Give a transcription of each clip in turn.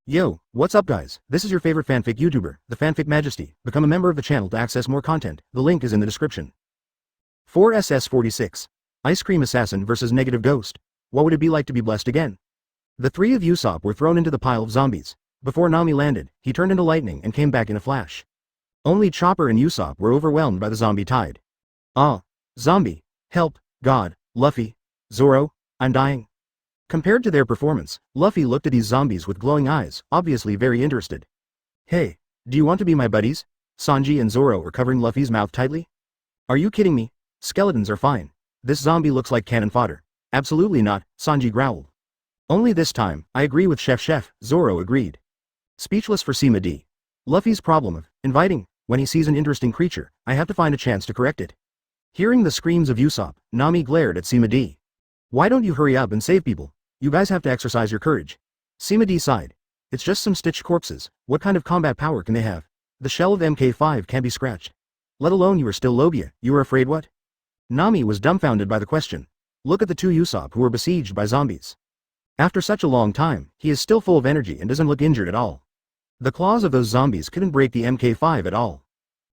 Yo, what's up guys? This is your favorite fanfic YouTuber, the Fanfic Majesty. Become a member of the channel to access more content. The link is in the description. 4SS46. Ice Cream Assassin vs Negative Ghost. What would it be like to be blessed again? The three of Usopp were thrown into the pile of zombies. Before Nami landed, he turned into lightning and came back in a flash. Only Chopper and Usopp were overwhelmed by the zombie tide. Ah. Zombie. Help, God, Luffy, Zoro, I'm dying. Compared to their performance, Luffy looked at these zombies with glowing eyes, obviously very interested. Hey, do you want to be my buddies? Sanji and Zoro are covering Luffy's mouth tightly. Are you kidding me? Skeletons are fine. This zombie looks like cannon fodder. Absolutely not, Sanji growled. Only this time, I agree with Chef, Zoro agreed. Speechless for Sima D. Luffy's problem of inviting, when he sees an interesting creature, I have to find a chance to correct it. Hearing the screams of Usopp, Nami glared at Sima D. Why don't you hurry up and save people? You guys have to exercise your courage. Sima D sighed. It's just some stitched corpses, what kind of combat power can they have? The shell of MK5 can't be scratched. Let alone you are still Logia, you are afraid what? Nami was dumbfounded by the question. Look at the two Usopp who were besieged by zombies. After such a long time, he is still full of energy and doesn't look injured at all. The claws of those zombies couldn't break the MK5 at all.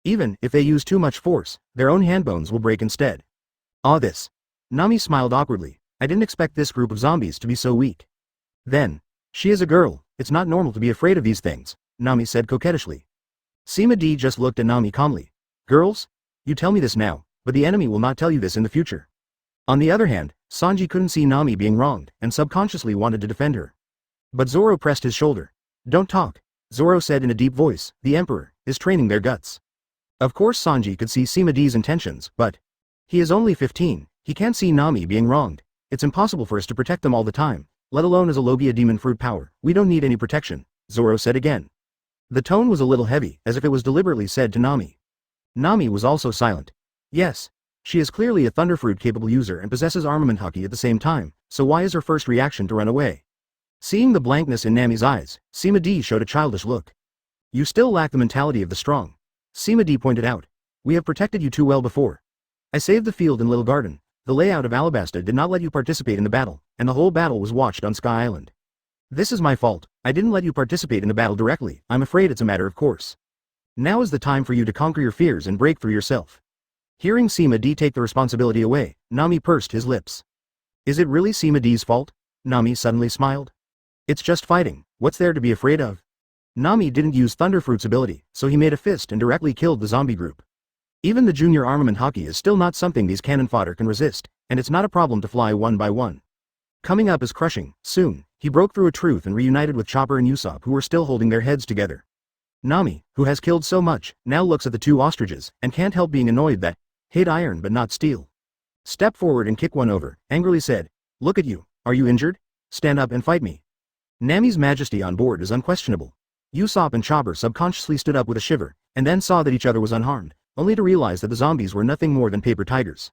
Even if they use too much force, their own handbones will break instead. Ah this. Nami smiled awkwardly. I didn't expect this group of zombies to be so weak. Then, she is a girl, it's not normal to be afraid of these things, Nami said coquettishly. Sima D just looked at Nami calmly. Girls? You tell me this now, but the enemy will not tell you this in the future. On the other hand, Sanji couldn't see Nami being wronged, and subconsciously wanted to defend her. But Zoro pressed his shoulder. Don't talk, Zoro said in a deep voice, the Emperor is training their guts. Of course Sanji could see Sima D's intentions, but he is only 15, he can't see Nami being wronged. It's impossible for us to protect them all the time, let alone as a Logia demon fruit power. We don't need any protection, Zoro said again. The tone was a little heavy, as if it was deliberately said to Nami. Nami was also silent. Yes, she is clearly a Thunderfruit capable user and possesses armament haki at the same time, so why is her first reaction to run away? Seeing the blankness in Nami's eyes, Sima D showed a childish look. You still lack the mentality of the strong. Sima D pointed out. We have protected you too well before. I saved the field and Little Garden. The layout of Alabasta did not let you participate in the battle, and the whole battle was watched on Sky Island. This is my fault, I didn't let you participate in the battle directly, I'm afraid it's a matter of course. Now is the time for you to conquer your fears and break through yourself. Hearing Sima D take the responsibility away, Nami pursed his lips. Is it really Sima D's fault? Nami suddenly smiled. It's just fighting, what's there to be afraid of? Nami didn't use Thunderfruit's ability, so he made a fist and directly killed the zombie group. Even the junior armament haki is still not something these cannon fodder can resist, and it's not a problem to fly one by one. Coming up is crushing. Soon, he broke through a truth and reunited with Chopper and Usopp who were still holding their heads together. Nami, who has killed so much, now looks at the two ostriches, and can't help being annoyed that, hate iron but not steel. Step forward and kick one over, angrily said, look at you, are you injured? Stand up and fight me. Nami's majesty on board is unquestionable. Usopp and Chopper subconsciously stood up with a shiver, and then saw that each other was unharmed, only to realize that the zombies were nothing more than paper tigers.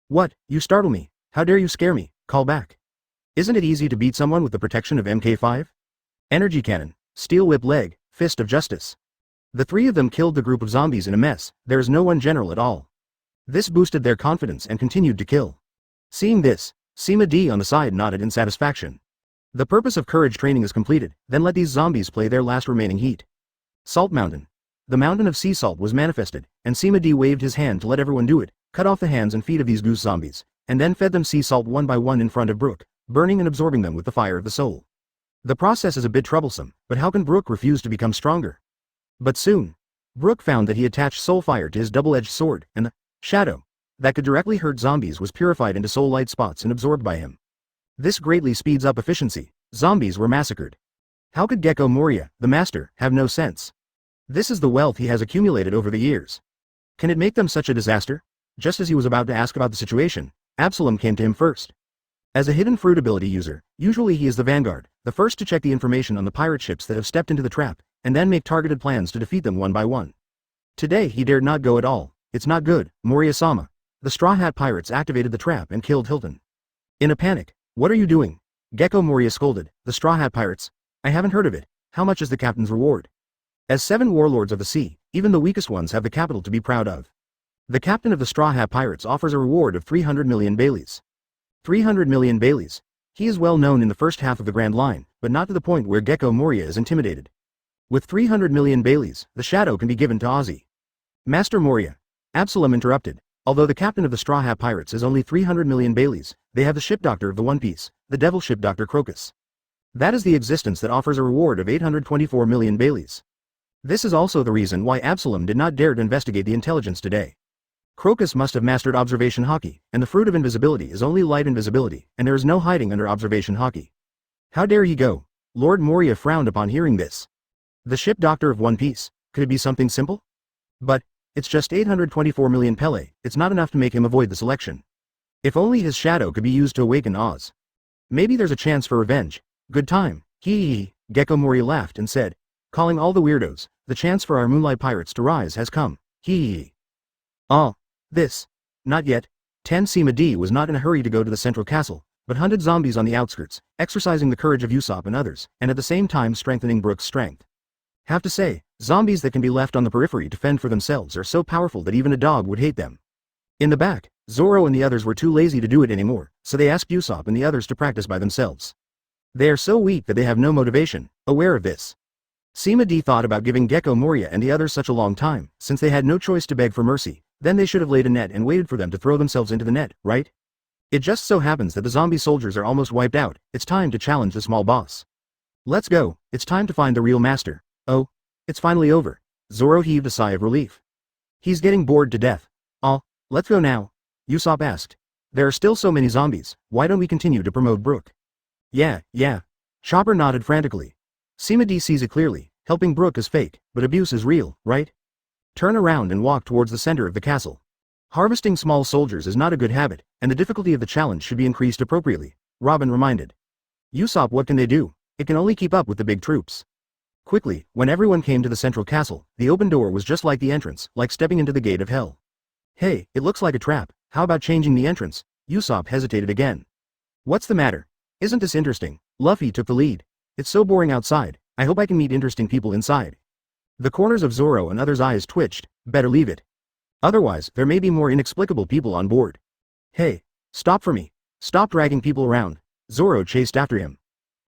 What, you startle me, how dare you scare me, call back. Isn't it easy to beat someone with the protection of MK5? Energy cannon, steel whip leg, fist of justice. The three of them killed the group of zombies in a mess, there is no one general at all. This boosted their confidence and continued to kill. Seeing this, Sima D on the side nodded in satisfaction. The purpose of courage training is completed, then let these zombies play their last remaining heat. Salt Mountain. The mountain of sea salt was manifested, and Sima D waved his hand to let everyone do it, cut off the hands and feet of these goose zombies, and then fed them sea salt one by one in front of Brook, burning and absorbing them with the fire of the soul. The process is a bit troublesome, but how can Brook refuse to become stronger? But soon, Brook found that he attached soul fire to his double-edged sword, and the shadow that could directly hurt zombies was purified into soul light spots and absorbed by him. This greatly speeds up efficiency. Zombies were massacred. How could Gecko Moria, the master, have no sense? This is the wealth he has accumulated over the years. Can it make them such a disaster? Just as he was about to ask about the situation, Absalom came to him first. As a hidden fruit ability user, usually he is the vanguard, the first to check the information on the pirate ships that have stepped into the trap, and then make targeted plans to defeat them one by one. Today he dared not go at all. It's not good, Moria-sama. The StrawHat pirates activated the trap and killed Hilton. In a panic, what are you doing? Gecko Moria scolded, the StrawHat pirates? I haven't heard of it, how much is the captain's reward? As 7 warlords of the sea, even the weakest ones have the capital to be proud of. The captain of the StrawHat pirates offers a reward of 300 million Baileys. 300 million Baileys. He is well known in the first half of the Grand Line, but not to the point where Gecko Moria is intimidated. With 300 million Baileys, the shadow can be given to Ozzy. Master Moria. Absalom interrupted. Although the captain of the Straw Hat Pirates is only 300 million Baileys, they have the ship doctor of the One Piece, the devil ship Dr. Crocus. That is the existence that offers a reward of 824 million Baileys. This is also the reason why Absalom did not dare to investigate the intelligence today. Crocus must have mastered observation hockey, and the fruit of invisibility is only light invisibility, and there is no hiding under observation hockey. How dare he go? Lord Moria frowned upon hearing this. The ship doctor of One Piece, could it be something simple? But, it's just 824 million Pele, it's not enough to make him avoid the selection. If only his shadow could be used to awaken Oz. Maybe there's a chance for revenge. Good time. Hee. Gecko Moria laughed and said, calling all the weirdos, the chance for our Moonlight Pirates to rise has come. Hee. Oh. This. Not yet. Sima D was not in a hurry to go to the central castle, but hunted zombies on the outskirts, exercising the courage of Usopp and others, and at the same time strengthening Brook's strength. Have to say, zombies that can be left on the periphery to fend for themselves are so powerful that even a dog would hate them. In the back, Zoro and the others were too lazy to do it anymore, so they asked Usopp and the others to practice by themselves. They are so weak that they have no motivation, aware of this. Sima D thought about giving Gecko Moria and the others such a long time, since they had no choice to beg for mercy, then they should have laid a net and waited for them to throw themselves into the net, right? It just so happens that the zombie soldiers are almost wiped out, it's time to challenge the small boss. Let's go, it's time to find the real master. Oh, it's finally over. Zoro heaved a sigh of relief. He's getting bored to death. Oh, let's go now. Usopp asked. There are still so many zombies, why don't we continue to promote Brook? Yeah. Chopper nodded frantically. Sima D sees it clearly, helping Brook is fake, but abuse is real, right? Turn around and walk towards the center of the castle. Harvesting small soldiers is not a good habit, and the difficulty of the challenge should be increased appropriately, Robin reminded. Usopp, what can they do? It can only keep up with the big troops. Quickly, when everyone came to the central castle, the open door was just like the entrance, like stepping into the gate of hell. Hey, it looks like a trap, how about changing the entrance? Usopp hesitated again. What's the matter? Isn't this interesting? Luffy took the lead. It's so boring outside, I hope I can meet interesting people inside. The corners of Zoro and others' eyes twitched, better leave it. Otherwise, there may be more inexplicable people on board. Hey, stop for me. Stop dragging people around. Zoro chased after him.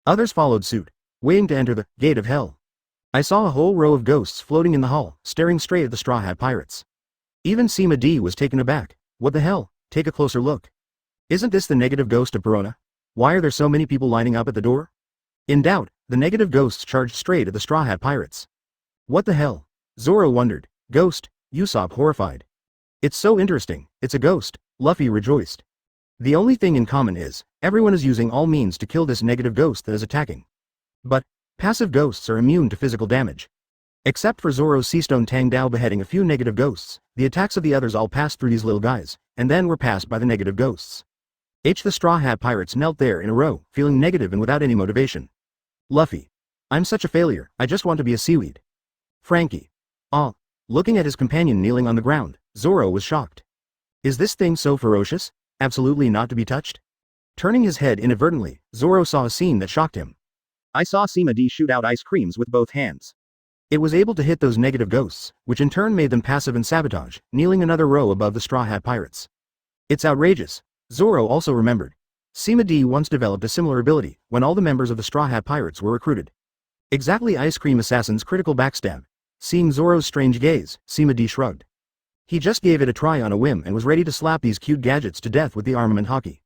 Others followed suit, waiting to enter the gate of hell. I saw a whole row of ghosts floating in the hall, staring straight at the Straw Hat Pirates. Even Sima D was taken aback. What the hell? Take a closer look. Isn't this the negative ghost of Perona? Why are there so many people lining up at the door? In doubt, the negative ghosts charged straight at the Straw Hat Pirates. What the hell? Zoro wondered. Ghost? Usopp horrified. It's so interesting, it's a ghost, Luffy rejoiced. The only thing in common is, everyone is using all means to kill this negative ghost that is attacking. But, passive ghosts are immune to physical damage. Except for Zoro's Seastone Tang Dao beheading a few negative ghosts, the attacks of the others all passed through these little guys, and then were passed by the negative ghosts. The Straw Hat Pirates knelt there in a row, feeling negative and without any motivation. Luffy. I'm such a failure, I just want to be a seaweed. Frankie. Oh. Looking at his companion kneeling on the ground, Zoro was shocked. Is this thing so ferocious? Absolutely not to be touched? Turning his head inadvertently, Zoro saw a scene that shocked him. I saw Sima D shoot out ice creams with both hands. It was able to hit those negative ghosts, which in turn made them passive and sabotage, kneeling another row above the Straw Hat Pirates. It's outrageous. Zoro also remembered. Sima D once developed a similar ability, when all the members of the Straw Hat Pirates were recruited. Exactly Ice Cream Assassin's critical backstab. Seeing Zoro's strange gaze, Sima D shrugged. He just gave it a try on a whim and was ready to slap these cute gadgets to death with the armament hockey.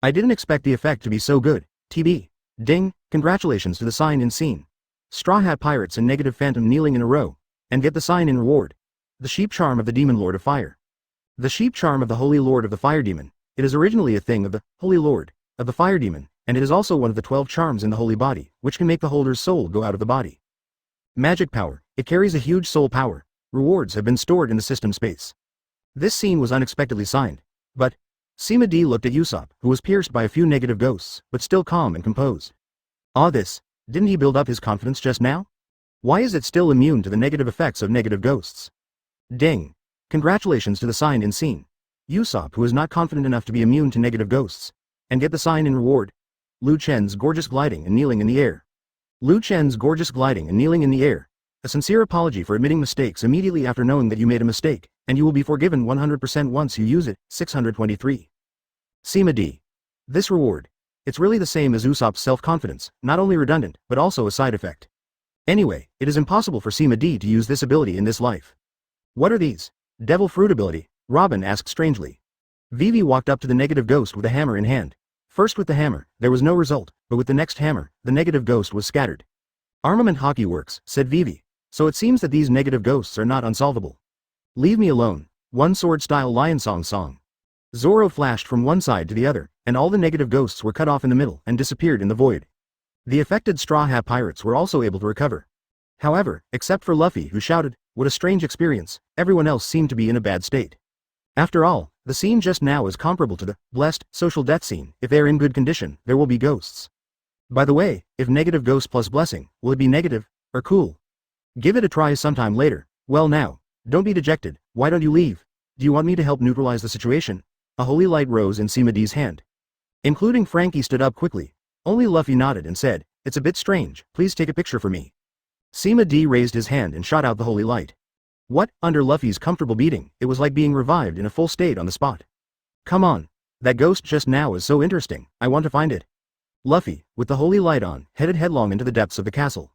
I didn't expect the effect to be so good, TB. Ding, congratulations to the sign in scene. Straw Hat Pirates and Negative Phantom kneeling in a row, and get the sign in reward. The sheep charm of the Demon Lord of Fire. The sheep charm of the Holy Lord of the Fire Demon. It is originally a thing of the Holy Lord of the Fire Demon, and it is also one of the 12 charms in the Holy Body, which can make the holder's soul go out of the body. Magic power. It carries a huge soul power. Rewards have been stored in the system space. This scene was unexpectedly signed. But, Sima D looked at Usopp, who was pierced by a few negative ghosts, but still calm and composed. Didn't he build up his confidence just now? Why is it still immune to the negative effects of negative ghosts? Ding. Congratulations to the sign in scene. Usopp, who is not confident enough to be immune to negative ghosts. And get the sign in reward. Lu Chen's gorgeous gliding and kneeling in the air. Lu Chen's gorgeous gliding and kneeling in the air. A sincere apology for admitting mistakes immediately after knowing that you made a mistake, and you will be forgiven 100% once you use it. 623. Sima D. This reward. It's really the same as Usopp's self-confidence, not only redundant, but also a side effect. Anyway, it is impossible for Sima D to use this ability in this life. What are these? Devil Fruit ability? Robin asked strangely. Vivi walked up to the negative ghost with a hammer in hand. First with the hammer, there was no result, but with the next hammer, the negative ghost was scattered. Armament hockey works, said Vivi. So it seems that these negative ghosts are not unsolvable. Leave me alone. One sword style lion song. Zoro flashed from one side to the other, and all the negative ghosts were cut off in the middle and disappeared in the void. The affected Straw Hat pirates were also able to recover. However, except for Luffy who shouted, "What a strange experience," everyone else seemed to be in a bad state. After all, the scene just now is comparable to the blessed social death scene. If they are in good condition, there will be ghosts. By the way, if negative ghost plus blessing, will it be negative, or cool? Give it a try sometime later. Well now, don't be dejected, why don't you leave? Do you want me to help neutralize the situation? A holy light rose in Sima D's hand. Including Frankie stood up quickly. Only Luffy nodded and said, "It's a bit strange, please take a picture for me." Sima D raised his hand and shot out the holy light. What? Under Luffy's comfortable beating, it was like being revived in a full state on the spot. Come on. That ghost just now is so interesting, I want to find it. Luffy, with the holy light on, headed headlong into the depths of the castle.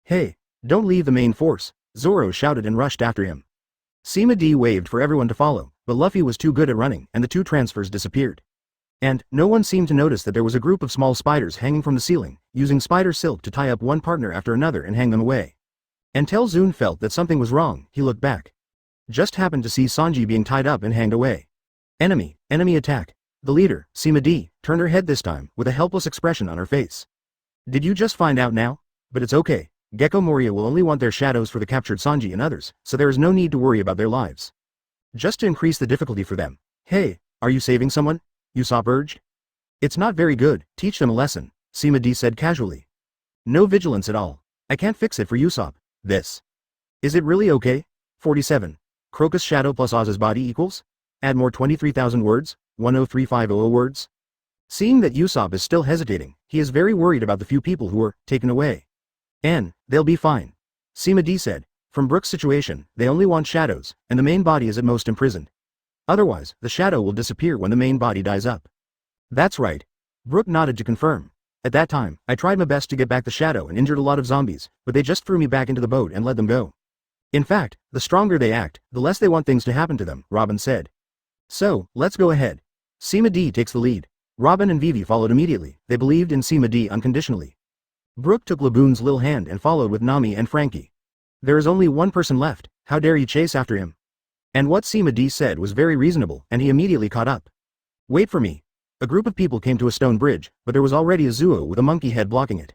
Hey, don't leave the main force, Zoro shouted and rushed after him. Sima D waved for everyone to follow, but Luffy was too good at running and the two transfers disappeared. And, no one seemed to notice that there was a group of small spiders hanging from the ceiling, using spider silk to tie up one partner after another and hang them away. Until Zune felt that something was wrong, he looked back. Just happened to see Sanji being tied up and hanged away. Enemy attack. The leader, Sima D, turned her head this time, with a helpless expression on her face. Did you just find out now? But it's okay. Gecko Moria will only want their shadows for the captured Sanji and others, so there is no need to worry about their lives. Just to increase the difficulty for them. Hey, are you saving someone? Usopp urged. It's not very good, teach them a lesson, Sima D said casually. No vigilance at all. I can't fix it for Usopp. This. Is it really okay? 47. Crocus shadow plus Oz's body equals? Add more 23,000 words, 103500 words. Seeing that Usopp is still hesitating, he is very worried about the few people who were taken away. They'll be fine. Sima D said, from Brook's situation, they only want shadows, and the main body is at most imprisoned. Otherwise, the shadow will disappear when the main body dies up. That's right. Brook nodded to confirm. At that time, I tried my best to get back the shadow and injured a lot of zombies, but they just threw me back into the boat and let them go. In fact, the stronger they act, the less they want things to happen to them, Robin said. So, let's go ahead. Sima D takes the lead. Robin and Vivi followed immediately, they believed in Sima D unconditionally. Brook took Laboon's little hand and followed with Nami and Frankie. There is only one person left, how dare you chase after him? And what Sima D said was very reasonable, and he immediately caught up. Wait for me. A group of people came to a stone bridge, but there was already a Zuo with a monkey head blocking it.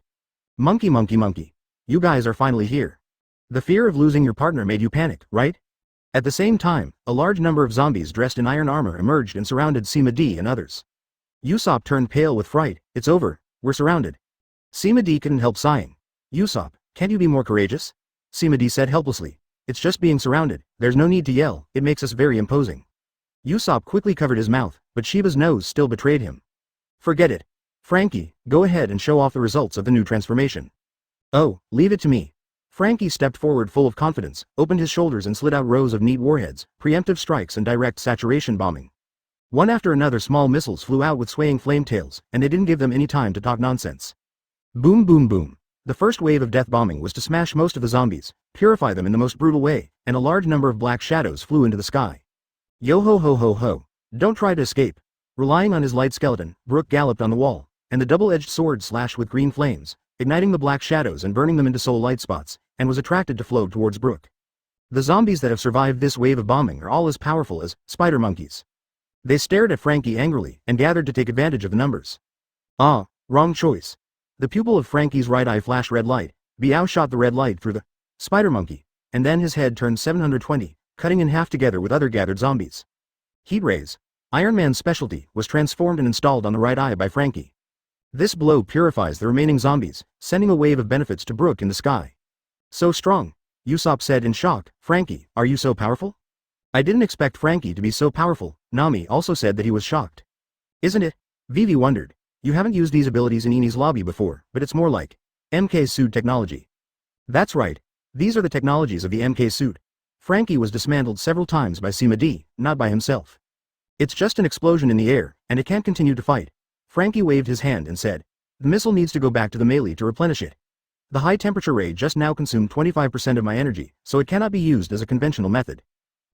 Monkey. You guys are finally here. The fear of losing your partner made you panic, right? At the same time, a large number of zombies dressed in iron armor emerged and surrounded Sima D and others. Usopp turned pale with fright. It's over, we're surrounded. Sima D couldn't help sighing. Usopp, can't you be more courageous? Sima D said helplessly. It's just being surrounded, there's no need to yell, it makes us very imposing. Usopp quickly covered his mouth, but Shiba's nose still betrayed him. Forget it. Frankie, go ahead and show off the results of the new transformation. Oh, leave it to me. Frankie stepped forward full of confidence, opened his shoulders and slid out rows of neat warheads, preemptive strikes and direct saturation bombing. One after another small missiles flew out with swaying flame tails, and they didn't give them any time to talk nonsense. Boom boom boom. The first wave of death bombing was to smash most of the zombies, purify them in the most brutal way, and a large number of black shadows flew into the sky. Yo ho ho ho ho. Don't try to escape. Relying on his light skeleton, Brook galloped on the wall, and the double-edged sword slashed with green flames, igniting the black shadows and burning them into soul light spots, and was attracted to flow towards Brook. The zombies that have survived this wave of bombing are all as powerful as spider monkeys. They stared at Frankie angrily and gathered to take advantage of the numbers. Ah, wrong choice. The pupil of Frankie's right eye flashed red light. Biao shot the red light through the spider monkey, and then his head turned 720, cutting in half together with other gathered zombies. Heat rays, Iron Man's specialty, was transformed and installed on the right eye by Frankie. This blow purifies the remaining zombies, sending a wave of benefits to Brook in the sky. So strong, Usopp said in shock. Frankie, are you so powerful? I didn't expect Frankie to be so powerful. Nami also said that he was shocked. Isn't it? Vivi wondered. You haven't used these abilities in Eni's lobby before, but it's more like MK suit technology. That's right. These are the technologies of the MK suit. Frankie was dismantled several times by Sima D, not by himself. It's just an explosion in the air, and it can't continue to fight. Frankie waved his hand and said, "The missile needs to go back to the melee to replenish it. The high temperature ray just now consumed 25% of my energy, so it cannot be used as a conventional method.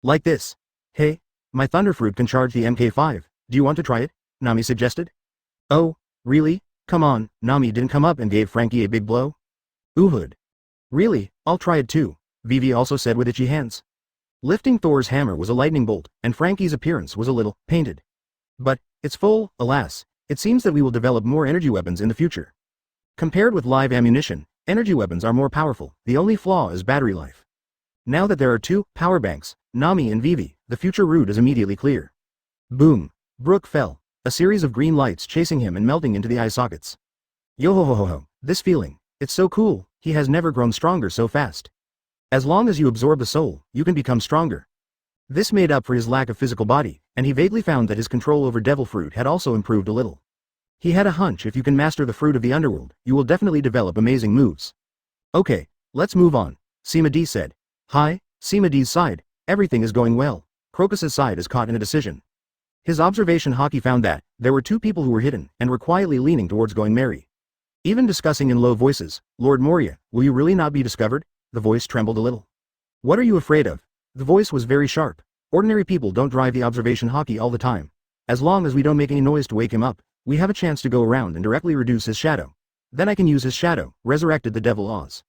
Like this. Hey, my Thunderfruit can charge the MK5, do you want to try it?" Nami suggested. "Oh, really? Come on." Nami didn't come up and gave Frankie a big blow. Uhud. "Really, I'll try it too," Vivi also said with itchy hands. Lifting Thor's hammer was a lightning bolt, and Frankie's appearance was a little painted. "But it's full, alas. It seems that we will develop more energy weapons in the future. Compared with live ammunition, energy weapons are more powerful, the only flaw is battery life. Now that there are 2 power banks, Nami and Vivi, the future route is immediately clear." Boom. Brook fell, a series of green lights chasing him and melting into the eye sockets. Yo-ho-ho-ho-ho, this feeling, it's so cool, he has never grown stronger so fast. As long as you absorb the soul, you can become stronger. This made up for his lack of physical body, and he vaguely found that his control over Devil Fruit had also improved a little. He had a hunch if you can master the fruit of the underworld, you will definitely develop amazing moves. "Okay, let's move on," Sima D said. "Hi." Sima D's side, everything is going well. Crocus's side is caught in a decision. His observation hockey found that there were 2 people who were hidden and were quietly leaning towards going merry. Even discussing in low voices, "Lord Moria, will you really not be discovered?" The voice trembled a little. "What are you afraid of?" The voice was very sharp. "Ordinary people don't drive the observation hockey all the time. As long as we don't make any noise to wake him up, we have a chance to go around and directly reduce his shadow. Then I can use his shadow," resurrected the Devil Oz.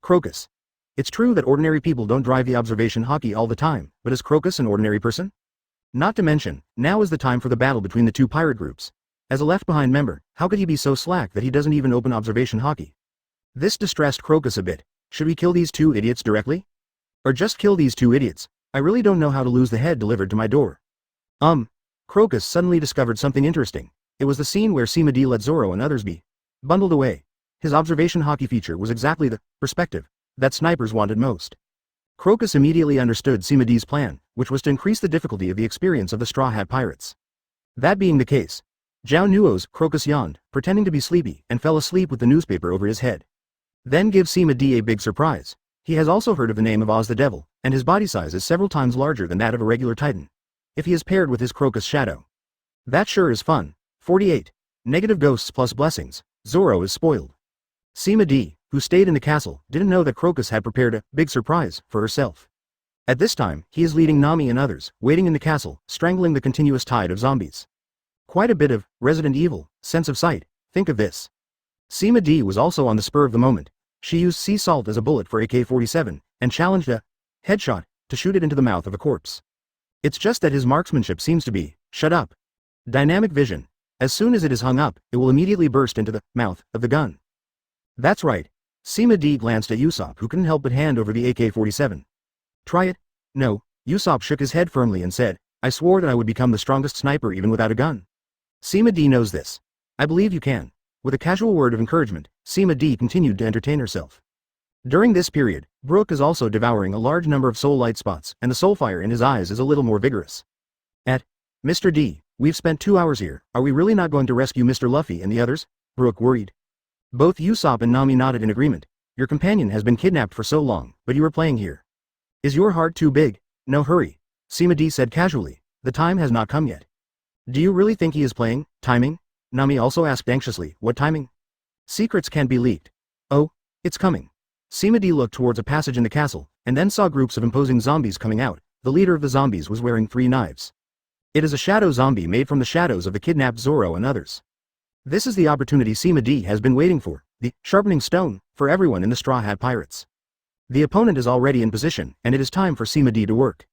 Crocus. "It's true that ordinary people don't drive the observation hockey all the time, but is Crocus an ordinary person? Not to mention, now is the time for the battle between the 2 pirate groups. As a left-behind member, how could he be so slack that he doesn't even open observation hockey?" This distressed Crocus a bit. Should we kill these 2 idiots directly? Or just kill these 2 idiots? I really don't know how to lose the head delivered to my door. Crocus suddenly discovered something interesting. It was the scene where Sima D let Zoro and others be bundled away. His observation hockey feature was exactly the perspective that snipers wanted most. Crocus immediately understood Sima D's plan, which was to increase the difficulty of the experience of the Straw Hat pirates. That being the case, Zhao Nuo's Crocus yawned, pretending to be sleepy, and fell asleep with the newspaper over his head. Then give Sima D a big surprise. He has also heard of the name of Oz the Devil, and his body size is several times larger than that of a regular Titan. If he is paired with his Crocus shadow. That sure is fun. 48. Negative ghosts plus blessings. Zoro is spoiled. Sima D, who stayed in the castle, didn't know that Crocus had prepared a big surprise for herself. At this time, he is leading Nami and others, waiting in the castle, strangling the continuous tide of zombies. Quite a bit of Resident Evil sense of sight, think of this. Sima D was also on the spur of the moment. She used sea salt as a bullet for AK-47, and challenged a headshot to shoot it into the mouth of a corpse. It's just that his marksmanship seems to be, shut up. Dynamic vision. As soon as it is hung up, it will immediately burst into the mouth of the gun. That's right. Sima D glanced at Usopp, who couldn't help but hand over the AK-47. Try it? No. Usopp shook his head firmly and said, I swore that I would become the strongest sniper even without a gun. Sima D knows this. I believe you can. With a casual word of encouragement, Sima D continued to entertain herself. During this period, Brook is also devouring a large number of soul light spots, and the soul fire in his eyes is a little more vigorous. Mr. D, we've spent 2 hours here, are we really not going to rescue Mr. Luffy and the others? Brook worried. Both Usopp and Nami nodded in agreement. Your companion has been kidnapped for so long, but you are playing here. Is your heart too big? No hurry. Sima D said casually, the time has not come yet. Do you really think he is playing? Timing? Nami also asked anxiously, what timing? Secrets can't be leaked. Oh, it's coming. Sima D looked towards a passage in the castle, and then saw groups of imposing zombies coming out. The leader of the zombies was wearing 3 knives. It is a shadow zombie made from the shadows of the kidnapped Zoro and others. This is the opportunity Sima D has been waiting for, the sharpening stone, for everyone in the Straw Hat Pirates. The opponent is already in position, and it is time for Sima D to work.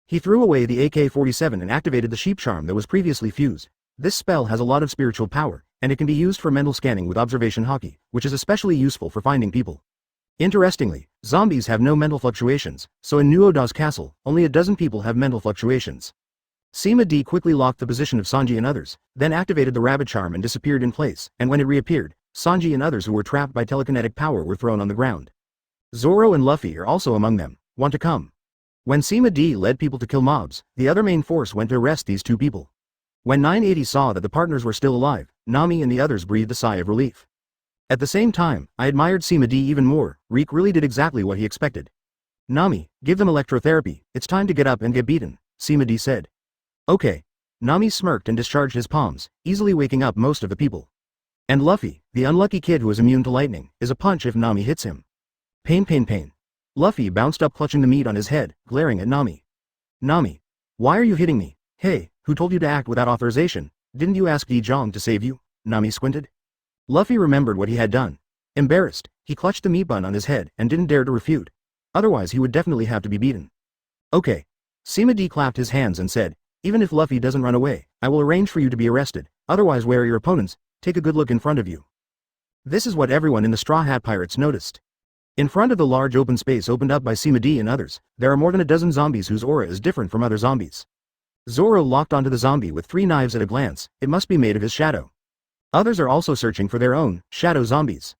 He threw away the AK-47 and activated the sheep charm that was previously fused. This spell has a lot of spiritual power, and it can be used for mental scanning with observation hockey, which is especially useful for finding people. Interestingly, zombies have no mental fluctuations, so in Nuoda's castle, only a dozen people have mental fluctuations. Sima D quickly locked the position of Sanji and others, then activated the rabbit charm and disappeared in place, and when it reappeared, Sanji and others who were trapped by telekinetic power were thrown on the ground. Zoro and Luffy are also among them. Want to come? When Sima D led people to kill mobs, the other main force went to arrest these 2 people. When 980 saw that the partners were still alive, Nami and the others breathed a sigh of relief. At the same time, I admired Sima D even more. Reek really did exactly what he expected. Nami, give them electrotherapy, it's time to get up and get beaten, Sima D said. Okay. Nami smirked and discharged his palms, easily waking up most of the people. And Luffy, the unlucky kid who is immune to lightning, is a punch if Nami hits him. Pain pain pain. Luffy bounced up clutching the meat on his head, glaring at Nami. Nami. Why are you hitting me? Hey, who told you to act without authorization? Didn't you ask Di Zhang to save you? Nami squinted. Luffy remembered what he had done. Embarrassed, he clutched the meat bun on his head and didn't dare to refute. Otherwise he would definitely have to be beaten. Okay. Sima D clapped his hands and said, even if Luffy doesn't run away, I will arrange for you to be arrested, otherwise where are your opponents? Take a good look in front of you. This is what everyone in the Straw Hat Pirates noticed. In front of the large open space opened up by Sima D and others, there are more than a dozen zombies whose aura is different from other zombies. Zoro locked onto the zombie with 3 knives at a glance, it must be made of his shadow. Others are also searching for their own, shadow zombies.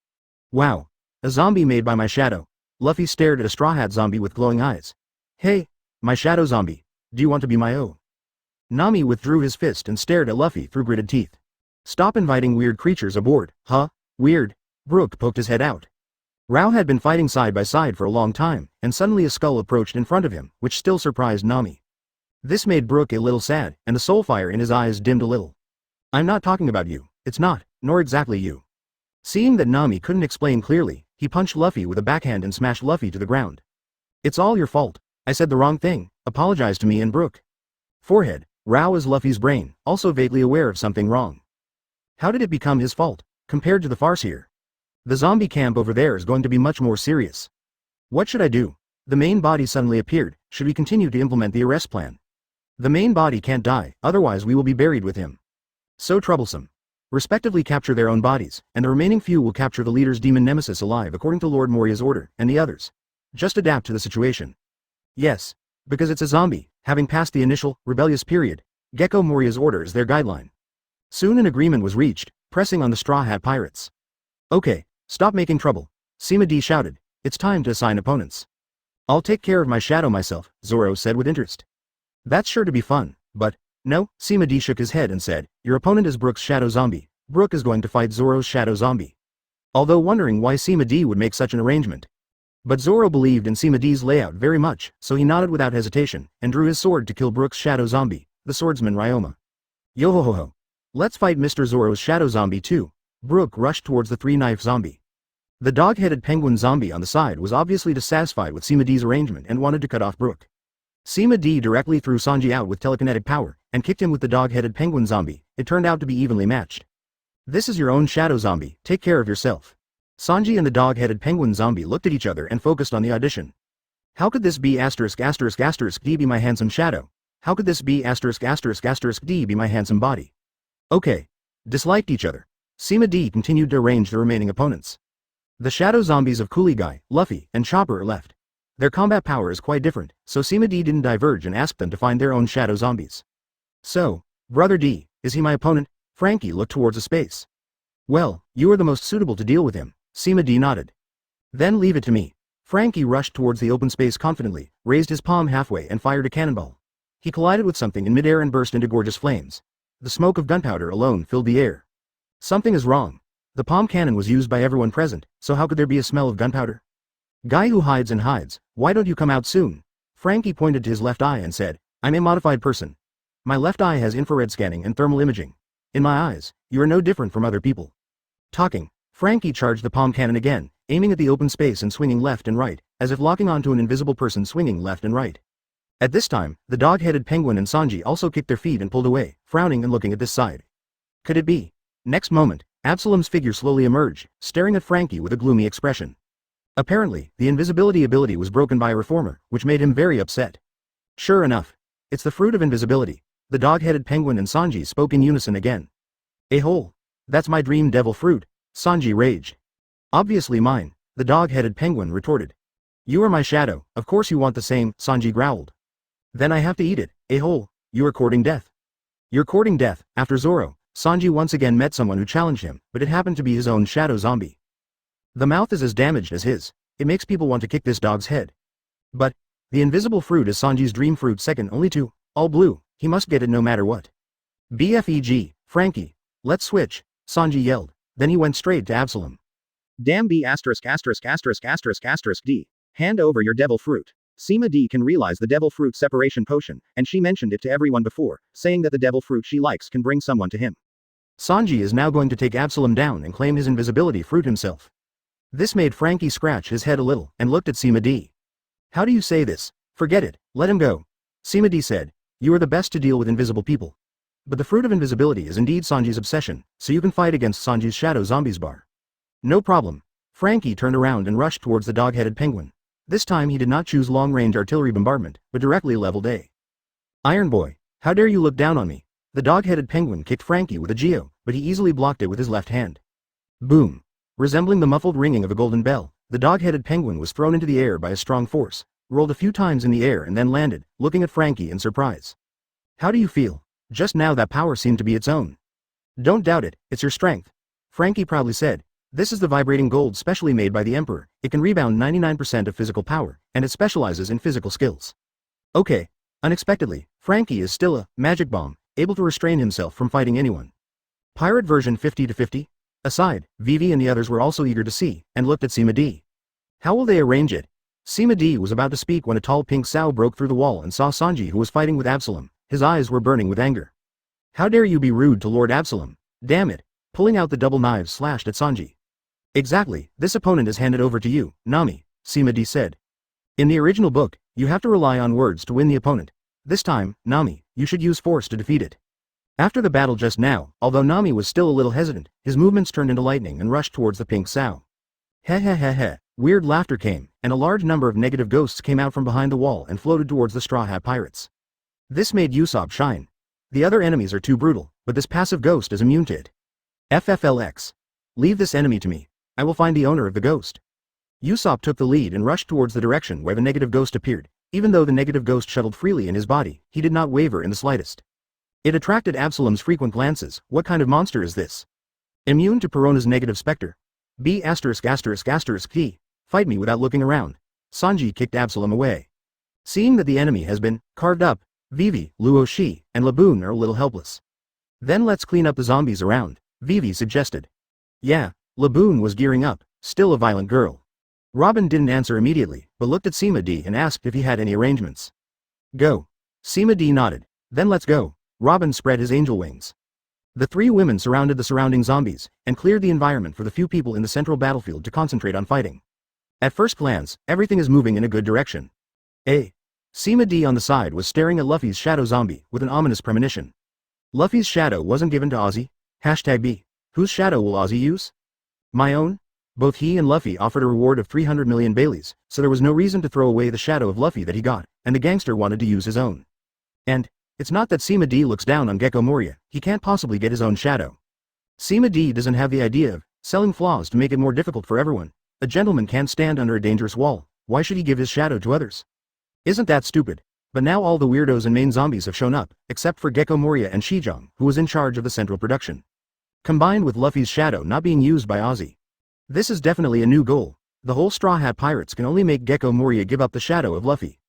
Wow. A zombie made by my shadow. Luffy stared at a Straw Hat zombie with glowing eyes. Hey, my shadow zombie, do you want to be my own? Nami withdrew his fist and stared at Luffy through gritted teeth. Stop inviting weird creatures aboard, huh? Weird. Brook poked his head out. Rao had been fighting side by side for a long time, and suddenly a skull approached in front of him, which still surprised Nami. This made Brook a little sad, and the soul fire in his eyes dimmed a little. I'm not talking about you, it's not, nor exactly you. Seeing that Nami couldn't explain clearly, he punched Luffy with a backhand and smashed Luffy to the ground. It's all your fault. I said the wrong thing, apologize to me and Brook. Forehead. Rao is Luffy's brain, also vaguely aware of something wrong. How did it become his fault, compared to the farce here? The zombie camp over there is going to be much more serious. What should I do? The main body suddenly appeared, should we continue to implement the arrest plan? The main body can't die, otherwise we will be buried with him. So troublesome. Respectively capture their own bodies, and the remaining few will capture the leader's demon nemesis alive according to Lord Moria's order, and the others. Just adapt to the situation. Yes. Because it's a zombie, having passed the initial, rebellious period, Gecko Moria's order is their guideline. Soon an agreement was reached, pressing on the Straw Hat Pirates. Okay, stop making trouble. Sima D shouted, it's time to assign opponents. I'll take care of my shadow myself, Zoro said with interest. That's sure to be fun, but, no, Sima D shook his head and said, your opponent is Brook's shadow zombie. Brook is going to fight Zoro's shadow zombie. Although wondering why Sima D would make such an arrangement. But Zoro believed in Sima D's layout very much, so he nodded without hesitation, and drew his sword to kill Brook's shadow zombie, the swordsman Ryoma. Yo-ho-ho-ho. Let's fight Mr. Zoro's shadow zombie too. Brook rushed towards the 3-knife zombie. The dog-headed penguin zombie on the side was obviously dissatisfied with Sima D's arrangement and wanted to cut off Brook. Sima D directly threw Sanji out with telekinetic power, and kicked him with the dog-headed penguin zombie. It turned out to be evenly matched. This is your own shadow zombie, take care of yourself. Sanji and the dog-headed penguin zombie looked at each other and focused on the audition. How could this be *****D be my handsome shadow? How could this be *****D be my handsome body? Okay. Disliked each other. Sima D continued to arrange the remaining opponents. The shadow zombies of Coolie Guy, Luffy, and Chopper are left. Their combat power is quite different, so Sima D didn't diverge and asked them to find their own shadow zombies. So, Brother D, is he my opponent? Frankie looked towards a space. Well, you are the most suitable to deal with him. Sima D nodded. Then leave it to me. Frankie rushed towards the open space confidently, raised his palm halfway and fired a cannonball. He collided with something in midair and burst into gorgeous flames. The smoke of gunpowder alone filled the air. Something is wrong. The palm cannon was used by everyone present, so how could there be a smell of gunpowder? Guy who hides and hides, why don't you come out soon? Frankie pointed to his left eye and said, I'm a modified person. My left eye has infrared scanning and thermal imaging. In my eyes, you are no different from other people. Talking. Frankie charged the palm cannon again, aiming at the open space and swinging left and right, as if locking onto an invisible person swinging left and right. At this time, the dog-headed penguin and Sanji also kicked their feet and pulled away, frowning and looking at this side. Could it be? Next moment, Absalom's figure slowly emerged, staring at Frankie with a gloomy expression. Apparently, the invisibility ability was broken by a reformer, which made him very upset. Sure enough. It's the fruit of invisibility. The dog-headed penguin and Sanji spoke in unison again. A hole. That's my dream devil fruit. Sanji raged. Obviously mine, the dog-headed penguin retorted. You are my shadow, of course you want the same, Sanji growled. Then I have to eat it, a-hole, you are courting death. You're courting death, after Zoro, Sanji once again met someone who challenged him, but it happened to be his own shadow zombie. The mouth is as damaged as his, it makes people want to kick this dog's head. But, the invisible fruit is Sanji's dream fruit second only to, all blue, he must get it no matter what. BFEG, Frankie, let's switch, Sanji yelled. Then he went straight to Absalom. Damn B***********D. Hand over your devil fruit. Sima D can realize the devil fruit separation potion, and she mentioned it to everyone before, saying that the devil fruit she likes can bring someone to him. Sanji is now going to take Absalom down and claim his invisibility fruit himself. This made Frankie scratch his head a little, and looked at Sima D. How do you say this? Forget it, let him go. Sima D said, you are the best to deal with invisible people. But the fruit of invisibility is indeed Sanji's obsession, so you can fight against Sanji's shadow zombies bar. No problem. Frankie turned around and rushed towards the dog-headed penguin. This time he did not choose long-range artillery bombardment, but directly leveled A. Iron Boy, how dare you look down on me? The dog-headed penguin kicked Frankie with a geo, but he easily blocked it with his left hand. Boom. Resembling the muffled ringing of a golden bell, the dog-headed penguin was thrown into the air by a strong force, rolled a few times in the air and then landed, looking at Frankie in surprise. How do you feel? Just now that power seemed to be its own. Don't doubt it, it's your strength. Frankie proudly said, this is the vibrating gold specially made by the Emperor, it can rebound 99% of physical power, and it specializes in physical skills. Okay. Unexpectedly, Frankie is still a magic bomb, able to restrain himself from fighting anyone. Pirate version 50-50? Aside, Vivi and the others were also eager to see, and looked at Sima D. How will they arrange it? Sima D was about to speak when a tall pink sow broke through the wall and saw Sanji, who was fighting with Absalom. His eyes were burning with anger. How dare you be rude to Lord Absalom? Damn it. Pulling out the double knives slashed at Sanji. Exactly, this opponent is handed over to you, Nami, Sima D said. In the original book, you have to rely on words to win the opponent. This time, Nami, you should use force to defeat it. After the battle just now, although Nami was still a little hesitant, his movements turned into lightning and rushed towards the pink sow. Heh heh heh heh. Weird laughter came, and a large number of negative ghosts came out from behind the wall and floated towards the Straw Hat pirates. This made Usopp shine. The other enemies are too brutal, but this passive ghost is immune to it. FFLX. Leave this enemy to me. I will find the owner of the ghost. Usopp took the lead and rushed towards the direction where the negative ghost appeared. Even though the negative ghost shuttled freely in his body, he did not waver in the slightest. It attracted Absalom's frequent glances. What kind of monster is this? Immune to Perona's negative specter. B*******. Fight me without looking around. Sanji kicked Absalom away. Seeing that the enemy has been carved up, Vivi, Luo Shi, and Laboon are a little helpless. Then let's clean up the zombies around, Vivi suggested. Yeah, Laboon was gearing up, still a violent girl. Robin didn't answer immediately, but looked at Sima D and asked if he had any arrangements. Go. Sima D nodded. Then let's go. Robin spread his angel wings. The three women surrounded the surrounding zombies, and cleared the environment for the few people in the central battlefield to concentrate on fighting. At first glance, everything is moving in a good direction. Sima D on the side was staring at Luffy's shadow zombie, with an ominous premonition. Luffy's shadow wasn't given to Ozzy? #B. Whose shadow will Ozzy use? My own? Both he and Luffy offered a reward of 300 million Baileys, so there was no reason to throw away the shadow of Luffy that he got, and the gangster wanted to use his own. And it's not that Sima D looks down on Gecko Moria, he can't possibly get his own shadow. Sima D doesn't have the idea of selling flaws to make it more difficult for everyone. A gentleman can't stand under a dangerous wall, why should he give his shadow to others? Isn't that stupid? But now all the weirdos and main zombies have shown up, except for Gecko Moria and Shijong, who was in charge of the central production. Combined with Luffy's shadow not being used by Ozzy. This is definitely a new goal. The whole Straw Hat pirates can only make Gecko Moria give up the shadow of Luffy.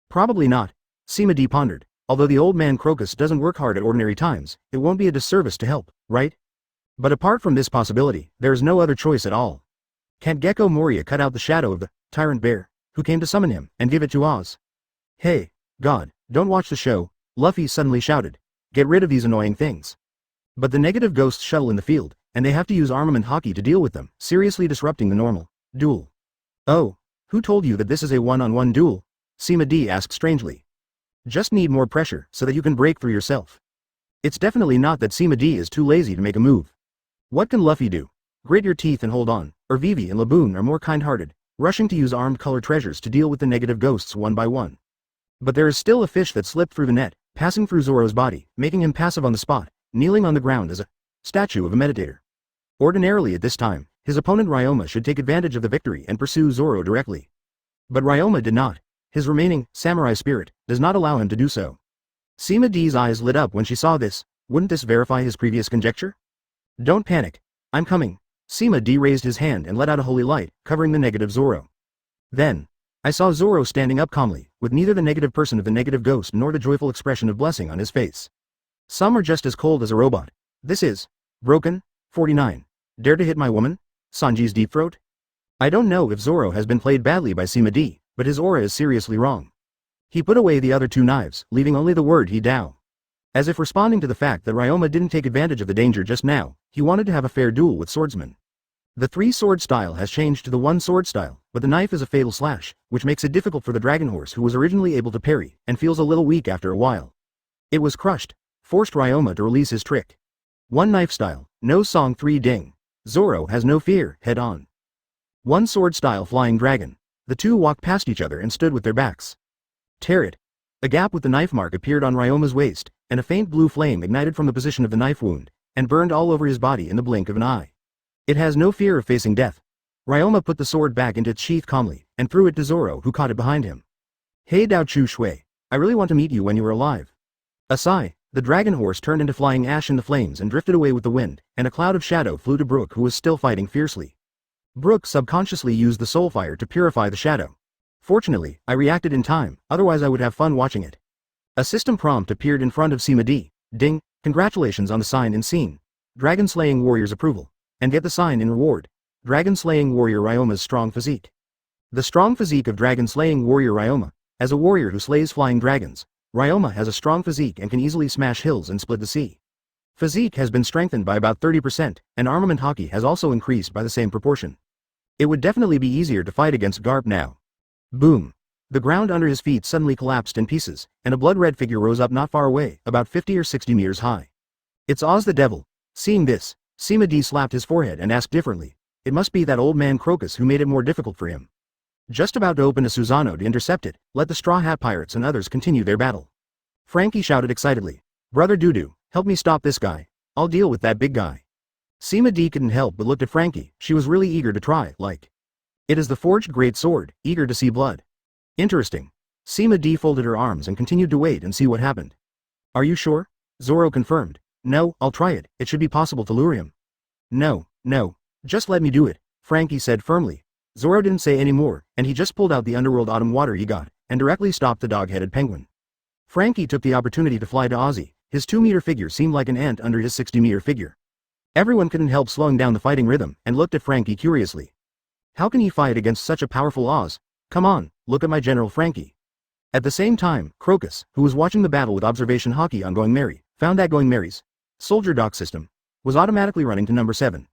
Probably not, Sima D pondered. Although the old man Crocus doesn't work hard at ordinary times, it won't be a disservice to help, right? But apart from this possibility, there is no other choice at all. Can't Gecko Moria cut out the shadow of the tyrant bear, who came to summon him, and give it to Oz? Hey, God, don't watch the show, Luffy suddenly shouted. Get rid of these annoying things. But the negative ghosts shuttle in the field, and they have to use armament hockey to deal with them, seriously disrupting the normal duel. Oh, who told you that this is a one-on-one duel? Sima D asked strangely. Just need more pressure, so that you can break through yourself. It's definitely not that Sima D is too lazy to make a move. What can Luffy do? Grit your teeth and hold on, or Vivi and Laboon are more kind-hearted, rushing to use armed color treasures to deal with the negative ghosts one by one. But there is still a fish that slipped through the net, passing through Zoro's body, making him passive on the spot, kneeling on the ground as a statue of a meditator. Ordinarily at this time, his opponent Ryoma should take advantage of the victory and pursue Zoro directly. But Ryoma did not. His remaining samurai spirit does not allow him to do so. Sima D's eyes lit up when she saw this. Wouldn't this verify his previous conjecture? Don't panic. I'm coming. Sima D raised his hand and let out a holy light, covering the negative Zoro. Then, I saw Zoro standing up calmly, with neither the negative person of the negative ghost nor the joyful expression of blessing on his face. Some are just as cold as a robot. This is broken. 49. Dare to hit my woman? Sanji's deep throat? I don't know if Zoro has been played badly by Sima D, but his aura is seriously wrong. He put away the other two knives, leaving only the word he Dao. As if responding to the fact that Ryoma didn't take advantage of the danger just now, he wanted to have a fair duel with swordsmen. The 3-sword style has changed to the 1-sword style, but the knife is a fatal slash, which makes it difficult for the dragon horse who was originally able to parry, and feels a little weak after a while. It was crushed, forced Ryoma to release his trick. 1-knife style, no song 3 ding. Zoro has no fear, head on. 1-sword style flying dragon. The two walked past each other and stood with their backs. Tear it. A gap with the knife mark appeared on Ryoma's waist, and a faint blue flame ignited from the position of the knife wound, and burned all over his body in the blink of an eye. It has no fear of facing death. Ryoma put the sword back into its sheath calmly, and threw it to Zoro, who caught it behind him. Hey Dao Chu Shui, I really want to meet you when you are alive. A sigh, the dragon horse turned into flying ash in the flames and drifted away with the wind, and a cloud of shadow flew to Brook, who was still fighting fiercely. Brook subconsciously used the soul fire to purify the shadow. Fortunately, I reacted in time, otherwise I would have fun watching it. A system prompt appeared in front of Sima D. Ding, congratulations on the sign and scene. Dragon slaying warrior's approval. And get the sign in reward. Dragon slaying warrior Ryoma's strong physique. The strong physique of dragon slaying warrior Ryoma. As a warrior who slays flying dragons, Ryoma has a strong physique and can easily smash hills and split the sea. Physique has been strengthened by about 30%, and armament hockey has also increased by the same proportion. It would definitely be easier to fight against Garp now. Boom. The ground under his feet suddenly collapsed in pieces, and a blood-red figure rose up not far away, about 50 or 60 meters high. It's Oz the Devil. Seeing this, Sima D slapped his forehead and asked differently. It must be that old man Crocus who made it more difficult for him. Just about to open a Susano to intercept it, let the Straw Hat Pirates and others continue their battle. Frankie shouted excitedly. Brother Dudu, help me stop this guy. I'll deal with that big guy. Sima D couldn't help but looked at Frankie. She was really eager to try, like. It is the forged great sword, eager to see blood. Interesting. Sima D folded her arms and continued to wait and see what happened. Are you sure? Zoro confirmed. No, I'll try it, it should be possible to lure him. No, just let me do it, Frankie said firmly. Zoro didn't say any more, and he just pulled out the underworld autumn water he got, and directly stopped the dog-headed penguin. Frankie took the opportunity to fly to Ozzy. His 2-meter figure seemed like an ant under his 60-meter figure. Everyone couldn't help slowing down the fighting rhythm, and looked at Frankie curiously. How can he fight against such a powerful Oz? Come on, look at my General Frankie. At the same time, Crocus, who was watching the battle with observation hockey on Going Merry, found that Going Merry's soldier dock system was automatically running to number 7.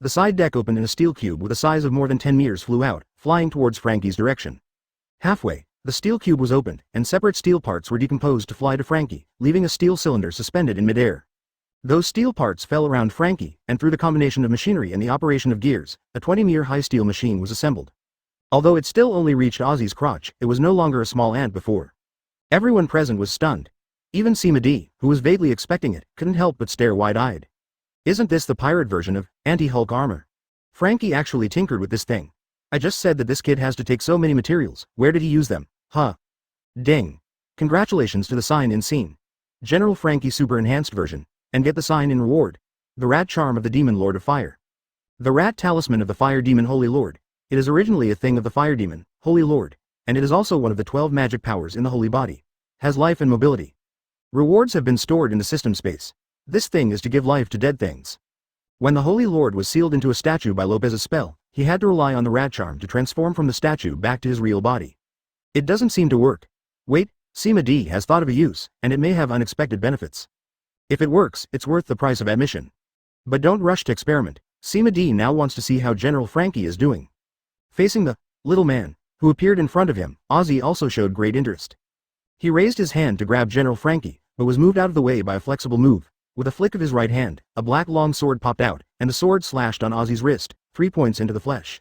The side deck opened and a steel cube with a size of more than 10 meters flew out, flying towards Frankie's direction. Halfway, the steel cube was opened, and separate steel parts were decomposed to fly to Frankie, leaving a steel cylinder suspended in midair. Those steel parts fell around Frankie, and through the combination of machinery and the operation of gears, a 20-meter high steel machine was assembled. Although it still only reached Ozzy's crotch, it was no longer a small ant before. Everyone present was stunned. Even Sima D, who was vaguely expecting it, couldn't help but stare wide-eyed. Isn't this the pirate version of anti-Hulk armor? Frankie actually tinkered with this thing. I just said that this kid has to take so many materials, where did he use them? Huh. Ding. Congratulations to the sign in scene. General Frankie super enhanced version, and get the sign in reward. The rat charm of the demon lord of fire. The rat talisman of the fire demon holy lord. It is originally a thing of the fire demon, holy lord, and it is also one of the 12 magic powers in the holy body. Has life and mobility. Rewards have been stored in the system space. This thing is to give life to dead things. When the Holy Lord was sealed into a statue by Lopez's spell, he had to rely on the rat charm to transform from the statue back to his real body. It doesn't seem to work. Wait, Sima D has thought of a use, and it may have unexpected benefits. If it works, it's worth the price of admission. But don't rush to experiment. Sima D now wants to see how General Frankie is doing. Facing the little man, who appeared in front of him, Ozzy also showed great interest. He raised his hand to grab General Frankie, but was moved out of the way by a flexible move. With a flick of his right hand, a black long sword popped out, and the sword slashed on Ozzy's wrist, 3 points into the flesh.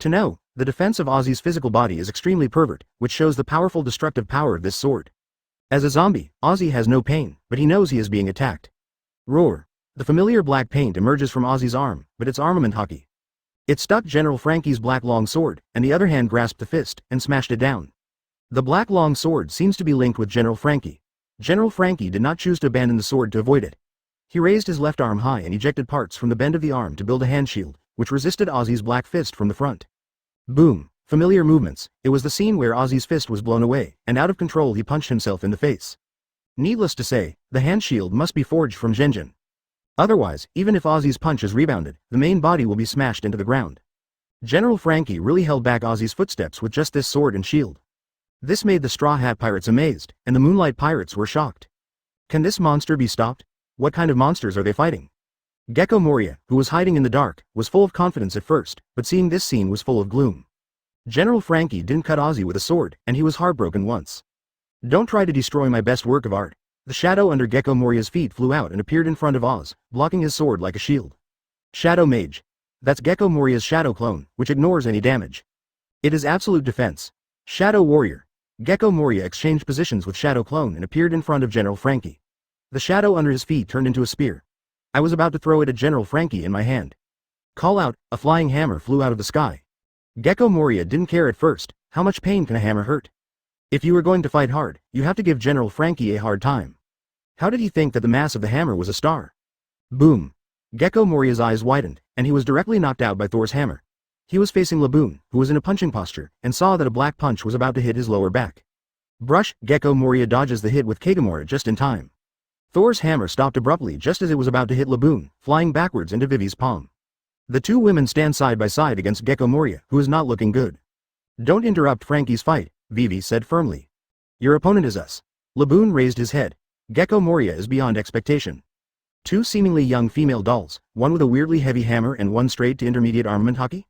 To know, the defense of Ozzy's physical body is extremely pervert, which shows the powerful destructive power of this sword. As a zombie, Ozzy has no pain, but he knows he is being attacked. Roar. The familiar black paint emerges from Ozzy's arm, but it's armament hockey. It stuck General Frankie's black long sword, and the other hand grasped the fist, and smashed it down. The black long sword seems to be linked with General Frankie. General Frankie did not choose to abandon the sword to avoid it. He raised his left arm high and ejected parts from the bend of the arm to build a hand shield, which resisted Ozzy's black fist from the front. Boom. Familiar movements. It was the scene where Ozzy's fist was blown away, and out of control he punched himself in the face. Needless to say, the hand shield must be forged from Genjin. Otherwise, even if Ozzy's punch is rebounded, the main body will be smashed into the ground. General Frankie really held back Ozzy's footsteps with just this sword and shield. This made the Straw Hat Pirates amazed, and the Moonlight Pirates were shocked. Can this monster be stopped? What kind of monsters are they fighting? Gecko Moria, who was hiding in the dark, was full of confidence at first, but seeing this scene was full of gloom. General Frankie didn't cut Ozzy with a sword, and he was heartbroken once. Don't try to destroy my best work of art. The shadow under Gecko Moria's feet flew out and appeared in front of Oz, blocking his sword like a shield. Shadow Mage. That's Gecko Moria's shadow clone, which ignores any damage. It is absolute defense. Shadow Warrior. Gecko Moria exchanged positions with Shadow Clone and appeared in front of General Frankie. The shadow under his feet turned into a spear. I was about to throw it at General Frankie in my hand. Call out, a flying hammer flew out of the sky. Gecko Moria didn't care at first. How much pain can a hammer hurt? If you are going to fight hard, you have to give General Frankie a hard time. How did he think that the mass of the hammer was a star? Boom. Gecko Moria's eyes widened, and he was directly knocked out by Thor's hammer. He was facing Laboon, who was in a punching posture, and saw that a black punch was about to hit his lower back. Brush, Gecko Moria dodges the hit with Kagemura just in time. Thor's hammer stopped abruptly just as it was about to hit Laboon, flying backwards into Vivi's palm. The two women stand side by side against Gecko Moria, who is not looking good. Don't interrupt Frankie's fight, Vivi said firmly. Your opponent is us. Laboon raised his head. Gecko Moria is beyond expectation. Two seemingly young female dolls, one with a weirdly heavy hammer and one straight to intermediate armament hockey?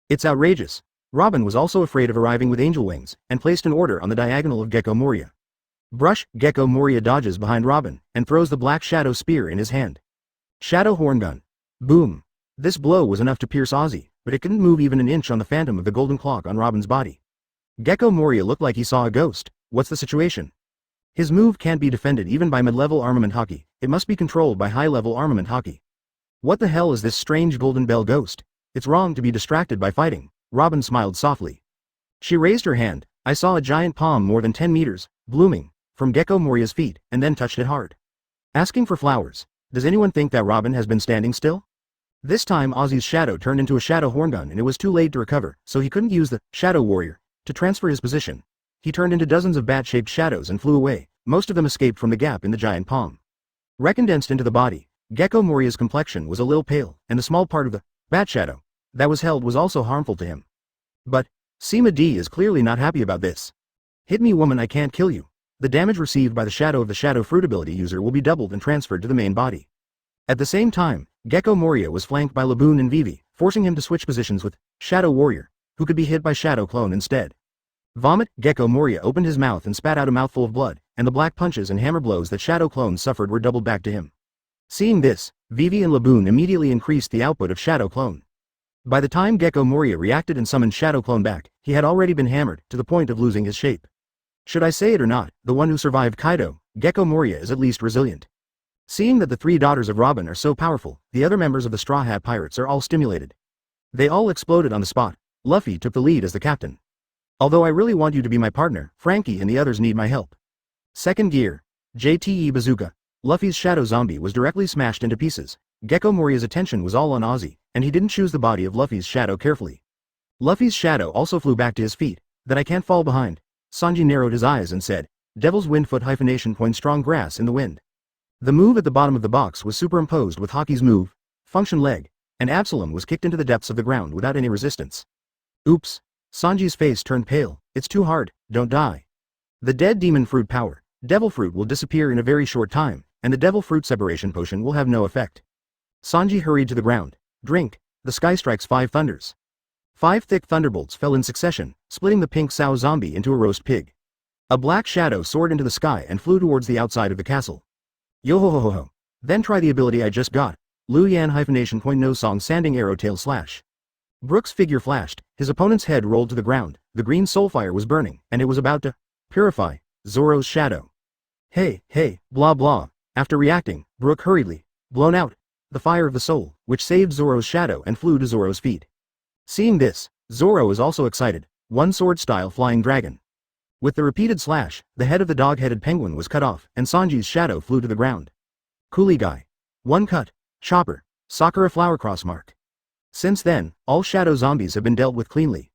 It's outrageous. Robin was also afraid of arriving with angel wings, and placed an order on the diagonal of Gecko Moria. Brush, Gecko Moria dodges behind Robin, and throws the black shadow spear in his hand. Shadow Horn Gun. Boom. This blow was enough to pierce Ozzy, but it couldn't move even an inch on the phantom of the golden clock on Robin's body. Gecko Moria looked like he saw a ghost. What's the situation? His move can't be defended even by mid-level armament hockey, it must be controlled by high-level armament hockey. What the hell is this strange Golden Bell ghost? It's wrong to be distracted by fighting. Robin smiled softly. She raised her hand. I saw a giant palm more than 10 meters, blooming, from Gecko Moria's feet, and then touched it hard. Asking for flowers. Does anyone think that Robin has been standing still? This time Ozzy's shadow turned into a shadow horn gun and it was too late to recover, so he couldn't use the Shadow Warrior to transfer his position. He turned into dozens of bat-shaped shadows and flew away. Most of them escaped from the gap in the giant palm. Recondensed into the body, Gecko Moria's complexion was a little pale, and the small part of the bat shadow that was held was also harmful to him. But Sima D is clearly not happy about this. Hit me, woman, I can't kill you. The damage received by the shadow of the Shadow Fruit ability user will be doubled and transferred to the main body. At the same time, Gecko Moria was flanked by Laboon and Vivi, forcing him to switch positions with Shadow Warrior, who could be hit by Shadow Clone instead. Vomit. Gecko Moria opened his mouth and spat out a mouthful of blood, and the black punches and hammer blows that Shadow Clone suffered were doubled back to him. Seeing this, Vivi and Laboon immediately increased the output of Shadow Clone. By the time Gecko Moria reacted and summoned Shadow Clone back, he had already been hammered to the point of losing his shape. Should I say it or not, the one who survived Kaido, Gecko Moria, is at least resilient. Seeing that the three daughters of Robin are so powerful, the other members of the Straw Hat Pirates are all stimulated. They all exploded on the spot. Luffy took the lead as the captain. Although I really want you to be my partner, Frankie and the others need my help. Second gear. JTE Bazooka. Luffy's shadow zombie was directly smashed into pieces. Gecko Moria's attention was all on Ozzy, and he didn't choose the body of Luffy's shadow carefully. Luffy's shadow also flew back to his feet. That I can't fall behind. Sanji narrowed his eyes and said, Devil's Windfoot hyphenation point strong grass in the wind. The move at the bottom of the box was superimposed with Haki's move, function leg, and Absalom was kicked into the depths of the ground without any resistance. Oops. Sanji's face turned pale. It's too hard, don't die. The dead demon fruit power, devil fruit, will disappear in a very short time, and the devil fruit separation potion will have no effect. Sanji hurried to the ground. Drink. The sky strikes 5 thunders. 5 thick thunderbolts fell in succession, splitting the pink sow zombie into a roast pig. A black shadow soared into the sky and flew towards the outside of the castle. Yo-ho-ho-ho-ho. Then try the ability I just got. Lu Yan hyphenation point no song sanding arrow tail slash. Brook's figure flashed, his opponent's head rolled to the ground, the green soulfire was burning, and it was about to purify Zoro's shadow. Hey, blah blah. After reacting, Brook hurriedly blown out the fire of the soul, which saved Zoro's shadow and flew to Zoro's feet. Seeing this, Zoro is also excited, one sword style flying dragon. With the repeated slash, the head of the dog-headed penguin was cut off, and Sanji's shadow flew to the ground. Coolie guy. One cut. Chopper. Sakura flower cross mark. Since then, all shadow zombies have been dealt with cleanly.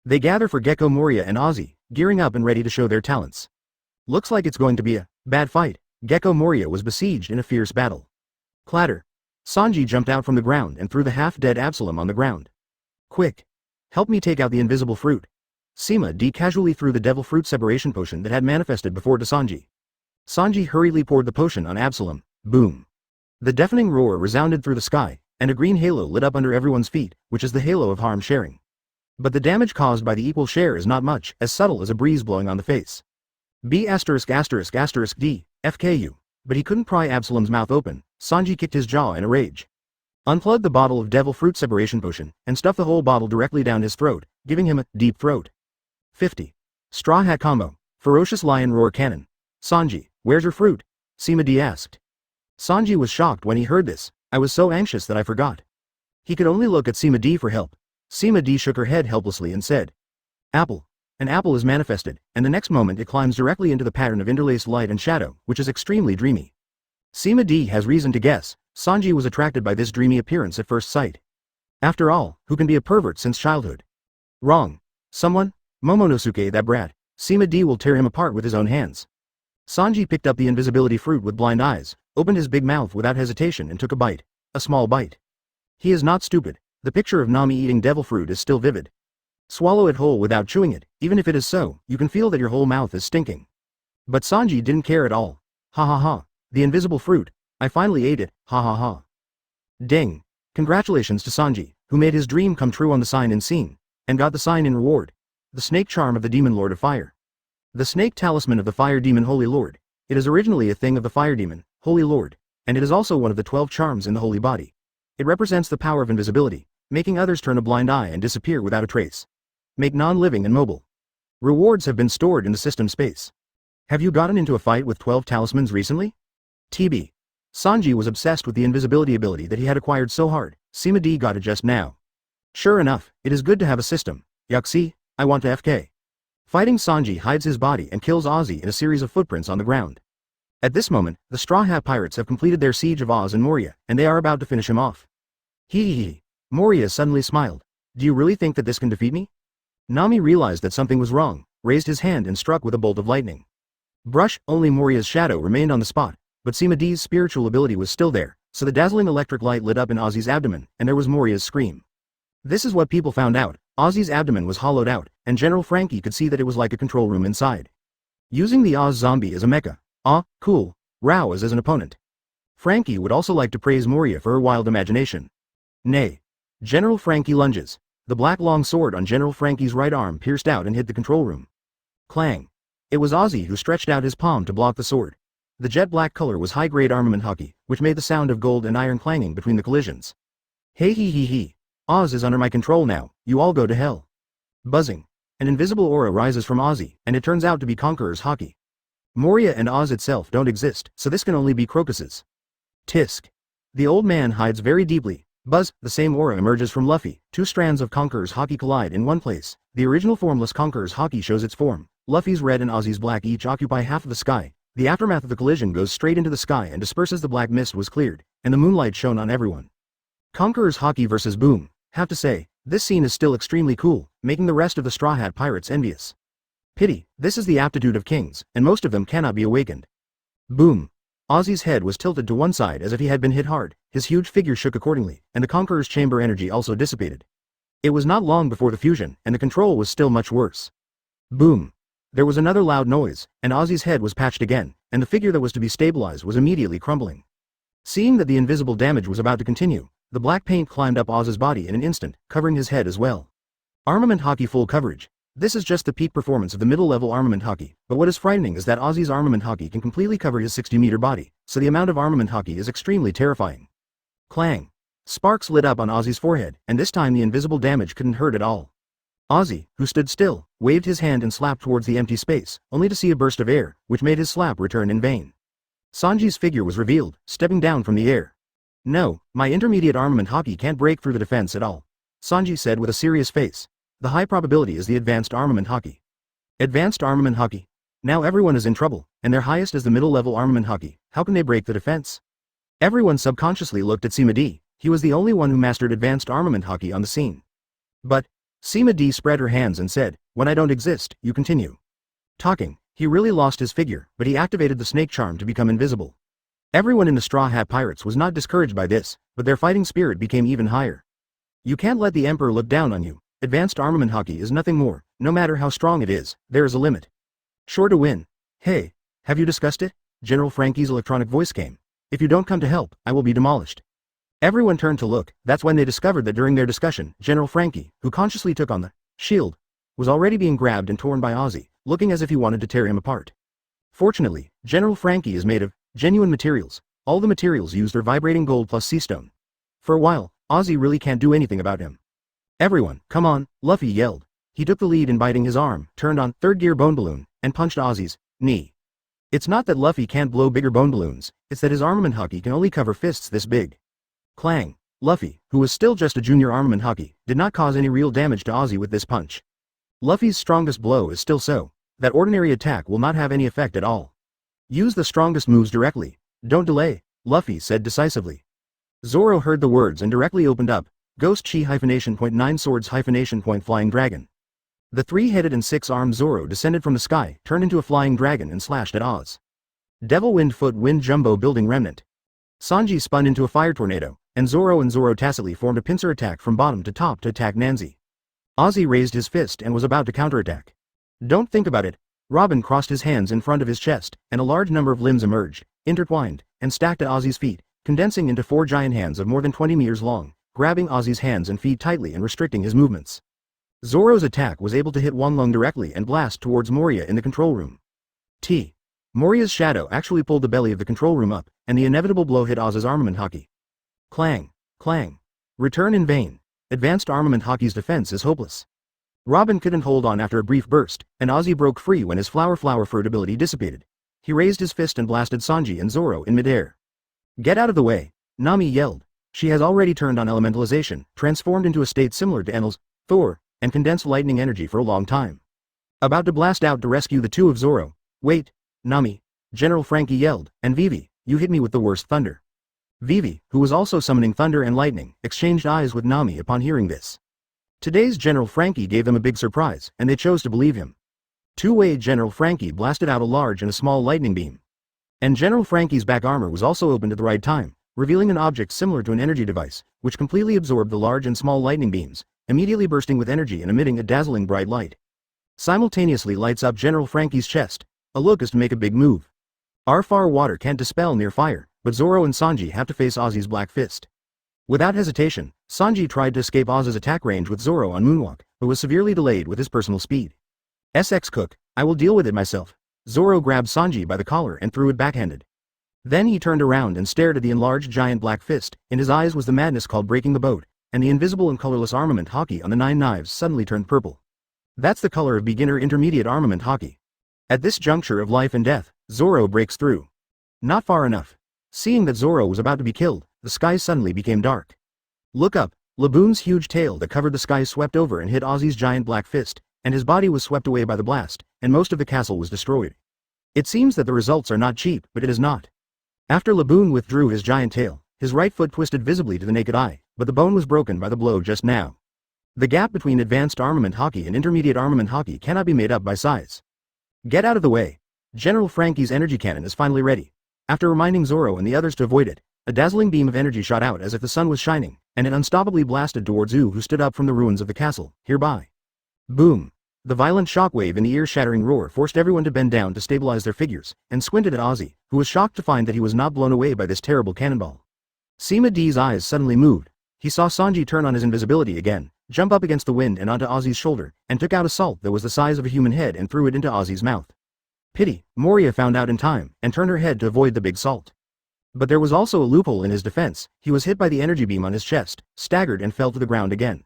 They gather for Gecko Moria and Ozzy, gearing up and ready to show their talents. Looks like it's going to be a bad fight. Gecko Moria was besieged in a fierce battle. Clatter. Sanji jumped out from the ground and threw the half-dead Absalom on the ground. Quick. Help me take out the invisible fruit. Sima D casually threw the devil fruit separation potion that had manifested before to Sanji. Sanji hurriedly poured the potion on Absalom. Boom. The deafening roar resounded through the sky, and a green halo lit up under everyone's feet, which is the halo of harm sharing. But the damage caused by the equal share is not much, as subtle as a breeze blowing on the face. B*********D, FKU. But he couldn't pry Absalom's mouth open. Sanji kicked his jaw in a rage. Unplugged the bottle of devil fruit separation potion, and stuffed the whole bottle directly down his throat, giving him a deep throat. 50. StrawHat combo. Ferocious lion roar cannon. Sanji, where's your fruit? Sima D asked. Sanji was shocked when he heard this. I was so anxious that I forgot. He could only look at Sima D for help. Sima D shook her head helplessly and said, Apple. An apple is manifested, and the next moment it climbs directly into the pattern of interlaced light and shadow, which is extremely dreamy. Sima D has reason to guess. Sanji was attracted by this dreamy appearance at first sight. After all, who can be a pervert since childhood? Wrong. Someone? Momanosuke, that brat. Sima D will tear him apart with his own hands. Sanji picked up the invisibility fruit with blind eyes, opened his big mouth without hesitation and took a bite. A small bite. He is not stupid. The picture of Nami eating devil fruit is still vivid. Swallow it whole without chewing it, even if it is so, you can feel that your whole mouth is stinking. But Sanji didn't care at all. Ha ha ha. The invisible fruit. I finally ate it, ha ha ha. Ding. Congratulations to Sanji, who made his dream come true on the sign in scene, and got the sign in reward. The snake charm of the demon lord of fire. The snake talisman of the fire demon holy lord. It is originally a thing of the fire demon, holy lord, and it is also one of the 12 charms in the holy body. It represents the power of invisibility, making others turn a blind eye and disappear without a trace. Make non-living and mobile. Rewards have been stored in the system space. Have you gotten into a fight with 12 talismans recently? TB. Sanji was obsessed with the invisibility ability that he had acquired so hard. Sima D got it just now. Sure enough, it is good to have a system. Yuxi, I want to FK. Fighting Sanji hides his body and kills Ozzy in a series of footprints on the ground. At this moment, the Straw Hat pirates have completed their siege of Oz and Moria, and they are about to finish him off. Hee hee hee. Moria suddenly smiled. Do you really think that this can defeat me? Nami realized that something was wrong, raised his hand and struck with a bolt of lightning. Brush, only Moria's shadow remained on the spot, but Sima D's spiritual ability was still there, so the dazzling electric light lit up in Ozzy's abdomen, and there was Moria's scream. This is what people found out. Ozzy's abdomen was hollowed out, and General Frankie could see that it was like a control room inside. Using the Oz zombie as a mecha. Cool. Rao as an opponent. Frankie would also like to praise Moria for her wild imagination. Nay. General Frankie lunges. The black long sword on General Frankie's right arm pierced out and hit the control room. Clang. It was Ozzy who stretched out his palm to block the sword. The jet black color was high-grade armament hockey, which made the sound of gold and iron clanging between the collisions. Hey hee hee hee. Oz is under my control now, you all go to hell. Buzzing. An invisible aura rises from Ozzy, and it turns out to be Conqueror's hockey. Moria and Oz itself don't exist, so this can only be Crocus's. Tisk. The old man hides very deeply. Buzz, the same aura emerges from Luffy. Two strands of Conqueror's hockey collide in one place. The original formless Conqueror's hockey shows its form. Luffy's red and Ozzy's black each occupy half of the sky. The aftermath of the collision goes straight into the sky and disperses. The black mist was cleared, and the moonlight shone on everyone. Conqueror's hockey versus Boom. Have to say, this scene is still extremely cool, making the rest of the Straw Hat pirates envious. Pity, this is the aptitude of kings, and most of them cannot be awakened. Boom. Ozzy's head was tilted to one side as if he had been hit hard, his huge figure shook accordingly, and the Conqueror's chamber energy also dissipated. It was not long before the fusion, and the control was still much worse. Boom. There was another loud noise, and Ozzy's head was patched again, and the figure that was to be stabilized was immediately crumbling. Seeing that the invisible damage was about to continue, the black paint climbed up Oz's body in an instant, covering his head as well. Armament hockey full coverage. This is just the peak performance of the middle-level armament hockey, but what is frightening is that Ozzy's armament hockey can completely cover his 60-meter body, so the amount of armament hockey is extremely terrifying. Clang. Sparks lit up on Ozzy's forehead, and this time the invisible damage couldn't hurt at all. Ozzy, who stood still, waved his hand and slapped towards the empty space, only to see a burst of air, which made his slap return in vain. Sanji's figure was revealed, stepping down from the air. No, my intermediate armament hockey can't break through the defense at all. Sanji said with a serious face. The high probability is the advanced armament hockey. Advanced armament hockey. Now everyone is in trouble, and their highest is the middle-level armament hockey. How can they break the defense? Everyone subconsciously looked at Sima D. He was the only one who mastered advanced armament hockey on the scene. But, Sima D spread her hands and said, when I don't exist, you continue. Talking, he really lost his figure, but he activated the snake charm to become invisible. Everyone in the Straw Hat Pirates was not discouraged by this, but their fighting spirit became even higher. You can't let the Emperor look down on you, advanced armament hockey is nothing more. No matter how strong it is, there is a limit. Sure to win. Hey, have you discussed it? General Frankie's electronic voice came. If you don't come to help, I will be demolished. Everyone turned to look. That's when they discovered that during their discussion, General Frankie, who consciously took on the shield, was already being grabbed and torn by Ozzy, looking as if he wanted to tear him apart. Fortunately, General Frankie is made of genuine materials. All the materials used are vibrating gold plus sea stone. For a while, Ozzy really can't do anything about him. Everyone, come on, Luffy yelled. He took the lead in biting his arm, turned on third gear bone balloon, and punched Ozzy's knee. It's not that Luffy can't blow bigger bone balloons, it's that his armament hockey can only cover fists this big. Clang. Luffy, who was still just a junior armament hockey, did not cause any real damage to Ozzy with this punch. Luffy's strongest blow is still so that ordinary attack will not have any effect at all. Use the strongest moves directly. Don't delay, Luffy said decisively. Zoro heard the words and directly opened up. Ghost Chi -9 swords -flying dragon. The 3-headed and 6-armed Zoro descended from the sky, turned into a flying dragon and slashed at Oz. Devil Wind Foot Wind Jumbo Building Remnant. Sanji spun into a fire tornado, and Zoro tacitly formed a pincer attack from bottom to top to attack Nanzy. Ozzy raised his fist and was about to counterattack. Don't think about it. Robin crossed his hands in front of his chest, and a large number of limbs emerged, intertwined, and stacked at Ozzy's feet, condensing into 4 giant hands of more than 20 meters long, grabbing Ozzy's hands and feet tightly and restricting his movements. Zoro's attack was able to hit One Lung directly and blast towards Moria in the control room. Moria's shadow actually pulled the belly of the control room up, and the inevitable blow hit Oz's armament hockey. Clang, clang. Return in vain. Advanced armament hockey's defense is hopeless. Robin couldn't hold on after a brief burst, and Ozzy broke free when his flower fruit ability dissipated. He raised his fist and blasted Sanji and Zoro in midair. Get out of the way, Nami yelled. She has already turned on elementalization, transformed into a state similar to Enel's, Thor, and condensed lightning energy for a long time. About to blast out to rescue the two of Zoro. Wait, Nami, General Frankie yelled, and Vivi, you hit me with the worst thunder. Vivi, who was also summoning thunder and lightning, exchanged eyes with Nami upon hearing this. Today's General Frankie gave them a big surprise, and they chose to believe him. Two-way General Frankie blasted out a large and a small lightning beam. And General Frankie's back armor was also opened at the right time, revealing an object similar to an energy device, which completely absorbed the large and small lightning beams, immediately bursting with energy and emitting a dazzling bright light. Simultaneously lights up General Frankie's chest, a look as to make a big move. Our far water can't dispel near fire, but Zoro and Sanji have to face Ozzy's black fist. Without hesitation, Sanji tried to escape Oz's attack range with Zoro on Moonwalk, but was severely delayed with his personal speed. SX Cook, I will deal with it myself. Zoro grabbed Sanji by the collar and threw it backhanded. Then he turned around and stared at the enlarged giant black fist. In his eyes was the madness called breaking the boat, and the invisible and colorless armament hockey on the 9 knives suddenly turned purple. That's the color of beginner intermediate armament hockey. At this juncture of life and death, Zoro breaks through. Not far enough. Seeing that Zoro was about to be killed, the sky suddenly became dark. Look up, Laboon's huge tail that covered the sky swept over and hit Ozzy's giant black fist, and his body was swept away by the blast, and most of the castle was destroyed. It seems that the results are not cheap, but it is not. After Laboon withdrew his giant tail, his right foot twisted visibly to the naked eye, but the bone was broken by the blow just now. The gap between advanced armament hockey and intermediate armament hockey cannot be made up by size. Get out of the way. General Frankie's energy cannon is finally ready. After reminding Zoro and the others to avoid it, a dazzling beam of energy shot out as if the sun was shining, and it unstoppably blasted towards Ooh, who stood up from the ruins of the castle, hereby. Boom. The violent shockwave and the ear-shattering roar forced everyone to bend down to stabilize their figures, and squinted at Ozzy, who was shocked to find that he was not blown away by this terrible cannonball. Sima D's eyes suddenly moved. He saw Sanji turn on his invisibility again, jump up against the wind and onto Ozzy's shoulder, and took out a salt that was the size of a human head and threw it into Ozzy's mouth. Pity, Moria found out in time, and turned her head to avoid the big salt. But there was also a loophole in his defense. He was hit by the energy beam on his chest, staggered and fell to the ground again.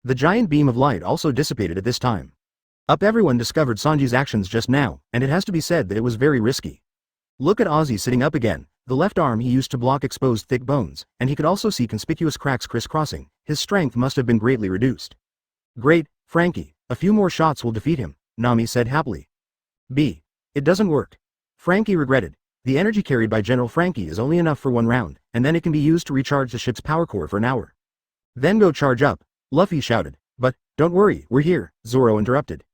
The giant beam of light also dissipated at this time. Everyone discovered Sanji's actions just now, and it has to be said that it was very risky. Look at Ozzy sitting up again. The left arm he used to block exposed thick bones, and he could also see conspicuous cracks crisscrossing. His strength must have been greatly reduced. Great, Frankie, a few more shots will defeat him, Nami said happily. It doesn't work. Frankie regretted. The energy carried by General Frankie is only enough for 1 round, and then it can be used to recharge the ship's power core for an hour. Then go charge up, Luffy shouted. But, don't worry, we're here, Zoro interrupted.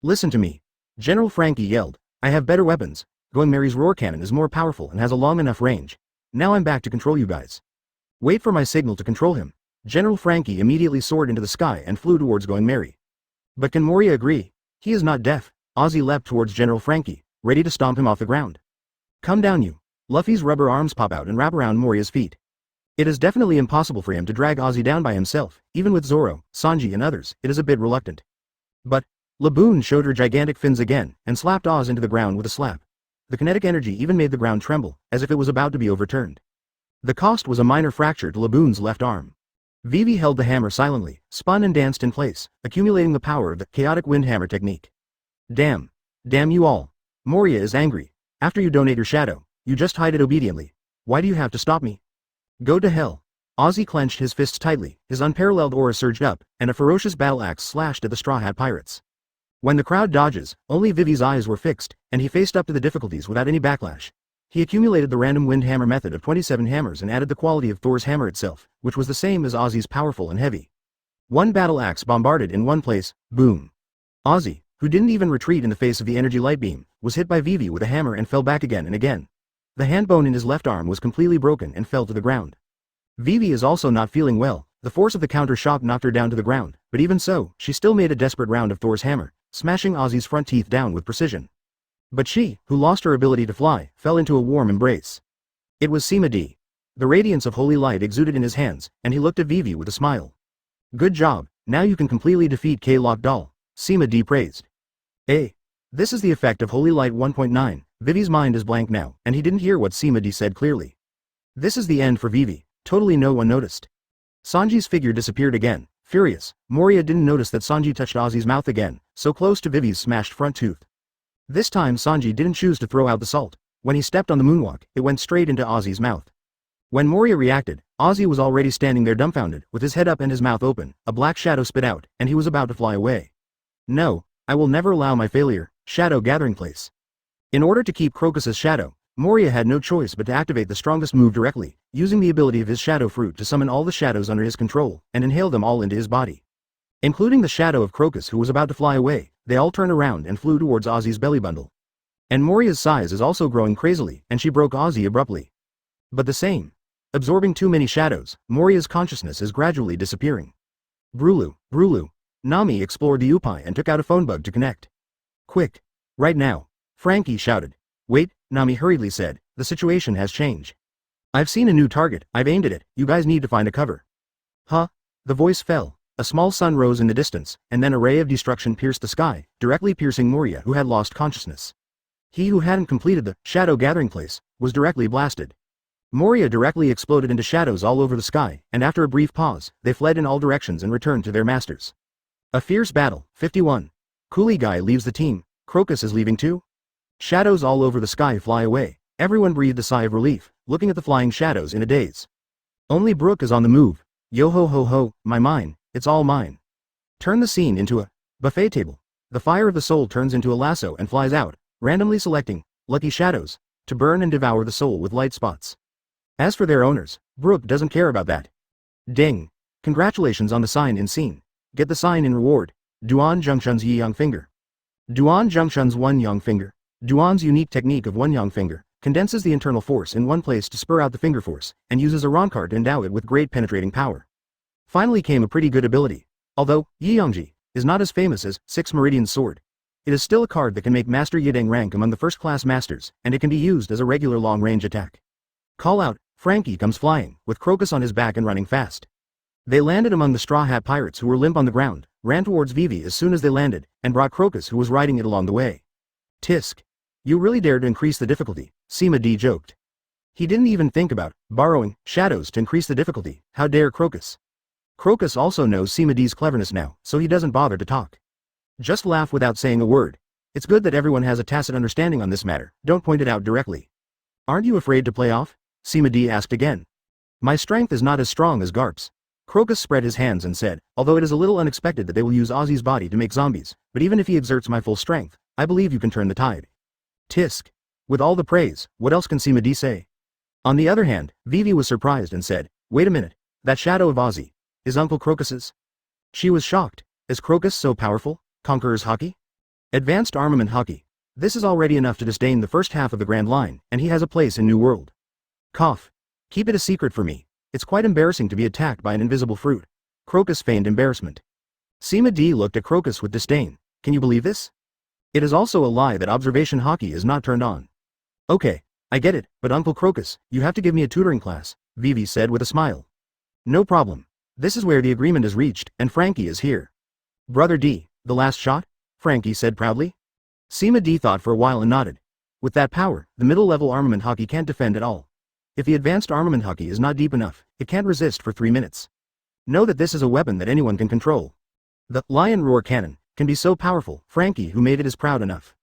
Listen to me. General Frankie yelled. I have better weapons. Going Mary's roar cannon is more powerful and has a long enough range. Now I'm back to control you guys. Wait for my signal to control him. General Frankie immediately soared into the sky and flew towards Going Merry. But can Moria agree? He is not deaf. Ozzy leapt towards General Frankie, ready to stomp him off the ground. Come down you. Luffy's rubber arms pop out and wrap around Moria's feet. It is definitely impossible for him to drag Ozzy down by himself, even with Zoro, Sanji and others, it is a bit reluctant. But Laboon showed her gigantic fins again, and slapped Oz into the ground with a slap. The kinetic energy even made the ground tremble, as if it was about to be overturned. The cost was a minor fracture to Laboon's left arm. Vivi held the hammer silently, spun and danced in place, accumulating the power of the chaotic wind hammer technique. Damn. Damn you all. Moria is angry. After you donate your shadow, you just hide it obediently. Why do you have to stop me? Go to hell. Ozzy clenched his fists tightly, his unparalleled aura surged up, and a ferocious battle axe slashed at the Straw Hat pirates. When the crowd dodges, only Vivi's eyes were fixed, and he faced up to the difficulties without any backlash. He accumulated the random wind hammer method of 27 hammers and added the quality of Thor's hammer itself, which was the same as Ozzy's, powerful and heavy. One battle axe bombarded in one place, boom. Ozzy, who didn't even retreat in the face of the energy light beam, was hit by Vivi with a hammer and fell back again and again. The hand bone in his left arm was completely broken and fell to the ground. Vivi is also not feeling well, the force of the counter shock knocked her down to the ground, but even so, she still made a desperate round of Thor's hammer, smashing Ozzy's front teeth down with precision. But she, who lost her ability to fly, fell into a warm embrace. It was Sima D. The radiance of holy light exuded in his hands, and he looked at Vivi with a smile. Good job, now you can completely defeat K-Lock Doll, Sima D praised. This is the effect of Holy Light 1.9, Vivi's mind is blank now, and he didn't hear what Sima D said clearly. This is the end for Vivi, totally no one noticed. Sanji's figure disappeared again, furious. Moria didn't notice that Sanji touched Ozzy's mouth again, so close to Vivi's smashed front tooth. This time Sanji didn't choose to throw out the salt. When he stepped on the moonwalk, it went straight into Ozzy's mouth. When Moria reacted, Ozzy was already standing there dumbfounded, with his head up and his mouth open, a black shadow spit out, and he was about to fly away. No, I will never allow my failure, shadow gathering place. In order to keep Crocus's shadow, Moria had no choice but to activate the strongest move directly, using the ability of his shadow fruit to summon all the shadows under his control, and inhale them all into his body. Including the shadow of Crocus who was about to fly away, they all turned around and flew towards Ozzy's belly bundle. And Moria's size is also growing crazily, and she broke Ozzy abruptly. But the same. Absorbing too many shadows, Moria's consciousness is gradually disappearing. Brulu. Nami explored the Upai and took out a phone bug to connect. Quick. Right now. Frankie shouted. Wait, Nami hurriedly said, the situation has changed. I've seen a new target, I've aimed at it, you guys need to find a cover. Huh? The voice fell. A small sun rose in the distance, and then a ray of destruction pierced the sky, directly piercing Moria who had lost consciousness. He who hadn't completed the shadow gathering place was directly blasted. Moria directly exploded into shadows all over the sky, and after a brief pause, they fled in all directions and returned to their masters. A fierce battle, 51. Coolie Guy leaves the team, Crocus is leaving too? Shadows all over the sky fly away, everyone breathed a sigh of relief, looking at the flying shadows in a daze. Only Brook is on the move. Yo ho ho ho, my mine, it's all mine. Turn the scene into a buffet table. The fire of the soul turns into a lasso and flies out, randomly selecting lucky shadows to burn and devour the soul with light spots. As for their owners, Brook doesn't care about that. Ding. Congratulations on the sign in scene. Get the sign in reward. Duan Zhengshun's Yi Yang Finger. Duan Zhengshun's One Yang Finger. Duan's unique technique of One Yang Finger condenses the internal force in one place to spur out the finger force, and uses a Ronkar to endow it with great penetrating power. Finally came a pretty good ability. Although Yi Yangji is not as famous as Six Meridian's Sword, it is still a card that can make Master Yideng rank among the first-class masters, and it can be used as a regular long-range attack. Call out, Frankie comes flying, with Crocus on his back and running fast. They landed among the Straw Hat pirates who were limp on the ground, ran towards Vivi as soon as they landed, and brought Crocus who was riding it along the way. Tisk. You really dared to increase the difficulty, Sima D joked. He didn't even think about borrowing shadows to increase the difficulty, how dare Crocus. Crocus also knows Sima D's cleverness now, so he doesn't bother to talk. Just laugh without saying a word. It's good that everyone has a tacit understanding on this matter, don't point it out directly. Aren't you afraid to play off? Sima D asked again. My strength is not as strong as Garp's. Crocus spread his hands and said, although it is a little unexpected that they will use Ozzy's body to make zombies, but even if he exerts my full strength, I believe you can turn the tide. Tisk. With all the praise, what else can Sima D say? On the other hand, Vivi was surprised and said, wait a minute, that shadow of Ozzy is Uncle Crocus's? She was shocked. Is Crocus so powerful? Conqueror's Hockey? Advanced Armament Hockey. This is already enough to disdain the first half of the Grand Line, and he has a place in New World. Cough. Keep it a secret for me. It's quite embarrassing to be attacked by an invisible fruit. Crocus feigned embarrassment. Sima D looked at Crocus with disdain. Can you believe this? It is also a lie that observation hockey is not turned on. Okay, I get it, but Uncle Crocus, you have to give me a tutoring class, Vivi said with a smile. No problem. This is where the agreement is reached, and Frankie is here. Brother D, the last shot? Frankie said proudly. Sima D thought for a while and nodded. With that power, the middle-level armament hockey can't defend at all. If the advanced armament hockey is not deep enough, it can't resist for 3 minutes. Know that this is a weapon that anyone can control. The Lion Roar Cannon can be so powerful, Frankie who made it is proud enough.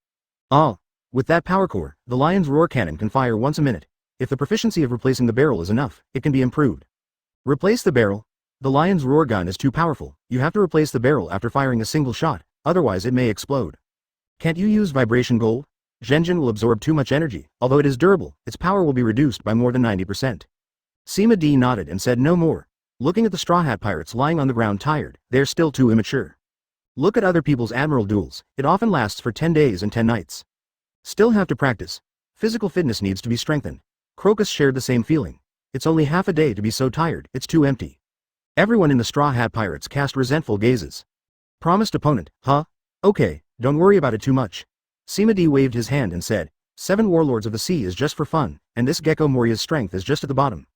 Ah, with that power core, the Lion's Roar Cannon can fire once a minute. If the proficiency of replacing the barrel is enough, it can be improved. Replace the barrel. The Lion's Roar gun is too powerful, you have to replace the barrel after firing a single shot, otherwise it may explode. Can't you use vibration gold? Zhenjin will absorb too much energy, although it is durable, its power will be reduced by more than 90%. Sima D nodded and said no more. Looking at the Straw Hat pirates lying on the ground tired, they're still too immature. Look at other people's admiral duels, it often lasts for 10 days and 10 nights. Still have to practice. Physical fitness needs to be strengthened. Crocus shared the same feeling. It's only half a day to be so tired, it's too empty. Everyone in the Straw Hat pirates cast resentful gazes. Promised opponent, huh? Okay, don't worry about it too much. Sima D waved his hand and said, 7 warlords of the sea is just for fun, and this Gecko Moria's strength is just at the bottom.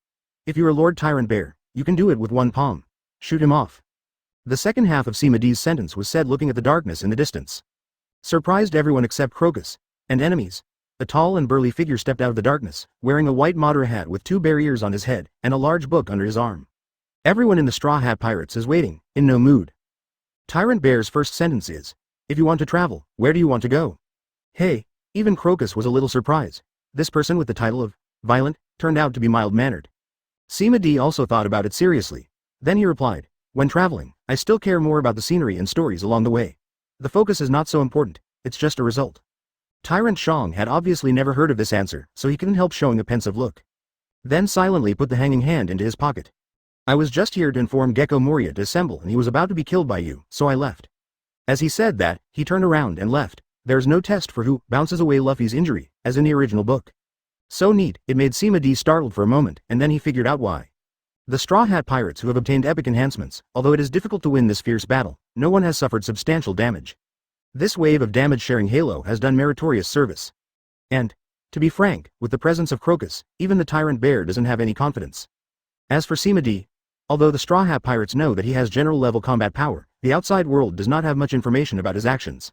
If you are Lord Tyrant Bear, you can do it with one palm. Shoot him off. The second half of Sima D's sentence was said looking at the darkness in the distance. Surprised everyone except Crocus, and enemies. A tall and burly figure stepped out of the darkness, wearing a white Madara hat with 2 bear ears on his head, and a large book under his arm. Everyone in the Straw Hat Pirates is waiting, in no mood. Tyrant Bear's first sentence is, if you want to travel, where do you want to go? Hey, even Crocus was a little surprised. This person with the title of violent turned out to be mild-mannered. Sima D also thought about it seriously. Then he replied, when traveling, I still care more about the scenery and stories along the way. The focus is not so important, it's just a result. Tyrant Shang had obviously never heard of this answer, so he couldn't help showing a pensive look. Then silently put the hanging hand into his pocket. I was just here to inform Gecko Moria to assemble and he was about to be killed by you, so I left. As he said that, he turned around and left. There's no test for who bounces away Luffy's injury, as in the original book. So neat, it made Sima D startled for a moment, and then he figured out why. The Straw Hat Pirates who have obtained epic enhancements, although it is difficult to win this fierce battle, no one has suffered substantial damage. This wave of damage-sharing halo has done meritorious service. And, to be frank, with the presence of Crocus, even the Tyrant Bear doesn't have any confidence. As for Sima D, although the Straw Hat Pirates know that he has general-level combat power, the outside world does not have much information about his actions.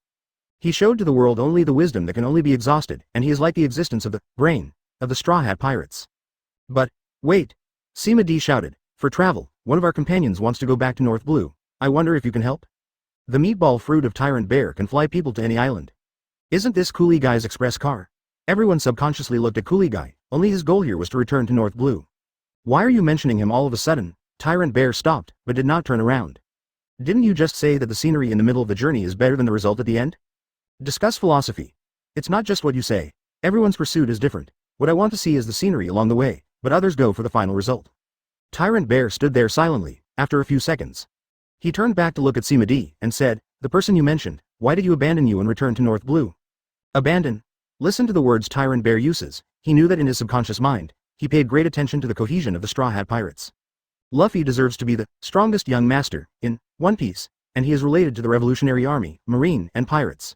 He showed to the world only the wisdom that can only be exhausted, and he is like the existence of the brain of the Straw Hat Pirates. But, wait! Sima D shouted, for travel, one of our companions wants to go back to North Blue. I wonder if you can help? The meatball fruit of Tyrant Bear can fly people to any island. Isn't this Coolie Guy's express car? Everyone subconsciously looked at Coolie Guy, only his goal here was to return to North Blue. Why are you mentioning him all of a sudden? Tyrant Bear stopped, but did not turn around. Didn't you just say that the scenery in the middle of the journey is better than the result at the end? Discuss philosophy. It's not just what you say. Everyone's pursuit is different. What I want to see is the scenery along the way, but others go for the final result. Tyrant Bear stood there silently, after a few seconds. He turned back to look at Sima D, and said, the person you mentioned, why did you abandon you and return to North Blue? Abandon? Listen to the words Tyrant Bear uses. He knew that in his subconscious mind, he paid great attention to the cohesion of the Straw Hat Pirates. Luffy deserves to be the strongest young master in One Piece, and he is related to the Revolutionary Army, Marine, and Pirates.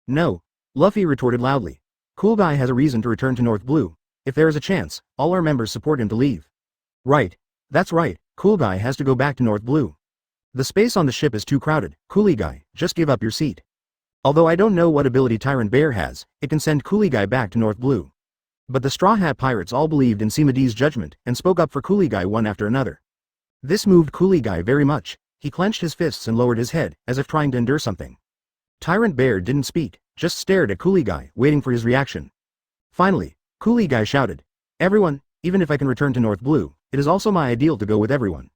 No, Luffy retorted loudly. Cool Guy has a reason to return to North Blue. If there is a chance, all our members support him to leave. Right. That's right, Cool Guy has to go back to North Blue. The space on the ship is too crowded. Coolie Guy, just give up your seat. Although I don't know what ability Tyrant Bear has, it can send Coolie Guy back to North Blue. But the Straw Hat Pirates all believed in Sima D's judgment and spoke up for Coolie Guy one after another. This moved Coolie Guy very much. He clenched his fists and lowered his head, as if trying to endure something. Tyrant Bear didn't speak, just stared at Coolie Guy, waiting for his reaction. Finally, Coolie Guy shouted, everyone, even if I can return to North Blue, it is also my ideal to go with everyone.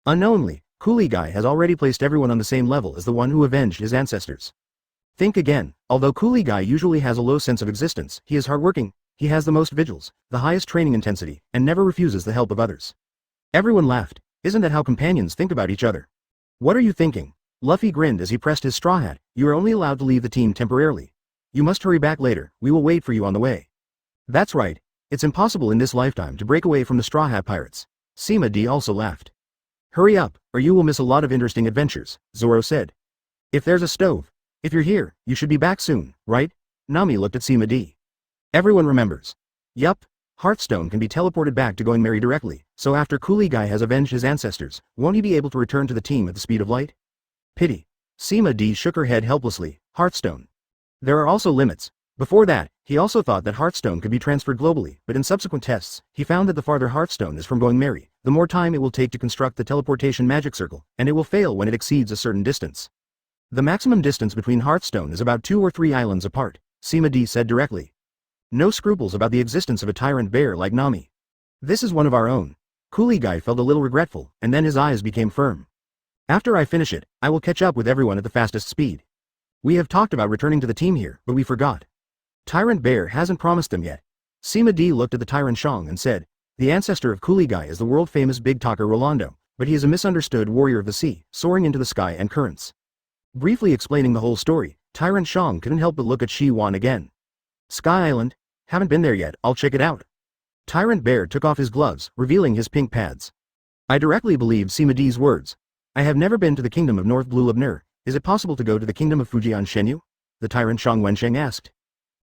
Unknowingly, Coolie Guy has already placed everyone on the same level as the one who avenged his ancestors. Think again, although Coolie Guy usually has a low sense of existence, he is hardworking, he has the most vigils, the highest training intensity, and never refuses the help of others. Everyone laughed. Isn't that how companions think about each other? What are you thinking? Luffy grinned as he pressed his straw hat. You are only allowed to leave the team temporarily. You must hurry back later, we will wait for you on the way. That's right. It's impossible in this lifetime to break away from the Straw Hat Pirates. Sima D also laughed. Hurry up, or you will miss a lot of interesting adventures, Zoro said. If there's a stove. If you're here, you should be back soon, right? Nami looked at Sima D. Everyone remembers. Yup. Hearthstone can be teleported back to Going Merry directly, so after Coolie Guy has avenged his ancestors, won't he be able to return to the team at the speed of light? Pity. Sima D shook her head helplessly. Hearthstone. There are also limits. Before that, he also thought that Hearthstone could be transferred globally, but in subsequent tests, he found that the farther Hearthstone is from Going Merry, the more time it will take to construct the teleportation magic circle, and it will fail when it exceeds a certain distance. The maximum distance between Hearthstone is about 2 or 3 islands apart, Sima D said directly. No scruples about the existence of a tyrant bear like Nami. This is one of our own. Coolie Guy felt a little regretful, and then his eyes became firm. After I finish it, I will catch up with everyone at the fastest speed. We have talked about returning to the team here, but we forgot. Tyrant Bear hasn't promised them yet. Sima D looked at the Tyrant Shang and said, the ancestor of Coolie Guy is the world-famous big talker Rolando, but he is a misunderstood warrior of the sea, soaring into the sky and currents. Briefly explaining the whole story, Tyrant Shang couldn't help but look at Shi Wan again. Sky Island? Haven't been there yet, I'll check it out. Tyrant Bear took off his gloves, revealing his pink pads. I directly believed Sima D's words. I have never been to the kingdom of North Blue Labnur. Is it possible to go to the kingdom of Fujian Shenyu? The Tyrant Shang Wensheng asked.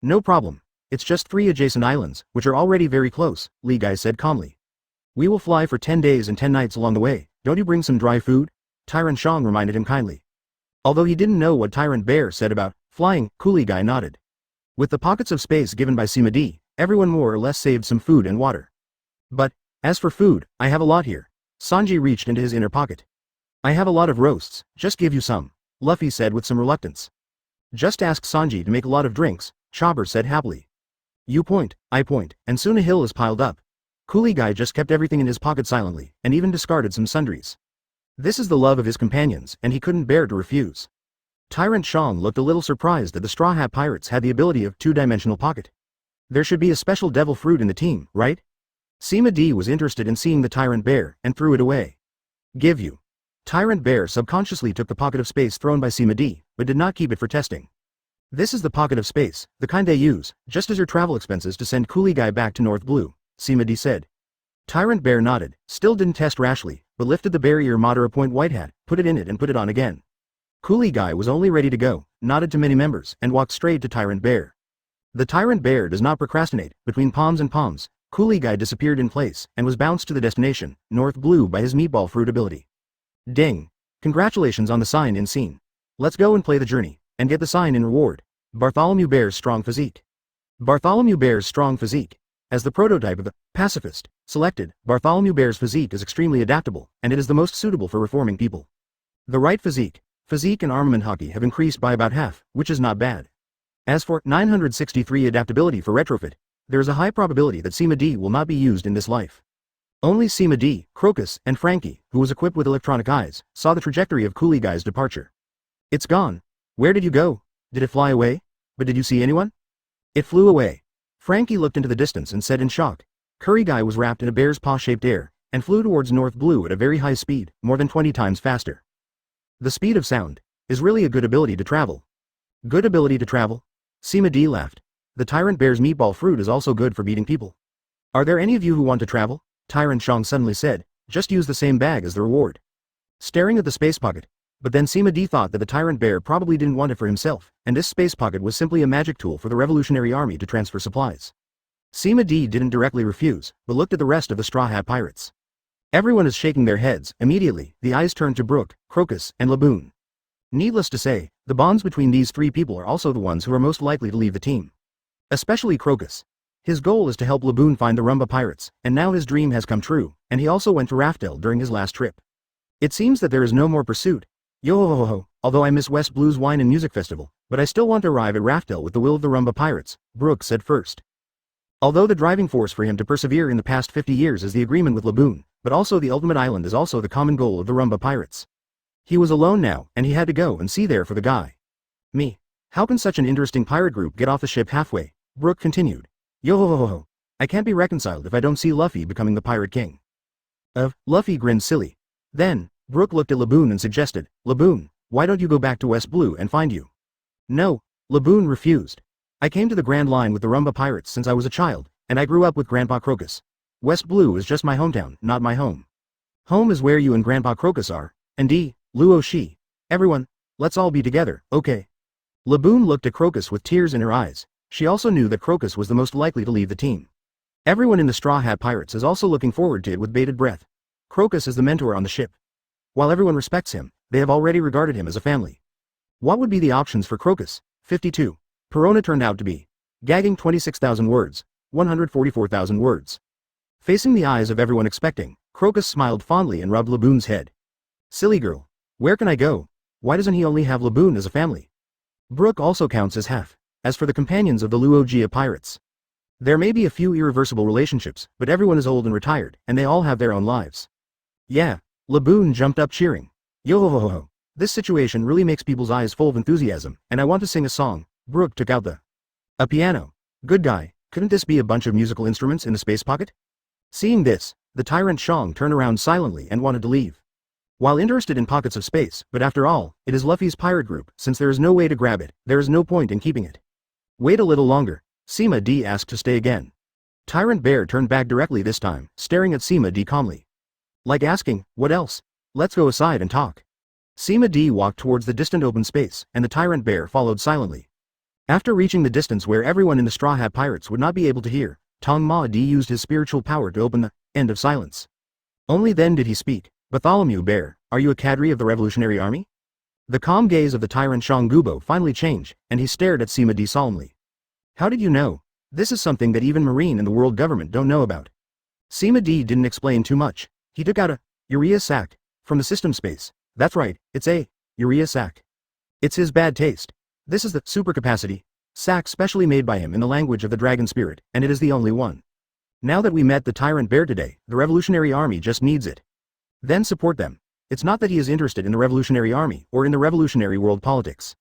No problem. It's just 3 adjacent islands, which are already very close, Li Gai said calmly. We will fly for 10 days and 10 nights along the way. Don't you bring some dry food? Tyrant Shang reminded him kindly. Although he didn't know what Tyrant Bear said about flying, Coolie Guy nodded. With the pockets of space given by Sima D, everyone more or less saved some food and water. But, as for food, I have a lot here. Sanji reached into his inner pocket. I have a lot of roasts, just give you some, Luffy said with some reluctance. Just ask Sanji to make a lot of drinks, Chopper said happily. You point, I point, and soon a hill is piled up. Coolie Guy just kept everything in his pocket silently, and even discarded some sundries. This is the love of his companions, and he couldn't bear to refuse. Tyrant Shang looked a little surprised that the Straw Hat Pirates had the ability of two-dimensional pocket. There should be a special devil fruit in the team, right? Sima D was interested in seeing the Tyrant Bear, and threw it away. Give you. Tyrant Bear subconsciously took the pocket of space thrown by Sima D, but did not keep it for testing. This is the pocket of space, the kind they use, just as your travel expenses to send Coolie Guy back to North Blue, Sima D said. Tyrant Bear nodded, still didn't test rashly, but lifted the barrier Madara Point white hat, put it in it and put it on again. Coolie Guy was only ready to go, nodded to many members, and walked straight to Tyrant Bear. The Tyrant Bear does not procrastinate. Between palms and palms, Coolie Guy disappeared in place, and was bounced to the destination, North Blue by his meatball fruit ability. Ding! Congratulations on the sign in scene. Let's go and play the journey, and get the sign in reward. Bartholomew Bear's strong physique. Bartholomew Bear's strong physique. As the prototype of the pacifist selected, Bartholomew Bear's physique is extremely adaptable, and it is the most suitable for reforming people. The right physique and armament hockey have increased by about half, which is not bad. As for 963 adaptability for retrofit, there is a high probability that Sima D will not be used in this life. Only Sima D, Crocus, and Frankie, who was equipped with electronic eyes, saw the trajectory of Coolie Guy's departure. It's gone. Where did you go? Did it fly away? But did you see anyone? It flew away. Frankie looked into the distance and said in shock. Curry Guy was wrapped in a bear's paw-shaped air, and flew towards North Blue at a very high speed, more than 20 times faster. The speed of sound is really a good ability to travel. Good ability to travel? Sima D laughed. The Tyrant Bear's meatball fruit is also good for beating people. Are there any of you who want to travel? Tyrant Shang suddenly said, just use the same bag as the reward. Staring at the space pocket. But then Sima D thought that the Tyrant Bear probably didn't want it for himself, and this space pocket was simply a magic tool for the Revolutionary Army to transfer supplies. Sima D didn't directly refuse, but looked at the rest of the Straw Hat Pirates. Everyone is shaking their heads. Immediately, the eyes turned to Brook, Crocus, and Laboon. Needless to say, the bonds between these three people are also the ones who are most likely to leave the team. Especially Crocus. His goal is to help Laboon find the Rumba Pirates, and now his dream has come true, and he also went to Raftel during his last trip. It seems that there is no more pursuit. Yo-ho-ho-ho, although I miss West Blue's Wine and Music Festival, but I still want to arrive at Raftel with the will of the Rumba Pirates, Brook said first. Although the driving force for him to persevere in the past 50 years is the agreement with Laboon, but also the ultimate island is also the common goal of the Rumba Pirates. He was alone now, and he had to go and see there for the guy. Me. How can such an interesting pirate group get off the ship halfway? Brook continued. Yo-ho-ho-ho. I can't be reconciled if I don't see Luffy becoming the Pirate King. Luffy grinned silly. Then, Brook looked at Laboon and suggested, Laboon, why don't you go back to West Blue and find you? No, Laboon refused. I came to the Grand Line with the Rumba Pirates since I was a child, and I grew up with Grandpa Crocus. West Blue is just my hometown, not my home. Home is where you and Grandpa Crocus are, and Luo Shi. Everyone, let's all be together, okay? Laboon looked at Crocus with tears in her eyes. She also knew that Crocus was the most likely to leave the team. Everyone in the Straw Hat Pirates is also looking forward to it with bated breath. Crocus is the mentor on the ship. While everyone respects him, they have already regarded him as a family. What would be the options for Crocus? 52. Perona turned out to be. Gagging 26,000 words. 144,000 words. Facing the eyes of everyone expecting, Crocus smiled fondly and rubbed Laboon's head. Silly girl. Where can I go? Why doesn't he only have Laboon as a family? Brook also counts as half. As for the companions of the Luogia pirates, there may be a few irreversible relationships, but everyone is old and retired, and they all have their own lives. Yeah. Laboon jumped up cheering. Yo-ho-ho-ho. This situation really makes people's eyes full of enthusiasm, and I want to sing a song. Brook took out a piano. Good guy, couldn't this be a bunch of musical instruments in the space pocket? Seeing this, the tyrant Shang turned around silently and wanted to leave. While interested in pockets of space, but after all, it is Luffy's pirate group, since there is no way to grab it, there is no point in keeping it. Wait a little longer. Sima D asked to stay again. Tyrant Bear turned back directly this time, staring at Sima D calmly. Like asking, what else? Let's go aside and talk. Sima D walked towards the distant open space, and the Tyrant Bear followed silently. After reaching the distance where everyone in the Straw Hat Pirates would not be able to hear, Tong Ma D used his spiritual power to open the end of silence. Only then did he speak. Bartholomew Bear, are you a cadre of the Revolutionary Army? The calm gaze of the tyrant Shang Gubo finally changed, and he stared at Sima D solemnly. How did you know? This is something that even Marine and the world government don't know about. Sima D didn't explain too much. He took out a urea sac from the system space. That's right, it's a urea sac. It's his bad taste. This is the supercapacity sac specially made by him in the language of the dragon spirit, and it is the only one. Now that we met the Tyrant Bear today, the Revolutionary Army just needs it. Then support them. It's not that he is interested in the Revolutionary Army or in the revolutionary world politics.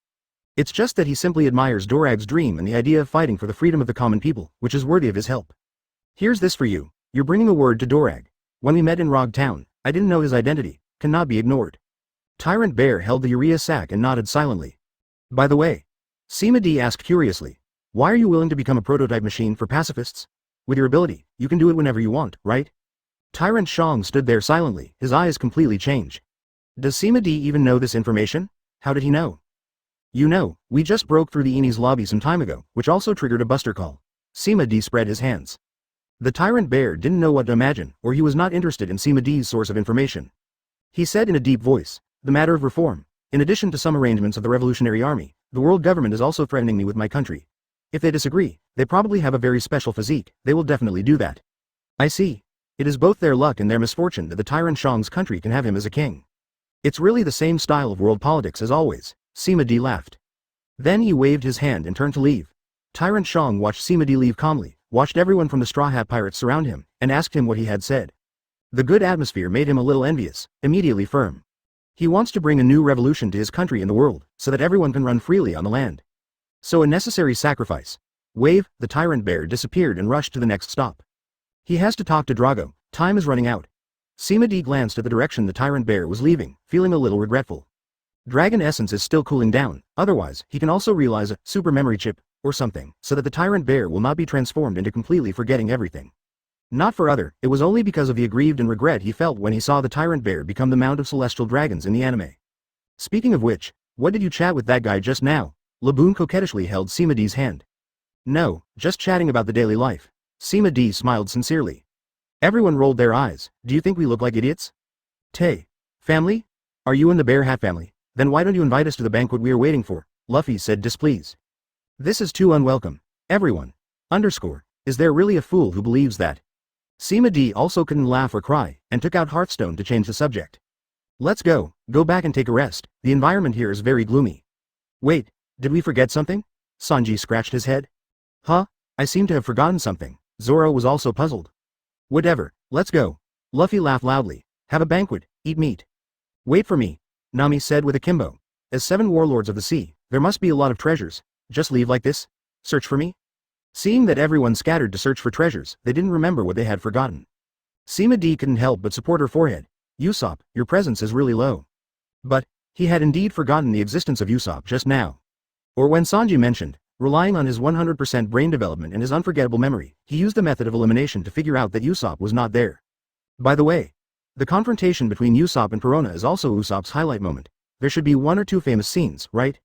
It's just that he simply admires Dorag's dream and the idea of fighting for the freedom of the common people, which is worthy of his help. Here's this for you. You're bringing a word to Dorag. When we met in Rog Town, I didn't know his identity. Cannot be ignored. Tyrant Bear held the urea sac and nodded silently. By the way, Sima D asked curiously, why are you willing to become a prototype machine for pacifists? With your ability, you can do it whenever you want, right? Tyrant Shang stood there silently, his eyes completely changed. Does Sima D even know this information? How did he know? You know, we just broke through the Eni's lobby some time ago, which also triggered a buster call. Sima D spread his hands. The Tyrant Bear didn't know what to imagine, or he was not interested in Sima D's source of information. He said in a deep voice, the matter of reform. In addition to some arrangements of the Revolutionary Army, the world government is also threatening me with my country. If they disagree, they probably have a very special physique, they will definitely do that. I see. It is both their luck and their misfortune that the Tyrant Shang's country can have him as a king. It's really the same style of world politics as always. Sima D laughed. Then he waved his hand and turned to leave. Tyrant Shang watched Sima D leave calmly, watched everyone from the Straw Hat Pirates surround him, and asked him what he had said. The good atmosphere made him a little envious, immediately firm. He wants to bring a new revolution to his country and the world, so that everyone can run freely on the land. So a necessary sacrifice. Wave, the Tyrant Bear disappeared and rushed to the next stop. He has to talk to Drago, time is running out. Sima D glanced at the direction the Tyrant Bear was leaving, feeling a little regretful. Dragon Essence is still cooling down, otherwise, he can also realize a super memory chip, or something, so that the Tyrant Bear will not be transformed into completely forgetting everything. Not for other, it was only because of the aggrieved and regret he felt when he saw the Tyrant Bear become the Mount of Celestial Dragons in the anime. Speaking of which, what did you chat with that guy just now? Laboon coquettishly held Sima D's hand. No, just chatting about the daily life. Sima D smiled sincerely. Everyone rolled their eyes. Do you think we look like idiots? Tay. Family? Are you in the Bear Hat family? Then why don't you invite us to the banquet we are waiting for? Luffy said displeased. This is too unwelcome. Everyone. Is there really a fool who believes that? Sima D also couldn't laugh or cry, and took out Hearthstone to change the subject. Let's go back and take a rest, the environment here is very gloomy. Wait, did we forget something? Sanji scratched his head. Huh? I seem to have forgotten something. Zoro was also puzzled. Whatever, let's go. Luffy laughed loudly. Have a banquet, eat meat. Wait for me, Nami said with akimbo. As 7 warlords of the sea, there must be a lot of treasures. Just leave like this? Search for me? Seeing that everyone scattered to search for treasures, they didn't remember what they had forgotten. Sima D couldn't help but support her forehead. Usopp, your presence is really low. But, he had indeed forgotten the existence of Usopp just now. Or when Sanji mentioned, Relying on his 100% brain development and his unforgettable memory, he used the method of elimination to figure out that Usopp was not there. By the way, the confrontation between Usopp and Perona is also Usopp's highlight moment. There should be 1 or 2 famous scenes, right?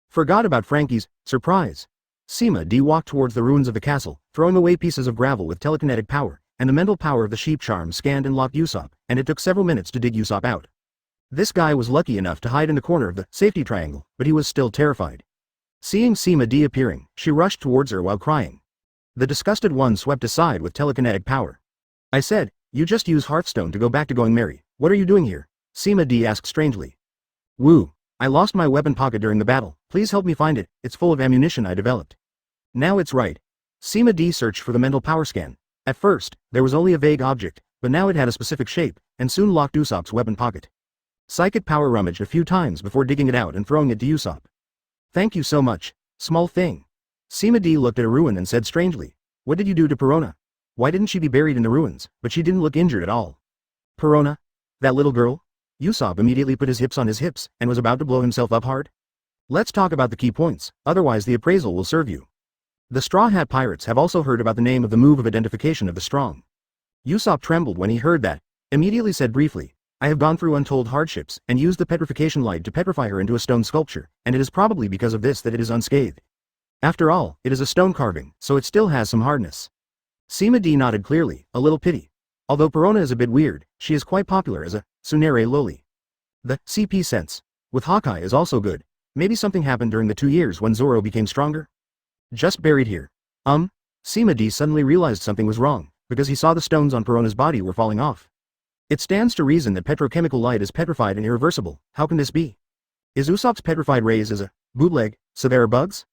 Forgot about Frankie's surprise. Sima D walked towards the ruins of the castle, throwing away pieces of gravel with telekinetic power, and the mental power of the sheep charm scanned and locked Usopp, and it took several minutes to dig Usopp out. This guy was lucky enough to hide in the corner of the safety triangle, but he was still terrified. Seeing Sima D appearing, she rushed towards her while crying. The disgusted one swept aside with telekinetic power. I said, you just use Hearthstone to go back to going merry. What are you doing here? Sima D asked strangely. Woo. I lost my weapon pocket during the battle. Please help me find it. It's full of ammunition I developed. Now it's right. Sima D searched for the mental power scan. At first, there was only a vague object, but now it had a specific shape, and soon locked Usopp's weapon pocket. Psychic power rummaged a few times before digging it out and throwing it to Usopp. Thank you so much, small thing. Sima D looked at a ruin and said strangely, what did you do to Perona? Why didn't she be buried in the ruins, but she didn't look injured at all? Perona? That little girl? Usopp immediately put his hips on his hips and was about to blow himself up hard. Let's talk about the key points, otherwise the appraisal will serve you. The Straw Hat Pirates have also heard about the name of the move of identification of the strong. Usopp trembled when he heard that, immediately said briefly, I have gone through untold hardships and used the petrification light to petrify her into a stone sculpture, and it is probably because of this that it is unscathed. After all, it is a stone carving, so it still has some hardness. Sima D nodded clearly, a little pity. Although Perona is a bit weird, she is quite popular as a tsundere loli. The CP sense with Hawkeye is also good. Maybe something happened during the 2 years when Zoro became stronger? Just buried here. Sima D suddenly realized something was wrong, because he saw the stones on Perona's body were falling off. It stands to reason that petrochemical light is petrified and irreversible. How can this be? Is Usopp's petrified rays as a bootleg, so there are bugs?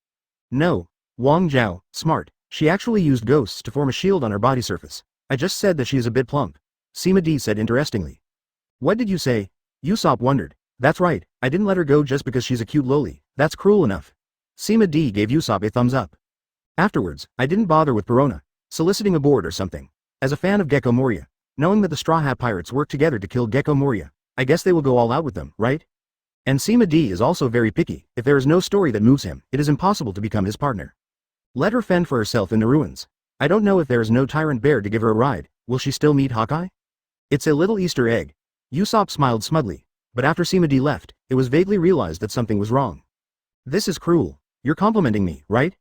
No. Wang Zhao, smart. She actually used ghosts to form a shield on her body surface. I just said that she is a bit plump. Sima D said interestingly. What did you say? Usopp wondered. That's right, I didn't let her go just because she's a cute loli. That's cruel enough. Sima D gave Usopp a thumbs up. Afterwards, I didn't bother with Perona, soliciting a board or something. As a fan of Gecko Moria, knowing that the Straw Hat Pirates work together to kill Gecko Moria, I guess they will go all out with them, right? And Sima D is also very picky. If there is no story that moves him, it is impossible to become his partner. Let her fend for herself in the ruins. I don't know if there is no tyrant bear to give her a ride. Will she still meet Hawkeye? It's a little Easter egg. Usopp smiled smugly, but after Sima D left, it was vaguely realized that something was wrong. This is cruel. You're complimenting me, right?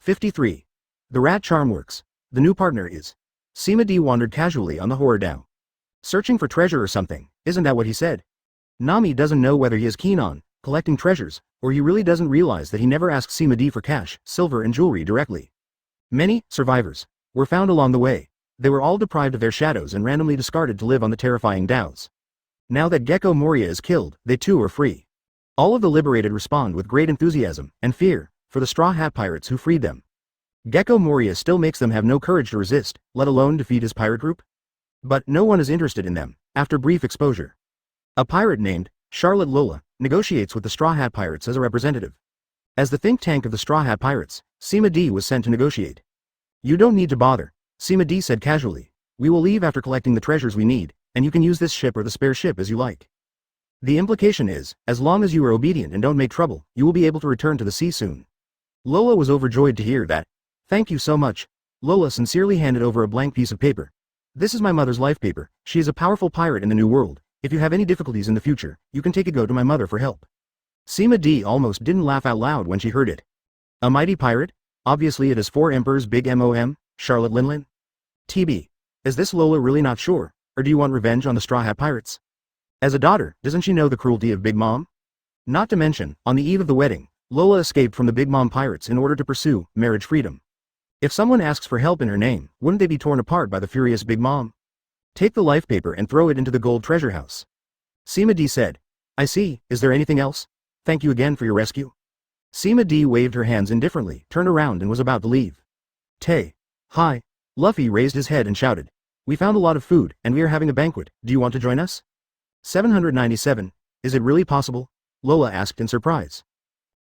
53. The rat charm works. The new partner is. Sima D wandered casually on the horror dhow. Searching for treasure or something, isn't that what he said? Nami doesn't know whether he is keen on collecting treasures, or he really doesn't realize that he never asked Sima D for cash, silver and jewelry directly. Many survivors were found along the way. They were all deprived of their shadows and randomly discarded to live on the terrifying dhows. Now that Gecko Moria is killed, they too are free. All of the liberated respond with great enthusiasm and fear for the Straw Hat Pirates who freed them. Gecko Moria still makes them have no courage to resist, let alone defeat his pirate group. But no one is interested in them, after brief exposure. A pirate named Charlotte Lola negotiates with the Straw Hat Pirates as a representative. As the think tank of the Straw Hat Pirates, Sima D was sent to negotiate. You don't need to bother, Sima D said casually. We will leave after collecting the treasures we need, and you can use this ship or the spare ship as you like. The implication is, as long as you are obedient and don't make trouble, you will be able to return to the sea soon. Lola was overjoyed to hear that. Thank you so much. Lola sincerely handed over a blank piece of paper. This is my mother's life paper. She is a powerful pirate in the New World. If you have any difficulties in the future, you can take a go to my mother for help. Sima D almost didn't laugh out loud when she heard it. A mighty pirate? Obviously it is 4 Emperors Big MOM, Charlotte Linlin. TB. Is this Lola really not sure, or do you want revenge on the Straw Hat Pirates? As a daughter, doesn't she know the cruelty of Big Mom? Not to mention, on the eve of the wedding, Lola escaped from the Big Mom Pirates in order to pursue marriage freedom. If someone asks for help in her name, wouldn't they be torn apart by the furious Big Mom? Take the life paper and throw it into the gold treasure house. Sima D said. I see, is there anything else? Thank you again for your rescue. Sima D waved her hands indifferently, turned around and was about to leave. Tay. Hi. Luffy raised his head and shouted. We found a lot of food, and we are having a banquet. Do you want to join us? 797. Is it really possible? Lola asked in surprise.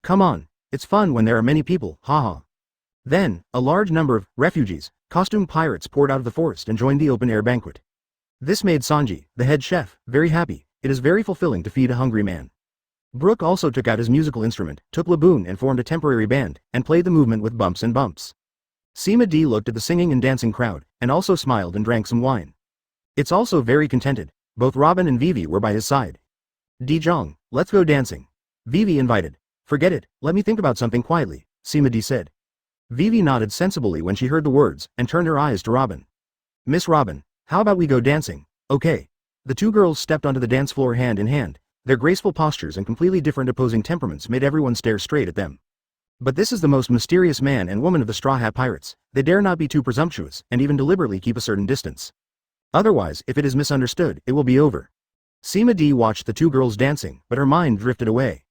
Come on, it's fun when there are many people, haha. Then, a large number of refugees, costume pirates poured out of the forest and joined the open-air banquet. This made Sanji, the head chef, very happy. It is very fulfilling to feed a hungry man. Brooke also took out his musical instrument, took Laboon and formed a temporary band, and played the movement with bumps and bumps. Sima D looked at the singing and dancing crowd, and also smiled and drank some wine. It's also very contented. Both Robin and Vivi were by his side. Dijong, let's go dancing. Vivi invited. Forget it, let me think about something quietly, Sima D said. Vivi nodded sensibly when she heard the words, and turned her eyes to Robin. Miss Robin, how about we go dancing? Okay. The two girls stepped onto the dance floor hand in hand. Their graceful postures and completely different opposing temperaments made everyone stare straight at them. But this is the most mysterious man and woman of the Straw Hat Pirates. They dare not be too presumptuous, and even deliberately keep a certain distance. Otherwise, if it is misunderstood, it will be over. Sima D watched the two girls dancing, but her mind drifted away.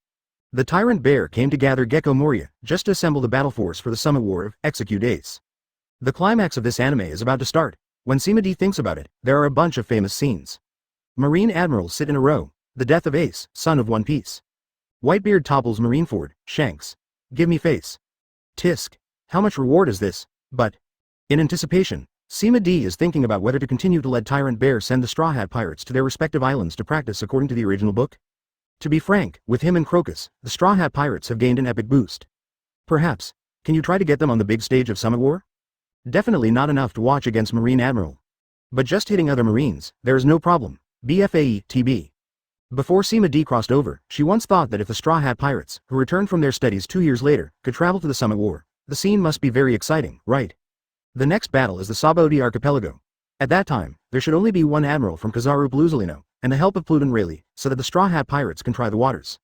The tyrant bear came to gather Gecko Moria, just to assemble the battle force for the summit war of Execute Ace. The climax of this anime is about to start. When Sima D thinks about it, there are a bunch of famous scenes. Marine admirals sit in a row. The death of Ace, son of One Piece. Whitebeard topples Marineford, Shanks. Give me face. Tisk. How much reward is this? But, in anticipation, Sima D is thinking about whether to continue to let Tyrant Bear send the Straw Hat Pirates to their respective islands to practice according to the original book. To be frank, with him and Crocus, the Straw Hat Pirates have gained an epic boost. Perhaps, can you try to get them on the big stage of Summit War? Definitely not enough to watch against Marine Admiral. But just hitting other Marines, there is no problem. BFAE, TB. Before Sima D crossed over, she once thought that if the Straw Hat Pirates, who returned from their studies 2 years later, could travel to the Summit War, the scene must be very exciting, right? The next battle is the Sabaody Archipelago. At that time, there should only be one admiral from Kazaru Bluzolino, and the help of Pluton Rayleigh, so that the Straw Hat Pirates can try the waters.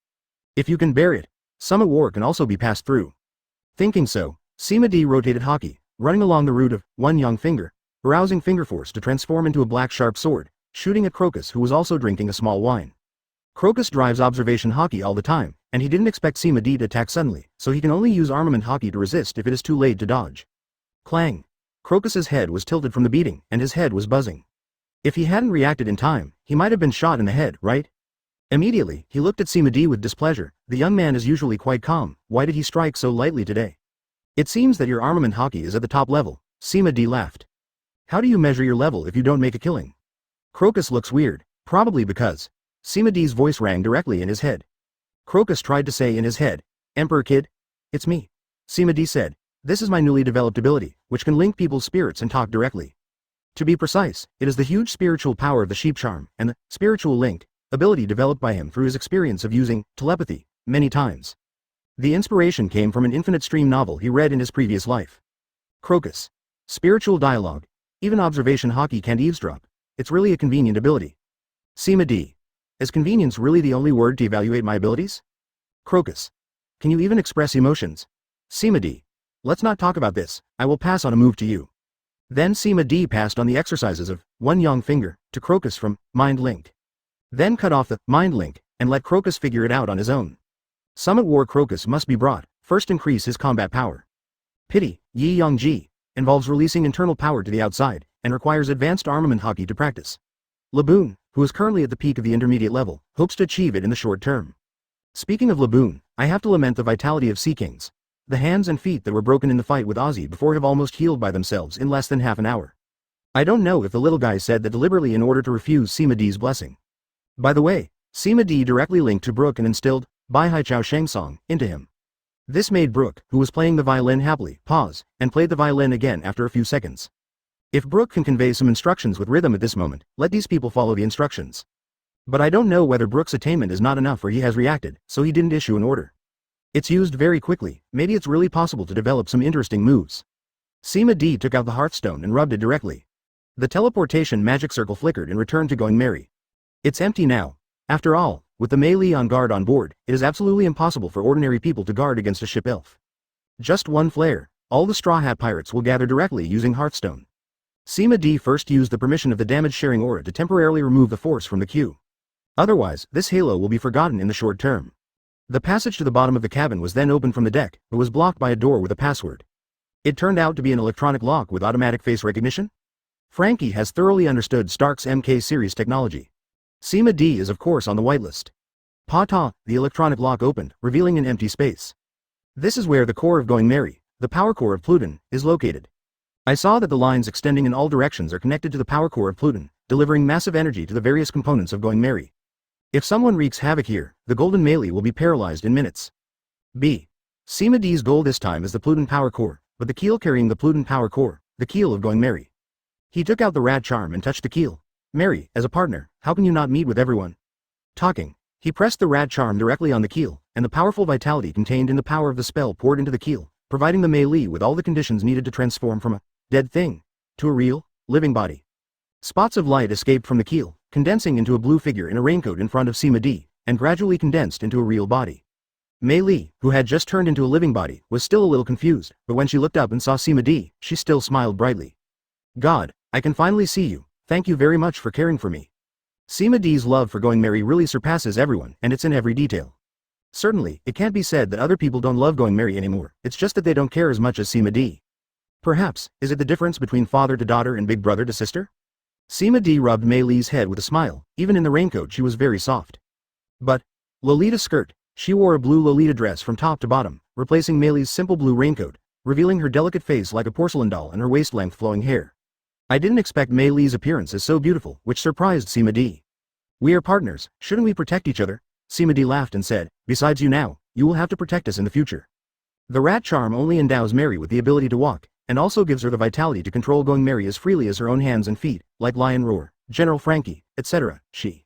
If you can bear it, Summit War can also be passed through. Thinking so, Sima D rotated Haki, running along the route of One Young Finger, arousing Finger Force to transform into a black sharp sword, shooting at Crocus, who was also drinking a small wine. Crocus drives observation Haki all the time, and he didn't expect Sima D to attack suddenly, so he can only use armament Haki to resist if it is too late to dodge. Clang! Crocus's head was tilted from the beating, and his head was buzzing. If he hadn't reacted in time, he might have been shot in the head, right? Immediately, he looked at Sima D with displeasure. The young man is usually quite calm. Why did he strike so lightly today? It seems that your armament Haki is at the top level. Sima D laughed. How do you measure your level if you don't make a killing? Crocus looks weird, probably because Sima D's voice rang directly in his head. Crocus tried to say in his head, Emperor Kid? It's me. Sima D said, this is my newly developed ability, which can link people's spirits and talk directly. To be precise, it is the huge spiritual power of the sheep charm, and the spiritual link ability developed by him through his experience of using telepathy many times. The inspiration came from an Infinite Stream novel he read in his previous life. Crocus. Spiritual dialogue. Even observation Haki can't eavesdrop. It's really a convenient ability. Sima D. Is convenience really the only word to evaluate my abilities? Crocus. Can you even express emotions? Sima D. Let's not talk about this, I will pass on a move to you. Then Sima D passed on the exercises of One Young Finger to Crocus from Mind Link. Then cut off the Mind Link and let Crocus figure it out on his own. Summit War Crocus must be brought, first increase his combat power. Pity, Yi Young Ji, involves releasing internal power to the outside, and requires advanced armament Haki to practice. Laboon, who is currently at the peak of the intermediate level, hopes to achieve it in the short term. Speaking of Laboon, I have to lament the vitality of Sea Kings. The hands and feet that were broken in the fight with Ozzy before have almost healed by themselves in less than half an hour. I don't know if the little guy said that deliberately in order to refuse Sima D's blessing. By the way, Sima D directly linked to Brooke and instilled Bai Hai Chao Sheng song into him. This made Brooke, who was playing the violin happily, pause, and played the violin again after a few seconds. If Brooke can convey some instructions with rhythm at this moment, let these people follow the instructions. But I don't know whether Brooke's attainment is not enough or he has reacted, so he didn't issue an order. It's used very quickly, maybe it's really possible to develop some interesting moves. Sima D took out the Hearthstone and rubbed it directly. The teleportation magic circle flickered and returned to Going Merry. It's empty now. After all, with the Mei Li on guard on board, it is absolutely impossible for ordinary people to guard against a ship elf. Just one flare, all the Straw Hat Pirates will gather directly using Hearthstone. Sima D first used the permission of the damage-sharing aura to temporarily remove the force from the queue. Otherwise, this halo will be forgotten in the short term. The passage to the bottom of the cabin was then opened from the deck, but was blocked by a door with a password. It turned out to be an electronic lock with automatic face recognition? Frankie has thoroughly understood Stark's MK series technology. Sima D is of course on the whitelist. Pa-ta, the electronic lock opened, revealing an empty space. This is where the core of Going Merry, the power core of Pluton, is located. I saw that the lines extending in all directions are connected to the power core of Pluton, delivering massive energy to the various components of Going Merry. If someone wreaks havoc here, the golden melee will be paralyzed in minutes. B. Sima D's goal this time is the Pluton Power Core, but the keel carrying the Pluton Power Core, the keel of going merry. He took out the rat charm and touched the keel. Merry, as a partner, how can you not meet with everyone? Talking. He pressed the rat charm directly on the keel, and the powerful vitality contained in the power of the spell poured into the keel, providing the melee with all the conditions needed to transform from a dead thing to a real, living body. Spots of light escaped from the keel, condensing into a blue figure in a raincoat in front of Sima D, and gradually condensed into a real body. Mei Li, who had just turned into a living body, was still a little confused, but when she looked up and saw Sima D, she still smiled brightly. God, I can finally see you, thank you very much for caring for me. Sima D's love for going merry really surpasses everyone, and it's in every detail. Certainly, it can't be said that other people don't love going merry anymore, it's just that they don't care as much as Sima D. Perhaps, is it the difference between father to daughter and big brother to sister? Sima D rubbed Mei Li's head with a smile, even in the raincoat she was very soft. But, Lolita skirt, she wore a blue Lolita dress from top to bottom, replacing Mei Li's simple blue raincoat, revealing her delicate face like a porcelain doll and her waist-length flowing hair. I didn't expect Mei Li's appearance as so beautiful, which surprised Sima D. We are partners, shouldn't we protect each other? Sima D laughed and said, besides you now, you will have to protect us in the future. The rat charm only endows Mary with the ability to walk, and also gives her the vitality to control going merry as freely as her own hands and feet, like Lion Roar, General Frankie, etc. She.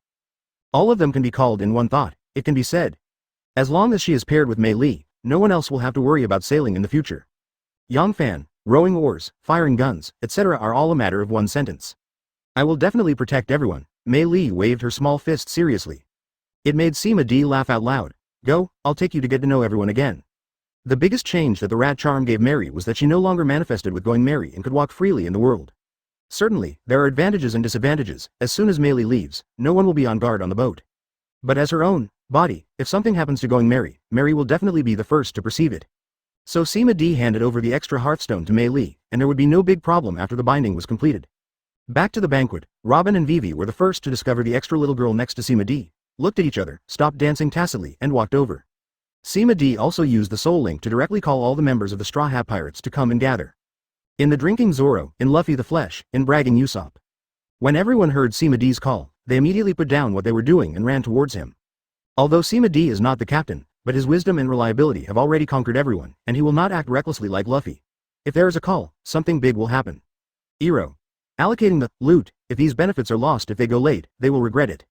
All of them can be called in one thought, it can be said. As long as she is paired with Mei Li, no one else will have to worry about sailing in the future. Yang Fan, rowing oars, firing guns, etc. are all a matter of one sentence. I will definitely protect everyone. Mei Li waved her small fist seriously. It made Sima D laugh out loud. Go, I'll take you to get to know everyone again. The biggest change that the rat charm gave Mary was that she no longer manifested with going merry and could walk freely in the world. Certainly, there are advantages and disadvantages. As soon as Mei Li leaves, no one will be on guard on the boat. But as her own body, if something happens to going merry, Mary will definitely be the first to perceive it. So Sima D handed over the extra hearthstone to Mei Li, and there would be no big problem after the binding was completed. Back to the banquet, Robin and Vivi were the first to discover the extra little girl next to Sima D, looked at each other, stopped dancing tacitly, and walked over. Sima D also used the soul link to directly call all the members of the Straw Hat Pirates to come and gather. In the drinking Zoro, in Luffy the Flesh, in bragging Usopp. When everyone heard Sima D's call, they immediately put down what they were doing and ran towards him. Although Sima D is not the captain, but his wisdom and reliability have already conquered everyone, and he will not act recklessly like Luffy. If there is a call, something big will happen. Iro. Allocating the loot, if these benefits are lost if they go late, they will regret it.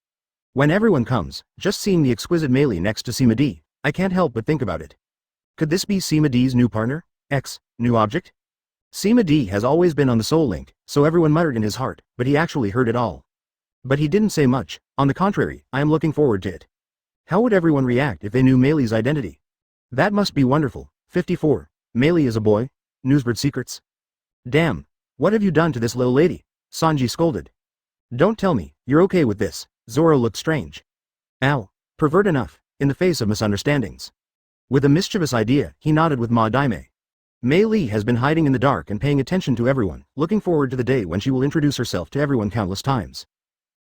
When everyone comes, just seeing the exquisite melee next to Sima D, I can't help but think about it. Could this be Sima D's new partner? New object? Sima D has always been on the soul link, so everyone muttered in his heart, but he actually heard it all. But he didn't say much, on the contrary, I am looking forward to it. How would everyone react if they knew Meilei's identity? That must be wonderful. 54. Meilei is a boy? Newsbird secrets? Damn. What have you done to this little lady? Sanji scolded. Don't tell me, you're okay with this. Zoro looked strange. Ow. Pervert enough, in the face of misunderstandings. With a mischievous idea, he nodded with Ma Daime. Mei Li has been hiding in the dark and paying attention to everyone, looking forward to the day when she will introduce herself to everyone countless times.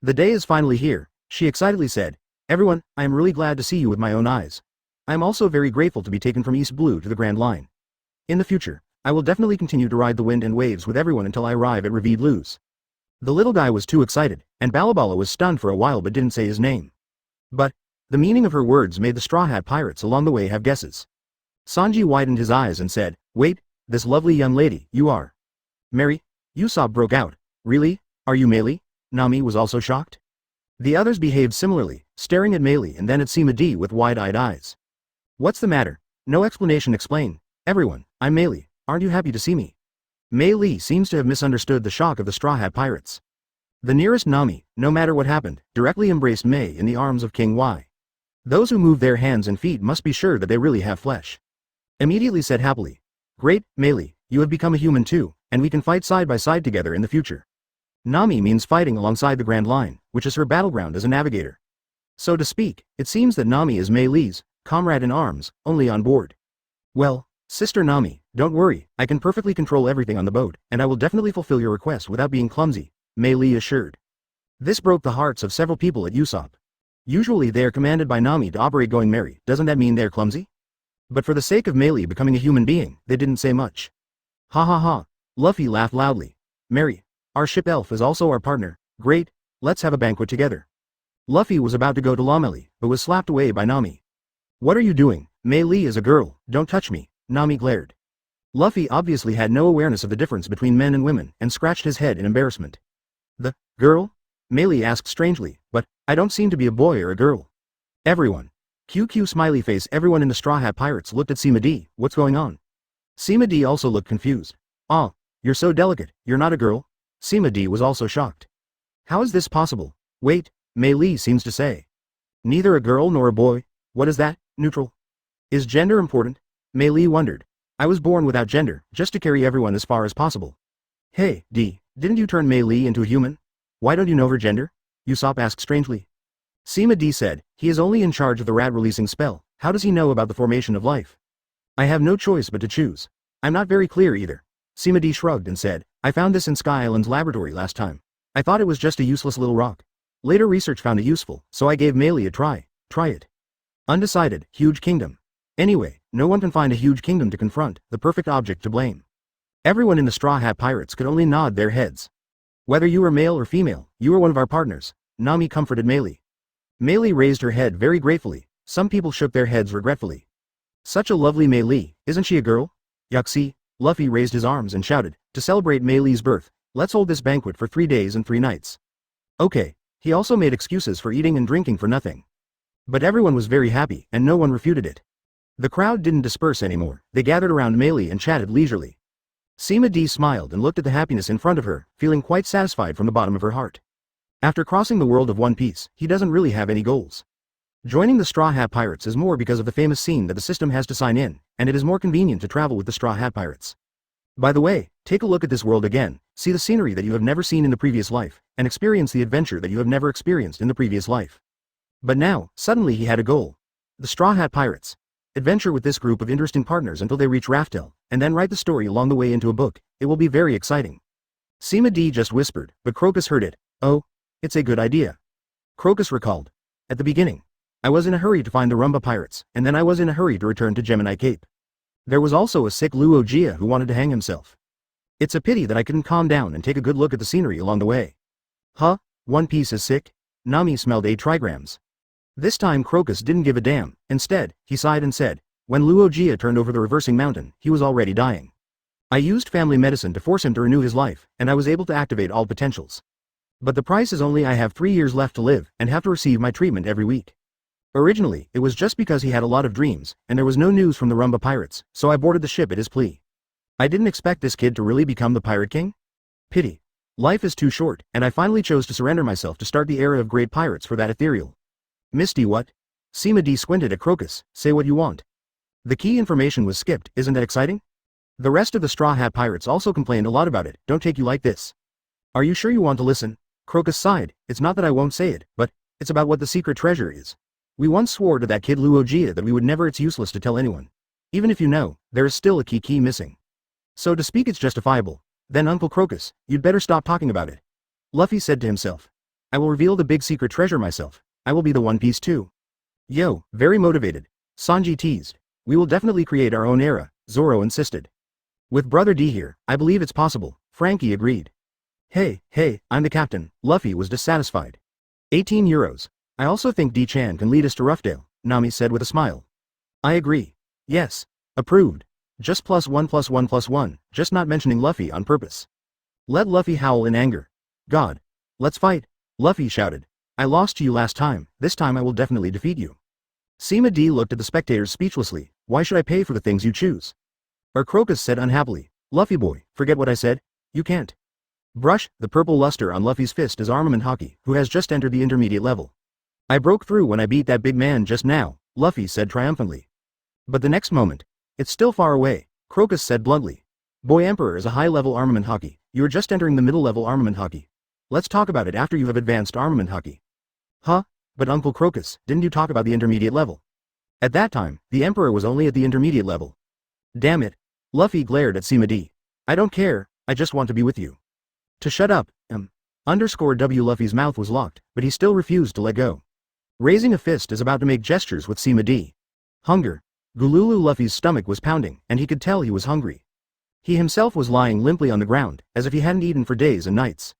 The day is finally here, she excitedly said. Everyone, I am really glad to see you with my own eyes. I am also very grateful to be taken from East Blue to the Grand Line. In the future, I will definitely continue to ride the wind and waves with everyone until I arrive at Reveed Luz. The little guy was too excited, and Balabala was stunned for a while but didn't say his name. But, the meaning of her words made the Straw Hat Pirates along the way have guesses. Sanji widened his eyes and said, wait, this lovely young lady, you are. Mary? Usopp broke out. Really? Are you Meilei? Nami was also shocked. The others behaved similarly, staring at Meilei and then at Sima D with wide-eyed eyes. What's the matter? No explanation explain. Everyone, I'm Meilei, aren't you happy to see me? Mei Li seems to have misunderstood the shock of the Straw Hat Pirates. The nearest Nami, no matter what happened, directly embraced Mei in the arms of King Y. Those who move their hands and feet must be sure that they really have flesh. Immediately said happily. Great, Meilei, you have become a human too, and we can fight side by side together in the future. Nami means fighting alongside the Grand Line, which is her battleground as a navigator. So to speak, it seems that Nami is Mei Li's comrade in arms, only on board. Well, Sister Nami, don't worry, I can perfectly control everything on the boat, and I will definitely fulfill your request without being clumsy, Mei Li assured. This broke the hearts of several people at Usopp. Usually they are commanded by Nami to operate going merry, doesn't that mean they're clumsy? But for the sake of Meilei becoming a human being, they didn't say much. Ha ha ha, Luffy laughed loudly. Mary, our ship elf is also our partner, great, let's have a banquet together. Luffy was about to go to Lomeli, but was slapped away by Nami. What are you doing? Mei Li is a girl, don't touch me, Nami glared. Luffy obviously had no awareness of the difference between men and women and scratched his head in embarrassment. The girl? Mei Li asked strangely, but I don't seem to be a boy or a girl. Everyone. QQ smiley face. Everyone in the Straw Hat Pirates looked at Sima D. What's going on? Sima D also looked confused. Ah, you're so delicate, you're not a girl? Sima D was also shocked. How is this possible? Wait, Mei Li seems to say. Neither a girl nor a boy. What is that? Neutral. Is gender important? Mei Li wondered. I was born without gender, just to carry everyone as far as possible. Hey, D, didn't you turn Mei Li into a human? Why don't you know her gender? Usopp asked strangely. Sima D said, he is only in charge of the rat releasing spell, how does he know about the formation of life? I have no choice but to choose. I'm not very clear either. Sima D shrugged and said, I found this in Sky Island's laboratory last time. I thought it was just a useless little rock. Later research found it useful, so I gave Mei Li a try. Try it. Undecided, huge kingdom. Anyway, no one can find a huge kingdom to confront, the perfect object to blame. Everyone in the Straw Hat Pirates could only nod their heads. Whether you were male or female, you were one of our partners, Nami comforted Mei Li. Mei Li raised her head very gratefully, some people shook their heads regretfully. Such a lovely Mei Li, isn't she a girl? Yuxi, Luffy raised his arms and shouted, to celebrate Mei Li's birth, let's hold this banquet for 3 days and 3 nights. Okay, he also made excuses for eating and drinking for nothing. But everyone was very happy, and no one refuted it. The crowd didn't disperse anymore, they gathered around Mei Li and chatted leisurely. Sima D smiled and looked at the happiness in front of her, feeling quite satisfied from the bottom of her heart. After crossing the world of One Piece, he doesn't really have any goals. Joining the Straw Hat Pirates is more because of the famous scene that the system has to sign in, and it is more convenient to travel with the Straw Hat Pirates. By the way, take a look at this world again, see the scenery that you have never seen in the previous life, and experience the adventure that you have never experienced in the previous life. But now, suddenly he had a goal. The Straw Hat Pirates. Adventure with this group of interesting partners until they reach Raftel, and then write the story along the way into a book. It will be very exciting. Sima D just whispered, but Crocus heard it. Oh, it's a good idea. Crocus recalled. At the beginning, I was in a hurry to find the Rumba Pirates, and then I was in a hurry to return to Gemini Cape. There was also a sick Luo Jia who wanted to hang himself. It's a pity that I couldn't calm down and take a good look at the scenery along the way. Huh? One Piece is sick? Nami smelled 8 trigrams. This time Crocus didn't give a damn, instead, he sighed and said, when Luo Jia turned over the reversing mountain, he was already dying. I used family medicine to force him to renew his life, and I was able to activate all potentials. But the price is only I have 3 years left to live and have to receive my treatment every week. Originally, it was just because he had a lot of dreams, and there was no news from the Rumba Pirates, so I boarded the ship at his plea. I didn't expect this kid to really become the Pirate King? Pity. Life is too short, and I finally chose to surrender myself to start the era of great pirates for that ethereal. Misty what? Sima D squinted at Crocus, say what you want. The key information was skipped, isn't that exciting? The rest of the Straw Hat Pirates also complained a lot about it, don't take you like this. Are you sure you want to listen? Crocus sighed, it's not that I won't say it, but, it's about what the secret treasure is. We once swore to that kid Luo Jia that we would never. It's useless to tell anyone. Even if you know, there is still a key missing. So to speak it's justifiable. Then Uncle Crocus, you'd better stop talking about it. Luffy said to himself. I will reveal the big secret treasure myself. I will be the One Piece too. Yo, very motivated. Sanji teased. We will definitely create our own era, Zoro insisted. With Brother D here, I believe it's possible, Frankie agreed. Hey, I'm the captain, Luffy was dissatisfied. 18 euros. I also think D-chan can lead us to Roughdale, Nami said with a smile. I agree. Yes. Approved. Just +1+1+1, just not mentioning Luffy on purpose. Let Luffy howl in anger. God. Let's fight, Luffy shouted. I lost to you last time, this time I will definitely defeat you. Sima D looked at the spectators speechlessly, why should I pay for the things you choose? Or Crocus said unhappily, Luffy boy, forget what I said, you can't. Brush, the purple luster on Luffy's fist is armament hockey, who has just entered the intermediate level. I broke through when I beat that big man just now, Luffy said triumphantly. But the next moment, it's still far away, Crocus said bluntly. Boy Emperor is a high-level armament hockey, you're just entering the middle-level armament hockey. Let's talk about it after you have advanced armament hockey. Huh? But Uncle Crocus, didn't you talk about the intermediate level? At that time, the Emperor was only at the intermediate level. Damn it. Luffy glared at Sima D. I don't care, I just want to be with you. To shut up, _W Luffy's mouth was locked, but he still refused to let go. Raising a fist is about to make gestures with Sima D. Hunger. Gululu Luffy's stomach was pounding, and he could tell he was hungry. He himself was lying limply on the ground, as if he hadn't eaten for days and nights.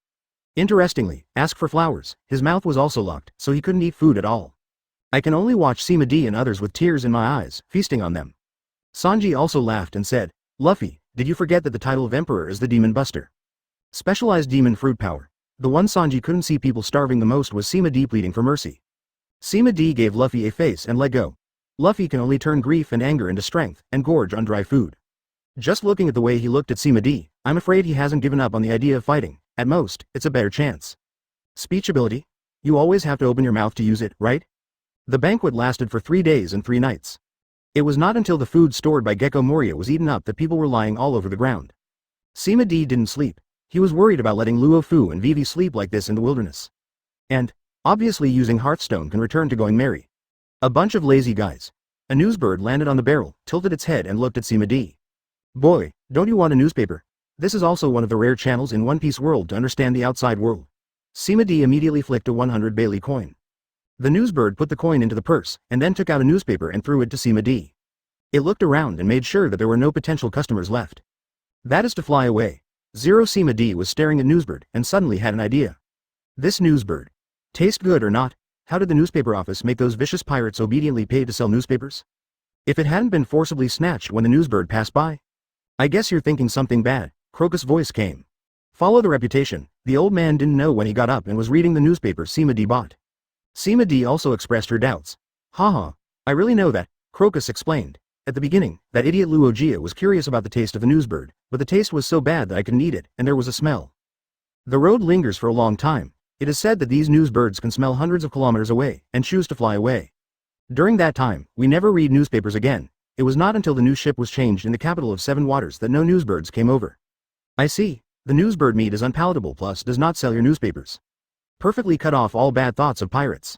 Interestingly, ask for flowers, his mouth was also locked, so he couldn't eat food at all. I can only watch Sima D and others with tears in my eyes, feasting on them. Sanji also laughed and said, Luffy, did you forget that the title of Emperor is the Demon Buster? Specialized demon fruit power. The one Sanji couldn't see people starving the most was Sima D pleading for mercy. Sima D gave Luffy a face and let go. Luffy can only turn grief and anger into strength, and gorge on dry food. Just looking at the way he looked at Sima D, I'm afraid he hasn't given up on the idea of fighting. At most, it's a better chance. Speech ability? You always have to open your mouth to use it, right? The banquet lasted for 3 days and 3 nights. It was not until the food stored by Gecko Moria was eaten up that people were lying all over the ground. Sima D didn't sleep. He was worried about letting Luo Fu and Vivi sleep like this in the wilderness. And, obviously using Hearthstone can return to going merry. A bunch of lazy guys. A newsbird landed on the barrel, tilted its head and looked at Sima D. Boy, don't you want a newspaper? This is also one of the rare channels in One Piece world to understand the outside world. Sima D immediately flicked a 100 Bailey coin. The newsbird put the coin into the purse, and then took out a newspaper and threw it to Sima D. It looked around and made sure that there were no potential customers left. That is to fly away. Zero Sima D was staring at newsbird, and suddenly had an idea. This newsbird. Taste good or not? How did the newspaper office make those vicious pirates obediently pay to sell newspapers? If it hadn't been forcibly snatched when the newsbird passed by? I guess you're thinking something bad. Crocus' voice came. Follow the reputation. The old man didn't know when he got up and was reading the newspaper Sima D bought. Sima D also expressed her doubts. Haha, I really know that, Crocus explained. At the beginning, that idiot Luogia was curious about the taste of the newsbird, but the taste was so bad that I couldn't eat it, and there was a smell. The road lingers for a long time. It is said that these newsbirds can smell hundreds of kilometers away, and choose to fly away. During that time, we never read newspapers again. It was not until the new ship was changed in the capital of 7 waters that no newsbirds came over. I see. The newsbird meat is unpalatable plus does not sell your newspapers. Perfectly cut off all bad thoughts of pirates.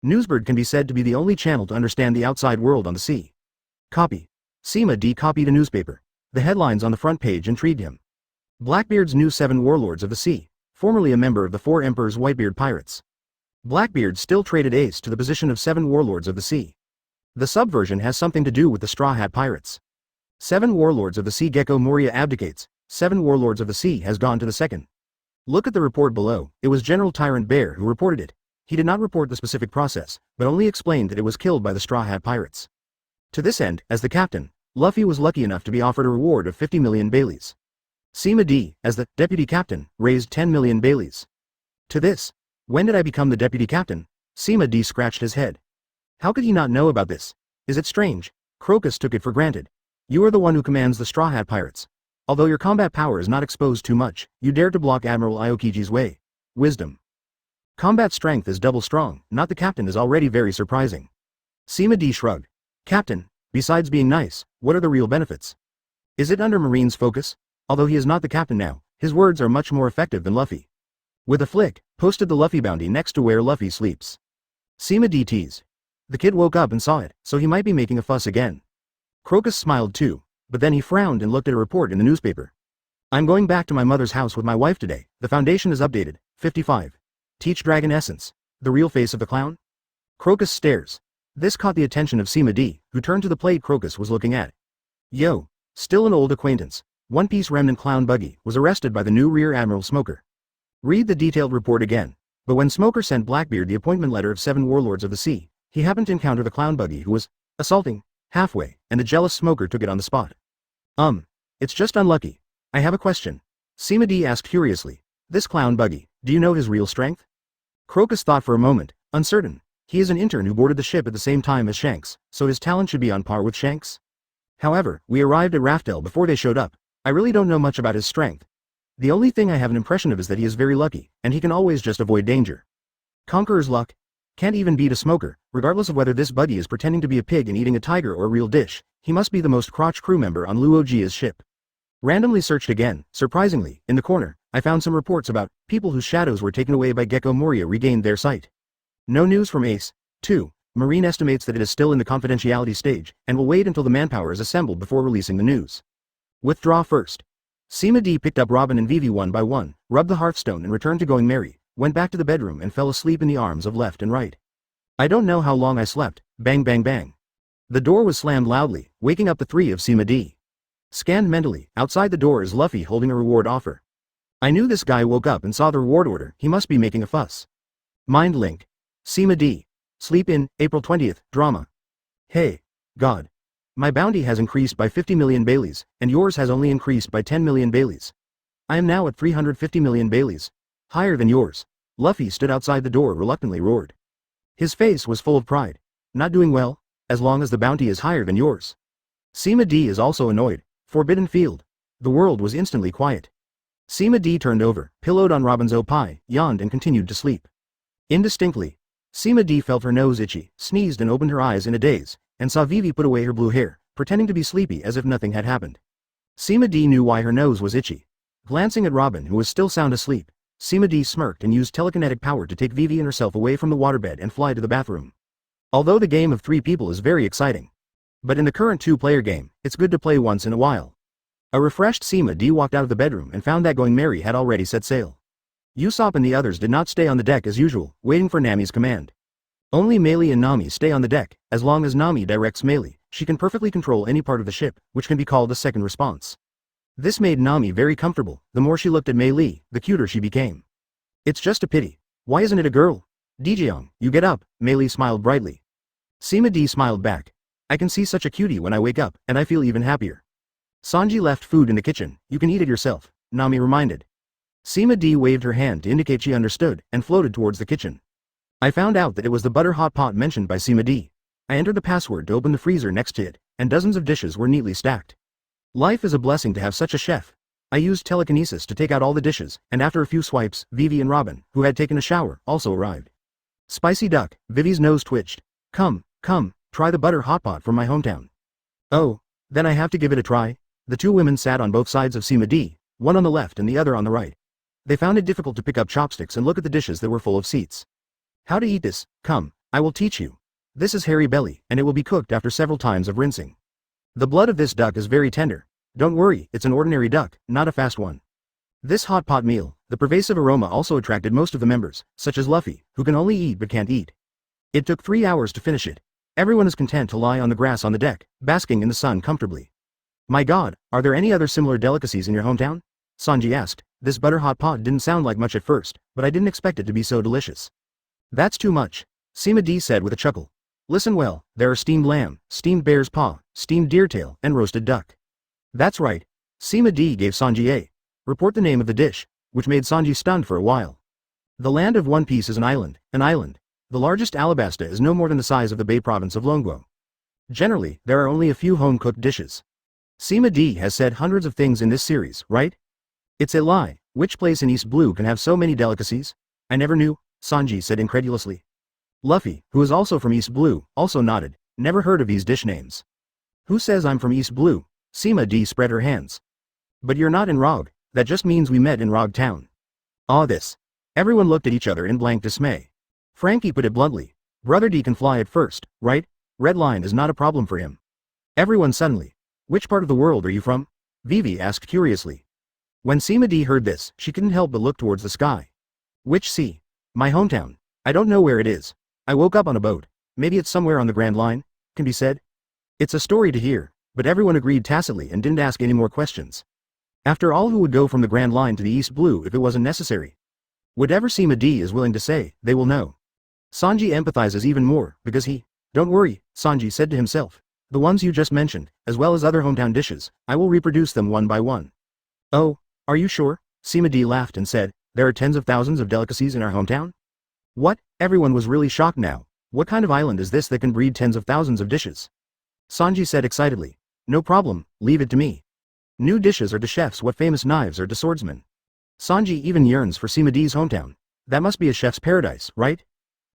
Newsbird can be said to be the only channel to understand the outside world on the sea. Copy. Sima D copied a newspaper. The headlines on the front page intrigued him. Blackbeard's new 7 warlords of the sea, formerly a member of the 4 Emperors Whitebeard pirates. Blackbeard still traded ace to the position of 7 warlords of the sea. The subversion has something to do with the Straw Hat pirates. 7 warlords of the sea Gecko Moria abdicates. 7 warlords of the sea has gone to the second. Look at the report below. It was General Tyrant Bear who reported it. He did not report the specific process, but only explained that it was killed by the Straw Hat pirates. To this end, as the captain, Luffy was lucky enough to be offered a reward of 50 million Baileys. Sima D, as the deputy captain, raised 10 million Baileys. To this, when did I become the deputy captain? Sima D scratched his head. How could he not know about this? Is it strange? Crocus took it for granted. You are the one who commands the Straw Hat pirates. Although your combat power is not exposed too much, you dared to block Admiral Aokiji's way. Wisdom. Combat strength is double strong, not the captain is already very surprising. Sima D shrugged. Captain, besides being nice, what are the real benefits? Is it under Marine's focus? Although he is not the captain now, his words are much more effective than Luffy. With a flick, posted the Luffy bounty next to where Luffy sleeps. Sima D teased. The kid woke up and saw it, so he might be making a fuss again. Crocus smiled too, but then he frowned and looked at a report in the newspaper. I'm going back to my mother's house with my wife today. The foundation is updated. 55. Teach Dragon Essence. The real face of the clown? Crocus stares. This caught the attention of Sima D, who turned to the plate Crocus was looking at. Yo, still an old acquaintance. One Piece remnant clown Buggy was arrested by the new Rear Admiral Smoker. Read the detailed report again. But when Smoker sent Blackbeard the appointment letter of 7 warlords of the sea, he happened to encounter the clown Buggy who was assaulting halfway, and the jealous Smoker took it on the spot. It's just unlucky. I have a question. Sima D asked curiously. This clown Buggy, do you know his real strength? Crocus thought for a moment, uncertain. He is an intern who boarded the ship at the same time as Shanks, so his talent should be on par with Shanks. However, we arrived at Raftel before they showed up. I really don't know much about his strength. The only thing I have an impression of is that he is very lucky, and he can always just avoid danger. Conqueror's luck? Can't even beat a Smoker, regardless of whether this Buggy is pretending to be a pig and eating a tiger or a real dish. He must be the most crotch crew member on Luogia's ship. Randomly searched again, surprisingly, in the corner, I found some reports about people whose shadows were taken away by Gecko Moria regained their sight. No news from Ace. 2. Marine estimates that it is still in the confidentiality stage, and will wait until the manpower is assembled before releasing the news. Withdraw first. Sima D picked up Robin and Vivi one by one, rubbed the Hearthstone and returned to going merry, went back to the bedroom and fell asleep in the arms of left and right. I don't know how long I slept. Bang bang bang. The door was slammed loudly, waking up the 3 of Sima D. Scanned mentally, outside the door is Luffy holding a reward offer. I knew this guy woke up and saw the reward order, he must be making a fuss. Mind link. Sima D. Sleep in, April 20th, drama. Hey. God. My bounty has increased by 50 million Baileys, and yours has only increased by 10 million Baileys. I am now at 350 million Baileys. Higher than yours. Luffy stood outside the door reluctantly roared. His face was full of pride. Not doing well, as long as the bounty is higher than yours. Sima D is also annoyed. Forbidden field. The world was instantly quiet. Sima D turned over, pillowed on Robin's pie, yawned and continued to sleep. Indistinctly. Sima D felt her nose itchy, sneezed and opened her eyes in a daze, and saw Vivi put away her blue hair, pretending to be sleepy as if nothing had happened. Sima D knew why her nose was itchy. Glancing at Robin who was still sound asleep, Sima D smirked and used telekinetic power to take Vivi and herself away from the waterbed and fly to the bathroom. Although the game of 3 people is very exciting. But in the current 2-player game, it's good to play once in a while. A refreshed Sima D walked out of the bedroom and found that Going Merry had already set sail. Usopp and the others did not stay on the deck as usual, waiting for Nami's command. Only Meili and Nami stay on the deck. As long as Nami directs Meili, she can perfectly control any part of the ship, which can be called a second response. This made Nami very comfortable. The more she looked at Meili, the cuter she became. It's just a pity. Why isn't it a girl? Dejeong, you get up, Meili smiled brightly. Sima D smiled back. I can see such a cutie when I wake up, and I feel even happier. Sanji left food in the kitchen, you can eat it yourself, Nami reminded. Sima D waved her hand to indicate she understood, and floated towards the kitchen. I found out that it was the butter hot pot mentioned by Sima D. I entered the password to open the freezer next to it, and dozens of dishes were neatly stacked. Life is a blessing to have such a chef. I used telekinesis to take out all the dishes, and after a few swipes, Vivi and Robin, who had taken a shower, also arrived. Spicy duck, Vivi's nose twitched. Come, try the butter hot pot from my hometown. Oh, then I have to give it a try. The 2 women sat on both sides of Sima D, one on the left and the other on the right. They found it difficult to pick up chopsticks and look at the dishes that were full of seeds. How to eat this? Come, I will teach you. This is hairy belly, and it will be cooked after several times of rinsing. The blood of this duck is very tender. Don't worry, it's an ordinary duck, not a fast one. This hot pot meal, the pervasive aroma also attracted most of the members, such as Luffy, who can only eat but can't eat. It took 3 hours to finish it. Everyone is content to lie on the grass on the deck, basking in the sun comfortably. My god, are there any other similar delicacies in your hometown? Sanji asked. This butter hot pot didn't sound like much at first, but I didn't expect it to be so delicious. That's too much, Sima D said with a chuckle. Listen well, there are steamed lamb, steamed bear's paw, steamed deer tail, and roasted duck. That's right. Sima D gave Sanji a report the name of the dish, which made Sanji stunned for a while. The land of One Piece is an island. The largest Alabasta is no more than the size of the Bay province of Longguo. Generally, there are only a few home-cooked dishes. Sima D has said hundreds of things in this series, right? It's a lie. Which place in East Blue can have so many delicacies? I never knew, Sanji said incredulously. Luffy, who is also from East Blue, also nodded. Never heard of these dish names. Who says I'm from East Blue? Sima D spread her hands. But you're not in Rog, that just means we met in Rog Town. Ah this. Everyone looked at each other in blank dismay. Frankie put it bluntly. Brother D can fly at first, right? Red line is not a problem for him. Everyone suddenly. Which part of the world are you from? Vivi asked curiously. When Sima D heard this, she couldn't help but look towards the sky. Which sea? My hometown. I don't know where it is. I woke up on a boat. Maybe it's somewhere on the Grand Line, can be said. It's a story to hear, but everyone agreed tacitly and didn't ask any more questions. After all, who would go from the Grand Line to the East Blue if it wasn't necessary? Whatever Sima D is willing to say, they will know. Sanji empathizes even more, because he. Don't worry, Sanji said to himself. The ones you just mentioned, as well as other hometown dishes, I will reproduce them one by one. Oh, are you sure? Sima D laughed and said, there are tens of thousands of delicacies in our hometown? What? Everyone was really shocked now. What kind of island is this that can breed tens of thousands of dishes? Sanji said excitedly. No problem, leave it to me. New dishes are to chefs what famous knives are to swordsmen. Sanji even yearns for Sima D's hometown. That must be a chef's paradise, right?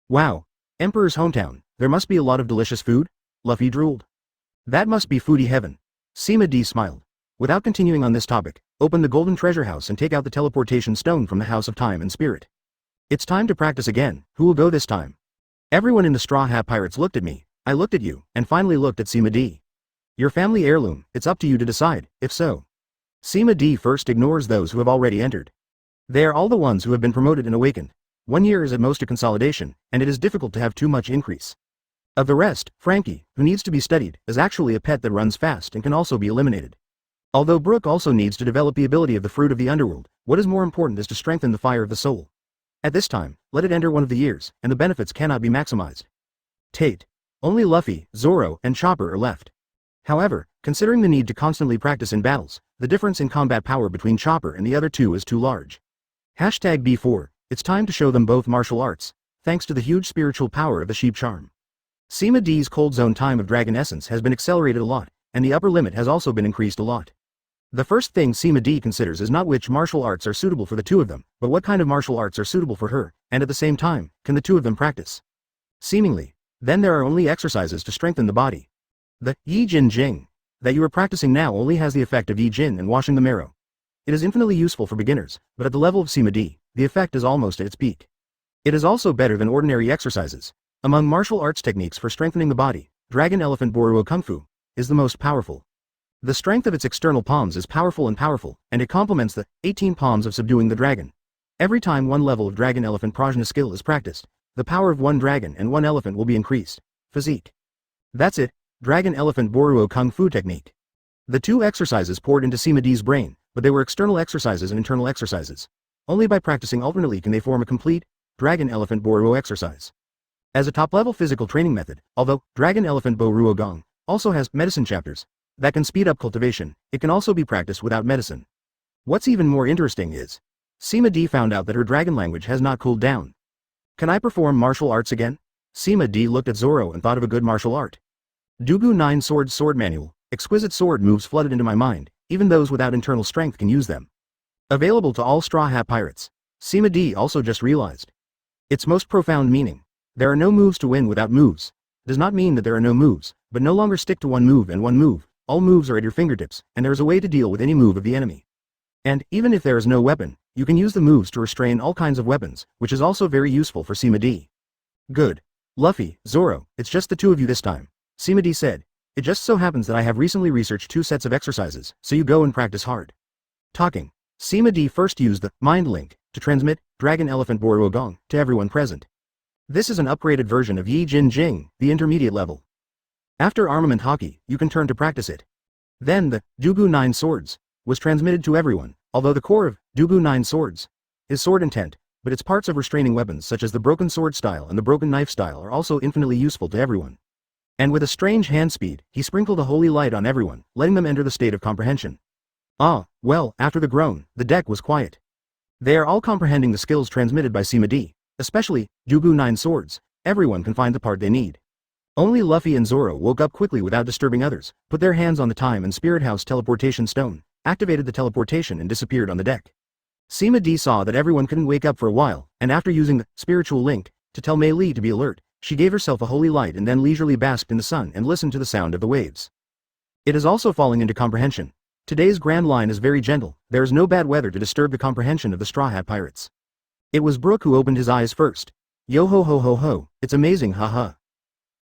Wow. Emperor's hometown, there must be a lot of delicious food? Luffy drooled. That must be foodie heaven. Sima D smiled. Without continuing on this topic, open the golden treasure house and take out the teleportation stone from the House of Time and Spirit. It's time to practice again. Who will go this time? Everyone in the Straw Hat Pirates looked at me. I looked at you, and finally looked at Sima D. Your family heirloom, it's up to you to decide, if so. Sima D first ignores those who have already entered. They are all the ones who have been promoted and awakened. 1 year is at most a consolidation, and it is difficult to have too much increase. Of the rest, Frankie, who needs to be studied, is actually a pet that runs fast and can also be eliminated. Although Brook also needs to develop the ability of the fruit of the underworld, what is more important is to strengthen the fire of the soul. At this time, let it enter one of the years, and the benefits cannot be maximized. Tate. Only Luffy, Zoro, and Chopper are left. However, considering the need to constantly practice in battles, the difference in combat power between Chopper and the other two is too large. #B4, it's time to show them both martial arts, thanks to the huge spiritual power of the sheep charm. Sima D's cold zone time of dragon essence has been accelerated a lot, and the upper limit has also been increased a lot. The first thing Sima D considers is not which martial arts are suitable for the two of them, but what kind of martial arts are suitable for her, and at the same time, can the two of them practice? Seemingly. Then there are only exercises to strengthen the body. The Yi Jin Jing that you are practicing now only has the effect of Yi Jin and washing the marrow. It is infinitely useful for beginners, but at the level of Sima D, the effect is almost at its peak. It is also better than ordinary exercises. Among martial arts techniques for strengthening the body, Dragon Elephant Boruo Kung Fu is the most powerful. The strength of its external palms is powerful, and it complements the 18 palms of subduing the dragon. Every time one level of Dragon Elephant Prajna skill is practiced, the power of one dragon and one elephant will be increased. Physique. That's it, Dragon Elephant Boruo Kung Fu technique. The two exercises poured into Sima D's brain, but they were external exercises and internal exercises. Only by practicing alternately can they form a complete Dragon Elephant Boruo exercise. As a top-level physical training method, although Dragon Elephant Boruo Gong also has medicine chapters that can speed up cultivation, it can also be practiced without medicine. What's even more interesting is, Sima D found out that her dragon language has not cooled down. Can I perform martial arts again? Sima D looked at Zoro and thought of a good martial art. Dugu 9 Swords Sword Manual, exquisite sword moves flooded into my mind, even those without internal strength can use them. Available to all Straw Hat pirates. Sima D also just realized its most profound meaning. There are no moves to win without moves. Does not mean that there are no moves, but no longer stick to one move and one move. All moves are at your fingertips, and there is a way to deal with any move of the enemy. And, even if there is no weapon, you can use the moves to restrain all kinds of weapons, which is also very useful for Sima D. Good. Luffy, Zoro, it's just the two of you this time. Sima D said. It just so happens that I have recently researched 2 sets of exercises, so you go and practice hard. Talking. Sima D first used the Mind Link to transmit Dragon Elephant Boruo Gong to everyone present. This is an upgraded version of Yi Jin Jing, the intermediate level. After armament hockey, you can turn to practice it. Then the Dugu 9 Swords was transmitted to everyone, although the core of Dugu 9 Swords is sword intent, but its parts of restraining weapons such as the broken sword style and the broken knife style are also infinitely useful to everyone. And with a strange hand speed, he sprinkled a holy light on everyone, letting them enter the state of comprehension. Ah, well, after the groan, the deck was quiet. They are all comprehending the skills transmitted by Sima D, especially Dugu 9 Swords. Everyone can find the part they need. Only Luffy and Zoro woke up quickly without disturbing others, put their hands on the Time and Spirit House teleportation stone, activated the teleportation and disappeared on the deck. Sima D saw that everyone couldn't wake up for a while, and after using the spiritual link to tell Mei Li to be alert, she gave herself a holy light and then leisurely basked in the sun and listened to the sound of the waves. It is also falling into comprehension. Today's Grand Line is very gentle, there is no bad weather to disturb the comprehension of the Straw Hat pirates. It was Brook who opened his eyes first. Yo ho ho ho ho, it's amazing, haha.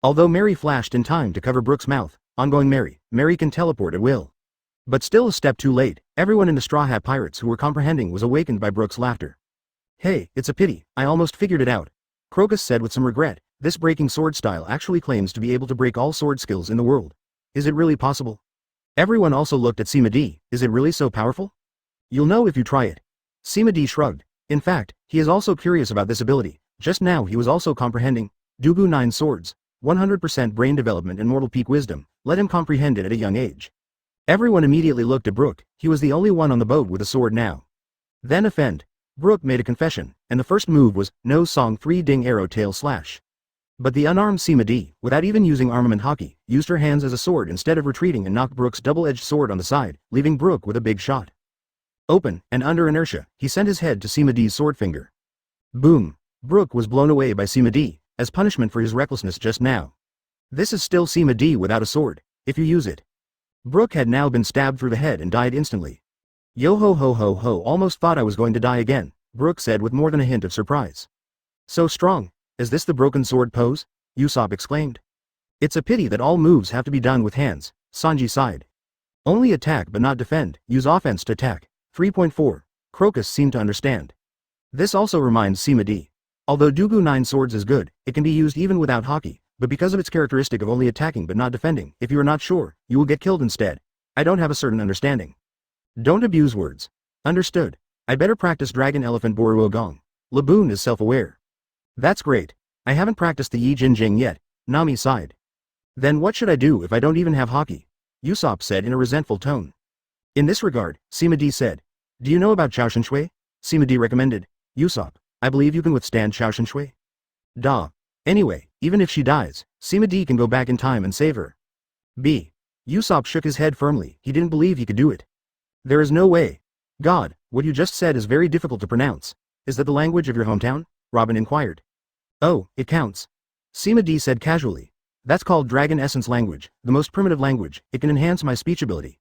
Although Mary flashed in time to cover Brook's mouth, ongoing Mary can teleport at will. But still a step too late, everyone in the Straw Hat pirates who were comprehending was awakened by Brook's laughter. Hey, it's a pity, I almost figured it out. Crocus said with some regret, this breaking sword style actually claims to be able to break all sword skills in the world. Is it really possible? Everyone also looked at Sima D, is it really so powerful? You'll know if you try it. Sima D shrugged. In fact, he is also curious about this ability. Just now he was also comprehending Dugu 9 Swords. 100% brain development and mortal peak wisdom, let him comprehend it at a young age. Everyone immediately looked at Brook, he was the only one on the boat with a sword now. Then offend. Brook made a confession, and the first move was, no song 3 ding arrow tail slash. But the unarmed Sima D, without even using armament hockey, used her hands as a sword instead of retreating and knocked Brook's double-edged sword on the side, leaving Brook with a big shot. Open, and under inertia, he sent his head to Sima D's sword finger. Boom. Brook was blown away by Sima D, as punishment for his recklessness just now. This is still Sima D without a sword, if you use it. Brook had now been stabbed through the head and died instantly. Yo ho ho ho ho, almost thought I was going to die again, Brook said with more than a hint of surprise. So strong, is this the broken sword pose? Usopp exclaimed. It's a pity that all moves have to be done with hands, Sanji sighed. Only attack but not defend, use offense to attack. 3.4. Crocus seemed to understand. This also reminds Sima D. Although Dugu 9 Swords is good, it can be used even without hockey, but because of its characteristic of only attacking but not defending, if you are not sure, you will get killed instead. I don't have a certain understanding. Don't abuse words. Understood. I better practice Dragon Elephant Boruo Gong. Laboon is self-aware. That's great. I haven't practiced the Yi Jin Jing yet, Nami sighed. Then what should I do if I don't even have hockey? Usopp said in a resentful tone. In this regard, Sima D said. Do you know about Chao Shui? Sima D recommended. Usopp, I believe you can withstand Chao Shui. Da. Anyway, even if she dies, Sima D can go back in time and save her. B. Usopp shook his head firmly, he didn't believe he could do it. There is no way. God, what you just said is very difficult to pronounce. Is that the language of your hometown? Robin inquired. Oh, it counts. Sima D said casually. That's called Dragon Essence language, the most primitive language, it can enhance my speech ability.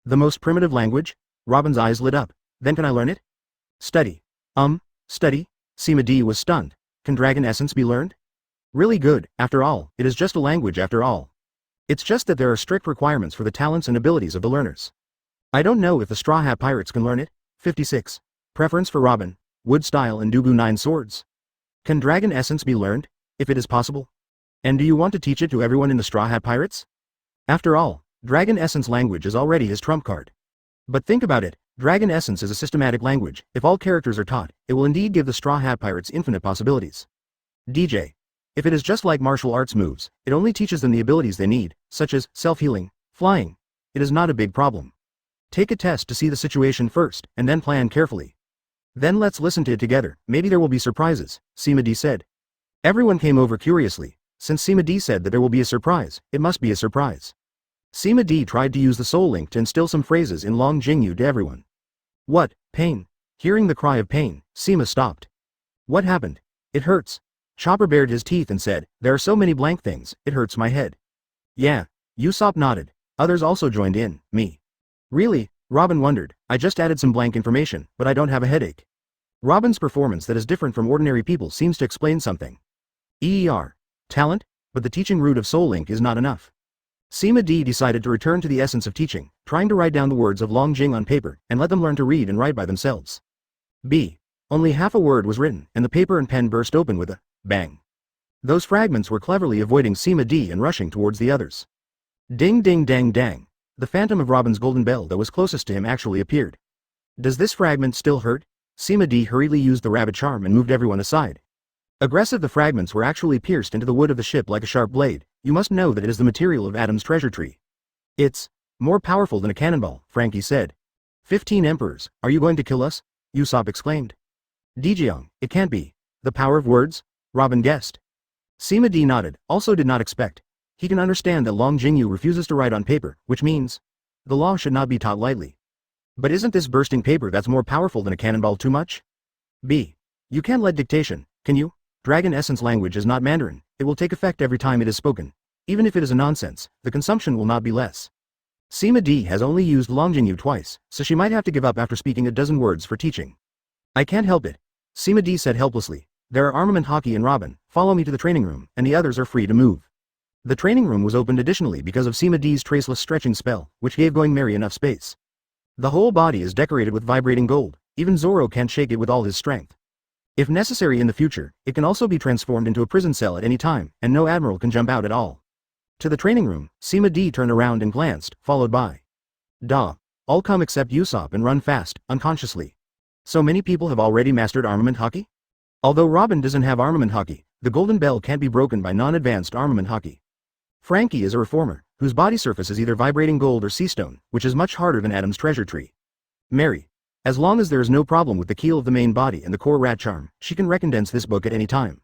The most primitive language? Robin's eyes lit up. Then can I learn it? Study. Study? Sima D was stunned. Can Dragon Essence be learned? Really good, after all, it is just a language after all. It's just that there are strict requirements for the talents and abilities of the learners. I don't know if the Straw Hat Pirates can learn it. 56. Preference for Robin, Wood Style and Dubu 9 Swords. Can Dragon Essence be learned, if it is possible? And do you want to teach it to everyone in the Straw Hat Pirates? After all, Dragon Essence language is already his trump card. But think about it, Dragon Essence is a systematic language, if all characters are taught, it will indeed give the Straw Hat Pirates infinite possibilities. DJ. If it is just like martial arts moves, it only teaches them the abilities they need, such as self-healing, flying. It is not a big problem. Take a test to see the situation first, and then plan carefully. Then let's listen to it together, maybe there will be surprises, Sima D said. Everyone came over curiously. Since Sima D said that there will be a surprise, it must be a surprise. Sima D tried to use the soul link to instill some phrases in Long Jingyu to everyone. What, pain? Hearing the cry of pain, Sima stopped. What happened? It hurts. Chopper bared his teeth and said, there are so many blank things, it hurts my head. Yeah. Usopp nodded. Others also joined in, me. Really? Robin wondered, I just added some blank information, but I don't have a headache. Robin's performance that is different from ordinary people seems to explain something. Talent? But the teaching root of Soul Link is not enough. Sima D decided to return to the essence of teaching, trying to write down the words of Long Jing on paper, and let them learn to read and write by themselves. B. Only half a word was written, and the paper and pen burst open with a bang. Those fragments were cleverly avoiding Sima D and rushing towards the others. Ding ding dang dang. The phantom of Robin's golden bell that was closest to him actually appeared. Does this fragment still hurt? Sima D hurriedly used the rabbit charm and moved everyone aside. Aggressive, the fragments were actually pierced into the wood of the ship like a sharp blade. You must know that it is the material of Adam's treasure tree. It's more powerful than a cannonball, Frankie said. 15 emperors, are you going to kill us? Usopp exclaimed. Dejiang, it can't be. The power of words? Robin guessed. Sima D nodded, also did not expect. He can understand that Long Jingyu refuses to write on paper, which means the law should not be taught lightly. But isn't this bursting paper that's more powerful than a cannonball too much? B. You can't let dictation, can you? Dragon Essence language is not Mandarin, it will take effect every time it is spoken. Even if it is a nonsense, the consumption will not be less. Sima D has only used Long Jingyu twice, so she might have to give up after speaking a dozen words for teaching. I can't help it. Sima D said helplessly. There are armament hockey and Robin, follow me to the training room, and the others are free to move. The training room was opened additionally because of Sima D's traceless stretching spell, which gave Going Merry enough space. The whole body is decorated with vibrating gold, even Zoro can't shake it with all his strength. If necessary in the future, it can also be transformed into a prison cell at any time, and no admiral can jump out at all. To the training room, Sima D turned around and glanced, followed by Da. All come except Usopp and run fast, unconsciously. So many people have already mastered armament hockey? Although Robin doesn't have armament hockey, the golden bell can't be broken by non-advanced armament hockey. Frankie is a reformer, whose body surface is either vibrating gold or sea stone, which is much harder than Adam's treasure tree. Mary. As long as there is no problem with the keel of the main body and the core rat charm, she can recondense this book at any time.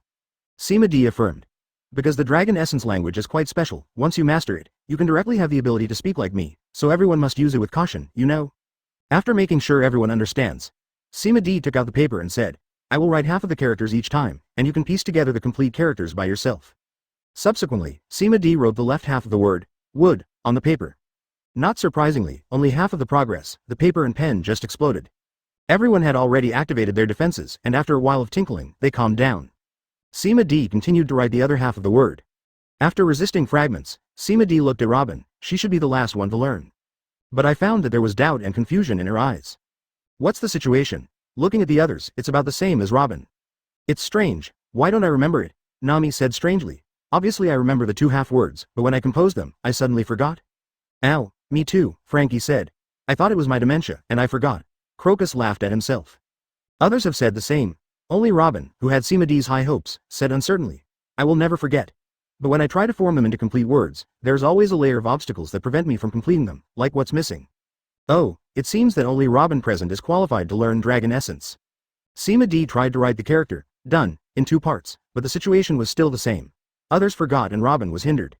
Sima D affirmed. Because the Dragon Essence language is quite special, once you master it, you can directly have the ability to speak like me, so everyone must use it with caution, you know? After making sure everyone understands, Sima D took out the paper and said, I will write half of the characters each time, and you can piece together the complete characters by yourself. Subsequently, Sima D wrote the left half of the word, wood, on the paper. Not surprisingly, only half of the progress, the paper and pen just exploded. Everyone had already activated their defenses, and after a while of tinkling, they calmed down. Sima D continued to write the other half of the word. After resisting fragments, Sima D looked at Robin, she should be the last one to learn. But I found that there was doubt and confusion in her eyes. What's the situation? Looking at the others, it's about the same as Robin. It's strange, why don't I remember it? Nami said strangely. Obviously I remember the two half words, but when I composed them, I suddenly forgot. Ow, me too, Frankie said. I thought it was my dementia, and I forgot. Crocus laughed at himself. Others have said the same. Only Robin, who had Sima D's high hopes, said uncertainly, I will never forget. But when I try to form them into complete words, there's always a layer of obstacles that prevent me from completing them, like what's missing. Oh, it seems that only Robin present is qualified to learn Dragon Essence. Sima D tried to write the character, done, in 2 parts, but the situation was still the same. Others forgot and Robin was hindered.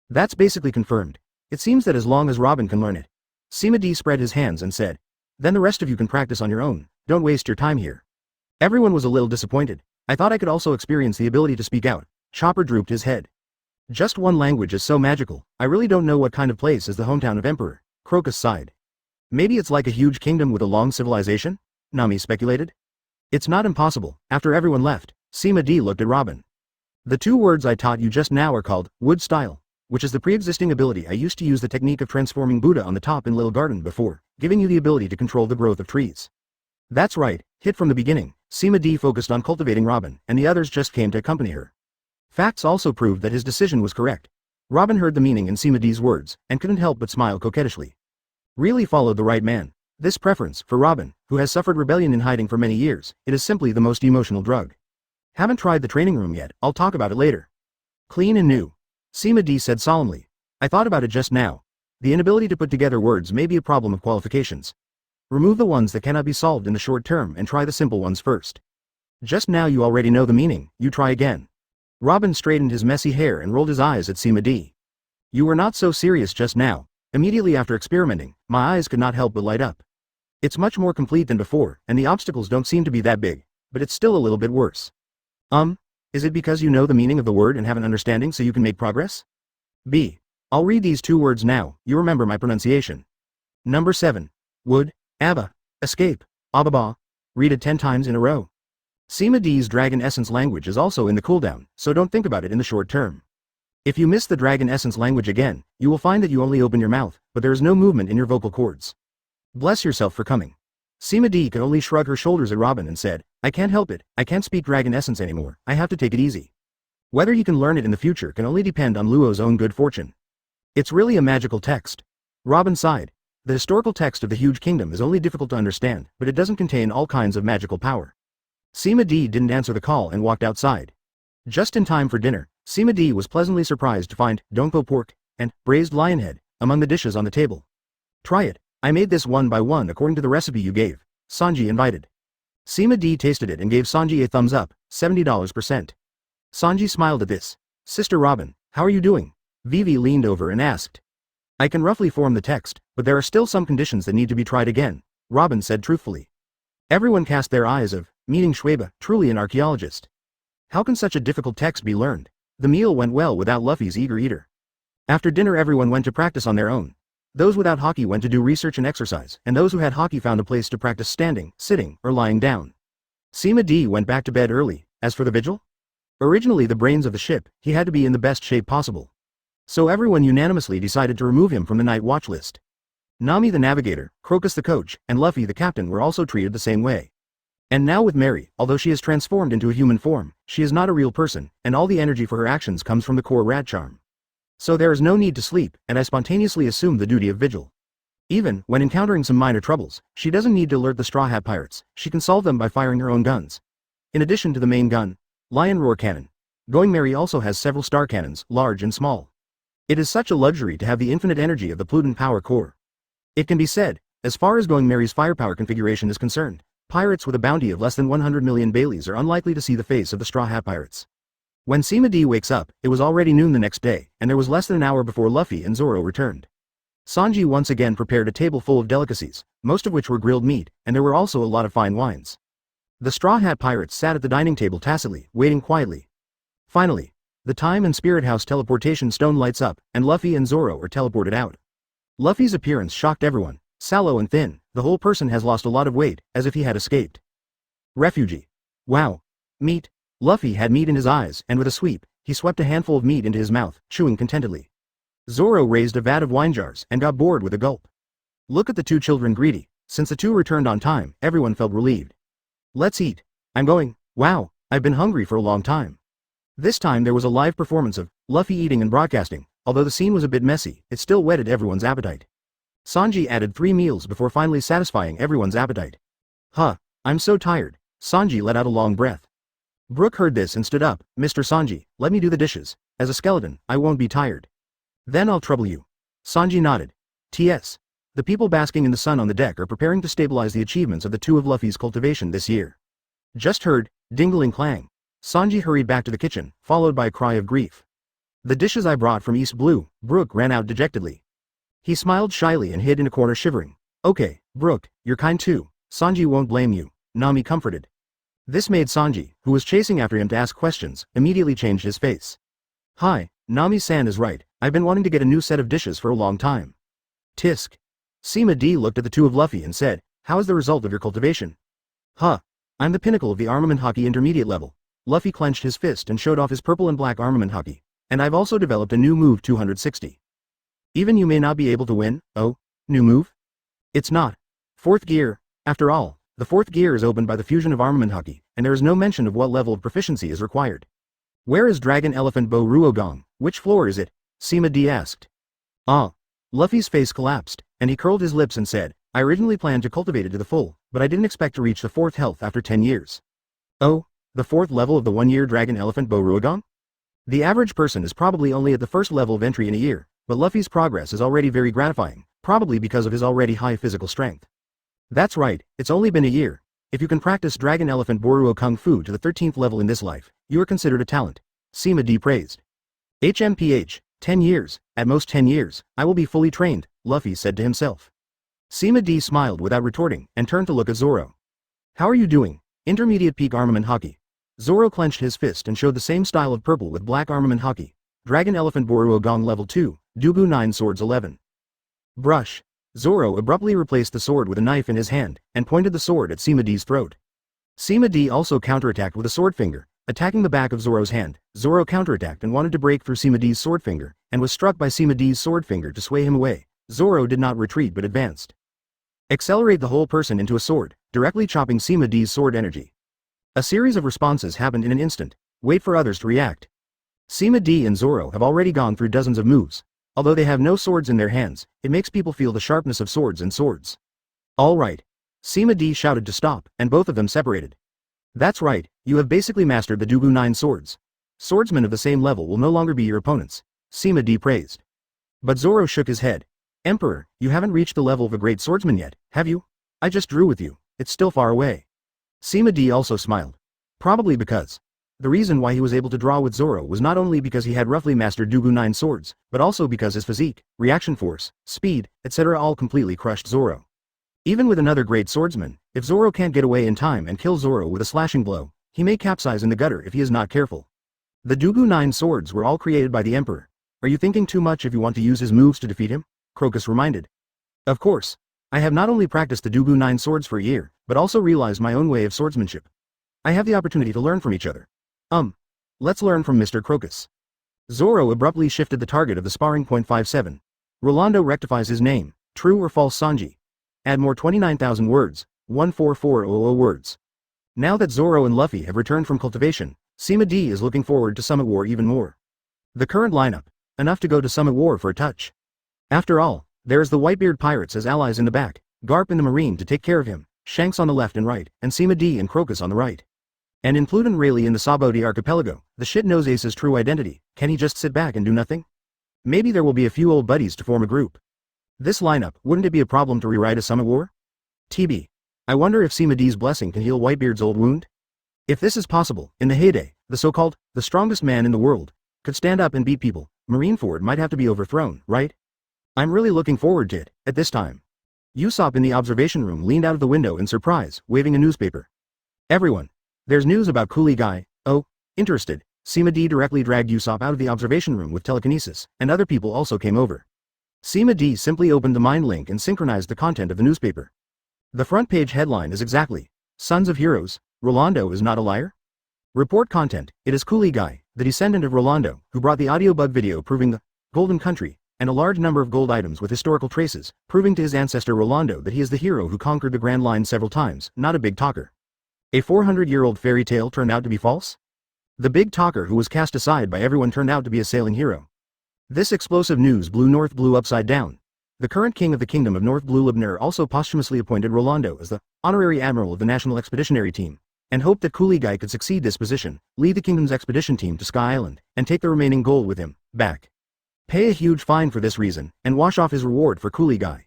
That's basically confirmed. It seems that as long as Robin can learn it. Sima D spread his hands and said, then the rest of you can practice on your own, don't waste your time here. Everyone was a little disappointed. I thought I could also experience the ability to speak out. Chopper drooped his head. Just one language is so magical, I really don't know what kind of place is the hometown of Emperor. Crocus sighed. Maybe it's like a huge kingdom with a long civilization? Nami speculated. It's not impossible. After everyone left, Sima D looked at Robin. The 2 words I taught you just now are called wood style, which is the pre-existing ability I used to use the technique of transforming Buddha on the top in Little Garden before, giving you the ability to control the growth of trees. That's right, hit from the beginning. Sima D focused on cultivating Robin, and the others just came to accompany her. Facts also proved that his decision was correct. Robin heard the meaning in Sima D's words, and couldn't help but smile coquettishly. Really followed the right man. This preference, for Robin, who has suffered rebellion in hiding for many years, it is simply the most emotional drug. Haven't tried the training room yet, I'll talk about it later. Clean and new. Sima D said solemnly. I thought about it just now. The inability to put together words may be a problem of qualifications. Remove the ones that cannot be solved in the short term and try the simple ones first. Just now you already know the meaning, you try again. Robin straightened his messy hair and rolled his eyes at Sima D. You were not so serious just now. Immediately after experimenting, my eyes could not help but light up. It's much more complete than before, and the obstacles don't seem to be that big, but it's still a little bit worse. Is it because you know the meaning of the word and have an understanding so you can make progress? B. I'll read these 2 words now, you remember my pronunciation. Number 7. Wood, Abba, escape, Ababa. Read it 10 times in a row. Sima D's Dragon Essence language is also in the cooldown, so don't think about it in the short term. If you miss the Dragon Essence language again, you will find that you only open your mouth, but there is no movement in your vocal cords. Bless yourself for coming. Sima D could only shrug her shoulders at Robin and said, I can't help it, I can't speak Dragon Essence anymore, I have to take it easy. Whether he can learn it in the future can only depend on Luo's own good fortune. It's really a magical text. Robin sighed. The historical text of the huge kingdom is only difficult to understand, but it doesn't contain all kinds of magical power. Sima D didn't answer the call and walked outside. Just in time for dinner, Sima D was pleasantly surprised to find donko pork and braised lion head among the dishes on the table. Try it. I made this one by one according to the recipe you gave, Sanji invited. Sima D tasted it and gave Sanji a thumbs up, $70%. Sanji smiled at this. Sister Robin, how are you doing? Vivi leaned over and asked. I can roughly form the text, but there are still some conditions that need to be tried again, Robin said truthfully. Everyone cast their eyes of, meaning Shueba, truly an archaeologist. How can such a difficult text be learned? The meal went well without Luffy's eager eater. After dinner everyone went to practice on their own. Those without hockey went to do research and exercise, and those who had hockey found a place to practice standing, sitting, or lying down. Sima D went back to bed early. As for the vigil? Originally the brains of the ship, he had to be in the best shape possible. So everyone unanimously decided to remove him from the night watch list. Nami the navigator, Crocus the coach, and Luffy the captain were also treated the same way. And now with Mary, although she is transformed into a human form, she is not a real person, and all the energy for her actions comes from the core rat charm. So there is no need to sleep, and I spontaneously assumed the duty of vigil. Even, when encountering some minor troubles, she doesn't need to alert the Straw Hat pirates, she can solve them by firing her own guns. In addition to the main gun, Lion Roar Cannon, Going Mary also has several star cannons, large and small. It is such a luxury to have the infinite energy of the Pluton power core. It can be said, as far as Going Mary's firepower configuration is concerned, pirates with a bounty of less than 100 million Baileys are unlikely to see the face of the Straw Hat pirates. When Sima D wakes up, it was already noon the next day, and there was less than an hour before Luffy and Zoro returned. Sanji once again prepared a table full of delicacies, most of which were grilled meat, and there were also a lot of fine wines. The Straw Hat pirates sat at the dining table tacitly, waiting quietly. Finally, the Time and Spirit House teleportation stone lights up, and Luffy and Zoro are teleported out. Luffy's appearance shocked everyone. Sallow and thin, the whole person has lost a lot of weight, as if he had escaped. Refugee. Wow. Meat. Luffy had meat in his eyes, and with a sweep, he swept a handful of meat into his mouth, chewing contentedly. Zoro raised a vat of wine jars, and got bored with a gulp. Look at the 2 children greedy. Since the 2 returned on time, everyone felt relieved. Let's eat. I'm going. Wow, I've been hungry for a long time. This time there was a live performance of Luffy eating and broadcasting. Although the scene was a bit messy, it still whetted everyone's appetite. Sanji added 3 meals before finally satisfying everyone's appetite. Huh, I'm so tired. Sanji let out a long breath. Brook heard this and stood up. Mr. Sanji, let me do the dishes. As a skeleton, I won't be tired. Then I'll trouble you. Sanji nodded. T.S. The people basking in the sun on the deck are preparing to stabilize the achievements of the 2 of Luffy's cultivation this year. Just heard, dingling clang. Sanji hurried back to the kitchen, followed by a cry of grief. The dishes I brought from East Blue. Brook ran out dejectedly. He smiled shyly and hid in a corner shivering. Okay, Brook, you're kind too. Sanji won't blame you, Nami comforted. This made Sanji, who was chasing after him to ask questions, immediately changed his face. Hi, Nami-san is right, I've been wanting to get a new set of dishes for a long time. Tisk. Sima D looked at the 2 of Luffy and said, how is the result of your cultivation? Huh. I'm the pinnacle of the armament hockey intermediate level. Luffy clenched his fist and showed off his purple and black armament hockey. And I've also developed a new move 260. Even you may not be able to win. Oh, new move? It's not. 4th gear. After all, the 4th gear is opened by the fusion of armament hockey, and there is no mention of what level of proficiency is required. Where is Dragon Elephant Bow Ruogong? Which floor is it? Sima D asked. Ah. Luffy's face collapsed, and he curled his lips and said, I originally planned to cultivate it to the full, but I didn't expect to reach the 4th health after 10 years. Oh, the 4th level of the 1-year Dragon Elephant Bow Ruogong? The average person is probably only at the 1st level of entry in a year, but Luffy's progress is already very gratifying, probably because of his already high physical strength. That's right, it's only been a year. If you can practice Dragon Elephant Boruo Kung Fu to the 13th level in this life, you are considered a talent. Sima D praised. HMPH, 10 years, at most 10 years, I will be fully trained, Luffy said to himself. Sima D smiled without retorting, and turned to look at Zoro. How are you doing? Intermediate peak armament hockey. Zoro clenched his fist and showed the same style of purple with black armament hockey. Dragon Elephant Boruo Gong level 2, Dubu 9 swords 11. Brush. Zoro abruptly replaced the sword with a knife in his hand, and pointed the sword at Sima D's throat. Sima D also counterattacked with a sword finger, attacking the back of Zoro's hand. Zoro counterattacked and wanted to break through Sima D's sword finger, and was struck by Sima D's sword finger to sway him away. Zoro did not retreat but advanced. Accelerate the whole person into a sword, directly chopping Sima D's sword energy. A series of responses happened in an instant. Wait for others to react. Sima D and Zoro have already gone through dozens of moves. Although they have no swords in their hands, it makes people feel the sharpness of swords and swords. All right. Sima D shouted to stop, and both of them separated. That's right, you have basically mastered the Dubu 9 swords. Swordsmen of the same level will no longer be your opponents, Sima D praised. But Zoro shook his head. Emperor, you haven't reached the level of a great swordsman yet, have you? I just drew with you, it's still far away. Sima D also smiled. Probably because. The reason why he was able to draw with Zoro was not only because he had roughly mastered Dubu 9 swords, but also because his physique, reaction force, speed, etc. all completely crushed Zoro. Even with another great swordsman, if Zoro can't get away in time and kill Zoro with a slashing blow, he may capsize in the gutter if he is not careful. The Dubu 9 swords were all created by the Emperor. Are you thinking too much if you want to use his moves to defeat him? Crocus reminded. Of course. I have not only practiced the Dubu 9 swords for a year, but also realized my own way of swordsmanship. I have the opportunity to learn from each other. Let's learn from Mr. Crocus. Zoro abruptly shifted the target of the sparring. 57. Rolando rectifies his name. True or false Sanji? Add more 29,000 words, 14400 words. Now that Zoro and Luffy have returned from cultivation, Sima D is looking forward to Summit War even more. The current lineup, enough to go to Summit War for a touch. After all, there is the Whitebeard pirates as allies in the back, Garp in the Marine to take care of him, Shanks on the left and right, and Sima D and Crocus on the right. And in Pluton Rayleigh in the Saboti archipelago, the shit-nose Ace's true identity. Can he just sit back and do nothing? Maybe there will be a few old buddies to form a group. This lineup, wouldn't it be a problem to rewrite a Summit War? TB. I wonder if Sima D's blessing can heal Whitebeard's old wound? If this is possible, in the heyday, the so-called, the strongest man in the world, could stand up and beat people, Marineford might have to be overthrown, right? I'm really looking forward to it, at this time. Usopp in the observation room leaned out of the window in surprise, waving a newspaper. Everyone. There's news about Coolie Guy. Oh, interested. Sima D directly dragged Usopp out of the observation room with telekinesis, and other people also came over. Sima D simply opened the mind link and synchronized the content of the newspaper. The front page headline is exactly, Sons of Heroes, Rolando is not a liar? Report content, it is Coolie Guy, the descendant of Rolando, who brought the audiobug video proving the Golden Country, and a large number of gold items with historical traces, proving to his ancestor Rolando that he is the hero who conquered the Grand Line several times, not a big talker. A 400-year-old fairy tale turned out to be false? The big talker who was cast aside by everyone turned out to be a sailing hero. This explosive news blew North Blue upside down. The current king of the Kingdom of North Blue Lebanon also posthumously appointed Rolando as the honorary admiral of the National Expeditionary Team, and hoped that Coolie Guy could succeed this position, lead the kingdom's expedition team to Sky Island, and take the remaining gold with him, back. Pay a huge fine for this reason, and wash off his reward for Coolie Guy.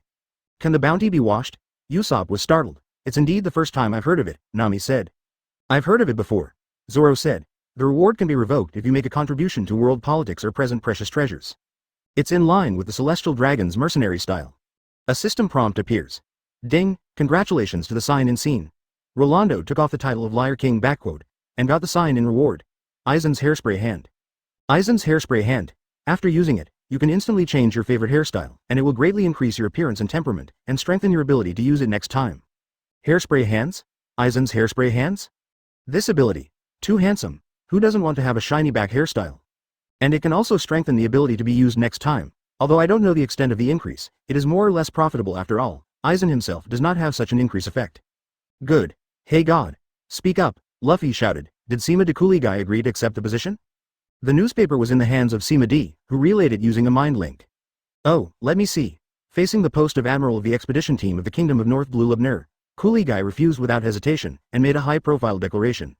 Can the bounty be washed? Usopp was startled. It's indeed the first time I've heard of it, Nami said. I've heard of it before, Zoro said. The reward can be revoked if you make a contribution to world politics or present precious treasures. It's in line with the Celestial Dragon's mercenary style. A system prompt appears. Ding, congratulations to the sign in scene. Rolando took off the title of Liar King backquote, and got the sign in reward. Aizen's hairspray hand. Aizen's hairspray hand. After using it, you can instantly change your favorite hairstyle, and it will greatly increase your appearance and temperament, and strengthen your ability to use it next time. Hairspray hands? Aizen's hairspray hands? This ability. Too handsome. Who doesn't want to have a shiny back hairstyle? And it can also strengthen the ability to be used next time. Although I don't know the extent of the increase, it is more or less profitable after all. Aizen himself does not have such an increase effect. Good. Hey God. Speak up, Luffy shouted. Did Sima the Coolie Guy agree to accept the position? The newspaper was in the hands of Sima D, who relayed it using a mind link. Oh, let me see. Facing the post of Admiral of the Expedition Team of the Kingdom of North Blue Lebanon, Coolie Guy refused without hesitation, and made a high-profile declaration.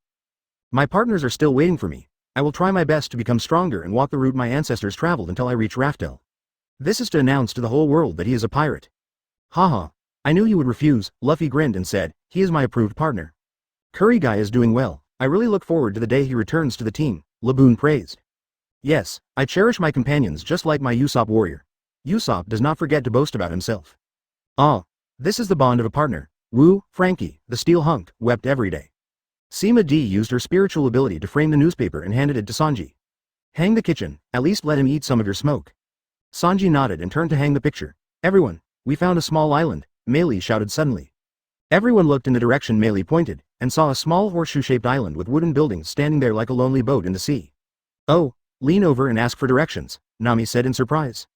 My partners are still waiting for me. I will try my best to become stronger and walk the route my ancestors traveled until I reach Raftel. This is to announce to the whole world that he is a pirate. Haha. I knew you would refuse, Luffy grinned and said, he is my approved partner. Curry Guy is doing well. I really look forward to the day he returns to the team, Laboon praised. Yes, I cherish my companions just like my Usopp warrior. Usopp does not forget to boast about himself. Ah, this is the bond of a partner. Woo, Frankie, the steel hunk, wept every day. Sima D used her spiritual ability to frame the newspaper and handed it to Sanji. Hang the kitchen, at least let him eat some of your smoke. Sanji nodded and turned to hang the picture. Everyone, we found a small island, Meili shouted suddenly. Everyone looked in the direction Meili pointed, and saw a small horseshoe-shaped island with wooden buildings standing there like a lonely boat in the sea. Oh, lean over and ask for directions, Nami said in surprise.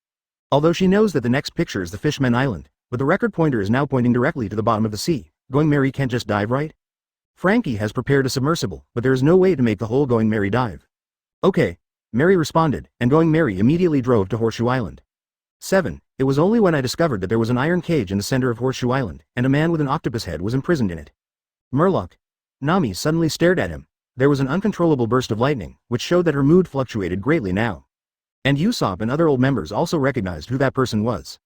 Although she knows that the next picture is the Fishman Island, but the record pointer is now pointing directly to the bottom of the sea. Going Merry can't just dive, right? Frankie has prepared a submersible, but there is no way to make the whole Going Merry dive. Okay, Mary responded, and Going Merry immediately drove to Horseshoe Island. 7. It was only when I discovered that there was an iron cage in the center of Horseshoe Island, and a man with an octopus head was imprisoned in it. Murloc. Nami suddenly stared at him. There was an uncontrollable burst of lightning, which showed that her mood fluctuated greatly now. And Usopp and other old members also recognized who that person was.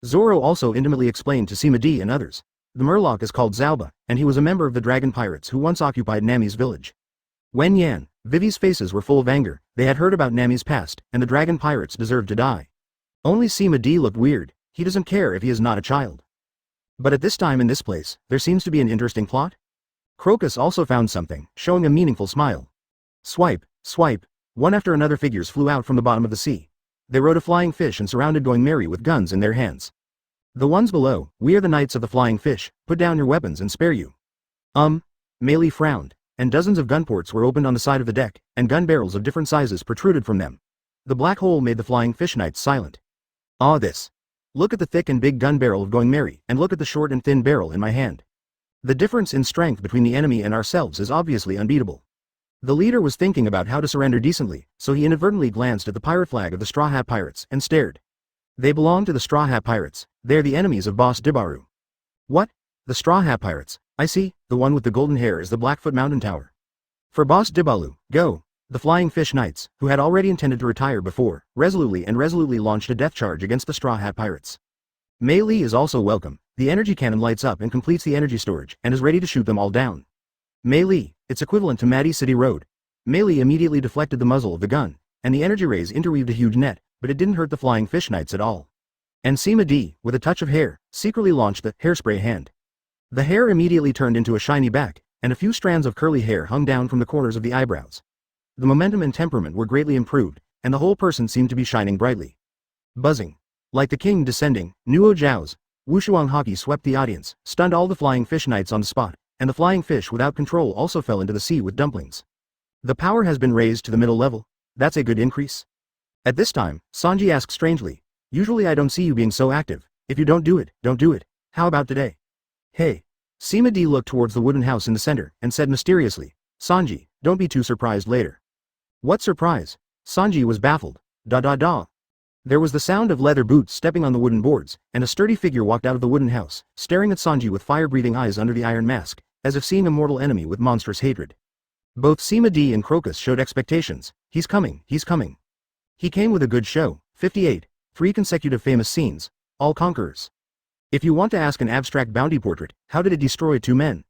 Zoro also intimately explained to Sima D and others. The Murloc is called Zauba, and he was a member of the dragon pirates who once occupied Nami's village. Wen Yan, Vivi's faces were full of anger. They had heard about Nami's past, and the dragon pirates deserved to die. Only Sima D looked weird. He doesn't care if he is not a child. But at this time in this place, there seems to be an interesting plot. Crocus also found something, showing a meaningful smile. Swipe, swipe, one after another figures flew out from the bottom of the sea. They rode a flying fish and surrounded Going Merry with guns in their hands. The ones below, we are the knights of the flying fish, put down your weapons and spare you. Meili frowned, and dozens of gunports were opened on the side of the deck, and gun barrels of different sizes protruded from them. The black hole made the flying fish knights silent. Ah, this. Look at the thick and big gun barrel of Going Merry, and look at the short and thin barrel in my hand. The difference in strength between the enemy and ourselves is obviously unbeatable. The leader was thinking about how to surrender decently, so he inadvertently glanced at the pirate flag of the StrawHat pirates, and stared. They belong to the StrawHat pirates. They're the enemies of Boss Dibaru. What? The StrawHat pirates? I see, the one with the golden hair is the Blackfoot Mountain Tower. For Boss Dibalu, go! The Flying Fish Knights, who had already intended to retire before, resolutely launched a death charge against the StrawHat pirates. Mei Li is also welcome. The energy cannon lights up and completes the energy storage, and is ready to shoot them all down. Mei Li, it's equivalent to Maddie City Road. Mei Li immediately deflected the muzzle of the gun, and the energy rays interweaved a huge net, but it didn't hurt the Flying Fish Knights at all. And Sima D, with a touch of hair, secretly launched the hairspray hand. The hair immediately turned into a shiny back, and a few strands of curly hair hung down from the corners of the eyebrows. The momentum and temperament were greatly improved, and the whole person seemed to be shining brightly. Buzzing. Like the king descending, Nuo Zhao's Wushuang Haki swept the audience, stunned all the Flying Fish Knights on the spot, and the flying fish without control also fell into the sea with dumplings. The power has been raised to the middle level. That's a good increase. At this time, Sanji asked strangely, usually I don't see you being so active. If you don't do it, don't do it. How about today? Hey. Sima D looked towards the wooden house in the center, and said mysteriously, Sanji, don't be too surprised later. What surprise? Sanji was baffled. Da. There was the sound of leather boots stepping on the wooden boards, and a sturdy figure walked out of the wooden house, staring at Sanji with fire-breathing eyes under the iron mask, as if seeing a mortal enemy with monstrous hatred. Both Sima D and Crocus showed expectations. He's coming, he's coming. He came with a good show. 58. 3 consecutive famous scenes, all conquerors. If you want to ask an abstract bounty portrait, how did it destroy 2 men?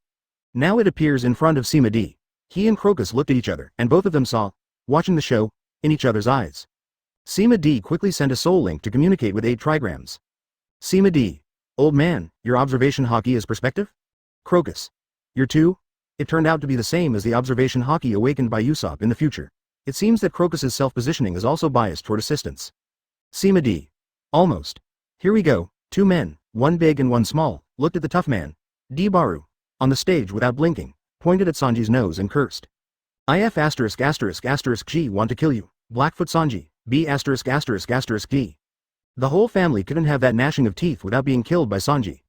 Now it appears in front of Sima D. He and Crocus looked at each other, and both of them saw, watching the show, in each other's eyes. Sima D quickly sent a soul link to communicate with 8 trigrams. Sima D. Old man, your observation hockey is perspective? Crocus. Your 2? It turned out to be the same as the observation hockey awakened by Usopp in the future. It seems that Crocus's self-positioning is also biased toward assistance. Sima D. Almost. Here we go. 2 men, 1 big and 1 small, looked at the tough man, D-Baru, on the stage without blinking, pointed at Sanji's nose and cursed. IF****** G want to kill you, Blackfoot Sanji, B****** D. The whole family couldn't have that gnashing of teeth without being killed by Sanji.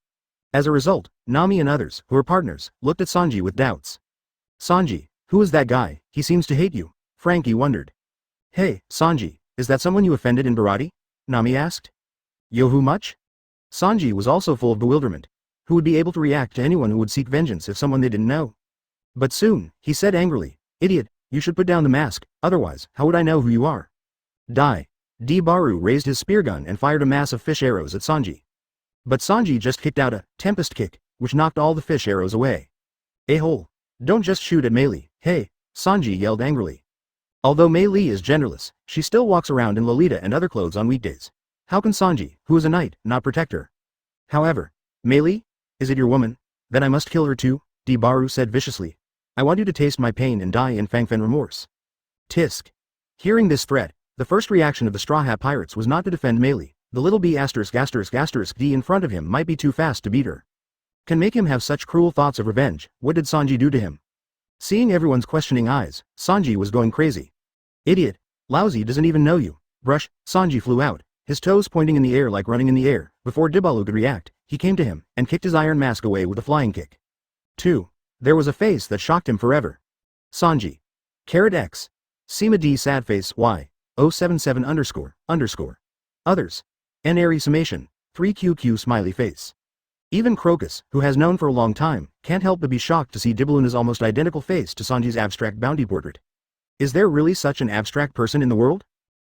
As a result, Nami and others, who were partners, looked at Sanji with doubts. Sanji, who is that guy? He seems to hate you, Frankie wondered. Hey, Sanji, is that someone you offended in Barati? Nami asked. Yo, who much? Sanji was also full of bewilderment. Who would be able to react to anyone who would seek vengeance if someone they didn't know? But soon, he said angrily, Idiot, you should put down the mask, otherwise, how would I know who you are? Die. D-Baru raised his spear gun and fired a mass of fish arrows at Sanji. But Sanji just kicked out a tempest kick, which knocked all the fish arrows away. A-hole. Don't just shoot at Mei Li, hey, Sanji yelled angrily. Although Mei Li is genderless, she still walks around in Lolita and other clothes on weekdays. How can Sanji, who is a knight, not protect her? However, Mei Li? Is it your woman? Then I must kill her too, D-Baru said viciously. I want you to taste my pain and die in Fangfen remorse. Tisk. Hearing this threat, the first reaction of the Straw Hat pirates was not to defend Mei Li. The little B****** D in front of him might be too fast to beat her. Can make him have such cruel thoughts of revenge. What did Sanji do to him? Seeing everyone's questioning eyes, Sanji was going crazy. Idiot. Lousy doesn't even know you. Brush. Sanji flew out, his toes pointing in the air like running in the air. Before D-Baru could react, he came to him, and kicked his iron mask away with a flying kick. 2. There was a face that shocked him forever. Sanji. X. Sima D sad face Y. 077 __. Others. N airy summation. 3QQ smiley face. Even Crocus, who has known for a long time, can't help but be shocked to see D-Balu's almost identical face to Sanji's abstract bounty portrait. Is there really such an abstract person in the world?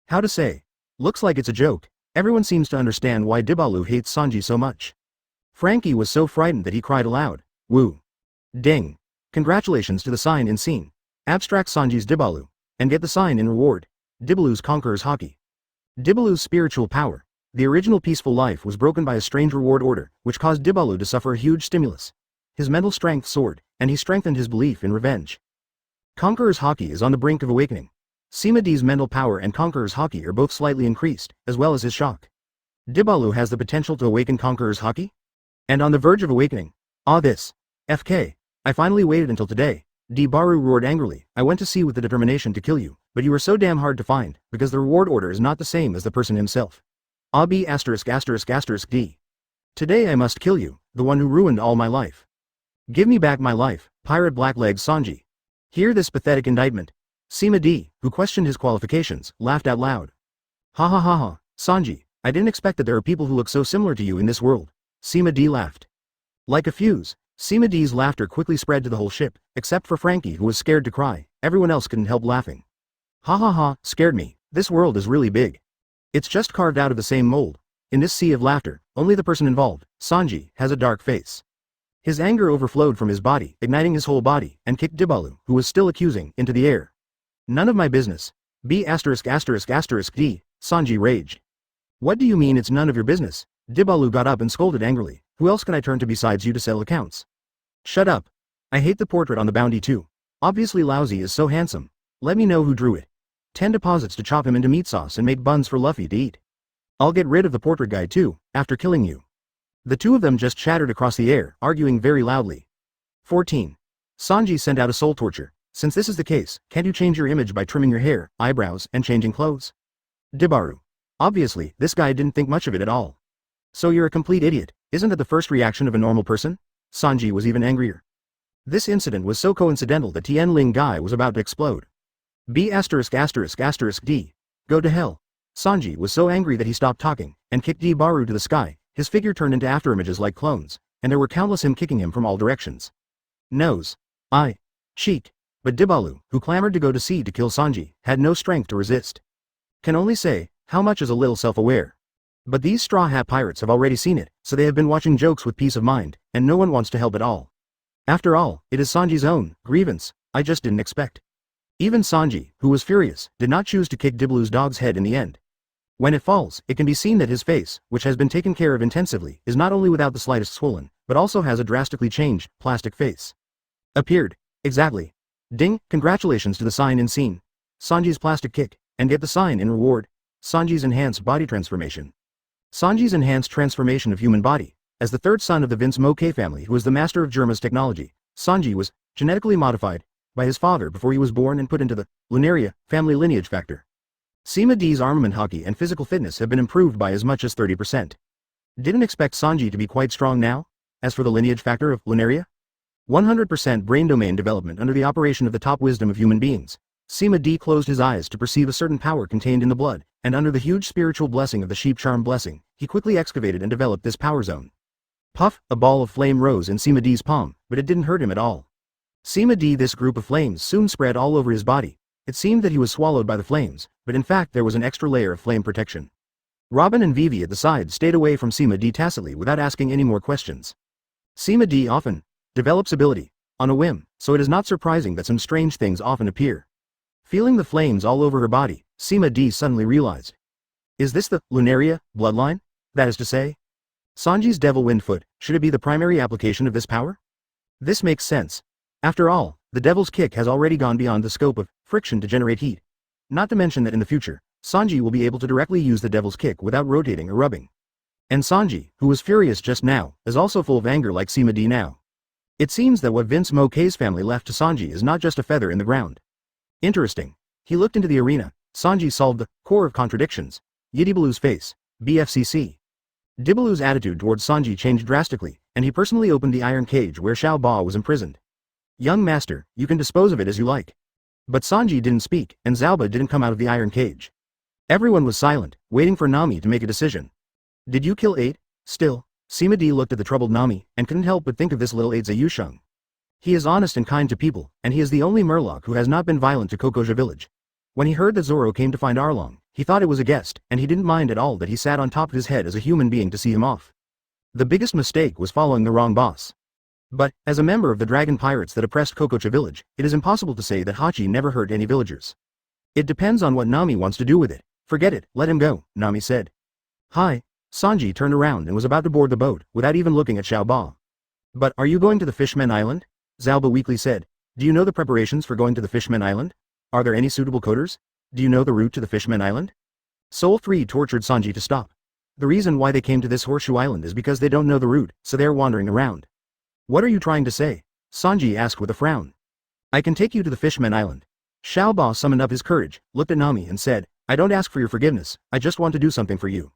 How to say? Looks like it's a joke. Everyone seems to understand why D-Balu hates Sanji so much. Frankie was so frightened that he cried aloud. Woo. Ding. Congratulations to the sign in scene. Abstract Sanji's D-Balu. And get the sign in reward. D-Balu's Conqueror's Hockey. D-Balu's spiritual power. The original peaceful life was broken by a strange reward order, which caused D-Balu to suffer a huge stimulus. His mental strength soared, and he strengthened his belief in revenge. Conqueror's Hockey is on the brink of awakening. Sima D's mental power and Conqueror's Hockey are both slightly increased, as well as his shock. D-Balu has the potential to awaken Conqueror's Hockey? And on the verge of awakening. This. FK. I finally waited until today. D-Baru roared angrily. I went to sea with the determination to kill you, but you were so damn hard to find, because the reward order is not the same as the person himself. B******. D. Today I must kill you, the one who ruined all my life. Give me back my life, pirate blackleg Sanji. Hear this pathetic indictment. Sima D, who questioned his qualifications, laughed out loud. Ha ha ha ha, Sanji, I didn't expect that there are people who look so similar to you in this world. Sima D laughed. Like a fuse, Sima D's laughter quickly spread to the whole ship, except for Frankie who was scared to cry. Everyone else couldn't help laughing. Ha ha ha, scared me, this world is really big. It's just carved out of the same mold. In this sea of laughter, only the person involved, Sanji, has a dark face. His anger overflowed from his body, igniting his whole body, and kicked D-Balu, who was still accusing, into the air. None of my business. D, Sanji raged. What do you mean it's none of your business? D-Balu got up and scolded angrily. Who else can I turn to besides you to settle accounts? Shut up. I hate the portrait on the bounty too. Obviously Lousy is so handsome. Let me know who drew it. 10 deposits to chop him into meat sauce and make buns for Luffy to eat. I'll get rid of the portrait guy too, after killing you. The two of them just chattered across the air, arguing very loudly. 14. Sanji sent out a soul torture. Since this is the case, can't you change your image by trimming your hair, eyebrows, and changing clothes? D-Baru. Obviously, this guy didn't think much of it at all. So you're a complete idiot, isn't that the first reaction of a normal person? Sanji was even angrier. This incident was so coincidental that Tianling Guy was about to explode. B*****. D. Go to hell. Sanji was so angry that he stopped talking, and kicked Baru to the sky. His figure turned into afterimages like clones, and there were countless him kicking him from all directions. Nose. Eye. Cheek. But Dibalu, who clamored to go to sea to kill Sanji, had no strength to resist. Can only say, how much is a little self-aware. But these Straw Hat pirates have already seen it, so they have been watching jokes with peace of mind, and no one wants to help at all. After all, it is Sanji's own grievance. I just didn't expect. Even Sanji, who was furious, did not choose to kick Dibalu's dog's head in the end. When it falls, it can be seen that his face, which has been taken care of intensively, is not only without the slightest swollen, but also has a drastically changed, plastic face. Appeared. Exactly. Ding, congratulations to the sign in scene. Sanji's plastic kick, and get the sign in reward. Sanji's enhanced body transformation. Sanji's enhanced transformation of human body. As the third son of the Munch-Munch family who was the master of Germa's technology, Sanji was genetically modified by his father before he was born and put into the Lunaria family lineage factor. Sima D's armament hockey and physical fitness have been improved by as much as 30%. Didn't expect Sanji to be quite strong now? As for the lineage factor of Lunaria? 100% brain domain development under the operation of the top wisdom of human beings. Sima D closed his eyes to perceive a certain power contained in the blood, and under the huge spiritual blessing of the sheep charm blessing, he quickly excavated and developed this power zone. Puff, a ball of flame rose in Sima D's palm, but it didn't hurt him at all. Sima D, this group of flames soon spread all over his body. It seemed that he was swallowed by the flames, but in fact there was an extra layer of flame protection. Robin and Vivi at the side stayed away from Sima D tacitly without asking any more questions. Sima D often develops ability on a whim, so it is not surprising that some strange things often appear. Feeling the flames all over her body, Sima D suddenly realized. Is this the Lunaria bloodline? That is to say, Sanji's Devil Wind Foot, should it be the primary application of this power? This makes sense. After all, the Devil's Kick has already gone beyond the scope of friction to generate heat. Not to mention that in the future, Sanji will be able to directly use the Devil's Kick without rotating or rubbing. And Sanji, who was furious just now, is also full of anger like Sima D now. It seems that what Munch-Munch's family left to Sanji is not just a feather in the ground. Interesting. He looked into the arena. Sanji solved the core of contradictions. Dibalu's face. BFCC. Dibalu's attitude towards Sanji changed drastically, and he personally opened the iron cage where Xiao Ba was imprisoned. Young master, you can dispose of it as you like. But Sanji didn't speak, and Zalba didn't come out of the iron cage. Everyone was silent, waiting for Nami to make a decision. Did you kill 8? Still, Sima D looked at the troubled Nami, and couldn't help but think of this little 8 Zayusheng. He is honest and kind to people, and he is the only Murloc who has not been violent to Kokoja village. When he heard that Zoro came to find Arlong, he thought it was a guest, and he didn't mind at all that he sat on top of his head as a human being to see him off. The biggest mistake was following the wrong boss. But, as a member of the dragon pirates that oppressed Kokoja village, it is impossible to say that Hachi never hurt any villagers. It depends on what Nami wants to do with it. Forget it, let him go, Nami said. Hi. Sanji turned around and was about to board the boat, without even looking at Xiao Ba. But, are you going to the Fishmen Island? Zalba weakly said. Do you know the preparations for going to the Fishmen Island? Are there any suitable coders? Do you know the route to the Fishmen Island? Soul 3 tortured Sanji to stop. The reason why they came to this horseshoe island is because they don't know the route, so they're wandering around. What are you trying to say? Sanji asked with a frown. I can take you to the Fishmen Island. Xiao Ba summoned up his courage, looked at Nami and said, I don't ask for your forgiveness, I just want to do something for you.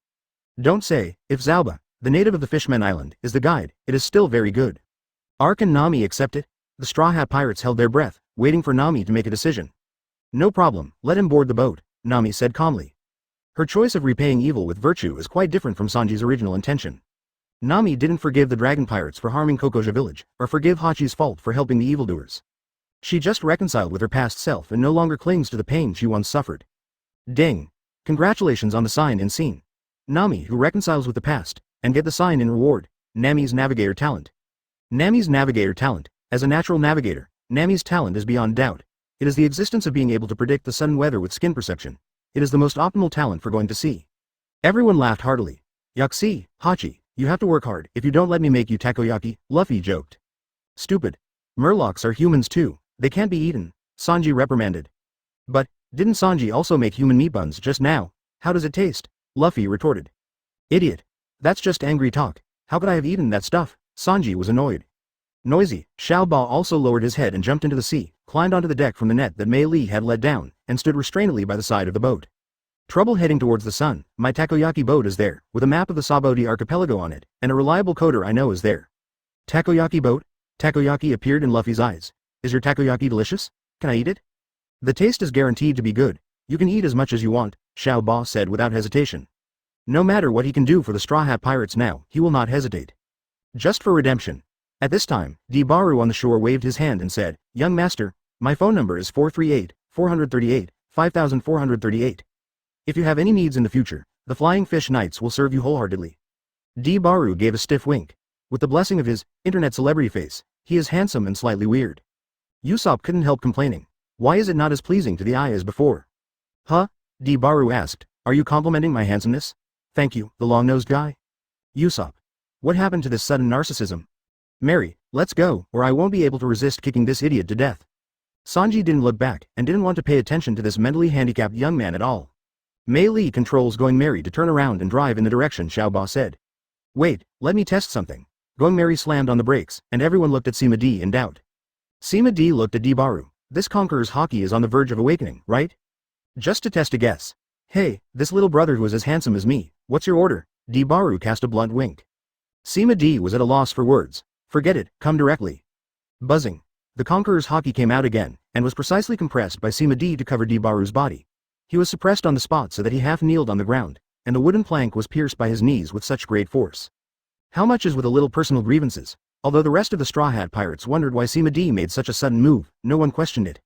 Don't say, if Zalba, the native of the Fishmen Island, is the guide, it is still very good. Can Nami accept it? The Straw Hat pirates held their breath, waiting for Nami to make a decision. No problem, let him board the boat, Nami said calmly. Her choice of repaying evil with virtue is quite different from Sanji's original intention. Nami didn't forgive the dragon pirates for harming Kokoja village, or forgive Hachi's fault for helping the evildoers. She just reconciled with her past self and no longer clings to the pain she once suffered. Ding. Congratulations on the sign in scene. Nami who reconciles with the past, and get the sign in reward, Nami's navigator talent. Nami's navigator talent. As a natural navigator, Nami's talent is beyond doubt. It is the existence of being able to predict the sudden weather with skin perception. It is the most optimal talent for going to sea. Everyone laughed heartily. Yakushi, Hachi, you have to work hard if you don't let me make you takoyaki, Luffy joked. Stupid. Murlocs are humans too, they can't be eaten, Sanji reprimanded. But, didn't Sanji also make human meat buns just now? How does it taste? Luffy retorted. Idiot. That's just angry talk. How could I have eaten that stuff? Sanji was annoyed. Noisy, Xiao Ba also lowered his head and jumped into the sea, climbed onto the deck from the net that Mei Li had let down, and stood restrainedly by the side of the boat. Trouble heading towards the sun, my takoyaki boat is there, with a map of the Sabodi archipelago on it, and a reliable coder I know is there. Takoyaki boat? Takoyaki appeared in Luffy's eyes. Is your takoyaki delicious? Can I eat it? The taste is guaranteed to be good. You can eat as much as you want, Xiao Ba said without hesitation. No matter what he can do for the Straw Hat Pirates now, he will not hesitate. Just for redemption. At this time, Dibaru on the shore waved his hand and said, Young master, my phone number is 438-438-5438. If you have any needs in the future, the Flying Fish Knights will serve you wholeheartedly. Dibaru gave a stiff wink. With the blessing of his internet celebrity face, he is handsome and slightly weird. Usopp couldn't help complaining. Why is it not as pleasing to the eye as before? Huh? Dibaru asked. Are you complimenting my handsomeness? Thank you, the long-nosed guy. Usopp. What happened to this sudden narcissism? Mary, let's go, or I won't be able to resist kicking this idiot to death. Sanji didn't look back, and didn't want to pay attention to this mentally handicapped young man at all. Mei Li controls Going Merry to turn around and drive in the direction Xiao Ba said. Wait, let me test something. Going Merry slammed on the brakes, and everyone looked at Sima D in doubt. Sima D looked at Dibaru. This Conqueror's Haki is on the verge of awakening, right? Just to test a guess. Hey, this little brother who is as handsome as me, what's your order? Dibaru cast a blunt wink. Sima D was at a loss for words. Forget it, come directly. Buzzing. The Conqueror's Haki came out again, and was precisely compressed by Sima D to cover Dibaru's body. He was suppressed on the spot so that he half kneeled on the ground, and the wooden plank was pierced by his knees with such great force. How much is with a little personal grievances? Although the rest of the Straw Hat Pirates wondered why Sima D made such a sudden move, no one questioned it.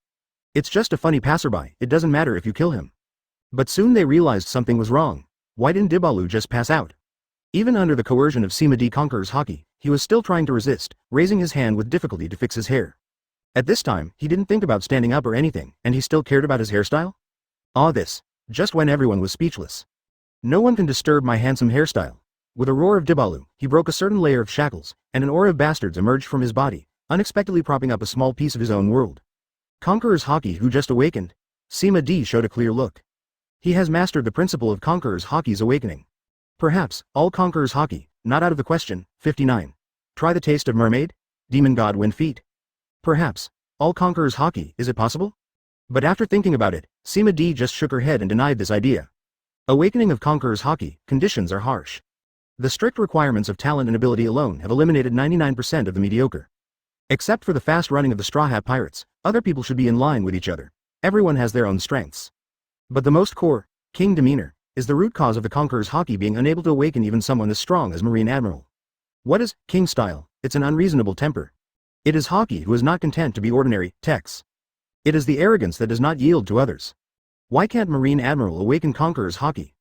It's just a funny passerby, it doesn't matter if you kill him. But soon they realized something was wrong. Why didn't Dibalu just pass out? Even under the coercion of Sima D Conqueror's Haki, he was still trying to resist, raising his hand with difficulty to fix his hair. At this time, he didn't think about standing up or anything, and he still cared about his hairstyle? This. Just when everyone was speechless. No one can disturb my handsome hairstyle. With a roar of Dibalu, he broke a certain layer of shackles, and an aura of bastards emerged from his body, unexpectedly propping up a small piece of his own world. Conqueror's Haki who just awakened? Sima D showed a clear look. He has mastered the principle of Conqueror's Haki's awakening. Perhaps, all Conqueror's Haki, not out of the question. 59. Try the taste of mermaid? Demon God Wind Feet. Perhaps, all Conqueror's Haki, is it possible? But after thinking about it, Sima D just shook her head and denied this idea. Awakening of Conqueror's Haki, conditions are harsh. The strict requirements of talent and ability alone have eliminated 99% of the mediocre. Except for the fast running of the Straw Hat Pirates, other people should be in line with each other. Everyone has their own strengths. But the most core, king demeanor, is the root cause of the Conqueror's Haki being unable to awaken even someone as strong as Marine Admiral. What is king style? It's an unreasonable temper. It is Haki who is not content to be ordinary, Tex. It is the arrogance that does not yield to others. Why can't Marine Admiral awaken Conqueror's Haki?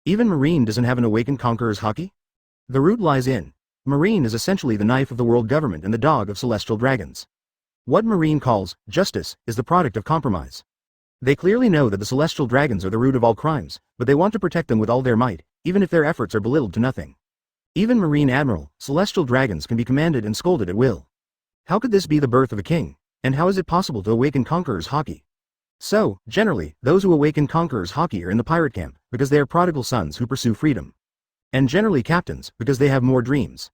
Even Marine doesn't have an awakened Conqueror's Haki? The root lies in. Marine is essentially the knife of the world government and the dog of celestial dragons. What Marine calls justice is the product of compromise. They clearly know that the celestial dragons are the root of all crimes, but they want to protect them with all their might, even if their efforts are belittled to nothing. Even Marine Admiral, celestial dragons can be commanded and scolded at will. How could this be the birth of a king? And how is it possible to awaken Conqueror's Haki? So, generally, those who awaken Conqueror's Haki are in the pirate camp, because they are prodigal sons who pursue freedom. And generally captains, because they have more dreams.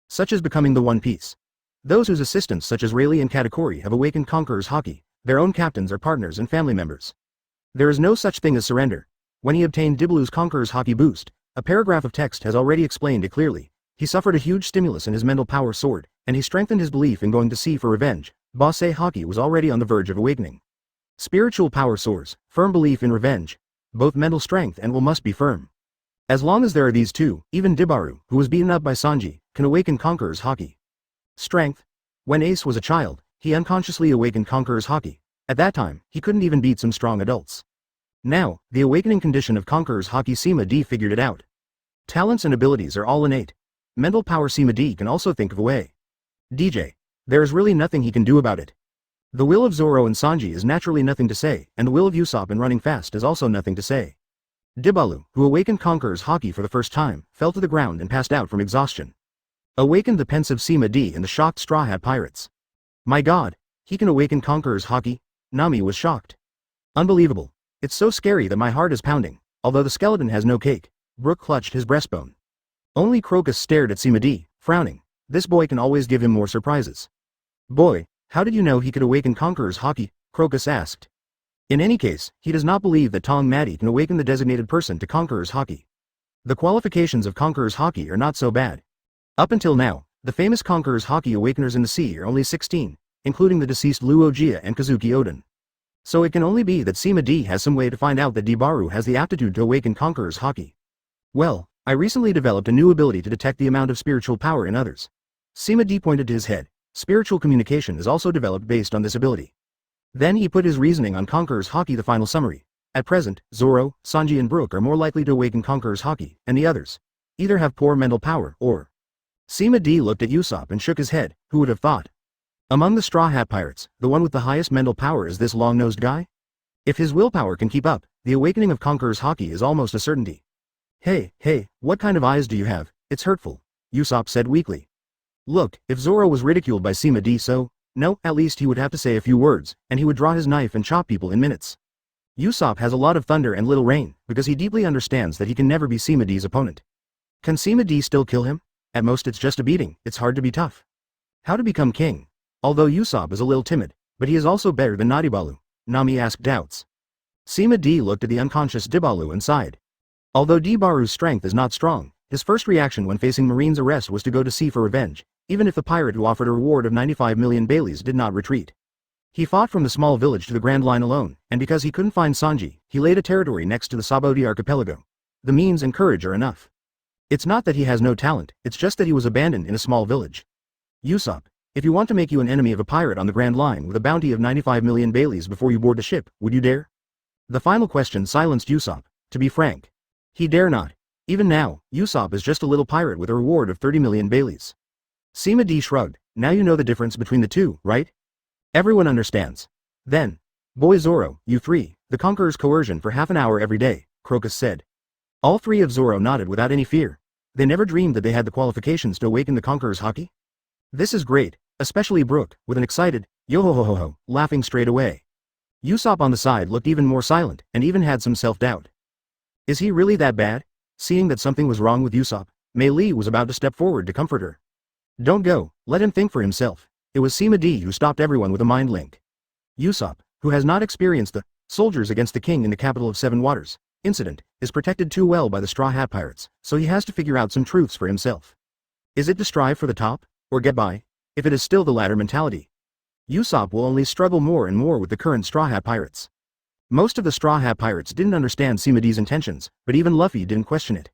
Such as becoming the One Piece. Those whose assistants such as Rayleigh and Katakuri have awakened Conqueror's Haki, their own captains are partners and family members. There is no such thing as surrender. When he obtained Dibalu's Conqueror's Haki boost, a paragraph of text has already explained it clearly. He suffered a huge stimulus in his mental power soared, and he strengthened his belief in going to sea for revenge. Basei Haki was already on the verge of awakening. Spiritual power soars, firm belief in revenge. Both mental strength and will must be firm. As long as there are these two, even Dibaru, who was beaten up by Sanji, can awaken Conqueror's Haki. Strength. When Ace was a child, he unconsciously awakened Conqueror's Haki. At that time, he couldn't even beat some strong adults. Now, the awakening condition of Conqueror's Haki Sima D figured it out. Talents and abilities are all innate. Mental power Sima D can also think of a way. DJ. There is really nothing he can do about it. The will of Zoro and Sanji is naturally nothing to say, and the will of Usopp in running fast is also nothing to say. Dibalu, who awakened Conqueror's Haki for the first time, fell to the ground and passed out from exhaustion. Awakened the pensive Sima D and the shocked Straw Hat Pirates. My god, he can awaken Conqueror's Haki? Nami was shocked. Unbelievable. It's so scary that my heart is pounding. Although the skeleton has no cake, Brook clutched his breastbone. Only Crocus stared at Sima D, frowning. This boy can always give him more surprises. Boy, how did you know he could awaken Conqueror's Haki? Crocus asked. In any case, he does not believe that Tong Matty can awaken the designated person to Conqueror's Haki. The qualifications of Conqueror's Haki are not so bad. Up until now, the famous Conqueror's Haki awakeners in the sea are only 16, including the deceased Luo Jia and Kazuki Oden. So it can only be that Sima D has some way to find out that Dibaru has the aptitude to awaken Conqueror's Haki. Well, I recently developed a new ability to detect the amount of spiritual power in others. Sima D pointed to his head. Spiritual communication is also developed based on this ability. Then he put his reasoning on Conqueror's Haki. The final summary. At present, Zoro, Sanji and Brook are more likely to awaken Conqueror's Haki, and the others either have poor mental power or... Sima D looked at Usopp and shook his head. Who would have thought? Among the Straw Hat Pirates, the one with the highest mental power is this long-nosed guy? If his willpower can keep up, the awakening of Conqueror's Haki is almost a certainty. Hey, what kind of eyes do you have? It's hurtful, Usopp said weakly. Look, if Zoro was ridiculed by Sima D no, at least he would have to say a few words, and he would draw his knife and chop people in minutes. Usopp has a lot of thunder and little rain, because he deeply understands that he can never be Sima D's opponent. Can Sima D still kill him? At most it's just a beating. It's hard to be tough. How to become king? Although Usopp is a little timid, but he is also better than Nadibalu, Nami asked doubts. Sima D looked at the unconscious Dibalu and sighed. Although Dibaru's strength is not strong, his first reaction when facing Marine's arrest was to go to sea for revenge, even if the pirate who offered a reward of 95 million Baileys did not retreat. He fought from the small village to the Grand Line alone, and because he couldn't find Sanji, he laid a territory next to the Saboti archipelago. The means and courage are enough. It's not that he has no talent, it's just that he was abandoned in a small village. Usopp, if you want to make you an enemy of a pirate on the Grand Line with a bounty of 95 million Baileys before you board the ship, would you dare? The final question silenced Usopp. To be frank, he dare not. Even now, Usopp is just a little pirate with a reward of 30 million Baileys. Sima D shrugged. Now you know the difference between the two, right? Everyone understands. Then, boy Zoro, you three, the Conqueror's coercion for half an hour every day, Crocus said. All three of Zoro nodded without any fear. They never dreamed that they had the qualifications to awaken the Conqueror's Haki. This is great, especially Brook, with an excited, yo-ho-ho-ho-ho, laughing straight away. Usopp on the side looked even more silent, and even had some self-doubt. Is he really that bad? Seeing that something was wrong with Usopp, Mei Lee was about to step forward to comfort her. Don't go, let him think for himself. It was Sima D who stopped everyone with a mind link. Usopp, who has not experienced the soldiers against the king in the capital of Seven Waters incident, is protected too well by the Straw Hat Pirates, so he has to figure out some truths for himself. Is it to strive for the top, or get by? If it is still the latter mentality, Usopp will only struggle more and more with the current Straw Hat Pirates. Most of the Straw Hat Pirates didn't understand Sima D's intentions, but even Luffy didn't question it.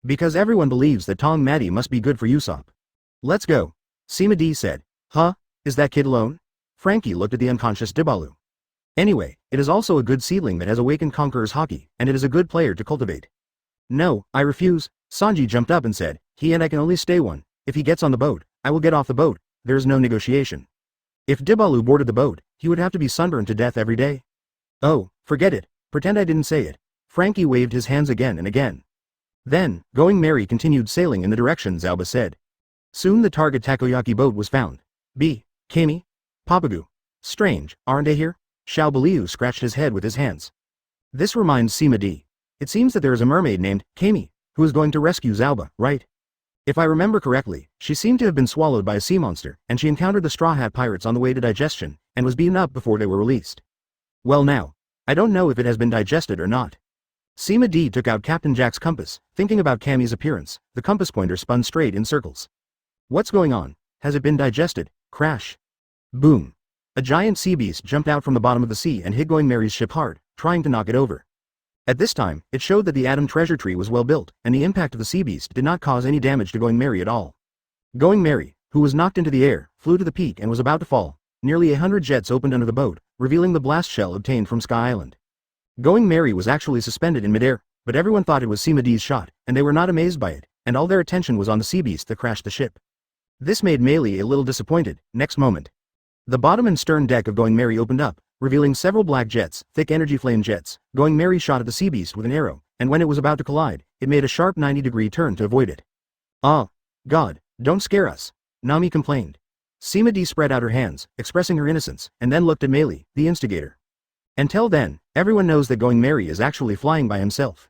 Because everyone believes that Tong Matty must be good for Usopp. Let's go, Sima D said. Huh? Is that kid alone? Frankie looked at the unconscious Dibalu. Anyway, it is also a good seedling that has awakened Conqueror's Haki, and it is a good player to cultivate. No, I refuse, Sanji jumped up and said, he and I can only stay one. If he gets on the boat, I will get off the boat. There is no negotiation. If Dibalu boarded the boat, he would have to be sunburned to death every day. Oh, forget it, pretend I didn't say it. Frankie waved his hands again and again. Then, Going Merry continued sailing in the direction Zalba said. Soon the target takoyaki boat was found. Kami, Papagu. Strange, aren't they here? Xiao Baliu scratched his head with his hands. This reminds Sima D. It seems that there is a mermaid named Kami, who is going to rescue Zalba, right? If I remember correctly, she seemed to have been swallowed by a sea monster, and she encountered the Straw Hat Pirates on the way to digestion, and was beaten up before they were released. Well now, I don't know if it has been digested or not. Sima D took out Captain Jack's compass, thinking about Kami's appearance. The compass pointer spun straight in circles. What's going on? Has it been digested? Crash. Boom. A giant sea beast jumped out from the bottom of the sea and hit Going Merry's ship hard, trying to knock it over. At this time, it showed that the Atom treasure tree was well built, and the impact of the sea beast did not cause any damage to Going Merry at all. Going Merry, who was knocked into the air, flew to the peak and was about to fall. Nearly 100 jets opened under the boat, revealing the blast shell obtained from Sky Island. Going Merry was actually suspended in midair, but everyone thought it was Sima D's shot, and they were not amazed by it, and all their attention was on the sea beast that crashed the ship. This made Meili a little disappointed. Next moment, the bottom and stern deck of Going Merry opened up, revealing several black jets, thick energy flame jets. Going Merry shot at the sea beast with an arrow, and when it was about to collide, it made a sharp 90-degree turn to avoid it. Ah, God, don't scare us, Nami complained. Sima D spread out her hands, expressing her innocence, and then looked at Meili, the instigator. Until then, everyone knows that Going Merry is actually flying by himself.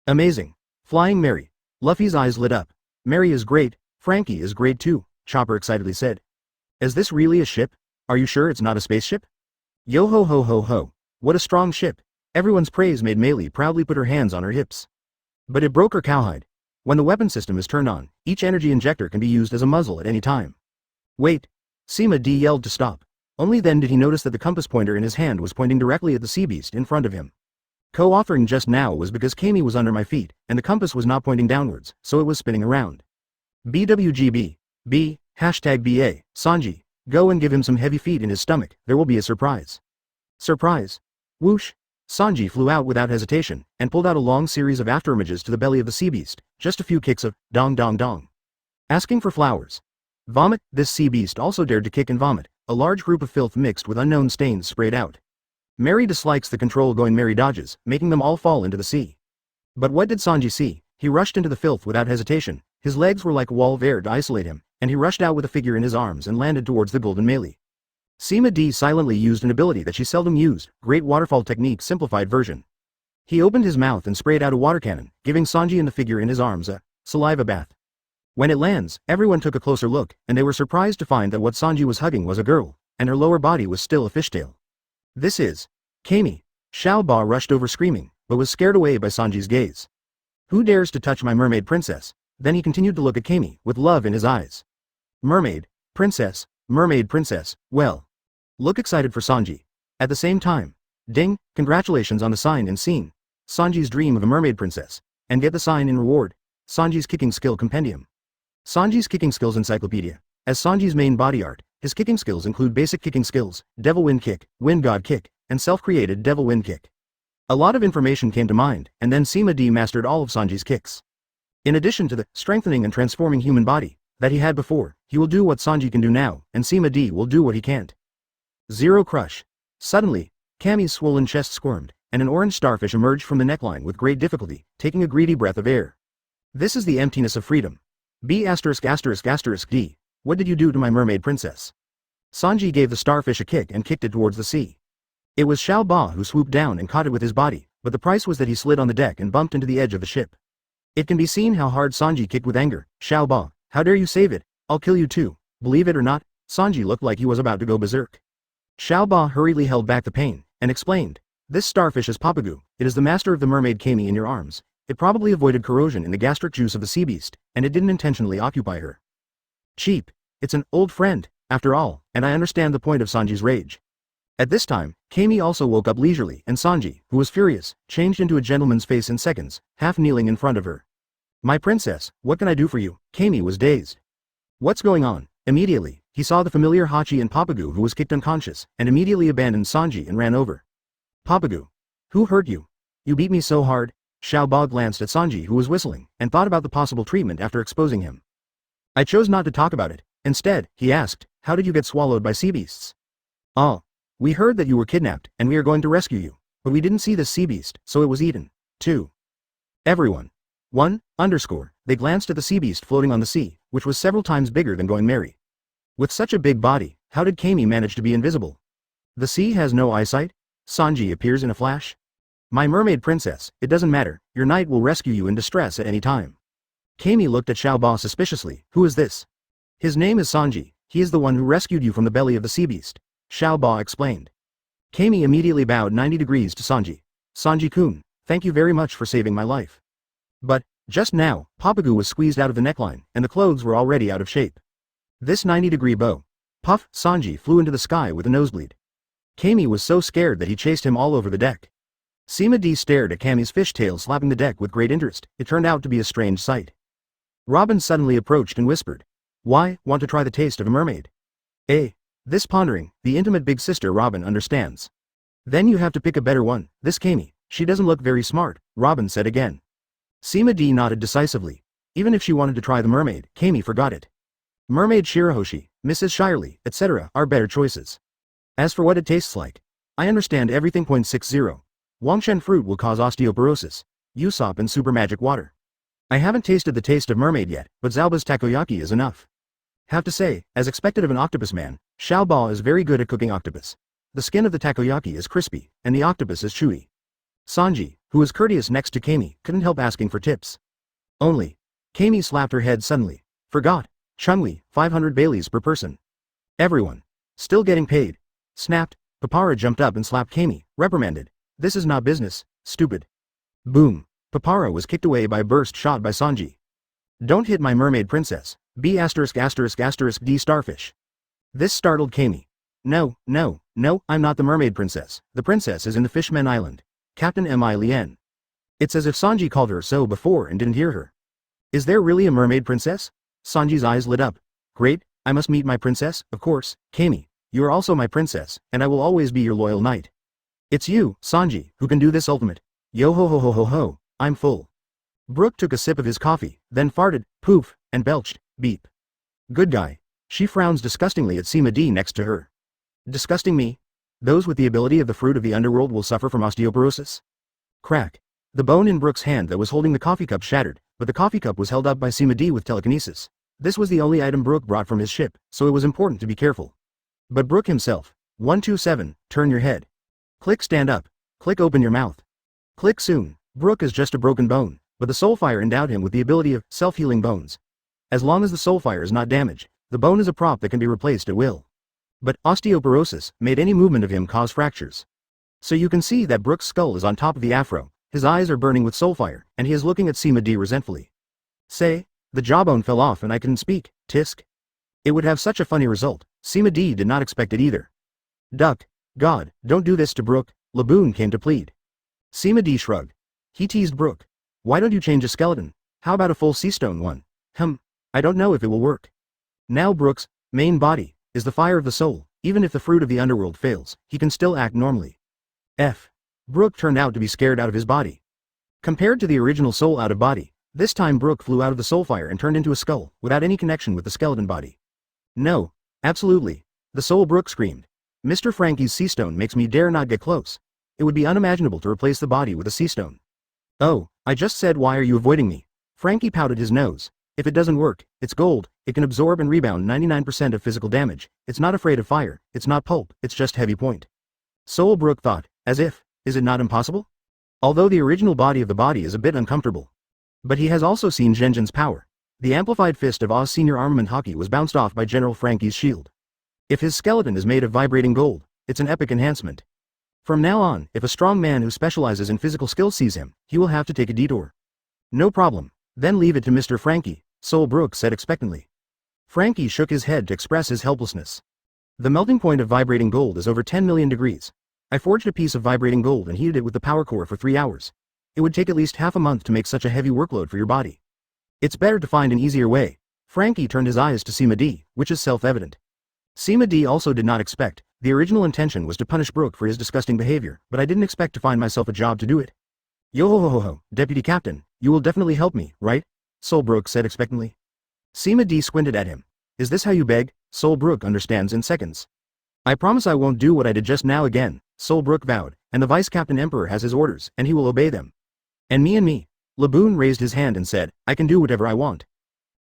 Amazing. Flying Merry. Luffy's eyes lit up. Merry is great, Frankie is great too, Chopper excitedly said. Is this really a ship? Are you sure it's not a spaceship? Yo ho ho ho ho. What a strong ship. Everyone's praise made Meili proudly put her hands on her hips. But it broke her cowhide. When the weapon system is turned on, each energy injector can be used as a muzzle at any time. Wait. Sima D yelled to stop. Only then did he notice that the compass pointer in his hand was pointing directly at the sea beast in front of him. Co-authoring just now was because Kami was under my feet, and the compass was not pointing downwards, so it was spinning around. BWGB. B. #BA. Sanji. Go and give him some heavy feet in his stomach, there will be a surprise. Surprise. Whoosh. Sanji flew out without hesitation, and pulled out a long series of afterimages to the belly of the sea beast, just a few kicks of dong dong dong. Asking for flowers. Vomit. This sea beast also dared to kick and vomit, a large group of filth mixed with unknown stains sprayed out. Mary dislikes the control going Mary dodges, making them all fall into the sea. But what did Sanji see? He rushed into the filth without hesitation, his legs were like a wall of air to isolate him, and he rushed out with a figure in his arms and landed towards the golden melee. Sima D silently used an ability that she seldom used, Great Waterfall Technique simplified version. He opened his mouth and sprayed out a water cannon, giving Sanji and the figure in his arms a saliva bath. When it lands, everyone took a closer look, and they were surprised to find that what Sanji was hugging was a girl, and her lower body was still a fishtail. This is Kami. Xiao Ba rushed over screaming, but was scared away by Sanji's gaze. Who dares to touch my mermaid princess? Then he continued to look at Kami, with love in his eyes. Mermaid princess, well. Look excited for Sanji. At the same time, ding, congratulations on the sign and scene. Sanji's dream of a mermaid princess. And get the sign in reward. Sanji's kicking skill compendium. Sanji's kicking skills encyclopedia. As Sanji's main body art, his kicking skills include basic kicking skills, devil wind kick, wind god kick, and self-created devil wind kick. A lot of information came to mind, and then Sima D mastered all of Sanji's kicks. In addition to the strengthening and transforming human body that he had before, he will do what Sanji can do now, and Sima D will do what he can't. Zero crush. Suddenly, Kami's swollen chest squirmed, and an orange starfish emerged from the neckline with great difficulty, taking a greedy breath of air. This is the emptiness of freedom. B*********. D. What did you do to my mermaid princess? Sanji gave the starfish a kick and kicked it towards the sea. It was Xiao Ba who swooped down and caught it with his body, but the price was that he slid on the deck and bumped into the edge of the ship. It can be seen how hard Sanji kicked with anger. Xiao Ba, how dare you save it? I'll kill you too. Believe it or not, Sanji looked like he was about to go berserk. Xiao Ba hurriedly held back the pain, and explained, this starfish is Papagu, it is the master of the mermaid Kami in your arms. It probably avoided corrosion in the gastric juice of the sea beast, and it didn't intentionally occupy her. Cheap. It's an old friend, after all, and I understand the point of Sanji's rage. At this time, Kami also woke up leisurely, and Sanji, who was furious, changed into a gentleman's face in seconds, half kneeling in front of her. My princess, what can I do for you? Kami was dazed. What's going on? Immediately, he saw the familiar Hachi and Papagu who was kicked unconscious, and immediately abandoned Sanji and ran over. Papagu. Who hurt you? You beat me so hard. Xiao Ba glanced at Sanji who was whistling, and thought about the possible treatment after exposing him. I chose not to talk about it. Instead, he asked, how did you get swallowed by sea beasts? Oh. We heard that you were kidnapped, and we are going to rescue you. But we didn't see this sea beast, so it was eaten. 2. Everyone. 1. They glanced at the sea beast floating on the sea, which was several times bigger than Going Merry. With such a big body, how did Kami manage to be invisible? The sea has no eyesight? Sanji appears in a flash. My mermaid princess, it doesn't matter, your knight will rescue you in distress at any time. Kami looked at Xiao Ba suspiciously, who is this? His name is Sanji, he is the one who rescued you from the belly of the sea beast. Xiao Ba explained. Kami immediately bowed 90 degrees to Sanji. Sanji-kun, thank you very much for saving my life. But, just now, Papagu was squeezed out of the neckline, and the clothes were already out of shape. This 90-degree bow. Puff, Sanji flew into the sky with a nosebleed. Kami was so scared that he chased him all over the deck. Sima D stared at Kami's fishtail slapping the deck with great interest. It turned out to be a strange sight. Robin suddenly approached and whispered. Why, want to try the taste of a mermaid? This pondering, the intimate big sister Robin understands. Then you have to pick a better one, this Kami, she doesn't look very smart, Robin said again. Sima D nodded decisively. Even if she wanted to try the mermaid, Kami forgot it. Mermaid Shirahoshi, Mrs. Shirley, etc. are better choices. As for what it tastes like, I understand everything. 60. Munch-Munch Fruit will cause osteoporosis. Usopp and super magic water. I haven't tasted the taste of mermaid yet, but Zalba's takoyaki is enough. Have to say, as expected of an octopus man, Xiao Ba is very good at cooking octopus. The skin of the takoyaki is crispy, and the octopus is chewy. Sanji, who was courteous next to Kami, couldn't help asking for tips. Only. Kami slapped her head suddenly. Forgot. Chungwi, 500 Baileys per person. Everyone. Still getting paid. Snapped. Papara jumped up and slapped Kami, reprimanded. This is not business, stupid. Boom. Papara was kicked away by a burst shot by Sanji. Don't hit my mermaid princess. B*******D starfish. This startled Kami. No, no, no, I'm not the mermaid princess. The princess is in the Fishman Island. Captain M.I. Lien. It's as if Sanji called her so before and didn't hear her. Is there really a mermaid princess? Sanji's eyes lit up. Great, I must meet my princess, of course, Kami. You are also my princess, and I will always be your loyal knight. It's you, Sanji, who can do this ultimate. Yo ho ho ho ho ho, I'm full. Brook took a sip of his coffee, then farted, poof, and belched, beep. Good guy. She frowns disgustingly at Sima D next to her. Disgusting me? Those with the ability of the fruit of the underworld will suffer from osteoporosis? Crack. The bone in Brook's hand that was holding the coffee cup shattered, but the coffee cup was held up by Sima D with telekinesis. This was the only item Brook brought from his ship, so it was important to be careful. But Brook himself. 127, turn your head. Click stand up. Click open your mouth. Click soon. Brook is just a broken bone, but the soulfire endowed him with the ability of self-healing bones. As long as the soulfire is not damaged, the bone is a prop that can be replaced at will. But osteoporosis made any movement of him cause fractures. So you can see that Brook's skull is on top of the afro, his eyes are burning with soulfire, and he is looking at Sima D resentfully. Say, the jawbone fell off and I couldn't speak, tisk. It would have such a funny result. Sima D did not expect it either. Duck. God, don't do this to Brook, Laboon came to plead. Sima D shrugged. He teased Brook. Why don't you change a skeleton? How about a full sea stone one? I don't know if it will work. Now Brook's main body is the fire of the soul. Even if the fruit of the underworld fails, he can still act normally. Brook turned out to be scared out of his body. Compared to the original soul out of body, this time Brook flew out of the soulfire and turned into a skull, without any connection with the skeleton body. No, absolutely. The soul Brook screamed. Mr. Frankie's sea stone makes me dare not get close. It would be unimaginable to replace the body with a sea stone. Oh, I just said why are you avoiding me? Frankie pouted his nose. If it doesn't work, it's gold, it can absorb and rebound 99% of physical damage, it's not afraid of fire, it's not pulp, it's just heavy point. Soul Brook thought, as if, is it not impossible? Although the original body of the body is a bit uncomfortable. But he has also seen Genjin's power. The amplified fist of Oz Senior Armament Hockey was bounced off by General Frankie's shield. If his skeleton is made of vibrating gold, it's an epic enhancement. From now on, if a strong man who specializes in physical skills sees him, he will have to take a detour. No problem. Then leave it to Mr. Frankie, Soul Brook said expectantly. Frankie shook his head to express his helplessness. The melting point of vibrating gold is over 10 million degrees. I forged a piece of vibrating gold and heated it with the power core for 3 hours. It would take at least half a month to make such a heavy workload for your body. It's better to find an easier way. Frankie turned his eyes to Sima D, which is self-evident. Sima D also did not expect. The original intention was to punish Brook for his disgusting behavior, but I didn't expect to find myself a job to do it. Yo ho ho ho ho, Deputy Captain, you will definitely help me, right? Soul Brook said expectantly. Sima D squinted at him. Is this how you beg? Soul Brook understands in seconds. I promise I won't do what I did just now again, Soul Brook vowed, and the Vice Captain Emperor has his orders, and he will obey them. And me. Laboon raised his hand and said, I can do whatever I want.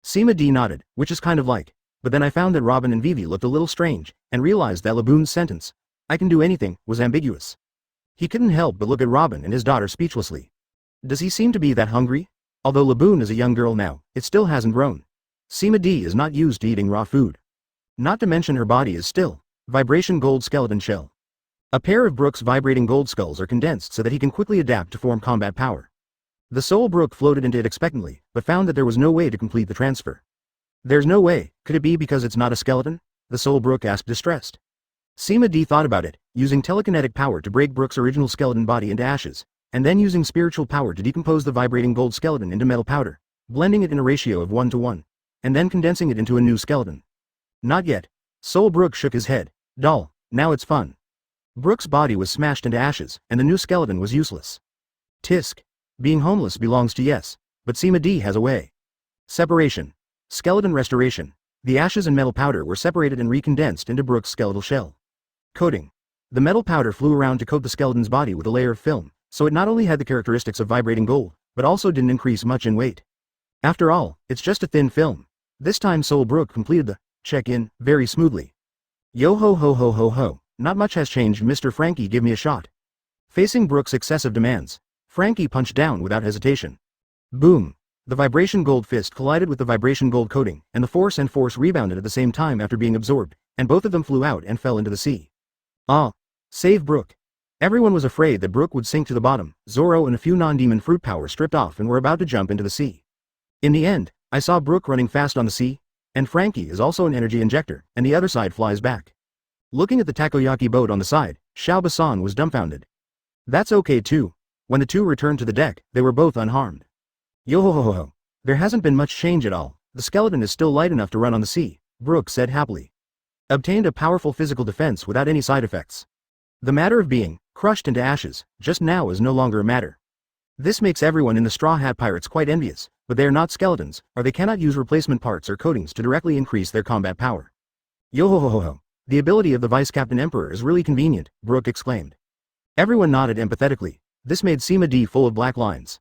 Sima D nodded, which is kind of like, but then I found that Robin and Vivi looked a little strange, and realized that Laboon's sentence, I can do anything, was ambiguous. He couldn't help but look at Robin and his daughter speechlessly. Does he seem to be that hungry? Although Laboon is a young girl now, it still hasn't grown. Sima D is not used to eating raw food. Not to mention her body is still vibration gold skeleton shell. A pair of Brook's vibrating gold skulls are condensed so that he can quickly adapt to form combat power. The Soul Brook floated into it expectantly, but found that there was no way to complete the transfer. There's no way, could it be because it's not a skeleton? The Soul Brook asked distressed. Sima D thought about it, using telekinetic power to break Brook's original skeleton body into ashes, and then using spiritual power to decompose the vibrating gold skeleton into metal powder, blending it in a ratio of 1:1, and then condensing it into a new skeleton. Not yet. Soul Brook shook his head. Dull, now it's fun. Brook's body was smashed into ashes, and the new skeleton was useless. Tisk. Being homeless belongs to yes, but Sima D has a way. Separation. Skeleton restoration. The ashes and metal powder were separated and recondensed into Brook's skeletal shell. Coating. The metal powder flew around to coat the skeleton's body with a layer of film, so it not only had the characteristics of vibrating gold, but also didn't increase much in weight. After all, it's just a thin film. This time Soul Brook completed the check-in very smoothly. Yo ho ho ho ho ho, not much has changed, Mr. Frankie, give me a shot. Facing Brook's excessive demands, Frankie punched down without hesitation. Boom. The vibration gold fist collided with the vibration gold coating, and the force rebounded at the same time after being absorbed, and both of them flew out and fell into the sea. Ah! Save Brook. Everyone was afraid that Brook would sink to the bottom. Zoro and a few non-demon fruit power stripped off and were about to jump into the sea. In the end, I saw Brook running fast on the sea, and Frankie is also an energy injector, and the other side flies back. Looking at the takoyaki boat on the side, Xiao was dumbfounded. That's okay too. When the two returned to the deck, they were both unharmed. Yo-ho-ho-ho. There hasn't been much change at all. The skeleton is still light enough to run on the sea, Brooke said happily. Obtained a powerful physical defense without any side effects. The matter of being crushed into ashes just now is no longer a matter. This makes everyone in the Straw Hat Pirates quite envious, but they are not skeletons, or they cannot use replacement parts or coatings to directly increase their combat power. Yo-ho-ho-ho. The ability of the Vice Captain Emperor is really convenient, Brooke exclaimed. Everyone nodded empathetically. This made Sima D full of black lines.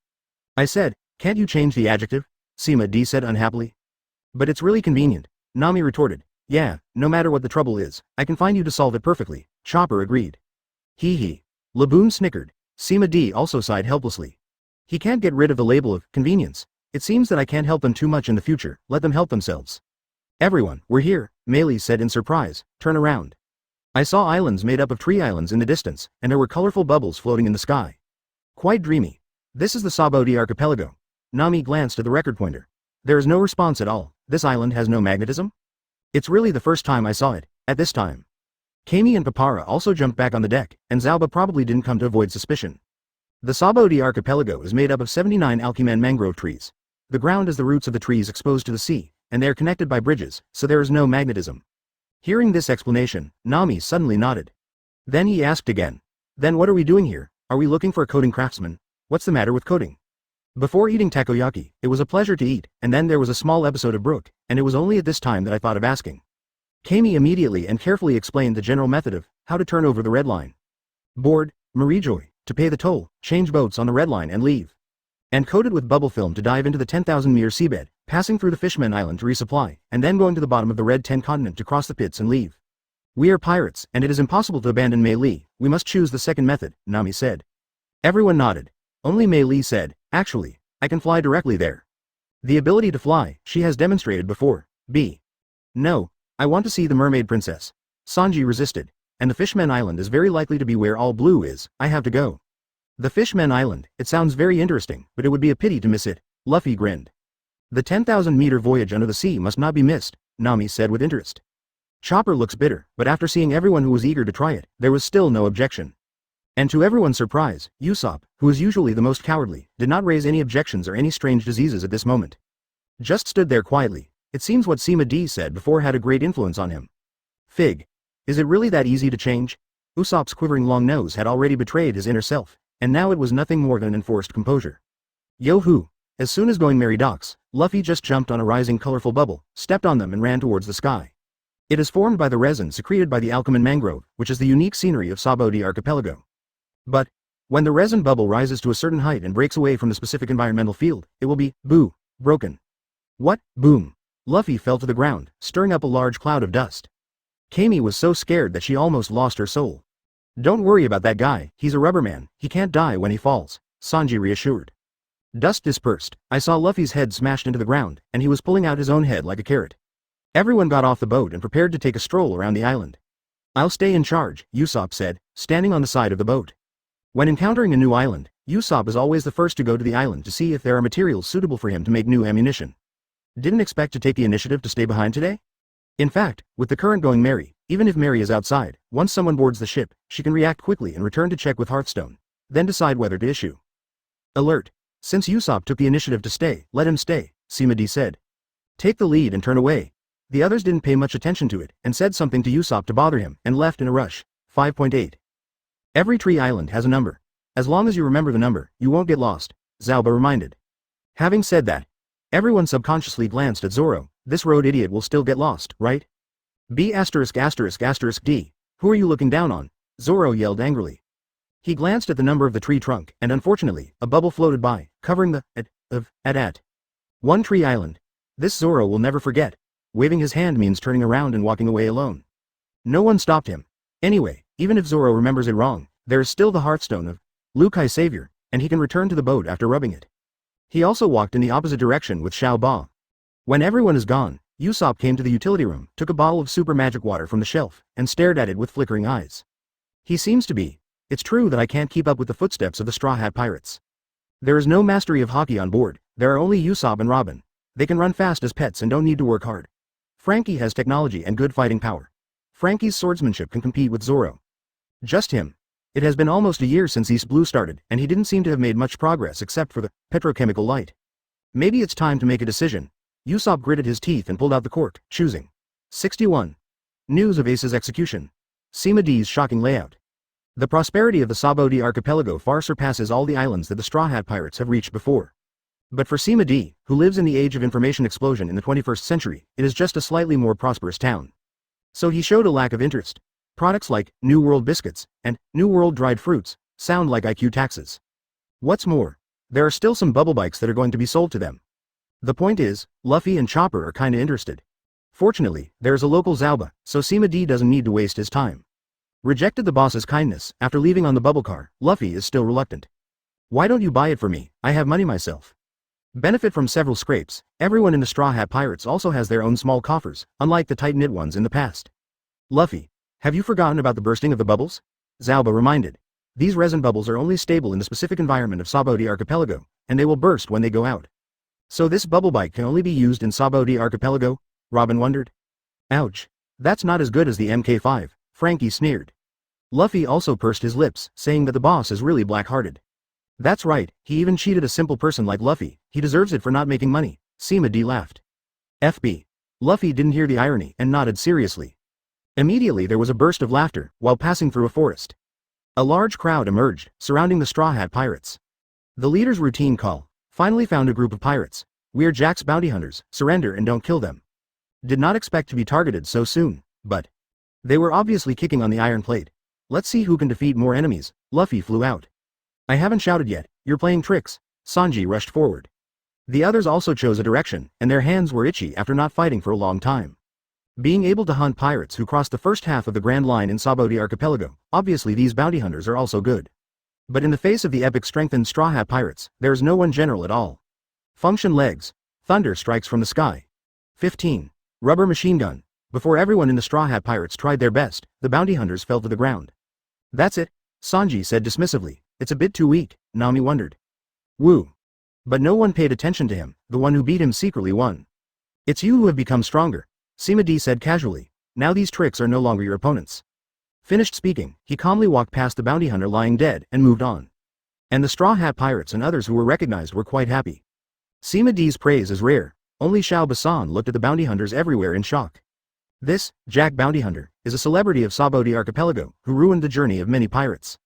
I said, can't you change the adjective? Sima D said unhappily. But it's really convenient, Nami retorted. Yeah, no matter what the trouble is, I can find you to solve it perfectly, Chopper agreed. Hee hee. Laboon snickered. Sima D also sighed helplessly. He can't get rid of the label of convenience. It seems that I can't help them too much in the future, let them help themselves. Everyone, we're here, Meili said in surprise, turn around. I saw islands made up of tree islands in the distance, and there were colorful bubbles floating in the sky. Quite dreamy. This is the Sabodi archipelago. Nami glanced at the record pointer. There is no response at all. This island has no magnetism? It's really the first time I saw it, at this time. Kami and Papara also jumped back on the deck, and Zauba probably didn't come to avoid suspicion. The Sabodi archipelago is made up of 79 alchiman mangrove trees. The ground is the roots of the trees exposed to the sea, and they are connected by bridges, so there is no magnetism. Hearing this explanation, Nami suddenly nodded. Then he asked again. Then what are we doing here? Are we looking for a coding craftsman? What's the matter with coding? Before eating takoyaki, it was a pleasure to eat, and then there was a small episode of Brooke, and it was only at this time that I thought of asking. Kami immediately and carefully explained the general method of how to turn over the red line. Board, Marijoy, to pay the toll, change boats on the red line and leave. And coated with bubble film to dive into the 10,000-meter seabed, passing through the Fishman Island to resupply, and then going to the bottom of the Red 10 continent to cross the pits and leave. We are pirates, and it is impossible to abandon Mei Li. We must choose the second method, Nami said. Everyone nodded. Only Mei Li said, actually, I can fly directly there. The ability to fly, she has demonstrated before. B. No, I want to see the mermaid princess. Sanji resisted. And the Fishman Island is very likely to be where all blue is. I have to go. The Fishman Island, it sounds very interesting, but it would be a pity to miss it. Luffy grinned. The 10,000-meter voyage under the sea must not be missed, Nami said with interest. Chopper looks bitter, but after seeing everyone who was eager to try it, there was still no objection. And to everyone's surprise, Usopp, who is usually the most cowardly, did not raise any objections or any strange diseases at this moment. Just stood there quietly. It seems what Sima D said before had a great influence on him. Fig. Is it really that easy to change? Usopp's quivering long nose had already betrayed his inner self, and now it was nothing more than an enforced composure. Yo-hoo! As soon as going merry docks, Luffy just jumped on a rising colorful bubble, stepped on them and ran towards the sky. It is formed by the resin secreted by the alkaman mangrove, which is the unique scenery of Sabodi archipelago. But, when the resin bubble rises to a certain height and breaks away from the specific environmental field, it will be, broken. What? Boom. Luffy fell to the ground, stirring up a large cloud of dust. Kami was so scared that she almost lost her soul. Don't worry about that guy, he's a rubber man, he can't die when he falls, Sanji reassured. Dust dispersed, I saw Luffy's head smashed into the ground, and he was pulling out his own head like a carrot. Everyone got off the boat and prepared to take a stroll around the island. I'll stay in charge, Usopp said, standing on the side of the boat. When encountering a new island, Usopp is always the first to go to the island to see if there are materials suitable for him to make new ammunition. Didn't expect to take the initiative to stay behind today? In fact, with the current going merry, even if Mary is outside, once someone boards the ship, she can react quickly and return to check with Hearthstone, then decide whether to issue. Alert. Since Usopp took the initiative to stay, let him stay, Sima D said. Take the lead and turn away. The others didn't pay much attention to it, and said something to Usopp to bother him, and left in a rush. 5.8. Every tree island has a number. As long as you remember the number, you won't get lost, Zauba reminded. Having said that, everyone subconsciously glanced at Zoro. This road idiot will still get lost, right? B*********D. Who are you looking down on? Zoro yelled angrily. He glanced at the number of the tree trunk, and unfortunately, a bubble floated by, covering the at. One tree island. This Zoro will never forget. Waving his hand means turning around and walking away alone. No one stopped him. Anyway, even if Zoro remembers it wrong, there is still the Hearthstone of Lukai Savior, and he can return to the boat after rubbing it. He also walked in the opposite direction with Xiao Ba. When everyone is gone, Usopp came to the utility room, took a bottle of super magic water from the shelf, and stared at it with flickering eyes. He seems to be. It's true that I can't keep up with the footsteps of the Straw Hat Pirates. There is no mastery of hockey on board, there are only Usopp and Robin. They can run fast as pets and don't need to work hard. Frankie has technology and good fighting power. Frankie's swordsmanship can compete with Zoro. Just him. It has been almost a year since East Blue started, and he didn't seem to have made much progress except for the petrochemical light. Maybe it's time to make a decision. Usopp gritted his teeth and pulled out the cork, choosing. 61. News of Ace's execution. Sima D's shocking layout. The prosperity of the Sabaody archipelago far surpasses all the islands that the Straw Hat pirates have reached before. But for Sima D, who lives in the age of information explosion in the 21st century, it is just a slightly more prosperous town. So he showed a lack of interest. Products like New World biscuits and New World dried fruits sound like IQ taxes. What's more, there are still some bubble bikes that are going to be sold to them. The point is, Luffy and Chopper are kinda interested. Fortunately, there's a local Zauba, so Sima D doesn't need to waste his time. Rejected the boss's kindness, after leaving on the bubble car, Luffy is still reluctant. Why don't you buy it for me? I have money myself. Benefit from several scrapes, everyone in the Straw Hat Pirates also has their own small coffers, unlike the tight-knit ones in the past. Luffy, have you forgotten about the bursting of the bubbles? Zauba reminded. These resin bubbles are only stable in the specific environment of Sabaody Archipelago, and they will burst when they go out. So this bubble bike can only be used in Sabaody Archipelago? Robin wondered. Ouch. That's not as good as the MK5, Frankie sneered. Luffy also pursed his lips, saying that the boss is really black-hearted. That's right, he even cheated a simple person like Luffy, he deserves it for not making money, Sima D laughed. FB. Luffy didn't hear the irony and nodded seriously. Immediately there was a burst of laughter, while passing through a forest. A large crowd emerged, surrounding the Straw Hat Pirates. The leader's routine call, finally found a group of pirates. We're Jack's bounty hunters, surrender and don't kill them. Did not expect to be targeted so soon, but they were obviously kicking on the iron plate. Let's see who can defeat more enemies. Luffy flew out. I haven't shouted yet, you're playing tricks. Sanji rushed forward. The others also chose a direction, and their hands were itchy after not fighting for a long time. Being able to hunt pirates who crossed the first half of the Grand Line in Sabaody Archipelago, obviously these bounty hunters are also good. But in the face of the epic strengthened Straw Hat Pirates, there is no one general at all. Function legs. Thunder strikes from the sky. 15. Rubber machine gun. Before everyone in the Straw Hat Pirates tried their best, the bounty hunters fell to the ground. That's it, Sanji said dismissively. It's a bit too weak, Nami wondered. Woo. But no one paid attention to him, the one who beat him secretly won. It's you who have become stronger, Sima D said casually. Now these tricks are no longer your opponents. Finished speaking, he calmly walked past the bounty hunter lying dead and moved on. And the Straw Hat Pirates and others who were recognized were quite happy. Sima D's praise is rare. Only Xiao Basan looked at the bounty hunters everywhere in shock. This, Jack Bounty Hunter, is a celebrity of Sabaody Archipelago who ruined the journey of many pirates.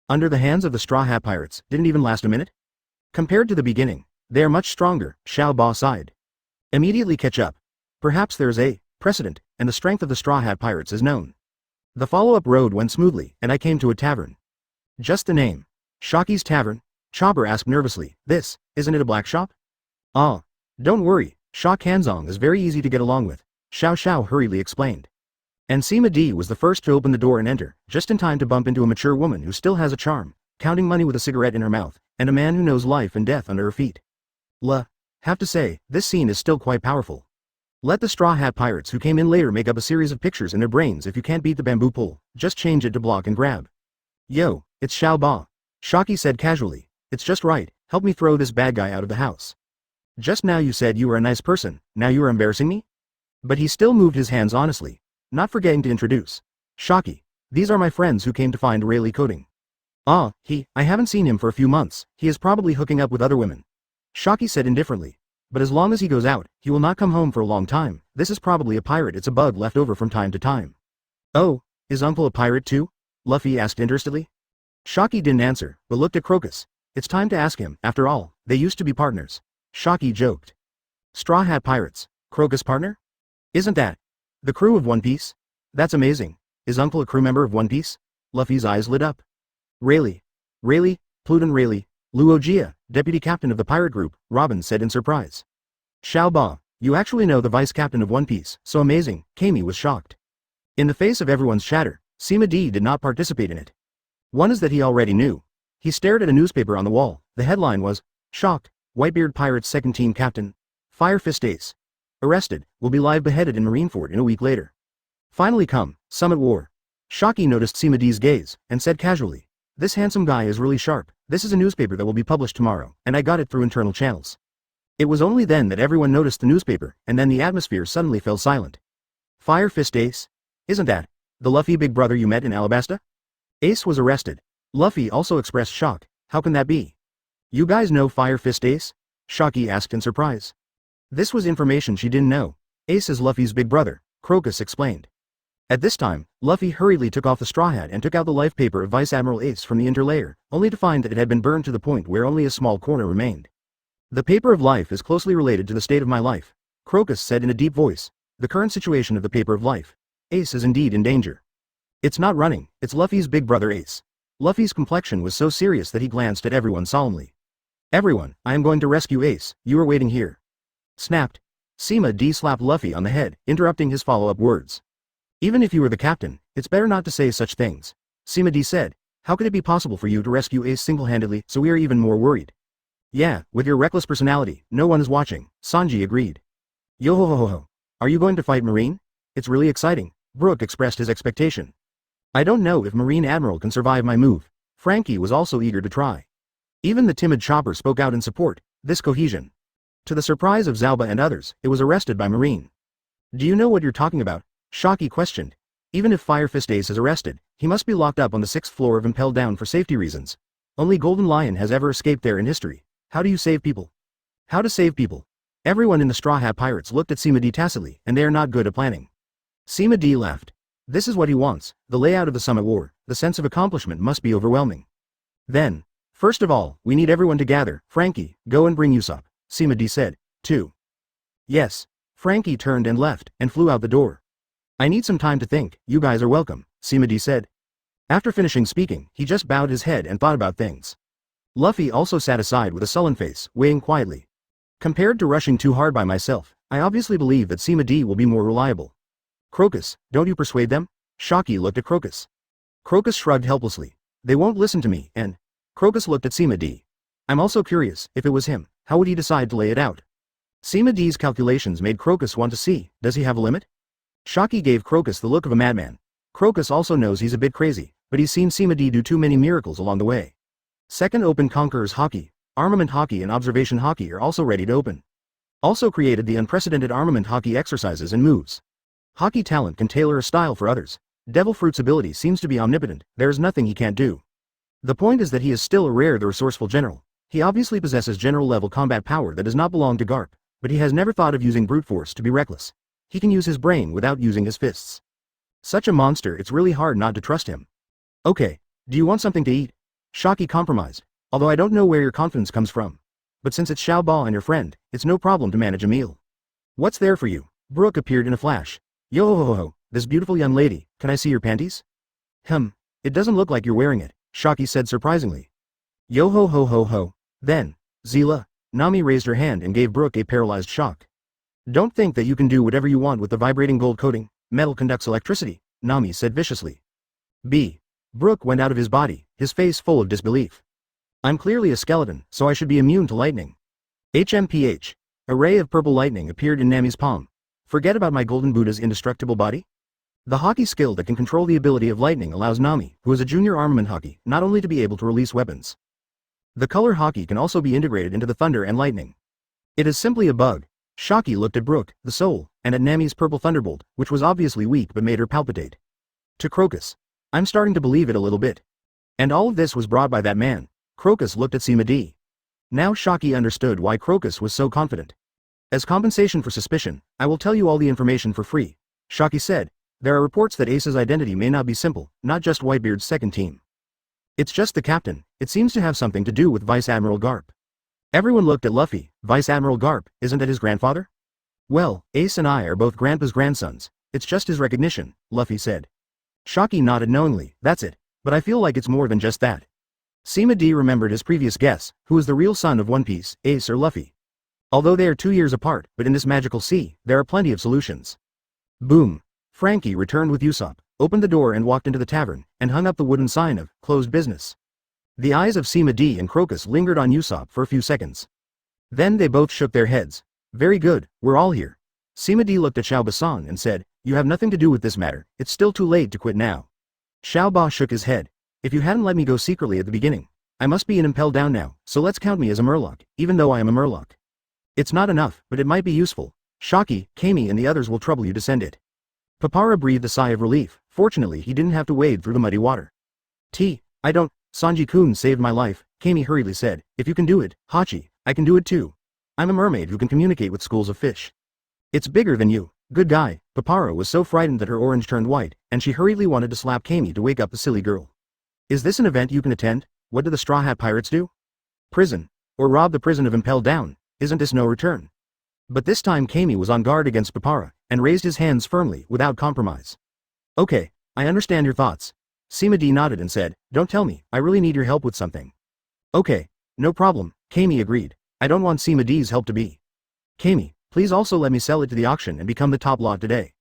Under the hands of the Straw Hat Pirates, didn't even last a minute? Compared to the beginning, they are much stronger, Xiao Ba sighed. Immediately catch up. Perhaps there's a precedent, and the strength of the Straw Hat Pirates is known. The follow-up road went smoothly, and I came to a tavern. Just the name. Shocky's Tavern? Chopper asked nervously. This, isn't it a black shop? Ah. Don't worry, Shock Hanzong is very easy to get along with, Xiao Xiao hurriedly explained. And Sima D was the first to open the door and enter, just in time to bump into a mature woman who still has a charm, counting money with a cigarette in her mouth, and a man who knows life and death under her feet. Have to say, this scene is still quite powerful. Let the Straw Hat Pirates who came in later make up a series of pictures in their brains. If you can't beat the bamboo pole, just change it to block and grab. Yo, it's Xiao Ba. Shocky said casually. It's just right, help me throw this bad guy out of the house. Just now you said you were a nice person, now you are embarrassing me? But he still moved his hands honestly, not forgetting to introduce. Shocky, these are my friends who came to find Rayleigh Coding. Ah, I haven't seen him for a few months, he is probably hooking up with other women. Shocky said indifferently. But as long as he goes out, he will not come home for a long time. This is probably a pirate, it's a bug left over from time to time. Oh, is Uncle a pirate too? Luffy asked interestedly. Shocky didn't answer, but looked at Crocus. It's time to ask him, after all, they used to be partners. Shocky joked. Straw Hat Pirates, Crocus partner? Isn't that the crew of One Piece? That's amazing. Is Uncle a crew member of One Piece? Luffy's eyes lit up. Rayleigh, Pluton Rayleigh, Luogia, deputy captain of the pirate group, Robin said in surprise. Xiao Ba, you actually know the vice captain of One Piece, so amazing, Kami was shocked. In the face of everyone's chatter, Sima D did not participate in it. One is that he already knew. He stared at a newspaper on the wall, the headline was, Shock, Whitebeard Pirates second team captain, Fire Fist Ace. Arrested, will be live beheaded in Marineford in a week later. Finally come, Summit War. Shocky noticed Sima D's gaze, and said casually, this handsome guy is really sharp, this is a newspaper that will be published tomorrow, and I got it through internal channels. It was only then that everyone noticed the newspaper, and then the atmosphere suddenly fell silent. Fire Fist Ace? Isn't that The Luffy big brother you met in Alabasta? Ace was arrested. Luffy also expressed shock. How can that be? You guys know Fire Fist Ace? Shocky asked in surprise. This was information she didn't know. Ace is Luffy's big brother, Crocus explained. At this time, Luffy hurriedly took off the straw hat and took out the life paper of Vice Admiral Ace from the interlayer, only to find that it had been burned to the point where only a small corner remained. The paper of life is closely related to the state of my life, Crocus said in a deep voice. The current situation of the paper of life. Ace is indeed in danger. It's not running, it's Luffy's big brother Ace. Luffy's complexion was so serious that he glanced at everyone solemnly. Everyone, I am going to rescue Ace, you are waiting here. Snapped. Sima D slapped Luffy on the head, interrupting his follow-up words. Even if you were the captain, it's better not to say such things. Sima D said, how could it be possible for you to rescue Ace single-handedly, so we are even more worried. Yeah, with your reckless personality, no one is watching, Sanji agreed. Yo ho ho ho ho. Are you going to fight Marine? It's really exciting, Brook expressed his expectation. I don't know if Marine Admiral can survive my move. Frankie was also eager to try. Even the timid Chopper spoke out in support, this cohesion. To the surprise of Zalba and others, it was arrested by Marine. Do you know what you're talking about? Shocky questioned. Even if Fire Fist Ace is arrested, he must be locked up on the 6th floor of Impel Down for safety reasons. Only Golden Lion has ever escaped there in history. How do you save people? How to save people? Everyone in the Straw Hat Pirates looked at Sima D tacitly, and they are not good at planning. Sima D laughed. This is what he wants, the layout of the Summit War, the sense of accomplishment must be overwhelming. Then, first of all, we need everyone to gather. Frankie, go and bring Usopp, Sima D said, too. Yes. Frankie turned and left, and flew out the door. I need some time to think, you guys are welcome, Sima D said. After finishing speaking, he just bowed his head and thought about things. Luffy also sat aside with a sullen face, weighing quietly. Compared to rushing too hard by myself, I obviously believe that Sima D will be more reliable. Crocus, don't you persuade them? Shocky looked at Crocus. Crocus shrugged helplessly. They won't listen to me, and... Crocus looked at Sima D. I'm also curious, if it was him, how would he decide to lay it out? Sima D's calculations made Crocus want to see, does he have a limit? Shocky gave Crocus the look of a madman. Crocus also knows he's a bit crazy, but he's seen Sima D do too many miracles along the way. Second Open Conqueror's Hockey, Armament Hockey and Observation Hockey are also ready to open. Also created the unprecedented Armament Hockey exercises and moves. Hockey talent can tailor a style for others. Devil Fruit's ability seems to be omnipotent, there is nothing he can't do. The point is that he is still a rare the resourceful general. He obviously possesses general-level combat power that does not belong to Garp, but he has never thought of using brute force to be reckless. He can use his brain without using his fists. Such a monster, it's really hard not to trust him. Okay, do you want something to eat? Shocky compromised, although I don't know where your confidence comes from. But since it's Xiao Ba and your friend, it's no problem to manage a meal. What's there for you? Brook appeared in a flash. Yo ho ho ho, this beautiful young lady, can I see your panties? It doesn't look like you're wearing it, Shocky said surprisingly. Yo ho ho ho ho. Then, Zila, Nami raised her hand and gave Brook a paralyzed shock. Don't think that you can do whatever you want with the vibrating gold coating, metal conducts electricity, Nami said viciously. Brook went out of his body, his face full of disbelief. I'm clearly a skeleton, so I should be immune to lightning. HMPH. A ray of purple lightning appeared in Nami's palm. Forget about my golden Buddha's indestructible body? The hockey skill that can control the ability of lightning allows Nami, who is a junior armament hockey, not only to be able to release weapons. The color hockey can also be integrated into the thunder and lightning. It is simply a bug. Shocky looked at Brook, the soul, and at Nami's purple thunderbolt, which was obviously weak but made her palpitate. To Crocus. I'm starting to believe it a little bit. And all of this was brought by that man. Crocus looked at Sima D. Now Shocky understood why Crocus was so confident. As compensation for suspicion, I will tell you all the information for free. Shocky said, there are reports that Ace's identity may not be simple, not just Whitebeard's second team. It's just the captain, it seems to have something to do with Vice Admiral Garp. Everyone looked at Luffy. Vice Admiral Garp, isn't that his grandfather? Well, Ace and I are both Grandpa's grandsons, it's just his recognition, Luffy said. Shocky nodded knowingly, that's it, but I feel like it's more than just that. Sima D remembered his previous guess, who is the real son of One Piece, Ace or Luffy. Although they are 2 years apart, but in this magical sea, there are plenty of solutions. Boom. Frankie returned with Usopp, opened the door and walked into the tavern, and hung up the wooden sign of, closed business. The eyes of Sima D and Crocus lingered on Usopp for a few seconds. Then they both shook their heads. Very good, we're all here. Sima D looked at Xiao Ba and said, you have nothing to do with this matter, it's still too late to quit now. Xiao Ba shook his head. If you hadn't let me go secretly at the beginning, I must be in Impel Down now, so let's count me as a Murloc, even though I am a Murloc. It's not enough, but it might be useful. Shocky, Kami and the others will trouble you to send it. Papara breathed a sigh of relief. Fortunately he didn't have to wade through the muddy water. I don't, Sanji-kun saved my life, Kami hurriedly said. If you can do it, Hachi, I can do it too. I'm a mermaid who can communicate with schools of fish. It's bigger than you. Good guy. Papara was so frightened that her orange turned white, and she hurriedly wanted to slap Kami to wake up the silly girl. Is this an event you can attend? What do the Straw Hat Pirates do? Prison. Or rob the prison of Impel Down. Isn't this no return? But this time Kami was on guard against Papara, and raised his hands firmly, without compromise. Okay, I understand your thoughts. Sima D nodded and said, don't tell me, I really need your help with something. Okay, no problem, Kami agreed. I don't want Sima D's help to be. Kami, please also let me sell it to the auction and become the top lot today.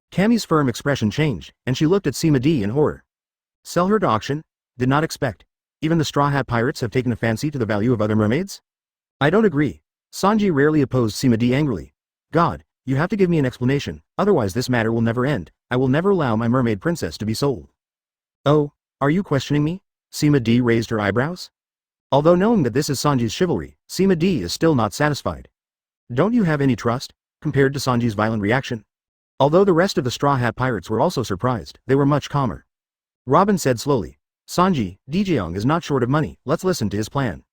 Kami's firm expression changed, and she looked at Sima D in horror. Sell her to auction? Did not expect. Even the Straw Hat Pirates have taken a fancy to the value of other mermaids? I don't agree. Sanji rarely opposed Sima D angrily. God, you have to give me an explanation, otherwise this matter will never end. I will never allow my mermaid princess to be sold. Oh, are you questioning me? Sima D raised her eyebrows. Although knowing that this is Sanji's chivalry, Sima D is still not satisfied. Don't you have any trust? Compared to Sanji's violent reaction. Although the rest of the Straw Hat Pirates were also surprised, they were much calmer. Robin said slowly, Sanji, Dejeong is not short of money, let's listen to his plan.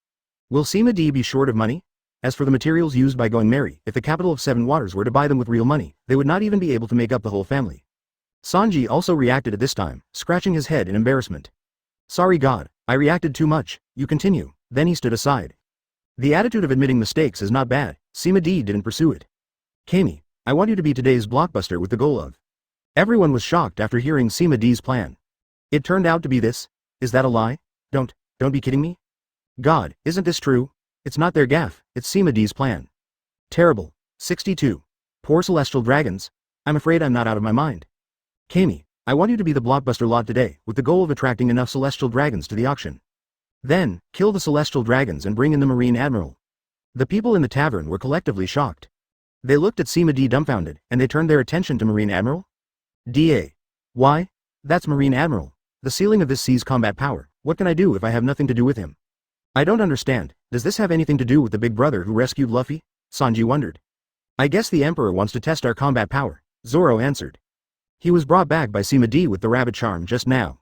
Will Sima D be short of money? As for the materials used by Going Merry, if the capital of Seven Waters were to buy them with real money, they would not even be able to make up the whole family. Sanji also reacted at this time, scratching his head in embarrassment. Sorry God, I reacted too much, you continue. Then he stood aside. The attitude of admitting mistakes is not bad. Sima D didn't pursue it. Kami, I want you to be today's blockbuster with the goal of. Everyone was shocked after hearing Sima D's plan. It turned out to be this? Is that a lie? Don't be kidding me? God, isn't this true? It's not their gaffe, it's Sima D's plan. Terrible. 62. Poor celestial dragons. I'm afraid I'm not out of my mind. Kami, I want you to be the blockbuster lot today, with the goal of attracting enough celestial dragons to the auction. Then, kill the celestial dragons and bring in the Marine Admiral. The people in the tavern were collectively shocked. They looked at Sima D dumbfounded, and they turned their attention to Marine Admiral? DA. Why? That's Marine Admiral. The ceiling of this sea's combat power. What can I do if I have nothing to do with him? I don't understand. Does this have anything to do with the big brother who rescued Luffy? Sanji wondered. I guess the Emperor wants to test our combat power, Zoro answered. He was brought back by Sima D with the rabbit charm just now.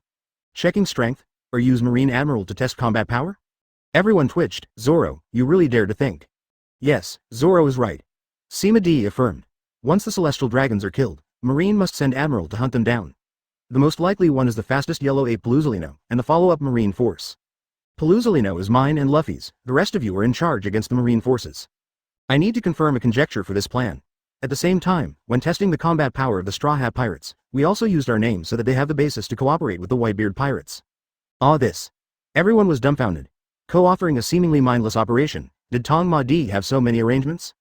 Checking strength? Or use Marine Admiral to test combat power? Everyone twitched. Zoro, you really dare to think. Yes, Zoro is right. Sima D affirmed. Once the celestial dragons are killed, Marine must send Admiral to hunt them down. The most likely one is the fastest yellow ape Paluzolino, and the follow-up Marine force. Paluzolino is mine and Luffy's, the rest of you are in charge against the Marine forces. I need to confirm a conjecture for this plan. At the same time, when testing the combat power of the Straw Hat Pirates, we also used our names so that they have the basis to cooperate with the Whitebeard Pirates. This. Everyone was dumbfounded. Co-authoring a seemingly mindless operation, did Tong Ma Di have so many arrangements?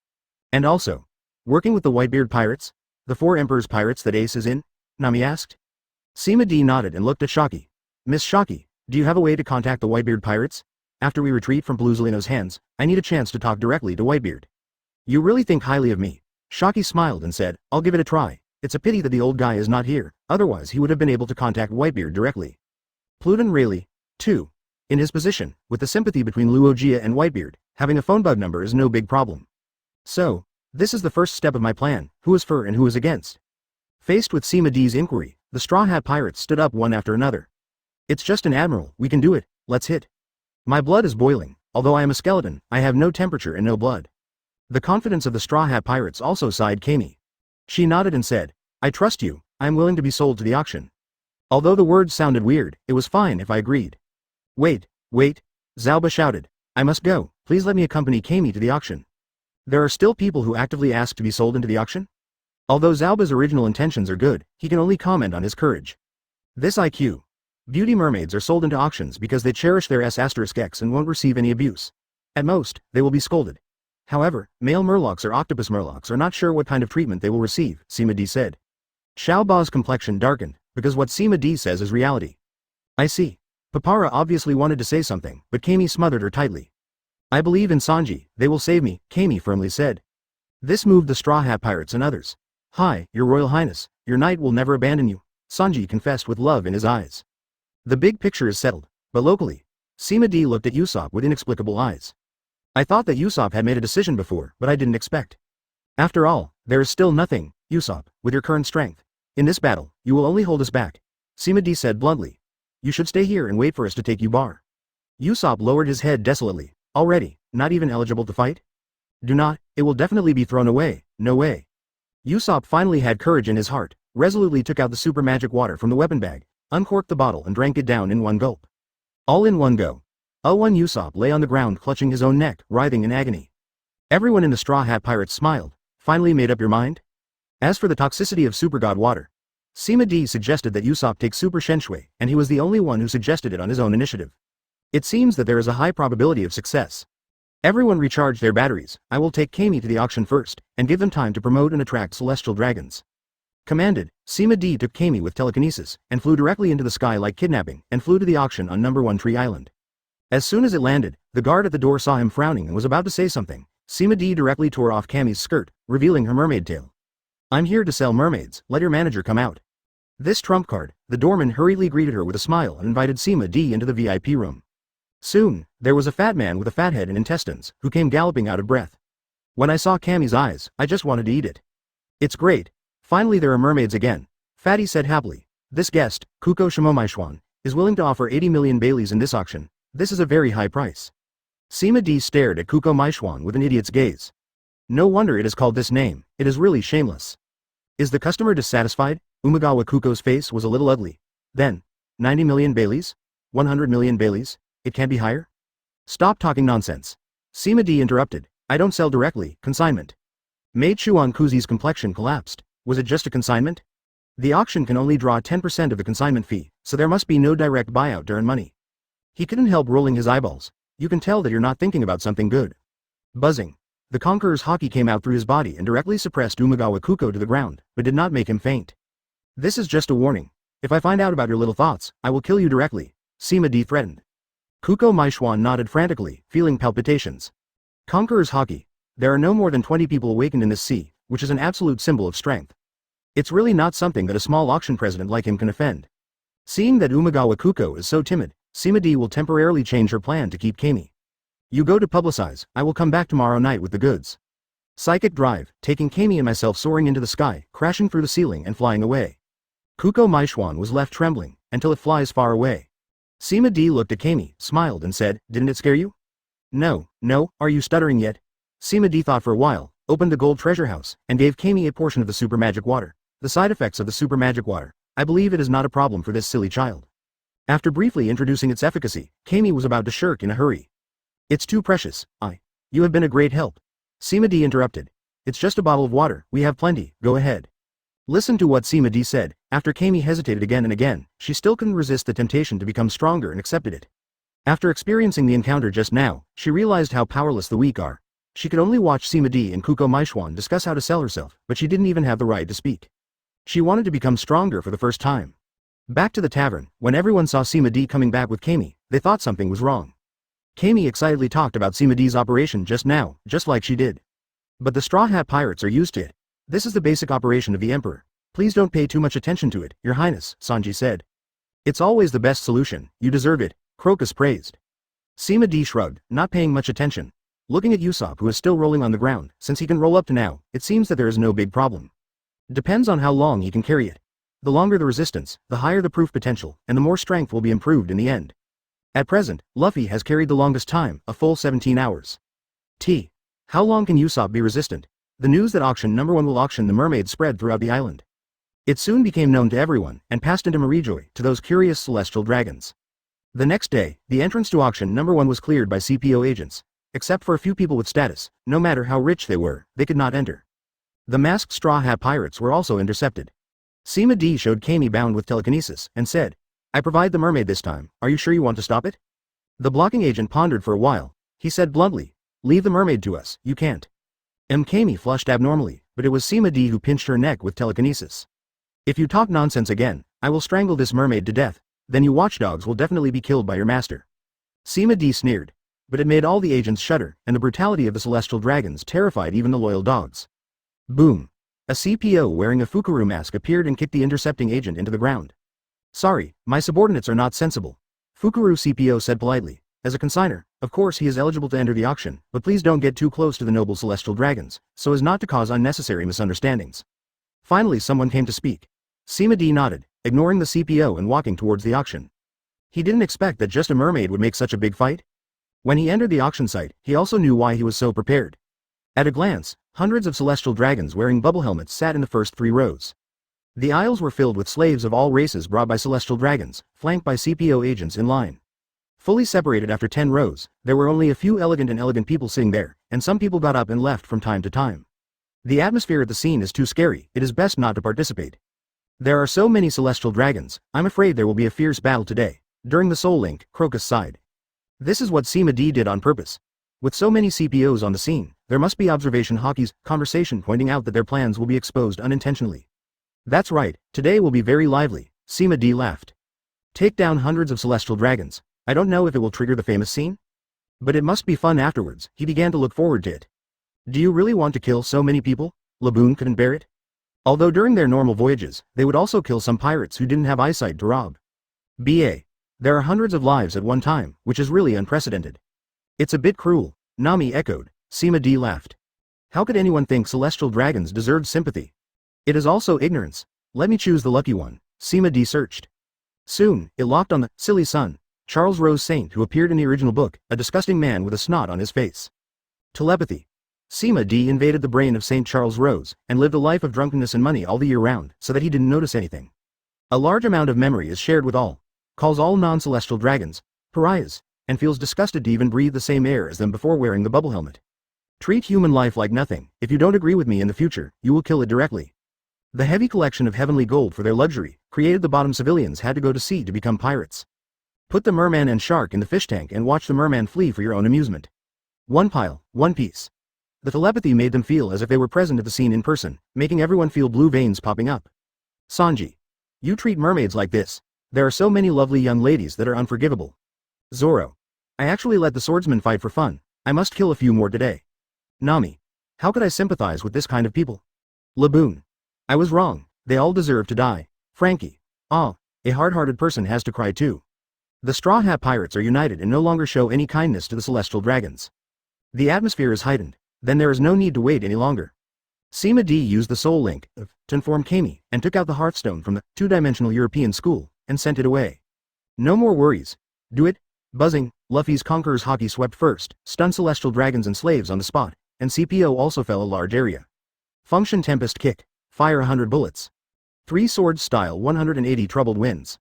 And also, working with the Whitebeard Pirates? The four Emperor's pirates that Ace is in? Nami asked. Sima D nodded and looked at Shocky. Miss Shocky, do you have a way to contact the Whitebeard Pirates? After we retreat from Paluzolino's hands, I need a chance to talk directly to Whitebeard. You really think highly of me? Shocky smiled and said, I'll give it a try. It's a pity that the old guy is not here, otherwise he would have been able to contact Whitebeard directly. Pluton Rayleigh, too. In his position, with the sympathy between Luogia and Whitebeard, having a phone bug number is no big problem. So, this is the first step of my plan, who is for and who is against. Faced with Sima D's inquiry, the Straw Hat Pirates stood up one after another. It's just an admiral, we can do it, let's hit. My blood is boiling, although I am a skeleton, I have no temperature and no blood. The confidence of the Straw Hat Pirates also sighed Kami. She nodded and said, I trust you, I am willing to be sold to the auction. Although the words sounded weird, it was fine if I agreed. Wait, Zalba shouted. I must go, please let me accompany Kami to the auction. There are still people who actively ask to be sold into the auction? Although Zalba's original intentions are good, he can only comment on his courage. This IQ. Beauty mermaids are sold into auctions because they cherish their S**X and won't receive any abuse. At most, they will be scolded. However, male murlocs or octopus murlocs are not sure what kind of treatment they will receive, Sima D said. Xiao Ba's complexion darkened, because what Sima D says is reality. I see. Papara obviously wanted to say something, but Kami smothered her tightly. I believe in Sanji, they will save me, Kami firmly said. This moved the Straw Hat Pirates and others. Hi, Your Royal Highness, your knight will never abandon you, Sanji confessed with love in his eyes. The big picture is settled, but locally, Sima D looked at Usopp with inexplicable eyes. I thought that Usopp had made a decision before, but I didn't expect. After all, there is still nothing, Usopp, with your current strength. In this battle, you will only hold us back. Sima D said bluntly. You should stay here and wait for us to take you bar. Usopp lowered his head desolately. Already, not even eligible to fight? Do not, it will definitely be thrown away, no way. Usopp finally had courage in his heart, resolutely took out the super magic water from the weapon bag, uncorked the bottle and drank it down in one gulp. All in one go. One Usopp lay on the ground clutching his own neck, writhing in agony. Everyone in the Straw Hat Pirates smiled. Finally made up your mind? As for the toxicity of Super God water, Sima D suggested that Usopp take Super Shenshui, and he was the only one who suggested it on his own initiative. It seems that there is a high probability of success. Everyone recharge their batteries. I will take Kami to the auction first, and give them time to promote and attract celestial dragons. Commanded, Sima D took Kami with telekinesis, and flew directly into the sky like kidnapping, and flew to the auction on number 1 Tree Island. As soon as it landed, the guard at the door saw him frowning and was about to say something. Sima D directly tore off Kami's skirt, revealing her mermaid tail. I'm here to sell mermaids, let your manager come out. This trump card, the doorman hurriedly greeted her with a smile and invited Sima D into the VIP room. Soon, there was a fat man with a fat head and intestines, who came galloping out of breath. When I saw Kami's eyes, I just wanted to eat it. It's great. Finally there are mermaids again, Fatty said happily. This guest, Kuko Shimomaishwan, is willing to offer 80 million Baileys in this auction. This is a very high price. Sima D stared at Kuko Maishwan with an idiot's gaze. No wonder it is called this name, it is really shameless. Is the customer dissatisfied? Umagawa Kuko's face was a little ugly. Then, 90 million Baileys? 100 million Baileys? It can't be higher? Stop talking nonsense. Sima D interrupted. I don't sell directly, consignment. Mei Chuan Kuzi's complexion collapsed. Was it just a consignment? The auction can only draw 10% of the consignment fee, so there must be no direct buyout to earn money. He couldn't help rolling his eyeballs. You can tell that you're not thinking about something good. Buzzing. The Conqueror's haki came out through his body and directly suppressed Umagawa Kuko to the ground, but did not make him faint. This is just a warning. If I find out about your little thoughts, I will kill you directly, Sima D threatened. Kuko Maishwan nodded frantically, feeling palpitations. Conqueror's haki. There are no more than 20 people awakened in this sea, which is an absolute symbol of strength. It's really not something that a small auction president like him can offend. Seeing that Umagawa Kuko is so timid, Sima D will temporarily change her plan to keep Kami. You go to publicize, I will come back tomorrow night with the goods. Psychic drive, taking Kami and myself soaring into the sky, crashing through the ceiling and flying away. Kuko Maishwan was left trembling, until it flies far away. Sima D looked at Kami, smiled and said, didn't it scare you? No, are you stuttering yet? Sima D thought for a while, opened the gold treasure house, and gave Kami a portion of the super magic water. The side effects of the super magic water. I believe it is not a problem for this silly child. After briefly introducing its efficacy, Kami was about to shirk in a hurry. It's too precious, You have been a great help. Sima D interrupted. It's just a bottle of water, we have plenty, go ahead. Listen to what Sima D said. After Kami hesitated again and again, she still couldn't resist the temptation to become stronger and accepted it. After experiencing the encounter just now, she realized how powerless the weak are. She could only watch Sima D and Kuko Maishwan discuss how to sell herself, but she didn't even have the right to speak. She wanted to become stronger for the first time. Back to the tavern, when everyone saw Sima D coming back with Kami, they thought something was wrong. Kami excitedly talked about Sima D's operation just now, just like she did. But the Straw Hat Pirates are used to it. This is the basic operation of the Emperor. Please don't pay too much attention to it, Your Highness, Sanji said. It's always the best solution, you deserve it, Crocus praised. Sima D shrugged, not paying much attention. Looking at Usopp who is still rolling on the ground, since he can roll up to now, it seems that there is no big problem. Depends on how long he can carry it. The longer the resistance, the higher the proof potential, and the more strength will be improved in the end. At present, Luffy has carried the longest time, a full 17 hours. How long can Usopp be resistant? The news that auction number 1 will auction the mermaids spread throughout the island. It soon became known to everyone, and passed into Marijoy, to those curious celestial dragons. The next day, the entrance to auction number 1 was cleared by CPO agents. Except for a few people with status, no matter how rich they were, they could not enter. The masked Straw Hat Pirates were also intercepted. Sima D showed Kami bound with telekinesis, and said, I provide the mermaid this time, are you sure you want to stop it? The blocking agent pondered for a while. He said bluntly, leave the mermaid to us, you can't. Kami flushed abnormally, but it was Sima D who pinched her neck with telekinesis. If you talk nonsense again, I will strangle this mermaid to death, then you watchdogs will definitely be killed by your master. Sima D sneered. But it made all the agents shudder, and the brutality of the celestial dragons terrified even the loyal dogs. Boom. A CPO wearing a Fukuru mask appeared and kicked the intercepting agent into the ground. Sorry, my subordinates are not sensible. Fukuru CPO said politely. As a consignor, of course he is eligible to enter the auction, but please don't get too close to the noble celestial dragons, so as not to cause unnecessary misunderstandings. Finally someone came to speak. Sima D nodded, ignoring the CPO and walking towards the auction. He didn't expect that just a mermaid would make such a big fight. When he entered the auction site, he also knew why he was so prepared. At a glance, hundreds of celestial dragons wearing bubble helmets sat in the first 3 rows. The aisles were filled with slaves of all races brought by celestial dragons, flanked by CPO agents in line. Fully separated after 10 rows, there were only a few elegant people sitting there, and some people got up and left from time to time. The atmosphere at the scene is too scary, it is best not to participate. There are so many celestial dragons, I'm afraid there will be a fierce battle today. During the Soul Link, Crocus sighed. This is what Sima D did on purpose. With so many CPOs on the scene, there must be observation hockey's conversation pointing out that their plans will be exposed unintentionally. That's right, today will be very lively, Sima D laughed. Take down hundreds of celestial dragons. I don't know if it will trigger the famous scene, but it must be fun afterwards. He began to look forward to it. Do you really want to kill so many people? Laboon couldn't bear it. Although during their normal voyages, they would also kill some pirates who didn't have eyesight to rob. BA. There are hundreds of lives at one time, which is really unprecedented. It's a bit cruel, Nami echoed. Sima D laughed. How could anyone think celestial dragons deserved sympathy? It is also ignorance. Let me choose the lucky one, Sima D searched. Soon, it locked on the silly son, Charles Rose Saint, who appeared in the original book, a disgusting man with a snot on his face. Telepathy. Sima D invaded the brain of Saint Charles Rose, and lived a life of drunkenness and money all the year round, so that he didn't notice anything. A large amount of memory is shared with all, calls all non-celestial dragons pariahs, and feels disgusted to even breathe the same air as them before wearing the bubble helmet. Treat human life like nothing. If you don't agree with me in the future, you will kill it directly. The heavy collection of heavenly gold for their luxury created the bottom civilians had to go to sea to become pirates. Put the merman and shark in the fish tank and watch the merman flee for your own amusement. One pile, one piece. The telepathy made them feel as if they were present at the scene in person, making everyone feel blue veins popping up. Sanji. You treat mermaids like this. There are so many lovely young ladies that are unforgivable. Zoro. I actually let the swordsman fight for fun. I must kill a few more today. Nami. How could I sympathize with this kind of people? Laboon. I was wrong. They all deserve to die. Frankie. Ah, a hard-hearted person has to cry too. The StrawHat pirates are united and no longer show any kindness to the celestial dragons. The atmosphere is heightened. Then there is no need to wait any longer. Sima D used the soul link to inform Kami and took out the Hearthstone from the two-dimensional European school and sent it away. No more worries. Do it. Buzzing, Luffy's Conqueror's hockey swept first, stunned celestial dragons and slaves on the spot, and CPO also fell a large area. Function Tempest Kick. Fire 100 bullets. 3 swords style 180 troubled winds.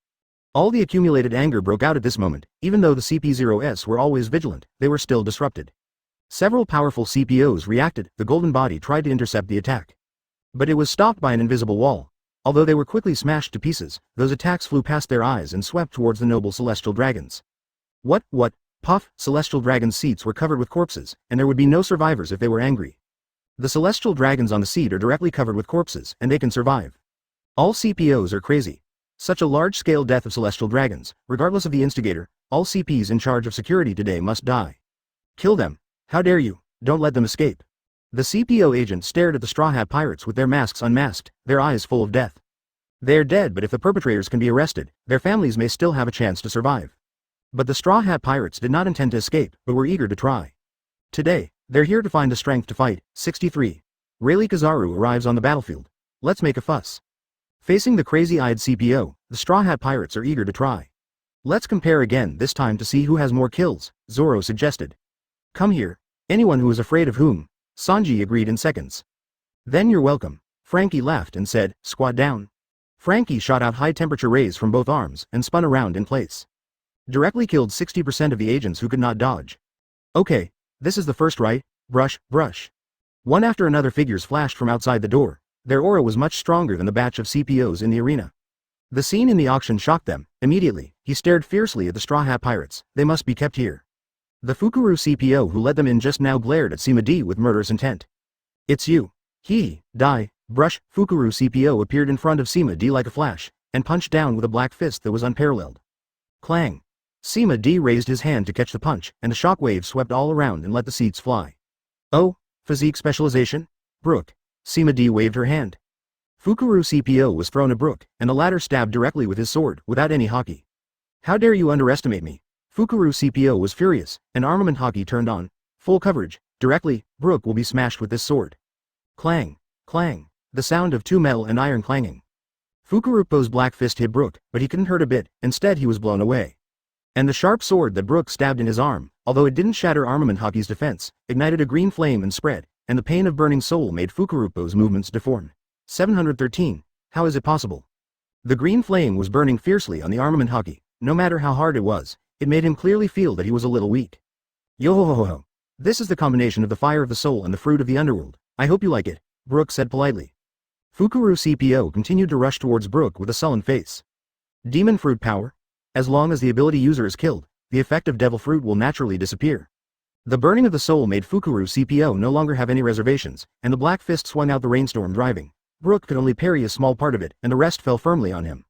All the accumulated anger broke out at this moment. Even though the CP0s were always vigilant, they were still disrupted. Several powerful CPOs reacted. The golden body tried to intercept the attack. But it was stopped by an invisible wall. Although they were quickly smashed to pieces, those attacks flew past their eyes and swept towards the noble celestial dragons. What? Puff, celestial dragons' seats were covered with corpses, and there would be no survivors if they were angry. The celestial dragons on the seat are directly covered with corpses, and they can survive. All CPOs are crazy. Such a large-scale death of celestial dragons, regardless of the instigator, all CPs in charge of security today must die. Kill them. How dare you? Don't let them escape. The CPO agent stared at the StrawHat pirates with their masks unmasked, their eyes full of death. They're dead, but if the perpetrators can be arrested, their families may still have a chance to survive. But the StrawHat pirates did not intend to escape, but were eager to try. Today, they're here to find the strength to fight. 63. Rayleigh Kizaru arrives on the battlefield. Let's make a fuss. Facing the crazy-eyed CPO, the StrawHat pirates are eager to try. Let's compare again, this time to see who has more kills, Zoro suggested. Come here. Anyone who is afraid of whom? Sanji agreed in seconds. Then you're welcome. Frankie laughed and said, squat down. Frankie shot out high-temperature rays from both arms and spun around in place. Directly killed 60% of the agents who could not dodge. Okay, this is the first right? Brush, brush. One after another figures flashed from outside the door. Their aura was much stronger than the batch of CPOs in the arena. The scene in the auction shocked them. Immediately, he stared fiercely at the StrawHat pirates. They must be kept here. The Fukuru CPO who let them in just now glared at Sima D with murderous intent. It's you. Die. Brush. Fukuru CPO appeared in front of Sima D like a flash, and punched down with a black fist that was unparalleled. Clang. Sima D raised his hand to catch the punch, and the shockwave swept all around and let the seats fly. Oh, physique specialization? Brook. Sima D waved her hand. Fukuru CPO was thrown a brook, and the latter stabbed directly with his sword, without any hockey. How dare you underestimate me? Fukuru CPO was furious, and armament hockey turned on. Full coverage. Directly, Brook will be smashed with this sword. Clang. Clang. The sound of 2 metal and iron clanging. Fukurupo's black fist hit Brook, but he couldn't hurt a bit, instead he was blown away. And the sharp sword that Brook stabbed in his arm, although it didn't shatter Armament Hockey's defense, ignited a green flame and spread, and the pain of burning soul made Fukurupo's movements deform. 713. How is it possible? The green flame was burning fiercely on the Armament Hockey. No matter how hard it was, it made him clearly feel that he was a little weak. Yo-ho-ho-ho. This is the combination of the fire of the soul and the fruit of the underworld. I hope you like it, Brook said politely. Fukuru CPO continued to rush towards Brook with a sullen face. Demon fruit power? As long as the ability user is killed, the effect of devil fruit will naturally disappear. The burning of the soul made Fukuru CPO no longer have any reservations, and the black fist swung out the rainstorm driving. Brook could only parry a small part of it, and the rest fell firmly on him.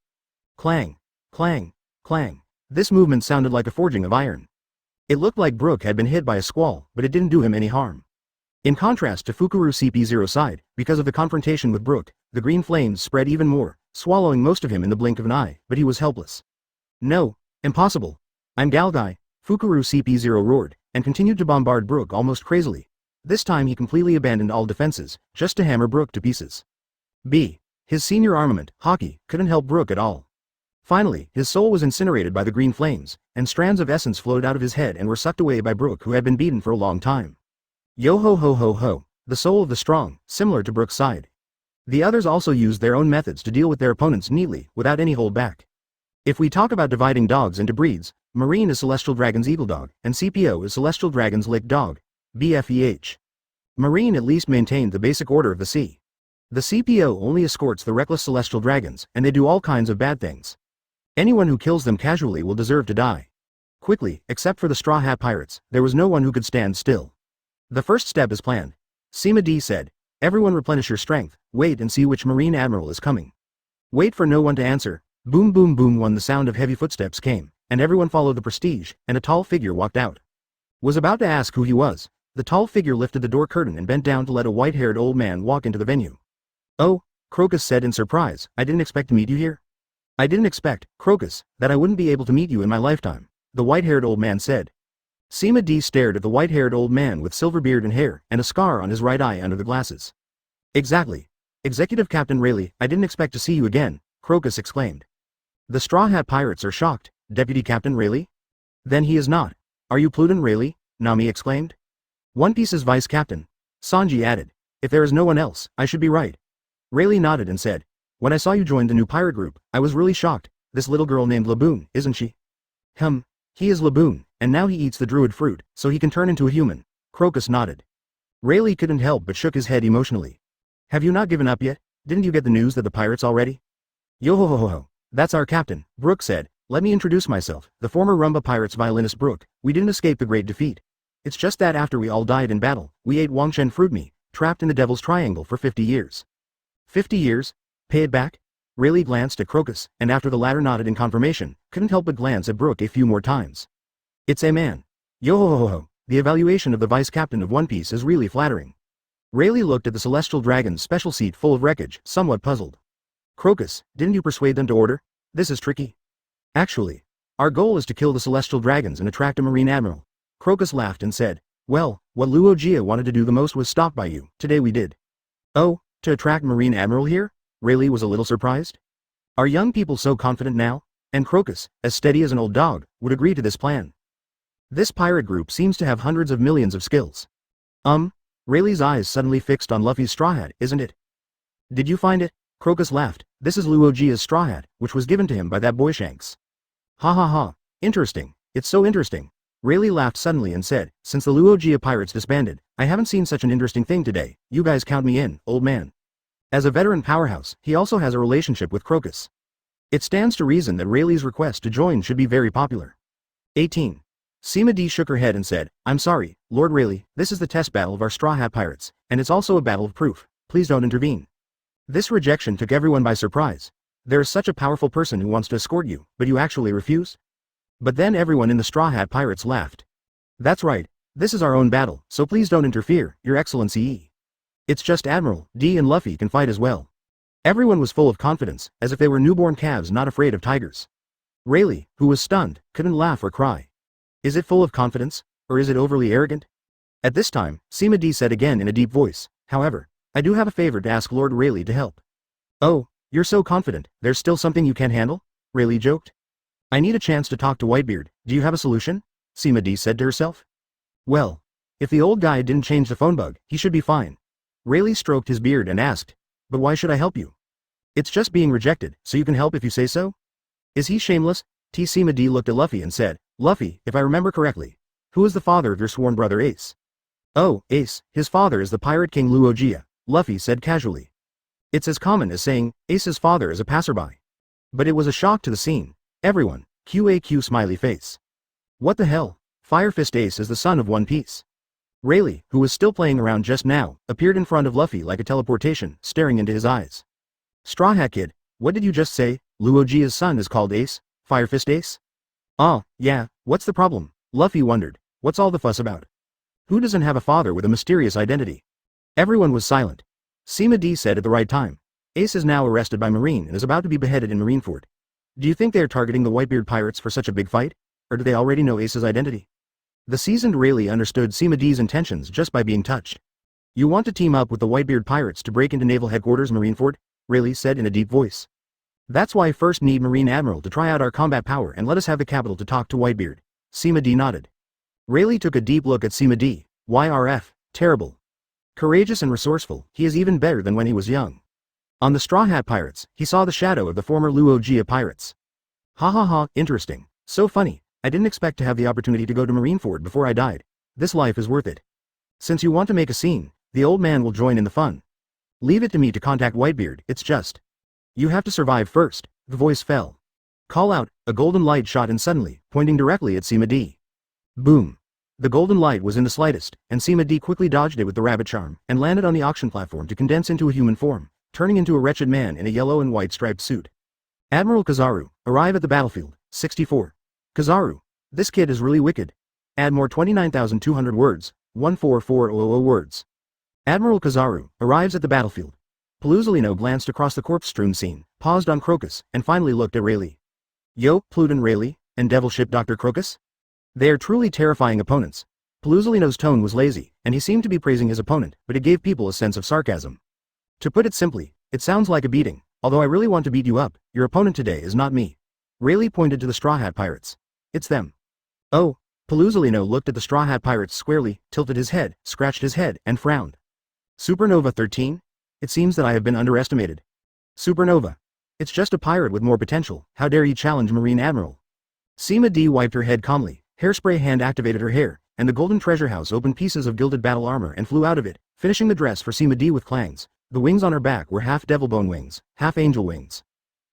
Clang, clang, clang. This movement sounded like a forging of iron. It looked like Brook had been hit by a squall, but it didn't do him any harm. In contrast to Fukuru CP0's side, because of the confrontation with Brook, the green flames spread even more, swallowing most of him in the blink of an eye, but he was helpless. No, impossible. I'm Galgai, Fukuru CP0 roared, and continued to bombard Brook almost crazily. This time he completely abandoned all defenses, just to hammer Brook to pieces. His senior armament, Hockey, couldn't help Brook at all. Finally, his soul was incinerated by the green flames, and strands of essence flowed out of his head and were sucked away by Brook, who had been beaten for a long time. Yo ho ho ho ho, the soul of the strong, similar to Brook's side. The others also used their own methods to deal with their opponents neatly, without any holdback. If we talk about dividing dogs into breeds, Marine is Celestial Dragon's Eagle Dog, and CPO is Celestial Dragon's Lake Dog, BFEH. Marine at least maintained the basic order of the sea. The CPO only escorts the reckless Celestial Dragons, and they do all kinds of bad things. Anyone who kills them casually will deserve to die. Quickly, except for the StrawHat pirates, there was no one who could stand still. The first step is planned. Sima D said, everyone replenish your strength, wait and see which Marine Admiral is coming. Wait for no one to answer. Boom boom boom when the sound of heavy footsteps came, and everyone followed the prestige, and a tall figure walked out. Was about to ask who he was. The tall figure lifted the door curtain and bent down to let a white-haired old man walk into the venue. Oh, Crocus said in surprise, I didn't expect to meet you here. I didn't expect, Crocus, that I wouldn't be able to meet you in my lifetime, the white-haired old man said. Sima D stared at the white-haired old man with silver beard and hair, and a scar on his right eye under the glasses. Exactly. Executive Captain Rayleigh, I didn't expect to see you again, Crocus exclaimed. The StrawHat pirates are shocked. Deputy Captain Rayleigh? Then he is not. Are you Pluton Rayleigh? Nami exclaimed. One Piece's vice captain. Sanji added. If there is no one else, I should be right. Rayleigh nodded and said, when I saw you join the new pirate group, I was really shocked. This little girl named Laboon, isn't she? He is Laboon, and now he eats the druid fruit, so he can turn into a human. Crocus nodded. Rayleigh couldn't help but shook his head emotionally. Have you not given up yet? Didn't you get the news that the pirates already? Yo-ho-ho-ho-ho. That's our captain, Brook said. Let me introduce myself, the former Rumba Pirates violinist Brook. We didn't escape the great defeat. It's just that after we all died in battle, we ate Wangchen fruit meat, trapped in the Devil's Triangle for 50 years. 50 years? Pay it back? Rayleigh glanced at Crocus, and after the latter nodded in confirmation, couldn't help but glance at Brook a few more times. It's a man. Yo-ho-ho-ho, the evaluation of the vice captain of One Piece is really flattering. Rayleigh looked at the Celestial Dragon's special seat full of wreckage, somewhat puzzled. Crocus, didn't you persuade them to order? This is tricky. Actually, our goal is to kill the Celestial Dragons and attract a Marine Admiral. Crocus laughed and said, well, what Luo Jia wanted to do the most was stop by you. Today we did. Oh, to attract Marine Admiral here? Rayleigh was a little surprised. Are young people so confident now? And Crocus, as steady as an old dog, would agree to this plan. This pirate group seems to have hundreds of millions of skills. Rayleigh's eyes suddenly fixed on Luffy's StrawHat, isn't it? Did you find it? Crocus laughed. This is Luo Jia's StrawHat, which was given to him by that boy Shanks. Ha ha ha. Interesting. It's so interesting. Rayleigh laughed suddenly and said, since the Luo Jia pirates disbanded, I haven't seen such an interesting thing today. You guys count me in, old man. As a veteran powerhouse, he also has a relationship with Crocus. It stands to reason that Rayleigh's request to join should be very popular. 18. Sima D shook her head and said, I'm sorry, Lord Rayleigh, this is the test battle of our StrawHat pirates, and it's also a battle of proof. Please don't intervene. This rejection took everyone by surprise. There is such a powerful person who wants to escort you, but you actually refuse? But then everyone in the StrawHat pirates laughed. That's right, this is our own battle, so please don't interfere, Your Excellency. It's just Admiral D and Luffy can fight as well. Everyone was full of confidence, as if they were newborn calves not afraid of tigers. Rayleigh, who was stunned, couldn't laugh or cry. Is it full of confidence, or is it overly arrogant? At this time, Sima D said again in a deep voice, however, I do have a favor to ask Lord Rayleigh to help. Oh, You're so confident, there's still something you can't handle? Rayleigh joked. I need a chance to talk to Whitebeard, do you have a solution? Sima D said to herself. Well, if the old guy didn't change the phone bug, he should be fine. Rayleigh stroked his beard and asked, but why should I help you? It's just being rejected, so you can help if you say so? Is he shameless? Sima D looked at Luffy and said, Luffy, if I remember correctly, who is the father of your sworn brother Ace? Oh, Ace, his father is the pirate king Luogia, Luffy said casually. It's as common as saying, Ace's father is a passerby. But it was a shock to the scene. Everyone, QAQ smiley face. What the hell? Fire Fist Ace is the son of One Piece. Rayleigh, who was still playing around just now, appeared in front of Luffy like a teleportation, staring into his eyes. Straw Hat Kid, what did you just say? Luogia's son is called Ace? Fire Fist Ace? Oh, yeah, what's the problem? Luffy wondered, what's all the fuss about? Who doesn't have a father with a mysterious identity? Everyone was silent. Sima D said at the right time. Ace is now arrested by Marine and is about to be beheaded in Marineford. Do you think they are targeting the Whitebeard pirates for such a big fight? Or do they already know Ace's identity? The seasoned Rayleigh understood Sima D's intentions just by being touched. You want to team up with the Whitebeard pirates to break into naval headquarters Marineford? Rayleigh said in a deep voice. That's why I first need Marine Admiral to try out our combat power and let us have the capital to talk to Whitebeard. Sima D nodded. Rayleigh took a deep look at Sima D. YRF, terrible. Courageous and resourceful, he is even better than when he was young. On the Straw Hat Pirates, he saw the shadow of the former Luogia pirates. Ha ha ha, interesting. So funny, I didn't expect to have the opportunity to go to Marineford before I died. This life is worth it. Since you want to make a scene, the old man will join in the fun. Leave it to me to contact Whitebeard, it's just. You have to survive first, the voice fell. Call out, a golden light shot in suddenly, pointing directly at Sima D. Boom. The golden light was in the slightest, and Sima D quickly dodged it with the rabbit charm, and landed on the auction platform to condense into a human form, turning into a wretched man in a yellow and white striped suit. Admiral Kizaru, arrive at the battlefield, 64. Kizaru, this kid is really wicked. Add more 29,200 words, 144000 words. Admiral Kizaru, arrives at the battlefield. Paluzolino glanced across the corpse-strewn scene, paused on Crocus, and finally looked at Rayleigh. Yo, Pluton Rayleigh, and Devilship Dr. Crocus? They are truly terrifying opponents. Paluzolino's tone was lazy, and he seemed to be praising his opponent, but it gave people a sense of sarcasm. To put it simply, it sounds like a beating, although I really want to beat you up, your opponent today is not me. Rayleigh pointed to the Straw Hat Pirates. It's them. Oh, Paluzolino looked at the Straw Hat Pirates squarely, tilted his head, scratched his head, and frowned. Supernova 13? It seems that I have been underestimated. Supernova. It's just a pirate with more potential, how dare you challenge Marine Admiral? Sima D wiped her head calmly. Hairspray hand activated her hair, and the golden treasure house opened pieces of gilded battle armor and flew out of it, finishing the dress for Sima D with clangs. The wings on her back were half devil bone wings, half angel wings.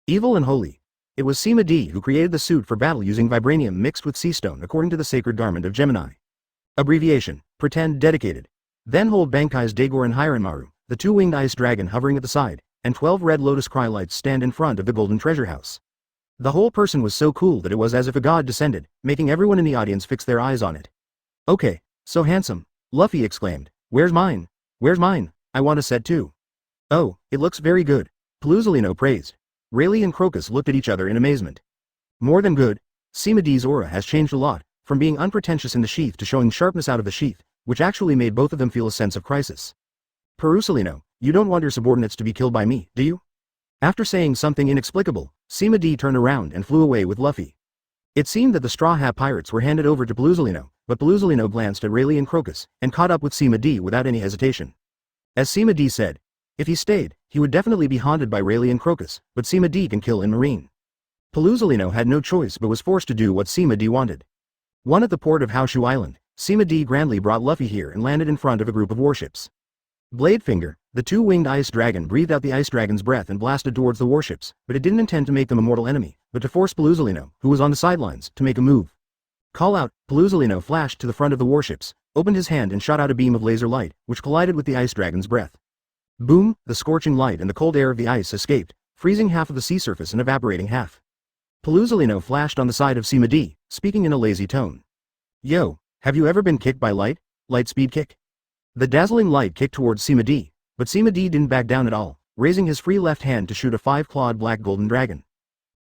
Evil and holy. It was Sima D who created the suit for battle using vibranium mixed with sea stone according to the sacred garment of Gemini. Abbreviation, pretend dedicated. Then hold Bankai's Daigor and Hiranmaru, the two-winged ice dragon hovering at the side, and 12 red lotus cry lights stand in front of the golden treasure house. The whole person was so cool that it was as if a god descended, making everyone in the audience fix their eyes on it. Okay, so handsome, Luffy exclaimed. Where's mine? Where's mine? I want a set too. Oh, it looks very good. Paluzolino praised. Rayleigh and Crocus looked at each other in amazement. More than good. Sima D's aura has changed a lot, from being unpretentious in the sheath to showing sharpness out of the sheath, which actually made both of them feel a sense of crisis. Paluzolino, you don't want your subordinates to be killed by me, do you? After saying something inexplicable, Sima D turned around and flew away with Luffy. It seemed that the Straw Hat Pirates were handed over to Paluzolino, but Paluzolino glanced at Rayleigh and Crocus, and caught up with Sima D without any hesitation. As Sima D said, if he stayed, he would definitely be haunted by Rayleigh and Crocus, but Sima D can kill in Marine. Paluzolino had no choice but was forced to do what Sima D wanted. One at the port of Haoshu Island, Sima D grandly brought Luffy here and landed in front of a group of warships. Bladefinger, the two-winged ice dragon, breathed out the ice dragon's breath and blasted towards the warships, but it didn't intend to make them a mortal enemy, but to force Paluzolino, who was on the sidelines, to make a move. Call out, Paluzolino flashed to the front of the warships, opened his hand and shot out a beam of laser light, which collided with the ice dragon's breath. Boom, the scorching light and the cold air of the ice escaped, freezing half of the sea surface and evaporating half. Paluzolino flashed on the side of Sima D, speaking in a lazy tone. Yo, have you ever been kicked by light? Light speed kick? The dazzling light kicked towards Sima D, but Sima D didn't back down at all, raising his free left hand to shoot a 5-clawed black golden dragon.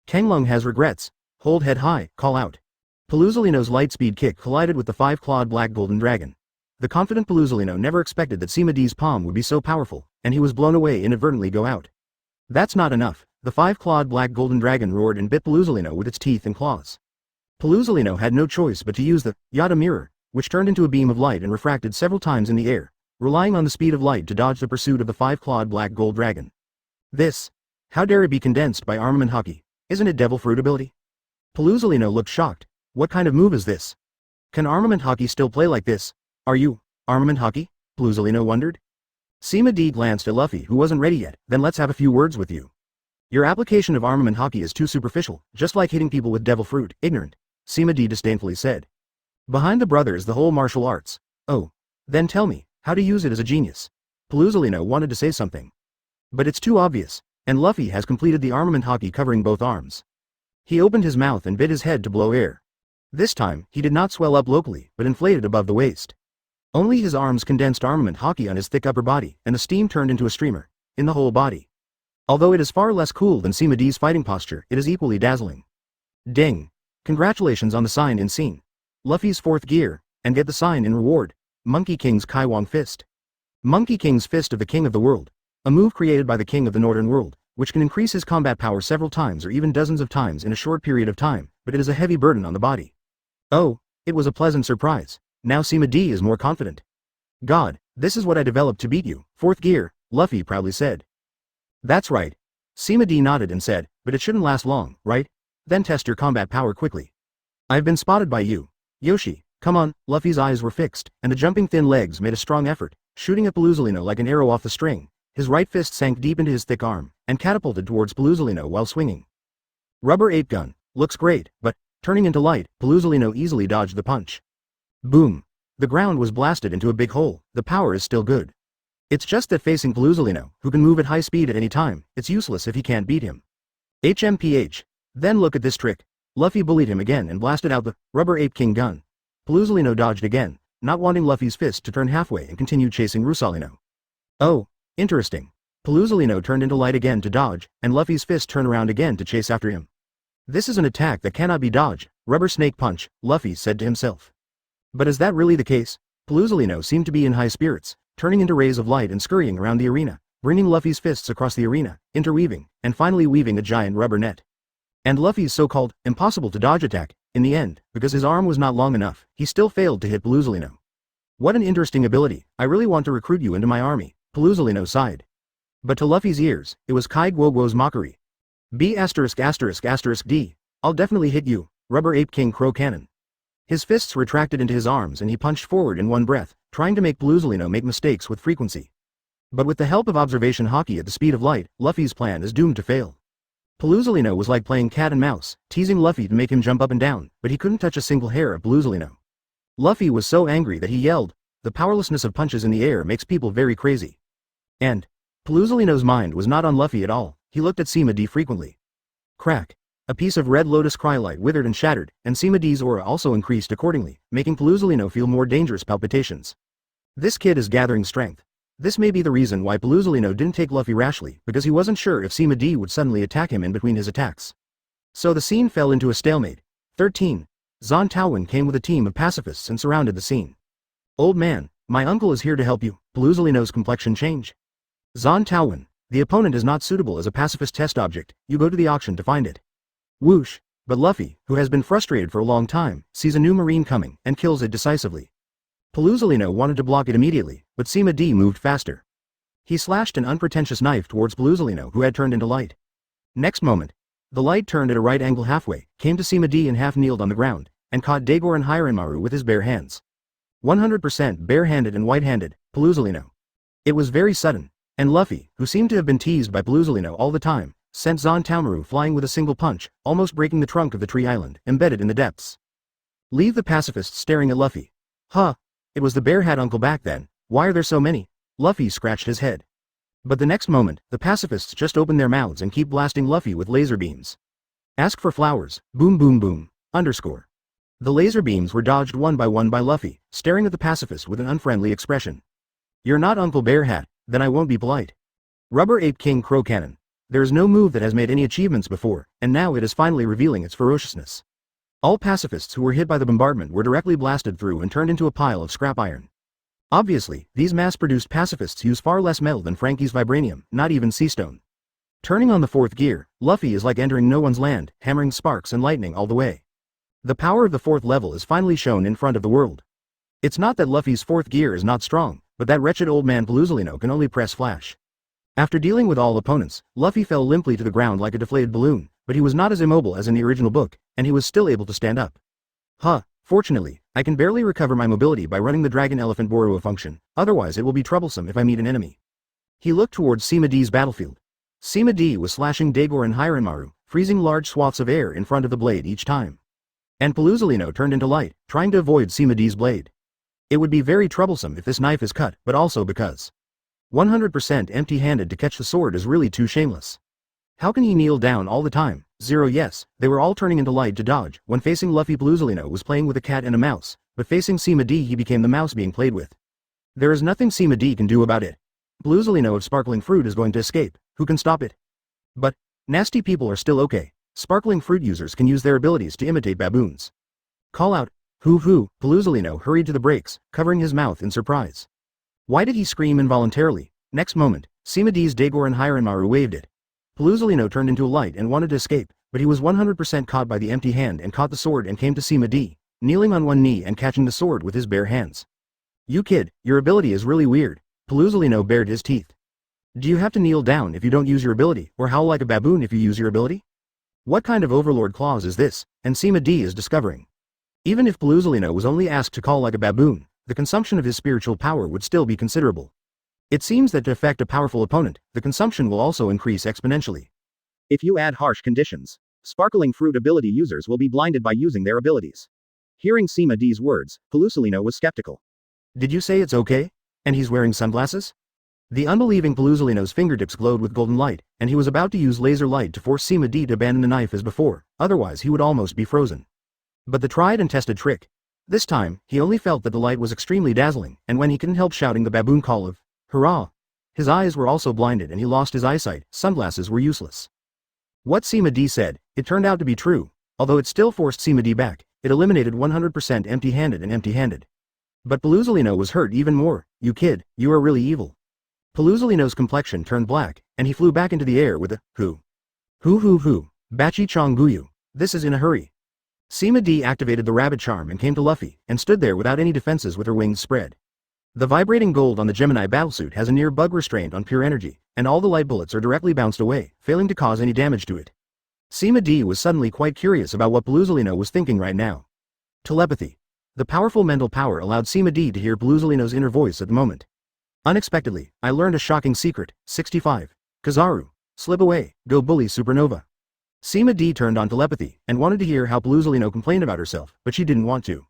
Kenglung has regrets. Hold head high, call out. Paluzolino's light speed kick collided with the 5-clawed black golden dragon. The confident Paluzolino never expected that Sima D's palm would be so powerful, and he was blown away inadvertently go out. That's not enough. the five-clawed black golden dragon roared and bit Paluzolino with its teeth and claws. Paluzolino had no choice but to use the Yata mirror, which turned into a beam of light and refracted several times in the air, relying on the speed of light to dodge the pursuit of the five-clawed black gold dragon. This, how dare it be condensed by armament hockey? Isn't it devil fruit ability? Paluzolino looked shocked. What kind of move is this? Can armament hockey still play like this? Are you armament hockey? Paluzolino wondered. Sima D glanced at Luffy, who wasn't ready yet. Then let's have a few words with you. Your application of armament hockey is too superficial, just like hitting people with devil fruit, ignorant, Sima D disdainfully said. Behind the brother is the whole martial arts. Oh. Then tell me, how to use it as a genius. Paluzolino wanted to say something. But it's too obvious, and Luffy has completed the armament hockey covering both arms. He opened his mouth and bit his head to blow air. This time, he did not swell up locally, but inflated above the waist. Only his arms condensed armament hockey on his thick upper body, and the steam turned into a streamer, in the whole body. Although it is far less cool than Sima D's fighting posture, it is equally dazzling. Ding! Congratulations on the sign in scene. Luffy's fourth gear, and get the sign in reward. Monkey King's Kaiwang Fist. Monkey King's Fist of the King of the World. A move created by the King of the Northern World, which can increase his combat power several times or even dozens of times in a short period of time, but it is a heavy burden on the body. Oh, it was a pleasant surprise. Now Sima D is more confident. God, this is what I developed to beat you. Fourth gear, Luffy proudly said. That's right. Sima D nodded and said, but it shouldn't last long, right? Then test your combat power quickly. I've been spotted by you. Yoshi, come on. Luffy's eyes were fixed, and the jumping thin legs made a strong effort, shooting at Paluzolino like an arrow off the string. His right fist sank deep into his thick arm, and catapulted towards Paluzolino while swinging. Rubber ape gun. Looks great, but, turning into light, Paluzolino easily dodged the punch. Boom. The ground was blasted into a big hole. The power is still good. It's just that facing Paluzolino, who can move at high speed at any time, it's useless if he can't beat him. HMPH. Then look at this trick. Luffy bullied him again and blasted out the Rubber Ape King gun. Paluzolino dodged again, not wanting Luffy's fist to turn halfway, and continued chasing Rusalino. Oh, interesting. Paluzolino turned into light again to dodge, and Luffy's fist turned around again to chase after him. This is an attack that cannot be dodged. Rubber Snake Punch, Luffy said to himself. But is that really the case? Paluzolino seemed to be in high spirits, turning into rays of light and scurrying around the arena, bringing Luffy's fists across the arena, interweaving, and finally weaving a giant rubber net. And Luffy's so-called impossible to dodge attack, in the end, because his arm was not long enough, he still failed to hit Paluzolino. What an interesting ability. I really want to recruit you into my army, Paluzolino sighed. But to Luffy's ears, it was Kai Guoguo's mockery. B***************** D. I'll definitely hit you, Rubber Ape King Crow Cannon. His fists retracted into his arms and he punched forward in one breath, trying to make Paluzolino make mistakes with frequency. But with the help of observation hockey at the speed of light, Luffy's plan is doomed to fail. Paluzolino was like playing cat and mouse, teasing Luffy to make him jump up and down, but he couldn't touch a single hair of Paluzolino. Luffy was so angry that he yelled, the powerlessness of punches in the air makes people very crazy. And Paluzolino's mind was not on Luffy at all. He looked at Sima D frequently. Crack. A piece of red lotus cryolite withered and shattered, and Sima D's aura also increased accordingly, making Paluzolino feel more dangerous palpitations. This kid is gathering strength. This may be the reason why Paluzolino didn't take Luffy rashly, because he wasn't sure if Sima D would suddenly attack him in between his attacks. So the scene fell into a stalemate. 13. Zon Taowen came with a team of pacifists and surrounded the scene. Old man, my uncle is here to help you. Paluzolino's complexion changed. Zon Taowen, the opponent is not suitable as a pacifist test object. You go to the auction to find it. Whoosh. But Luffy, who has been frustrated for a long time, sees a new marine coming and kills it decisively. Paluzolino wanted to block it immediately, but Sima D moved faster. He slashed an unpretentious knife towards Paluzolino, who had turned into light. Next moment, the light turned at a right angle halfway, came to Sima D and half kneeled on the ground, and caught Daigor and Hiranmaru with his bare hands. 100% bare-handed and white-handed, Paluzolino. It was very sudden, and Luffy, who seemed to have been teased by Paluzolino all the time, sent Zon Taomaru flying with a single punch, almost breaking the trunk of the tree island, embedded in the depths. Leave the pacifists staring at Luffy. Huh. It was the bear hat uncle back then. Why are there so many? Luffy scratched his head. But the next moment, the pacifists just opened their mouths and keep blasting Luffy with laser beams. Ask for flowers. Boom boom boom. Underscore. The laser beams were dodged one by Luffy, staring at the pacifist with an unfriendly expression. You're not Uncle Bear Hat, then I won't be polite. Rubber Ape King Crow Cannon. There is no move that has made any achievements before, and now it is finally revealing its ferociousness. All pacifists who were hit by the bombardment were directly blasted through and turned into a pile of scrap iron. Obviously, these mass-produced pacifists use far less metal than Frankie's vibranium, not even seastone. Turning on the fourth gear, Luffy is like entering no one's land, hammering sparks and lightning all the way. The power of the fourth level is finally shown in front of the world. It's not that Luffy's fourth gear is not strong, but that wretched old man Paluzolino can only press flash. After dealing with all opponents, Luffy fell limply to the ground like a deflated balloon, but he was not as immobile as in the original book, and he was still able to stand up. Fortunately, I can barely recover my mobility by running the Dragon Elephant Boruo function, otherwise it will be troublesome if I meet an enemy. He looked towards Sima D's battlefield. Sima D was slashing Daigor and Hiranmaru, freezing large swaths of air in front of the blade each time. And Paluzolino turned into light, trying to avoid Sima D's blade. It would be very troublesome if this knife is cut, but also because 100% empty-handed to catch the sword is really too shameless. How can he kneel down all the time? Yes, they were all turning into light to dodge. When facing Luffy, Paluzolino was playing with a cat and a mouse, but facing Sima D he became the mouse being played with. There is nothing Sima D can do about it. Paluzolino of Sparkling Fruit is going to escape. Who can stop it? But nasty people are still okay. Sparkling Fruit users can use their abilities to imitate baboons. Call out, hoo, Paluzolino hurried to the brakes, covering his mouth in surprise. Why did he scream involuntarily? Next moment, Sima D's Daigor and Hiranmaru waved it. Paluzolino turned into a light and wanted to escape, but he was 100% caught by the empty hand and caught the sword and came to Sima D, kneeling on one knee and catching the sword with his bare hands. You kid, your ability is really weird. Paluzolino bared his teeth. Do you have to kneel down if you don't use your ability, or howl like a baboon if you use your ability? What kind of overlord clause is this? And Sima D is discovering. Even if Paluzolino was only asked to call like a baboon, the consumption of his spiritual power would still be considerable. It seems that to affect a powerful opponent, the consumption will also increase exponentially. If you add harsh conditions, Sparkling Fruit ability users will be blinded by using their abilities. Hearing Sima D's words, Paluzolino was skeptical. Did you say it's okay? And he's wearing sunglasses? The unbelieving Paluzolino's fingertips glowed with golden light, and he was about to use laser light to force Sima D to abandon the knife as before, otherwise he would almost be frozen. But the tried and tested trick. This time, he only felt that the light was extremely dazzling, and when he couldn't help shouting the baboon call of, hurrah! His eyes were also blinded and he lost his eyesight. Sunglasses were useless. What Sima D said, it turned out to be true. Although it still forced Sima D back, it eliminated 100% empty-handed. But Paluzolino was hurt even more. You kid, you are really evil. Paluzolino's complexion turned black, and he flew back into the air with a, hoo. Bachi Chong Guyu. This is in a hurry. Sima D activated the rabbit charm and came to Luffy, and stood there without any defenses with her wings spread. The vibrating gold on the Gemini battlesuit has a near bug restraint on pure energy, and all the light bullets are directly bounced away, failing to cause any damage to it. Sima D was suddenly quite curious about what Paluzolino was thinking right now. Telepathy. The powerful mental power allowed Sima D to hear Paluzolino's inner voice at the moment. Unexpectedly, I learned a shocking secret. 65. Kizaru. Slip away, go bully Supernova. Sima D turned on telepathy, and wanted to hear how Paluzolino complained about herself, but she didn't want to.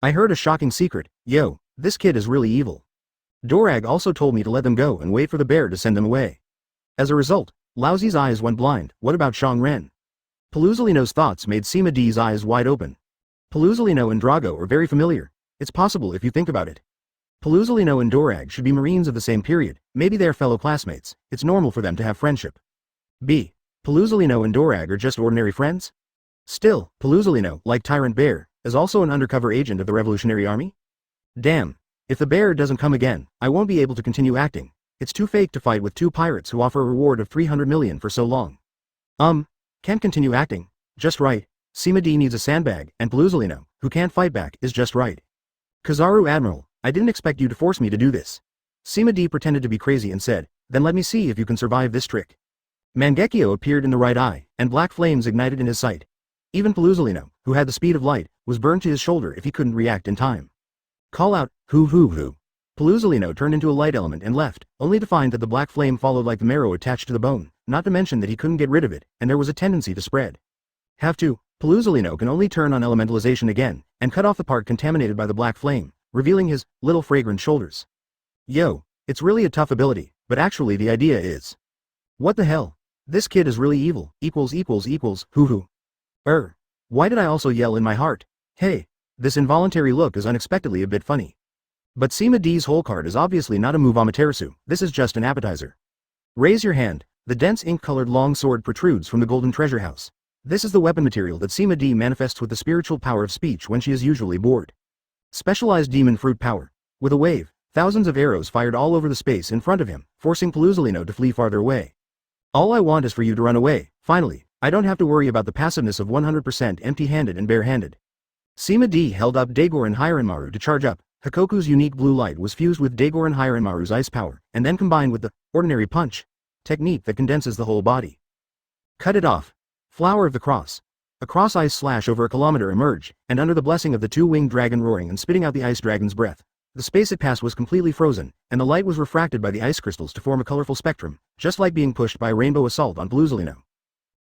I heard a shocking secret. Yo, this kid is really evil. Dorag also told me to let them go and wait for the bear to send them away. As a result, Laozi's eyes went blind. What about Shang Ren? Paluzolino's thoughts made Sima D's eyes wide open. Paluzolino and Drago are very familiar. It's possible if you think about it. Paluzolino and Dorag should be Marines of the same period, maybe they're fellow classmates, it's normal for them to have friendship. B. Paluzolino and Dorag are just ordinary friends? Still, Paluzolino, like Tyrant Bear, is also an undercover agent of the Revolutionary Army? Damn. If the bear doesn't come again, I won't be able to continue acting. It's too fake to fight with two pirates who offer a reward of 300 million for so long. Can't continue acting. Just right. Sima D needs a sandbag, and Paluzolino, who can't fight back, is just right. Kizaru Admiral, I didn't expect you to force me to do this. Sima D pretended to be crazy and said, then let me see if you can survive this trick. Mangekyo appeared in the right eye, and black flames ignited in his sight. Even Paluzolino, who had the speed of light, was burned to his shoulder if he couldn't react in time. Call out, hoo. Paluzolino turned into a light element and left, only to find that the black flame followed like the marrow attached to the bone, not to mention that he couldn't get rid of it, and there was a tendency to spread. Have to. Paluzolino can only turn on elementalization again, and cut off the part contaminated by the black flame, revealing his little fragrant shoulders. Yo, it's really a tough ability, but actually the idea is. What the hell? This kid is really evil, hoo. Why did I also yell in my heart? Hey, this involuntary look is unexpectedly a bit funny. But Sima D's whole card is obviously not a move Amaterasu, this is just an appetizer. Raise your hand, the dense ink-colored long sword protrudes from the golden treasure house. This is the weapon material that Sima D manifests with the spiritual power of speech when she is usually bored. Specialized demon fruit power. With a wave, thousands of arrows fired all over the space in front of him, forcing Paluzolino to flee farther away. All I want is for you to run away, finally. I don't have to worry about the passiveness of 100% empty-handed and bare-handed. Sima D held up Daigor and Hiranmaru to charge up. Hakoku's unique blue light was fused with Daigor and Hiranmaru's ice power, and then combined with the ordinary punch technique that condenses the whole body. Cut it off. Flower of the Cross. A cross ice slash over a kilometer emerged, and under the blessing of the two-winged dragon roaring and spitting out the ice dragon's breath, the space it passed was completely frozen, and the light was refracted by the ice crystals to form a colorful spectrum, just like being pushed by a rainbow assault on Paluzolino.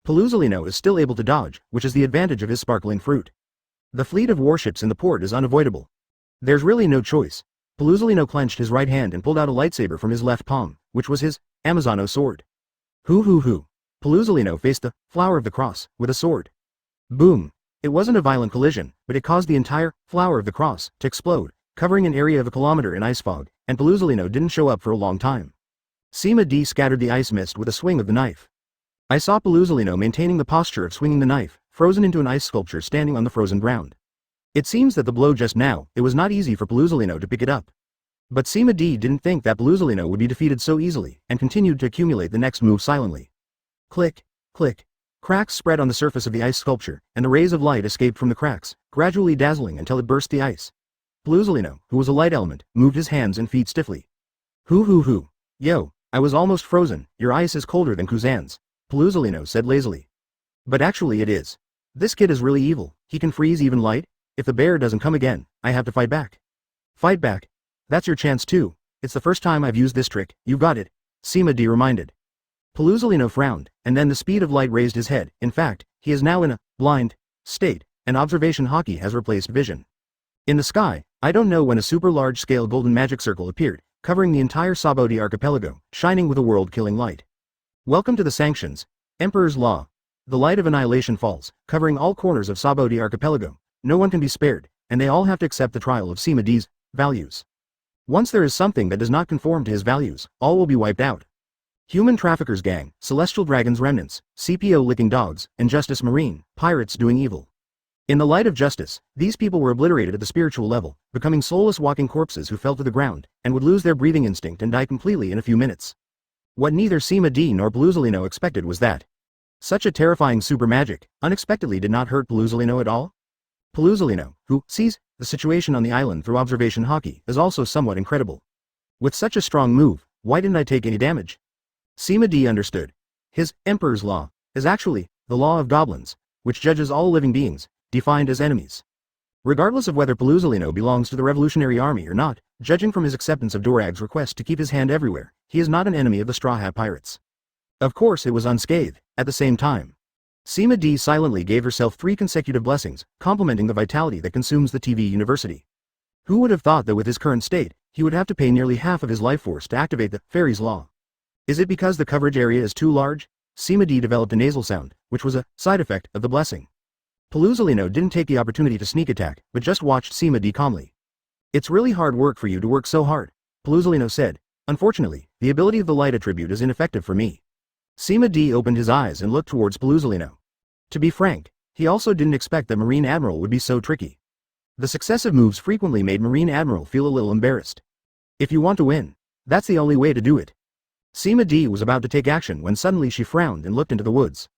Paluzolino is still able to dodge, which is the advantage of his sparkling fruit. The fleet of warships in the port is unavoidable. There's really no choice. Paluzolino clenched his right hand and pulled out a lightsaber from his left palm, which was his Amazono sword. Hoo. Paluzolino faced the Flower of the Cross with a sword. Boom. It wasn't a violent collision, but it caused the entire Flower of the Cross to explode, covering an area of a kilometer in ice fog, and Paluzolino didn't show up for a long time. Sima D scattered the ice mist with a swing of the knife. I saw Paluzolino maintaining the posture of swinging the knife, frozen into an ice sculpture standing on the frozen ground. It seems that the blow just now, it was not easy for Paluzolino to pick it up. But Sima D didn't think that Paluzolino would be defeated so easily, and continued to accumulate the next move silently. Click, click. Cracks spread on the surface of the ice sculpture, and the rays of light escaped from the cracks, gradually dazzling until it burst the ice. Paluzolino, who was a light element, moved his hands and feet stiffly. Hoo. Yo, I was almost frozen. Your ice is colder than Kuzan's, Paluzolino said lazily. But actually it is. This kid is really evil. He can freeze even light. If the bear doesn't come again, I have to fight back. Fight back? That's your chance too. It's the first time I've used this trick. You got it, Sima D reminded. Paluzolino frowned, and then the speed of light raised his head. In fact, he is now in a blind state, and observation hockey has replaced vision. In the sky, I don't know when a super large-scale golden magic circle appeared, covering the entire Sabodi archipelago, shining with a world-killing light. Welcome to the sanctions, Emperor's Law. The light of annihilation falls, covering all corners of Sabodi archipelago. No one can be spared, and they all have to accept the trial of Sima D's values. Once there is something that does not conform to his values, all will be wiped out. Human traffickers gang, celestial dragons remnants, CPO licking dogs, and Justice Marine, pirates doing evil. In the light of justice, these people were obliterated at the spiritual level, becoming soulless walking corpses who fell to the ground, and would lose their breathing instinct and die completely in a few minutes. What neither Sima D nor Paluzolino expected was that such a terrifying super magic, unexpectedly did not hurt Paluzolino at all. Paluzolino, who sees the situation on the island through observation hockey, is also somewhat incredible. With such a strong move, why didn't I take any damage? Sima D understood. His Emperor's Law is actually the law of goblins, which judges all living beings, defined as enemies. Regardless of whether Paluzolino belongs to the Revolutionary Army or not, judging from his acceptance of Dorag's request to keep his hand everywhere, he is not an enemy of the Straw Hat Pirates. Of course it was unscathed. At the same time, Sima D silently gave herself 3 consecutive blessings, complementing the vitality that consumes the TV university. Who would have thought that with his current state, he would have to pay nearly half of his life force to activate the Fairy's Law? Is it because the coverage area is too large? Sima D developed a nasal sound, which was a side effect of the blessing. Paluzolino didn't take the opportunity to sneak attack, but just watched Sima D calmly. It's really hard work for you to work so hard, Paluzolino said. Unfortunately, the ability of the light attribute is ineffective for me. Sima D opened his eyes and looked towards Paluzolino. To be frank, he also didn't expect that Marine Admiral would be so tricky. The successive moves frequently made Marine Admiral feel a little embarrassed. If you want to win, that's the only way to do it. Sima D was about to take action when suddenly she frowned and looked into the woods.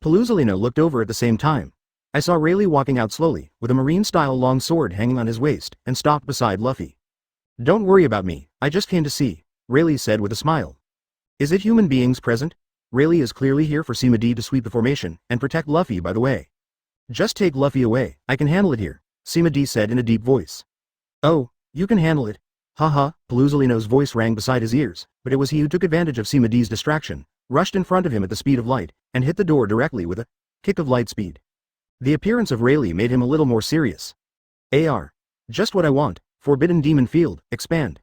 Paluzolino looked over at the same time. I saw Rayleigh walking out slowly, with a marine-style long sword hanging on his waist, and stopped beside Luffy. Don't worry about me, I just came to see, Rayleigh said with a smile. Is it human beings present? Rayleigh is clearly here for Sima D to sweep the formation, and protect Luffy by the way. Just take Luffy away, I can handle it here, Sima D said in a deep voice. Oh, you can handle it. Haha, Paluzolino's voice rang beside his ears, but it was he who took advantage of Sima D's distraction, rushed in front of him at the speed of light, and hit the door directly with a kick of light speed. The appearance of Rayleigh made him a little more serious. AR. Just what I want, Forbidden Demon Field, expand.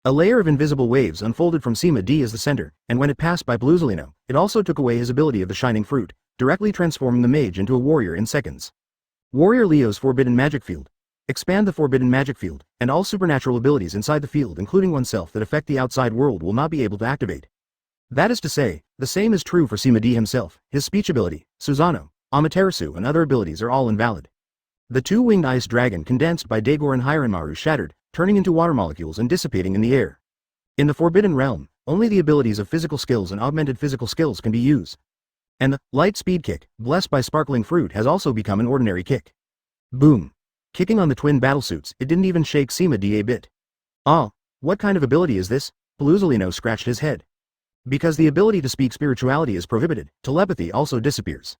A layer of invisible waves unfolded from Sima D as the center, and when it passed by Paluzolino, it also took away his ability of the Shining Fruit, directly transforming the mage into a warrior in seconds. Warrior Leo's Forbidden Magic Field. Expand the Forbidden Magic Field, and all supernatural abilities inside the field including oneself that affect the outside world will not be able to activate. That is to say, the same is true for Sima D himself, his speech ability, Susanoo, Amaterasu and other abilities are all invalid. The two-winged ice dragon condensed by Daigor and Hiranmaru shattered, turning into water molecules and dissipating in the air. In the Forbidden Realm, only the abilities of physical skills and augmented physical skills can be used. And the light speed kick, blessed by sparkling fruit, has also become an ordinary kick. Boom. Kicking on the twin battlesuits, it didn't even shake Sima D a bit. Ah, what kind of ability is this? Peluzolino scratched his head. Because the ability to speak spirituality is prohibited, telepathy also disappears.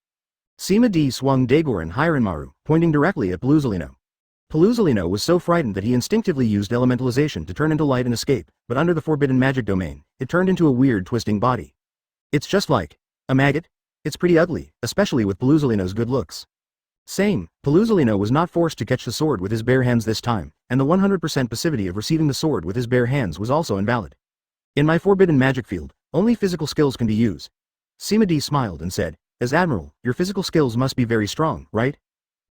Sima D swung Dagoran Hiranmaru, pointing directly at Peluzolino. Peluzolino was so frightened that he instinctively used elementalization to turn into light and escape, but under the forbidden magic domain, it turned into a weird twisting body. It's just like a maggot. It's pretty ugly, especially with Peluzolino's good looks. Same, Peluzolino was not forced to catch the sword with his bare hands this time, and the 100% passivity of receiving the sword with his bare hands was also invalid. In my forbidden magic field, only physical skills can be used. Sima D smiled and said, as Admiral, your physical skills must be very strong, right?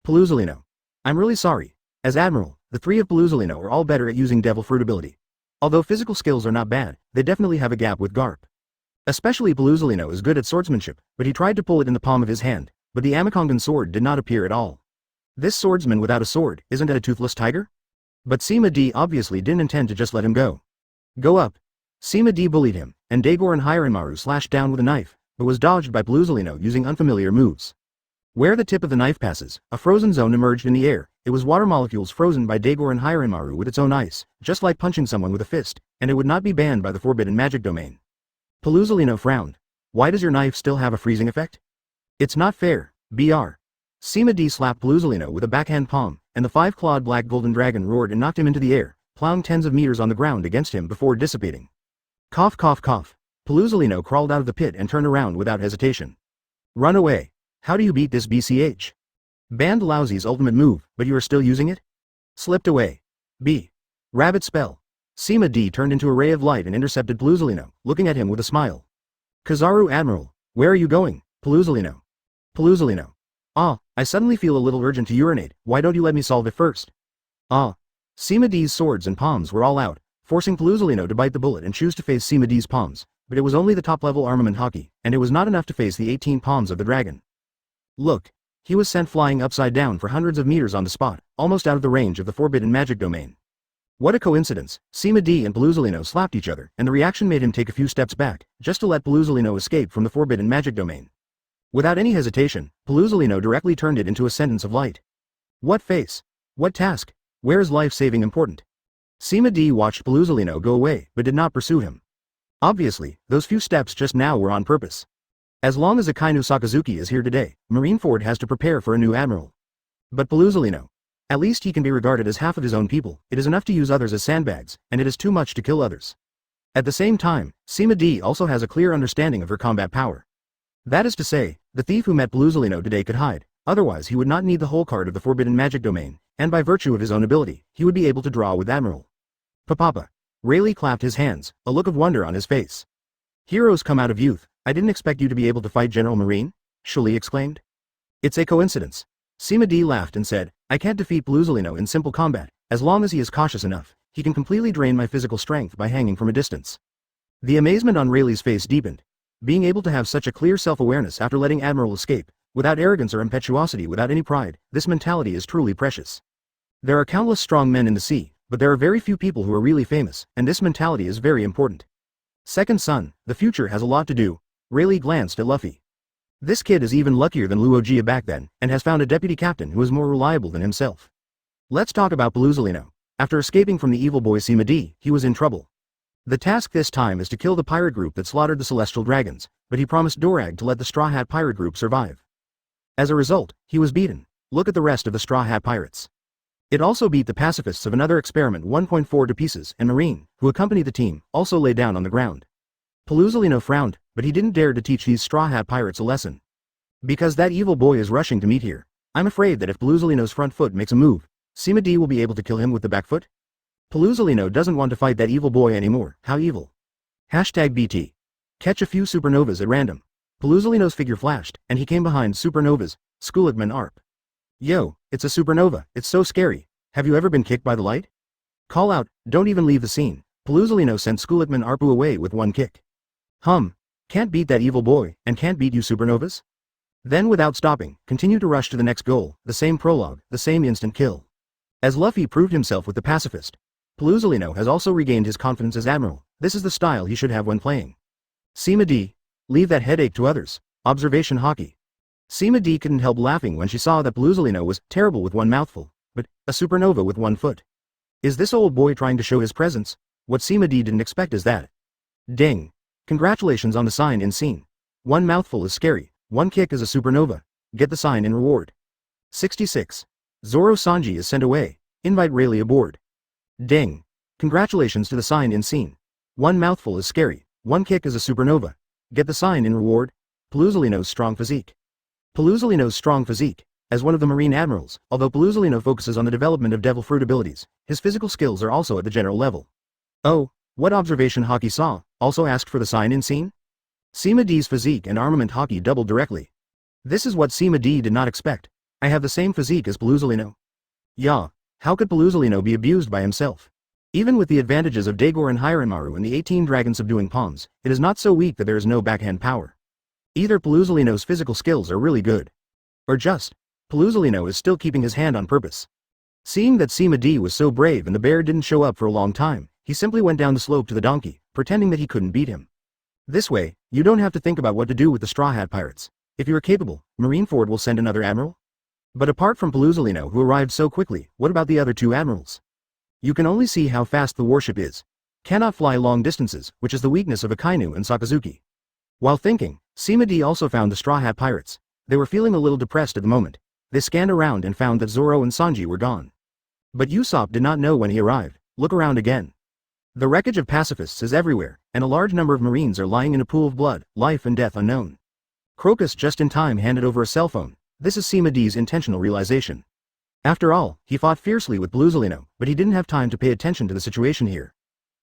Peluzolino. I'm really sorry. As Admiral, the three of Peluzolino are all better at using devil fruit ability. Although physical skills are not bad, they definitely have a gap with Garp. Especially Peluzolino is good at swordsmanship, but he tried to pull it in the palm of his hand, but the Amakongan sword did not appear at all. This swordsman without a sword, isn't it a toothless tiger? But Sima D obviously didn't intend to just let him go. Go up. Sima D bullied him, and Dagoran Hiranmaru slashed down with a knife, but was dodged by Peluzolino using unfamiliar moves. Where the tip of the knife passes, a frozen zone emerged in the air. It was water molecules frozen by Dagoran Hiranmaru with its own ice, just like punching someone with a fist, and it would not be banned by the forbidden magic domain. Peluzolino frowned. Why does your knife still have a freezing effect? It's not fair, Br. Sima D slapped Peluzolino with a backhand palm, and the five-clawed black golden dragon roared and knocked him into the air, plowing tens of meters on the ground against him before dissipating. Cough cough cough. Peluzolino crawled out of the pit and turned around without hesitation. Run away. How do you beat this BCH? Banned Lousy's ultimate move, but you are still using it? Slipped away. B. Rabbit spell. Sima D turned into a ray of light and intercepted Peluzolino, looking at him with a smile. Kazaru Admiral, where are you going? Peluzolino. Peluzolino. Ah, I suddenly feel a little urgent to urinate, why don't you let me solve it first? Ah. Sima D's swords and palms were all out, forcing Peluzolino to bite the bullet and choose to face Sima D's palms, but it was only the top-level armament hockey, and it was not enough to face the 18 palms of the dragon. Look. He was sent flying upside down for hundreds of meters on the spot, almost out of the range of the forbidden magic domain. What a coincidence, Sima D and Peluzolino slapped each other, and the reaction made him take a few steps back, just to let Peluzolino escape from the forbidden magic domain. Without any hesitation, Peluzolino directly turned it into a sentence of light. What face? What task? Where is life-saving important? Sima D watched Peluzolino go away, but did not pursue him. Obviously, those few steps just now were on purpose. As long as Akainu Sakazuki is here today, Marineford has to prepare for a new admiral. But Peluzolino. At least he can be regarded as half of his own people, it is enough to use others as sandbags, and it is too much to kill others. At the same time, Sima D also has a clear understanding of her combat power. That is to say, the thief who met Peluzolino today could hide, otherwise he would not need the whole card of the forbidden magic domain, and by virtue of his own ability, he would be able to draw with Admiral. Papapa. Rayleigh clapped his hands, a look of wonder on his face. Heroes come out of youth. I didn't expect you to be able to fight General Marine, Shuli exclaimed. It's a coincidence. Sima D laughed and said, I can't defeat Peluzolino in simple combat, as long as he is cautious enough, he can completely drain my physical strength by hanging from a distance. The amazement on Rayleigh's face deepened. Being able to have such a clear self-awareness after letting Admiral escape, without arrogance or impetuosity, without any pride, this mentality is truly precious. There are countless strong men in the sea, but there are very few people who are really famous, and this mentality is very important. Second son, the future has a lot to do. Rayleigh glanced at Luffy. This kid is even luckier than Luogia back then, and has found a deputy captain who is more reliable than himself. Let's talk about Peluzolino. After escaping from the evil boy Sima D, he was in trouble. The task this time is to kill the pirate group that slaughtered the celestial dragons, but he promised Dorag to let the StrawHat pirate group survive. As a result, he was beaten. Look at the rest of the StrawHat pirates. It also beat the pacifists of another experiment 1.4 to pieces, and Marine, who accompanied the team, also lay down on the ground. Peluzolino frowned, but he didn't dare to teach these StrawHat pirates a lesson. Because that evil boy is rushing to meet here. I'm afraid that if Peluzolino's front foot makes a move, Sima D will be able to kill him with the back foot. Peluzolino doesn't want to fight that evil boy anymore. How evil? #BT. Catch a few supernovas at random. Peluzolino's figure flashed, and he came behind supernovas, Skulikman Arp. Yo, it's a supernova, it's so scary. Have you ever been kicked by the light? Call out, don't even leave the scene. Peluzolino sent Skulikman Arpu away with one kick. Can't beat that evil boy, and can't beat you supernovas? Then without stopping, continue to rush to the next goal, the same prologue, the same instant kill. As Luffy proved himself with the pacifist, Peluzolino has also regained his confidence as admiral. This is the style he should have when playing. Sima D. Leave that headache to others. Observation hockey. Sima D couldn't help laughing when she saw that Bluzolino was terrible with one mouthful, but a supernova with one foot. Is this old boy trying to show his presence? What Sima D didn't expect is that. Ding. Congratulations on the sign in scene. One mouthful is scary, one kick is a supernova. Get the sign in reward. 66. Zoro Sanji is sent away. Invite Rayleigh aboard. Ding. Congratulations to the sign in scene. One mouthful is scary, one kick is a supernova. Get the sign in reward. Bluzolino's strong physique. Bluzolino's strong physique. As one of the Marine Admirals, although Bluzolino focuses on the development of Devil Fruit abilities, his physical skills are also at the general level. Oh, what observation hockey saw, also asked for the sign in scene? Sima D's physique and armament hockey doubled directly. This is what Sima D did not expect. I have the same physique as Bluzolino. Yeah, how could Bluzolino be abused by himself? Even with the advantages of Daigor and Hiranmaru and the 18 dragons subduing pawns, it is not so weak that there is no backhand power. Either Bluzolino's physical skills are really good. Or just, Bluzolino is still keeping his hand on purpose. Seeing that Sima D was so brave and the bear didn't show up for a long time, he simply went down the slope to the donkey, pretending that he couldn't beat him. This way, you don't have to think about what to do with the Straw Hat pirates. If you are capable, Marineford will send another admiral? But apart from Bluzolino who arrived so quickly, what about the other two admirals? You can only see how fast the warship is. Cannot fly long distances, which is the weakness of Akainu and Sakazuki. While thinking, Sima D also found the Straw Hat pirates. They were feeling a little depressed at the moment. They scanned around and found that Zoro and Sanji were gone. But Usopp did not know when he arrived. Look around again. The wreckage of pacifists is everywhere, and a large number of Marines are lying in a pool of blood, life and death unknown. Crocus just in time handed over a cell phone. This is Sima D's intentional realization. After all, he fought fiercely with Bluzolino, but he didn't have time to pay attention to the situation here.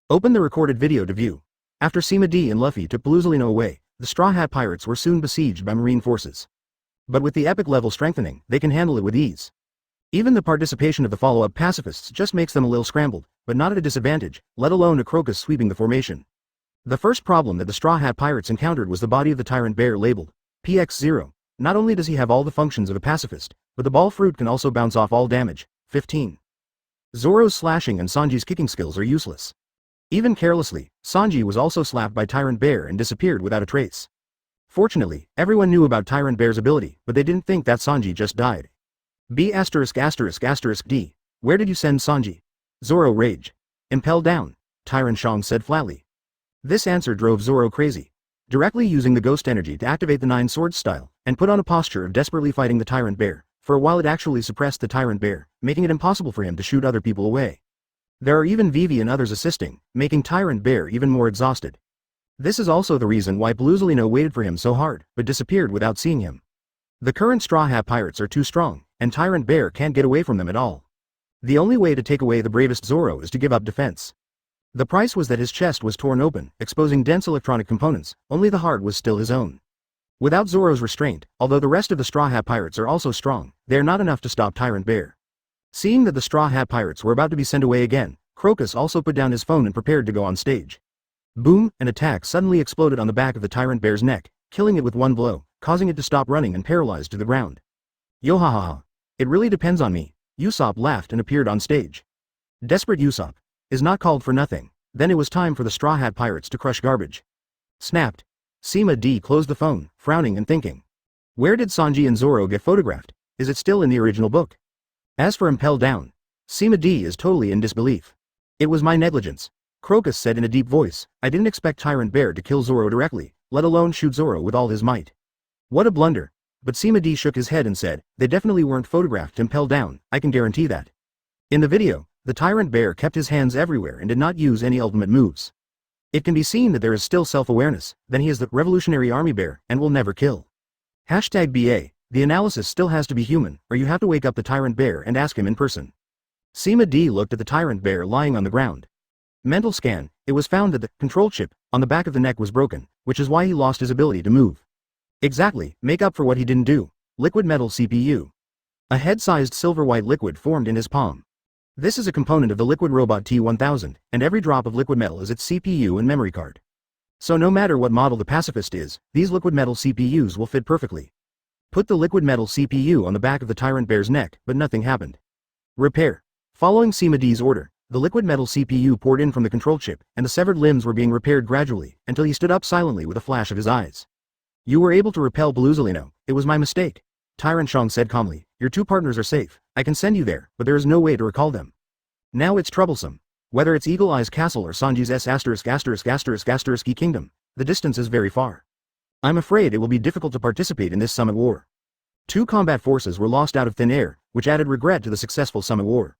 Open the recorded video to view. After Sima D and Luffy took Bluzolino away, the Straw Hat pirates were soon besieged by Marine forces. But with the epic level strengthening, they can handle it with ease. Even the participation of the follow-up pacifists just makes them a little scrambled, but not at a disadvantage, let alone a Crocus sweeping the formation. The first problem that the Straw Hat pirates encountered was the body of the tyrant bear labeled PX0. Not only does he have all the functions of a pacifist, but the ball fruit can also bounce off all damage. 15. Zoro's slashing and Sanji's kicking skills are useless. Even carelessly, Sanji was also slapped by Tyrant Bear and disappeared without a trace. Fortunately, everyone knew about Tyrant Bear's ability, but they didn't think that Sanji just died. B********D. Where did you send Sanji? Zoro rage. Impel down, Tyrant Shang said flatly. This answer drove Zoro crazy. Directly using the ghost energy to activate the 9 swords style, and put on a posture of desperately fighting the Tyrant Bear, for a while it actually suppressed the Tyrant Bear, making it impossible for him to shoot other people away. There are even Vivi and others assisting, making Tyrant Bear even more exhausted. This is also the reason why Bluzolino waited for him so hard, but disappeared without seeing him. The current Straw Hat pirates are too strong, and Tyrant Bear can't get away from them at all. The only way to take away the bravest Zoro is to give up defense. The price was that his chest was torn open, exposing dense electronic components, only the heart was still his own. Without Zoro's restraint, although the rest of the Straw Hat pirates are also strong, they are not enough to stop Tyrant Bear. Seeing that the Straw Hat pirates were about to be sent away again, Crocus also put down his phone and prepared to go on stage. Boom, an attack suddenly exploded on the back of the Tyrant Bear's neck, killing it with one blow, causing it to stop running and paralyzed to the ground. Yo-ha-ha-ha. It really depends on me. Usopp laughed and appeared on stage. Desperate Usopp is not called for nothing. Then it was time for the Straw Hat pirates to crush garbage. Snapped. Sima D closed the phone, frowning and thinking. Where did Sanji and Zoro get photographed? Is it still in the original book? As for Impel Down, Sima D is totally in disbelief. It was my negligence. Crocus said in a deep voice, I didn't expect Tyrant Bear to kill Zoro directly, let alone shoot Zoro with all his might. What a blunder. But Sima D shook his head and said, they definitely weren't photographed Impel Down, I can guarantee that. In the video, the Tyrant Bear kept his hands everywhere and did not use any ultimate moves. It can be seen that there is still self-awareness, then he is the Revolutionary Army Bear and will never kill. #BA, the analysis still has to be human, or you have to wake up the Tyrant Bear and ask him in person. Sima D looked at the Tyrant Bear lying on the ground. Mental scan, it was found that the control chip on the back of the neck was broken, which is why he lost his ability to move. Exactly, make up for what he didn't do. Liquid metal CPU. A head-sized silver-white liquid formed in his palm. This is a component of the Liquid Robot T-1000, and every drop of liquid metal is its CPU and memory card. So no matter what model the pacifist is, these liquid metal CPUs will fit perfectly. Put the liquid metal CPU on the back of the Tyrant Bear's neck, but nothing happened. Repair. Following Sima D's order, The liquid metal CPU poured in from the control chip, and the severed limbs were being repaired gradually, until he stood up silently with a flash of his eyes. You were able to repel Beluzolino. It was my mistake. Tyrant Shang said calmly. Your two partners are safe. I can send you there, but there is no way to recall them. Now it's troublesome. Whether it's Eagle Eye's castle or Sanji's ***** kingdom, the distance is very far. I'm afraid it will be difficult to participate in this summit war. Two combat forces were lost out of thin air, which added regret to the successful summit war.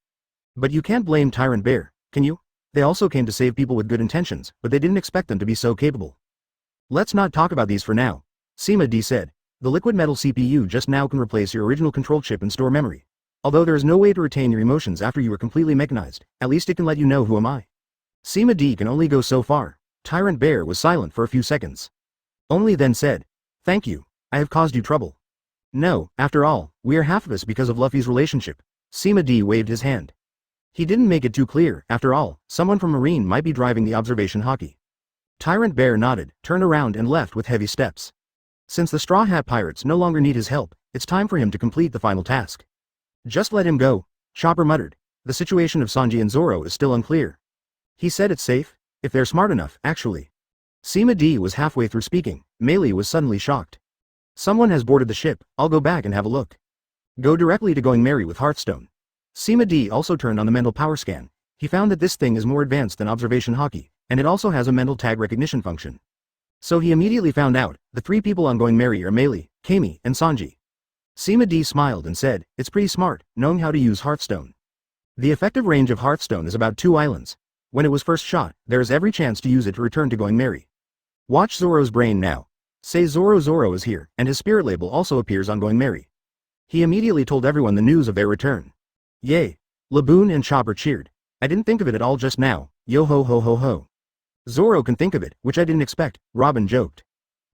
But you can't blame Tyrant Bear, can you? They also came to save people with good intentions, but they didn't expect them to be so capable. Let's not talk about these for now. Sima D said. The liquid metal CPU just now can replace your original control chip and store memory. Although there is no way to retain your emotions after you are completely mechanized, at least it can let you know who am I. Sima D can only go so far. Tyrant Bear was silent for a few seconds. Only then said, thank you, I have caused you trouble. No, after all, we are half of us because of Luffy's relationship. Sima D waved his hand. He didn't make it too clear, after all, someone from Marine might be driving the observation hockey. Tyrant Bear nodded, turned around and left with heavy steps. Since the Straw Hat Pirates no longer need his help, it's time for him to complete the final task. Just let him go, Chopper muttered. The situation of Sanji and Zoro is still unclear. He said it's safe, if they're smart enough, actually. Sima D was halfway through speaking. Meili was suddenly shocked. Someone has boarded the ship, I'll go back and have a look. Go directly to Going Merry with Hearthstone. Sima D also turned on the mental power scan. He found that this thing is more advanced than observation hockey, and it also has a mental tag recognition function. So he immediately found out, the three people on Going Merry are Meili, Kami, and Sanji. Sima D smiled and said, it's pretty smart, knowing how to use Hearthstone. The effective range of Hearthstone is about 2 islands. When it was first shot, there is every chance to use it to return to Going Merry. Watch Zoro's brain now. Say Zoro is here, and his spirit label also appears on Going Merry. He immediately told everyone the news of their return. Yay! Laboon and Chopper cheered. I didn't think of it at all just now, yo ho ho ho ho. Zoro can think of it, which I didn't expect, Robin joked.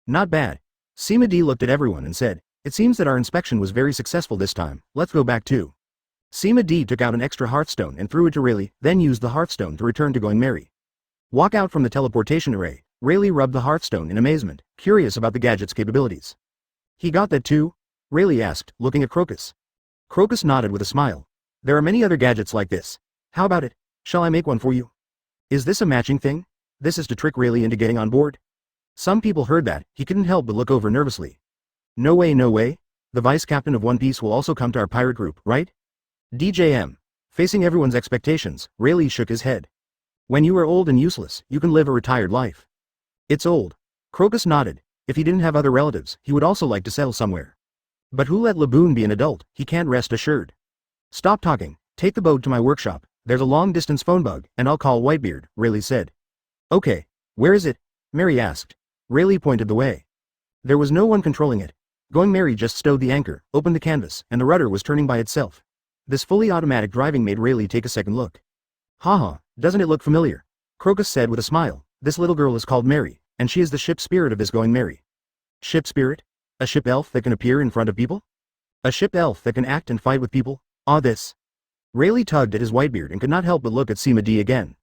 Not bad. Sima D looked at everyone and said, it seems that our inspection was very successful this time, let's go back too. Sima D took out an extra Hearthstone and threw it to Rayleigh, then used the Hearthstone to return to Going Merry. Walk out from the teleportation array, Rayleigh rubbed the Hearthstone in amazement, curious about the gadget's capabilities. He got that too? Rayleigh asked, looking at Crocus. Crocus nodded with a smile. There are many other gadgets like this. How about it? Shall I make one for you? Is this a matching thing? This is to trick Rayleigh into getting on board? Some people heard that, he couldn't help but look over nervously. No way, no way. The vice captain of One Piece will also come to our pirate group, right? DJM. Facing everyone's expectations, Rayleigh shook his head. When you are old and useless, you can live a retired life. It's old. Crocus nodded. If he didn't have other relatives, he would also like to settle somewhere. But who let Laboon be an adult? He can't rest assured. Stop talking, take the boat to my workshop, there's a long-distance phone bug, and I'll call Whitebeard, Rayleigh said. Okay, where is it? Mary asked. Rayleigh pointed the way. There was no one controlling it. Going Merry just stowed the anchor, opened the canvas, and the rudder was turning by itself. This fully automatic driving made Rayleigh take a second look. Haha, doesn't it look familiar? Crocus said with a smile. This little girl is called Mary, and she is the ship spirit of this Going Merry. Ship spirit? A ship elf that can appear in front of people? A ship elf that can act and fight with people? Ah, this. Rayleigh tugged at his whitebeard and could not help but look at Sima D again.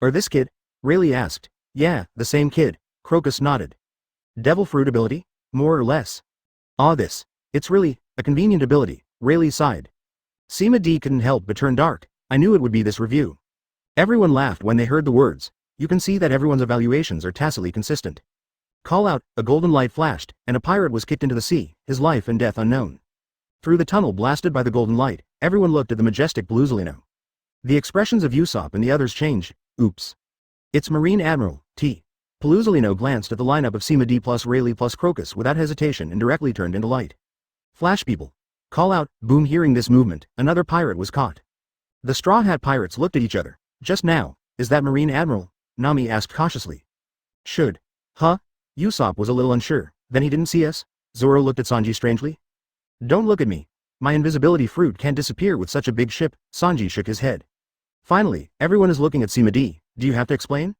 Or this kid? Rayleigh asked. Yeah, the same kid. Crocus nodded. Devil fruit ability? More or less. Ah, this. It's really a convenient ability, Rayleigh sighed. Sima D couldn't help but turn dark. I knew it would be this review. Everyone laughed when they heard the words. You can see that everyone's evaluations are tacitly consistent. Call out, a golden light flashed, and a pirate was kicked into the sea, his life and death unknown. Through the tunnel blasted by the golden light, everyone looked at the majestic Beluzolino. The expressions of Usopp and the others changed. Oops. It's Marine Admiral, T. Beluzolino glanced at the lineup of Sima D plus Rayleigh plus Crocus without hesitation and directly turned into light. Flash people. Call out, boom. Hearing this movement, another pirate was caught. The Straw Hat pirates looked at each other. Just now, is that Marine Admiral? Nami asked cautiously. Should. Huh? Usopp was a little unsure. Then he didn't see us? Zoro looked at Sanji strangely. Don't look at me. My invisibility fruit can't disappear with such a big ship. Sanji shook his head. Finally, everyone is looking at Sima D. Do you have to explain?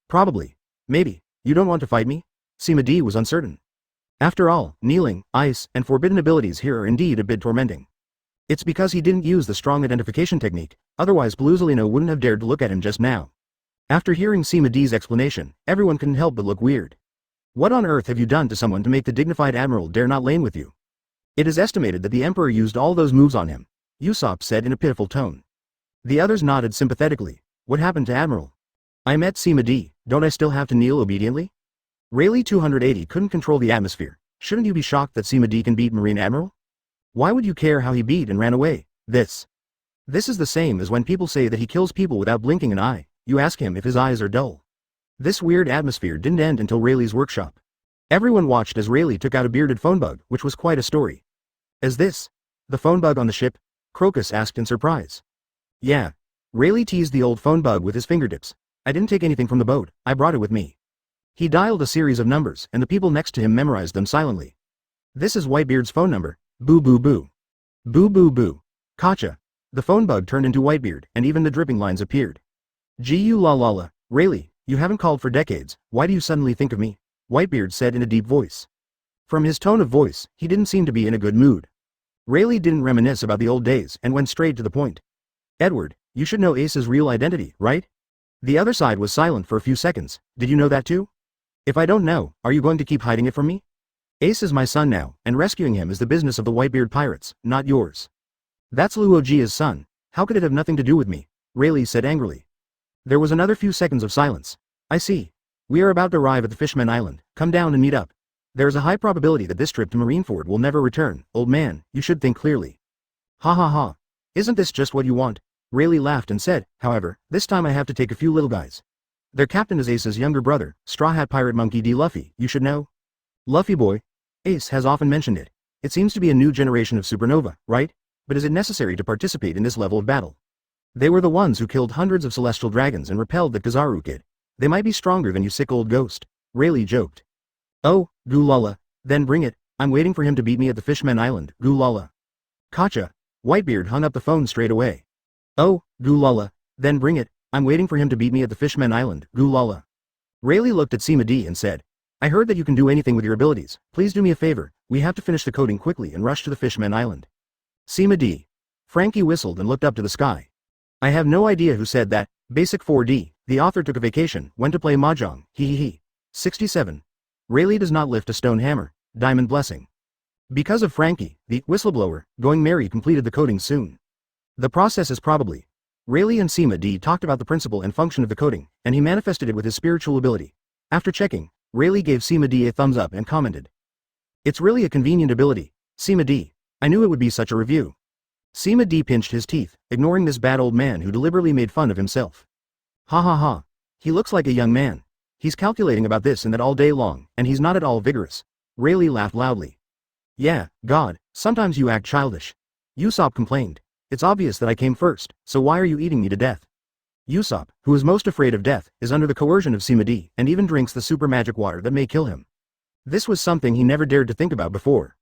Probably. Maybe. You don't want to fight me? Sima D was uncertain. After all, kneeling, ice, and forbidden abilities here are indeed a bit tormenting. It's because he didn't use the strong identification technique, otherwise Beluzolino wouldn't have dared to look at him just now. After hearing Sima D's explanation, everyone couldn't help but look weird. What on earth have you done to someone to make the dignified admiral dare not lane with you? It is estimated that the emperor used all those moves on him, Usopp said in a pitiful tone. The others nodded sympathetically. What happened to Admiral? I met Sima D, don't I still have to kneel obediently? Rayleigh 280 couldn't control the atmosphere. Shouldn't you be shocked that Sima D can beat Marine Admiral? Why would you care how he beat and ran away? This is the same as when people say that he kills people without blinking an eye. You ask him if his eyes are dull. This weird atmosphere didn't end until Rayleigh's workshop. Everyone watched as Rayleigh took out a bearded phone bug, which was quite a story. Is this the phone bug on the ship? Crocus asked in surprise. Yeah. Rayleigh teased the old phone bug with his fingertips. I didn't take anything from the boat, I brought it with me. He dialed a series of numbers and the people next to him memorized them silently. This is Whitebeard's phone number. Boo boo boo. Boo boo boo. Gotcha. The phone bug turned into Whitebeard and even the dripping lines appeared. Gu la la la. Rayleigh, you haven't called for decades, why do you suddenly think of me? Whitebeard said in a deep voice. From his tone of voice, he didn't seem to be in a good mood. Rayleigh didn't reminisce about the old days and went straight to the point. Edward, you should know Ace's real identity, right? The other side was silent for a few seconds. Did you know that too? If I don't know, are you going to keep hiding it from me? Ace is my son now, and rescuing him is the business of the Whitebeard pirates, not yours. That's Luojia's son. How could it have nothing to do with me? Rayleigh said angrily. There was another few seconds of silence. I see. We are about to arrive at the Fishman Island. Come down and meet up. There is a high probability that this trip to Marineford will never return. Old man, you should think clearly. Ha ha ha. Isn't this just what you want? Rayleigh laughed and said, however, this time I have to take a few little guys. Their captain is Ace's younger brother, StrawHat Pirate Monkey D. Luffy, you should know. Luffy boy. Ace has often mentioned it. It seems to be a new generation of supernova, right? But is it necessary to participate in this level of battle? They were the ones who killed hundreds of celestial dragons and repelled the Kizaru kid. They might be stronger than you sick old ghost. Rayleigh joked. Oh, Gulala, then bring it, I'm waiting for him to beat me at the Fishman Island, Gulala. Gotcha. Whitebeard hung up the phone straight away. Oh, Gulala, then bring it, I'm waiting for him to beat me at the Fishman Island, Gulala. Rayleigh looked at Sima D and said, I heard that you can do anything with your abilities, please do me a favor, we have to finish the coding quickly and rush to the Fishman Island. Sima D. Frankie whistled and looked up to the sky. I have no idea who said that. Basic 4D, the author took a vacation, went to play mahjong, he. 67. Rayleigh does not lift a stone hammer, Diamond Blessing. Because of Frankie, the whistleblower, going merry completed the coding soon. The process is probably. Rayleigh and Sima D talked about the principle and function of the coding, and he manifested it with his spiritual ability. After checking, Rayleigh gave Sima D a thumbs up and commented. It's really a convenient ability, Sima D. I knew it would be such a review. Sima D pinched his teeth, ignoring this bad old man who deliberately made fun of himself. Ha ha ha. He looks like a young man. He's calculating about this and that all day long, and he's not at all vigorous. Rayleigh laughed loudly. Yeah, God, sometimes you act childish. Usopp complained. It's obvious that I came first, so why are you eating me to death? Usopp, who is most afraid of death, is under the coercion of Sima D and even drinks the super magic water that may kill him. This was something he never dared to think about before.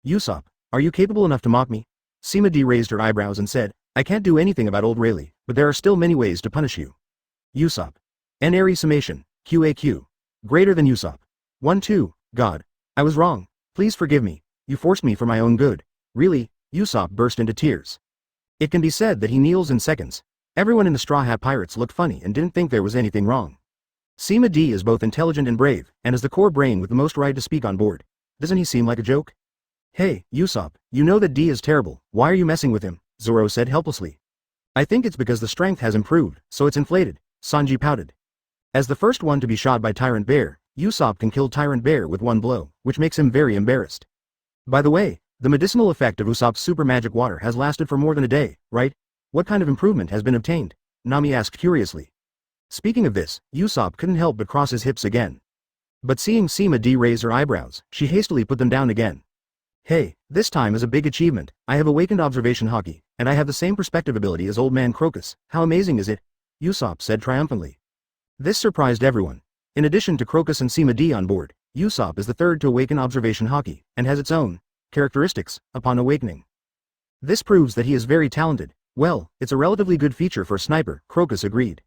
Usopp, are you capable enough to mock me? Sima D raised her eyebrows and said, I can't do anything about old Rayleigh, but there are still many ways to punish you. Usopp. An airy summation, QAQ. Greater than Usopp. 1-2, God. I was wrong. Please forgive me. You forced me for my own good. Really? Usopp burst into tears. It can be said that he kneels in seconds. Everyone in the Straw Hat Pirates looked funny and didn't think there was anything wrong. Sima D is both intelligent and brave, and is the core brain with the most right to speak on board. Doesn't he seem like a joke? Hey, Usopp, you know that D is terrible, why are you messing with him? Zoro said helplessly. I think it's because the strength has improved, so it's inflated, Sanji pouted. As the first one to be shot by Tyrant Bear, Usopp can kill Tyrant Bear with one blow, which makes him very embarrassed. By the way, the medicinal effect of Usopp's super magic water has lasted for more than a day, right? What kind of improvement has been obtained? Nami asked curiously. Speaking of this, Usopp couldn't help but cross his hips again. But seeing Sima D raise her eyebrows, she hastily put them down again. Hey, this time is a big achievement. I have awakened observation haki, and I have the same perspective ability as old man Crocus. How amazing is it? Usopp said triumphantly. This surprised everyone. In addition to Crocus and Sima D on board, Usopp is the third to awaken observation haki, and has its own characteristics upon awakening. This proves that he is very talented. Well, it's a relatively good feature for a sniper, Crocus agreed.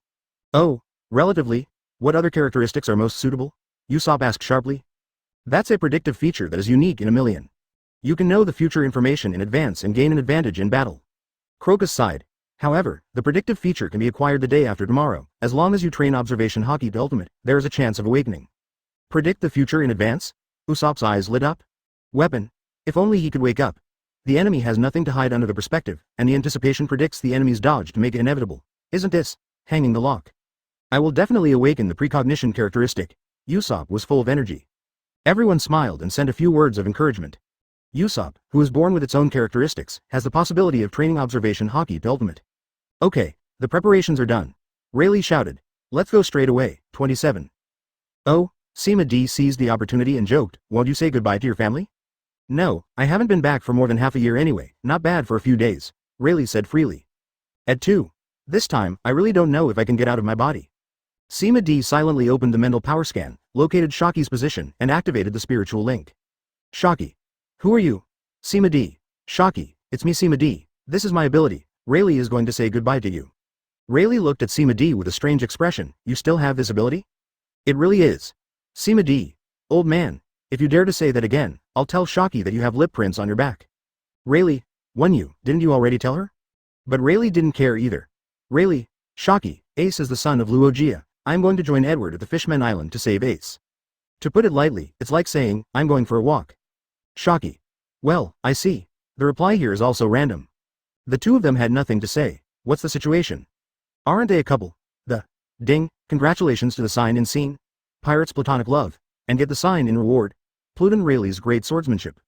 Oh, relatively? What other characteristics are most suitable? Usopp asked sharply. That's a predictive feature that is unique in a million. You can know the future information in advance and gain an advantage in battle. Crocus sighed. However, the predictive feature can be acquired the day after tomorrow. As long as you train observation haki to ultimate, there is a chance of awakening. Predict the future in advance? Usopp's eyes lit up. Weapon. If only he could wake up. The enemy has nothing to hide under the perspective, and the anticipation predicts the enemy's dodge to make it inevitable. Isn't this hanging the lock? I will definitely awaken the precognition characteristic. Usopp was full of energy. Everyone smiled and sent a few words of encouragement. Usopp, who is born with its own characteristics, has the possibility of training observation Haki to ultimate. Okay, the preparations are done. Rayleigh shouted. Let's go straight away. 27. Oh, Sima D seized the opportunity and joked, won't you say goodbye to your family? No, I haven't been back for more than half a year anyway, not bad for a few days, Rayleigh said freely. At 2. This time, I really don't know if I can get out of my body. Sima D silently opened the mental power scan, located Shaki's position, and activated the spiritual link. Shaki. Who are you? Sima D. Shaki, it's me Sima D, this is my ability, Rayleigh is going to say goodbye to you. Rayleigh looked at Sima D with a strange expression, you still have this ability? It really is. Sima D. Old man, if you dare to say that again, I'll tell Shaki that you have lip prints on your back. Rayleigh, didn't you already tell her? But Rayleigh didn't care either. Rayleigh, Shaki, Ace is the son of Luogia, I'm going to join Edward at the Fishman Island to save Ace. To put it lightly, it's like saying, I'm going for a walk. Shaki. Well, I see. The reply here is also random. The two of them had nothing to say. What's the situation? Aren't they a couple? Ding, congratulations to the sign in scene. Pirates platonic love. And get the sign in reward. Pluton Rayleigh's great swordsmanship.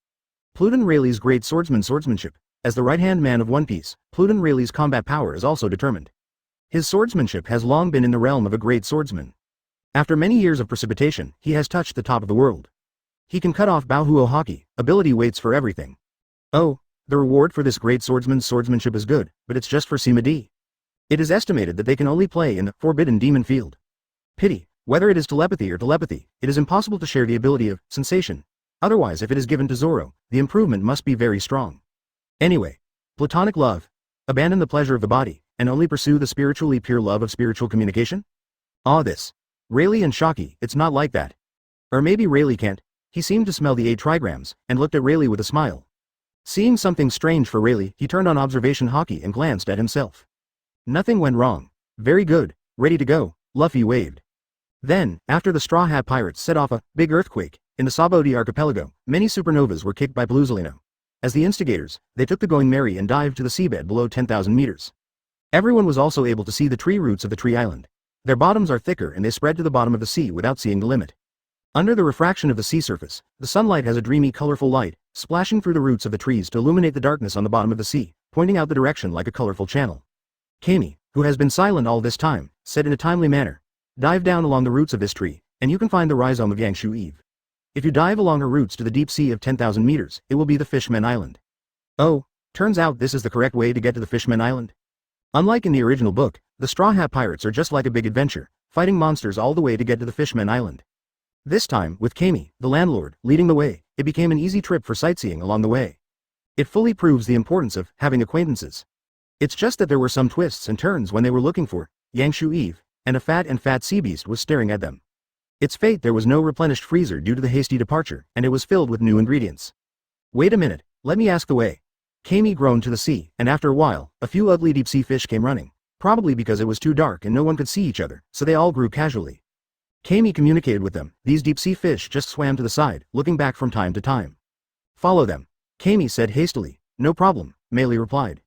Pluton Rayleigh's great swordsmanship. As the right-hand man of One Piece, Pluton Rayleigh's combat power is also determined. His swordsmanship has long been in the realm of a great swordsman. After many years of precipitation, he has touched the top of the world. He can cut off Baohuo Haki, ability waits for everything. Oh, the reward for this great swordsman's swordsmanship is good, but it's just for Sima D. It is estimated that they can only play in the Forbidden Demon Field. Pity, whether it is telepathy, it is impossible to share the ability of sensation. Otherwise, if it is given to Zoro, the improvement must be very strong. Anyway, platonic love. Abandon the pleasure of the body, and only pursue the spiritually pure love of spiritual communication? This. Rayleigh and Shaki, it's not like that. Or maybe Rayleigh can't. He seemed to smell the 8 trigrams, and looked at Rayleigh with a smile. Seeing something strange for Rayleigh, he turned on observation Haki and glanced at himself. Nothing went wrong. Very good, ready to go, Luffy waved. Then, after the Straw Hat Pirates set off a big earthquake, in the Sabodi archipelago, many supernovas were kicked by Bluzolino. As the instigators, they took the Going Merry and dived to the seabed below 10,000 meters. Everyone was also able to see the tree roots of the tree island. Their bottoms are thicker and they spread to the bottom of the sea without seeing the limit. Under the refraction of the sea surface, the sunlight has a dreamy colorful light, splashing through the roots of the trees to illuminate the darkness on the bottom of the sea, pointing out the direction like a colorful channel. Kami, who has been silent all this time, said in a timely manner, dive down along the roots of this tree, and you can find the rhizome of Yangshu Eve. If you dive along her roots to the deep sea of 10,000 meters, it will be the Fishman Island. Oh, turns out this is the correct way to get to the Fishman Island. Unlike in the original book, the Straw Hat Pirates are just like a big adventure, fighting monsters all the way to get to the Fishman Island. This time, with Kami, the landlord, leading the way, it became an easy trip for sightseeing along the way. It fully proves the importance of having acquaintances. It's just that there were some twists and turns when they were looking for Yangshu Eve, and a fat sea beast was staring at them. It's fate there was no replenished freezer due to the hasty departure, and it was filled with new ingredients. Wait a minute, let me ask the way. Kami groaned to the sea, and after a while, a few ugly deep-sea fish came running, probably because it was too dark and no one could see each other, so they all grew casually. Kami communicated with them. These deep-sea fish just swam to the side, looking back from time to time. Follow them, Kami said hastily. No problem, Meili replied.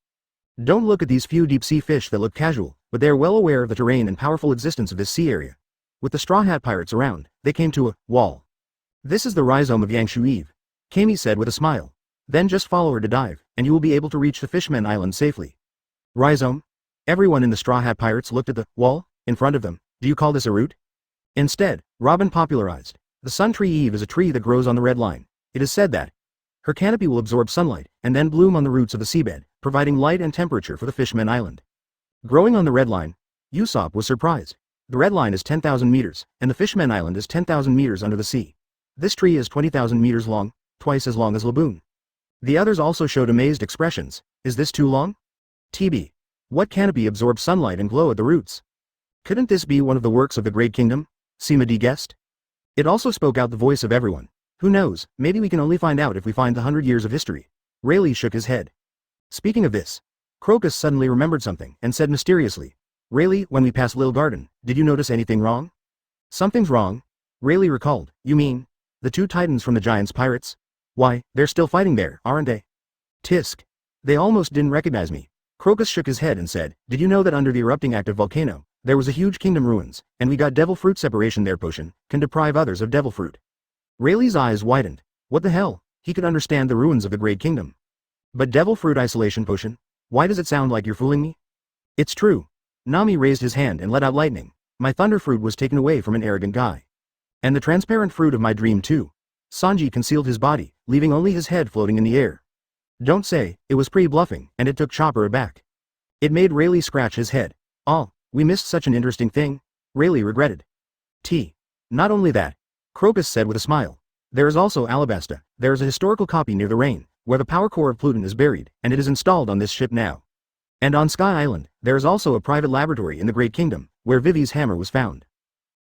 Don't look at these few deep-sea fish that look casual, but they are well aware of the terrain and powerful existence of this sea area. With the Straw Hat Pirates around, they came to a wall. This is the rhizome of Yangshu Eve, Kami said with a smile. Then just follow her to dive, and you will be able to reach the Fishman Island safely. Rhizome? Everyone in the Straw Hat Pirates looked at the wall in front of them. Do you call this a root? Instead, Robin popularized. The Sun Tree Eve is a tree that grows on the red line. It is said that her canopy will absorb sunlight, and then bloom on the roots of the seabed, providing light and temperature for the Fishman Island. Growing on the red line, Usopp was surprised. The red line is 10,000 meters, and the Fishman Island is 10,000 meters under the sea. This tree is 20,000 meters long, twice as long as Laboon. The others also showed amazed expressions. Is this too long? TB. What canopy absorbs sunlight and glow at the roots? Couldn't this be one of the works of the Great Kingdom? Sima D guessed. It also spoke out the voice of everyone. Who knows, maybe we can only find out if we find the 100 years of history. Rayleigh shook his head. Speaking of this, Crocus suddenly remembered something and said mysteriously, Rayleigh, when we passed Lil Garden, did you notice anything wrong? Something's wrong. Rayleigh recalled. You mean, the two titans from the Giants Pirates? Why, they're still fighting there, aren't they? Tisk. They almost didn't recognize me. Crocus shook his head and said, did you know that under the erupting active volcano, there was a huge kingdom ruins, and we got devil fruit separation there potion, can deprive others of devil fruit. Rayleigh's eyes widened. What the hell? He could understand the ruins of the Great Kingdom. But devil fruit isolation potion? Why does it sound like you're fooling me? It's true. Nami raised his hand and let out lightning. My thunder fruit was taken away from an arrogant guy. And the transparent fruit of my dream too. Sanji concealed his body, leaving only his head floating in the air. Don't say, it was pretty bluffing, and it took Chopper aback. It made Rayleigh scratch his head. Oh, we missed such an interesting thing. Rayleigh regretted. Not only that, Crocus said with a smile. There is also Alabasta. There is a historical copy near the Rain, where the power core of Pluton is buried, and it is installed on this ship now. And on Sky Island, there is also a private laboratory in the Great Kingdom, where Vivi's hammer was found.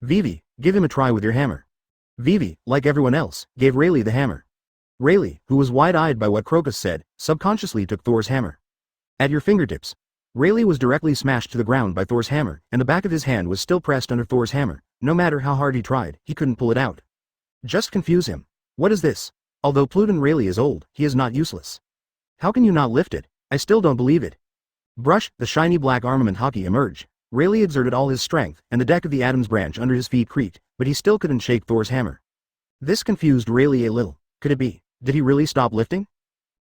Vivi, give him a try with your hammer. Vivi, like everyone else, gave Rayleigh the hammer. Rayleigh, who was wide-eyed by what Crocus said, subconsciously took Thor's hammer. At your fingertips. Rayleigh was directly smashed to the ground by Thor's hammer, and the back of his hand was still pressed under Thor's hammer. No matter how hard he tried, he couldn't pull it out. Just confuse him. What is this? Although Pluton Rayleigh is old, he is not useless. How can you not lift it? I still don't believe it. Brush, the shiny black armament hockey emerged. Rayleigh exerted all his strength, and the deck of the Adam's branch under his feet creaked, but he still couldn't shake Thor's hammer. This confused Rayleigh a little. Could it be? Did he really stop lifting?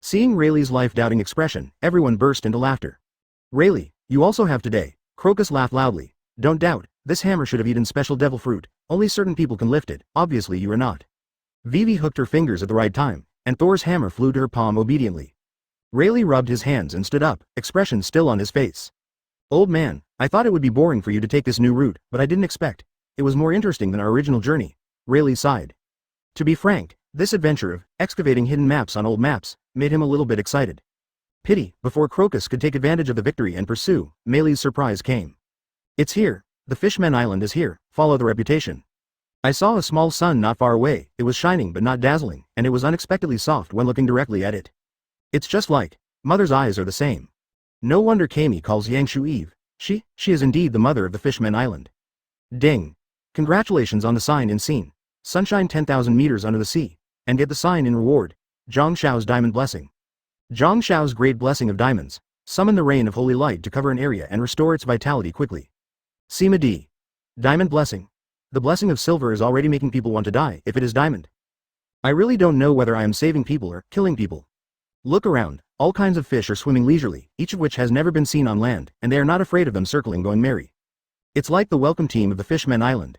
Seeing Rayleigh's life-doubting expression, everyone burst into laughter. Rayleigh, you also have today. Crocus laughed loudly. Don't doubt, this hammer should have eaten special devil fruit. Only certain people can lift it. Obviously you are not. Vivi hooked her fingers at the right time, and Thor's hammer flew to her palm obediently. Rayleigh rubbed his hands and stood up, expression still on his face. Old man, I thought it would be boring for you to take this new route, but I didn't expect. It was more interesting than our original journey. Rayleigh sighed. To be frank, this adventure of excavating hidden maps on old maps made him a little bit excited. Pity, before Crocus could take advantage of the victory and pursue, Meili's surprise came. It's here. The Fishmen Island is here. Follow the reputation. I saw a small sun not far away. It was shining but not dazzling, and it was unexpectedly soft when looking directly at it. It's just like, mother's eyes are the same. No wonder Kami calls Yangshu Eve. She is indeed the mother of the Fishmen Island. Ding. Congratulations on the sign in scene. Sunshine 10,000 meters under the sea. And get the sign in reward. Zhang Xiao's diamond blessing. Zhang Xiao's great blessing of diamonds. Summon the rain of holy light to cover an area and restore its vitality quickly. Sima D. Diamond blessing. The blessing of silver is already making people want to die if it is diamond. I really don't know whether I am saving people or killing people. Look around. All kinds of fish are swimming leisurely, each of which has never been seen on land, and they are not afraid of them circling going merry. It's like the welcome team of the Fishmen Island.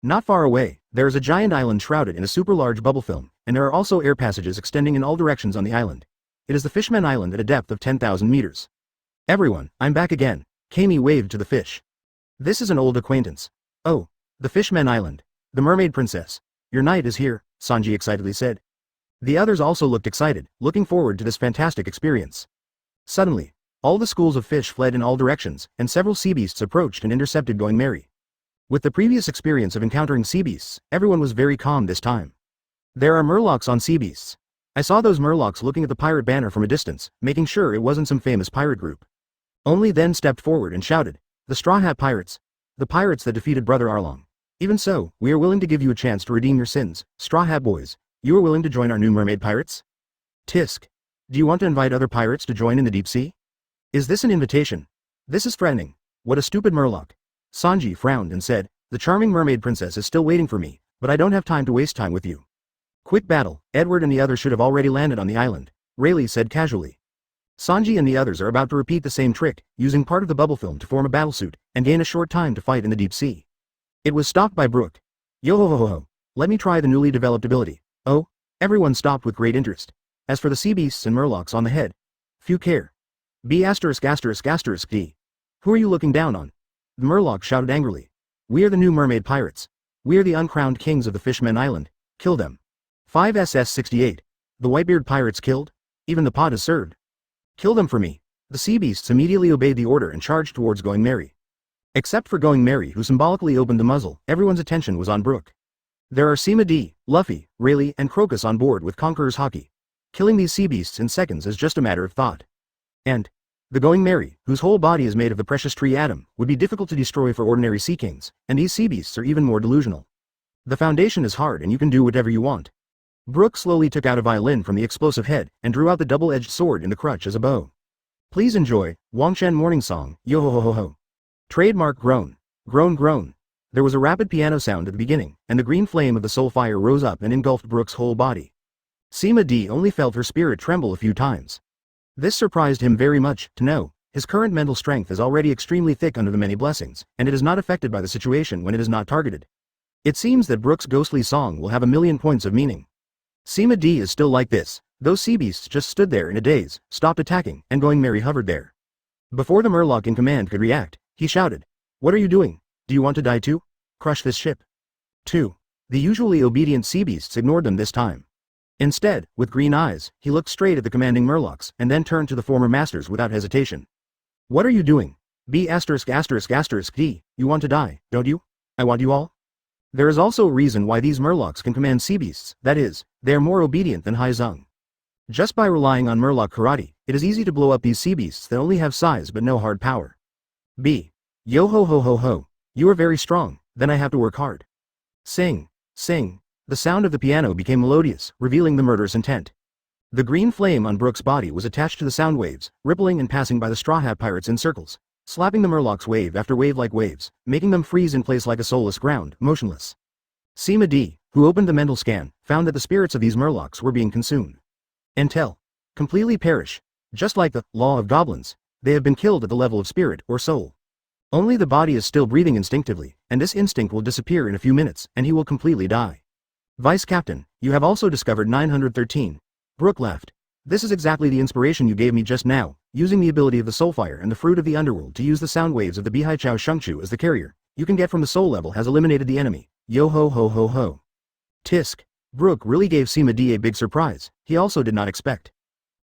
Not far away, there is a giant island shrouded in a super large bubble film, and there are also air passages extending in all directions on the island. It is the Fishmen Island at a depth of 10,000 meters. Everyone, I'm back again. Kami waved to the fish. This is an old acquaintance. Oh, the Fishmen Island. The Mermaid Princess. Your knight is here, Sanji excitedly said. The others also looked excited, looking forward to this fantastic experience. Suddenly, all the schools of fish fled in all directions, and several sea beasts approached and intercepted going merry. With the previous experience of encountering sea beasts, everyone was very calm this time. There are murlocs on sea beasts. I saw those murlocs looking at the pirate banner from a distance, making sure it wasn't some famous pirate group. Only then stepped forward and shouted, the StrawHat pirates. The pirates that defeated Brother Arlong. Even so, we are willing to give you a chance to redeem your sins, StrawHat boys. You are willing to join our new mermaid pirates? Tisk. Do you want to invite other pirates to join in the deep sea? Is this an invitation? This is threatening. What a stupid murloc. Sanji frowned and said, the charming mermaid princess is still waiting for me, but I don't have time to waste time with you. Quick battle. Edward and the others should have already landed on the island, Rayleigh said casually. Sanji and the others are about to repeat the same trick, using part of the bubble film to form a battlesuit, and gain a short time to fight in the deep sea. It was stopped by Brook. Yo ho ho ho ho. Let me try the newly developed ability. Oh, everyone stopped with great interest. As for the sea beasts and murlocs on the head, few care. B********. D. Who are you looking down on? The murloc shouted angrily. We are the new mermaid pirates. We are the uncrowned kings of the Fishmen Island. Kill them. 5SS68. The Whitebeard pirates killed? Even the pot is served. Kill them for me. The sea beasts immediately obeyed the order and charged towards Going Merry. Except for Going Merry, who symbolically opened the muzzle, everyone's attention was on Brook. There are Sima D, Luffy, Rayleigh, and Crocus on board with Conqueror's Hockey. Killing these sea beasts in seconds is just a matter of thought. And the Going Merry, whose whole body is made of the precious tree atom, would be difficult to destroy for ordinary sea kings, and these sea beasts are even more delusional. The foundation is hard and you can do whatever you want. Brooke slowly took out a violin from the explosive head and drew out the double-edged sword in the crutch as a bow. Please enjoy, Wangshan Morning Song, yo ho ho ho ho. Trademark groan. Groan groan. There was a rapid piano sound at the beginning, and the green flame of the soul fire rose up and engulfed Brooke's whole body. Sima D only felt her spirit tremble a few times. This surprised him very much, to know. His current mental strength is already extremely thick under the many blessings, and it is not affected by the situation when it is not targeted. It seems that Brooke's ghostly song will have a million points of meaning. Sima D is still like this. Those sea beasts just stood there in a daze, stopped attacking, and Going Merry hovered there. Before the Murloc in command could react, he shouted, "What are you doing? Do you want to die too? Crush this ship." 2. The usually obedient sea beasts ignored them this time. Instead, with green eyes, he looked straight at the commanding Murlocs and then turned to the former masters without hesitation. "What are you doing? B********, D, you want to die, don't you? I want you all?" There is also a reason why these Murlocs can command sea beasts, that is, they are more obedient than Hai Zung. Just by relying on Murloc karate, it is easy to blow up these sea beasts that only have size but no hard power. B. Yo ho ho ho ho. You are very strong, then I have to work hard. Sing, sing. The sound of the piano became melodious, revealing the murderous intent. The green flame on Brooke's body was attached to the sound waves, rippling and passing by the StrawHat pirates in circles, slapping the Murlocs wave after wave like waves, making them freeze in place like a soulless ground, motionless. Sima D, who opened the mental scan, found that the spirits of these Murlocs were being consumed. Until completely perish. Just like the law of goblins, they have been killed at the level of spirit or soul. Only the body is still breathing instinctively, and this instinct will disappear in a few minutes, and he will completely die. Vice Captain, you have also discovered 913. Brooke laughed. This is exactly the inspiration you gave me just now, using the ability of the Soulfire and the Fruit of the Underworld to use the sound waves of the Bihai Chao Shengchu as the carrier. You can get from the soul level has eliminated the enemy. Yo ho ho ho ho. Tisk. Brooke really gave Sima D a big surprise, he also did not expect.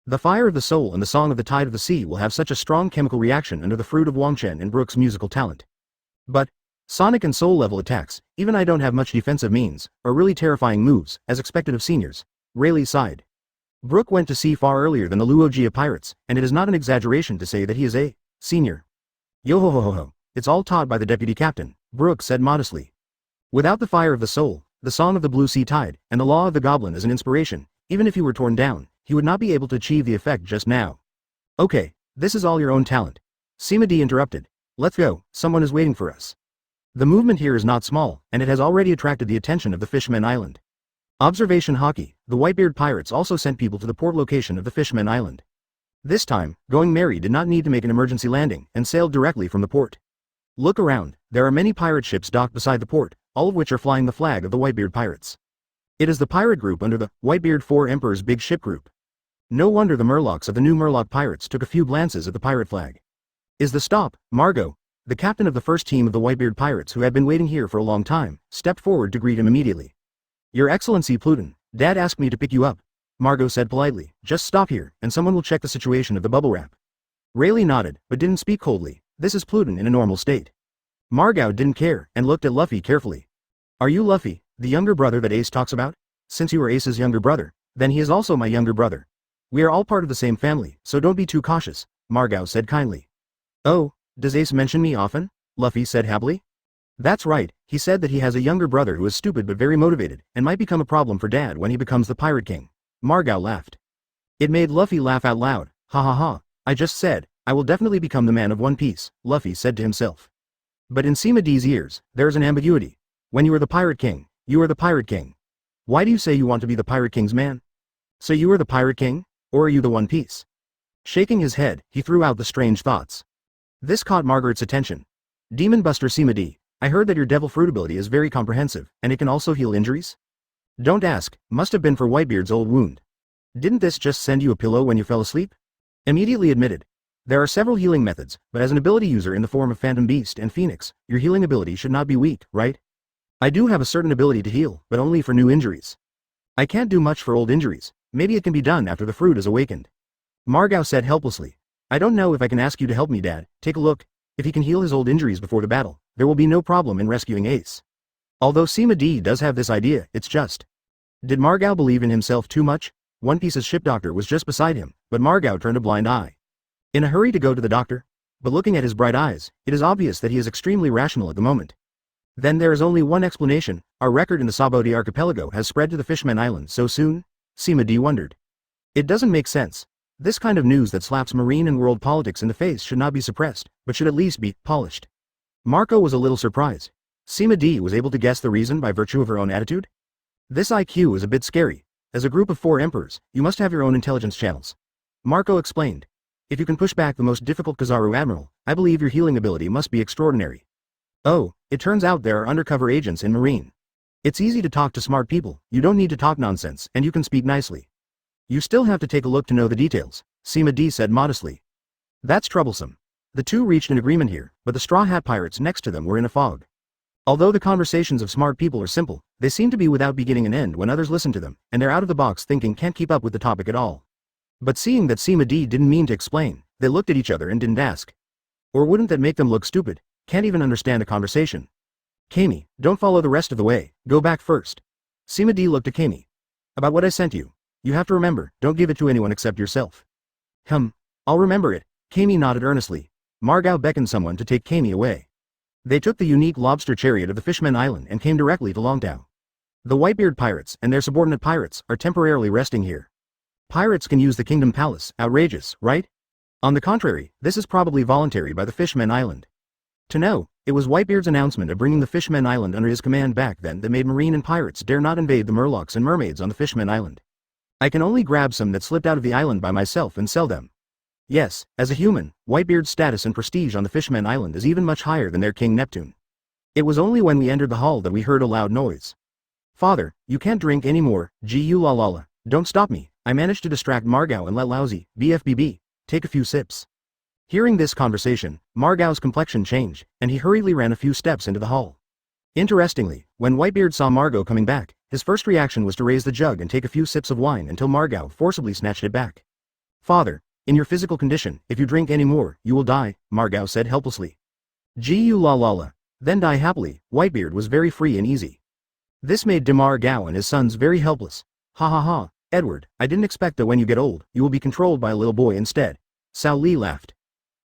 The fire of the soul and the song of the tide of the sea will have such a strong chemical reaction under the fruit of Wangchen and Brooke's musical talent. But Sonic and soul level attacks, even I don't have much defensive means, are really terrifying moves, as expected of seniors. Rayleigh sighed. Brooke went to sea far earlier than the Luogia pirates, and it is not an exaggeration to say that he is a senior. Yo ho ho ho ho, it's all taught by the deputy captain, Brooke said modestly. Without the fire of the soul, the song of the blue sea tide, and the law of the goblin as an inspiration, even if he were torn down, he would not be able to achieve the effect just now. Okay, this is all your own talent. Sima D interrupted. Let's go, someone is waiting for us. The movement here is not small, and it has already attracted the attention of the Fisherman Island. Observation Hockey, the Whitebeard pirates also sent people to the port location of the Fisherman Island. This time, Going Merry did not need to make an emergency landing, and sailed directly from the port. Look around, there are many pirate ships docked beside the port, all of which are flying the flag of the Whitebeard pirates. It is the pirate group under the Whitebeard Four Emperors Big Ship Group. No wonder the Murlocs of the new Murloc pirates took a few glances at the pirate flag. Is the stop, Margot, the captain of the first team of the Whitebeard pirates who had been waiting here for a long time, stepped forward to greet him immediately. Your Excellency Pluton, Dad asked me to pick you up, Margot said politely. Just stop here, and someone will check the situation of the bubble wrap. Rayleigh nodded, but didn't speak coldly. This is Pluton in a normal state. Margot didn't care, and looked at Luffy carefully. Are you Luffy, the younger brother that Ace talks about? Since you are Ace's younger brother, then he is also my younger brother. We are all part of the same family, so don't be too cautious, Margot said kindly. Oh, does Ace mention me often? Luffy said happily. That's right, he said that he has a younger brother who is stupid but very motivated, and might become a problem for Dad when he becomes the Pirate King. Margot laughed. It made Luffy laugh out loud. Ha ha ha, I just said, I will definitely become the man of One Piece, Luffy said to himself. But in Sima D's ears, there is an ambiguity. When you are the Pirate King, you are the Pirate King. Why do you say you want to be the Pirate King's man? So you are the Pirate King, or are you the One Piece? Shaking his head, he threw out the strange thoughts. This caught Margaret's attention. Demon Buster Sima D, I heard that your devil fruit ability is very comprehensive, and it can also heal injuries? Don't ask, must have been for Whitebeard's old wound. Didn't this just send you a pillow when you fell asleep? Immediately admitted. There are several healing methods, but as an ability user in the form of Phantom Beast and Phoenix, your healing ability should not be weak, right? I do have a certain ability to heal, but only for new injuries. I can't do much for old injuries, maybe it can be done after the fruit is awakened. Margot said helplessly. I don't know if I can ask you to help me, Dad. Take a look. If he can heal his old injuries before the battle, there will be no problem in rescuing Ace. Although Sima D does have this idea, it's just. Did Margot believe in himself too much? One Piece's ship doctor was just beside him, but Margot turned a blind eye. In a hurry to go to the doctor? But looking at his bright eyes, it is obvious that he is extremely rational at the moment. Then there is only one explanation, Our record in the Saboti archipelago has spread to the Fishmen Islands so soon? Sima D wondered. It doesn't make sense. This kind of news that slaps marine and world politics in the face should not be suppressed, but should at least be polished. Marco was a little surprised. Sima D was able to guess the reason by virtue of her own attitude? This IQ is a bit scary. As a group of 4 emperors, you must have your own intelligence channels. Marco explained. If you can push back the most difficult Kizaru admiral, I believe your healing ability must be extraordinary. Oh, it turns out there are undercover agents in marine. It's easy to talk to smart people, you don't need to talk nonsense, and you can speak nicely. You still have to take a look to know the details, Sima D said modestly. That's troublesome. The two reached an agreement here, but the StrawHat pirates next to them were in a fog. Although the conversations of smart people are simple, they seem to be without beginning and end when others listen to them, and their out-of-the-box thinking can't keep up with the topic at all. But seeing that Sima D didn't mean to explain, they looked at each other and didn't ask. Or wouldn't that make them look stupid? Can't even understand a conversation. Kami, don't follow the rest of the way, go back first. Sima D looked at Kami. About what I sent you. You have to remember, don't give it to anyone except yourself. I'll remember it. Kami nodded earnestly. Margao beckoned someone to take Kami away. They took the unique lobster chariot of the Fishmen Island and came directly to Longtao. The Whitebeard pirates and their subordinate pirates are temporarily resting here. Pirates can use the Kingdom Palace, outrageous, right? On the contrary, this is probably voluntary by the Fishmen Island. To know, it was Whitebeard's announcement of bringing the Fishmen Island under his command back then that made marine and pirates dare not invade the Murlocs and mermaids on the Fishmen Island. I can only grab some that slipped out of the island by myself and sell them. Yes, as a human, Whitebeard's status and prestige on the Fishmen Island is even much higher than their King Neptune. It was only when we entered the hall that we heard a loud noise. Father, you can't drink anymore, Gu la la la, don't stop me, I managed to distract Margao and let Lousy, BFBB, take a few sips. Hearing this conversation, Margao's complexion changed, and he hurriedly ran a few steps into the hall. Interestingly, when Whitebeard saw Margao coming back, his first reaction was to raise the jug and take a few sips of wine until Margao forcibly snatched it back. Father, in your physical condition, if you drink any more, you will die, Margao said helplessly. Gu la la la, then die happily, Whitebeard was very free and easy. This made Margao and his sons very helpless. Ha ha ha, Edward, I didn't expect that when you get old, you will be controlled by a little boy instead. Cao Li laughed.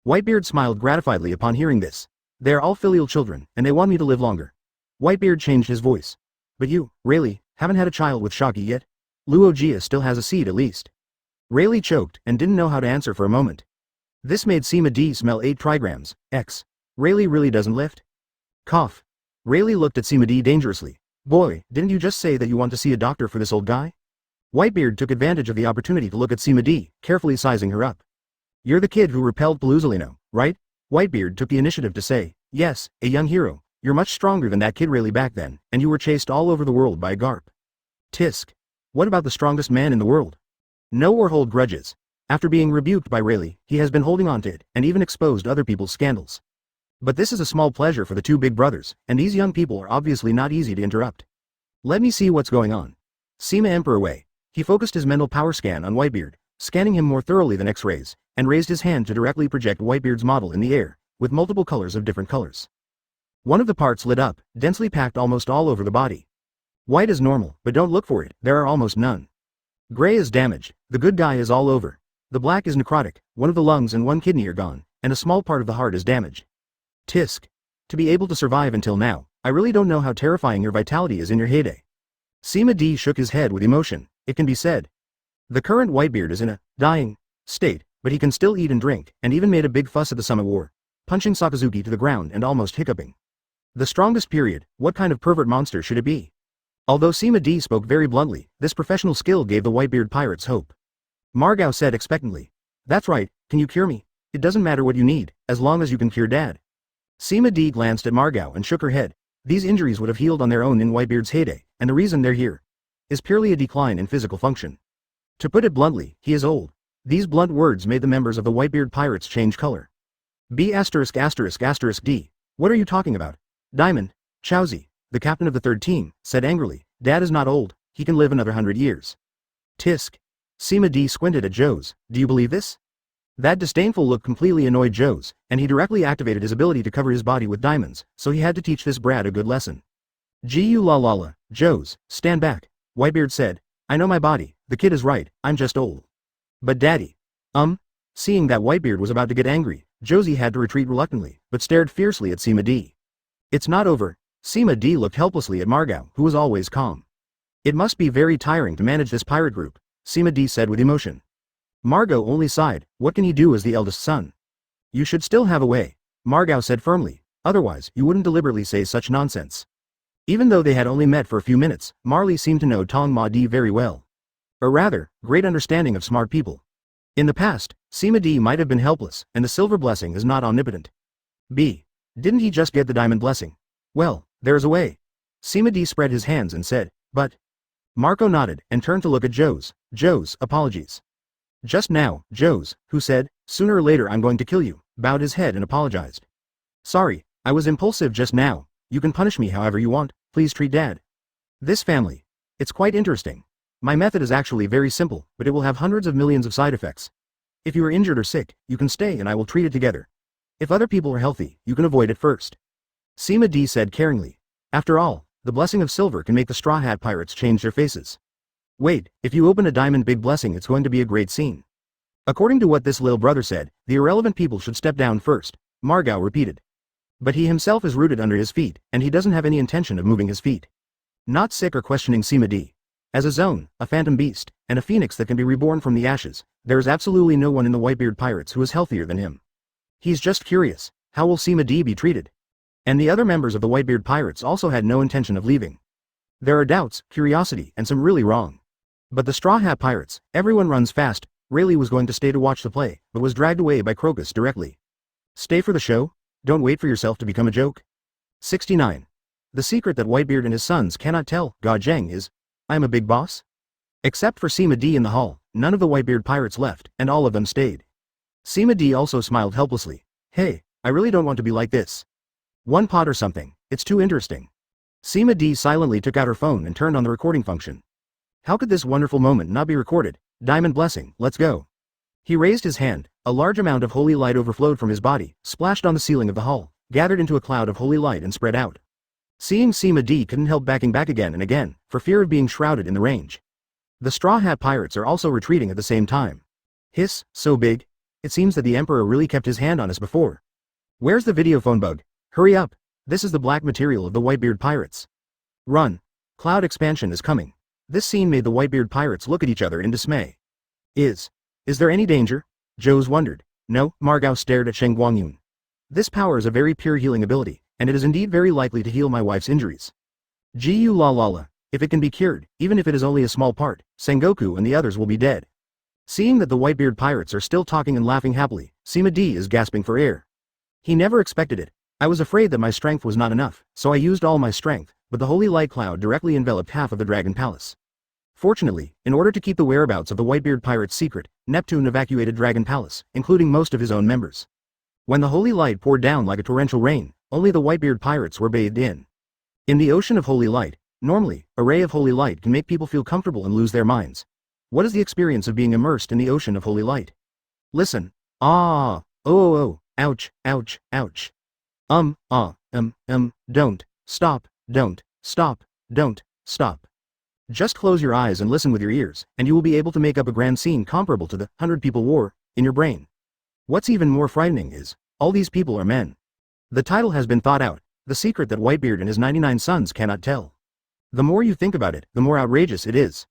Whitebeard smiled gratifiedly upon hearing this. They are all filial children, and they want me to live longer. Whitebeard changed his voice. But you, Rayleigh, haven't had a child with Shocky yet? Luogia still has a seed at least. Rayleigh choked and didn't know how to answer for a moment. This made Sima D smell 8 trigrams, X. Rayleigh really doesn't lift? Cough. Rayleigh looked at Sima D dangerously. Boy, didn't you just say that you want to see a doctor for this old guy? Whitebeard took advantage of the opportunity to look at Sima D, carefully sizing her up. You're the kid who repelled Paluzolino, right? Whitebeard took the initiative to say, yes, a young hero. You're much stronger than that kid Rayleigh back then, and you were chased all over the world by a Garp. Tisk. What about the strongest man in the world? Know or hold grudges. After being rebuked by Rayleigh, he has been holding on to it, and even exposed other people's scandals. But this is a small pleasure for the 2 big brothers, and these young people are obviously not easy to interrupt. Let me see what's going on. Sima Emperor away. He focused his mental power scan on Whitebeard, scanning him more thoroughly than X-rays, and raised his hand to directly project Whitebeard's model in the air, with multiple colors of different colors. One of the parts lit up, densely packed almost all over the body. White is normal, but don't look for it, there are almost none. Gray is damaged, the good guy is all over. The black is necrotic, one of the lungs and 1 kidney are gone, and a small part of the heart is damaged. Tisk. To be able to survive until now, I really don't know how terrifying your vitality is in your heyday. Sima D shook his head with emotion, it can be said. The current Whitebeard is in a dying state, but he can still eat and drink, and even made a big fuss at the Summit War, punching Sakazuki to the ground and almost hiccuping. The strongest period, what kind of pervert monster should it be? Although Sima D spoke very bluntly, this professional skill gave the Whitebeard pirates hope. Margao said expectantly. That's right, can you cure me? It doesn't matter what you need, as long as you can cure Dad. Sima D glanced at Margao and shook her head. These injuries would have healed on their own in Whitebeard's heyday, and the reason they're here is purely a decline in physical function. To put it bluntly, he is old. These blunt words made the members of the Whitebeard pirates change color. B********D. What are you talking about? Diamond, Chowzi, the captain of the 3rd team, said angrily, Dad is not old, he can live another 100 years. Tisk. Sima D squinted at Joes, do you believe this? That disdainful look completely annoyed Joes, and he directly activated his ability to cover his body with diamonds, so he had to teach this brat a good lesson. Gu la la la, Joes, stand back, Whitebeard said, I know my body, the kid is right, I'm just old. But Daddy. Seeing that Whitebeard was about to get angry, Josie had to retreat reluctantly, but stared fiercely at Sima D. It's not over, Sima D looked helplessly at Margot, who was always calm. It must be very tiring to manage this pirate group, Sima D said with emotion. Margot only sighed. What can he do as the eldest son? You should still have a way, Margot said firmly, otherwise you wouldn't deliberately say such nonsense. Even though they had only met for a few minutes, Marley seemed to know Tong Ma Di very well. Or rather, great understanding of smart people. In the past, Sima D might have been helpless, and the silver blessing is not omnipotent. Didn't he just get the diamond blessing? Well, there's a way. Sima D spread his hands and said, but. Marco nodded and turned to look at Joe's apologies. Just now, Joe's, who said, sooner or later I'm going to kill you, bowed his head and apologized. Sorry, I was impulsive just now. You can punish me however you want, please treat Dad. This family. It's quite interesting. My method is actually very simple, but it will have hundreds of millions of side effects. If you are injured or sick, you can stay and I will treat it together. If other people are healthy, you can avoid it first. Sima D said caringly. After all, the blessing of silver can make the Straw Hat pirates change their faces. Wait, if you open a diamond big blessing it's going to be a great scene. According to what this little brother said, the irrelevant people should step down first, Margot repeated. But he himself is rooted under his feet, and he doesn't have any intention of moving his feet. Not sick or questioning Sima D. As a zone, a phantom beast, and a phoenix that can be reborn from the ashes, there is absolutely no one in the Whitebeard pirates who is healthier than him. He's just curious, how will Sima D be treated? And the other members of the Whitebeard pirates also had no intention of leaving. There are doubts, curiosity, and some really wrong. But the Straw Hat pirates, everyone runs fast. Rayleigh was going to stay to watch the play, but was dragged away by Crocus directly. Stay for the show? Don't wait for yourself to become a joke. 69. The secret that Whitebeard and his sons cannot tell, Ga Zheng, is, I'm a big boss? Except for Sima D in the hall, none of the Whitebeard pirates left, and all of them stayed. Sima D also smiled helplessly. Hey, I really don't want to be like this. One pot or something, it's too interesting. Sima D silently took out her phone and turned on the recording function. How could this wonderful moment not be recorded? Diamond blessing, let's go. He raised his hand, a large amount of holy light overflowed from his body, splashed on the ceiling of the hall, gathered into a cloud of holy light and spread out. Seeing Sima D couldn't help backing back again and again, for fear of being shrouded in the range. The Straw Hat pirates are also retreating at the same time. Hiss, so big. It seems that the Emperor really kept his hand on us before. Where's the videophone bug? Hurry up. This is the black material of the Whitebeard pirates. Run. Cloud expansion is coming. This scene made the Whitebeard pirates look at each other in dismay. Is there any danger? Joes wondered. No, Margot stared at Sheng Guangyun. This power is a very pure healing ability, and it is indeed very likely to heal my wife's injuries. Gu la la la. If it can be cured, even if it is only a small part, Sengoku and the others will be dead. Seeing that the Whitebeard pirates are still talking and laughing happily, Sima D is gasping for air. He never expected it. I was afraid that my strength was not enough, so I used all my strength, but the holy light cloud directly enveloped half of the Dragon Palace. Fortunately, in order to keep the whereabouts of the Whitebeard pirates secret, Neptune evacuated Dragon Palace, including most of his own members. When the holy light poured down like a torrential rain, only the Whitebeard pirates were bathed in. In the ocean of holy light, normally, a ray of holy light can make people feel comfortable and lose their minds. What is the experience of being immersed in the ocean of holy light? Listen. Ah, oh, ouch, ouch, ouch. Don't, stop, don't, stop, don't, stop. Just close your eyes and listen with your ears, and you will be able to make up a grand scene comparable to the 100 People War in your brain. What's even more frightening is, all these people are men. The title has been thought out, the secret that Whitebeard and his 99 sons cannot tell. The more you think about it, the more outrageous it is.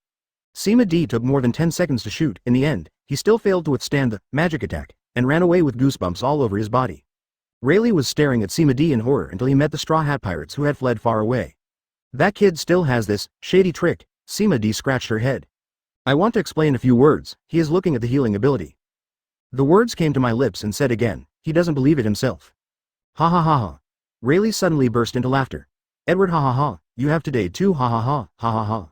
Sima D took more than 10 seconds to shoot. In the end, he still failed to withstand the magic attack, and ran away with goosebumps all over his body. Rayleigh was staring at Sima D in horror until he met the Straw Hat pirates who had fled far away. That kid still has this shady trick. Sima D scratched her head. I want to explain a few words. He is looking at the healing ability. The words came to my lips and said again, he doesn't believe it himself. Ha ha ha ha. Rayleigh suddenly burst into laughter. Edward, ha ha ha, you have today too, ha ha ha, ha ha ha.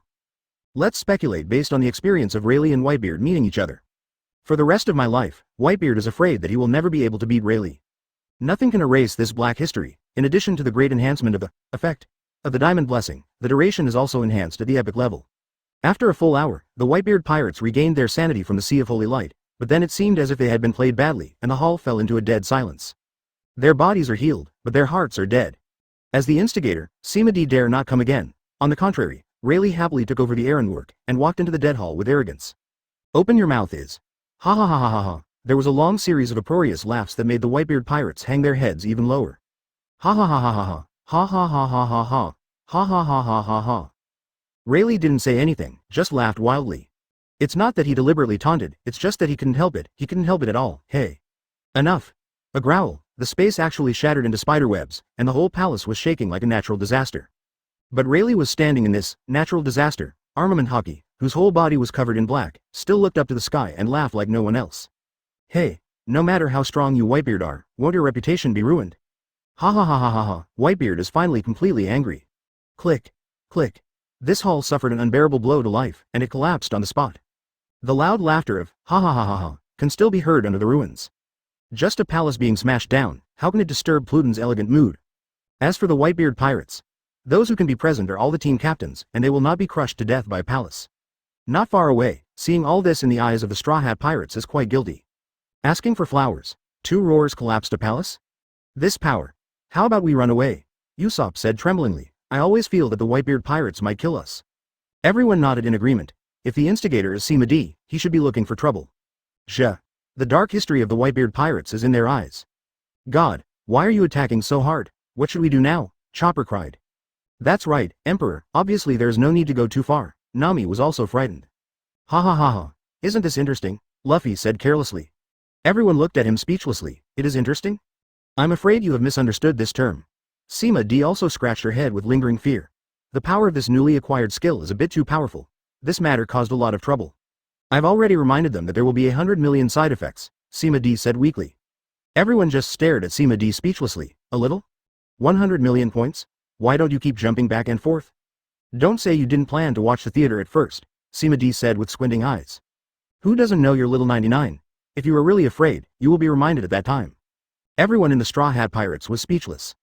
Let's speculate based on the experience of Rayleigh and Whitebeard meeting each other. For the rest of my life, Whitebeard is afraid that he will never be able to beat Rayleigh. Nothing can erase this black history. In addition to the great enhancement of the effect of the diamond blessing, the duration is also enhanced at the epic level. After a full hour, the Whitebeard pirates regained their sanity from the Sea of Holy Light, but then it seemed as if they had been played badly, and the hall fell into a dead silence. Their bodies are healed, but their hearts are dead. As the instigator, Sima D dare not come again. On the contrary, Rayleigh happily took over the errand work, and walked into the dead hall with arrogance. Open your mouth is. Ha ha ha ha ha ha. There was a long series of uproarious laughs that made the Whitebeard pirates hang their heads even lower. Ha ha ha ha ha ha. Ha ha ha ha ha ha. Ha ha ha ha ha ha. Rayleigh didn't say anything, just laughed wildly. It's not that he deliberately taunted, it's just that he couldn't help it at all. Hey. Enough. A growl, the space actually shattered into spiderwebs, and the whole palace was shaking like a natural disaster. But Rayleigh was standing in this natural disaster armament hockey, whose whole body was covered in black, still looked up to the sky and laughed like no one else. Hey, no matter how strong you Whitebeard are, won't your reputation be ruined? Ha ha ha ha ha ha. Whitebeard is finally completely angry. Click. Click. This hall suffered an unbearable blow to life, and it collapsed on the spot. The loud laughter of ha ha ha ha ha can still be heard under the ruins. Just a palace being smashed down, how can it disturb Pluton's elegant mood? As for the Whitebeard pirates, those who can be present are all the team captains, and they will not be crushed to death by a palace. Not far away, seeing all this in the eyes of the Straw Hat pirates is quite guilty. Asking for flowers, 2 roars collapsed a palace? This power. How about we run away? Usopp said tremblingly. I always feel that the Whitebeard pirates might kill us. Everyone nodded in agreement. If the instigator is Sima D, he should be looking for trouble. The dark history of the Whitebeard pirates is in their eyes. God, why are you attacking so hard? What should we do now? Chopper cried. That's right, Emperor, obviously there's no need to go too far. Nami was also frightened. Ha ha ha ha. Isn't this interesting? Luffy said carelessly. Everyone looked at him speechlessly. It is interesting? I'm afraid you have misunderstood this term. Sima D also scratched her head with lingering fear. The power of this newly acquired skill is a bit too powerful. This matter caused a lot of trouble. I've already reminded them that there will be 100 million side effects, Sima D said weakly. Everyone just stared at Sima D speechlessly. A little? 100 million points? Why don't you keep jumping back and forth? Don't say you didn't plan to watch the theater at first, Sima D said with squinting eyes. Who doesn't know your little 99? If you are really afraid, you will be reminded at that time. Everyone in the Straw Hat Pirates was speechless.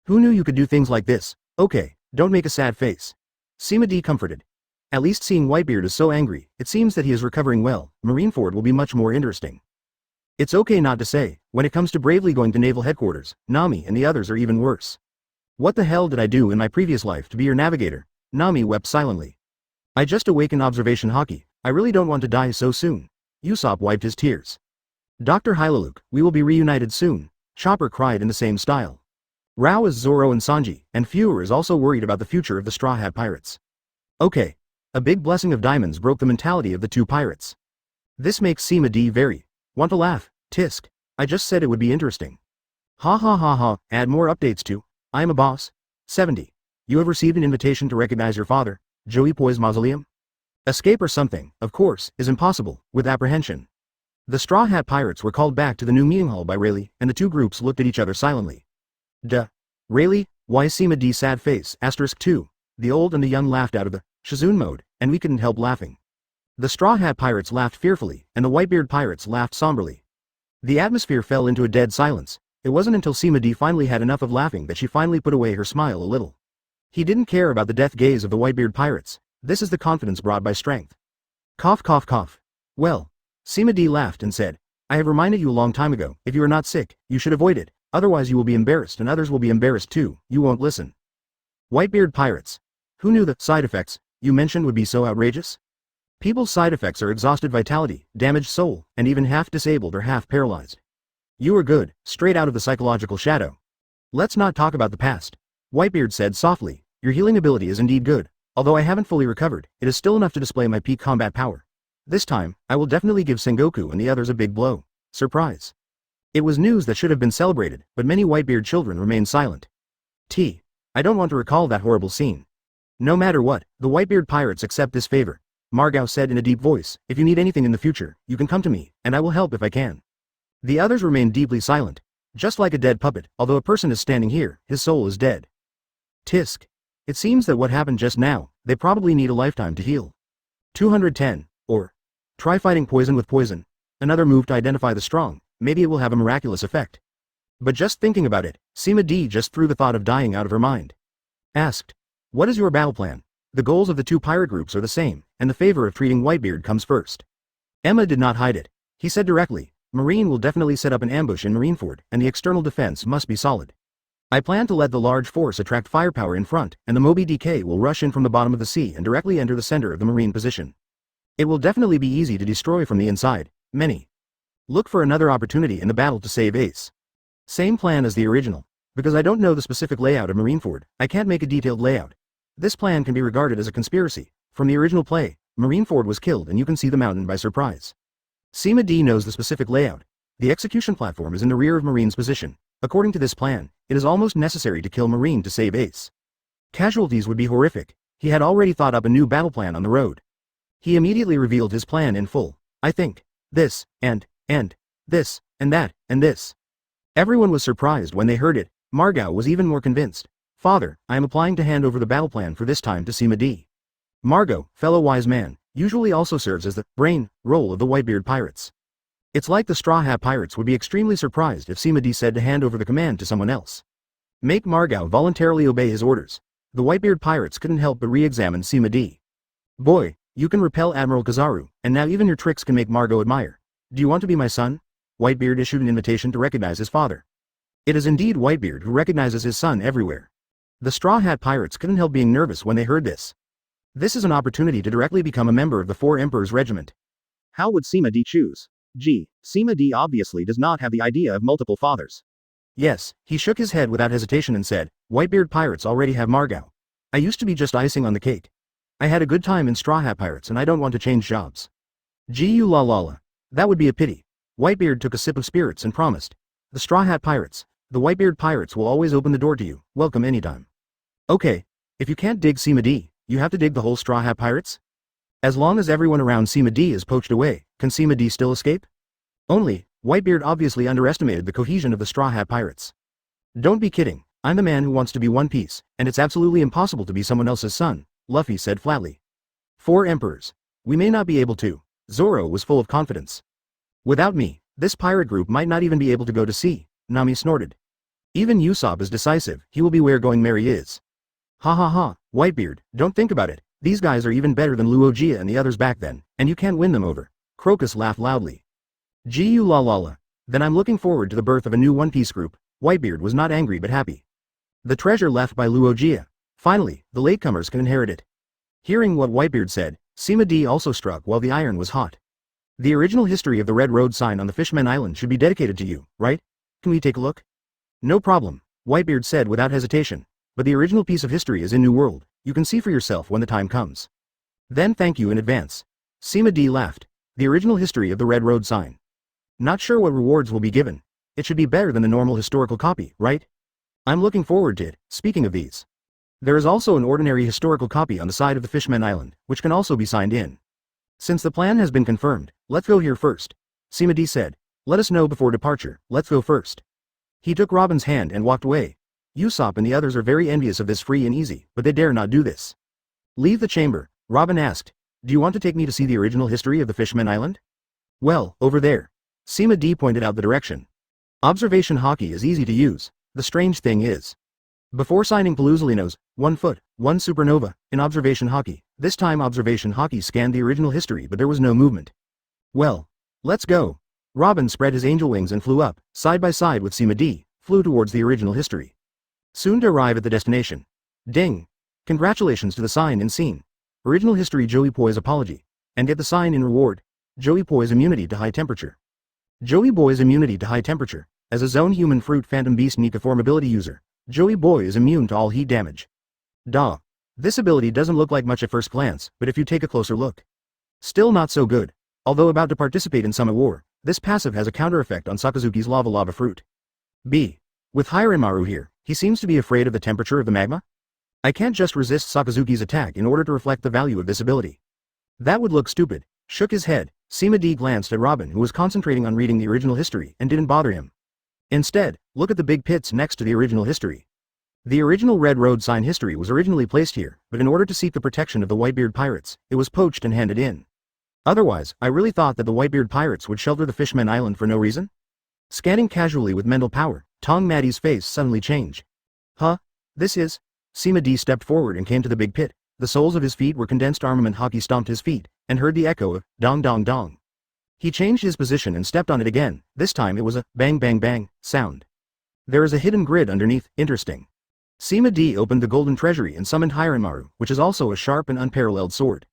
Who knew you could do things like this? Okay, don't make a sad face. Sima D comforted. At least seeing Whitebeard is so angry, it seems that he is recovering well. Marineford will be much more interesting. It's okay not to say, when it comes to bravely going to naval headquarters, Nami and the others are even worse. What the hell did I do in my previous life to be your navigator? Nami wept silently. I just awakened observation hockey. I really don't want to die so soon. Usopp wiped his tears. Dr. Hylaluk, we will be reunited soon, Chopper cried in the same style. Rao is Zoro and Sanji, and Fuhrer is also worried about the future of the Straw Hat Pirates. Okay. A big blessing of diamonds broke the mentality of the two pirates. This makes Sima D very. Want to laugh? Tisk. I just said it would be interesting. Ha ha ha ha. Add more updates to I am a boss. 70. You have received an invitation to recognize your father, Joey Poi's mausoleum? Escape or something, of course, is impossible, with apprehension. The Straw Hat Pirates were called back to the new meeting hall by Rayleigh, and the two groups looked at each other silently. Rayleigh, why Sima D sad face, *2. The old and the young laughed out of the Shizune mode, and we couldn't help laughing. The Straw Hat Pirates laughed fearfully, and the Whitebeard Pirates laughed somberly. The atmosphere fell into a dead silence. It wasn't until Sima D finally had enough of laughing that she finally put away her smile a little. He didn't care about the death gaze of the Whitebeard Pirates. This is the confidence brought by strength. Cough cough cough. Well. Sima D laughed and said, I have reminded you a long time ago, if you are not sick, you should avoid it, otherwise you will be embarrassed and others will be embarrassed too, you won't listen. Whitebeard Pirates. Who knew the side effects you mentioned would be so outrageous? People's side effects are exhausted vitality, damaged soul, and even half disabled or half paralyzed. You are good, straight out of the psychological shadow. Let's not talk about the past. Whitebeard said softly, your healing ability is indeed good, although I haven't fully recovered, it is still enough to display my peak combat power. This time, I will definitely give Sengoku and the others a big blow. Surprise. It was news that should have been celebrated, but many Whitebeard children remained silent. I don't want to recall that horrible scene. No matter what, the Whitebeard Pirates accept this favor. Margao said in a deep voice, if you need anything in the future, you can come to me, and I will help if I can. The others remained deeply silent. Just like a dead puppet, although a person is standing here, his soul is dead. Tisk. It seems that what happened just now, they probably need a lifetime to heal. 210. Or. Try fighting poison with poison. Another move to identify the strong, maybe it will have a miraculous effect. But just thinking about it, Sima D just threw the thought of dying out of her mind. Asked. What is your battle plan? The goals of the two pirate groups are the same, and the favor of treating Whitebeard comes first. Emma did not hide it. He said directly, Marine will definitely set up an ambush in Marineford, and the external defense must be solid. I plan to let the large force attract firepower in front, and the Moby DK will rush in from the bottom of the sea and directly enter the center of the Marine position. It will definitely be easy to destroy from the inside. Look for another opportunity in the battle to save Ace. Same plan as the original. Because I don't know the specific layout of Marineford, I can't make a detailed layout. This plan can be regarded as a conspiracy. From the original play, Marineford was killed and you can see the mountain by surprise. Sima D knows the specific layout. The execution platform is in the rear of Marine's position. According to this plan, it is almost necessary to kill Marine to save Ace. Casualties would be horrific. He had already thought up a new battle plan on the road. He immediately revealed his plan in full. I think this, and this, and that, and this. Everyone was surprised when they heard it. Margot was even more convinced. Father, I am applying to hand over the battle plan for this time to Sima D. Margot, fellow wise man, usually also serves as the brain role of the Whitebeard pirates. It's like the Straw Hat pirates would be extremely surprised if Sima D said to hand over the command to someone else. Make Margot voluntarily obey his orders. The Whitebeard pirates couldn't help but re-examine Sima D. Boy, you can repel Admiral Kizaru, and now even your tricks can make Margot admire. Do you want to be my son? Whitebeard issued an invitation to recognize his father. It is indeed Whitebeard who recognizes his son everywhere. The Straw Hat pirates couldn't help being nervous when they heard this. This is an opportunity to directly become a member of the Four Emperors Regiment. How would Sima D choose? Sima D obviously does not have the idea of multiple fathers. Yes, he shook his head without hesitation and said, Whitebeard pirates already have Margot. I used to be just icing on the cake. I had a good time in Straw Hat pirates and I don't want to change jobs. La la la. That would be a pity. Whitebeard took a sip of spirits and promised. The Straw Hat pirates, the Whitebeard pirates will always open the door to you, welcome anytime. Okay, if you can't dig Sima D, you have to dig the whole Straw Hat pirates? As long as everyone around Sima D is poached away, can Sima D still escape? Only, Whitebeard obviously underestimated the cohesion of the Straw Hat pirates. Don't be kidding, I'm the man who wants to be One Piece, and it's absolutely impossible to be someone else's son, Luffy said flatly. Four emperors. We may not be able to. Zoro was full of confidence. Without me, this pirate group might not even be able to go to sea, Nami snorted. Even Usopp is decisive, he will be where going Merry is. Ha ha ha, Whitebeard, don't think about it, these guys are even better than Luogia and the others back then, and you can't win them over. Crocus laughed loudly. La la la. Then I'm looking forward to the birth of a new One Piece group. Whitebeard was not angry but happy. The treasure left by Luogia. Finally, the latecomers can inherit it. Hearing what Whitebeard said, Sima D also struck while the iron was hot. The original history of the Red Road sign on the Fishman Island should be dedicated to you, right? Can we take a look? No problem, Whitebeard said without hesitation. But the original piece of history is in New World, you can see for yourself when the time comes. Then thank you in advance. Sima D laughed. The original history of the Red Road sign. Not sure what rewards will be given. It should be better than the normal historical copy, right? I'm looking forward to it. Speaking of these. There is also an ordinary historical copy on the side of the Fishman Island, which can also be signed in. Since the plan has been confirmed, let's go here first. Sima D said. Let us know before departure, let's go first. He took Robin's hand and walked away. Usopp and the others are very envious of this free and easy, but they dare not do this. Leave the chamber, Robin asked. Do you want to take me to see the original history of the Fishman Island? Well, over there. Sima D pointed out the direction. Observation hockey is easy to use. The strange thing is. Before signing Pelusalino's 1 foot, 1 supernova, in observation hockey, this time observation hockey scanned the original history but there was no movement. Well, let's go. Robin spread his angel wings and flew up, side by side with Sima D, flew towards the original history. Soon to arrive at the destination. Ding! Congratulations to the sign in scene. Original history Joey Boy's apology. And get the sign in reward. Joey Boy's immunity to high temperature. Joey Boy's immunity to high temperature. As a zone human fruit phantom beast Nika form ability user, Joey Boy is immune to all heat damage. Duh. This ability doesn't look like much at first glance, but if you take a closer look. Still not so good. Although about to participate in Summer War, this passive has a counter effect on Sakazuki's lava fruit. B. With Hiranmaru here, he seems to be afraid of the temperature of the magma? I can't just resist Sakazuki's attack in order to reflect the value of this ability. That would look stupid. Shook his head, Sima D glanced at Robin who was concentrating on reading the original history and didn't bother him. Instead, look at the big pits next to the original history. The original Red Road sign history was originally placed here, but in order to seek the protection of the Whitebeard pirates, it was poached and handed in. Otherwise, I really thought that the Whitebeard pirates would shelter the Fishman Island for no reason? Scanning casually with mental power, Tong Maddie's face suddenly changed. Huh? This is? Sima D stepped forward and came to the big pit. The soles of his feet were condensed armament hockey stomped his feet, and heard the echo of dong dong dong. He changed his position and stepped on it again, this time it was a bang bang bang sound. There is a hidden grid underneath, interesting. Sima D opened the golden treasury and summoned Hiranmaru, which is also a sharp and unparalleled sword.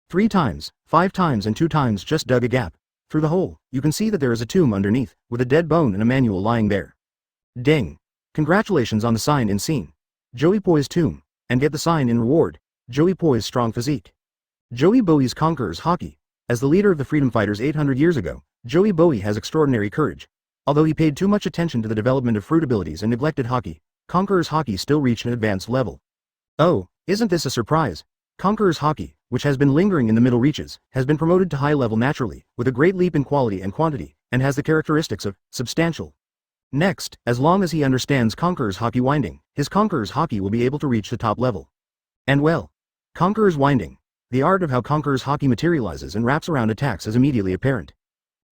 3 times, 5 times and 2 times just dug a gap. Through the hole, you can see that there is a tomb underneath, with a dead bone and a manual lying there. Ding. Congratulations on the sign in scene. Joey Boy's tomb. And get the sign in reward. Joey Boy's strong physique. Joey Bowie's conquerors hockey. As the leader of the freedom fighters 800 years ago, Joey Bowie has extraordinary courage. Although he paid too much attention to the development of fruit abilities and neglected hockey, Conqueror's hockey still reached an advanced level. Oh, isn't this a surprise? Conqueror's hockey, which has been lingering in the middle reaches, has been promoted to high level naturally, with a great leap in quality and quantity, and has the characteristics of substantial. Next, as long as he understands Conqueror's hockey winding, his Conqueror's hockey will be able to reach the top level. And well, Conqueror's winding. The art of how Conqueror's hockey materializes and wraps around attacks is immediately apparent.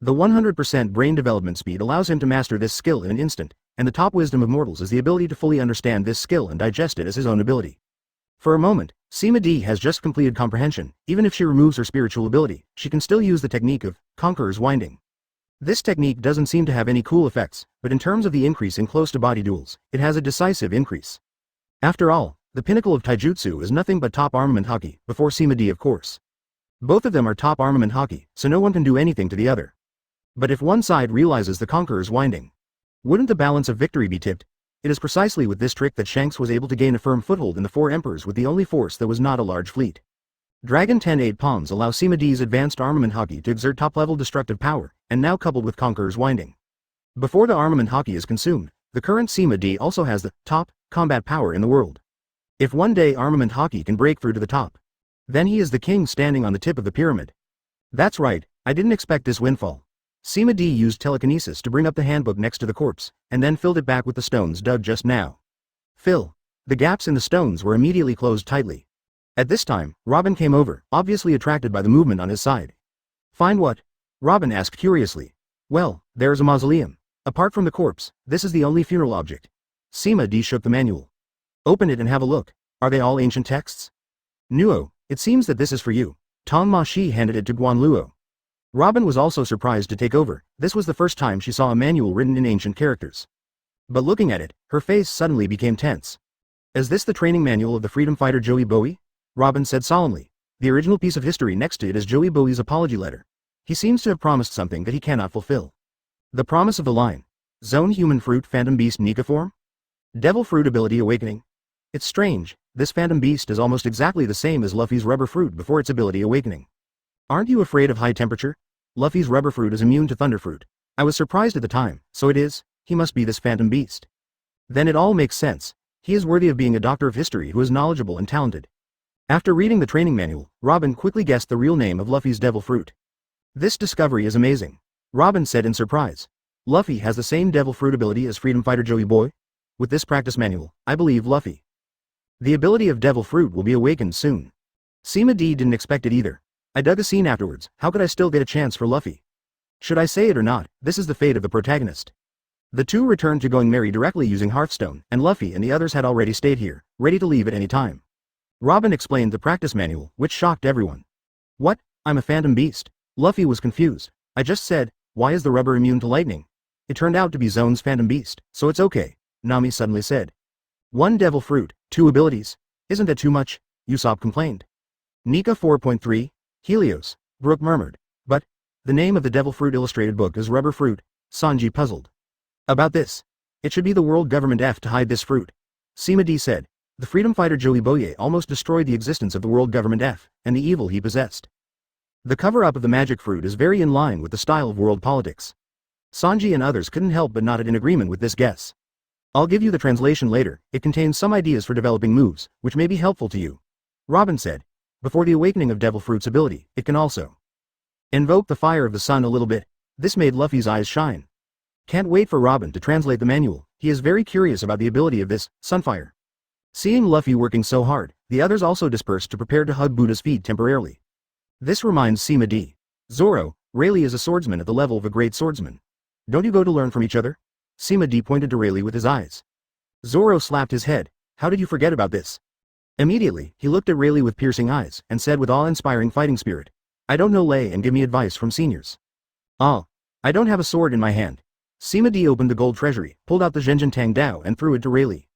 The 100% brain development speed allows him to master this skill in an instant, and the top wisdom of mortals is the ability to fully understand this skill and digest it as his own ability. For a moment, Sima D has just completed comprehension. Even if she removes her spiritual ability, she can still use the technique of Conqueror's winding. This technique doesn't seem to have any cool effects, but in terms of the increase in close-to-body duels, it has a decisive increase. After all, the pinnacle of taijutsu is nothing but top armament hockey, before Sima D of course. Both of them are top armament hockey, so no one can do anything to the other. But if one side realizes the Conqueror's winding, wouldn't the balance of victory be tipped? It is precisely with this trick that Shanks was able to gain a firm foothold in the Four Emperors with the only force that was not a large fleet. Dragon 10-8 Palms allow Sima D's advanced armament hockey to exert top-level destructive power, and now coupled with Conqueror's winding. Before the armament hockey is consumed, the current Sima D also has the top combat power in the world. If one day armament hockey can break through to the top, then he is the king standing on the tip of the pyramid. That's right, I didn't expect this windfall. Sima D used telekinesis to bring up the handbook next to the corpse, and then filled it back with the stones dug just now. Fill. The gaps in the stones were immediately closed tightly. At this time, Robin came over, obviously attracted by the movement on his side. Find what? Robin asked curiously. Well, there is a mausoleum. Apart from the corpse, this is the only funeral object. Sima D shook the manual. Open it and have a look. Are they all ancient texts? Nuo, it seems that this is for you. Tang Ma Shi handed it to Guan Luo. Robin was also surprised to take over. This was the first time she saw a manual written in ancient characters. But looking at it, her face suddenly became tense. Is this the training manual of the freedom fighter Joey Bowie? Robin said solemnly. The original piece of history next to it is Joey Bowie's apology letter. He seems to have promised something that he cannot fulfill. The promise of the line. Zone human fruit phantom beast Nika form? Devil fruit ability awakening. It's strange, this phantom beast is almost exactly the same as Luffy's rubber fruit before its ability awakening. Aren't you afraid of high temperature? Luffy's rubber fruit is immune to thunder fruit. I was surprised at the time, so it is, he must be this phantom beast. Then it all makes sense. He is worthy of being a doctor of history who is knowledgeable and talented. After reading the training manual, Robin quickly guessed the real name of Luffy's devil fruit. This discovery is amazing. Robin said in surprise. Luffy has the same devil fruit ability as freedom fighter Joey Boy? With this practice manual, I believe Luffy. The ability of devil fruit will be awakened soon. Sima D didn't expect it either. I dug a scene afterwards, how could I still get a chance for Luffy? Should I say it or not, this is the fate of the protagonist. The two returned to going merry directly using Hearthstone, and Luffy and the others had already stayed here, ready to leave at any time. Robin explained the practice manual, which shocked everyone. What? I'm a phantom beast. Luffy was confused. I just said, why is the rubber immune to lightning? It turned out to be Zone's phantom beast, so it's okay, Nami suddenly said. One devil fruit, two abilities. Isn't that too much? Usopp complained. Nika 4.3, Helios, Brook murmured. But, the name of the devil fruit illustrated book is rubber fruit, Sanji puzzled. About this. It should be the world government F to hide this fruit. Sima D said. The freedom fighter Joey Boye almost destroyed the existence of the world government F, and the evil he possessed. The cover-up of the magic fruit is very in line with the style of world politics. Sanji and others couldn't help but nodded in agreement with this guess. I'll give you the translation later, it contains some ideas for developing moves, which may be helpful to you. Robin said. Before the awakening of devil fruit's ability, it can also invoke the fire of the sun a little bit. This made Luffy's eyes shine. Can't wait for Robin to translate the manual, he is very curious about the ability of this sunfire. Seeing Luffy working so hard, the others also dispersed to prepare to hug Buddha's feet temporarily. This reminds Sima D. Zoro, Rayleigh is a swordsman at the level of a great swordsman. Don't you go to learn from each other? Sima D pointed to Rayleigh with his eyes. Zoro slapped his head. How did you forget about this? Immediately, he looked at Rayleigh with piercing eyes, and said with awe-inspiring fighting spirit. I don't know lay and give me advice from seniors. Ah. I don't have a sword in my hand. Sima D opened the gold treasury, pulled out the Zhenjin Tang Dao and threw it to Rayleigh.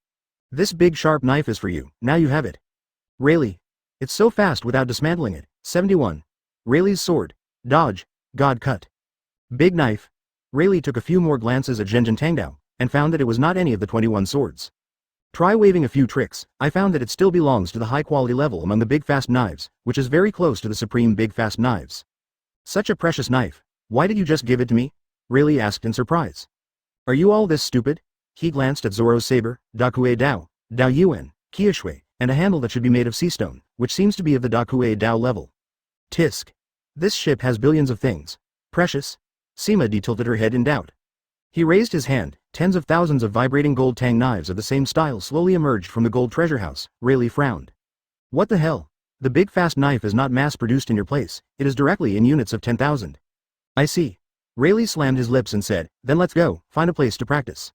This big sharp knife is for you, now you have it. Rayleigh. It's so fast without dismantling it. 71. Rayleigh's sword. Dodge. God cut. Big knife. Rayleigh took a few more glances at Zhenjin Tang Dao, and found that it was not any of the 21 swords. Try waving a few tricks, I found that it still belongs to the high-quality level among the big fast knives, which is very close to the supreme big fast knives. Such a precious knife, why did you just give it to me? Rayleigh asked in surprise. Are you all this stupid? He glanced at Zoro's saber, Dakue Dao, Dao Yuan, Kiashui, and a handle that should be made of sea stone, which seems to be of the Dakue Dao level. Tisk. This ship has billions of things. Precious? Sima D tilted her head in doubt. He raised his hand, tens of thousands of vibrating gold tang knives of the same style slowly emerged from the gold treasure house. Rayleigh frowned. What the hell? The big fast knife is not mass-produced in your place, it is directly in units of 10,000. I see. Rayleigh slammed his lips and said, then let's go, find a place to practice.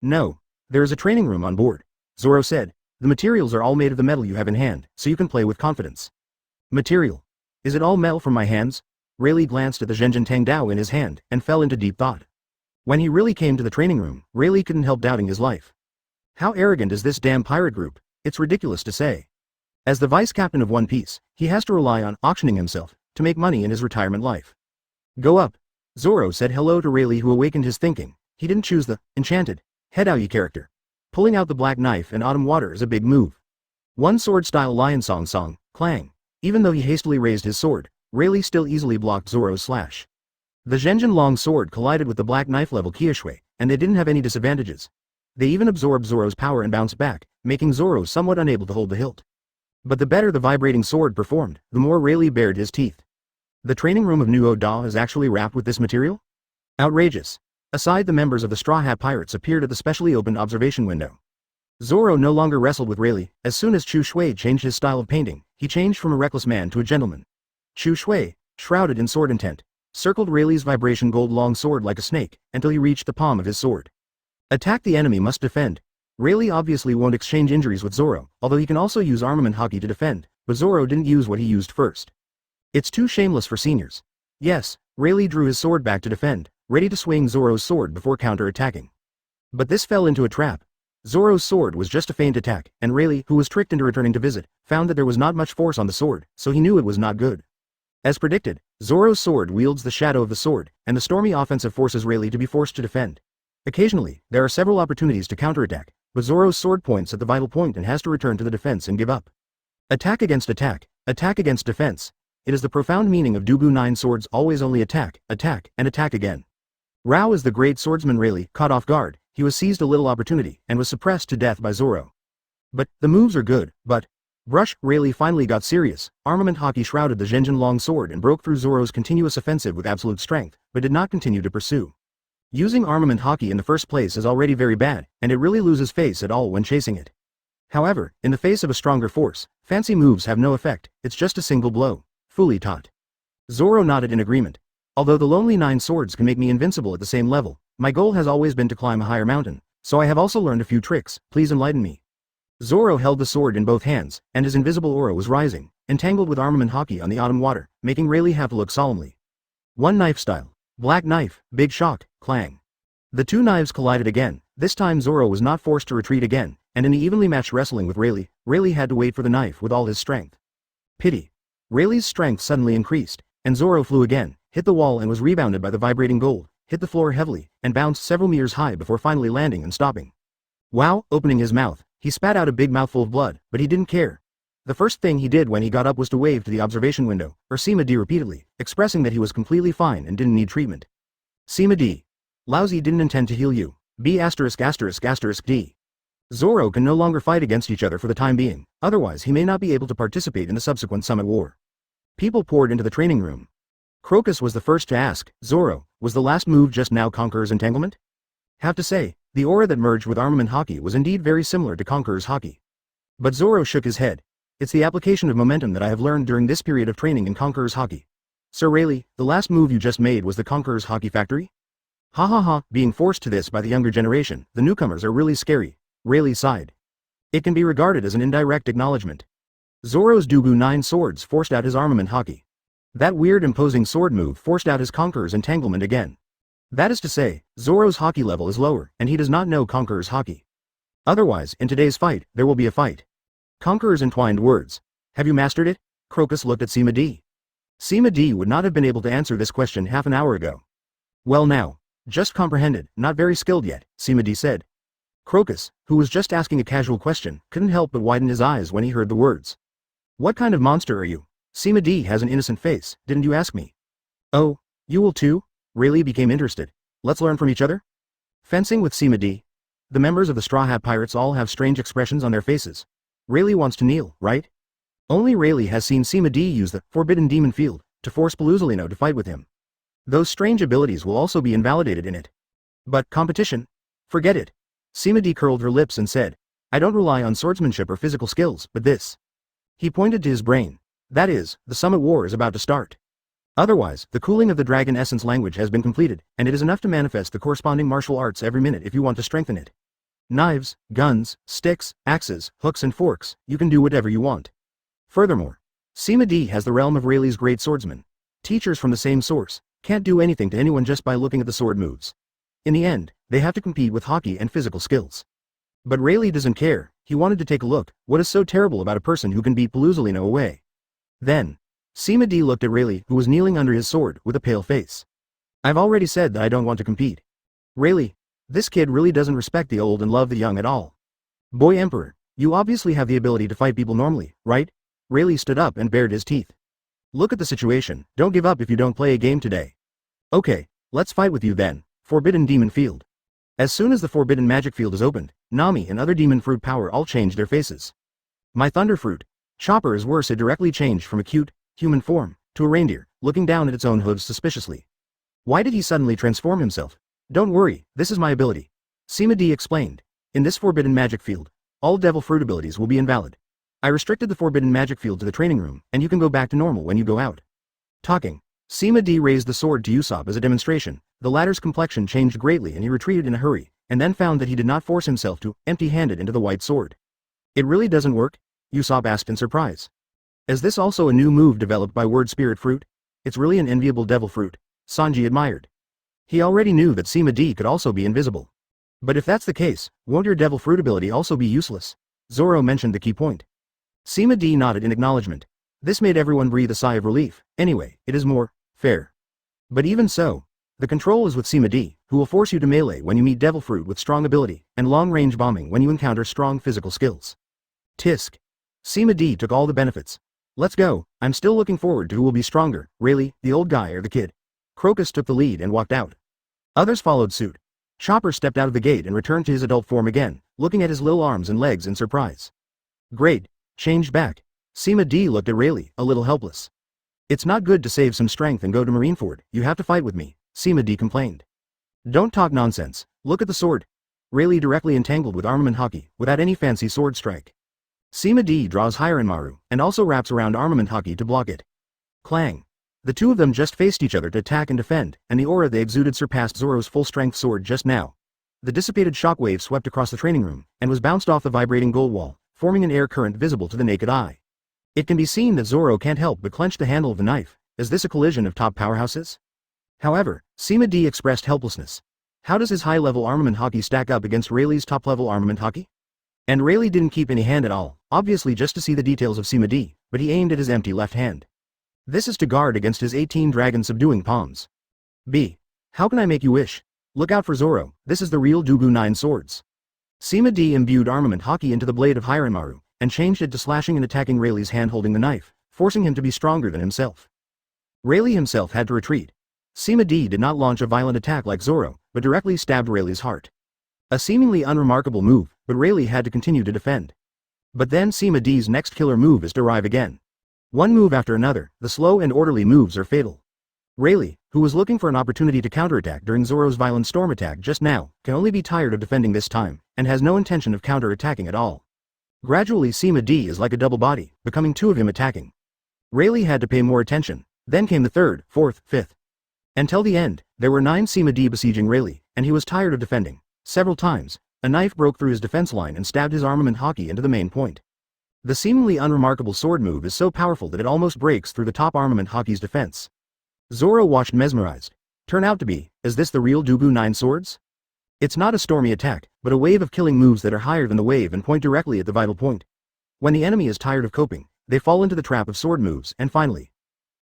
No. There is a training room on board. Zoro said, the materials are all made of the metal you have in hand, so you can play with confidence. Material. Is it all metal from my hands? Rayleigh glanced at the Zhenjin Tang Dao in his hand, and fell into deep thought. When he really came to the training room, Rayleigh couldn't help doubting his life. How arrogant is this damn pirate group? It's ridiculous to say. As the vice captain of One Piece, he has to rely on auctioning himself to make money in his retirement life. Go up. Zoro said hello to Rayleigh, who awakened his thinking. He didn't choose the enchanted Hedaoyu character. Pulling out the black knife and autumn water is a big move. One sword style lion song, clang. Even though he hastily raised his sword, Rayleigh still easily blocked Zoro's slash. The Zhenjin long sword collided with the black knife level Kiashui, and they didn't have any disadvantages. They even absorbed Zoro's power and bounced back, making Zoro somewhat unable to hold the hilt. But the better the vibrating sword performed, the more Rayleigh bared his teeth. The training room of Nuo Da is actually wrapped with this material? Outrageous. Aside, the members of the Straw Hat Pirates appeared at the specially opened observation window. Zoro no longer wrestled with Rayleigh. As soon as Chu Shui changed his style of painting, he changed from a reckless man to a gentleman. Chu Shui, shrouded in sword intent, circled Rayleigh's vibration gold long sword like a snake, until he reached the palm of his sword. Attack the enemy must defend. Rayleigh obviously won't exchange injuries with Zoro, although he can also use armament hockey to defend, but Zoro didn't use what he used first. It's too shameless for seniors. Yes, Rayleigh drew his sword back to defend, ready to swing Zoro's sword before counter-attacking. But this fell into a trap. Zoro's sword was just a feint attack, and Rayleigh, who was tricked into returning to visit, found that there was not much force on the sword, so he knew it was not good. As predicted, Zoro's sword wields the shadow of the sword, and the stormy offensive forces Rayleigh to be forced to defend. Occasionally, there are several opportunities to counterattack, but Zoro's sword points at the vital point and has to return to the defense and give up. Attack against defense. It is the profound meaning of Dugu 9 swords, always only attack, and attack again. Rao is the great swordsman. Rayleigh, caught off guard, he was seized a little opportunity, and was suppressed to death by Zoro. But, the moves are good, but... Brush, Rayleigh finally got serious. Armament hockey shrouded the Zhenjin long sword and broke through Zoro's continuous offensive with absolute strength, but did not continue to pursue. Using armament hockey in the first place is already very bad, and it really loses face at all when chasing it. However, in the face of a stronger force, fancy moves have no effect, it's just a single blow. Fully taught. Zoro nodded in agreement. Although the lonely 9 swords can make me invincible at the same level, my goal has always been to climb a higher mountain, so I have also learned a few tricks, please enlighten me. Zoro held the sword in both hands, and his invisible aura was rising, entangled with armament hockey on the autumn water, making Rayleigh have to look solemnly. One knife style. Black knife, big shock, clang. The two knives collided again. This time Zoro was not forced to retreat again, and in the evenly matched wrestling with Rayleigh, Rayleigh had to wait for the knife with all his strength. Pity. Rayleigh's strength suddenly increased, and Zoro flew again, hit the wall and was rebounded by the vibrating gold, hit the floor heavily, and bounced several meters high before finally landing and stopping. Wow, opening his mouth, he spat out a big mouthful of blood, but he didn't care. The first thing he did when he got up was to wave to the observation window, or Sima D repeatedly, expressing that he was completely fine and didn't need treatment. Sima D. Lousy didn't intend to heal you. B********. D. Zoro can no longer fight against each other for the time being, otherwise he may not be able to participate in the subsequent summit war. People poured into the training room. Crocus was the first to ask, Zoro, was the last move just now Conqueror's entanglement? Have to say, the aura that merged with armament hockey was indeed very similar to Conqueror's hockey. But Zoro shook his head. It's the application of momentum that I have learned during this period of training in Conqueror's hockey. Sir Rayleigh, the last move you just made was the Conqueror's hockey factory? Ha ha ha, being forced to this by the younger generation, the newcomers are really scary. Rayleigh sighed. It can be regarded as an indirect acknowledgement. Zoro's Dugu 9 swords forced out his armament hockey. That weird imposing sword move forced out his Conqueror's entanglement again. That is to say, Zoro's hockey level is lower, and he does not know Conqueror's hockey. Otherwise, in today's fight, there will be a fight. Conqueror's entwined words. Have you mastered it? Crocus looked at Sima D. Sima D would not have been able to answer this question half an hour ago. Well now. Just comprehended, not very skilled yet, Sima D said. Crocus, who was just asking a casual question, couldn't help but widen his eyes when he heard the words. What kind of monster are you? Sima D has an innocent face, didn't you ask me? Oh, you will too? Rayleigh became interested. Let's learn from each other? Fencing with Sima D. The members of the Straw Hat Pirates all have strange expressions on their faces. Rayleigh wants to kneel, right? Only Rayleigh has seen Sima D use the Forbidden Demon Field to force Paluzolino to fight with him. Those strange abilities will also be invalidated in it. But competition? Forget it. Sima D curled her lips and said, I don't rely on swordsmanship or physical skills, but this. He pointed to his brain. That is, the Summit War is about to start. Otherwise, the cooling of the Dragon Essence language has been completed, and it is enough to manifest the corresponding martial arts every minute if you want to strengthen it. Knives, guns, sticks, axes, hooks and forks, you can do whatever you want. Furthermore, Sima D has the realm of Rayleigh's great swordsman. Teachers from the same source can't do anything to anyone just by looking at the sword moves. In the end, they have to compete with hockey and physical skills. But Rayleigh doesn't care. He wanted to take a look. What is so terrible about a person who can beat Paluzolino away? Then, Sima D looked at Rayleigh, who was kneeling under his sword, with a pale face. I've already said that I don't want to compete. Rayleigh, this kid really doesn't respect the old and love the young at all. Boy Emperor, you obviously have the ability to fight people normally, right? Rayleigh stood up and bared his teeth. Look at the situation. Don't give up if you don't play a game today. Okay, let's fight with you then. Forbidden Demon Field. As soon as the Forbidden Magic Field is opened, Nami and other demon fruit power all change their faces. My Thunder Fruit. Chopper is worse. It directly changed from a cute, human form, to a reindeer, looking down at its own hooves suspiciously. Why did he suddenly transform himself? Don't worry, this is my ability. Sima D explained. In this Forbidden Magic Field, all Devil Fruit abilities will be invalid. I restricted the Forbidden Magic Field to the training room, and you can go back to normal when you go out. Talking. Sima D raised the sword to Usopp as a demonstration. The latter's complexion changed greatly and he retreated in a hurry, and then found that he did not force himself to empty-handed into the white sword. It really doesn't work? Usopp asked in surprise. Is this also a new move developed by Word Spirit Fruit? It's really an enviable devil fruit, Sanji admired. He already knew that Sima D could also be invisible. But if that's the case, won't your devil fruit ability also be useless? Zoro mentioned the key point. Sima D nodded in acknowledgement. This made everyone breathe a sigh of relief. Anyway, it is more fair. But even so, the control is with Sima D, who will force you to melee when you meet devil fruit with strong ability, and long-range bombing when you encounter strong physical skills. Tisk. Sima D took all the benefits. Let's go. I'm still looking forward to who will be stronger, Rayleigh, the old guy or the kid. Crocus took the lead and walked out. Others followed suit. Chopper stepped out of the gate and returned to his adult form again, looking at his little arms and legs in surprise. Great. Changed back. Sima D looked at Rayleigh, a little helpless. It's not good to save some strength and go to Marineford. You have to fight with me, Sima D complained. Don't talk nonsense. Look at the sword. Rayleigh directly entangled with Armament Haki, without any fancy sword strike. Sima D draws Hiranmaru, and also wraps around Armament Haki to block it. Clang. The two of them just faced each other to attack and defend, and the aura they exuded surpassed Zoro's full-strength sword just now. The dissipated shockwave swept across the training room, and was bounced off the vibrating gold wall, forming an air current visible to the naked eye. It can be seen that Zoro can't help but clench the handle of the knife. Is this a collision of top powerhouses? However, Sima D expressed helplessness. How does his high-level Armament Haki stack up against Rayleigh's top-level Armament Haki? And Rayleigh didn't keep any hand at all, obviously just to see the details of Sima D, but he aimed at his empty left hand. This is to guard against his 18 dragon subduing palms. B. How can I make you wish? Look out for Zoro, this is the real Dugu 9 swords. Sima D imbued Armament Haki into the blade of Hiranmaru, and changed it to slashing and attacking Rayleigh's hand holding the knife, forcing him to be stronger than himself. Rayleigh himself had to retreat. Sima D did not launch a violent attack like Zoro, but directly stabbed Rayleigh's heart. A seemingly unremarkable move, but Rayleigh had to continue to defend. But then Sima D's next killer move is to arrive again. One move after another, the slow and orderly moves are fatal. Rayleigh, who was looking for an opportunity to counterattack during Zoro's violent storm attack just now, can only be tired of defending this time, and has no intention of counterattacking at all. Gradually Sima D is like a double body, becoming two of him attacking. Rayleigh had to pay more attention. Then came the third, fourth, fifth. Until the end, there were 9 Sima D besieging Rayleigh, and he was tired of defending. Several times, a knife broke through his defense line and stabbed his Armament Haki into the main point. The seemingly unremarkable sword move is so powerful that it almost breaks through the top Armament Haki's defense. Zoro watched mesmerized. Turn out to be, is this the real Dugu 9 swords? It's not a stormy attack, but a wave of killing moves that are higher than the wave and point directly at the vital point. When the enemy is tired of coping, they fall into the trap of sword moves, and finally,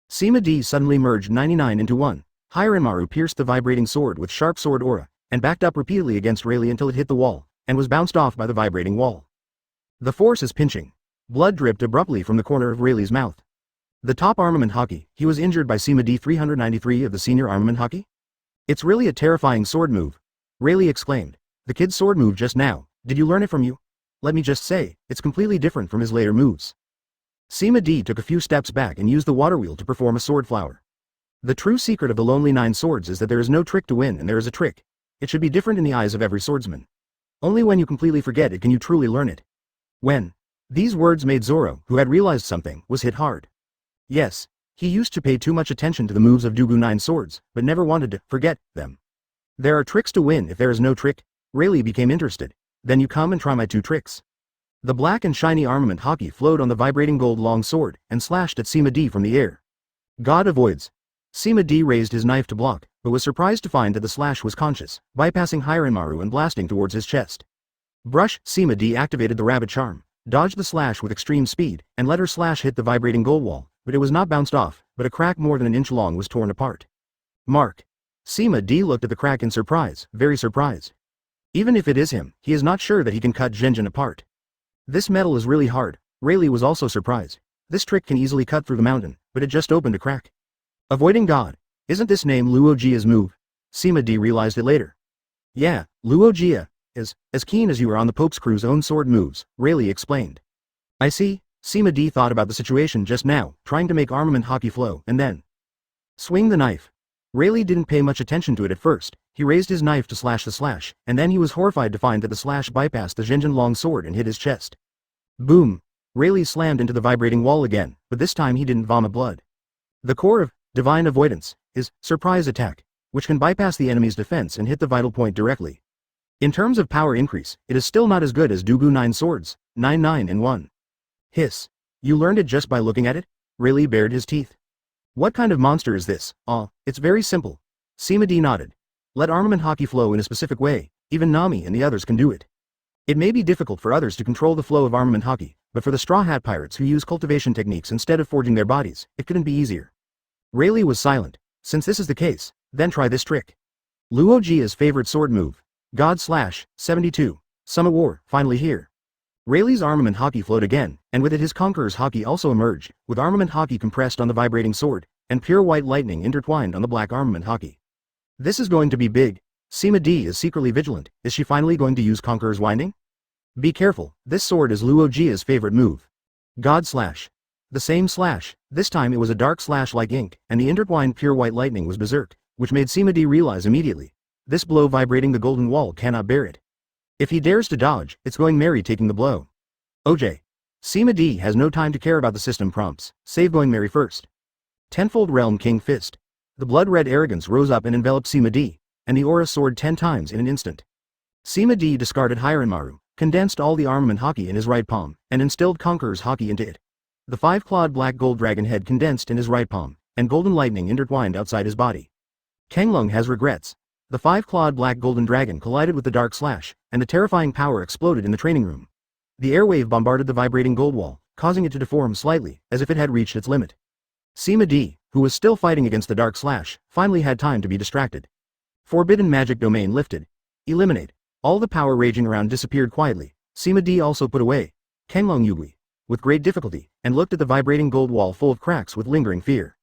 Sima D suddenly merged 99 into 1. Hiranmaru pierced the vibrating sword with sharp sword aura, and backed up repeatedly against Rayleigh until it hit the wall, and was bounced off by the vibrating wall. The force is pinching. Blood dripped abruptly from the corner of Rayleigh's mouth. The top armament hockey, he was injured by Sima D 393 of the senior armament hockey? It's really a terrifying sword move, Rayleigh exclaimed. The kid's sword move just now, did you learn it from you? Let me just say, it's completely different from his later moves. Sima D took a few steps back and used the water wheel to perform a sword flower. The true secret of the Lonely Nine Swords is that there is no trick to win and there is a trick. It should be different in the eyes of every swordsman. Only when you completely forget it can you truly learn it. When these words made Zoro, who had realized something, was hit hard. Yes, he used to pay too much attention to the moves of Dugu Nine Swords, but never wanted to forget them. There are tricks to win if there is no trick. Rayleigh became interested. Then you come and try my two tricks. The black and shiny armament hockey flowed on the vibrating gold long sword and slashed at Sima D from the air. God avoids. Sima D raised his knife to block, but was surprised to find that the slash was conscious, bypassing Hiranmaru and blasting towards his chest. Brush. Sima D activated the rabbit charm, dodged the slash with extreme speed, and let her slash hit the vibrating gold wall, but it was not bounced off, but a crack more than an inch long was torn apart. Mark. Sima D looked at the crack in surprise, very surprised. Even if it is him, he is not sure that he can cut Genjin apart. This metal is really hard. Rayleigh was also surprised. This trick can easily cut through the mountain, but it just opened a crack. Avoiding God. Isn't this name Luojia's move? Sima D realized it later. Yeah, Luojia is as keen as you are on the Pope's crew's own sword moves, Rayleigh explained. I see. Sima D thought about the situation just now, trying to make armament hockey flow, and then swing the knife. Rayleigh didn't pay much attention to it at first. He raised his knife to slash the slash, and then he was horrified to find that the slash bypassed the Genjin long sword and hit his chest. Boom! Rayleigh slammed into the vibrating wall again, but this time he didn't vomit blood. The core of divine avoidance is surprise attack, which can bypass the enemy's defense and hit the vital point directly. In terms of power increase, it is still not as good as Dugu Nine Swords, 9 in 1. Hiss. You learned it just by looking at it? Rayleigh bared his teeth. What kind of monster is this? It's very simple. Sima D nodded. Let armament hockey flow in a specific way, even Nami and the others can do it. It may be difficult for others to control the flow of armament hockey, but for the Straw Hat pirates who use cultivation techniques instead of forging their bodies, it couldn't be easier. Rayleigh was silent. Since this is the case, then try this trick. Luojia's favorite sword move. God Slash, 72. Summer War, finally here. Rayleigh's armament hockey flowed again, and with it his Conqueror's hockey also emerged, with armament hockey compressed on the vibrating sword, and pure white lightning intertwined on the black armament hockey. This is going to be big. Sima D is secretly vigilant. Is she finally going to use Conqueror's winding? Be careful, this sword is Luojia's favorite move. God Slash. The same slash, this time it was a dark slash like ink, and the intertwined pure white lightning was berserk, which made Sima D realize immediately. This blow vibrating the golden wall cannot bear it. If he dares to dodge, it's going Mary taking the blow. OJ. Sima D has no time to care about the system prompts, save going Mary first. Tenfold Realm King Fist. The blood-red arrogance rose up and enveloped Sima D, and the aura soared 10 times in an instant. Sima D discarded Hiranmaru, condensed all the armament hockey in his right palm, and instilled Conqueror's hockey into it. The 5-clawed black gold dragon head condensed in his right palm, and golden lightning intertwined outside his body. Kenglung has regrets. The 5-clawed black golden dragon collided with the dark slash, and the terrifying power exploded in the training room. The airwave bombarded the vibrating gold wall, causing it to deform slightly, as if it had reached its limit. Sima D, who was still fighting against the dark slash, finally had time to be distracted. Forbidden magic domain lifted. Eliminate. All the power raging around disappeared quietly. Sima D also put away Kenglong Yugui with great difficulty, and looked at the vibrating gold wall full of cracks with lingering fear.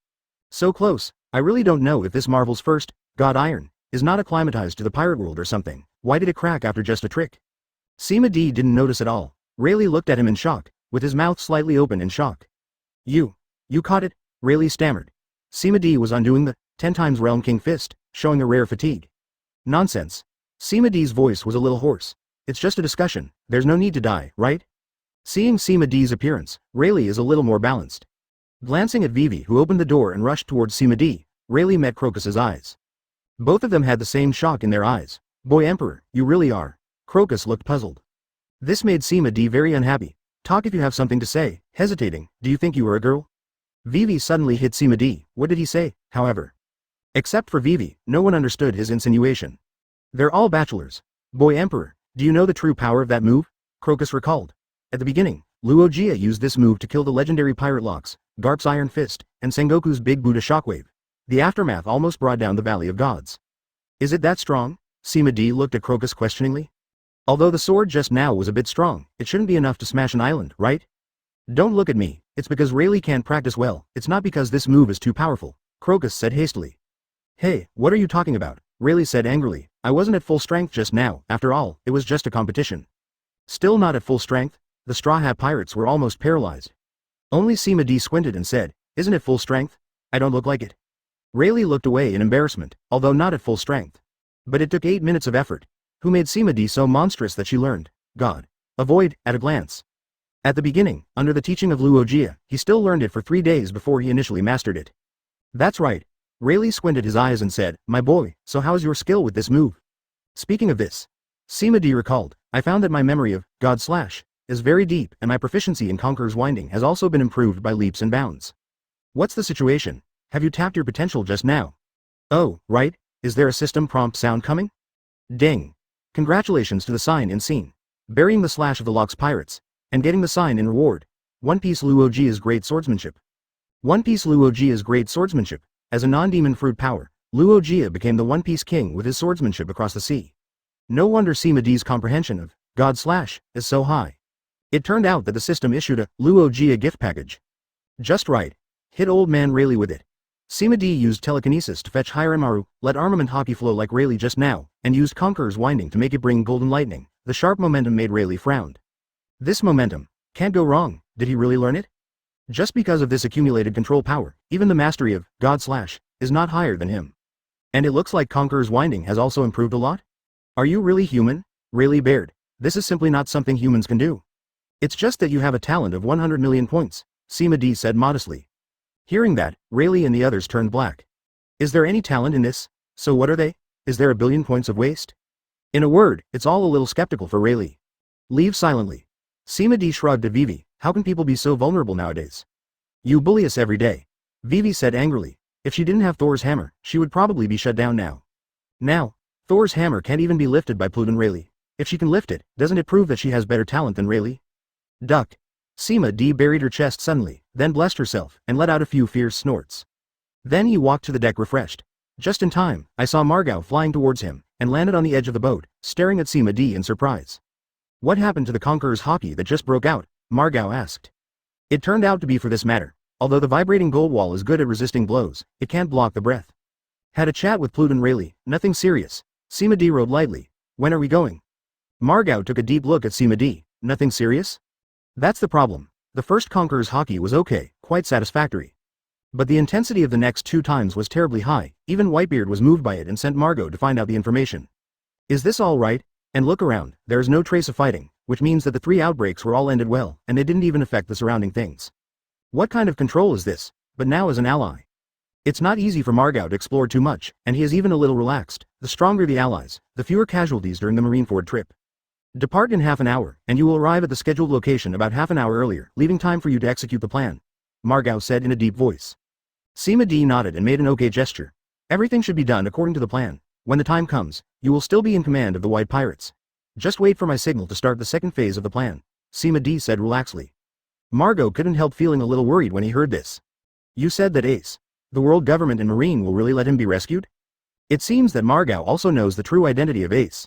So close, I really don't know if this Marvel's first God Iron is not acclimatized to the pirate world or something. Why did it crack after just a trick? Sima D didn't notice at all. Rayleigh looked at him in shock, with his mouth slightly open in shock. You caught it? Rayleigh stammered. Sima D was undoing the 10 times Realm King Fist, showing a rare fatigue. Nonsense. Sima D's voice was a little hoarse. It's just a discussion, there's no need to die, right? Seeing Sima D's appearance, Rayleigh is a little more balanced. Glancing at Vivi, who opened the door and rushed towards Sima D, Rayleigh met Crocus's eyes. Both of them had the same shock in their eyes. Boy Emperor, you really are. Crocus looked puzzled. This made Sima D very unhappy. Talk if you have something to say. Hesitating, do you think you were a girl? Vivi suddenly hit Sima D. What did he say, however? Except for Vivi, no one understood his insinuation. They're all bachelors. Boy Emperor, do you know the true power of that move? Crocus recalled. At the beginning, Luogia used this move to kill the legendary pirate locks, Garp's Iron Fist, and Sengoku's Big Buddha Shockwave. The aftermath almost brought down the Valley of Gods. Is it that strong? Sima D looked at Crocus questioningly. Although the sword just now was a bit strong, it shouldn't be enough to smash an island, right? Don't look at me, it's because Rayleigh can't practice well, it's not because this move is too powerful, Crocus said hastily. Hey, what are you talking about? Rayleigh said angrily, I wasn't at full strength just now, after all, it was just a competition. Still not at full strength? The Straw Hat pirates were almost paralyzed. Only Sima D squinted and said, isn't it full strength? I don't look like it. Rayleigh looked away in embarrassment, although not at full strength. But it took 8 minutes of effort. Who made Sima D so monstrous that she learned, God, avoid, at a glance. At the beginning, under the teaching of Luo Jia, he still learned it for 3 days before he initially mastered it. That's right. Rayleigh squinted his eyes and said, my boy, so how's your skill with this move? Speaking of this, Sima D recalled, I found that my memory of God Slash is very deep and my proficiency in Conqueror's Winding has also been improved by leaps and bounds. What's the situation? Have you tapped your potential just now? Oh, right, is there a system prompt sound coming? Ding. Congratulations to the sign in scene. Burying the slash of the Locks pirates, and getting the sign in reward. One Piece Luo Jia's great swordsmanship. One Piece Luo Jia's great swordsmanship. As a non-demon fruit power, Luo Jia became the One Piece king with his swordsmanship across the sea. No wonder Sima D's comprehension of God Slash is so high. It turned out that the system issued a Luo Jia gift package. Just right. Hit old man Rayleigh with it. Sima D used telekinesis to fetch Hiramaru, let armament hockey flow like Rayleigh just now, and used Conqueror's Winding to make it bring golden lightning. The sharp momentum made Rayleigh frowned. This momentum can't go wrong. Did he really learn it? Just because of this accumulated control power, even the mastery of God Slash is not higher than him. And it looks like Conqueror's Winding has also improved a lot? Are you really human? Rayleigh bared. This is simply not something humans can do. It's just that you have a talent of 100 million points, Sima D said modestly. Hearing that, Rayleigh and the others turned black. Is there any talent in this? So what are they? Is there a billion points of waste? In a word, it's all a little skeptical for Rayleigh. Leave silently. Sima D shrugged at Vivi. How can people be so vulnerable nowadays? You bully us every day. Vivi said angrily. If she didn't have Thor's hammer, she would probably be shut down now. Now, Thor's hammer can't even be lifted by Pluton Rayleigh. If she can lift it, doesn't it prove that she has better talent than Rayleigh? Duck. Sima D buried her chest suddenly, then blessed herself, and let out a few fierce snorts. Then he walked to the deck refreshed. Just in time, I saw Margao flying towards him, and landed on the edge of the boat, staring at Sima D in surprise. What happened to the Conqueror's hockey that just broke out? Margao asked. It turned out to be for this matter. Although the vibrating gold wall is good at resisting blows, it can't block the breath. Had a chat with Pluton Rayleigh, nothing serious. Sima D rode lightly. When are we going? Margao took a deep look at Sima D. Nothing serious? That's the problem. The first Conqueror's hockey was okay, quite satisfactory. But the intensity of the next 2 times was terribly high, even Whitebeard was moved by it and sent Margot to find out the information. Is this all right? And look around, there is no trace of fighting, which means that the 3 outbreaks were all ended well, and they didn't even affect the surrounding things. What kind of control is this? But now as an ally. It's not easy for Margao to explore too much, and he is even a little relaxed. The stronger the allies, the fewer casualties during the Marineford trip. Depart in half an hour, and you will arrive at the scheduled location about half an hour earlier, leaving time for you to execute the plan. Margao said in a deep voice. Sima D nodded and made an okay gesture. Everything should be done according to the plan. When the time comes, you will still be in command of the White Pirates. Just wait for my signal to start the second phase of the plan, Sima D said relaxedly. Margao couldn't help feeling a little worried when he heard this. You said that Ace, the world government and Marine will really let him be rescued? It seems that Margao also knows the true identity of Ace.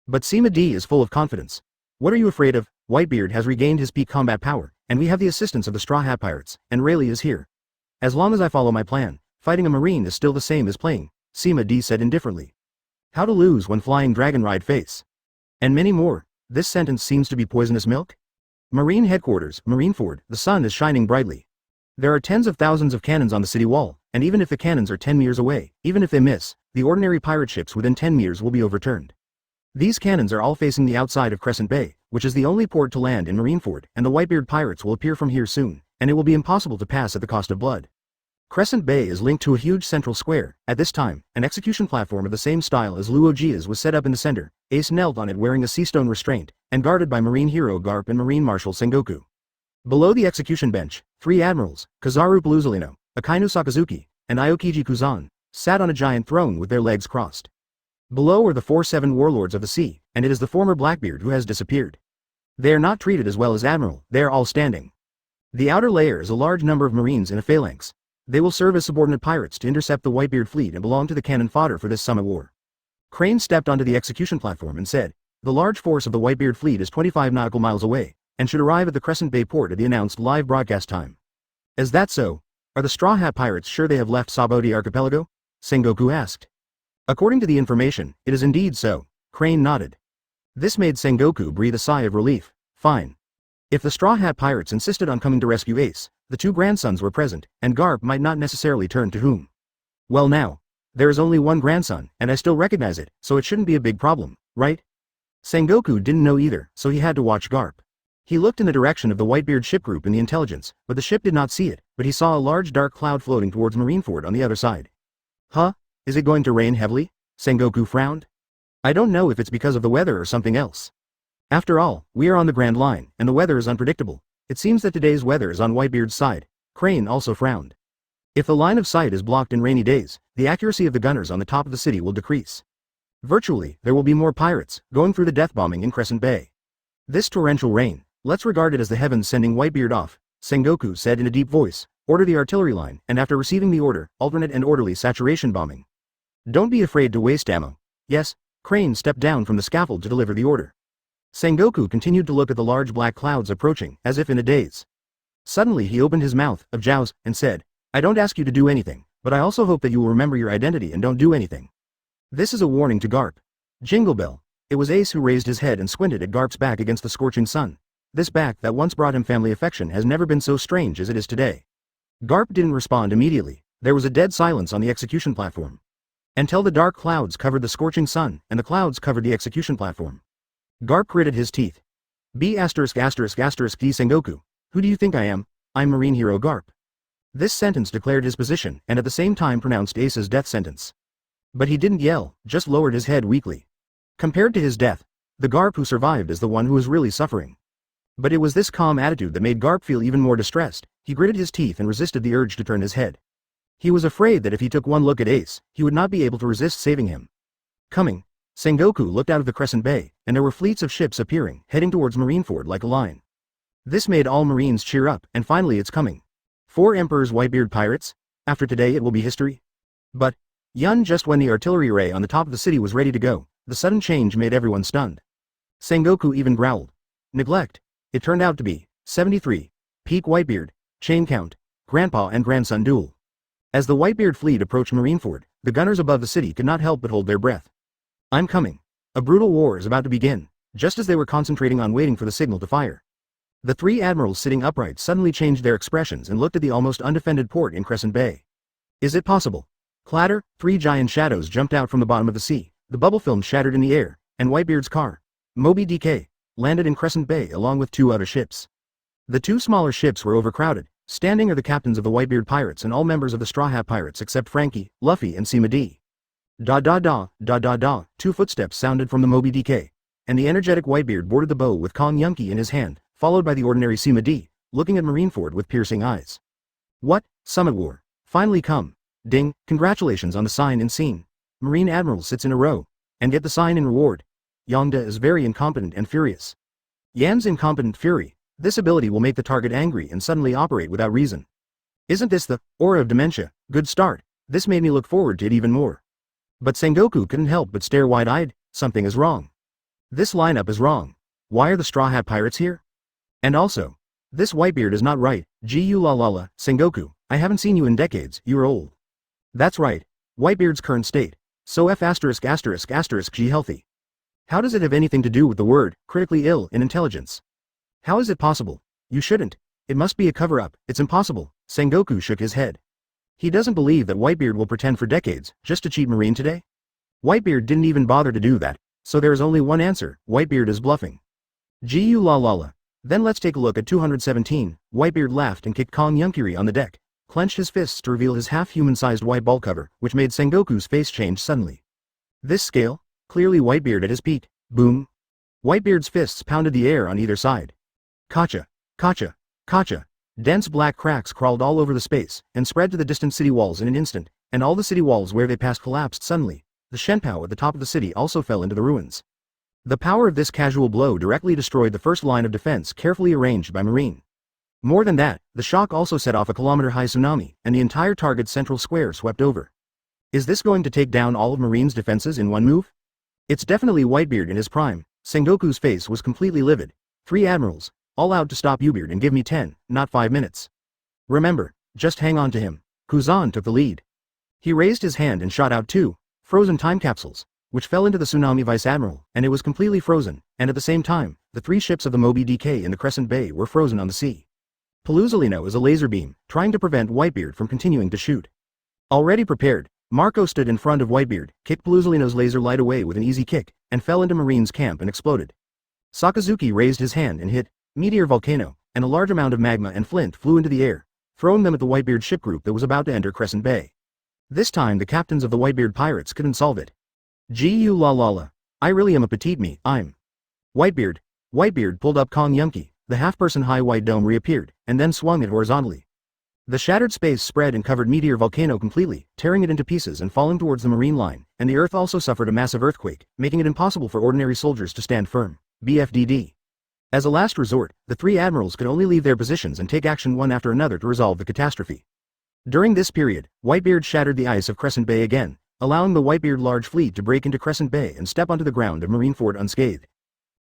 But Sima D is full of confidence. What are you afraid of? Whitebeard has regained his peak combat power, and we have the assistance of the Straw Hat Pirates, and Rayleigh is here. As long as I follow my plan, fighting a Marine is still the same as playing, Sima D said indifferently. How to lose when flying dragon ride face. And many more. This sentence seems to be poisonous milk? Marine headquarters, Marineford, the sun is shining brightly. There are tens of thousands of cannons on the city wall, and even if the cannons are 10 meters away, even if they miss, the ordinary pirate ships within 10 meters will be overturned. These cannons are all facing the outside of Crescent Bay, which is the only port to land in Marineford, and the Whitebeard pirates will appear from here soon, and it will be impossible to pass at the cost of blood. Crescent Bay is linked to a huge central square. At this time, an execution platform of the same style as Luo Jia's was set up in the center. Ace knelt on it wearing a seastone restraint, and guarded by Marine hero Garp and Marine Marshal Sengoku. Below the execution bench, 3 admirals, Kazaru Paluzolino, Akainu Sakazuki, and Aokiji Kuzan, sat on a giant throne with their legs crossed. Below are the 4-7 warlords of the sea, and it is the former Blackbeard who has disappeared. They are not treated as well as Admiral, they are all standing. The outer layer is a large number of Marines in a phalanx. They will serve as subordinate pirates to intercept the Whitebeard fleet and belong to the cannon fodder for this summit war. Crane stepped onto the execution platform and said, "The large force of the Whitebeard fleet is 25 nautical miles away, and should arrive at the Crescent Bay port at the announced live broadcast time." "Is that so? Are the StrawHat pirates sure they have left Saboti Archipelago?" Sengoku asked. "According to the information, it is indeed so," Crane nodded. This made Sengoku breathe a sigh of relief. Fine. If the StrawHat pirates insisted on coming to rescue Ace, the two grandsons were present, and Garp might not necessarily turn to whom. "Well now, there is only one grandson, and I still recognize it, so it shouldn't be a big problem, right?" Sengoku didn't know either, so he had to watch Garp. He looked in the direction of the Whitebeard ship group in the intelligence, but the ship did not see it, but he saw a large dark cloud floating towards Marineford on the other side. "Huh? Is it going to rain heavily?" Sengoku frowned. "I don't know if it's because of the weather or something else. After all, we are on the Grand Line, and the weather is unpredictable. It seems that today's weather is on Whitebeard's side." Crane also frowned. "If the line of sight is blocked in rainy days, the accuracy of the gunners on the top of the city will decrease. Virtually, there will be more pirates, going through the death bombing in Crescent Bay. This torrential rain, let's regard it as the heavens sending Whitebeard off," Sengoku said in a deep voice. "Order the artillery line, and after receiving the order, alternate and orderly saturation bombing. Don't be afraid to waste ammo." "Yes." Crane stepped down from the scaffold to deliver the order. Sengoku continued to look at the large black clouds approaching, as if in a daze. Suddenly he opened his mouth, of Zhao's, and said, "I don't ask you to do anything, but I also hope that you will remember your identity and don't do anything. This is a warning to Garp." Jingle bell. It was Ace who raised his head and squinted at Garp's back against the scorching sun. This back that once brought him family affection has never been so strange as it is today. Garp didn't respond immediately. There was a dead silence on the execution platform. Until the dark clouds covered the scorching sun, and the clouds covered the execution platform. Garp gritted his teeth. "B******** D Sengoku. Who do you think I am? I'm Marine Hero Garp." This sentence declared his position and at the same time pronounced Ace's death sentence. But he didn't yell, just lowered his head weakly. Compared to his death, the Garp who survived is the one who is really suffering. But it was this calm attitude that made Garp feel even more distressed. He gritted his teeth and resisted the urge to turn his head. He was afraid that if he took one look at Ace, he would not be able to resist saving him. Coming. Sengoku looked out of the Crescent Bay, and there were fleets of ships appearing, heading towards Marineford like a line. This made all Marines cheer up, and finally it's coming. 4 Emperor's Whitebeard pirates? After today it will be history? But, just when the artillery array on the top of the city was ready to go, the sudden change made everyone stunned. Sengoku even growled. Neglect. It turned out to be 73. Peak Whitebeard, chain count, grandpa and grandson duel. As the Whitebeard fleet approached Marineford, the gunners above the city could not help but hold their breath. "I'm coming. A brutal war is about to begin," just as they were concentrating on waiting for the signal to fire. The 3 admirals sitting upright suddenly changed their expressions and looked at the almost undefended port in Crescent Bay. "Is it possible?" Clatter, 3 giant shadows jumped out from the bottom of the sea, the bubble film shattered in the air, and Whitebeard's car, Moby DK, landed in Crescent Bay along with 2 other ships. The 2 smaller ships were overcrowded. Standing are the captains of the Whitebeard pirates and all members of the StrawHat pirates except Frankie, Luffy and Sima D. Da da da, da da da, 2 footsteps sounded from the Moby DK, and the energetic Whitebeard boarded the bow with Kong Yunki in his hand, followed by the ordinary Sima D, looking at Marineford with piercing eyes. "What? Summit War. Finally come. Ding, congratulations on the sign and scene. Marine Admiral sits in a row, and get the sign in reward. Yongda is very incompetent and furious." Yan's incompetent fury. This ability will make the target angry and suddenly operate without reason. "Isn't this the aura of dementia? Good start. This made me look forward to it even more." But Sengoku couldn't help but stare wide-eyed. Something is wrong. This lineup is wrong. Why are the StrawHat pirates here? And also, this Whitebeard is not right. Gu-la-la-la, Sengoku, I haven't seen you in decades, you're old. That's right. Whitebeard's current state. So F*** G healthy. How does it have anything to do with the word, critically ill in intelligence? How is it possible? You shouldn't. It must be a cover-up, it's impossible. Sengoku shook his head. He doesn't believe that Whitebeard will pretend for decades, just to cheat Marine today? Whitebeard didn't even bother to do that, so there is only one answer, Whitebeard is bluffing. Gu-la-la-la. Then let's take a look at 217, Whitebeard laughed and kicked Kong Yunkiri on the deck, clenched his fists to reveal his half-human-sized white ball cover, which made Sengoku's face change suddenly. This scale? Clearly Whitebeard at his peak. Boom. Whitebeard's fists pounded the air on either side. Kacha, kacha, kacha. Dense black cracks crawled all over the space, and spread to the distant city walls in an instant, and all the city walls where they passed collapsed suddenly. The Shenpao at the top of the city also fell into the ruins. The power of this casual blow directly destroyed the first line of defense carefully arranged by Marine. More than that, the shock also set off a kilometer-high tsunami, and the entire target's central square swept over. Is this going to take down all of Marine's defenses in one move? It's definitely Whitebeard in his prime. Sengoku's face was completely livid. 3 admirals, all out to stop Ubeard and give me 10, not 5 minutes. Remember, just hang on to him. Kuzan took the lead. He raised his hand and shot out 2 frozen time capsules, which fell into the tsunami vice admiral, and it was completely frozen, and at the same time, the 3 ships of the Moby DK in the Crescent Bay were frozen on the sea. Paluzolino is a laser beam, trying to prevent Whitebeard from continuing to shoot. Already prepared, Marco stood in front of Whitebeard, kicked Paluzolino's laser light away with an easy kick, and fell into Marine's camp and exploded. Sakazuki raised his hand and hit Meteor Volcano, and a large amount of magma and flint flew into the air, throwing them at the Whitebeard ship group that was about to enter Crescent Bay. This time the captains of the Whitebeard pirates couldn't solve it. Gu la la la. I really am a petite me, I'm. Whitebeard. Whitebeard pulled up Kong Yunki, the half-person high white dome reappeared, and then swung it horizontally. The shattered space spread and covered Meteor Volcano completely, tearing it into pieces and falling towards the marine line, and the earth also suffered a massive earthquake, making it impossible for ordinary soldiers to stand firm. BFDD. As a last resort, the 3 admirals could only leave their positions and take action one after another to resolve the catastrophe. During this period, Whitebeard shattered the ice of Crescent Bay again, allowing the Whitebeard large fleet to break into Crescent Bay and step onto the ground of Marineford unscathed.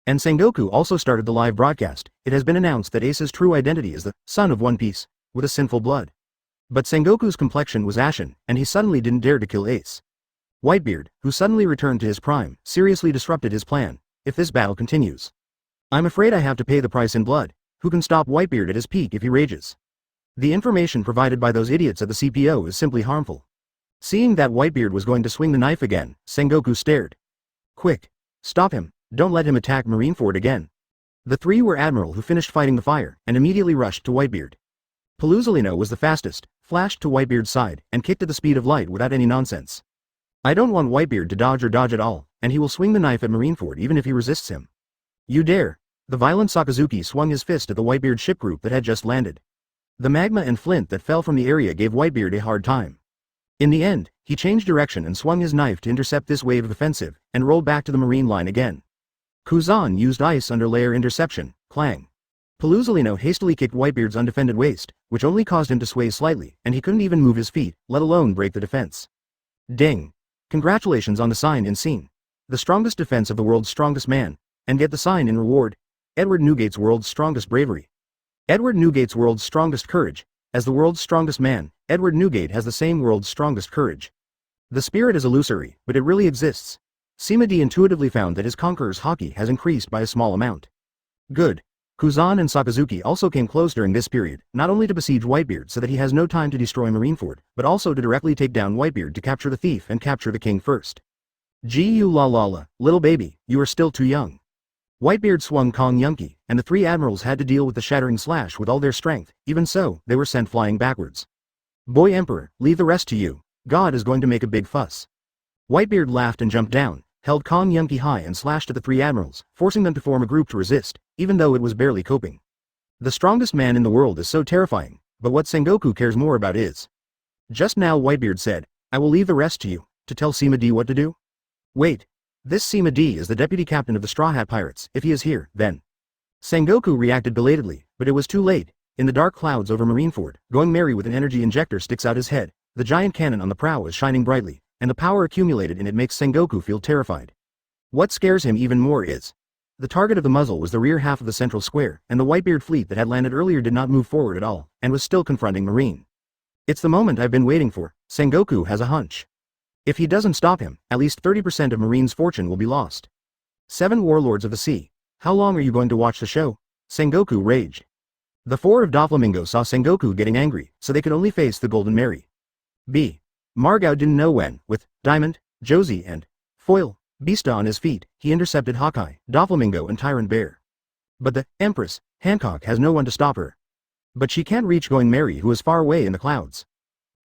And Sengoku also started the live broadcast. It has been announced that Ace's true identity is the son of One Piece, with a sinful blood. But Sengoku's complexion was ashen, and he suddenly didn't dare to kill Ace. Whitebeard, who suddenly returned to his prime, seriously disrupted his plan. If this battle continues, I'm afraid I have to pay the price in blood. Who can stop Whitebeard at his peak if he rages? The information provided by those idiots at the CPO is simply harmful. Seeing that Whitebeard was going to swing the knife again, Sengoku stared. Quick! Stop him, don't let him attack Marineford again. The 3 were admiral who finished fighting the fire, and immediately rushed to Whitebeard. Paluzolino was the fastest, flashed to Whitebeard's side, and kicked at the speed of light without any nonsense. I don't want Whitebeard to dodge or dodge at all, and he will swing the knife at Marineford even if he resists him. You dare! The violent Sakazuki swung his fist at the Whitebeard ship group that had just landed. The magma and flint that fell from the area gave Whitebeard a hard time. In the end, he changed direction and swung his knife to intercept this wave of offensive, and rolled back to the marine line again. Kuzan used ice underlayer interception, clang. Paluzolino hastily kicked Whitebeard's undefended waist, which only caused him to sway slightly, and he couldn't even move his feet, let alone break the defense. Ding! Congratulations on the sign in scene. The strongest defense of the world's strongest man, and get the sign in reward. Edward Newgate's world's strongest bravery. Edward Newgate's world's strongest courage. As the world's strongest man, Edward Newgate has the same world's strongest courage. The spirit is illusory, but it really exists. Sima D intuitively found that his conqueror's haki has increased by a small amount. Good. Kuzan and Sakazuki also came close during this period, not only to besiege Whitebeard so that he has no time to destroy Marineford, but also to directly take down Whitebeard to capture the thief and capture the king first. Gu la la la, little baby, you are still too young. Whitebeard swung Kong Yunki, and the 3 admirals had to deal with the shattering slash with all their strength. Even so, they were sent flying backwards. Boy Emperor, leave the rest to you. God is going to make a big fuss. Whitebeard laughed and jumped down, held Kong Yunki high and slashed at the 3 admirals, forcing them to form a group to resist, even though it was barely coping. The strongest man in the world is so terrifying, but what Sengoku cares more about is. Just now Whitebeard said, I will leave the rest to you, to tell Sima D what to do? Wait. This Sima D is the deputy captain of the StrawHat pirates. If he is here, then. Sengoku reacted belatedly, but it was too late. In the dark clouds over Marineford, Going Merry with an energy injector sticks out his head. The giant cannon on the prow is shining brightly, and the power accumulated in it makes Sengoku feel terrified. What scares him even more is, the target of the muzzle was the rear half of the central square, and the Whitebeard fleet that had landed earlier did not move forward at all, and was still confronting Marine. It's the moment I've been waiting for. Sengoku has a hunch. If he doesn't stop him, at least 30% of Marine's fortune will be lost. 7 warlords of the sea. How long are you going to watch the show? Sengoku raged. The 4 of Doflamingo saw Sengoku getting angry, so they could only face the Golden Mary. B. Margao didn't know when, with Diamond, Josie and Foil, Beasta on his feet, he intercepted Hawkeye, Doflamingo and Tyrant Bear. But the Empress, Hancock has no one to stop her. But she can't reach Going Merry who is far away in the clouds.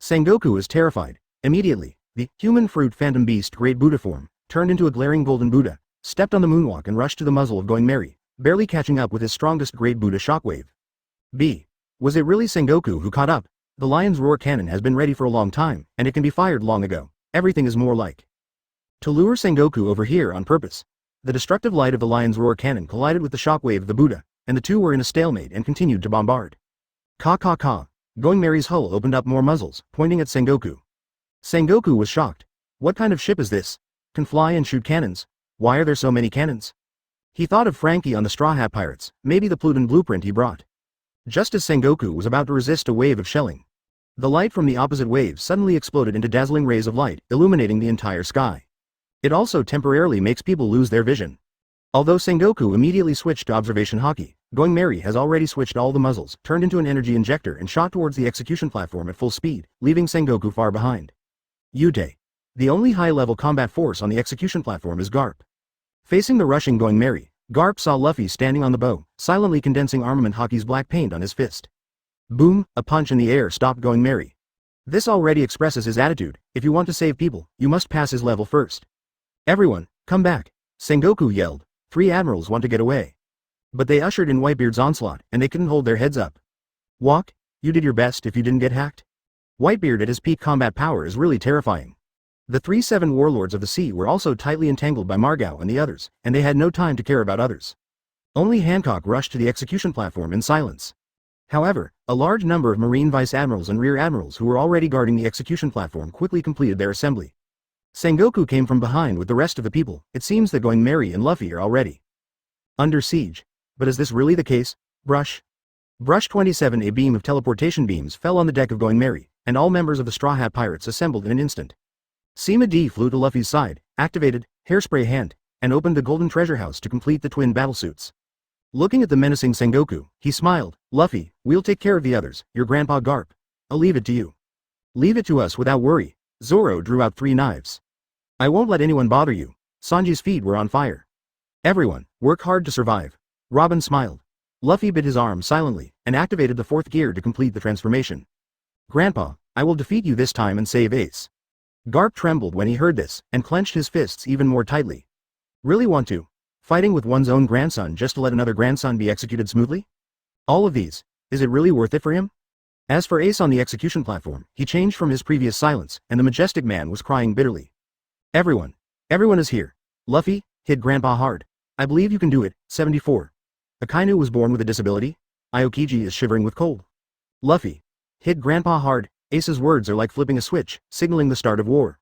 Sengoku is terrified. Immediately, the human fruit phantom beast Great Buddha form, turned into a glaring golden Buddha, stepped on the moonwalk and rushed to the muzzle of Going Merry, barely catching up with his strongest Great Buddha shockwave. B. Was it really Sengoku who caught up? The lion's roar cannon has been ready for a long time, and it can be fired long ago. Everything is more like to lure Sengoku over here on purpose. The destructive light of the lion's roar cannon collided with the shockwave of the Buddha, and the two were in a stalemate and continued to bombard. Ka ka ka. Going Mary's hull opened up more muzzles, pointing at Sengoku. Sengoku was shocked. What kind of ship is this? Can fly and shoot cannons? Why are there so many cannons? He thought of Frankie on the Straw Hat Pirates, maybe the Pluton blueprint he brought. Just as Sengoku was about to resist a wave of shelling, the light from the opposite wave suddenly exploded into dazzling rays of light, illuminating the entire sky. It also temporarily makes people lose their vision. Although Sengoku immediately switched to observation haki, Going Mary has already switched all the muzzles, turned into an energy injector and shot towards the execution platform at full speed, leaving Sengoku far behind. Yute. The only high-level combat force on the execution platform is Garp. Facing the rushing Going Mary, Garp saw Luffy standing on the bow, silently condensing armament haki's black paint on his fist. Boom, a punch in the air stopped Going Mary. This already expresses his attitude: if you want to save people, you must pass his level first. Everyone, come back, Sengoku yelled. 3 admirals want to get away. But they ushered in Whitebeard's onslaught, and they couldn't hold their heads up. Walk, you did your best if you didn't get hacked. Whitebeard at his peak combat power is really terrifying. The 3-7 warlords of the sea were also tightly entangled by Margao and the others, and they had no time to care about others. Only Hancock rushed to the execution platform in silence. However, a large number of Marine Vice Admirals and Rear Admirals who were already guarding the execution platform quickly completed their assembly. Sengoku came from behind with the rest of the people. It seems that Going Mary and Luffy are already under siege. But is this really the case? Brush 27. A beam of teleportation beams fell on the deck of Going Mary, and all members of the Straw Hat Pirates assembled in an instant. Sima D flew to Luffy's side, activated Hairspray Hand, and opened the Golden Treasure House to complete the twin battlesuits. Looking at the menacing Sengoku, he smiled. Luffy, we'll take care of the others, your grandpa Garp. I'll leave it to you. Leave it to us without worry. Zoro drew out 3 knives. I won't let anyone bother you. Sanji's feet were on fire. Everyone, work hard to survive. Robin smiled. Luffy bit his arm silently, and activated the 4th gear to complete the transformation. Grandpa, I will defeat you this time and save Ace. Garp trembled when he heard this, and clenched his fists even more tightly. Really want to? Fighting with one's own grandson just to let another grandson be executed smoothly? All of these, is it really worth it for him? As for Ace on the execution platform, he changed from his previous silence, and the majestic man was crying bitterly. Everyone is here. Luffy, hit Grandpa hard. I believe you can do it. 74. Akainu was born with a disability? Aokiji is shivering with cold. Luffy, hit Grandpa hard. Ace's words are like flipping a switch, signaling the start of war.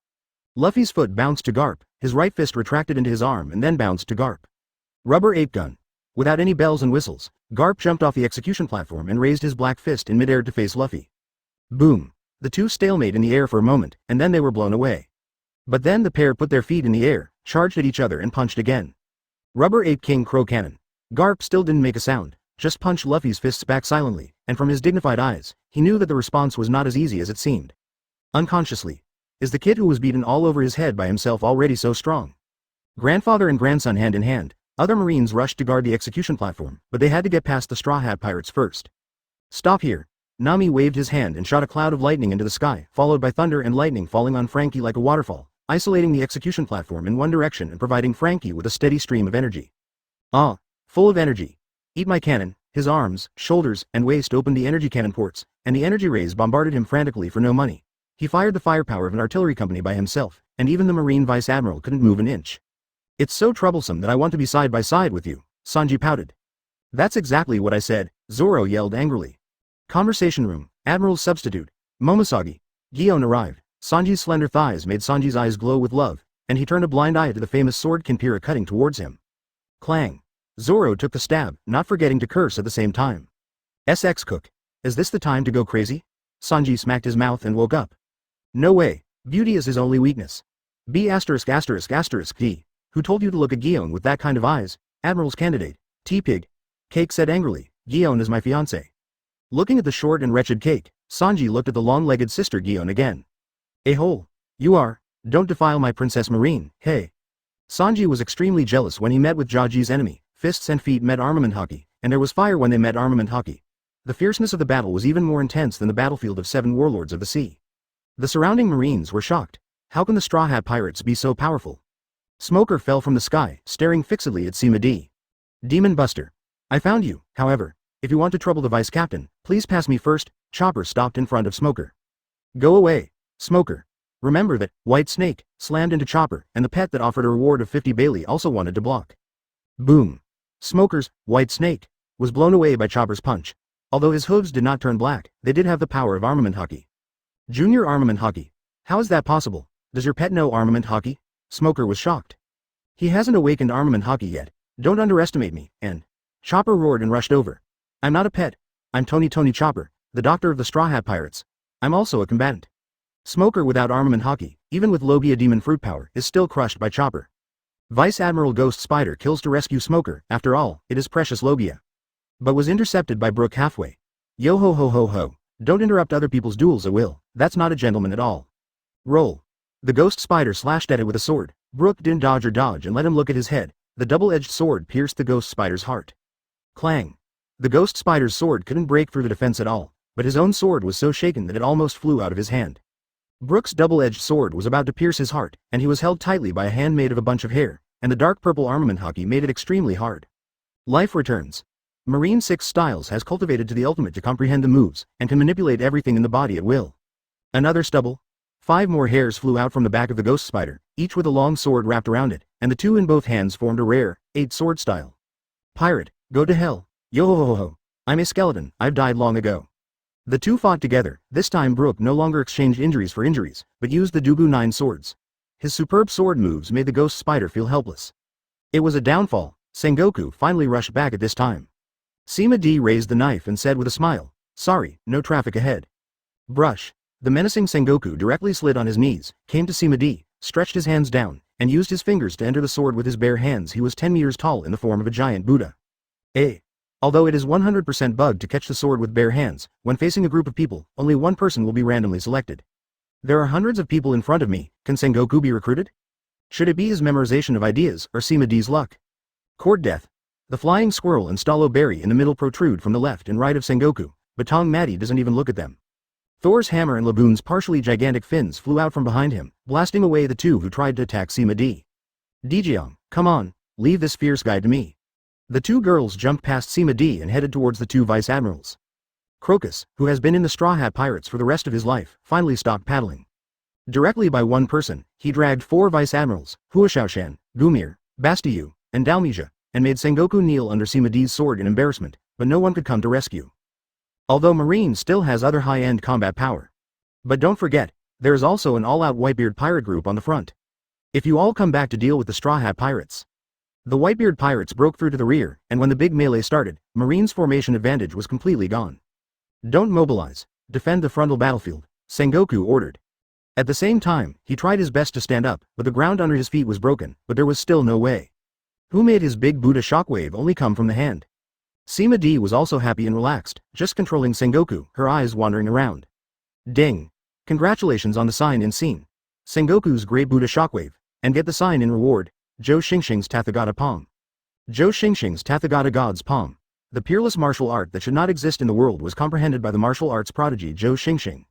Luffy's foot bounced to Garp, his right fist retracted into his arm and then bounced to Garp. Rubber ape gun. Without any bells and whistles, Garp jumped off the execution platform and raised his black fist in midair to face Luffy. Boom. The two stalemate in the air for a moment, and then they were blown away. But then the pair put their feet in the air, charged at each other and punched again. Rubber ape king crow cannon. Garp still didn't make a sound, just punched Luffy's fists back silently, and from his dignified eyes, he knew that the response was not as easy as it seemed. Unconsciously. Is the kid who was beaten all over his head by himself already so strong? Grandfather and grandson hand in hand, other Marines rushed to guard the execution platform, but they had to get past the Straw Hat Pirates first. Stop here. Nami waved his hand and shot a cloud of lightning into the sky, followed by thunder and lightning falling on Frankie like a waterfall, isolating the execution platform in one direction and providing Frankie with a steady stream of energy. Ah, full of energy. Eat my cannon. His arms, shoulders, and waist opened the energy cannon ports, and the energy rays bombarded him frantically for no money. He fired the firepower of an artillery company by himself, and even the Marine Vice Admiral couldn't move an inch. It's so troublesome that I want to be side by side with you, Sanji pouted. That's exactly what I said, Zoro yelled angrily. Conversation room, Admiral's substitute, Momonosuke, Gion arrived. Sanji's slender thighs made Sanji's eyes glow with love, and he turned a blind eye to the famous sword Kinpira cutting towards him. Clang. Zoro took the stab, not forgetting to curse at the same time. SX cook. Is this the time to go crazy? Sanji smacked his mouth and woke up. No way, beauty is his only weakness. B********. D. Who told you to look at Gion with that kind of eyes? Admiral's candidate, T-Pig. Cake said angrily, Gion is my fiancé. Looking at the short and wretched Cake, Sanji looked at the long-legged sister Gion again. A-hole. You are. Don't defile my Princess Marine, hey. Sanji was extremely jealous when he met with Jaji's enemy. Fists and feet met armament haki, and there was fire when they met armament haki. The fierceness of the battle was even more intense than the battlefield of 7 warlords of the sea. The surrounding Marines were shocked. How can the Straw Hat Pirates be so powerful? Smoker fell from the sky, staring fixedly at Sima D. Demon Buster. I found you, however. If you want to trouble the vice captain, please pass me first. Chopper stopped in front of Smoker. Go away, Smoker. Remember that, White Snake, slammed into Chopper, and the pet that offered a reward of 50 Bailey also wanted to block. Boom. Smoker's, White Snake, was blown away by Chopper's punch. Although his hooves did not turn black, they did have the power of armament hockey. Junior armament hockey. How is that possible? Does your pet know armament hockey? Smoker was shocked. He hasn't awakened armament hockey yet. Don't underestimate me, and Chopper roared and rushed over. I'm not a pet. I'm Tony Chopper, the doctor of the Straw Hat Pirates. I'm also a combatant. Smoker without armament hockey, even with Logia demon fruit power, is still crushed by Chopper. Vice Admiral Ghost Spider kills to rescue Smoker, after all, it is precious Logia. But was intercepted by Brook halfway. Yo ho ho ho ho, don't interrupt other people's duels at will, that's not a gentleman at all. Roll. The Ghost Spider slashed at it with a sword. Brook didn't dodge and let him look at his head. The double-edged sword pierced the Ghost Spider's heart. Clang. The Ghost Spider's sword couldn't break through the defense at all, but his own sword was so shaken that it almost flew out of his hand. Brook's double-edged sword was about to pierce his heart, and he was held tightly by a hand made of a bunch of hair, and the dark purple armament hockey made it extremely hard. Life returns. Marine 6 Styles has cultivated to the ultimate to comprehend the moves, and can manipulate everything in the body at will. Another stubble. 5 more hairs flew out from the back of the Ghost Spider, each with a long sword wrapped around it, and the 2 in both hands formed a rare, 8 sword style. Pirate, go to hell. Yo ho ho ho. I'm a skeleton, I've died long ago. The 2 fought together. This time Brook no longer exchanged injuries for injuries, but used the Dubu 9 swords. His superb sword moves made the Ghost Spider feel helpless. It was a downfall. Sengoku finally rushed back at this time. Sima D raised the knife and said with a smile, sorry, no traffic ahead. Brush. The menacing Sengoku directly slid on his knees, came to Sima D, stretched his hands down, and used his fingers to enter the sword with his bare hands. He was 10 meters tall in the form of a giant Buddha. Although it is 100% bugged to catch the sword with bare hands, when facing a group of people, only one person will be randomly selected. There are hundreds of people in front of me, can Sengoku be recruited? Should it be his memorization of ideas, or Sima D's luck? Court death. The flying squirrel and Stallo Berry in the middle protrude from the left and right of Sengoku, but Tong Matty doesn't even look at them. Thor's hammer and Laboon's partially gigantic fins flew out from behind him, blasting away the 2 who tried to attack Sima D. Dejeong, come on, leave this fierce guy to me. The 2 girls jumped past Sima D and headed towards the 2 vice admirals. Crocus, who has been in the Straw Hat Pirates for the rest of his life, finally stopped paddling. Directly by one person, he dragged 4 vice admirals, Huashaoshan, Gumir, Bastiyu, and Dalmesia, and made Sengoku kneel under Sima D's sword in embarrassment, but no one could come to rescue. Although Marine still has other high-end combat power. But don't forget, there is also an all-out Whitebeard pirate group on the front. If you all come back to deal with the Straw Hat Pirates. The Whitebeard pirates broke through to the rear, and when the big melee started, Marine's formation advantage was completely gone. Don't mobilize, defend the frontal battlefield, Sengoku ordered. At the same time, he tried his best to stand up, but the ground under his feet was broken, but there was still no way. Who made his big Buddha shockwave only come from the hand? Sima D was also happy and relaxed, just controlling Sengoku, her eyes wandering around. Ding! Congratulations on the sign in scene. Sengoku's Great Buddha shockwave, and get the sign in reward, Zhou Xingxing's Tathagata palm. Zhou Xingxing's Tathagata God's palm. The peerless martial art that should not exist in the world was comprehended by the martial arts prodigy Zhou Xingxing.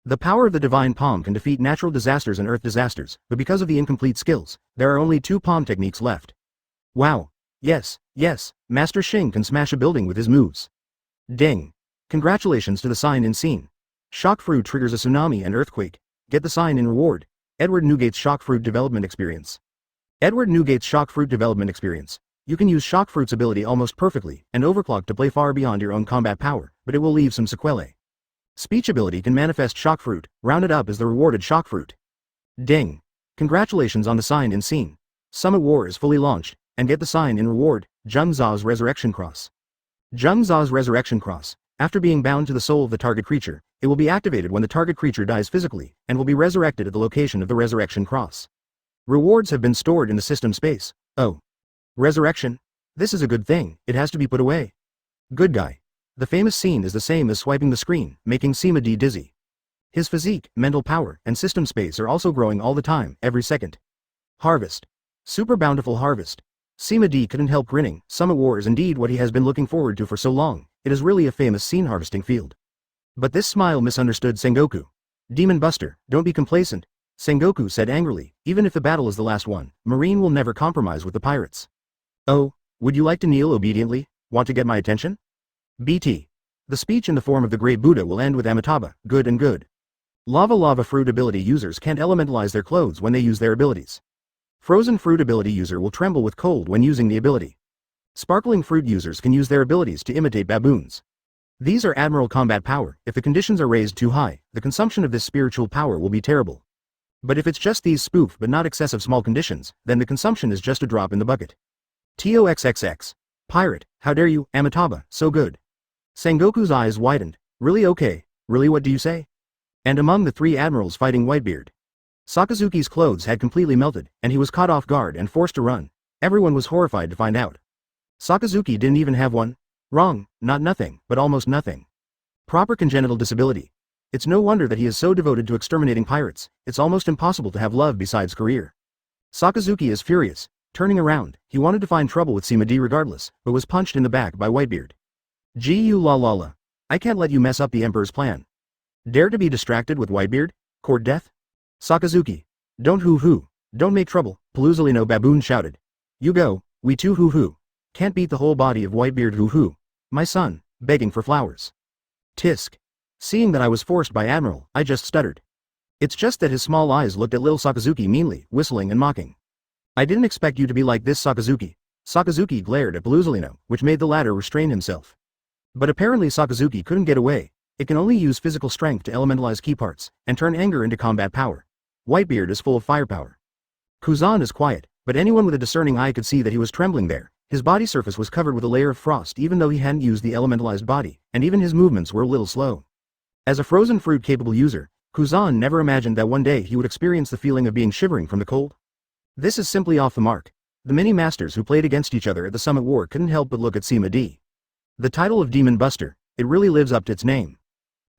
The power of the divine palm can defeat natural disasters and earth disasters, but because of the incomplete skills, there are only 2 palm techniques left. Wow. Yes, Master Xing can smash a building with his moves. Ding. Congratulations to the sign in scene. Shock Fruit triggers a tsunami and earthquake. Get the sign in reward. Edward Newgate's Shock Fruit Development Experience. Edward Newgate's Shock Fruit Development Experience. You can use Shock Fruit's ability almost perfectly, and overclock to play far beyond your own combat power, but it will leave some sequelae. Speech ability can manifest Shock Fruit, rounded up as the rewarded Shock Fruit. Ding. Congratulations on the sign in scene. Summit War is fully launched, and get the sign in reward, Zheng Za's Resurrection Cross. Zheng Za's Resurrection Cross. After being bound to the soul of the target creature, it will be activated when the target creature dies physically, and will be resurrected at the location of the Resurrection Cross. Rewards have been stored in the system space. Oh. Resurrection? This is a good thing, it has to be put away. Good guy. The famous scene is the same as swiping the screen, making Sima D dizzy. His physique, mental power, and system space are also growing all the time, every second. Harvest. Super bountiful harvest. Sima D couldn't help grinning. Summit War is indeed what he has been looking forward to for so long. It is really a famous scene harvesting field. But this smile misunderstood Sengoku. Demon Buster, don't be complacent. Sengoku said angrily, even if the battle is the last one, Marine will never compromise with the pirates. Oh, would you like to kneel obediently? Want to get my attention? BT. The speech in the form of the Great Buddha will end with Amitabha, good and good. Lava Fruit ability users can't elementalize their clothes when they use their abilities. Frozen Fruit ability user will tremble with cold when using the ability. Sparkling Fruit users can use their abilities to imitate baboons. These are admiral combat power. If the conditions are raised too high, the consumption of this spiritual power will be terrible. But if it's just these spoof but not excessive small conditions, then the consumption is just a drop in the bucket. TOXXX. Pirate, how dare you, Amitabha, so good. Sengoku's eyes widened. Really okay, really what do you say? And among the three admirals fighting Whitebeard, Sakazuki's clothes had completely melted, and he was caught off guard and forced to run. Everyone was horrified to find out. Sakazuki didn't even have one. Wrong, not nothing, but almost nothing. Proper congenital disability. It's no wonder that he is so devoted to exterminating pirates. It's almost impossible to have love besides career. Sakazuki is furious. Turning around, he wanted to find trouble with Sima D regardless, but was punched in the back by Whitebeard. Gu la la la. I can't let you mess up the Emperor's plan. Dare to be distracted with Whitebeard? Court death? Sakazuki. Don't hoo-hoo. Don't make trouble, Paluzolino baboon shouted. You go, we too hoo-hoo. Can't beat the whole body of Whitebeard hoo-hoo. My son, begging for flowers. Tisk. Seeing that I was forced by Admiral, I just stuttered. It's just that his small eyes looked at Lil Sakazuki meanly, whistling and mocking. I didn't expect you to be like this, Sakazuki. Sakazuki glared at Paluzolino, which made the latter restrain himself. But apparently Sakazuki couldn't get away. It can only use physical strength to elementalize key parts, and turn anger into combat power. Whitebeard is full of firepower. Kuzan is quiet, but anyone with a discerning eye could see that he was trembling there. His body surface was covered with a layer of frost even though he hadn't used the elementalized body, and even his movements were a little slow. As a frozen fruit capable user, Kuzan never imagined that one day he would experience the feeling of being shivering from the cold. This is simply off the mark. The mini-masters who played against each other at the Summit War couldn't help but look at Sima D. The title of Demon Buster, it really lives up to its name.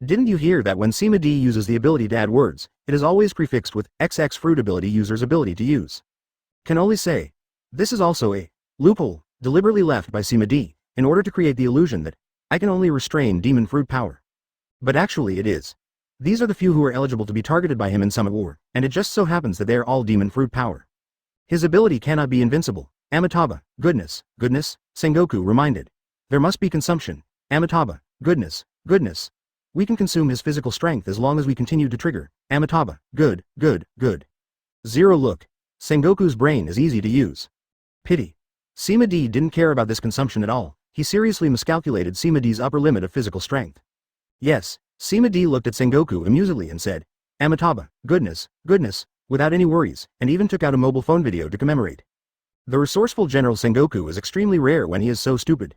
Didn't you hear that when Sima D uses the ability to add words, it is always prefixed with XX fruit ability user's ability to use? Can only say, this is also a loophole, deliberately left by Sima D, in order to create the illusion that I can only restrain demon fruit power. But actually it is. These are the few who are eligible to be targeted by him in Summit War, and it just so happens that they are all demon fruit power. His ability cannot be invincible. Amitabha, goodness, goodness, Sengoku reminded. There must be consumption. Amitabha, goodness, goodness. We can consume his physical strength as long as we continue to trigger. Amitabha, good, good, good. Zero look. Sengoku's brain is easy to use. Pity. Sima D didn't care about this consumption at all. He seriously miscalculated Sima D's upper limit of physical strength. Yes, Sima D looked at Sengoku amusedly and said, Amitabha, goodness, goodness, without any worries, and even took out a mobile phone video to commemorate. The resourceful General Sengoku is extremely rare when he is so stupid.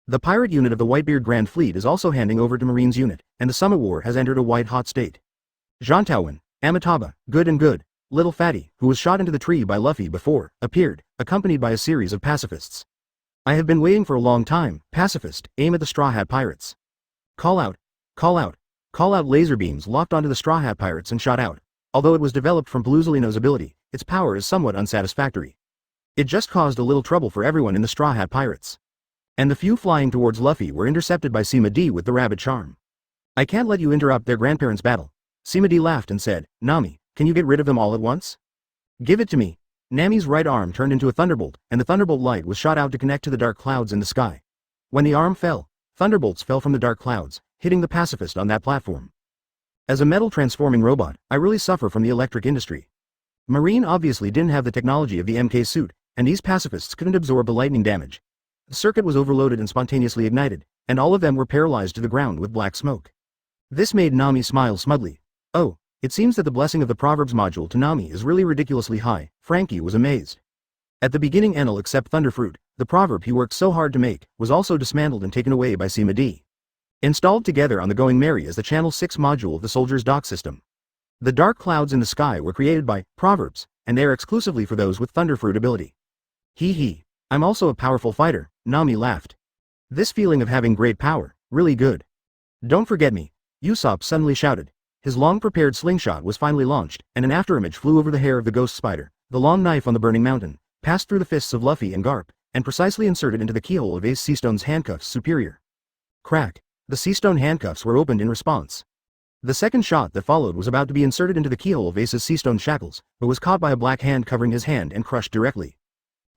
The pirate unit of the Whitebeard Grand Fleet is also handing over to Marine's unit, and the Summit War has entered a white-hot state. Zhantaowen, Amitabha, good and good, Little Fatty, who was shot into the tree by Luffy before, appeared, accompanied by a series of pacifists. I have been waiting for a long time. Pacifist, aim at the StrawHat pirates. Call out, call out, call out. Laser beams locked onto the StrawHat pirates and shot out. Although it was developed from Paluzolino's ability, its power is somewhat unsatisfactory. It just caused a little trouble for everyone in the StrawHat pirates. And the few flying towards Luffy were intercepted by Sima D with the rabbit charm. I can't let you interrupt their grandparents' battle. Sima D laughed and said, Nami, can you get rid of them all at once? Give it to me. Nami's right arm turned into a thunderbolt, and the thunderbolt light was shot out to connect to the dark clouds in the sky. When the arm fell, thunderbolts fell from the dark clouds, hitting the pacifist on that platform. As a metal transforming robot, I really suffer from the electric industry. Marine obviously didn't have the technology of the MK suit, and these pacifists couldn't absorb the lightning damage. The circuit was overloaded and spontaneously ignited, and all of them were paralyzed to the ground with black smoke. This made Nami smile smugly. Oh, it seems that the blessing of the Proverbs module to Nami is really ridiculously high. Frankie was amazed. At the beginning Enel except Thunderfruit, the proverb he worked so hard to make, was also dismantled and taken away by Sima D. Installed together on the Going Merry as the Channel 6 module of the Soldier's Dock system. The dark clouds in the sky were created by Proverbs, and they are exclusively for those with Thunderfruit ability. Hee hee, I'm also a powerful fighter, Nami laughed. This feeling of having great power, really good. Don't forget me, Usopp suddenly shouted. His long-prepared slingshot was finally launched, and an afterimage flew over the hair of the ghost spider. The long knife on the burning mountain passed through the fists of Luffy and Garp, and precisely inserted into the keyhole of Ace Seastone's handcuffs superior. Crack. The Seastone handcuffs were opened in response. The second shot that followed was about to be inserted into the keyhole of Ace's Seastone shackles, but was caught by a black hand covering his hand and crushed directly.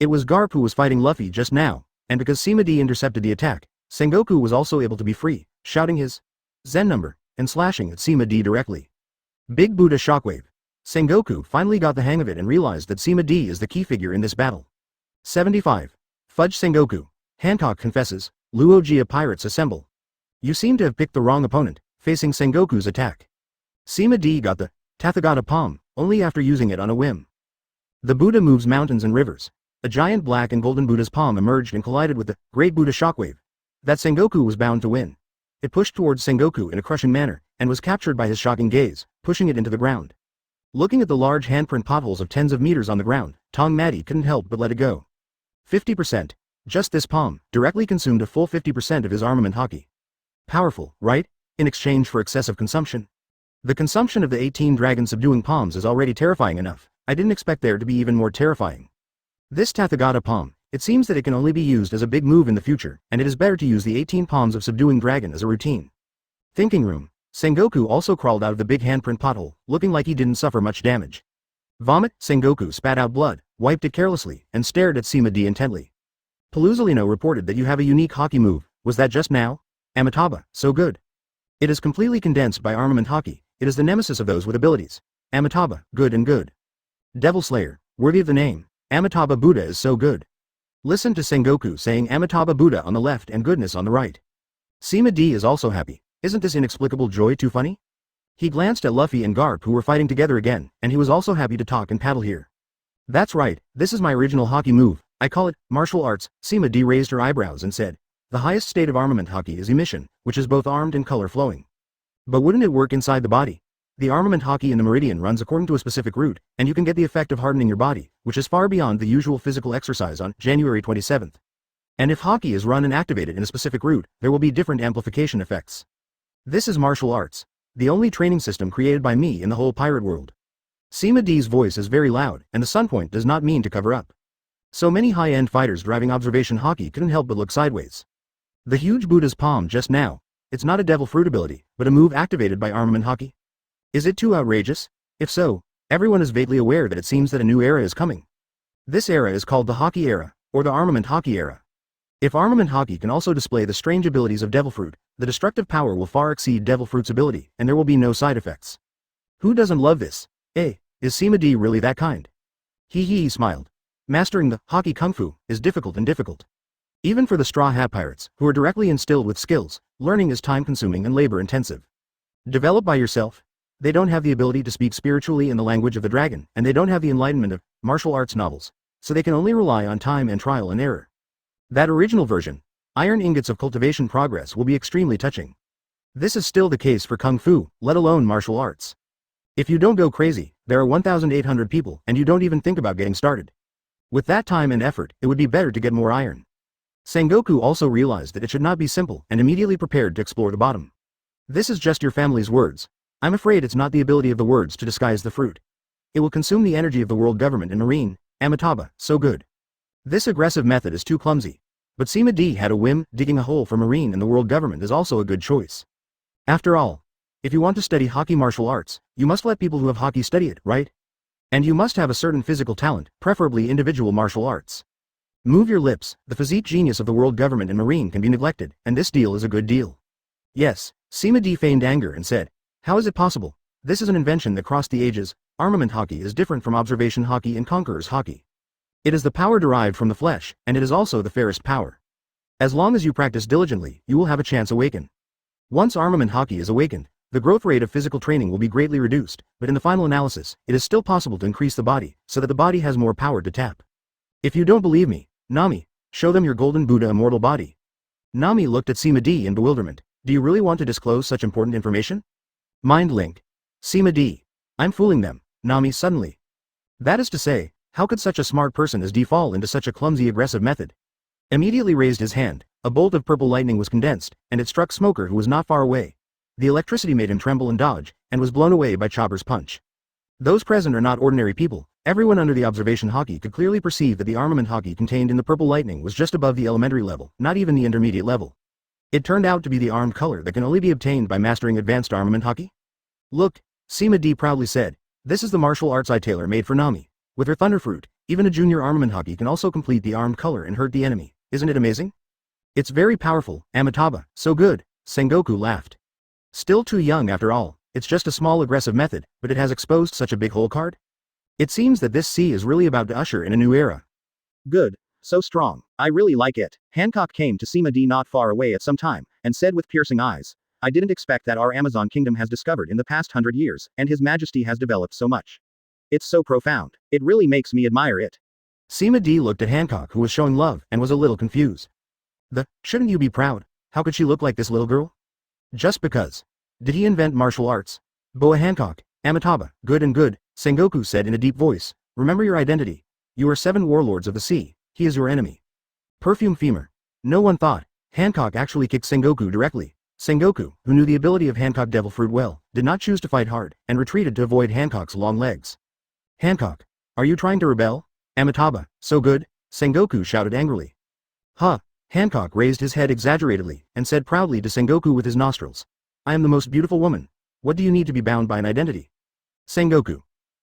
It was Garp who was fighting Luffy just now, and because Sima D intercepted the attack, Sengoku was also able to be free, shouting his Zen number, and slashing at Sima D directly. Big Buddha shockwave. Sengoku finally got the hang of it and realized that Sima D is the key figure in this battle. 75. Fudge Sengoku. Hancock confesses, Luogia pirates assemble. You seem to have picked the wrong opponent, facing Sengoku's attack. Sima D got the Tathagata palm, only after using it on a whim. The Buddha moves mountains and rivers. A giant black and golden Buddha's palm emerged and collided with the Great Buddha shockwave. That Sengoku was bound to win. It pushed towards Sengoku in a crushing manner, and was captured by his shocking gaze, pushing it into the ground. Looking at the large handprint potholes of tens of meters on the ground, Tong Matty couldn't help but let it go. 50%. Just this palm, directly consumed a full 50% of his armament haki. Powerful, right? In exchange for excessive consumption. The consumption of the 18 dragon subduing palms is already terrifying enough. I didn't expect there to be even more terrifying. This Tathagata palm, it seems that it can only be used as a big move in the future, and it is better to use the 18 palms of subduing dragon as a routine. Thinking room. Sengoku also crawled out of the big handprint pothole, looking like he didn't suffer much damage. Vomit. Sengoku spat out blood, wiped it carelessly, and stared at Sima D intently. Paluzolino reported that you have a unique haki move. Was that just now? Amitabha, so good. It is completely condensed by armament haki. It is the nemesis of those with abilities. Amitabha, good and good. Devil Slayer, worthy of the name. Amitabha Buddha is so good. Listen to Sengoku saying Amitabha Buddha on the left and goodness on the right. Sima D is also happy. Isn't this inexplicable joy too funny? He glanced at Luffy and Garp who were fighting together again, and he was also happy to talk and paddle here. That's right, this is my original haki move. I call it martial arts. Sima D raised her eyebrows and said, the highest state of armament haki is emission, which is both armed and color flowing. But wouldn't it work inside the body? The armament haki in the meridian runs according to a specific route, and you can get the effect of hardening your body, which is far beyond the usual physical exercise on January 27th. And if haki is run and activated in a specific route, there will be different amplification effects. This is martial arts, the only training system created by me in the whole pirate world. Sima D's voice is very loud, and the sunpoint does not mean to cover up. So many high-end fighters driving observation haki couldn't help but look sideways. The huge Buddha's palm just now, it's not a devil fruit ability, but a move activated by armament haki. Is it too outrageous? If so, everyone is vaguely aware that it seems that a new era is coming. This era is called the haki era, or the armament haki era. If armament haki can also display the strange abilities of devil fruit, the destructive power will far exceed devil fruit's ability, and there will be no side effects. Who doesn't love this? Is Sima D really that kind? He smiled. Mastering the haki kung fu is difficult and difficult. Even for the Straw Hat Pirates, who are directly instilled with skills, learning is time-consuming and labor-intensive. Develop by yourself. They don't have the ability to speak spiritually in the language of the dragon, and they don't have the enlightenment of martial arts novels, so they can only rely on time and trial and error. That original version, Iron Ingots of Cultivation Progress, will be extremely touching. This is still the case for kung fu, let alone martial arts. If you don't go crazy, there are 1,800 people, and you don't even think about getting started. With that time and effort, it would be better to get more iron. Sengoku also realized that it should not be simple, and immediately prepared to explore the bottom. This is just your family's words. I'm afraid it's not the ability of the words to disguise the fruit. It will consume the energy of the world government and marine. Amitabha, so good. This aggressive method is too clumsy. But Sima D had a whim. Digging a hole for marine and the world government is also a good choice. After all, if you want to study haki martial arts, you must let people who have haki study it, right? And you must have a certain physical talent, preferably individual martial arts. Move your lips. The physique genius of the world government and marine can be neglected, and this deal is a good deal. Yes, Sima D feigned anger and said, how is it possible? This is an invention that crossed the ages. Armament haki is different from observation haki and conqueror's haki. It is the power derived from the flesh, and it is also the fairest power. As long as you practice diligently, you will have a chance awaken. Once armament haki is awakened, the growth rate of physical training will be greatly reduced, but in the final analysis, it is still possible to increase the body, so that the body has more power to tap. If you don't believe me, Nami, show them your golden Buddha immortal body. Nami looked at Sima D in bewilderment. Do you really want to disclose such important information? Mind link. Sima D. I'm fooling them, Nami suddenly. That is to say, how could such a smart person as D fall into such a clumsy aggressive method? Immediately raised his hand, a bolt of purple lightning was condensed, and it struck Smoker who was not far away. The electricity made him tremble and dodge, and was blown away by Chopper's punch. Those present are not ordinary people. Everyone under the observation haki could clearly perceive that the armament haki contained in the purple lightning was just above the elementary level, not even the intermediate level. It turned out to be the armed color that can only be obtained by mastering advanced armament haki. Look, Sima D proudly said, this is the martial arts I tailor-made for Nami. With her thunder fruit, even a junior armament haki can also complete the armed color and hurt the enemy. Isn't it amazing? It's very powerful, Amitabha, so good. Sengoku laughed. Still too young after all, it's just a small aggressive method, but it has exposed such a big hole card? It seems that this sea is really about to usher in a new era. Good, so strong, I really like it. Hancock came to Sima D not far away at some time, and said with piercing eyes, I didn't expect that our Amazon kingdom has discovered in the past 100 years, and His Majesty has developed so much. It's so profound. It really makes me admire it. Sima D looked at Hancock, who was showing love, and was a little confused. Shouldn't you be proud? How could she look like this little girl? Just because. Did he invent martial arts? Boa Hancock, Amitabha, good and good, Sengoku said in a deep voice. Remember your identity. You are 7 warlords of the sea. He is your enemy. Perfume femur. No one thought. Hancock actually kicked Sengoku directly. Sengoku, who knew the ability of Hancock Devil Fruit well, did not choose to fight hard, and retreated to avoid Hancock's long legs. Hancock, are you trying to rebel? Amitabha, so good? Sengoku shouted angrily. Huh. Hancock raised his head exaggeratedly, and said proudly to Sengoku with his nostrils. I am the most beautiful woman. What do you need to be bound by an identity? Sengoku.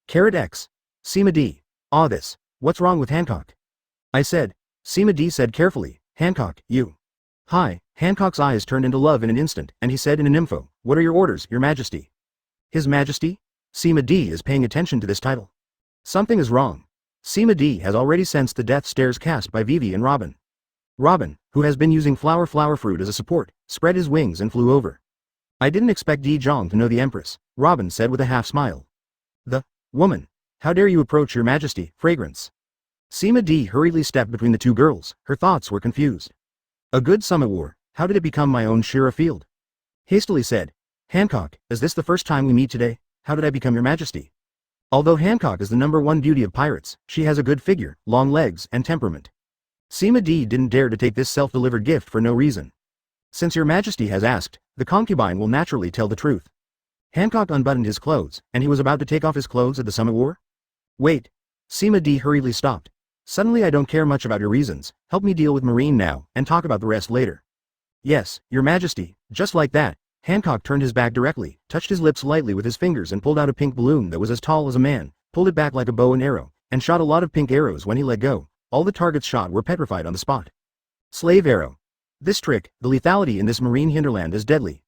X. Sima D. This. What's wrong with Hancock? I said. Sima D said carefully, Hancock, you. Hi. Hancock's eyes turned into love in an instant, and he said in a nympho, what are your orders, your majesty? His Majesty? Sima D is paying attention to this title. Something is wrong. Sima D has already sensed the death stares cast by Vivi and Robin. Robin, who has been using flower fruit as a support, spread his wings and flew over. I didn't expect Di Zhang to know the Empress, Robin said with a half smile. The woman. How dare you approach your majesty, fragrance. Sima D hurriedly stepped between the two girls, her thoughts were confused. A good summit war, how did it become my own Shira field? Hastily said, Hancock, is this the first time we meet today? How did I become your majesty? Although Hancock is the #1 beauty of pirates, she has a good figure, long legs, and temperament. Sima D didn't dare to take this self-delivered gift for no reason. Since your majesty has asked, the concubine will naturally tell the truth. Hancock unbuttoned his clothes, and he was about to take off his clothes at the summit war? Wait. Sima D hurriedly stopped. Suddenly I don't care much about your reasons, help me deal with Marine now, and talk about the rest later. Yes, your majesty, just like that. Hancock turned his back directly, touched his lips lightly with his fingers and pulled out a pink balloon that was as tall as a man, pulled it back like a bow and arrow, and shot a lot of pink arrows when he let go. All the targets shot were petrified on the spot. Slave arrow. This trick, the lethality in this marine hinterland is deadly.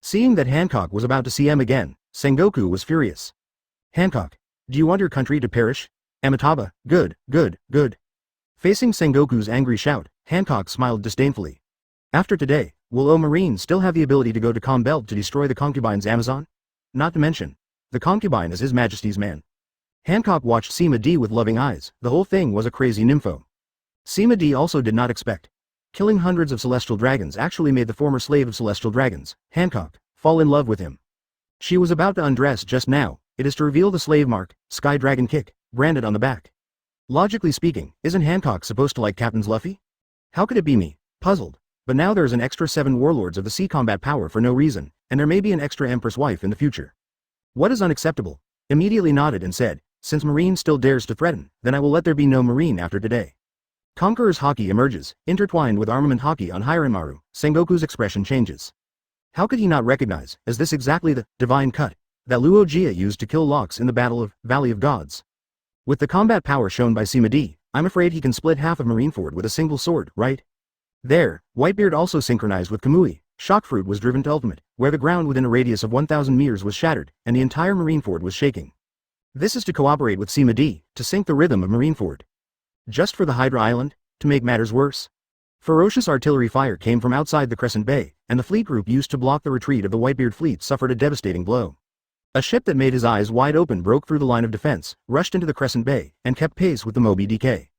Seeing that Hancock was about to see M again, Sengoku was furious. Hancock, do you want your country to perish? Amitabha, good, good, good. Facing Sengoku's angry shout, Hancock smiled disdainfully. After today, will O Marine still have the ability to go to Calm Belt to destroy the concubine's Amazon? Not to mention, the concubine is His Majesty's man. Hancock watched Sima D with loving eyes, the whole thing was a crazy nympho. Sima D also did not expect. Killing hundreds of celestial dragons actually made the former slave of celestial dragons, Hancock, fall in love with him. She was about to undress just now, it is to reveal the slave mark, Sky Dragon Kick, branded on the back. Logically speaking, isn't Hancock supposed to like Captain's Luffy? How could it be me? Puzzled. But now there's an extra 7 warlords of the sea combat power for no reason, and there may be an extra Empress wife in the future. What is unacceptable? Immediately nodded and said, since Marine still dares to threaten, then I will let there be no Marine after today. Conqueror's Haki emerges, intertwined with Armament Haki on Hiranmaru, Sengoku's expression changes. How could he not recognize, is this exactly the divine cut that Luo Jia used to kill Lox in the Battle of Valley of Gods? With the combat power shown by Sima D, I'm afraid he can split half of Marineford with a single sword, right? There, Whitebeard also synchronized with Kamui. Shockfruit was driven to ultimate, where the ground within a radius of 1,000 meters was shattered, and the entire Marineford was shaking. This is to cooperate with Sima D, to sync the rhythm of Marineford. Just for the Hydra Island? To make matters worse? Ferocious artillery fire came from outside the Crescent Bay, and the fleet group used to block the retreat of the Whitebeard fleet suffered a devastating blow. A ship that made his eyes wide open broke through the line of defense, rushed into the Crescent Bay, and kept pace with the Moby DK.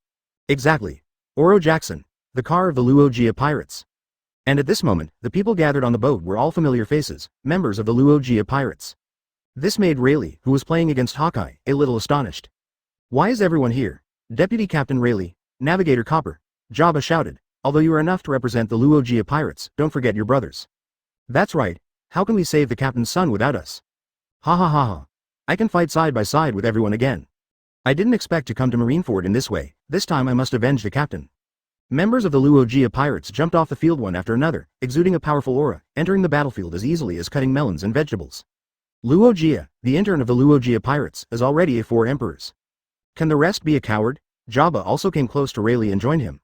Exactly. Oro Jackson, the car of the Luo Jia pirates. And at this moment, the people gathered on the boat were all familiar faces, members of the Luo Jia pirates. This made Rayleigh, who was playing against Hawkeye, a little astonished. Why is everyone here? Deputy Captain Rayleigh, Navigator Copper, Jabba shouted, although you are enough to represent the Luo Jia pirates, don't forget your brothers. That's right, how can we save the captain's son without us? Ha ha ha ha. I can fight side by side with everyone again. I didn't expect to come to Marineford in this way, this time I must avenge the captain. Members of the Luo Jia pirates jumped off the field one after another, exuding a powerful aura, entering the battlefield as easily as cutting melons and vegetables. Luo Jia, the intern of the Luo Jia pirates, is already a 4 emperors. Can the rest be a coward? Jabba also came close to Rayleigh and joined him.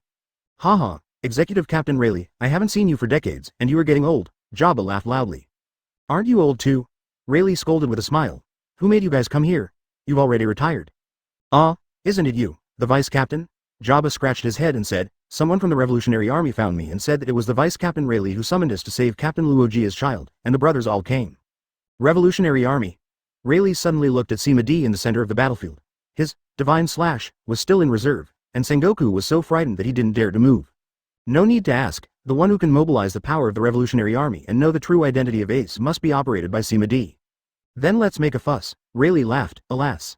Haha, Executive Captain Rayleigh, I haven't seen you for decades, and you are getting old, Jabba laughed loudly. Aren't you old too? Rayleigh scolded with a smile. Who made you guys come here? You've already retired. Isn't it you, the vice captain? Jabba scratched his head and said, Someone from the Revolutionary Army found me and said that it was the Vice Captain Rayleigh who summoned us to save Captain Luojia's child, and the brothers all came. Revolutionary Army. Rayleigh suddenly looked at Sima D in the center of the battlefield. His divine slash was still in reserve, and Sengoku was so frightened that he didn't dare to move. No need to ask, the one who can mobilize the power of the Revolutionary Army and know the true identity of Ace must be operated by Sima D. Then let's make a fuss, Rayleigh laughed, alas.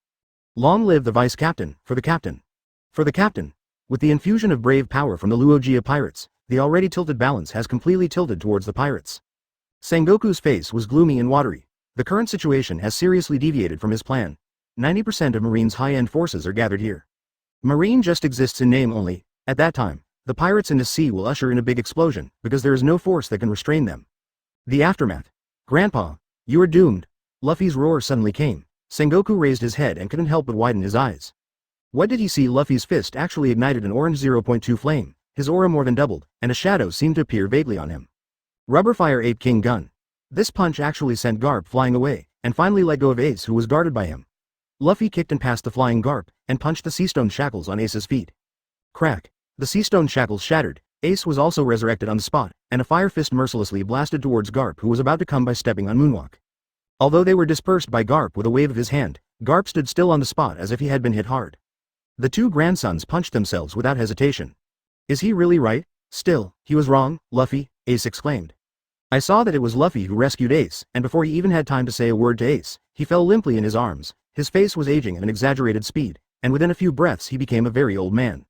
Long live the Vice Captain, for the Captain. For the Captain. With the infusion of brave power from the Luojia pirates, the already tilted balance has completely tilted towards the pirates. Sengoku's face was gloomy and watery. The current situation has seriously deviated from his plan. 90% of Marine's high-end forces are gathered here. Marine just exists in name only. At that time, the pirates in the sea will usher in a big explosion, because there is no force that can restrain them. The aftermath. Grandpa, you are doomed. Luffy's roar suddenly came. Sengoku raised his head and couldn't help but widen his eyes. What did he see? Luffy's fist actually ignited an orange 0.2 flame, his aura more than doubled, and a shadow seemed to appear vaguely on him. Rubber Fire Ape King Gun. This punch actually sent Garp flying away, and finally let go of Ace who was guarded by him. Luffy kicked and passed the flying Garp, and punched the seastone shackles on Ace's feet. Crack. The seastone shackles shattered. Ace was also resurrected on the spot, and a fire fist mercilessly blasted towards Garp who was about to come by stepping on Moonwalk. Although they were dispersed by Garp with a wave of his hand, Garp stood still on the spot as if he had been hit hard. The two grandsons punched themselves without hesitation. Is he really right? Still, he was wrong, Luffy, Ace exclaimed. I saw that it was Luffy who rescued Ace, and before he even had time to say a word to Ace, he fell limply in his arms. His face was aging at an exaggerated speed, and within a few breaths he became a very old man.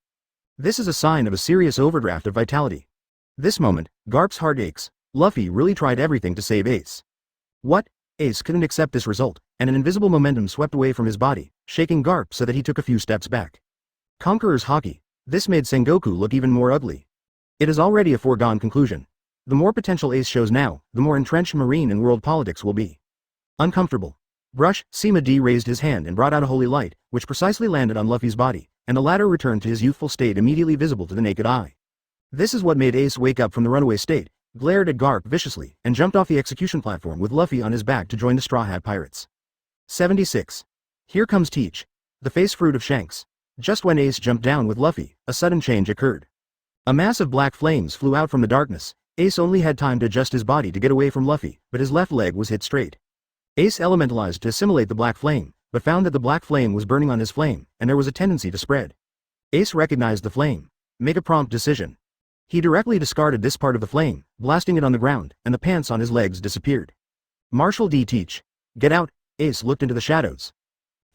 This is a sign of a serious overdraft of vitality. This moment, Garp's heart aches. Luffy really tried everything to save Ace. What? Ace couldn't accept this result, and an invisible momentum swept away from his body, shaking Garp so that he took a few steps back. Conqueror's Haki. This made Sengoku look even more ugly. It is already a foregone conclusion. The more potential Ace shows now, the more entrenched marine and world politics will be. Uncomfortable. Brush. Sima D raised his hand and brought out a holy light, which precisely landed on Luffy's body, and the latter returned to his youthful state immediately visible to the naked eye. This is what made Ace wake up from the runaway state, glared at Garp viciously, and jumped off the execution platform with Luffy on his back to join the Straw Hat Pirates. 76. Here comes Teach, the face fruit of Shanks. Just when Ace jumped down with Luffy, a sudden change occurred. A mass of black flames flew out from the darkness. Ace only had time to adjust his body to get away from Luffy, but his left leg was hit straight. Ace elementalized to assimilate the black flame, but found that the black flame was burning on his flame, and there was a tendency to spread. Ace recognized the flame. Make a prompt decision. He directly discarded this part of the flame, blasting it on the ground, and the pants on his legs disappeared. Marshal D. Teach. Get out. Ace looked into the shadows.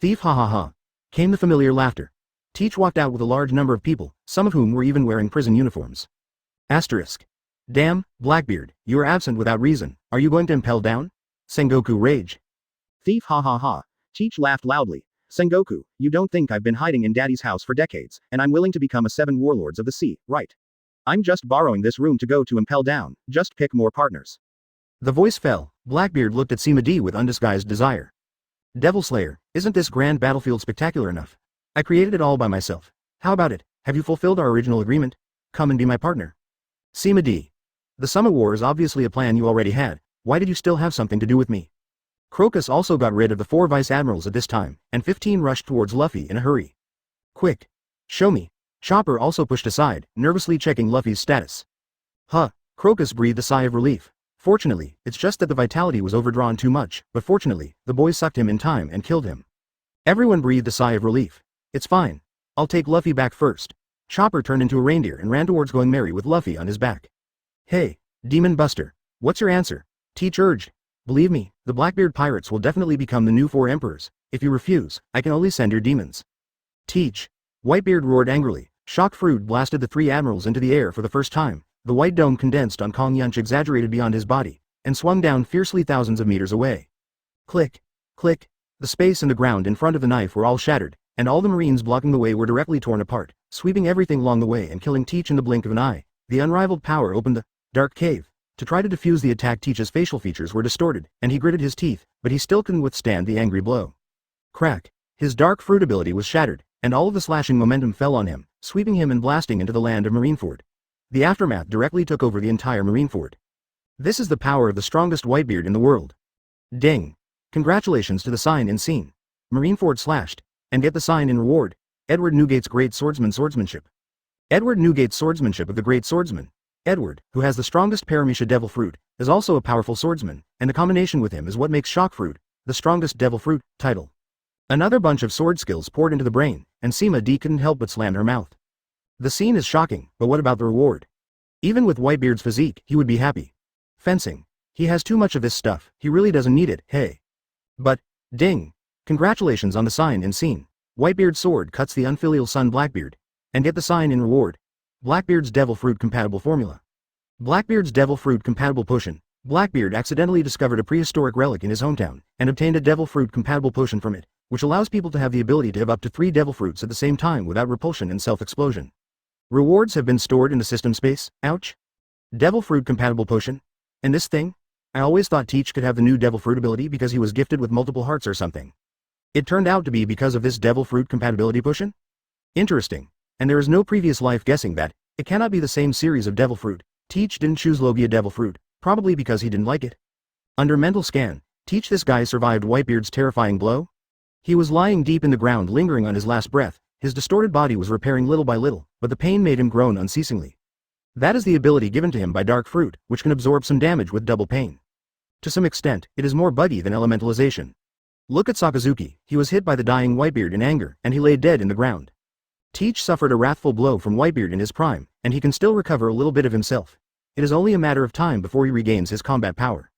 Thief, ha ha ha. Came the familiar laughter. Teach walked out with a large number of people, some of whom were even wearing prison uniforms. Asterisk. Damn, Blackbeard, you are absent without reason. Are you going to impel down? Sengoku rage. Thief, ha ha ha. Teach laughed loudly. Sengoku, you don't think I've been hiding in Daddy's house for decades, and I'm willing to become a 7 warlords of the sea, right? I'm just borrowing this room to go to impel down, just pick more partners. The voice fell. Blackbeard looked at Sima D with undisguised desire. Devil Slayer, isn't this grand battlefield spectacular enough? I created it all by myself. How about it? Have you fulfilled our original agreement? Come and be my partner. Sima D. The Summer War is obviously a plan you already had. Why did you still have something to do with me? Crocus also got rid of the 4 vice admirals at this time, and 15 rushed towards Luffy in a hurry. Quick. Show me. Chopper also pushed aside, nervously checking Luffy's status. Huh. Crocus breathed a sigh of relief. Fortunately, it's just that the vitality was overdrawn too much, but fortunately, the boys sucked him in time and killed him. Everyone breathed a sigh of relief. It's fine. I'll take Luffy back first. Chopper turned into a reindeer and ran towards going merry with Luffy on his back. Hey, Demon Buster, what's your answer? Teach urged. Believe me, the Blackbeard pirates will definitely become the new 4 emperors. If you refuse, I can only send your demons. Teach. Whitebeard roared angrily. Shock Fruit blasted the 3 admirals into the air for the first time. The white dome condensed on Kong Yunch exaggerated beyond his body, and swung down fiercely thousands of meters away. Click. Click. The space and the ground in front of the knife were all shattered, and all the marines blocking the way were directly torn apart, sweeping everything along the way and killing Teach in the blink of an eye. The unrivaled power opened the dark cave. To try to defuse the attack, Teach's facial features were distorted, and he gritted his teeth, but he still couldn't withstand the angry blow. Crack. His dark fruit ability was shattered, and all of the slashing momentum fell on him, sweeping him and blasting into the land of Marineford. The aftermath directly took over the entire Marineford. This is the power of the strongest Whitebeard in the world. Ding. Congratulations to the sign in scene. Marineford slashed, and get the sign in reward. Edward Newgate's great swordsmanship. Edward Newgate's swordsmanship of the great swordsman. Edward, who has the strongest Paramecia devil fruit, is also a powerful swordsman, and the combination with him is what makes shock fruit, the strongest devil fruit, title. Another bunch of sword skills poured into the brain, and Sima D couldn't help but slam her mouth. The scene is shocking, but what about the reward? Even with Whitebeard's physique, he would be happy. Fencing. He has too much of this stuff, he really doesn't need it, hey. But, ding. Congratulations on the sign in scene. Whitebeard's sword cuts the unfilial son Blackbeard. And get the sign in reward. Blackbeard's devil fruit compatible formula. Blackbeard's devil fruit compatible potion. Blackbeard accidentally discovered a prehistoric relic in his hometown, and obtained a devil fruit compatible potion from it, which allows people to have the ability to have up to 3 devil fruits at the same time without repulsion and self-explosion. Rewards have been stored in the system space, ouch. Devil fruit compatible potion? And this thing? I always thought Teach could have the new devil fruit ability because he was gifted with multiple hearts or something. It turned out to be because of this devil fruit compatibility potion? Interesting. And there is no previous life guessing that, it cannot be the same series of devil fruit. Teach didn't choose Logia devil fruit, probably because he didn't like it. Under mental scan, Teach this guy survived Whitebeard's terrifying blow? He was lying deep in the ground lingering on his last breath, his distorted body was repairing little by little, but the pain made him groan unceasingly. That is the ability given to him by dark fruit, which can absorb some damage with double pain. To some extent, it is more buggy than elementalization. Look at Sakazuki, he was hit by the dying Whitebeard in anger, and he lay dead in the ground. Teach suffered a wrathful blow from Whitebeard in his prime, and he can still recover a little bit of himself. It is only a matter of time before he regains his combat power.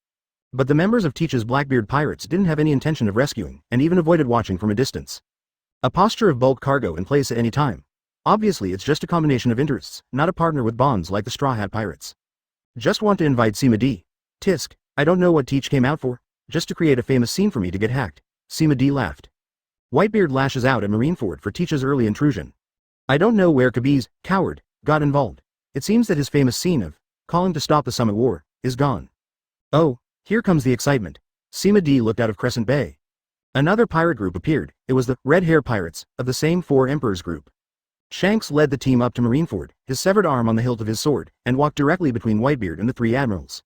But the members of Teach's Blackbeard pirates didn't have any intention of rescuing, and even avoided watching from a distance. A posture of bulk cargo in place at any time. Obviously it's just a combination of interests, not a partner with bonds like the Straw Hat pirates. Just want to invite Sima D. Tisk, I don't know what Teach came out for, just to create a famous scene for me to get hacked. Sima D laughed. Whitebeard lashes out at Marineford for Teach's early intrusion. I don't know where Kabi's coward got involved. It seems that his famous scene of calling to stop the Summit War is gone. Oh, here comes the excitement. Sima D looked out of Crescent Bay. Another pirate group appeared. It was the Red Hair Pirates of the same 4 Emperors group. Shanks led the team up to Marineford, his severed arm on the hilt of his sword, and walked directly between Whitebeard and the 3 admirals.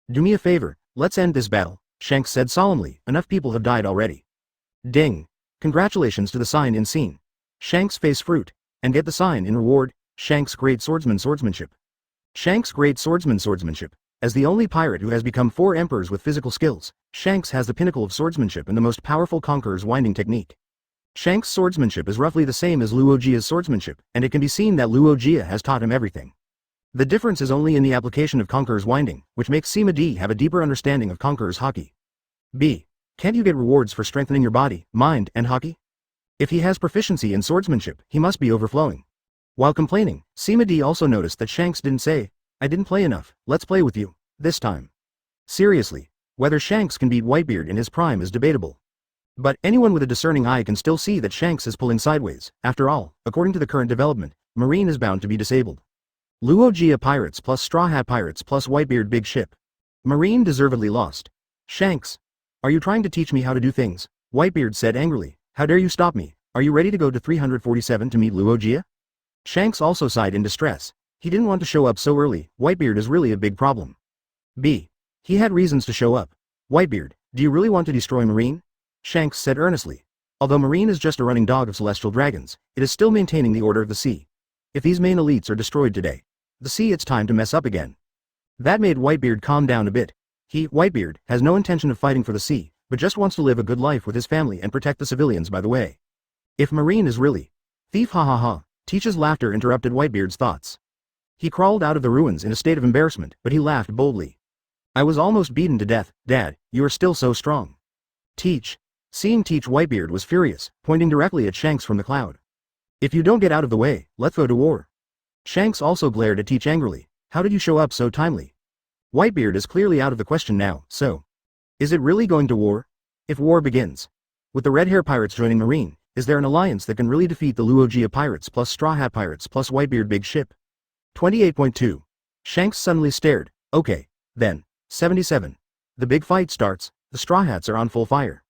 Do me a favor, let's end this battle, Shanks said solemnly, enough people have died already. Ding. Congratulations to the sign in scene. Shanks face fruit. And get the sign in reward, Shanks Great Swordsmanship. Shanks Great Swordsmanship. As the only pirate who has become 4 emperors with physical skills, Shanks has the pinnacle of swordsmanship and the most powerful conqueror's winding technique. Shanks' swordsmanship is roughly the same as Luojia's swordsmanship, and it can be seen that Luojia has taught him everything. The difference is only in the application of conqueror's winding, which makes Sima D have a deeper understanding of conqueror's hockey. B. Can't you get rewards for strengthening your body, mind, and hockey? If he has proficiency in swordsmanship, he must be overflowing. While complaining, Sima D also noticed that Shanks didn't say, I didn't play enough, let's play with you, this time. Seriously, whether Shanks can beat Whitebeard in his prime is debatable. But anyone with a discerning eye can still see that Shanks is pulling sideways. After all, according to the current development, Marine is bound to be disabled. Luojia pirates plus Straw Hat pirates plus Whitebeard big ship. Marine deservedly lost. Shanks. Are you trying to teach me how to do things? Whitebeard said angrily. How dare you stop me? Are you ready to go to 347 to meet Luojia? Shanks also sighed in distress. He didn't want to show up so early. Whitebeard is really a big problem. B. He had reasons to show up. Whitebeard, do you really want to destroy Marine? Shanks said earnestly. Although Marine is just a running dog of celestial dragons, it is still maintaining the order of the sea. If these main elites are destroyed today, the sea it's time to mess up again. That made Whitebeard calm down a bit. He, Whitebeard, has no intention of fighting for the sea, but just wants to live a good life with his family and protect the civilians by the way. If Marine is really thief ha ha ha, Teach's laughter interrupted Whitebeard's thoughts. He crawled out of the ruins in a state of embarrassment, but he laughed boldly. I was almost beaten to death, Dad, you are still so strong. Teach. Seeing Teach, Whitebeard was furious, pointing directly at Shanks from the cloud. If you don't get out of the way, let's go to war. Shanks also glared at Teach angrily. How did you show up so timely? Whitebeard is clearly out of the question now, so. Is it really going to war? If war begins. With the Red Hair Pirates joining Marine, is there an alliance that can really defeat the Luojia Pirates plus Straw Hat Pirates plus Whitebeard big ship? 28.2. Shanks suddenly stared. Okay, then. 77. The big fight starts, the Straw Hats are on full fire.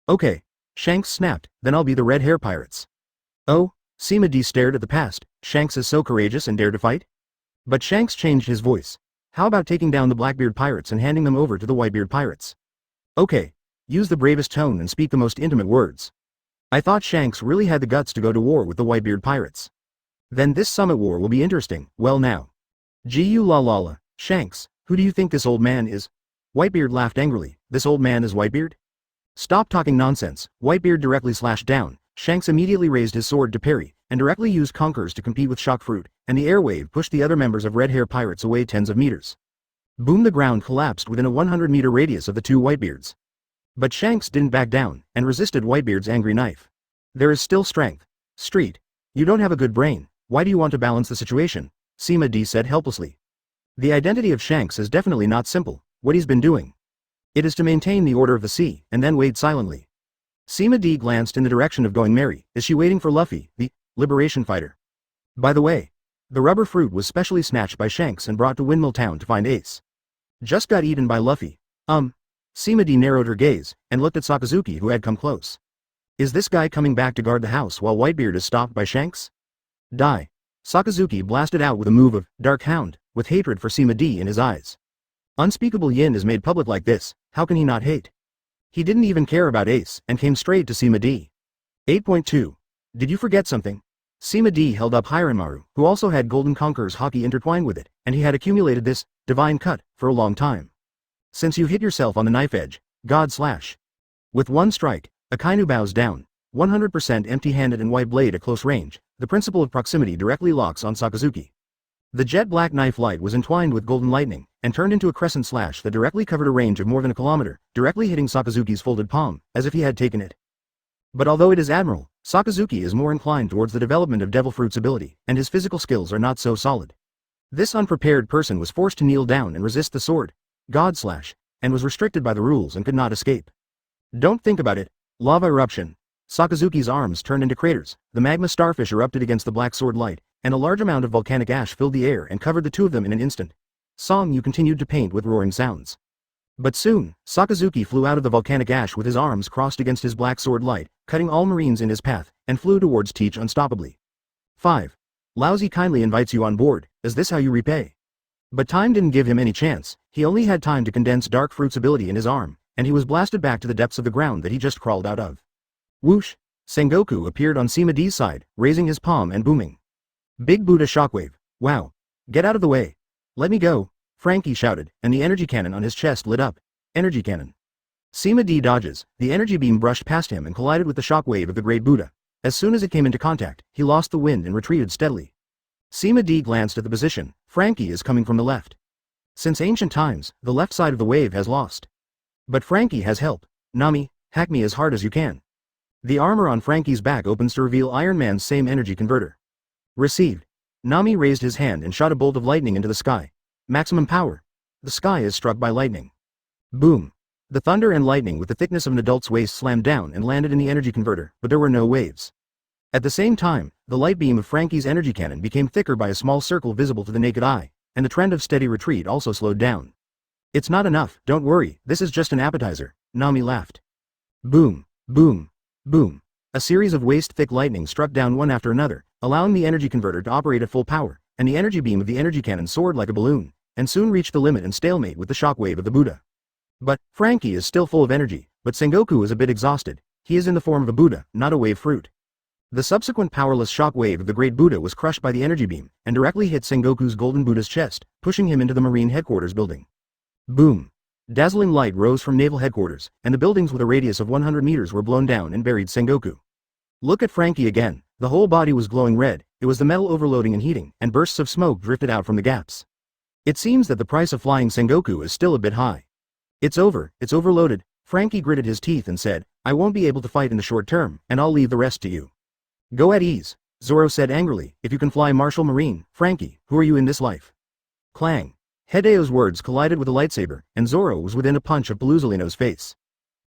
Okay. Shanks snapped, then I'll be the Red Hair Pirates. Oh, Sima D stared at the past. Shanks is so courageous and dare to fight? But Shanks changed his voice. How about taking down the Blackbeard Pirates and handing them over to the Whitebeard Pirates? Okay. Use the bravest tone and speak the most intimate words. I thought Shanks really had the guts to go to war with the Whitebeard Pirates. Then this summit war will be interesting. Well now. Gu la la la. Shanks, who do you think this old man is? Whitebeard laughed angrily. This old man is Whitebeard? Stop talking nonsense. Whitebeard directly slashed down. Shanks immediately raised his sword to parry, and directly used Conquerors to compete with Shock Fruit, and the air wave pushed the other members of Red Hair Pirates away tens of meters. Boom, the ground collapsed within a 100-meter radius of the two Whitebeards. But Shanks didn't back down, and resisted Whitebeard's angry knife. There is still strength. Street. You don't have a good brain. Why do you want to balance the situation? Sima D said helplessly. The identity of Shanks is definitely not simple. What he's been doing. It is to maintain the order of the sea, and then wait silently. Sima D glanced in the direction of Going Merry. Is she waiting for Luffy, the liberation fighter? By the way, the rubber fruit was specially snatched by Shanks and brought to Windmill Town to find Ace. Just got eaten by Luffy. Sima D narrowed her gaze, and looked at Sakazuki, who had come close. Is this guy coming back to guard the house while Whitebeard is stopped by Shanks? Die. Sakazuki blasted out with a move of Dark Hound, with hatred for Sima D in his eyes. Unspeakable yin is made public like this, how can he not hate? He didn't even care about Ace, and came straight to Sima D. 8.2. Did you forget something? Sima D held up Hiranmaru, who also had Golden Conqueror's hockey intertwined with it, and he had accumulated this divine cut for a long time. Since you hit yourself on the knife edge, God slash. With one strike, Akainu bows down, 100% empty-handed and white blade at close range. The principle of proximity directly locks on Sakazuki. The jet black knife light was entwined with golden lightning, and turned into a crescent slash that directly covered a range of more than a kilometer, directly hitting Sakazuki's folded palm, as if he had taken it. But although it is admirable, Sakazuki is more inclined towards the development of Devil Fruit's ability, and his physical skills are not so solid. This unprepared person was forced to kneel down and resist the sword, God slash, and was restricted by the rules and could not escape. Don't think about it. Lava eruption. Sakazuki's arms turned into craters, the magma starfish erupted against the black sword light, and a large amount of volcanic ash filled the air and covered the two of them in an instant. Song, you continued to paint with roaring sounds. But soon, Sakazuki flew out of the volcanic ash with his arms crossed against his black sword light, cutting all marines in his path, and flew towards Teach unstoppably. 5. Lousy kindly invites you on board. Is this how you repay? But time didn't give him any chance. He only had time to condense Dark Fruit's ability in his arm, and he was blasted back to the depths of the ground that he just crawled out of. Whoosh! Sengoku appeared on Sima D's side, raising his palm and booming. Big Buddha shockwave. Wow. Get out of the way. Let me go. Frankie shouted, and the energy cannon on his chest lit up. Energy cannon. Sima D dodges. The energy beam brushed past him and collided with the shockwave of the Great Buddha. As soon as it came into contact, he lost the wind and retreated steadily. Sima D glanced at the position. Frankie is coming from the left. Since ancient times, the left side of the wave has lost. But Frankie has help. Nami, hack me as hard as you can. The armor on Frankie's back opens to reveal Iron Man's same energy converter. Received. Nami raised his hand and shot a bolt of lightning into the sky. Maximum power. The sky is struck by lightning. Boom. The thunder and lightning with the thickness of an adult's waist slammed down and landed in the energy converter, but there were no waves. At the same time, the light beam of Frankie's energy cannon became thicker by a small circle visible to the naked eye, and the trend of steady retreat also slowed down. It's not enough, don't worry, this is just an appetizer, Nami laughed. Boom, boom, boom. A series of waist-thick lightning struck down one after another, allowing the energy converter to operate at full power, and the energy beam of the energy cannon soared like a balloon, and soon reached the limit and stalemate with the shockwave of the Buddha. But, Frankie is still full of energy, but Sengoku is a bit exhausted. He is in the form of a Buddha, not a wave fruit. The subsequent powerless shockwave of the Great Buddha was crushed by the energy beam, and directly hit Sengoku's Golden Buddha's chest, pushing him into the Marine Headquarters building. Boom. Dazzling light rose from Naval Headquarters, and the buildings with a radius of 100 meters were blown down and buried Sengoku. Look at Frankie again. The whole body was glowing red. It was the metal overloading and heating, and bursts of smoke drifted out from the gaps. It seems that the price of flying Sengoku is still a bit high. It's over, it's overloaded. Frankie gritted his teeth and said, I won't be able to fight in the short term, and I'll leave the rest to you. Go at ease, Zoro said angrily. If you can fly Martial Marine, Frankie, who are you in this life? Clang. Hideo's words collided with a lightsaber, and Zoro was within a punch of Paluzolino's face.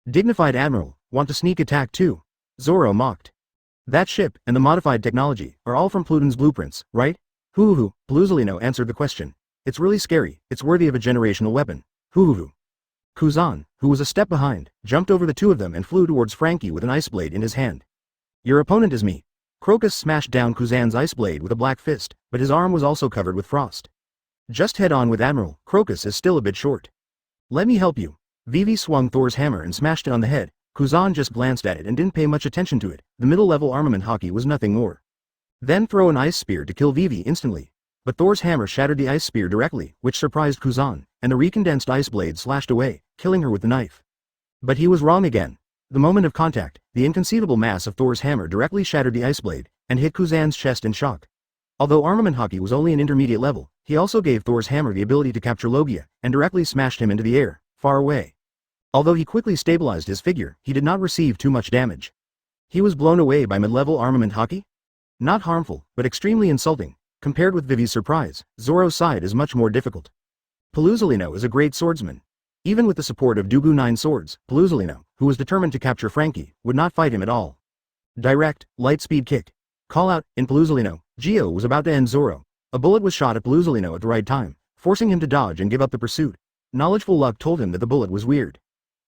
Dignified Admiral, want to sneak attack too? Zoro mocked. That ship, and the modified technology, are all from Pluton's blueprints, right? Hoo-hoo-hoo, Paluzolino answered the question. It's really scary, it's worthy of a generational weapon. Hoo-hoo-hoo. Kuzan, who was a step behind, jumped over the two of them and flew towards Frankie with an ice blade in his hand. Your opponent is me. Crocus smashed down Kuzan's ice blade with a black fist, but his arm was also covered with frost. Just head on with Admiral, Crocus is still a bit short. Let me help you. Vivi swung Thor's hammer and smashed it on the head. Kuzan just glanced at it and didn't pay much attention to it. The middle-level armament hockey was nothing more. Then throw an ice spear to kill Vivi instantly. But Thor's hammer shattered the ice spear directly, which surprised Kuzan, and the recondensed ice blade slashed away, killing her with the knife. But he was wrong again. The moment of contact, the inconceivable mass of Thor's hammer directly shattered the ice blade, and hit Kuzan's chest in shock. Although armament hockey was only an intermediate level, he also gave Thor's hammer the ability to capture Logia, and directly smashed him into the air, far away. Although he quickly stabilized his figure, he did not receive too much damage. He was blown away by mid-level armament hockey? Not harmful, but extremely insulting. Compared with Vivi's surprise, Zoro's side is much more difficult. Paluzolino is a great swordsman. Even with the support of Dugu 9 swords, Paluzolino, who was determined to capture Frankie, would not fight him at all. Direct, light-speed kick. Call out, in Paluzolino, Gio was about to end Zoro. A bullet was shot at Paluzolino at the right time, forcing him to dodge and give up the pursuit. Knowledgeful luck told him that the bullet was weird.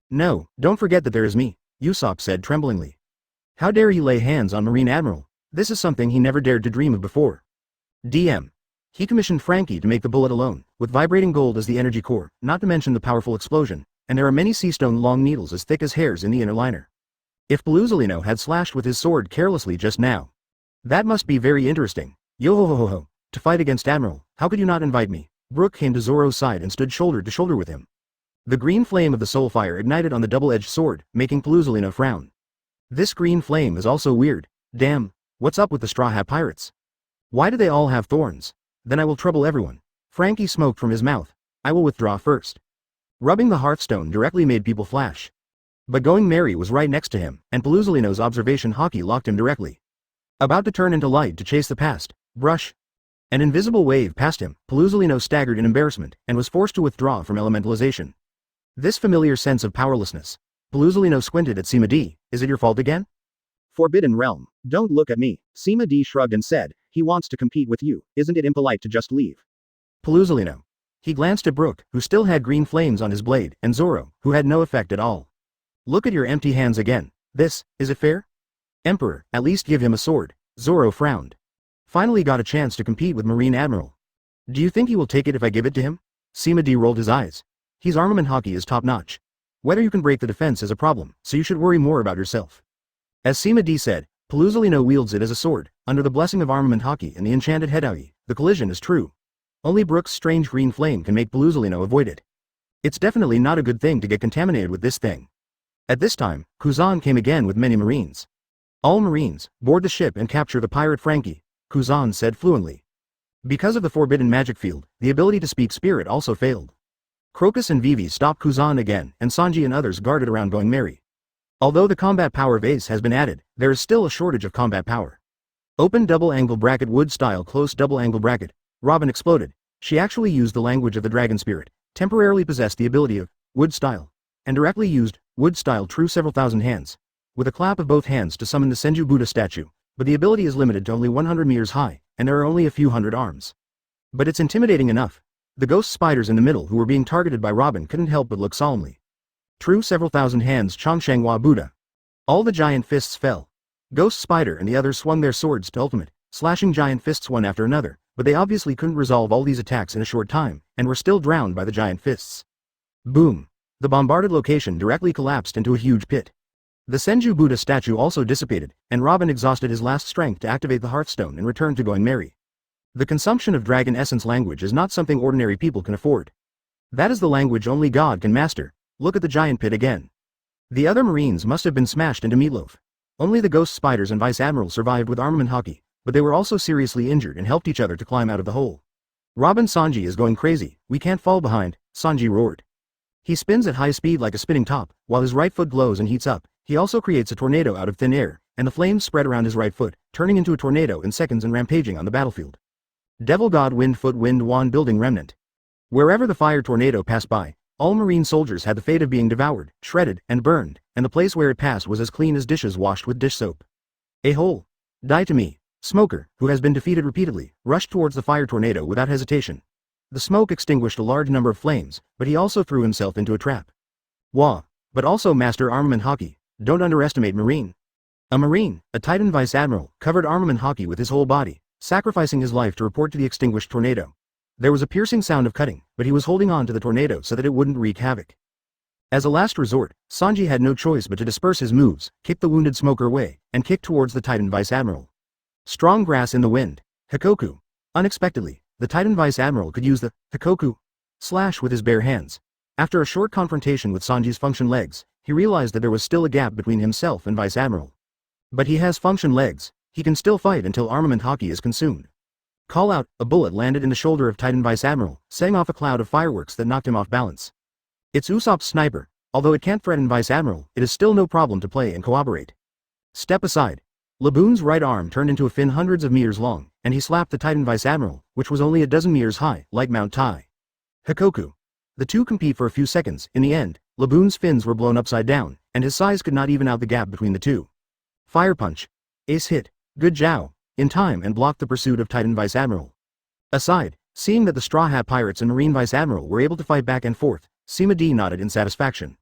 No, don't forget that there is me, Usopp said tremblingly. How dare he lay hands on Marine Admiral? This is something he never dared to dream of before. DM. He commissioned Frankie to make the bullet alone, with vibrating gold as the energy core, not to mention the powerful explosion, and there are many seastone long needles as thick as hairs in the inner liner. If Paluzolino had slashed with his sword carelessly just now. That must be very interesting. Yo-ho-ho-ho-ho, to fight against Admiral, how could you not invite me? Brook came to Zoro's side and stood shoulder to shoulder with him. The green flame of the soul fire ignited on the double-edged sword, making Paluzolino frown. This green flame is also weird. Damn, what's up with the Straw Hat pirates? Why do they all have thorns? Then I will trouble everyone. Frankie smoked from his mouth. I will withdraw first. Rubbing the hearthstone directly made people flash. But Going Merry was right next to him, and Paluzolino's observation hockey locked him directly. About to turn into light to chase the past, brush. An invisible wave passed him. Paluzolino staggered in embarrassment, and was forced to withdraw from elementalization. This familiar sense of powerlessness. Paluzolino squinted at Sima D. Is it your fault again? Forbidden Realm. Don't look at me. Sima D shrugged and said, he wants to compete with you, isn't it impolite to just leave? Paluzolino. He glanced at Brook, who still had green flames on his blade, and Zoro, who had no effect at all. Look at your empty hands again. Is it fair? Emperor, at least give him a sword. Zoro frowned. Finally got a chance to compete with Marine Admiral. Do you think he will take it if I give it to him? Sima D rolled his eyes. His armament hockey is top-notch. Whether you can break the defense is a problem, so you should worry more about yourself. As Sima D said, Paluzolino wields it as a sword, under the blessing of armament hockey and the enchanted Hedaui. The collision is true. Only Brook's strange green flame can make Paluzolino avoid it. It's definitely not a good thing to get contaminated with this thing. At this time, Kuzan came again with many marines. All marines, board the ship and capture the pirate Frankie, Kuzan said fluently. Because of the forbidden magic field, the ability to speak spirit also failed. Crocus and Vivi stopped Kuzan again, and Sanji and others guarded around Going Merry. Although the combat power of Ace has been added, there is still a shortage of combat power. Open double angle bracket wood style close double angle bracket. Robin exploded. She actually used the language of the dragon spirit, temporarily possessed the ability of wood style, and directly used wood style true several thousand hands, with a clap of both hands to summon the Senju Buddha statue, but the ability is limited to only 100 meters high, and there are only a few hundred arms. But it's intimidating enough. The ghost spiders in the middle who were being targeted by Robin couldn't help but look solemnly. True several thousand hands Chongshengwa Buddha. All the giant fists fell. Ghost Spider and the others swung their swords to ultimate, slashing giant fists one after another, but they obviously couldn't resolve all these attacks in a short time, and were still drowned by the giant fists. Boom. The bombarded location directly collapsed into a huge pit. The Senju Buddha statue also dissipated, and Robin exhausted his last strength to activate the Hearthstone and return to Going Merry. The consumption of dragon essence language is not something ordinary people can afford. That is the language only God can master. Look at the giant pit again. The other marines must have been smashed into meatloaf. Only the ghost spiders and vice admiral survived with armament hockey, but they were also seriously injured and helped each other to climb out of the hole. Robin Sanji is going crazy, we can't fall behind, Sanji roared. He spins at high speed like a spinning top, while his right foot glows and heats up. He also creates a tornado out of thin air, and the flames spread around his right foot, turning into a tornado in seconds and rampaging on the battlefield. Devil God Wind Foot Wind Wand Building Remnant. Wherever the fire tornado passed by, all marine soldiers had the fate of being devoured, shredded, and burned, and the place where it passed was as clean as dishes washed with dish soap. A hole. Die to me. Smoker, who has been defeated repeatedly, rushed towards the fire tornado without hesitation. The smoke extinguished a large number of flames, but he also threw himself into a trap. Wah. But also master armament hockey. Don't underestimate Marine. A Marine, a Titan Vice Admiral, covered armament hockey with his whole body, sacrificing his life to report to the extinguished tornado. There was a piercing sound of cutting, but he was holding on to the tornado so that it wouldn't wreak havoc. As a last resort, Sanji had no choice but to disperse his moves, kick the wounded smoker away, and kick towards the Titan Vice Admiral. Strong grass in the wind. Hikoku. Unexpectedly, the Titan Vice Admiral could use the Hikoku slash with his bare hands. After a short confrontation with Sanji's function legs, he realized that there was still a gap between himself and Vice Admiral. But he has function legs, he can still fight until armament hockey is consumed. Call out, a bullet landed in the shoulder of Titan Vice Admiral, setting off a cloud of fireworks that knocked him off balance. It's Usopp's sniper, although it can't threaten Vice Admiral, it is still no problem to play and cooperate. Step aside. Laboon's right arm turned into a fin hundreds of meters long, and he slapped the Titan Vice Admiral, which was only a dozen meters high, like Mount Tai. Hikoku. The two compete for a few seconds, in the end, Laboon's fins were blown upside down, and his size could not even out the gap between the two. Fire punch. Ace hit. Good jow. In time and blocked the pursuit of Titan Vice Admiral. Aside, seeing that the Straw Hat Pirates and Marine Vice Admiral were able to fight back and forth, Sima D nodded in satisfaction.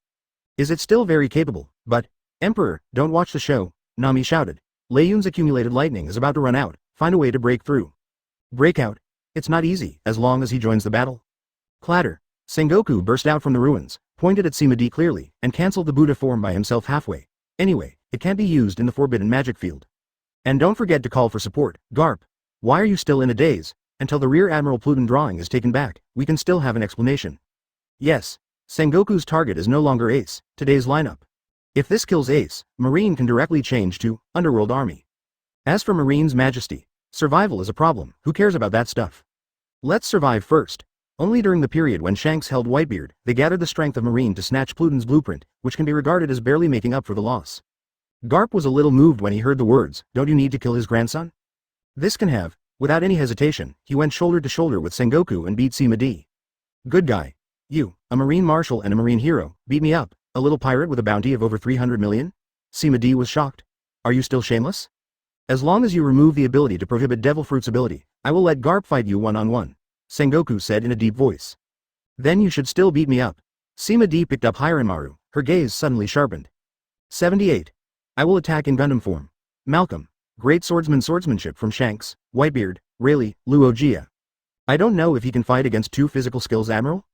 Is it still very capable, but, Emperor, don't watch the show, Nami shouted. Layun's accumulated lightning is about to run out, find a way to break through. Break out? It's not easy, as long as he joins the battle. Clatter. Sengoku burst out from the ruins, pointed at Sima D clearly, and cancelled the Buddha form by himself halfway. Anyway, it can't be used in the forbidden magic field. And don't forget to call for support, Garp. Why are you still in a daze? Until the Rear Admiral Pluton drawing is taken back, we can still have an explanation. Yes. Sengoku's target is no longer Ace, today's lineup. If this kills Ace, Marine can directly change to Underworld Army. As for Marine's Majesty, survival is a problem, who cares about that stuff? Let's survive first. Only during the period when Shanks held Whitebeard, they gathered the strength of Marine to snatch Pluton's blueprint, which can be regarded as barely making up for the loss. Garp was a little moved when he heard the words, don't you need to kill his grandson? This can have. Without any hesitation, he went shoulder to shoulder with Sengoku and beat Sima D. Good guy. You, a Marine Marshal and a Marine hero, beat me up, a little pirate with a bounty of over 300 million? Sima D was shocked. Are you still shameless? As long as you remove the ability to prohibit Devil Fruit's ability, I will let Garp fight you one-on-one, Sengoku said in a deep voice. Then you should still beat me up. Sima D picked up Hiranmaru, her gaze suddenly sharpened. 78. I will attack in Gundam form. Malcolm. Great swordsmanship from Shanks, Whitebeard, Rayleigh, Luogia. I don't know if he can fight against two physical skills, Admiral?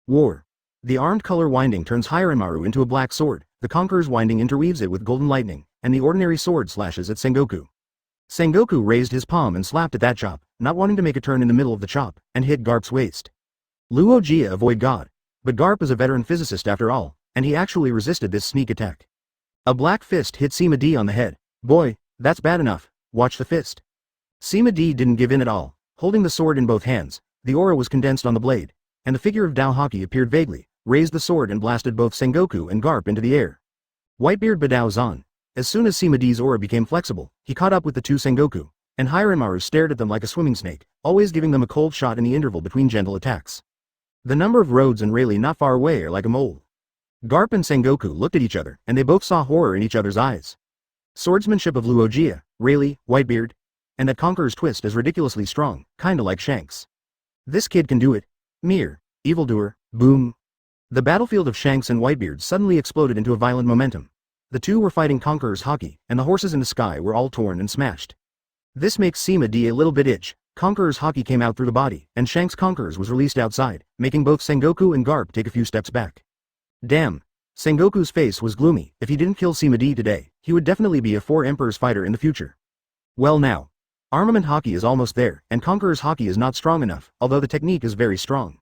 War. The armed color winding turns Hiranmaru into a black sword, the Conqueror's winding interweaves it with golden lightning, and the ordinary sword slashes at Sengoku. Sengoku raised his palm and slapped at that chop, not wanting to make a turn in the middle of the chop, and hit Garp's waist. Luogia avoid God. But Garp is a veteran physicist after all, and he actually resisted this sneak attack. A black fist hit Sima D on the head. Boy, that's bad enough, watch the fist. Sima D didn't give in at all, holding the sword in both hands, the aura was condensed on the blade, and the figure of Dao Haki appeared vaguely, raised the sword and blasted both Sengoku and Garp into the air. Whitebeard Badao Zan. As soon as Sima D's aura became flexible, he caught up with the two Sengoku, and Hiranmaru stared at them like a swimming snake, always giving them a cold shot in the interval between gentle attacks. The number of Rhodes and Rayleigh not far away are like a mole. Garp and Sengoku looked at each other, and they both saw horror in each other's eyes. Swordsmanship of Luogia, Rayleigh, Whitebeard, and that Conqueror's twist is ridiculously strong, kinda like Shanks. This kid can do it. Mere, evildoer, boom. The battlefield of Shanks and Whitebeard suddenly exploded into a violent momentum. The two were fighting Conqueror's Haki, and the horses in the sky were all torn and smashed. This makes Sima D a little bit itch. Conqueror's Haki came out through the body, and Shanks' Conqueror's was released outside, making both Sengoku and Garp take a few steps back. Damn. Sengoku's face was gloomy. If he didn't kill Sima D today, he would definitely be a Four Emperors fighter in the future. Well now. Armament Haki is almost there, and Conqueror's Haki is not strong enough, although the technique is very strong.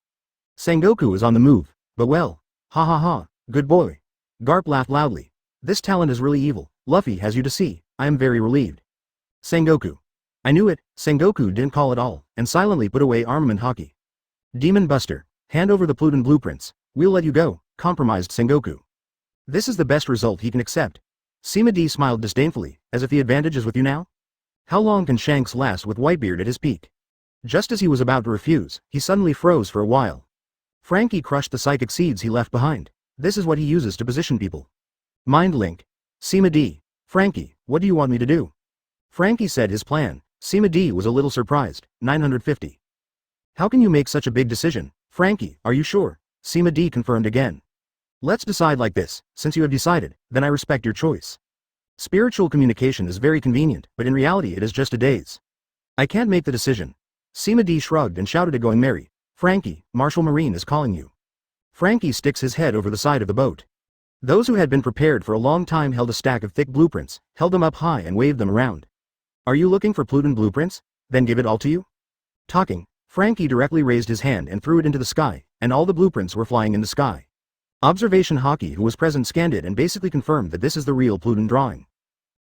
Sengoku is on the move, but well. Ha ha ha, good boy. Garp laughed loudly. This talent is really evil. Luffy has you to see, I am very relieved. Sengoku. I knew it. Sengoku didn't call at all, and silently put away Armament Haki. Demon Buster. Hand over the Pluton blueprints. We'll let you go, compromised Sengoku. This is the best result he can accept. Sima D smiled disdainfully, as if the advantage is with you now? How long can Shanks last with Whitebeard at his peak? Just as he was about to refuse, he suddenly froze for a while. Frankie crushed the psychic seeds he left behind. This is what he uses to position people. Mind link. Sima D. Frankie, what do you want me to do? Frankie said his plan. Sima D was a little surprised. 950. How can you make such a big decision? Frankie, are you sure? Sima D confirmed again. Let's decide like this. Since you have decided, then I respect your choice. Spiritual communication is very convenient, but in reality it is just a daze. I can't make the decision. Sima D shrugged and shouted at Going Merry. Frankie, Marshal Marine is calling you. Frankie sticks his head over the side of the boat. Those who had been prepared for a long time held a stack of thick blueprints, held them up high and waved them around. Are you looking for Pluton blueprints? Then give it all to you? Talking, Frankie directly raised his hand and threw it into the sky, and all the blueprints were flying in the sky. Observation Hockey, who was present, scanned it and basically confirmed that this is the real Pluton drawing.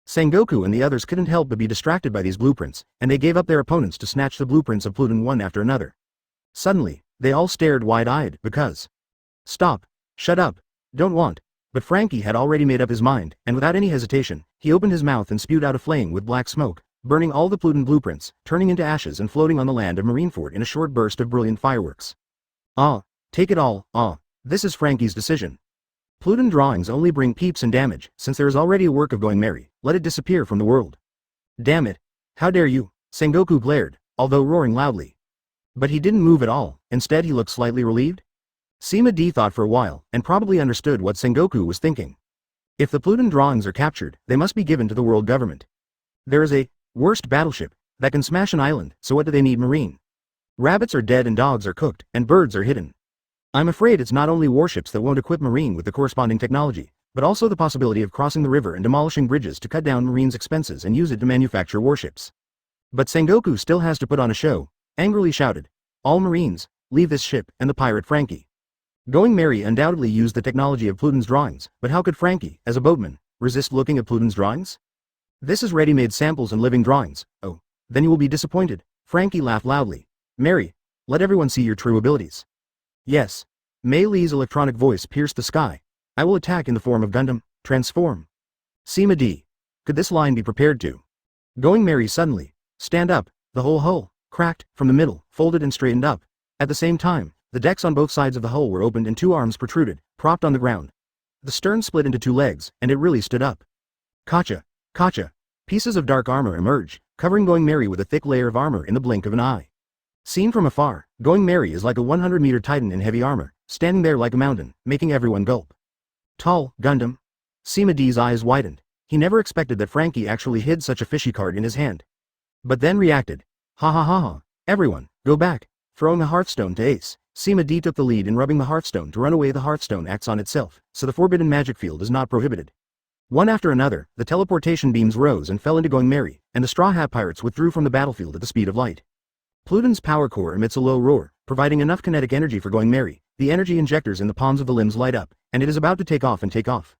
Sengoku and the others couldn't help but be distracted by these blueprints, and they gave up their opponents to snatch the blueprints of Pluton one after another. Suddenly, they all stared wide-eyed because... Stop. Shut up. Don't want. But Frankie had already made up his mind, and without any hesitation, he opened his mouth and spewed out a flame with black smoke, burning all the Pluton blueprints, turning into ashes and floating on the land of Marineford in a short burst of brilliant fireworks. Take it all, this is Frankie's decision. Pluton drawings only bring peeps and damage, since there is already a work of going merry, let it disappear from the world. Damn it. How dare you? Sengoku glared, although roaring loudly. But he didn't move at all, instead he looked slightly relieved. Sima D thought for a while, and probably understood what Sengoku was thinking. If the Pluton drawings are captured, they must be given to the world government. There is a worst battleship that can smash an island, so what do they need marine? Rabbits are dead and dogs are cooked, and birds are hidden. I'm afraid it's not only warships that won't equip marine with the corresponding technology, but also the possibility of crossing the river and demolishing bridges to cut down marine's expenses and use it to manufacture warships. But Sengoku still has to put on a show, angrily shouted, "All marines, leave this ship," and the pirate Frankie. Going merry undoubtedly used the technology of Pluton's drawings, but how could Frankie, as a boatman, resist looking at Pluton's drawings? This is ready-made samples and living drawings. Oh, then you will be disappointed. Frankie laughed loudly. Merry, let everyone see your true abilities. Yes. Mei Li's electronic voice pierced the sky. I will attack in the form of Gundam, transform. Sima D. Could this line be prepared to? Going merry suddenly. Stand up. The whole hull, cracked, from the middle, folded and straightened up. At the same time, the decks on both sides of the hull were opened and two arms protruded, propped on the ground. The stern split into two legs, and it really stood up. Kacha. Kacha. Pieces of dark armor emerged, covering Going Merry with a thick layer of armor in the blink of an eye. Seen from afar, Going Merry is like a 100-meter titan in heavy armor, standing there like a mountain, making everyone gulp. Tall, Gundam. Sima D's eyes widened. He never expected that Frankie actually hid such a fishy card in his hand. But then reacted. Ha ha ha ha. Everyone, go back. Throwing a hearthstone to Ace, Sima D took the lead in rubbing the hearthstone to run away. The hearthstone acts on itself, so the forbidden magic field is not prohibited. One after another, the teleportation beams rose and fell into Going Merry, and the StrawHat pirates withdrew from the battlefield at the speed of light. Pluton's power core emits a low roar, providing enough kinetic energy for Going Merry. The energy injectors in the palms of the limbs light up, and it is about to take off and take off.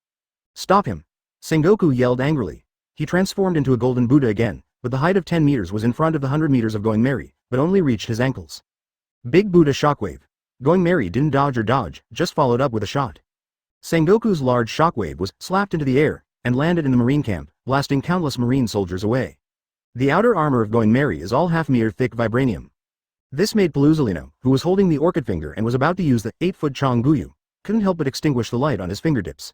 Stop him! Sengoku yelled angrily. He transformed into a golden Buddha again, but the height of 10 meters was in front of the 100 meters of Going Merry, but only reached his ankles. Big Buddha shockwave. Going Merry didn't dodge, just followed up with a shot. Sengoku's large shockwave was slapped into the air, and landed in the marine camp, blasting countless marine soldiers away. The outer armor of Going Merry is all half-meter thick vibranium. This made Paluzolino, who was holding the orchid finger and was about to use the 8-foot Chonguyu, couldn't help but extinguish the light on his fingertips.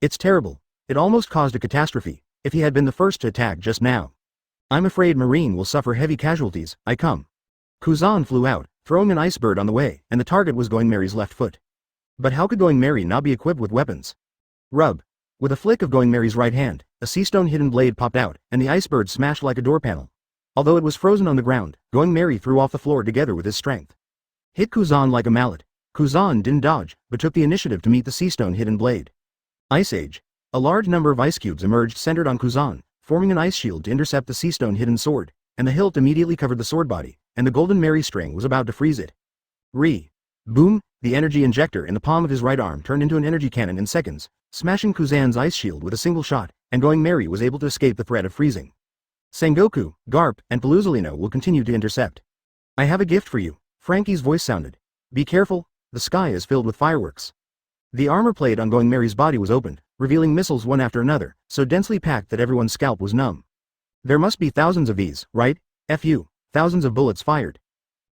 It's terrible. It almost caused a catastrophe, if he had been the first to attack just now. I'm afraid Marine will suffer heavy casualties. I come. Kuzan flew out, throwing an ice bird on the way, and the target was Going Merry's left foot. But how could Going Merry not be equipped with weapons? Rub. With a flick of Going Merry's right hand, a seastone hidden blade popped out, and the ice bird smashed like a door panel. Although it was frozen on the ground, Going Merry threw off the floor together with his strength. Hit Kuzan like a mallet. Kuzan didn't dodge, but took the initiative to meet the seastone hidden blade. Ice Age. A large number of ice cubes emerged centered on Kuzan, forming an ice shield to intercept the seastone hidden sword, and the hilt immediately covered the sword body, and the golden Merry string was about to freeze it. Boom! The energy injector in the palm of his right arm turned into an energy cannon in seconds, smashing Kuzan's ice shield with a single shot, and Going Merry was able to escape the threat of freezing. Sengoku, Garp, and Paluzolino will continue to intercept. I have a gift for you. Frankie's voice sounded. Be careful, the sky is filled with fireworks. The armor plate on Going Merry's body was opened, revealing missiles one after another, so densely packed that everyone's scalp was numb. There must be thousands of these, right? Fu, thousands of bullets fired.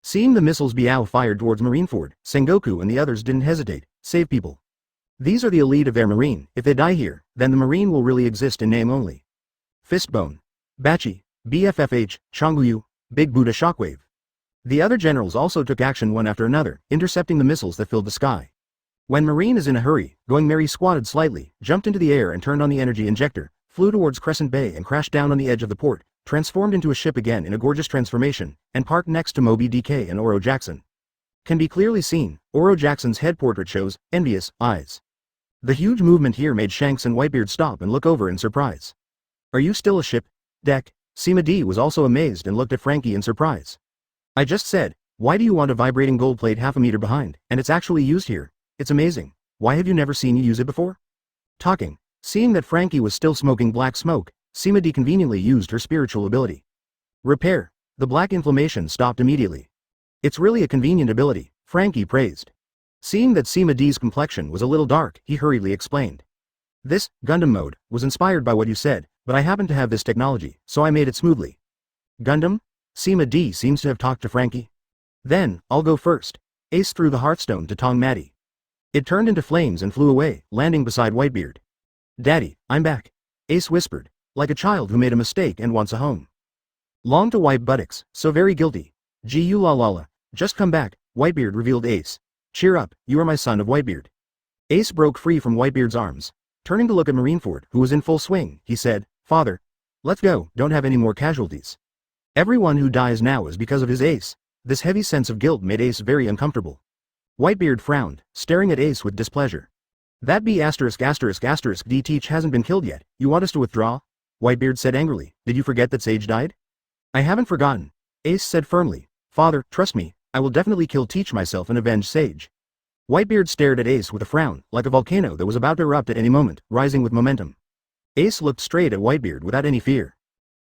Seeing the missiles Biao fired towards Marineford, Sengoku and the others didn't hesitate. Save people. These are the elite of their marine. If they die here, then the marine will really exist in name only. Fistbone. Bachi, BFFH, Chonguyu, Big Buddha Shockwave. The other generals also took action one after another, intercepting the missiles that filled the sky. When Marine is in a hurry, Going Merry squatted slightly, jumped into the air and turned on the energy injector, flew towards Crescent Bay and crashed down on the edge of the port, transformed into a ship again in a gorgeous transformation, and parked next to Moby DK and Oro Jackson. Can be clearly seen, Oro Jackson's head portrait shows envious eyes. The huge movement here made Shanks and Whitebeard stop and look over in surprise. Are you still a ship? Deck, Sima D was also amazed and looked at Frankie in surprise. I just said, why do you want a vibrating gold plate half a meter behind, and it's actually used here? It's amazing. Why have you never seen you use it before? Talking. Seeing that Frankie was still smoking black smoke, Sima D conveniently used her spiritual ability. Repair. The black inflammation stopped immediately. It's really a convenient ability, Frankie praised. Seeing that Sima D's complexion was a little dark, he hurriedly explained. This, Gundam mode, was inspired by what you said, but I happen to have this technology, so I made it smoothly. Gundam? Sima D seems to have talked to Frankie. Then, I'll go first. Ace threw the hearthstone to Tong Maddie. It turned into flames and flew away, landing beside Whitebeard. Daddy, I'm back. Ace whispered, like a child who made a mistake and wants a home. Long to wipe buttocks, so very guilty. Gee you la la la, just come back, Whitebeard revealed Ace. Cheer up, you are my son of Whitebeard. Ace broke free from Whitebeard's arms. Turning to look at Marineford, who was in full swing, he said, Father. Let's go, don't have any more casualties. Everyone who dies now is because of his Ace. This heavy sense of guilt made Ace very uncomfortable. Whitebeard frowned, staring at Ace with displeasure. That B***** D Teach hasn't been killed yet, you want us to withdraw? Whitebeard said angrily, did you forget that Sage died? I haven't forgotten. Ace said firmly, Father, trust me, I will definitely kill Teach myself and avenge Sage. Whitebeard stared at Ace with a frown, like a volcano that was about to erupt at any moment, rising with momentum. Ace looked straight at Whitebeard without any fear.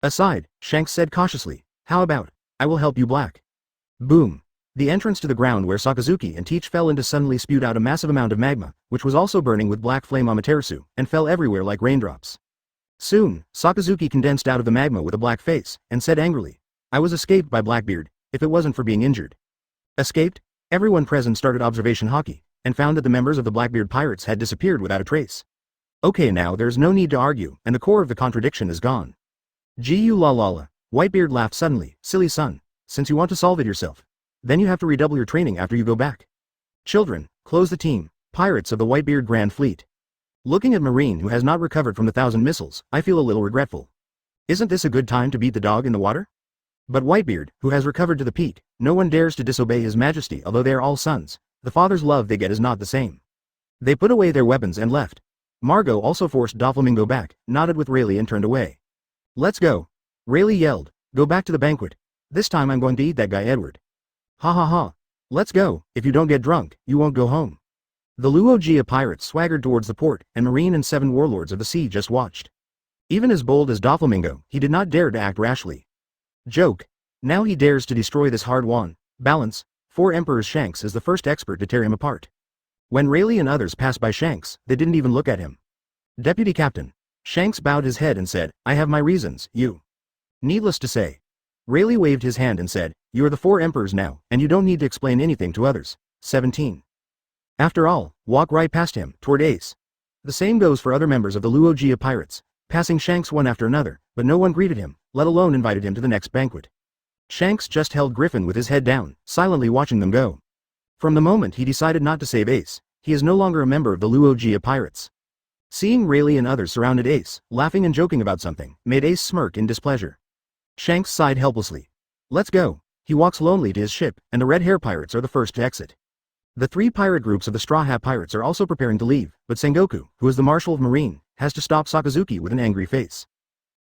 Aside, Shanks said cautiously, how about, I will help you Black. Boom. The entrance to the ground where Sakazuki and Teach fell into suddenly spewed out a massive amount of magma, which was also burning with black flame Amaterasu, and fell everywhere like raindrops. Soon, Sakazuki condensed out of the magma with a black face, and said angrily, I was escaped by Blackbeard, if it wasn't for being injured. Escaped? Everyone present started observation hockey, and found that the members of the Blackbeard pirates had disappeared without a trace. Okay, now there's no need to argue, and the core of the contradiction is gone. Gee you la la la, Whitebeard laughed suddenly, silly son, since you want to solve it yourself. Then you have to redouble your training after you go back. Children, close the team, pirates of the Whitebeard Grand Fleet. Looking at Marine who has not recovered from the 1,000 missiles, I feel a little regretful. Isn't this a good time to beat the dog in the water? But Whitebeard, who has recovered to the peak, no one dares to disobey his majesty although they are all sons, the father's love they get is not the same. They put away their weapons and left. Margot also forced Doflamingo back, nodded with Rayleigh and turned away. Let's go. Rayleigh yelled, go back to the banquet. This time I'm going to eat that guy Edward. Ha ha ha. Let's go, if you don't get drunk, you won't go home. The Luogia pirates swaggered towards the port, and Marine and 7 warlords of the sea just watched. Even as bold as Doflamingo, he did not dare to act rashly. Joke. Now he dares to destroy this hard-won balance. 4 Emperors Shanks is the first expert to tear him apart. When Rayleigh and others passed by Shanks, they didn't even look at him. Deputy Captain. Shanks bowed his head and said, I have my reasons, you. Needless to say. Rayleigh waved his hand and said, you are the 4 Emperors now, and you don't need to explain anything to others. 17. After all, walk right past him, toward Ace. The same goes for other members of the Luogia pirates, passing Shanks one after another, but no one greeted him, let alone invited him to the next banquet. Shanks just held Griffin with his head down, silently watching them go. From the moment he decided not to save Ace, he is no longer a member of the Luogia pirates. Seeing Rayleigh and others surrounded Ace, laughing and joking about something, made Ace smirk in displeasure. Shanks sighed helplessly. Let's go. He walks lonely to his ship, and the Red Hair pirates are the first to exit. The 3 pirate groups of the Straw Hat pirates are also preparing to leave, but Sengoku, who is the Marshal of Marine, has to stop Sakazuki with an angry face.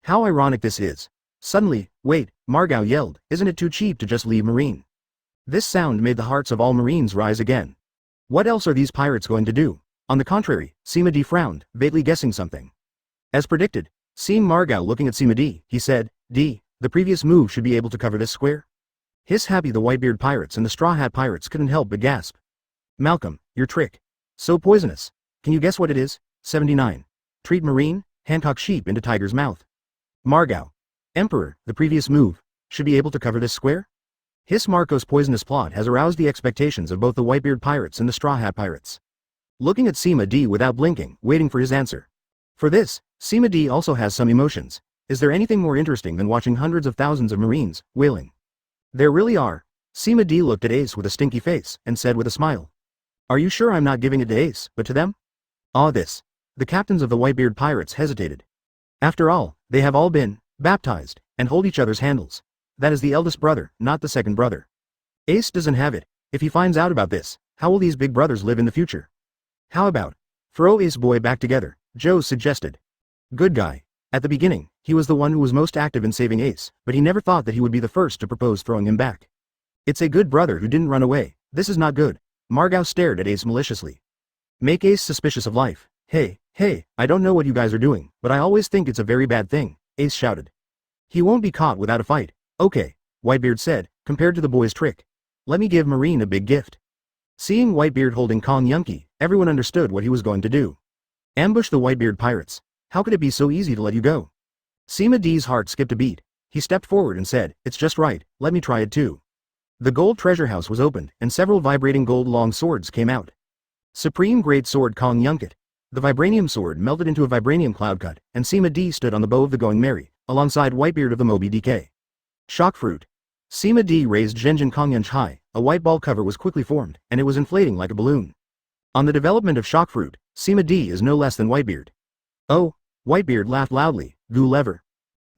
How ironic this is. Suddenly, wait, Margot yelled, isn't it too cheap to just leave Marine? This sound made the hearts of all Marines rise again. What else are these pirates going to do? On the contrary, Sima D frowned, vaguely guessing something. As predicted, seeing Margot looking at Sima D, he said, D, the previous move should be able to cover this square? Hiss happy the Whitebeard pirates and the Straw Hat pirates couldn't help but gasp. Malcolm, your trick. So poisonous. Can you guess what it is? 79. Treat Marine, Hancock sheep into tiger's mouth. Margot. Emperor, the previous move, should be able to cover this square? Hiss Marco's poisonous plot has aroused the expectations of both the Whitebeard pirates and the Straw Hat pirates. Looking at Sima D without blinking, waiting for his answer. For this, Sima D also has some emotions. Is there anything more interesting than watching hundreds of thousands of Marines wailing? There really are. Sima D looked at Ace with a stinky face, and said with a smile. Are you sure I'm not giving it to Ace, but to them? Ah, this. The captains of the Whitebeard pirates hesitated. After all, they have all been baptized, and hold each other's handles. That is the eldest brother, not the second brother. Ace doesn't have it. If he finds out about this, how will these big brothers live in the future? How about throw Ace boy back together, Joe suggested. Good guy. At the beginning, He was the one who was most active in saving Ace, but he never thought that he would be the first to propose throwing him back. It's a good brother who didn't run away. This is not good. Margao stared at Ace maliciously. Make Ace suspicious of life. Hey, I don't know what you guys are doing, but I always think it's a very bad thing, Ace shouted. He won't be caught without a fight. Okay, Whitebeard said, compared to the boy's trick. Let me give Marine a big gift. Seeing Whitebeard holding Kong Yunki, everyone understood what he was going to do. Ambush the Whitebeard pirates. How could it be so easy to let you go? Sima D's heart skipped a beat. He stepped forward and said, it's just right, let me try it too. The gold treasure house was opened, and several vibrating gold long swords came out. Supreme Great Sword Kong Yunket. The vibranium sword melted into a vibranium cloud cut, and Sima D stood on the bow of the Going Merry, alongside Whitebeard of the Moby DK. Shock Fruit. Sima D raised Zhenjin Kongyunch high, a white ball cover was quickly formed, and it was inflating like a balloon. On the development of Shock Fruit, Sima D is no less than Whitebeard. Oh, Whitebeard laughed loudly, goo lever.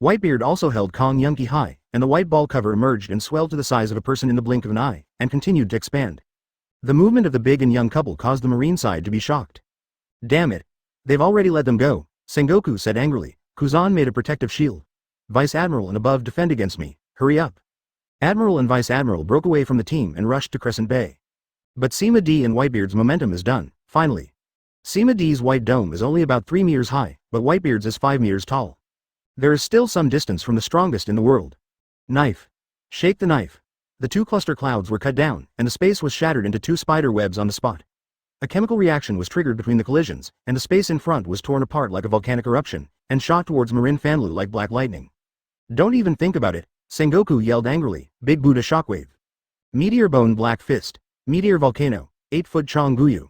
Whitebeard also held Kong Yunki high, and the white ball cover emerged and swelled to the size of a person in the blink of an eye, and continued to expand. The movement of the big and young couple caused the marine side to be shocked. Damn it. They've already let them go, Sengoku said angrily. Kuzan made a protective shield. Vice Admiral and above defend against me, hurry up. Admiral and Vice Admiral broke away from the team and rushed to Crescent Bay. But Sima D and Whitebeard's momentum is done, finally. Sima D's white dome is only about 3 meters high, but Whitebeard's is 5 meters tall. There is still some distance from the strongest in the world. Knife. Shake the knife. The 2 cluster clouds were cut down, and the space was shattered into 2 spider webs on the spot. A chemical reaction was triggered between the collisions, and the space in front was torn apart like a volcanic eruption, and shot towards Marin Fanlu like black lightning. Don't even think about it, Sengoku yelled angrily, Big Buddha Shockwave. Meteor Bone Black Fist. Meteor Volcano, 8-foot Chong Guyu.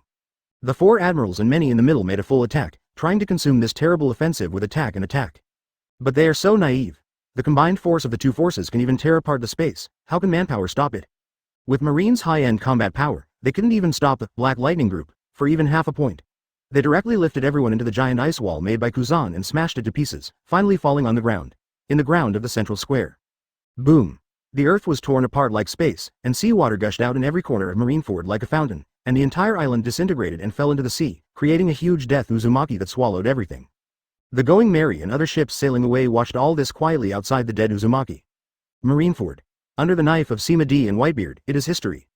The 4 admirals and many in the middle made a full attack, trying to consume this terrible offensive with attack and attack. But they are so naive. The combined force of the 2 forces can even tear apart the space. How can manpower stop it? With Marine's high-end combat power, they couldn't even stop the Black Lightning Group for even half a point. They directly lifted everyone into the giant ice wall made by Kuzan and smashed it to pieces, finally falling on the ground. In the ground of the central square. Boom. The earth was torn apart like space, and seawater gushed out in every corner of Marineford like a fountain, and the entire island disintegrated and fell into the sea, creating a huge death Uzumaki that swallowed everything. The Going Merry and other ships sailing away watched all this quietly outside the dead Uzumaki. Marineford. Under the knife of Sima D and Whitebeard, it is history.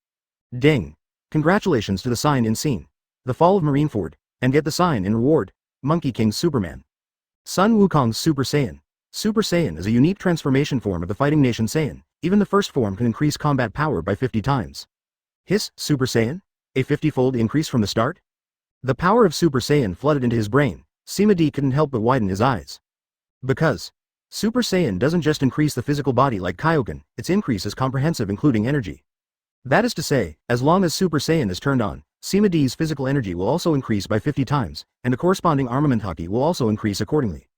Ding. Congratulations to the sign in scene. The fall of Marineford, and get the sign in reward. Monkey King's Superman. Sun Wukong's Super Saiyan. Super Saiyan is a unique transformation form of the fighting nation Saiyan. Even the first form can increase combat power by 50 times. Hiss, Super Saiyan? A 50-fold increase from the start? The power of Super Saiyan flooded into his brain. Sima D couldn't help but widen his eyes. Because Super Saiyan doesn't just increase the physical body like Kaioken, its increase is comprehensive including energy. That is to say, as long as Super Saiyan is turned on, Sima D's physical energy will also increase by 50 times, and the corresponding armament haki will also increase accordingly.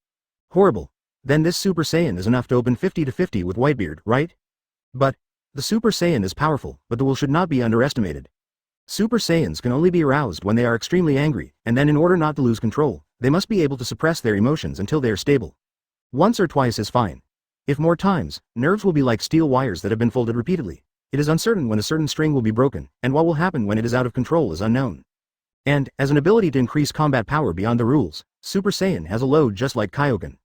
Horrible. Then this Super Saiyan is enough to open 50-50 with Whitebeard, right? But the Super Saiyan is powerful, but the will should not be underestimated. Super Saiyans can only be aroused when they are extremely angry, and then in order not to lose control, they must be able to suppress their emotions until they are stable. Once or twice is fine. If more times, nerves will be like steel wires that have been folded repeatedly. It is uncertain when a certain string will be broken, and what will happen when it is out of control is unknown. And, as an ability to increase combat power beyond the rules, Super Saiyan has a load just like Kaioken.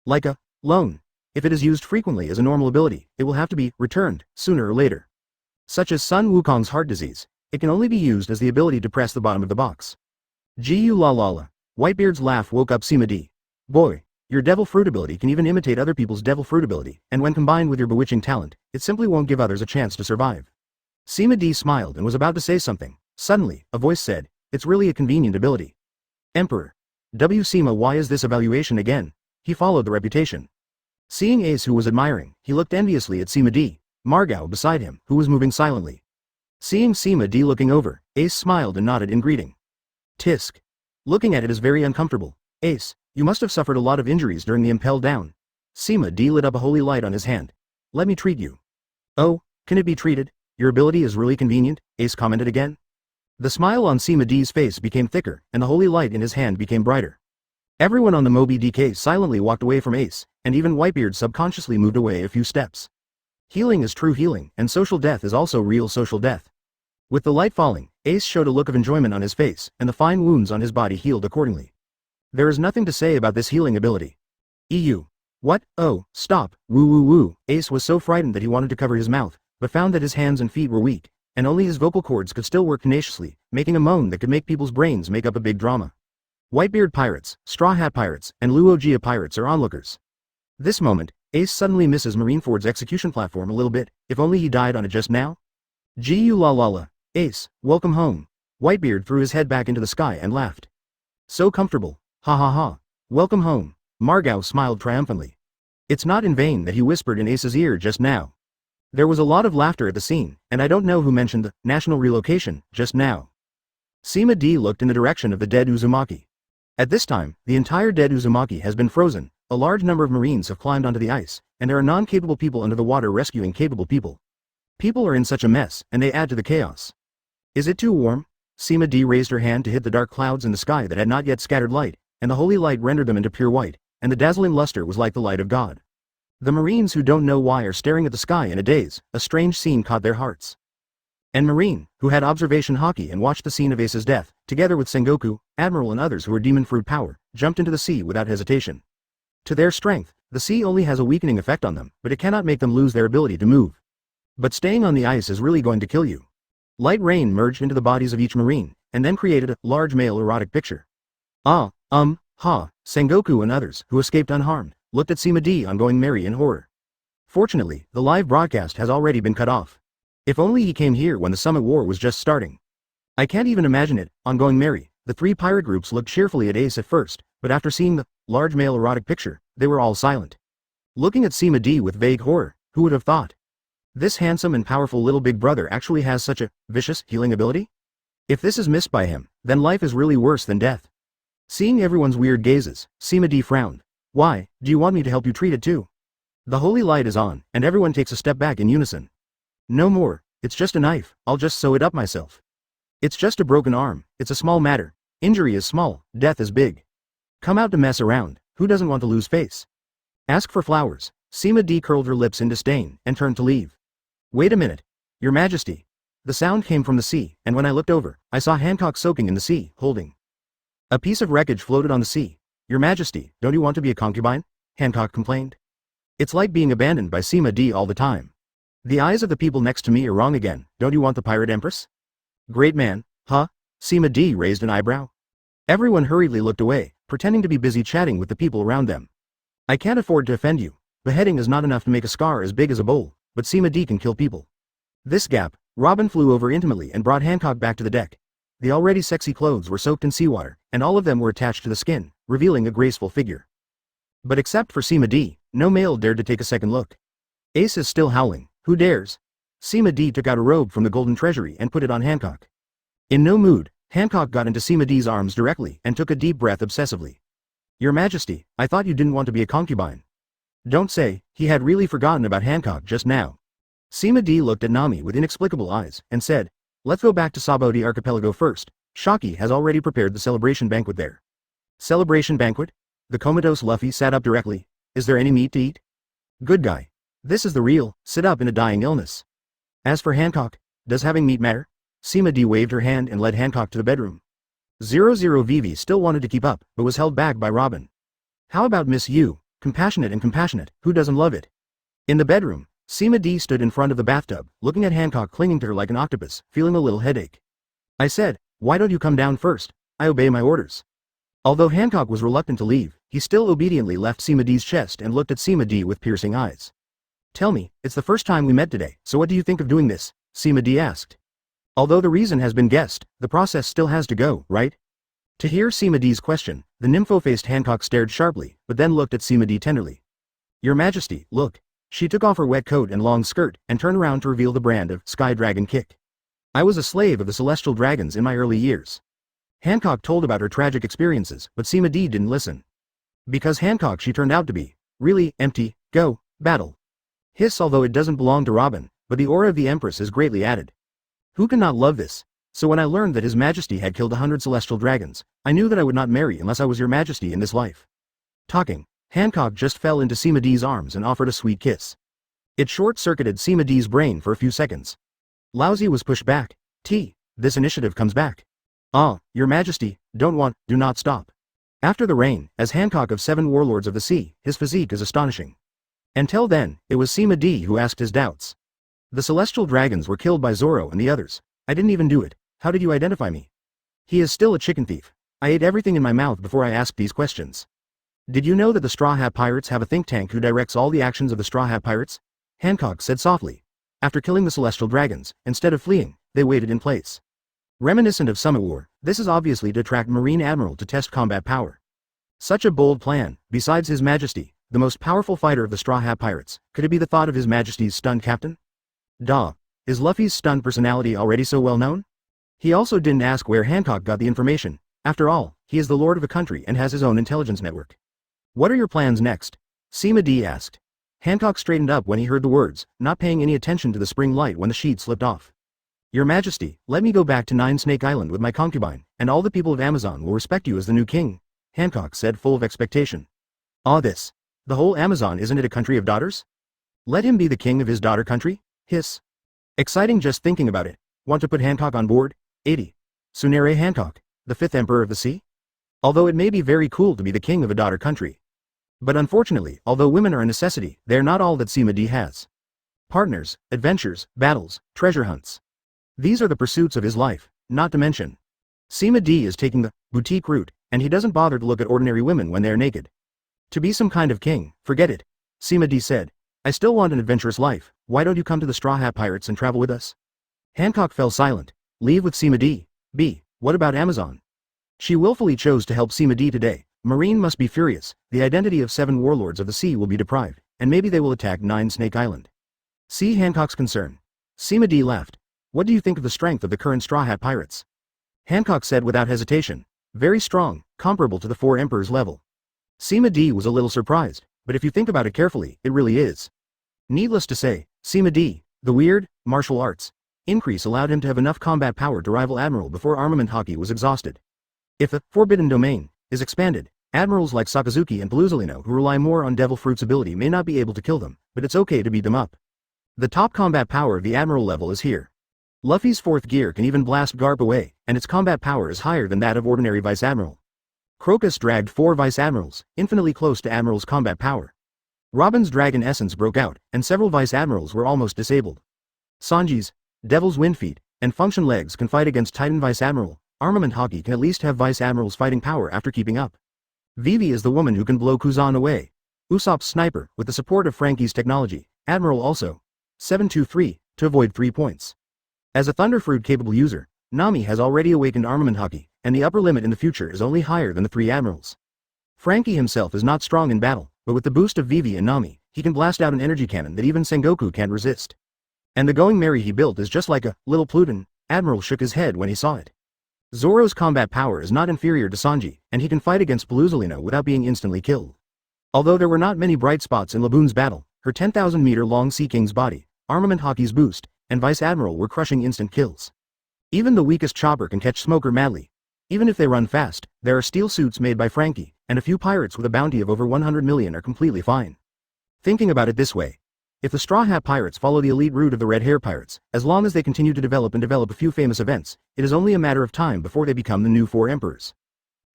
Like a loan. If it is used frequently as a normal ability, it will have to be returned, sooner or later. Such as Sun Wukong's heart disease, it can only be used as the ability to press the bottom of the box. Gu la la la. Whitebeard's laugh woke up Sima D. Boy, your devil fruit ability can even imitate other people's devil fruit ability, and when combined with your bewitching talent, it simply won't give others a chance to survive. Sima D smiled and was about to say something. Suddenly, a voice said, it's really a convenient ability. Emperor. W. Sima, why is this evaluation again? He followed the reputation. Seeing Ace who was admiring, he looked enviously at Sima D. Margao beside him, who was moving silently. Seeing Sima D looking over, Ace smiled and nodded in greeting. Tisk. Looking at it is very uncomfortable. Ace, you must have suffered a lot of injuries during the impel down. Sima D lit up a holy light on his hand. Let me treat you. Oh, can it be treated? Your ability is really convenient, Ace commented again. The smile on Sima D's face became thicker, and the holy light in his hand became brighter. Everyone on the Moby DK silently walked away from Ace, and even Whitebeard subconsciously moved away a few steps. Healing is true healing, and social death is also real social death. With the light falling, Ace showed a look of enjoyment on his face, and the fine wounds on his body healed accordingly. There is nothing to say about this healing ability. EU. What? Oh, stop, woo woo woo. Ace was so frightened that he wanted to cover his mouth, but found that his hands and feet were weak, and only his vocal cords could still work tenaciously, making a moan that could make people's brains make up a big drama. Whitebeard pirates, StrawHat pirates, and Luogia pirates are onlookers. This moment, Ace suddenly misses Marineford's execution platform a little bit, if only he died on it just now. Gee la la la. Ace, welcome home. Whitebeard threw his head back into the sky and laughed. So comfortable, ha ha ha. Welcome home. Margao smiled triumphantly. It's not in vain that he whispered in Ace's ear just now. There was a lot of laughter at the scene, and I don't know who mentioned the national relocation just now. Sima D looked in the direction of the dead Uzumaki. At this time, the entire dead Uzumaki has been frozen, a large number of Marines have climbed onto the ice, and there are non-capable people under the water rescuing capable people. People are in such a mess, and they add to the chaos. Is it too warm? Sima D raised her hand to hit the dark clouds in the sky that had not yet scattered light, and the holy light rendered them into pure white, and the dazzling luster was like the light of God. The Marines who don't know why are staring at the sky in a daze. A strange scene caught their hearts. And Marine, who had observation hockey and watched the scene of Ace's death, together with Sengoku, Admiral and others who were demon fruit power, jumped into the sea without hesitation. To their strength, the sea only has a weakening effect on them, but it cannot make them lose their ability to move. But staying on the ice is really going to kill you. Light rain merged into the bodies of each Marine, and then created a large male erotic picture. Sengoku and others, who escaped unharmed, looked at Sima D ongoing merry in horror. Fortunately, the live broadcast has already been cut off. If only he came here when the summit war was just starting. I can't even imagine it, ongoing merry. The three pirate groups looked cheerfully at Ace at first, but after seeing the large male erotic picture, they were all silent. Looking at Sima D with vague horror, who would have thought? This handsome and powerful little big brother actually has such a vicious healing ability? If this is missed by him, then life is really worse than death. Seeing everyone's weird gazes, Sima D frowned. Why, do you want me to help you treat it too? The holy light is on, and everyone takes a step back in unison. No more, it's just a knife, I'll just sew it up myself. It's just a broken arm, it's a small matter. Injury is small, death is big. Come out to mess around, who doesn't want to lose face? Ask for flowers. Sima D curled her lips in disdain, and turned to leave. Wait a minute. Your Majesty. The sound came from the sea, and when I looked over, I saw Hancock soaking in the sea, holding. A piece of wreckage floated on the sea. Your Majesty, don't you want to be a concubine? Hancock complained. It's like being abandoned by Sima D all the time. The eyes of the people next to me are wrong again, don't you want the pirate empress? Great man, huh? Sima D raised an eyebrow. Everyone hurriedly looked away, pretending to be busy chatting with the people around them. I can't afford to offend you. Beheading is not enough to make a scar as big as a bowl, but Sima D can kill people. This gap, Robin flew over intimately and brought Hancock back to the deck. The already sexy clothes were soaked in seawater, and all of them were attached to the skin, revealing a graceful figure. But except for Sima D, no male dared to take a second look. Ace is still howling, who dares? Sima D took out a robe from the golden treasury and put it on Hancock. In no mood, Hancock got into Sima D's arms directly and took a deep breath obsessively. Your Majesty, I thought you didn't want to be a concubine. Don't say, he had really forgotten about Hancock just now. Sima D looked at Nami with inexplicable eyes, and said, let's go back to Saboti Archipelago first. Shaki has already prepared the celebration banquet there. Celebration banquet? The comatose Luffy sat up directly. Is there any meat to eat? Good guy. This is the real, sit up in a dying illness. As for Hancock, does having meat matter? Sima D waved her hand and led Hancock to the bedroom. 00 Vivi still wanted to keep up, but was held back by Robin. How about Miss Yu? Compassionate and compassionate, who doesn't love it? In the bedroom, Sima D stood in front of the bathtub, looking at Hancock clinging to her like an octopus, feeling a little headache. I said, why don't you come down first? I obey my orders. Although Hancock was reluctant to leave, he still obediently left Sima D's chest and looked at Sima D with piercing eyes. Tell me, it's the first time we met today, so what do you think of doing this? Sima D asked. Although the reason has been guessed, the process still has to go, right? To hear Sima D's question, the nympho-faced Hancock stared sharply, but then looked at Sima D tenderly. Your Majesty, look. She took off her wet coat and long skirt, and turned around to reveal the brand of Sky Dragon Kick. I was a slave of the celestial dragons in my early years. Hancock told about her tragic experiences, but Sima D didn't listen. Because Hancock she turned out to be. Really, empty, go, battle. Hiss, although it doesn't belong to Robin, but the aura of the Empress is greatly added. Who can not love this? So when I learned that His Majesty had killed 100 celestial dragons, I knew that I would not marry unless I was your Majesty in this life. Talking, Hancock just fell into Sima D's arms and offered a sweet kiss. It short-circuited Sima D's brain for a few seconds. Lousy was pushed back. This initiative comes back. Your Majesty, do not stop. After the reign, as Hancock of 7 Warlords of the Sea, his physique is astonishing. Until then, it was Sima D who asked his doubts. The celestial dragons were killed by Zoro and the others. I didn't even do it. How did you identify me? He is still a chicken thief. I ate everything in my mouth before I asked these questions. Did you know that the Straw Hat Pirates have a think tank who directs all the actions of the Straw Hat Pirates? Hancock said softly. After killing the celestial dragons, instead of fleeing, they waited in place. Reminiscent of Summit War, this is obviously to attract Marine Admiral to test combat power. Such a bold plan, besides His Majesty, the most powerful fighter of the Straw Hat Pirates, could it be the thought of His Majesty's stunned captain? Duh. Is Luffy's stunned personality already so well known? He also didn't ask where Hancock got the information. After all, he is the lord of a country and has his own intelligence network. What are your plans next? Sima D asked. Hancock straightened up when he heard the words, not paying any attention to the spring light when the sheet slipped off. Your Majesty, let me go back to Nine Snake Island with my concubine, and all the people of Amazon will respect you as the new king, Hancock said, full of expectation. This. The whole Amazon, isn't it a country of daughters? Let him be the king of his daughter country? Hiss. Exciting just thinking about it. Want to put Hancock on board? 80. Tsunere Hancock, the 5th Emperor of the Sea? Although it may be very cool to be the king of a daughter country. But unfortunately, although women are a necessity, they are not all that Sima D has. Partners, adventures, battles, treasure hunts. These are the pursuits of his life, not to mention. Sima D is taking the boutique route, and he doesn't bother to look at ordinary women when they are naked. To be some kind of king, forget it. Sima D said. I still want an adventurous life. Why don't you come to the Straw Hat Pirates and travel with us? Hancock fell silent. Leave with Sima D. B. What about Amazon? She willfully chose to help Sima D today. Marine must be furious. The identity of 7 warlords of the sea will be deprived, and maybe they will attack Nine Snake Island. See Hancock's concern. Sima D laughed. What do you think of the strength of the current Straw Hat Pirates? Hancock said without hesitation. Very strong, comparable to the 4 Emperors level. Sima D was a little surprised, but if you think about it carefully, it really is. Needless to say, Sima D, the weird, martial arts increase allowed him to have enough combat power to rival Admiral before armament hockey was exhausted. If the Forbidden Domain is expanded, admirals like Sakazuki and Paluzolino who rely more on Devil Fruit's ability may not be able to kill them, but it's okay to beat them up. The top combat power of the Admiral level is here. Luffy's 4th gear can even blast Garp away, and its combat power is higher than that of ordinary Vice Admiral. Crocus dragged 4 Vice Admirals, infinitely close to Admiral's combat power. Robin's Dragon Essence broke out, and several Vice Admirals were almost disabled. Sanji's Devil's Wind Feet and Function Legs can fight against Titan Vice Admiral. Armament hockey can at least have Vice Admirals fighting power after keeping up. Vivi is the woman who can blow Kuzan away. Usopp's sniper, with the support of Frankie's technology. Admiral also. 723, to avoid 3 points. As a Thunderfruit capable user, Nami has already awakened armament hockey, and the upper limit in the future is only higher than the 3 admirals. Frankie himself is not strong in battle, but with the boost of Vivi and Nami, he can blast out an energy cannon that even Sengoku can't resist. And the Going Merry he built is just like a little Pluton. Admiral shook his head when he saw it. Zoro's combat power is not inferior to Sanji, and he can fight against Paluzolino without being instantly killed. Although there were not many bright spots in Laboon's battle, her 10,000-meter-long Sea King's body, armament hockey's boost, and Vice Admiral were crushing instant kills. Even the weakest chopper can catch Smoker madly. Even if they run fast, there are steel suits made by Frankie, and a few pirates with a bounty of over 100 million are completely fine. Thinking about it this way. If the Straw Hat Pirates follow the elite route of the Red Hair Pirates, as long as they continue to develop a few famous events, it is only a matter of time before they become the new 4 Emperors.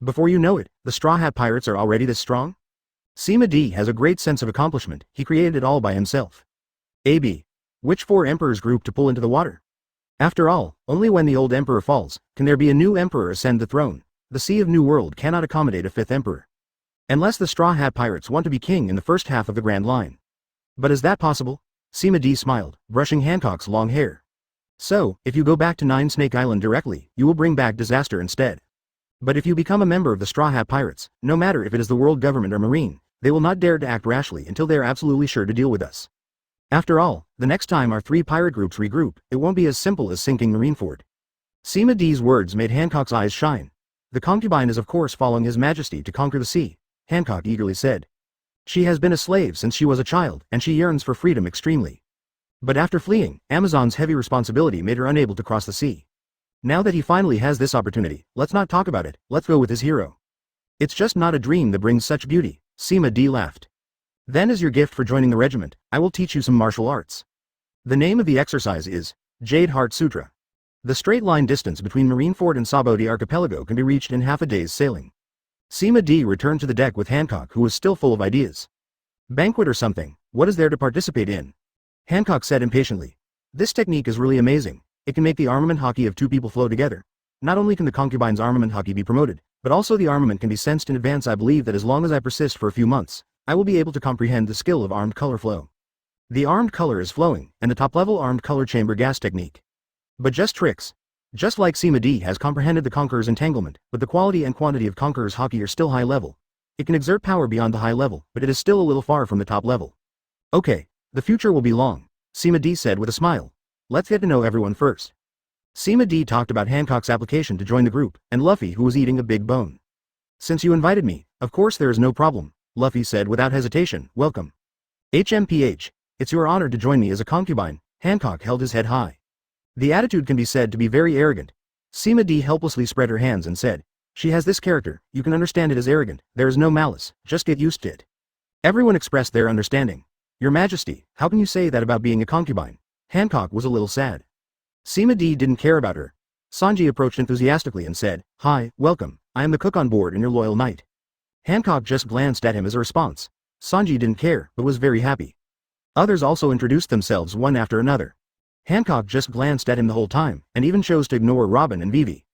Before you know it, the Straw Hat Pirates are already this strong? Sima D has a great sense of accomplishment. He created it all by himself. AB. Which 4 Emperors group to pull into the water? After all, only when the old Emperor falls, can there be a new Emperor ascend the throne. The Sea of New World cannot accommodate a 5th Emperor. Unless the Straw Hat Pirates want to be king in the first half of the Grand Line. But is that possible? Sima D smiled, brushing Hancock's long hair. So, if you go back to Nine Snake Island directly, you will bring back disaster instead. But if you become a member of the Straw Hat Pirates, no matter if it is the world government or Marine, they will not dare to act rashly until they are absolutely sure to deal with us. After all, the next time our 3 pirate groups regroup, it won't be as simple as sinking Marineford. Sima D's words made Hancock's eyes shine. The concubine is of course following His Majesty to conquer the sea, Hancock eagerly said. She has been a slave since she was a child, and she yearns for freedom extremely. But after fleeing, Amazon's heavy responsibility made her unable to cross the sea. Now that he finally has this opportunity, let's not talk about it, let's go with his hero. It's just not a dream that brings such beauty, Sima D laughed. Then as your gift for joining the regiment, I will teach you some martial arts. The name of the exercise is Jade Heart Sutra. The straight line distance between Marineford and Saboti Archipelago can be reached in half a day's sailing. Sima D returned to the deck with Hancock, who was still full of ideas. Banquet or something, what is there to participate in? Hancock said impatiently. This technique is really amazing. It can make the armament hockey of two people flow together. Not only can the concubine's armament hockey be promoted, but also the armament can be sensed in advance. I believe that as long as I persist for a few months, I will be able to comprehend the skill of armed color flow. The armed color is flowing, and the top-level armed color chamber gas technique. But just tricks. Just like Sima D has comprehended the Conqueror's entanglement, but the quality and quantity of Conqueror's hockey are still high level. It can exert power beyond the high level, but it is still a little far from the top level. Okay, the future will be long, Sima D said with a smile. Let's get to know everyone first. Sima D talked about Hancock's application to join the group, and Luffy, who was eating a big bone. Since you invited me, of course there is no problem, Luffy said without hesitation. Welcome. HMPH, it's your honor to join me as a concubine. Hancock held his head high. The attitude can be said to be very arrogant. Sima D helplessly spread her hands and said, she has this character, you can understand it as arrogant, there is no malice, just get used to it. Everyone expressed their understanding. Your Majesty, how can you say that about being a concubine? Hancock was a little sad. Sima D didn't care about her. Sanji approached enthusiastically and said, hi, welcome, I am the cook on board and your loyal knight. Hancock just glanced at him as a response. Sanji didn't care, but was very happy. Others also introduced themselves one after another. Hancock just glanced at him the whole time, and even chose to ignore Robin and Vivi.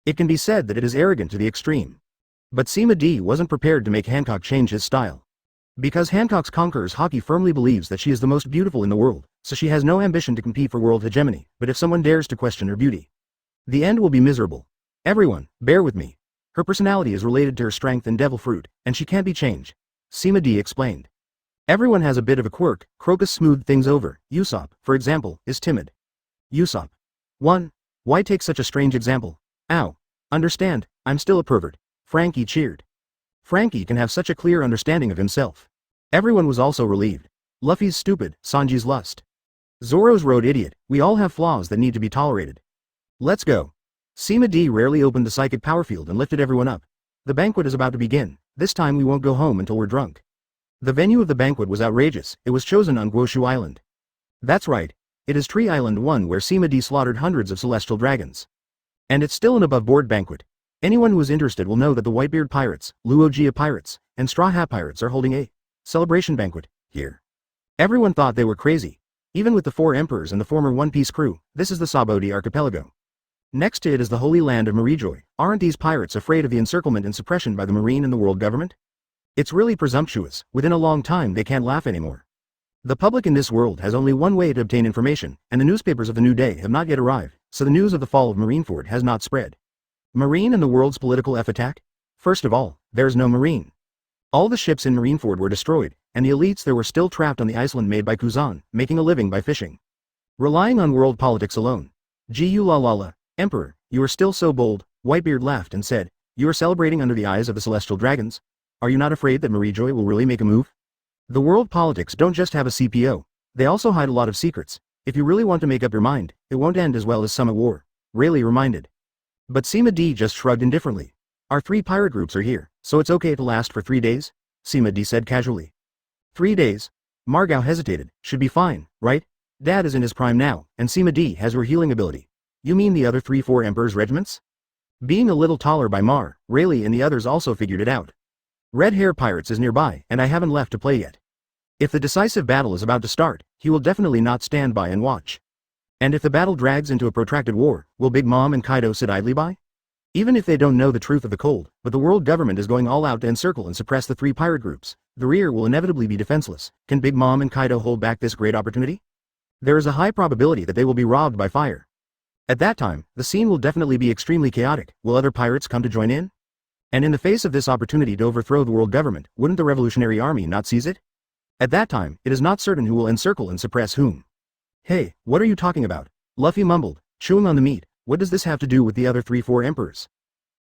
It can be said that it is arrogant to the extreme. But Sima D wasn't prepared to make Hancock change his style. Because Hancock's Conqueror's hockey firmly believes that she is the most beautiful in the world, so she has no ambition to compete for world hegemony, but if someone dares to question her beauty, the end will be miserable. Everyone, bear with me. Her personality is related to her strength and devil fruit, and she can't be changed, Sima D explained. Everyone has a bit of a quirk. Crocus smoothed things over. Usopp, for example, is timid. Usopp. 1. Why take such a strange example? Ow. Understand, I'm still a pervert. Frankie cheered. Frankie can have such a clear understanding of himself. Everyone was also relieved. Luffy's stupid, Sanji's lust. Zoro's road idiot, we all have flaws that need to be tolerated. Let's go. Sima D rarely opened the psychic power field and lifted everyone up. The banquet is about to begin. This time we won't go home until we're drunk. The venue of the banquet was outrageous. It was chosen on Guoshu Island. That's right. It is Tree Island 1 where Sima D slaughtered hundreds of celestial dragons. And it's still an above-board banquet. Anyone who is interested will know that the Whitebeard Pirates, Luogia Pirates, and StrawHat Pirates are holding a celebration banquet here. Everyone thought they were crazy. Even with the 4 emperors and the former One Piece crew, this is the Saboti archipelago. Next to it is the holy land of Marijoy. Aren't these pirates afraid of the encirclement and suppression by the Marine and the world government? It's really presumptuous. Within a long time they can't laugh anymore. The public in this world has only one way to obtain information, and the newspapers of the new day have not yet arrived, so the news of the fall of Marineford has not spread. Marine and the world's political F-attack? First of all, there's no Marine. All the ships in Marineford were destroyed, and the elites there were still trapped on the island made by Kuzan, making a living by fishing. Relying on world politics alone. Gu la la la, Emperor, you are still so bold. Whitebeard laughed and said, you are celebrating under the eyes of the celestial dragons? Are you not afraid that Marijoy will really make a move? The world politics don't just have a CPO, they also hide a lot of secrets. If you really want to make up your mind, it won't end as well as Summit War, Rayleigh reminded. But Sima D just shrugged indifferently. Our 3 pirate groups are here, so it's okay to last for 3 days? Sima D said casually. 3 days? Margao hesitated. Should be fine, right? Dad is in his prime now, and Sima D has her healing ability. You mean the other 3-4 emperors' regiments? Being a little taller by Mar, Rayleigh and the others also figured it out. Red Hair Pirates is nearby, and I haven't left to play yet. If the decisive battle is about to start, he will definitely not stand by and watch. And if the battle drags into a protracted war, will Big Mom and Kaido sit idly by? Even if they don't know the truth of the cold, but the world government is going all out to encircle and suppress the 3 pirate groups, the rear will inevitably be defenseless. Can Big Mom and Kaido hold back this great opportunity? There is a high probability that they will be robbed by fire. At that time, the scene will definitely be extremely chaotic. Will other pirates come to join in? And in the face of this opportunity to overthrow the world government, wouldn't the Revolutionary Army not seize it? At that time, it is not certain who will encircle and suppress whom. Hey, what are you talking about? Luffy mumbled, chewing on the meat. What does this have to do with the other 3-4 emperors?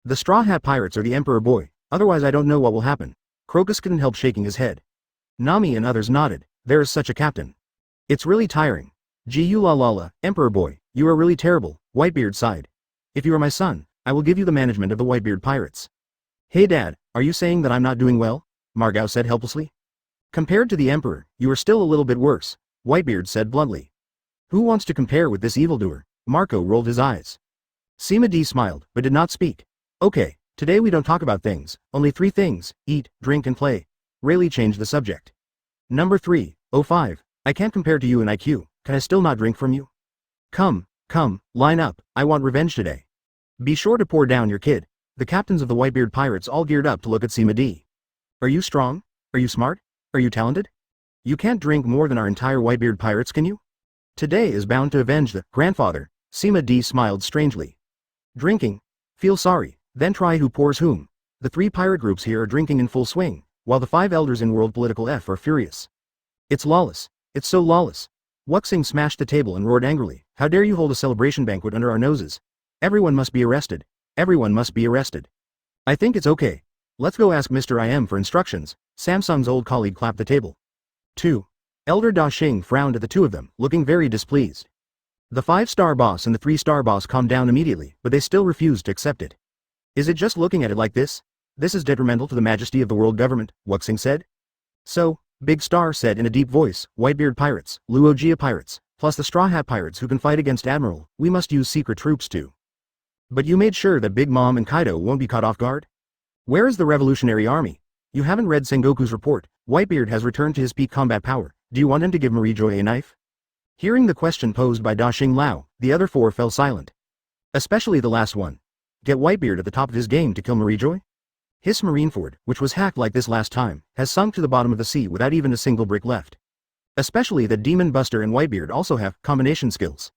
The Straw Hat Pirates are the Emperor boy, otherwise I don't know what will happen. Crocus couldn't help shaking his head. Nami and others nodded. There is such a captain. It's really tiring. Gu la la la, Emperor boy, you are really terrible, Whitebeard sighed. If you are my son, I will give you the management of the Whitebeard Pirates. Hey Dad, are you saying that I'm not doing well? Margao said helplessly. Compared to the Emperor, you are still a little bit worse, Whitebeard said bluntly. Who wants to compare with this evildoer? Marco rolled his eyes. Sima D smiled, but did not speak. Okay, Today we don't talk about things, only 3 things: eat, drink and play. Rayleigh changed the subject. Number 3, oh 5. I can't compare to you in IQ, can I still not drink from you? Come, line up, I want revenge today. Be sure to pour down your kid. The captains of the Whitebeard pirates all geared up to look at Sima D. Are you strong? Are you smart? Are you talented? You can't drink more than our entire Whitebeard pirates, can you? Today is bound to avenge the grandfather. Sima D smiled strangely. Drinking? Feel sorry, then try who pours whom. The 3 pirate groups here are drinking in full swing, while the 5 elders in World Political F are furious. It's lawless. It's so lawless. Wuxing smashed the table and roared angrily. How dare you hold a celebration banquet under our noses? Everyone must be arrested. Everyone must be arrested. I think it's okay. Let's go ask Mr. IM for instructions. Samsung's old colleague clapped the table. 2. Elder Da Xing frowned at the 2 of them, looking very displeased. The 5-star boss and the 3-star boss calmed down immediately, but they still refused to accept it. Is it just looking at it like this? This is detrimental to the majesty of the world government, Wuxing said. So, Big Star said in a deep voice, Whitebeard pirates, Luogia pirates, plus the StrawHat pirates who can fight against Admiral, we must use secret troops too. But you made sure that Big Mom and Kaido won't be caught off guard? Where is the Revolutionary Army? You haven't read Sengoku's report. Whitebeard has returned to his peak combat power. Do you want him to give Marie Joy a knife? Hearing the question posed by Da Xing Lao, the other 4 fell silent. Especially the last one. Get Whitebeard at the top of his game to kill Marie Joy? His Marineford, which was hacked like this last time, has sunk to the bottom of the sea without even a single brick left. Especially that Demon Buster and Whitebeard also have combination skills.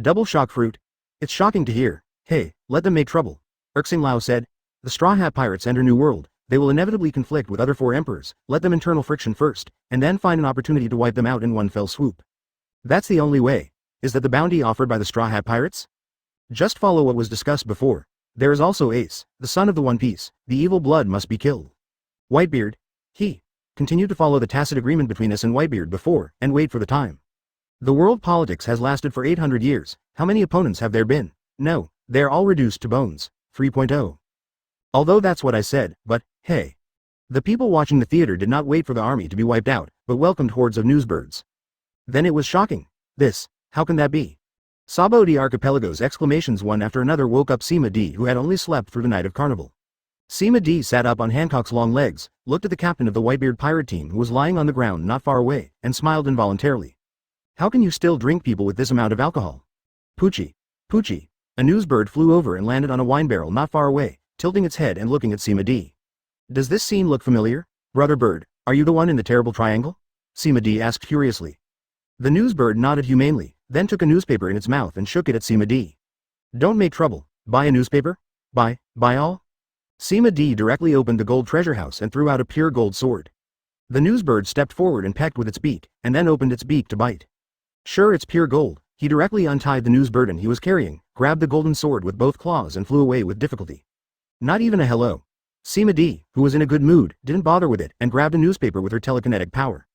Double shock fruit. It's shocking to hear. Hey, let them make trouble. Xing Lao said. The StrawHat pirates enter New World. They will inevitably conflict with other 4 emperors. Let them internal friction first, and then find an opportunity to wipe them out in one fell swoop. That's the only way. Is that the bounty offered by the StrawHat pirates? Just follow what was discussed before. There is also Ace, the son of the One Piece. The evil blood must be killed. Whitebeard. He. Continue to follow the tacit agreement between us and Whitebeard before, and wait for the time. The world politics has lasted for 800 years. How many opponents have there been? No, they're all reduced to bones. 3.0. Although that's what I said, but, hey. The people watching the theater did not wait for the army to be wiped out, but welcomed hordes of newsbirds. Then it was shocking. This, how can that be? Sabo de Archipelago's exclamations one after another woke up Sima D, who had only slept through the night of carnival. Sima D sat up on Hancock's long legs, looked at the captain of the Whitebeard pirate team who was lying on the ground not far away, and smiled involuntarily. How can you still drink people with this amount of alcohol? Poochie. Poochie. A newsbird flew over and landed on a wine barrel not far away, tilting its head and looking at Sima D. Does this scene look familiar? Brother Bird, are you the one in the terrible triangle? Sima D asked curiously. The newsbird nodded humanely, then took a newspaper in its mouth and shook it at Sima D. Don't make trouble. Buy a newspaper? Buy all? Sima D directly opened the gold treasure house and threw out a pure gold sword. The newsbird stepped forward and pecked with its beak, and then opened its beak to bite. Sure, it's pure gold. He directly untied the news burden he was carrying, grabbed the golden sword with both claws and flew away with difficulty. Not even a hello. Sima D, who was in a good mood, didn't bother with it and grabbed a newspaper with her telekinetic power.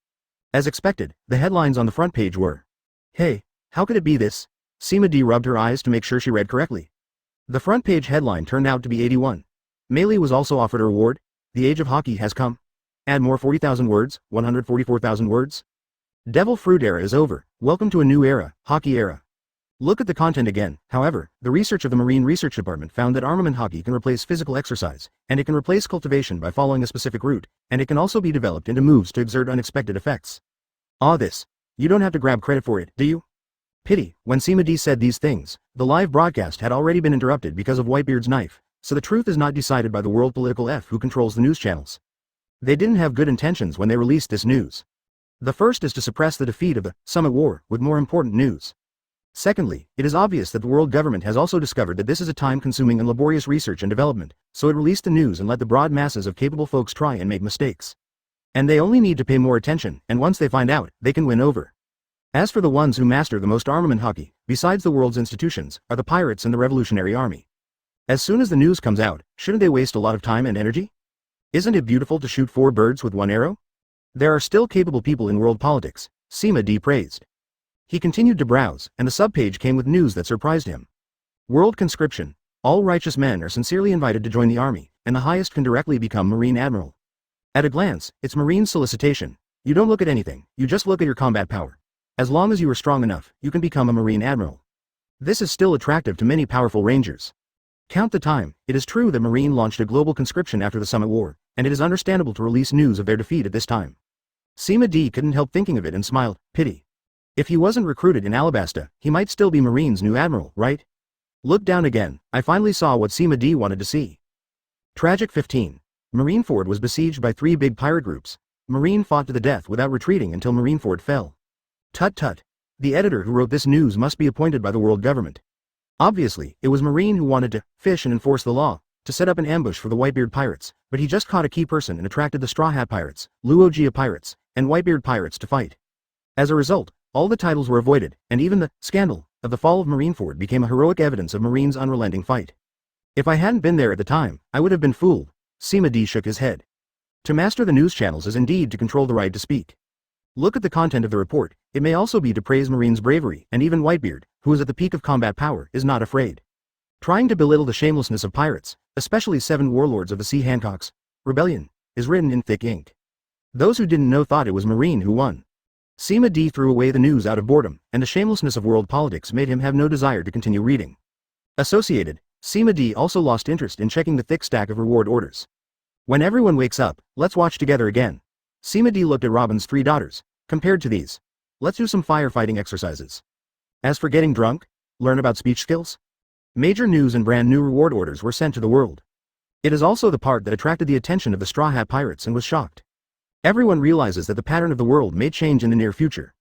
As expected, the headlines on the front page were, "Hey, how could it be this?" Sima D rubbed her eyes to make sure she read correctly. The front page headline turned out to be 81. Melee was also offered a reward. The age of hockey has come. Add more 40,000 words, 144,000 words. Devil Fruit era is over. Welcome to a new era, hockey era. Look at the content again. However, the research of the Marine Research Department found that armament hockey can replace physical exercise, and it can replace cultivation by following a specific route, and it can also be developed into moves to exert unexpected effects. This. You don't have to grab credit for it, do you? Pity, when Sima D said these things, the live broadcast had already been interrupted because of Whitebeard's knife, so the truth is not decided by the World Political F who controls the news channels. They didn't have good intentions when they released this news. The first is to suppress the defeat of the Summit War with more important news. Secondly, it is obvious that the world government has also discovered that this is a time-consuming and laborious research and development, so it released the news and let the broad masses of capable folks try and make mistakes. And they only need to pay more attention, and once they find out, they can win over. As for the ones who master the most armament hockey, besides the world's institutions, are the pirates and the Revolutionary Army. As soon as the news comes out, shouldn't they waste a lot of time and energy? Isn't it beautiful to shoot 4 birds with 1 arrow? There are still capable people in world politics, Sima D praised. He continued to browse, and the subpage came with news that surprised him. World conscription. All righteous men are sincerely invited to join the army, and the highest can directly become Marine Admiral. At a glance, it's Marine solicitation. You don't look at anything, you just look at your combat power. As long as you are strong enough, you can become a Marine Admiral. This is still attractive to many powerful rangers. Count the time. It is true that Marine launched a global conscription after the Summit War, and it is understandable to release news of their defeat at this time. Sima D couldn't help thinking of it and smiled, pity. If he wasn't recruited in Alabasta, he might still be Marine's new admiral, right? Look down again. I finally saw what Sima D wanted to see. Tragic 15. Marineford was besieged by 3 big pirate groups. Marine fought to the death without retreating until Marineford fell. Tut tut. The editor who wrote this news must be appointed by the world government. Obviously, it was Marine who wanted to fish and enforce the law, to set up an ambush for the Whitebeard pirates, but he just caught a key person and attracted the StrawHat pirates, Luogia pirates, and Whitebeard pirates to fight. As a result, all the titles were avoided, and even the scandal of the fall of Marineford became a heroic evidence of Marine's unrelenting fight. If I hadn't been there at the time, I would have been fooled. Sima D shook his head. To master the news channels is indeed to control the right to speak. Look at the content of the report. It may also be to praise Marine's bravery, and even Whitebeard, who is at the peak of combat power, is not afraid. Trying to belittle the shamelessness of pirates, especially 7 warlords of the sea Hancock's rebellion, is written in thick ink. Those who didn't know thought it was Marine who won. Sima D threw away the news out of boredom, and the shamelessness of world politics made him have no desire to continue reading. Associated, Sima D also lost interest in checking the thick stack of reward orders. When everyone wakes up, let's watch together again. Sima D looked at Robin's 3 daughters. Compared to these, let's do some firefighting exercises. As for getting drunk, learn about speech skills. Major news and brand new reward orders were sent to the world. It is also the part that attracted the attention of the StrawHat pirates and was shocked. Everyone realizes that the pattern of the world may change in the near future.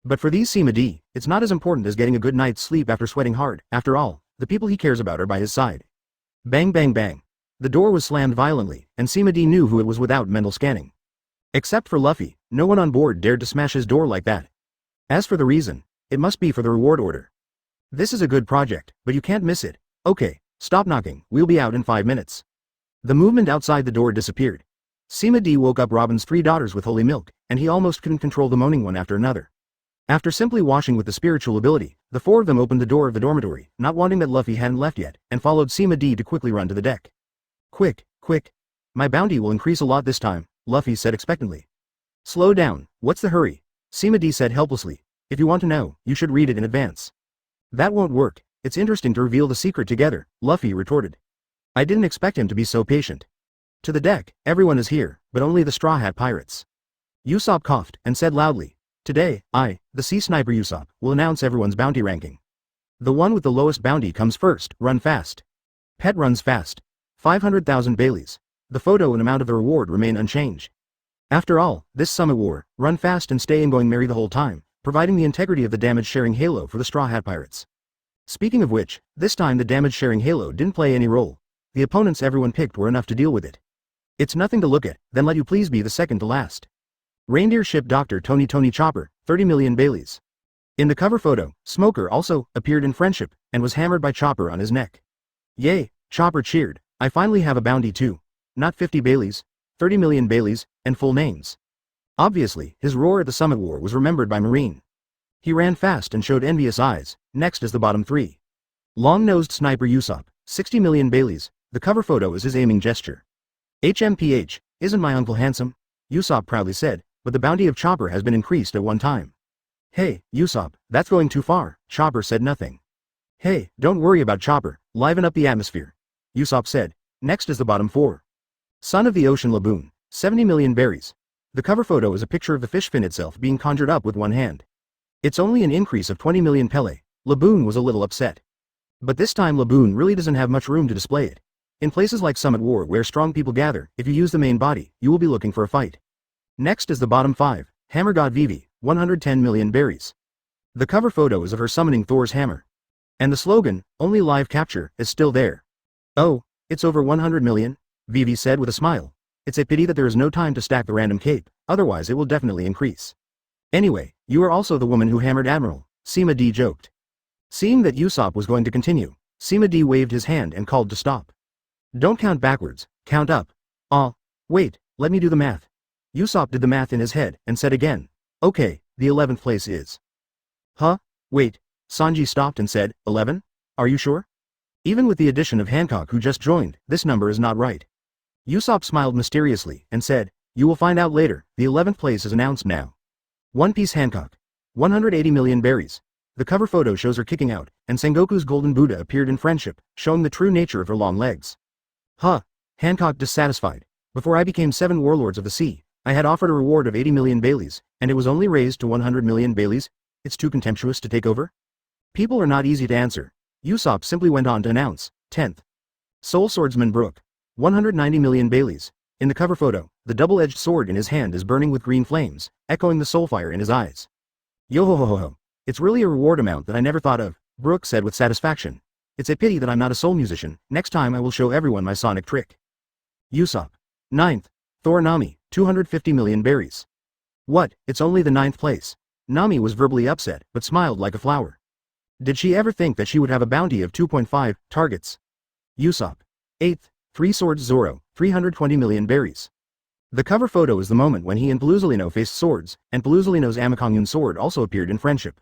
But for these Sima D, it's not as important as getting a good night's sleep after sweating hard. After all, the people he cares about are by his side. Bang bang bang. The door was slammed violently, and Sima D knew who it was without mental scanning. Except for Luffy, no one on board dared to smash his door like that. As for the reason, it must be for the reward order. This is a good project, but you can't miss it. Okay, stop knocking, we'll be out in 5 minutes. The movement outside the door disappeared. Sima D woke up Robin's 3 daughters with holy milk, and he almost couldn't control the moaning one after another. After simply washing with the spiritual ability, the 4 of them opened the door of the dormitory, not wanting that Luffy hadn't left yet, and followed Sima D to quickly run to the deck. Quick, quick. My bounty will increase a lot this time, Luffy said expectantly. Slow down, what's the hurry? Sima D said helplessly. If you want to know, you should read it in advance. That won't work, it's interesting to reveal the secret together, Luffy retorted. I didn't expect him to be so patient. To the deck, everyone is here, but only the StrawHat pirates. Usopp coughed, and said loudly, Today, I, the sea sniper Usopp, will announce everyone's bounty ranking. The one with the lowest bounty comes first, run fast. Pet runs fast. 500,000 Baileys. The photo and amount of the reward remain unchanged. After all, this Summit War, run fast and stay and going merry the whole time, providing the integrity of the damage-sharing halo for the StrawHat pirates. Speaking of which, this time the damage-sharing halo didn't play any role. The opponents everyone picked were enough to deal with it. It's nothing to look at, then let you please be the second to last. Reindeer ship Dr. Tony Chopper, 30 million Baileys. In the cover photo, Smoker also appeared in friendship, and was hammered by Chopper on his neck. Yay, Chopper cheered, I finally have a bounty too. Not 50 Baileys, 30 million Baileys, and full names. Obviously, his roar at the Summit War was remembered by Marine. He ran fast and showed envious eyes. Next is the bottom 3. Long-nosed sniper Usopp, 60 million Baileys. The cover photo is his aiming gesture. HMPH, isn't my uncle handsome? Usopp proudly said, but the bounty of Chopper has been increased at one time. Hey, Usopp, that's going too far, Chopper said nothing. Hey, don't worry about Chopper, liven up the atmosphere. Usopp said. Next is the bottom 4. Son of the Ocean Laboon, 70 million berries. The cover photo is a picture of the fish fin itself being conjured up with one hand. It's only an increase of 20 million Pele. Laboon was a little upset. But this time Laboon really doesn't have much room to display it. In places like Summit War where strong people gather, if you use the main body, you will be looking for a fight. Next is the bottom 5, Hammer God Vivi, 110 million berries. The cover photo is of her summoning Thor's hammer. And the slogan, only live capture, is still there. Oh, it's over 100 million, Vivi said with a smile. It's a pity that there is no time to stack the random cape, otherwise it will definitely increase. Anyway, you are also the woman who hammered Admiral, Sima D joked. Seeing that Usopp was going to continue, Sima D waved his hand and called to stop. Don't count backwards, count up. Wait, let me do the math. Usopp did the math in his head and said again. Okay, the 11th place is. Huh? Wait, Sanji stopped and said, 11? Are you sure? Even with the addition of Hancock who just joined, this number is not right. Usopp smiled mysteriously and said, you will find out later, the 11th place is announced now. One Piece Hancock. 180 million berries. The cover photo shows her kicking out, and Sengoku's golden Buddha appeared in friendship, showing the true nature of her long legs. Huh. Hancock dissatisfied. Before I became 7 warlords of the sea, I had offered a reward of 80 million Baileys, and it was only raised to 100 million Baileys. It's too contemptuous to take over? People are not easy to answer. Usopp simply went on to announce, 10th. Soul Swordsman Brook. 190 million Baileys. In the cover photo, the double-edged sword in his hand is burning with green flames, echoing the soul fire in his eyes. Yo ho ho ho ho. It's really a reward amount that I never thought of, Brook said with satisfaction. It's a pity that I'm not a soul musician. Next time I will show everyone my sonic trick. Usopp. 9th. Thor Nami, 250 million berries. What, it's only the 9th place. Nami was verbally upset, but smiled like a flower. Did she ever think that she would have a bounty of 2.5 targets? Usopp. 8th. Three Swords Zoro, 320 million berries. The cover photo is the moment when he and Paluzolino faced swords, and Paluzolino's Amakongyun sword also appeared in friendship.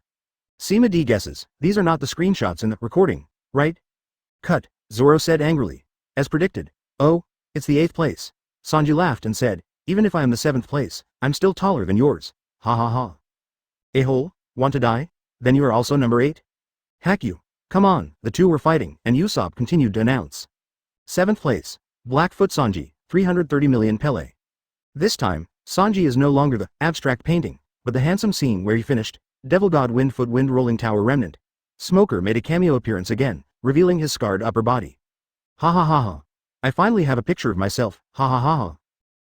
Sima D guesses, these are not the screenshots in the recording, right? Cut, Zoro said angrily. As predicted. Oh, it's the 8th place. Sanji laughed and said, even if I am the 7th place, I'm still taller than yours. Ha ha ha. A-hole, want to die? Then you are also number 8? Hack you. Come on, the two were fighting, and Usopp continued to announce. 7th place. Blackfoot Sanji, 330 million Pele. This time, Sanji is no longer the abstract painting, but the handsome scene where he finished, Devil God Windfoot Wind Rolling Tower Remnant. Smoker made a cameo appearance again, revealing his scarred upper body. Ha ha ha ha. I finally have a picture of myself, ha ha ha ha.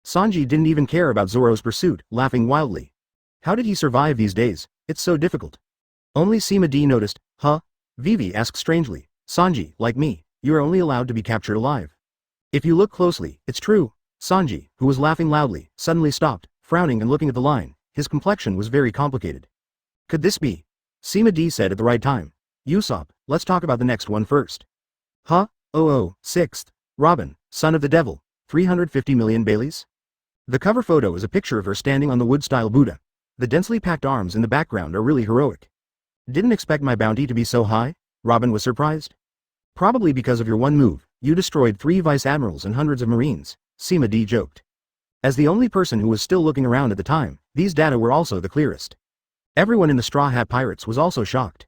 Sanji didn't even care about Zoro's pursuit, laughing wildly. How did he survive these days? It's so difficult. Only Sima D noticed, huh? Vivi asked strangely, Sanji, like me, you are only allowed to be captured alive. If you look closely, it's true. Sanji, who was laughing loudly, suddenly stopped, frowning and looking at the line. His complexion was very complicated. Could this be? Sima D said at the right time. Usopp, let's talk about the next one first. Huh? Oh, 6th. Robin, son of the devil, 350 million Baileys? The cover photo is a picture of her standing on the wood-style Buddha. The densely packed arms in the background are really heroic. Didn't expect my bounty to be so high? Robin was surprised. Probably because of your one move, you destroyed 3 vice admirals and hundreds of marines, Sima D joked. As the only person who was still looking around at the time, these data were also the clearest. Everyone in the Straw Hat Pirates was also shocked.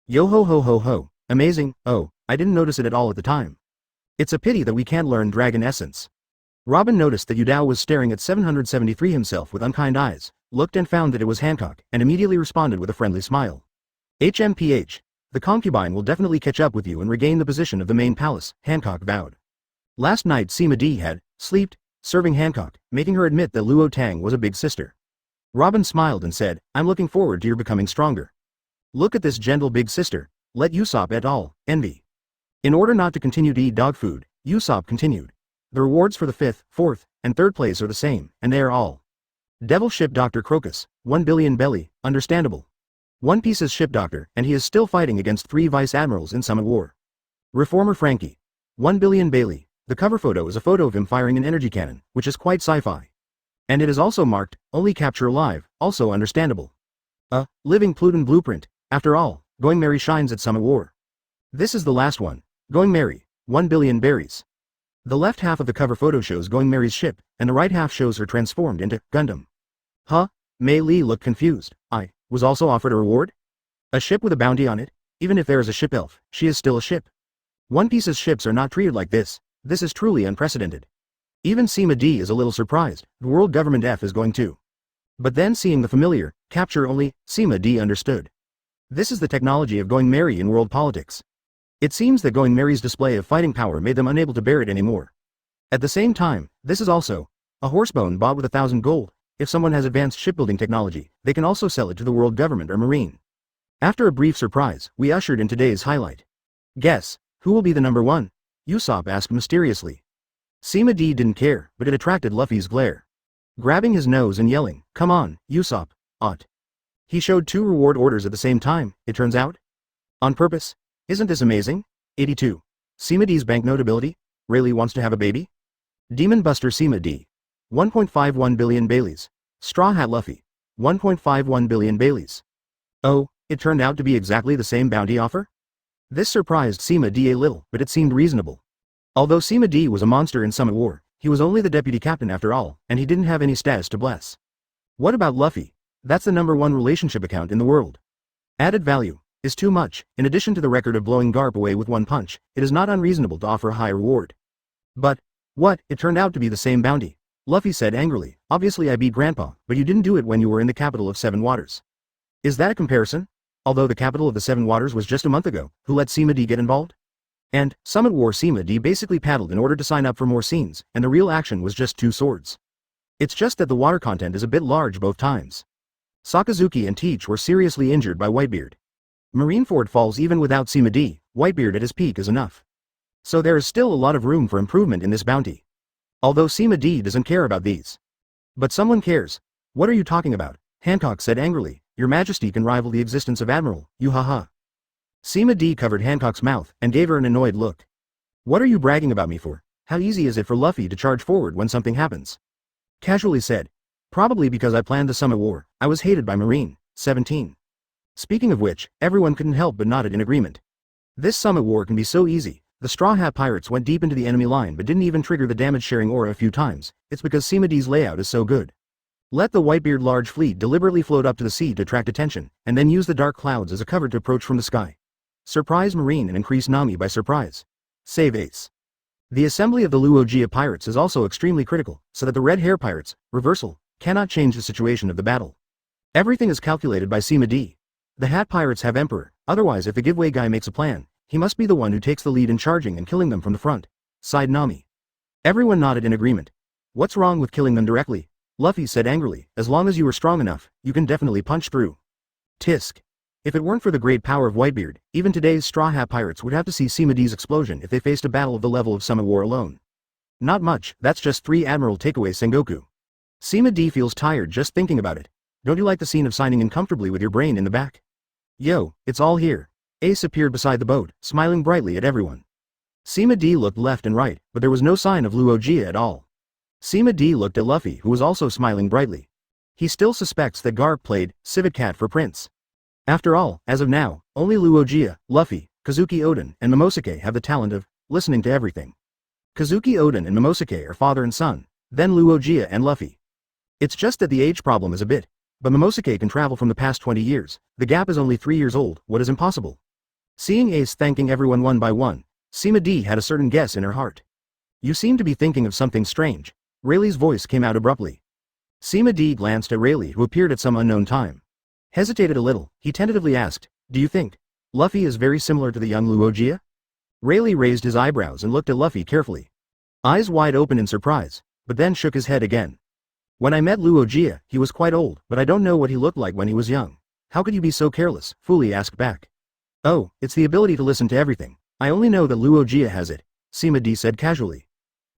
Yo ho ho ho ho, amazing, oh, I didn't notice it at all at the time. It's a pity that we can't learn Dragon Essence. Robin noticed that Yudao was staring at 773 himself with unkind eyes, looked and found that it was Hancock, and immediately responded with a friendly smile. HMPH. The concubine will definitely catch up with you and regain the position of the main palace, Hancock vowed. Last night Sima D had slept, serving Hancock, making her admit that Luo Tang was a big sister. Robin smiled and said, I'm looking forward to your becoming stronger. Look at this gentle big sister, let Usopp et al. Envy. In order not to continue to eat dog food, Usopp continued. The rewards for the 5th, 4th, and 3rd place are the same, and they are all. Devil Ship Dr. Crocus, 1 billion belly, understandable. One Piece's ship doctor, and he is still fighting against 3 vice admirals in Summit War. Reformer Frankie. 1 billion Bailey. The cover photo is a photo of him firing an energy cannon, which is quite sci-fi. And it is also marked, only capture alive, also understandable. Living Pluton blueprint. After all, Going Merry shines at Summit War. This is the last one. Going Merry. 1 billion berries. The left half of the cover photo shows Going Merry's ship, and the right half shows her transformed into Gundam. Huh? Mei Li looked confused. I was also offered a reward? A ship with a bounty on it? Even if there is a ship elf, she is still a ship. One Piece's ships are not treated like this. This is truly unprecedented. Even Sima D is a little surprised. The world government F is going to. But then seeing the familiar, capture only, Sima D understood. This is the technology of Going Merry in world politics. It seems that Going Merry's display of fighting power made them unable to bear it anymore. At the same time, this is also a horsebone bought with 1,000 gold. If someone has advanced shipbuilding technology, they can also sell it to the world government or marine. After a brief surprise, we ushered in today's highlight. Guess, who will be the number 1? Usopp asked mysteriously. Sima D didn't care, but it attracted Luffy's glare. Grabbing his nose and yelling, come on, Usopp, ought. He showed 2 reward orders at the same time, it turns out. On purpose? Isn't this amazing? 82. Sima D's banknote ability? Rayleigh wants to have a baby? Demon Buster Sima D. 1.51 billion Baileys. Straw Hat Luffy. 1.51 billion Baileys. Oh, it turned out to be exactly the same bounty offer? This surprised Sima D a little, but it seemed reasonable. Although Sima D was a monster in Summit War, he was only the deputy captain after all, and he didn't have any status to bless. What about Luffy? That's the number 1 relationship account in the world. Added value. is too much. In addition to the record of blowing Garp away with one punch, it is not unreasonable to offer a high reward. But, what, it turned out to be the same bounty. Luffy said angrily, obviously I beat Grandpa, but you didn't do it when you were in the capital of Seven Waters. Is that a comparison? Although the capital of the Seven Waters was just a month ago, who let Sima D get involved? And, Summit War Sima D basically paddled in order to sign up for more scenes, and the real action was just 2 swords. It's just that the water content is a bit large both times. Sakazuki and Teach were seriously injured by Whitebeard. Marineford falls even without Sima D, Whitebeard at his peak is enough. So there is still a lot of room for improvement in this bounty. Although Sima D doesn't care about these. But someone cares. What are you talking about? Hancock said angrily, Your Majesty can rival the existence of Admiral, you haha. Sima D covered Hancock's mouth and gave her an annoyed look. What are you bragging about me for? How easy is it for Luffy to charge forward when something happens? Casually said. Probably because I planned the Summit War, I was hated by Marine, 17. Speaking of which, everyone couldn't help but nodded in agreement. This Summit War can be so easy. The Straw Hat pirates went deep into the enemy line but didn't even trigger the damage-sharing aura a few times. It's because Sima D's layout is so good. Let the Whitebeard large fleet deliberately float up to the sea to attract attention, and then use the dark clouds as a cover to approach from the sky. Surprise Marine and increase Nami by surprise. Save Ace. The assembly of the Luogia pirates is also extremely critical, so that the Red Hair pirates, reversal, cannot change the situation of the battle. Everything is calculated by Sima D. The Hat pirates have Emperor, otherwise if the giveaway guy makes a plan, he must be the one who takes the lead in charging and killing them from the front. Sighed Nami. Everyone nodded in agreement. What's wrong with killing them directly? Luffy said angrily, as long as you are strong enough, you can definitely punch through. Tisk. If it weren't for the great power of Whitebeard, even today's Straw Hat pirates would have to see Sima D's explosion if they faced a battle of the level of Summit War alone. Not much, that's just 3 Admiral takeaway Sengoku. Sima D feels tired just thinking about it. Don't you like the scene of signing in comfortably with your brain in the back? Yo, it's all here. Ace appeared beside the boat, smiling brightly at everyone. Sima D looked left and right, but there was no sign of Luogia at all. Sima D looked at Luffy who was also smiling brightly. He still suspects that Garp played Civet Cat for Prince. After all, as of now, only Luogia, Luffy, Kazuki Oden, and Momosuke have the talent of listening to everything. Kazuki Oden and Momosuke are father and son, then Luogia and Luffy. It's just that the age problem is a bit, but Momosuke can travel from the past 20 years, the gap is only 3 years old, what is impossible? Seeing Ace thanking everyone one by one, Sima D had a certain guess in her heart. You seem to be thinking of something strange. Rayleigh's voice came out abruptly. Sima D glanced at Rayleigh who appeared at some unknown time. Hesitated a little, he tentatively asked, do you think Luffy is very similar to the young Luogia? Rayleigh raised his eyebrows and looked at Luffy carefully. Eyes wide open in surprise, but then shook his head again. When I met Luogia, he was quite old, but I don't know what he looked like when he was young. How could you be so careless? Fuli asked back. Oh, it's the ability to listen to everything. I only know that Luogia has it, Sima D said casually.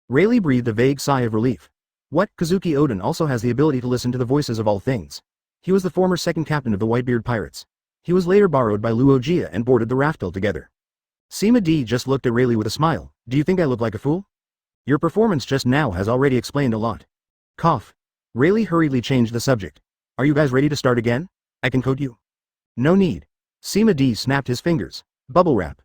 Rayleigh breathed a vague sigh of relief. What? Kazuki Oden also has the ability to listen to the voices of all things. He was the former second captain of the Whitebeard pirates. He was later borrowed by Luogia and boarded the Raftel together. Sima D just looked at Rayleigh with a smile. Do you think I look like a fool? Your performance just now has already explained a lot. Cough. Rayleigh hurriedly changed the subject. Are you guys ready to start again? I can code you. No need. Sima D snapped his fingers. Bubble wrap.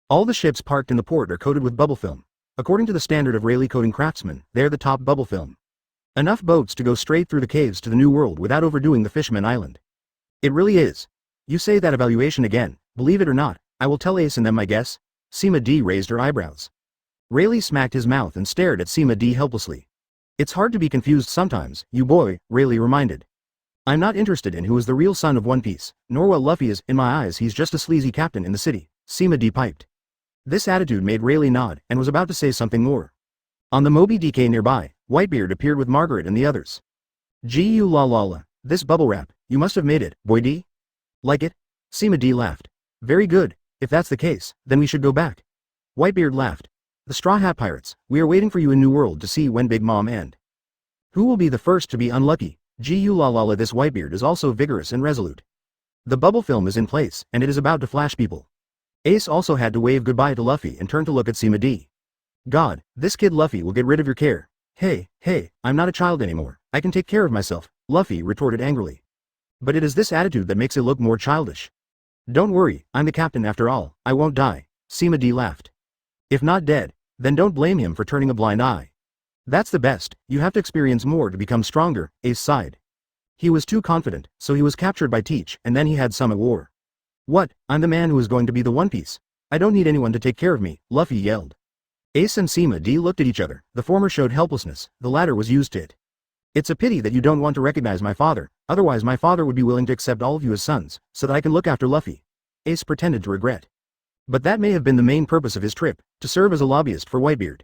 All the ships parked in the port are coated with bubble film. According to the standard of Rayleigh coating craftsmen, they're the top bubble film. Enough boats to go straight through the caves to the New World without overdoing the Fisherman Island. It really is. You say that evaluation again, believe it or not, I will tell Ace and them my guess. Sima D raised her eyebrows. Rayleigh smacked his mouth and stared at Sima D helplessly. It's hard to be confused sometimes, you boy, Rayleigh reminded. I'm not interested in who is the real son of One Piece, nor what Luffy is, in my eyes he's just a sleazy captain in the city, Sima D piped. This attitude made Rayleigh nod, and was about to say something more. On the Moby DK nearby, Whitebeard appeared with Margaret and the others. Gu la la la, this bubble wrap, you must have made it, boy D? Like it? Sima D laughed. Very good, if that's the case, then we should go back. Whitebeard laughed. The Straw Hat Pirates, we are waiting for you in New World to see when Big Mom and who will be the first to be unlucky. Gu la la la, this Whitebeard is also vigorous and resolute. The bubble film is in place, and it is about to flash people. Ace also had to wave goodbye to Luffy and turn to look at Sima D. God, this kid Luffy will get rid of your care. Hey, I'm not a child anymore, I can take care of myself, Luffy retorted angrily. But it is this attitude that makes it look more childish. Don't worry, I'm the captain after all, I won't die, Sima D laughed. If not dead, then don't blame him for turning a blind eye. That's the best, you have to experience more to become stronger, Ace sighed. He was too confident, so he was captured by Teach, and then he had Summit War. What? I'm the man who is going to be the One Piece. I don't need anyone to take care of me, Luffy yelled. Ace and Sima D looked at each other. The former showed helplessness, the latter was used to it. It's a pity that you don't want to recognize my father, otherwise my father would be willing to accept all of you as sons, so that I can look after Luffy. Ace pretended to regret. But that may have been the main purpose of his trip, to serve as a lobbyist for Whitebeard.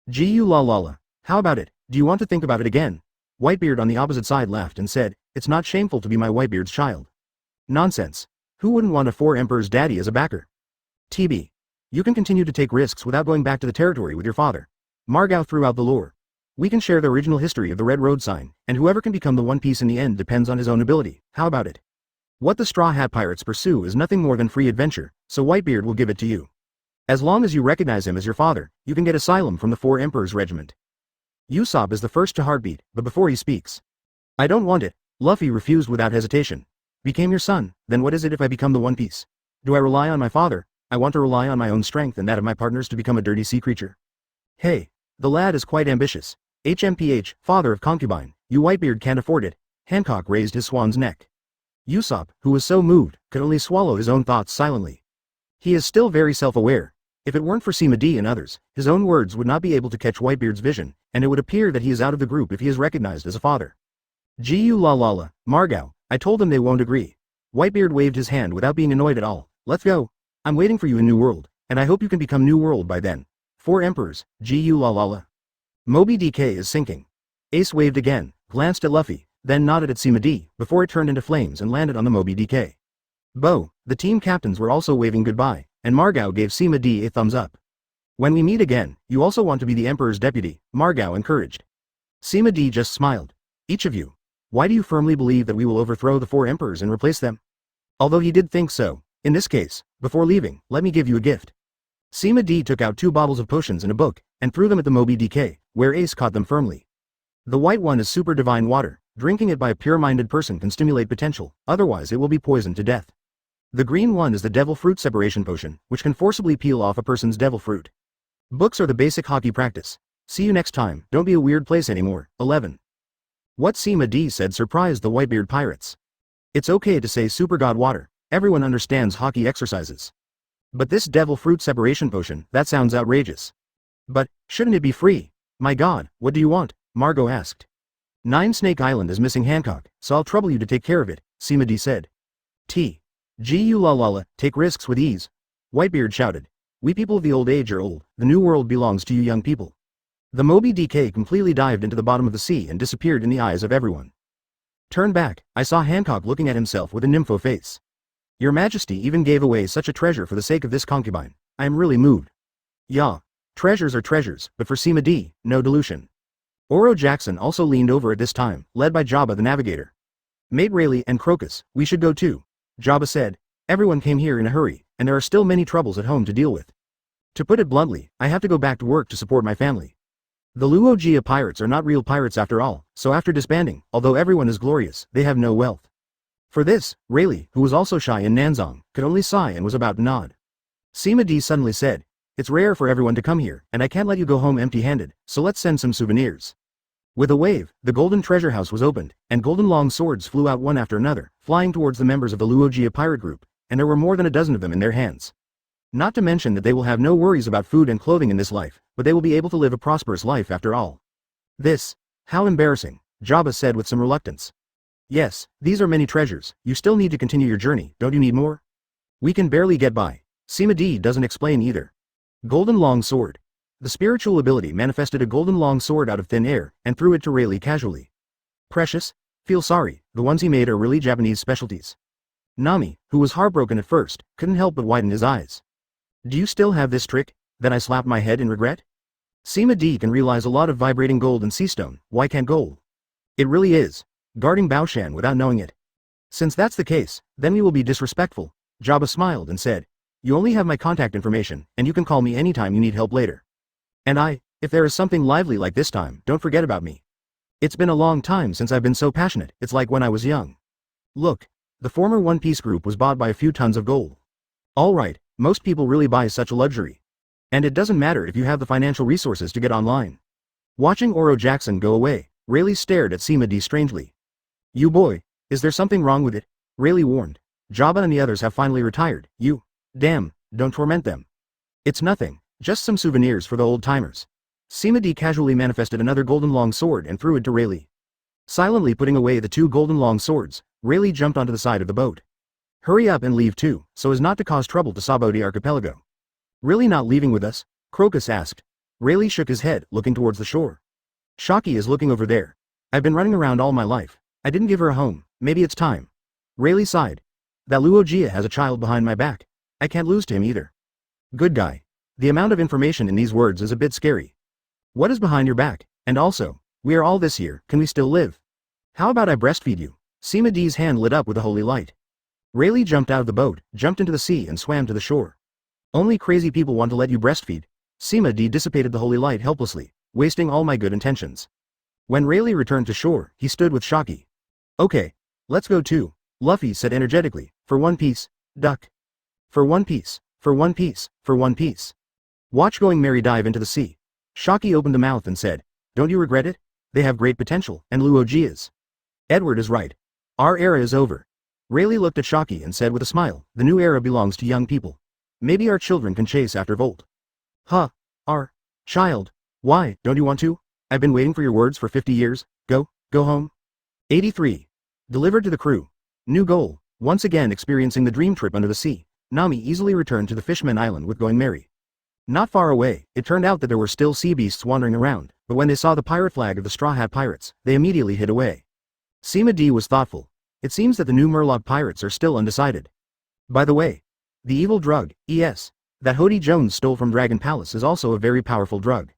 Gu la la la. How about it? Do you want to think about it again? Whitebeard on the opposite side laughed and said, it's not shameful to be my Whitebeard's child. Nonsense. Who wouldn't want a Four Emperors daddy as a backer? TB. You can continue to take risks without going back to the territory with your father. Margao threw out the lure. We can share the original history of the Red Road sign, and whoever can become the One Piece in the end depends on his own ability. How about it? What the Straw Hat Pirates pursue is nothing more than free adventure, so Whitebeard will give it to you. As long as you recognize him as your father, you can get asylum from the Four Emperors Regiment. Usopp is the first to heartbeat, but before he speaks. I don't want it. Luffy refused without hesitation. Became your son, then what is it if I become the One Piece? Do I rely on my father? I want to rely on my own strength and that of my partners to become a dirty sea creature. Hey, the lad is quite ambitious. HMPH, father of concubine, you Whitebeard can't afford it. Hancock raised his swan's neck. Usopp, who was so moved, could only swallow his own thoughts silently. He is still very self-aware. If it weren't for Sima D and others, his own words would not be able to catch Whitebeard's vision, and it would appear that he is out of the group if he is recognized as a father. Gu la la la, Margao, I told them they won't agree. Whitebeard waved his hand without being annoyed at all. Let's go. I'm waiting for you in New World, and I hope you can become New World by then. Four Emperors, Gu la la la. Moby DK is sinking. Ace waved again, glanced at Luffy, then nodded at Sima D, before it turned into flames and landed on the Moby DK. Bo, the team captains were also waving goodbye, and Margao gave Sima D a thumbs up. When we meet again, you also want to be the Emperor's deputy, Margao encouraged. Sima D just smiled. Each of you. Why do you firmly believe that we will overthrow the Four Emperors and replace them? Although he did think so, in this case, before leaving, let me give you a gift. Sima D took out 2 bottles of potions and a book, and threw them at the Moby DK, where Ace caught them firmly. The white one is super divine water, drinking it by a pure-minded person can stimulate potential, otherwise it will be poisoned to death. The green one is the devil fruit separation potion, which can forcibly peel off a person's devil fruit. Books are the basic hockey practice. See you next time, don't be a weird place anymore. 11. What Sima D said surprised the Whitebeard pirates. It's okay to say super god water, everyone understands hockey exercises. But this devil fruit separation potion, that sounds outrageous. But, shouldn't it be free? My god, what do you want? Margot asked. 9 Snake Island is missing Hancock, so I'll trouble you to take care of it, Sima D said. Gu la la la, take risks with ease. Whitebeard shouted. We people of the old age are old, the new world belongs to you young people. The Moby DK completely dived into the bottom of the sea and disappeared in the eyes of everyone. Turn back, I saw Hancock looking at himself with a nympho face. Your Majesty even gave away such a treasure for the sake of this concubine. I am really moved. Yeah. Treasures are treasures, but for Sima D, no dilution. Oro Jackson also leaned over at this time, led by Jabba the Navigator. Mate Rayleigh and Crocus, we should go too. Jabba said. Everyone came here in a hurry, and there are still many troubles at home to deal with. To put it bluntly, I have to go back to work to support my family. The Luogia pirates are not real pirates after all, so after disbanding, although everyone is glorious, they have no wealth. For this, Rayleigh, who was also shy in Nanzong, could only sigh and was about to nod. Sima D suddenly said, it's rare for everyone to come here, and I can't let you go home empty-handed, so let's send some souvenirs. With a wave, the golden treasure house was opened, and golden long swords flew out one after another, flying towards the members of the Luogia pirate group, and there were more than a dozen of them in their hands. Not to mention that they will have no worries about food and clothing in this life, but they will be able to live a prosperous life after all. How embarrassing, Jabba said with some reluctance. Yes, these are many treasures, you still need to continue your journey, don't you need more? We can barely get by. Sima D doesn't explain either. Golden long sword. The spiritual ability manifested a golden long sword out of thin air, and threw it to Rayleigh casually. Precious? Feel sorry, the ones he made are really Japanese specialties. Nami, who was heartbroken at first, couldn't help but widen his eyes. Do you still have this trick? Then I slapped my head in regret? Sima D can realize a lot of vibrating gold and sea stone, why can't gold? It really is. Guarding Baoshan without knowing it. Since that's the case, then we will be disrespectful. Jabba smiled and said, you only have my contact information, and you can call me anytime you need help later. And if there is something lively like this time, don't forget about me. It's been a long time since I've been so passionate, it's like when I was young. Look, the former One Piece group was bought by a few tons of gold. Alright, most people really buy such a luxury. And it doesn't matter if you have the financial resources to get online. Watching Oro Jackson go away, Rayleigh stared at Sima D strangely. You boy, is there something wrong with it? Rayleigh warned. Jabba and the others have finally retired. Damn, don't torment them. It's nothing, just some souvenirs for the old-timers. Sima D casually manifested another golden long sword and threw it to Rayleigh. Silently putting away the 2 golden long swords, Rayleigh jumped onto the side of the boat. Hurry up and leave too, so as not to cause trouble to Saboti Archipelago. Really not leaving with us? Crocus asked. Rayleigh shook his head, looking towards the shore. Shocky is looking over there. I've been running around all my life. I didn't give her a home, maybe it's time. Rayleigh sighed. That Luogia has a child behind my back. I can't lose to him either. Good guy. The amount of information in these words is a bit scary. What is behind your back? And also, we are all this year, can we still live? How about I breastfeed you? Sima D's hand lit up with a holy light. Rayleigh jumped out of the boat, jumped into the sea and swam to the shore. Only crazy people want to let you breastfeed. Sima D dissipated the holy light helplessly, wasting all my good intentions. When Rayleigh returned to shore, he stood with Shocky. Okay, let's go too, Luffy said energetically, for one piece, duck. For one piece, for one piece, for one piece. Watch Going Merry dive into the sea. Shocky opened the mouth and said, don't you regret it? They have great potential, and Luogia's. Edward is right. Our era is over. Rayleigh looked at Shocky and said with a smile, the new era belongs to young people. Maybe our children can chase after Volt. Huh. Our child. Why, don't you want to? I've been waiting for your words for 50 years. Go home. 83. Delivered to the crew. New goal. Once again experiencing the dream trip under the sea, Nami easily returned to the Fishman Island with Going Merry. Not far away, it turned out that there were still sea beasts wandering around, but when they saw the pirate flag of the Straw Hat Pirates, they immediately hid away. Sima D was thoughtful. It seems that the new Murloc pirates are still undecided. By the way, the evil drug, ES, that Hody Jones stole from Dragon Palace is also a very powerful drug.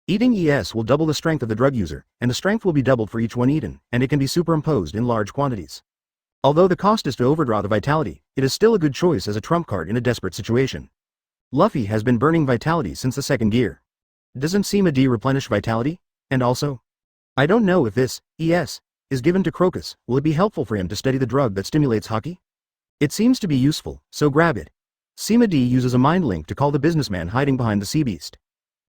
Eating ES will double the strength of the drug user, and the strength will be doubled for each one eaten, and it can be superimposed in large quantities. Although the cost is to overdraw the vitality, it is still a good choice as a trump card in a desperate situation. Luffy has been burning vitality since the 2nd gear. Doesn't Sima D replenish vitality? And also, I don't know if this, ES, is given to Crocus, will it be helpful for him to study the drug that stimulates hockey? It seems to be useful, so grab it. Sima D uses a mind link to call the businessman hiding behind the sea beast.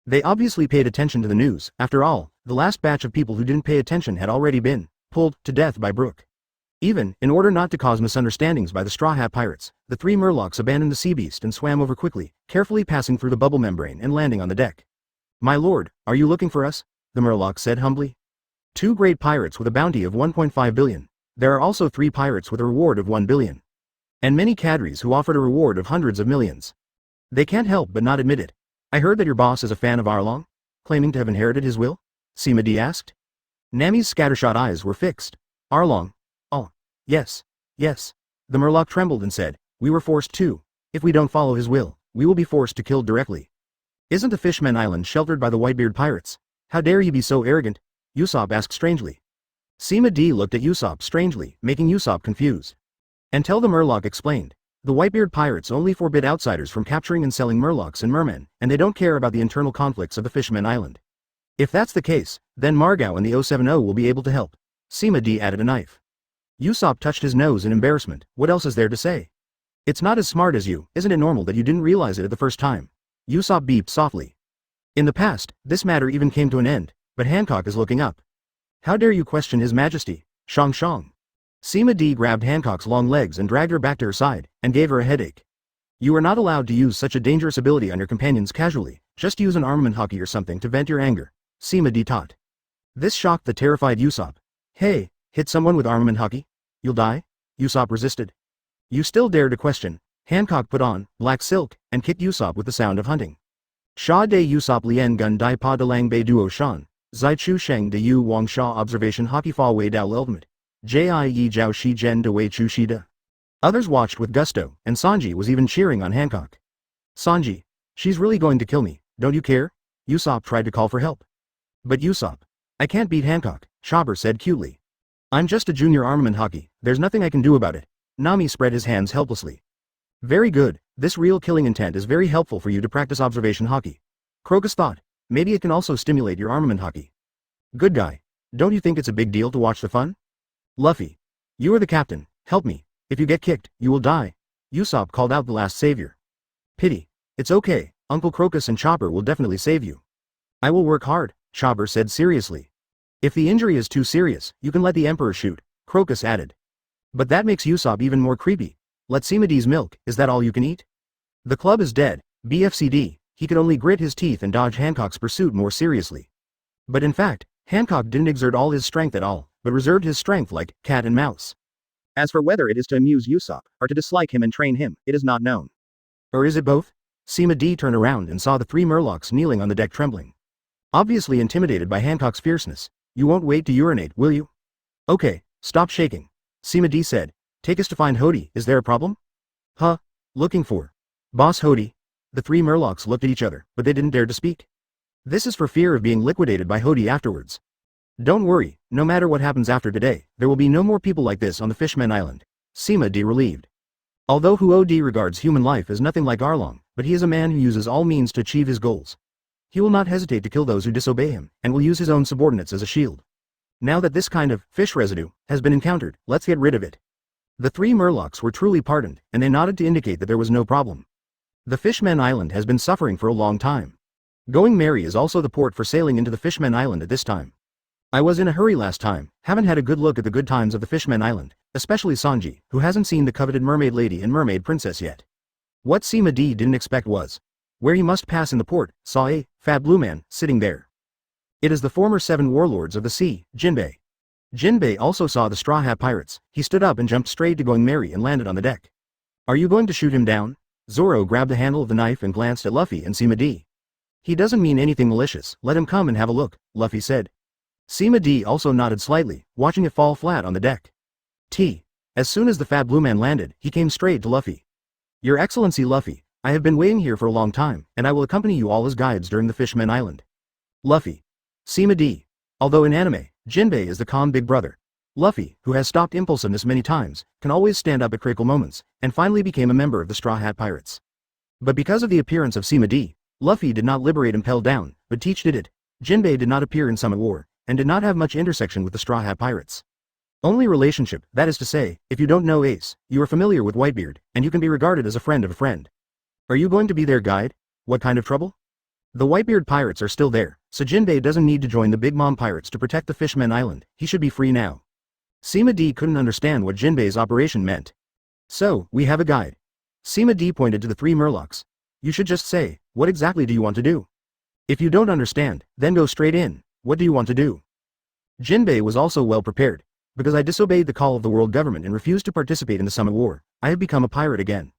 They obviously paid attention to the news, after all, the last batch of people who didn't pay attention had already been pulled to death by Brook. Even, in order not to cause misunderstandings by the Straw Hat Pirates, the 3 Murlocs abandoned the sea beast and swam over quickly, carefully passing through the bubble membrane and landing on the deck. My lord, are you looking for us? The Murloc said humbly. 2 great pirates with a bounty of 1.5 billion. There are also 3 pirates with a reward of 1 billion. And many cadres who offered a reward of hundreds of millions. They can't help but not admit it. I heard that your boss is a fan of Arlong? Claiming to have inherited his will? Sima D asked. Nami's scattershot eyes were fixed. Arlong. Oh. Yes. The Murloc trembled and said, we were forced to. If we don't follow his will, we will be forced to kill directly. Isn't the Fishman Island sheltered by the Whitebeard pirates? How dare you be so arrogant? Usopp asked strangely. Sima D looked at Usopp strangely, making Usopp confused. Until the Murloc explained. The Whitebeard pirates only forbid outsiders from capturing and selling Murlocs and mermen, and they don't care about the internal conflicts of the Fishman Island. If that's the case, then Margao and the 070 will be able to help. Sima D added a knife. Usopp touched his nose in embarrassment. What else is there to say? It's not as smart as you, isn't it normal that you didn't realize it at the first time? Usopp beeped softly. In the past, this matter even came to an end, but Hancock is looking up. How dare you question his majesty, Shang. Sima D grabbed Hancock's long legs and dragged her back to her side, and gave her a headache. You are not allowed to use such a dangerous ability on your companions casually, just use an armament hockey or something to vent your anger, Sima D taught. This shocked the terrified Usopp. Hey, hit someone with armament hockey? You'll die? Usopp resisted. You still dare to question? Hancock put on black silk and kicked Usopp with the sound of hunting. Sha de Usopp Lien Gun Dai Pa De Lang Bei Duo Shan, Zai Chu Sheng De Yu Wang Sha Observation Hockey Fa Wei Dao Lelvmet, Ji Yi Jiao Shi Gen De Wei Chu Shida. Others watched with gusto, and Sanji was even cheering on Hancock. Sanji, she's really going to kill me, don't you care? Usopp tried to call for help. But Usopp, I can't beat Hancock, Chopper said cutely. I'm just a junior armament hockey, there's nothing I can do about it. Nami spread his hands helplessly. Very good, this real killing intent is very helpful for you to practice observation hockey. Crocus thought, maybe it can also stimulate your armament hockey. Good guy, don't you think it's a big deal to watch the fun? Luffy, you are the captain, help me, if you get kicked, you will die. Usopp called out the last savior. Pity, it's okay, Uncle Crocus and Chopper will definitely save you. I will work hard, Chopper said seriously. If the injury is too serious, you can let the Emperor shoot, Crocus added. But that makes Usopp even more creepy. Let Sima D's milk, is that all you can eat? The club is dead, BFCD, he could only grit his teeth and dodge Hancock's pursuit more seriously. But in fact, Hancock didn't exert all his strength at all, but reserved his strength like cat and mouse. As for whether it is to amuse Usopp, or to dislike him and train him, it is not known. Or is it both? Sima D turned around and saw the three Murlocs kneeling on the deck trembling. Obviously intimidated by Hancock's fierceness. You won't wait to urinate, will you? Okay, stop shaking. Sima D said. Take us to find Hody, is there a problem? Huh? Looking for Boss Hody? The three Murlocs looked at each other, but they didn't dare to speak. This is for fear of being liquidated by Hody afterwards. Don't worry, no matter what happens after today, there will be no more people like this on the Fishman Island. Sima D relieved. Although Huo-D regards human life as nothing like Arlong, but he is a man who uses all means to achieve his goals. He will not hesitate to kill those who disobey him, and will use his own subordinates as a shield. Now that this kind of fish residue has been encountered, let's get rid of it. The three Murlocs were truly pardoned, and they nodded to indicate that there was no problem. The Fishman Island has been suffering for a long time. Going Merry is also the port for sailing into the Fishman Island at this time. I was in a hurry last time, haven't had a good look at the good times of the Fishman Island, especially Sanji, who hasn't seen the coveted mermaid lady and mermaid princess yet. What Sima D didn't expect was, where he must pass in the port, saw a fat blue man sitting there. It is the former 7 warlords of the sea, Jinbei. Jinbei also saw the Straw Hat pirates. He stood up and jumped straight to Going Merry and landed on the deck. Are you going to shoot him down? Zoro grabbed the handle of the knife and glanced at Luffy and Sima D. He doesn't mean anything malicious, let him come and have a look, Luffy said. Sima D also nodded slightly, watching it fall flat on the deck. As soon as the fat blue man landed, he came straight to Luffy. Your Excellency Luffy, I have been waiting here for a long time, and I will accompany you all as guides during the Fishman Island. Luffy. Sima D. Although in anime, Jinbei is the calm big brother. Luffy, who has stopped impulsiveness many times, can always stand up at critical moments, and finally became a member of the Straw Hat Pirates. But because of the appearance of Sima D, Luffy did not liberate Impel Down, but Teach did it. Jinbei did not appear in Summit War, and did not have much intersection with the Straw Hat Pirates. Only relationship, that is to say, if you don't know Ace, you are familiar with Whitebeard, and you can be regarded as a friend of a friend. Are you going to be their guide? What kind of trouble? The Whitebeard pirates are still there, so Jinbei doesn't need to join the Big Mom pirates to protect the Fishman Island, he should be free now. Sima D couldn't understand what Jinbei's operation meant. So, we have a guide. Sima D pointed to the three Murlocs. You should just say, what exactly do you want to do? If you don't understand, then go straight in. What do you want to do? Jinbei was also well prepared. Because I disobeyed the call of the world government and refused to participate in the Summit War, I have become a pirate again.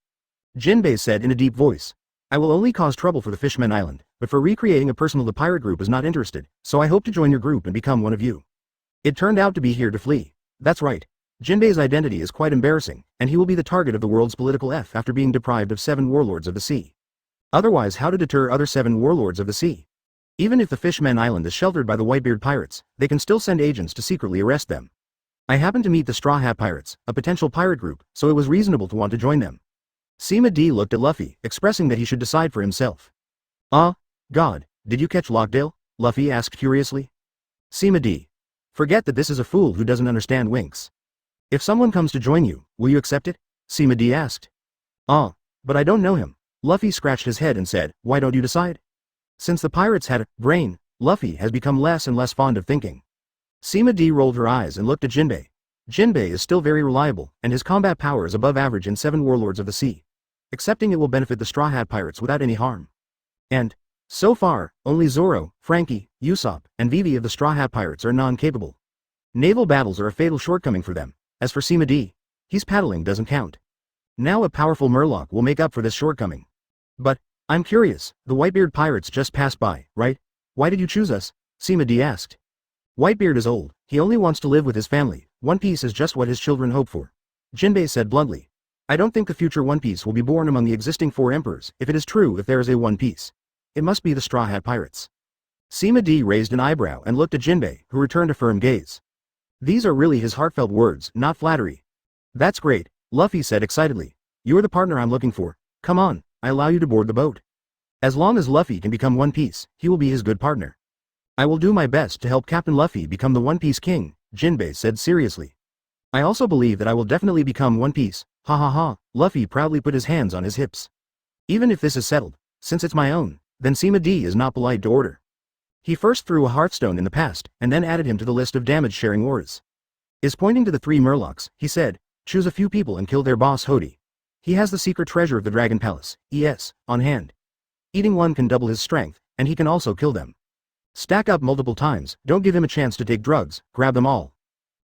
Jinbei said in a deep voice. I will only cause trouble for the Fishman Island, but for recreating a personal the pirate group is not interested, so I hope to join your group and become one of you. It turned out to be here to flee. That's right. Jinbei's identity is quite embarrassing, and he will be the target of the world's political F after being deprived of 7 warlords of the sea. Otherwise, how to deter other 7 warlords of the sea? Even if the Fishman Island is sheltered by the Whitebeard pirates, they can still send agents to secretly arrest them. I happened to meet the Straw Hat Pirates, a potential pirate group, so it was reasonable to want to join them. Sima D looked at Luffy, expressing that he should decide for himself. God, did you catch Lockdale? Luffy asked curiously. Sima D. Forget that this is a fool who doesn't understand winks. If someone comes to join you, will you accept it? Sima D asked. But I don't know him. Luffy scratched his head and said, why don't you decide? Since the pirates had a brain, Luffy has become less and less fond of thinking. Sima D rolled her eyes and looked at Jinbei. Jinbei is still very reliable, and his combat power is above average in 7 warlords of the sea. Accepting it will benefit the Straw Hat Pirates without any harm. And, so far, only Zoro, Frankie, Usopp, and Vivi of the Straw Hat Pirates are non-capable. Naval battles are a fatal shortcoming for them. As for Sima D, his paddling doesn't count. Now a powerful Murloc will make up for this shortcoming. But, I'm curious, the Whitebeard pirates just passed by, right? Why did you choose us? Sima D asked. Whitebeard is old, he only wants to live with his family, One Piece is just what his children hope for. Jinbei said bluntly. I don't think the future One Piece will be born among the existing 4 emperors, if it is true if there is a One Piece. It must be the Straw Hat Pirates. Sima D raised an eyebrow and looked at Jinbei, who returned a firm gaze. These are really his heartfelt words, not flattery. That's great, Luffy said excitedly. You're the partner I'm looking for. Come on, I allow you to board the boat. As long as Luffy can become One Piece, he will be his good partner. I will do my best to help Captain Luffy become the One Piece King, Jinbei said seriously. I also believe that I will definitely become One Piece, ha ha ha, Luffy proudly put his hands on his hips. Even if this is settled, since it's my own, then Sima D is not polite to order. He first threw a Hearthstone in the past, and then added him to the list of damage-sharing auras. Is pointing to the 3 Murlocs, he said, choose a few people and kill their boss Hody. He has the secret treasure of the Dragon Palace, on hand. Eating one can double his strength, and he can also kill them. Stack up multiple times, don't give him a chance to take drugs, grab them all.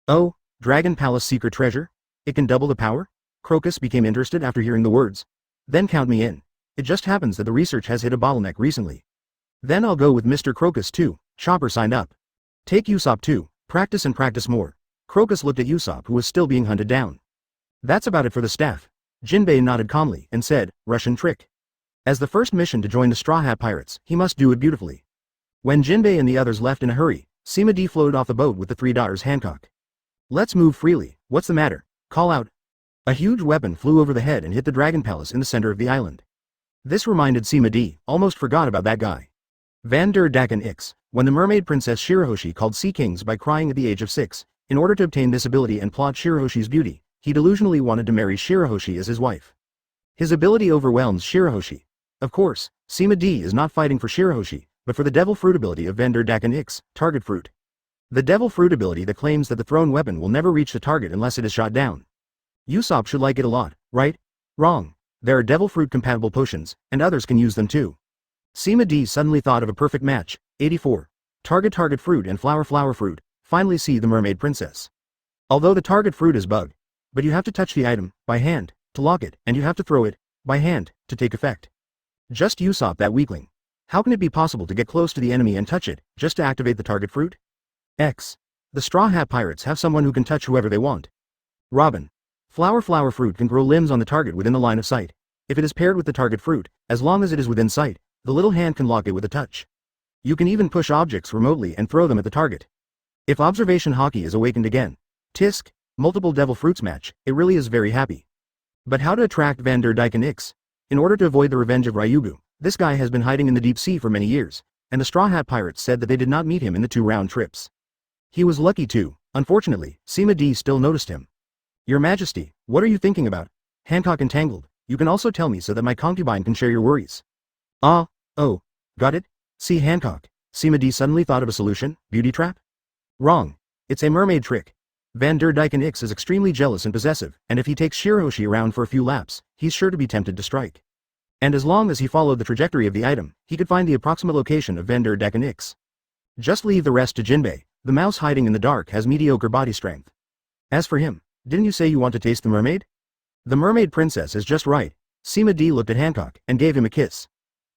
Oh, Dragon Palace secret treasure? It can double the power? Crocus became interested after hearing the words. Then count me in. It just happens that the research has hit a bottleneck recently. Then I'll go with Mr. Crocus too. Chopper signed up. Take Usopp too, practice and practice more. Crocus looked at Usopp who was still being hunted down. That's about it for the staff. Jinbei nodded calmly and said, Russian trick. As the first mission to join the Straw Hat Pirates, he must do it beautifully. When Jinbei and the others left in a hurry, Sima D floated off the boat with the three daughters Hancock. Let's move freely, what's the matter? Call out. A huge weapon flew over the head and hit the Dragon Palace in the center of the island. This reminded Sima D, almost forgot about that guy. Van der Daken Ix, when the mermaid princess Shirahoshi called sea kings by crying at the age of 6, in order to obtain this ability and plot Shirahoshi's beauty, he delusionally wanted to marry Shirahoshi as his wife. His ability overwhelms Shirahoshi. Of course, Sima D is not fighting for Shirahoshi, but for the Devil Fruit ability of Van der Daken Ix, Target Fruit. The Devil Fruit ability that claims that the thrown weapon will never reach the target unless it is shot down. Usopp should like it a lot, right? Wrong. There are Devil Fruit compatible potions, and others can use them too. Sima D suddenly thought of a perfect match. 84. Target Fruit and Flower Fruit. Finally see the Mermaid Princess. Although the target fruit is bug. But you have to touch the item, by hand, to lock it, and you have to throw it, by hand, to take effect. Just Usopp that weakling. How can it be possible to get close to the enemy and touch it, just to activate the target fruit? X. The Straw Hat Pirates have someone who can touch whoever they want. Robin. Flower Fruit can grow limbs on the target within the line of sight. If it is paired with the target fruit, as long as it is within sight, the little hand can lock it with a touch. You can even push objects remotely and throw them at the target. If observation hockey is awakened again, tisk, multiple devil fruits match, it really is very happy. But how to attract Van der Daken Ix? In order to avoid the revenge of Ryugu, this guy has been hiding in the deep sea for many years, and the Straw Hat Pirates said that they did not meet him in the 2 round trips. He was lucky too. Unfortunately, Sima D still noticed him. Your Majesty, what are you thinking about? Hancock entangled. You can also tell me so that my concubine can share your worries. Oh, got it? See Hancock. Sima D suddenly thought of a solution, beauty trap? Wrong. It's a mermaid trick. Van der Daken Ix is extremely jealous and possessive, and if he takes Shirahoshi around for a few laps, he's sure to be tempted to strike. And as long as he followed the trajectory of the item, he could find the approximate location of Van der Daken Ix. Just leave the rest to Jinbei. The mouse hiding in the dark has mediocre body strength. As for him, didn't you say you want to taste the mermaid? The mermaid princess is just right. Sima D looked at Hancock and gave him a kiss.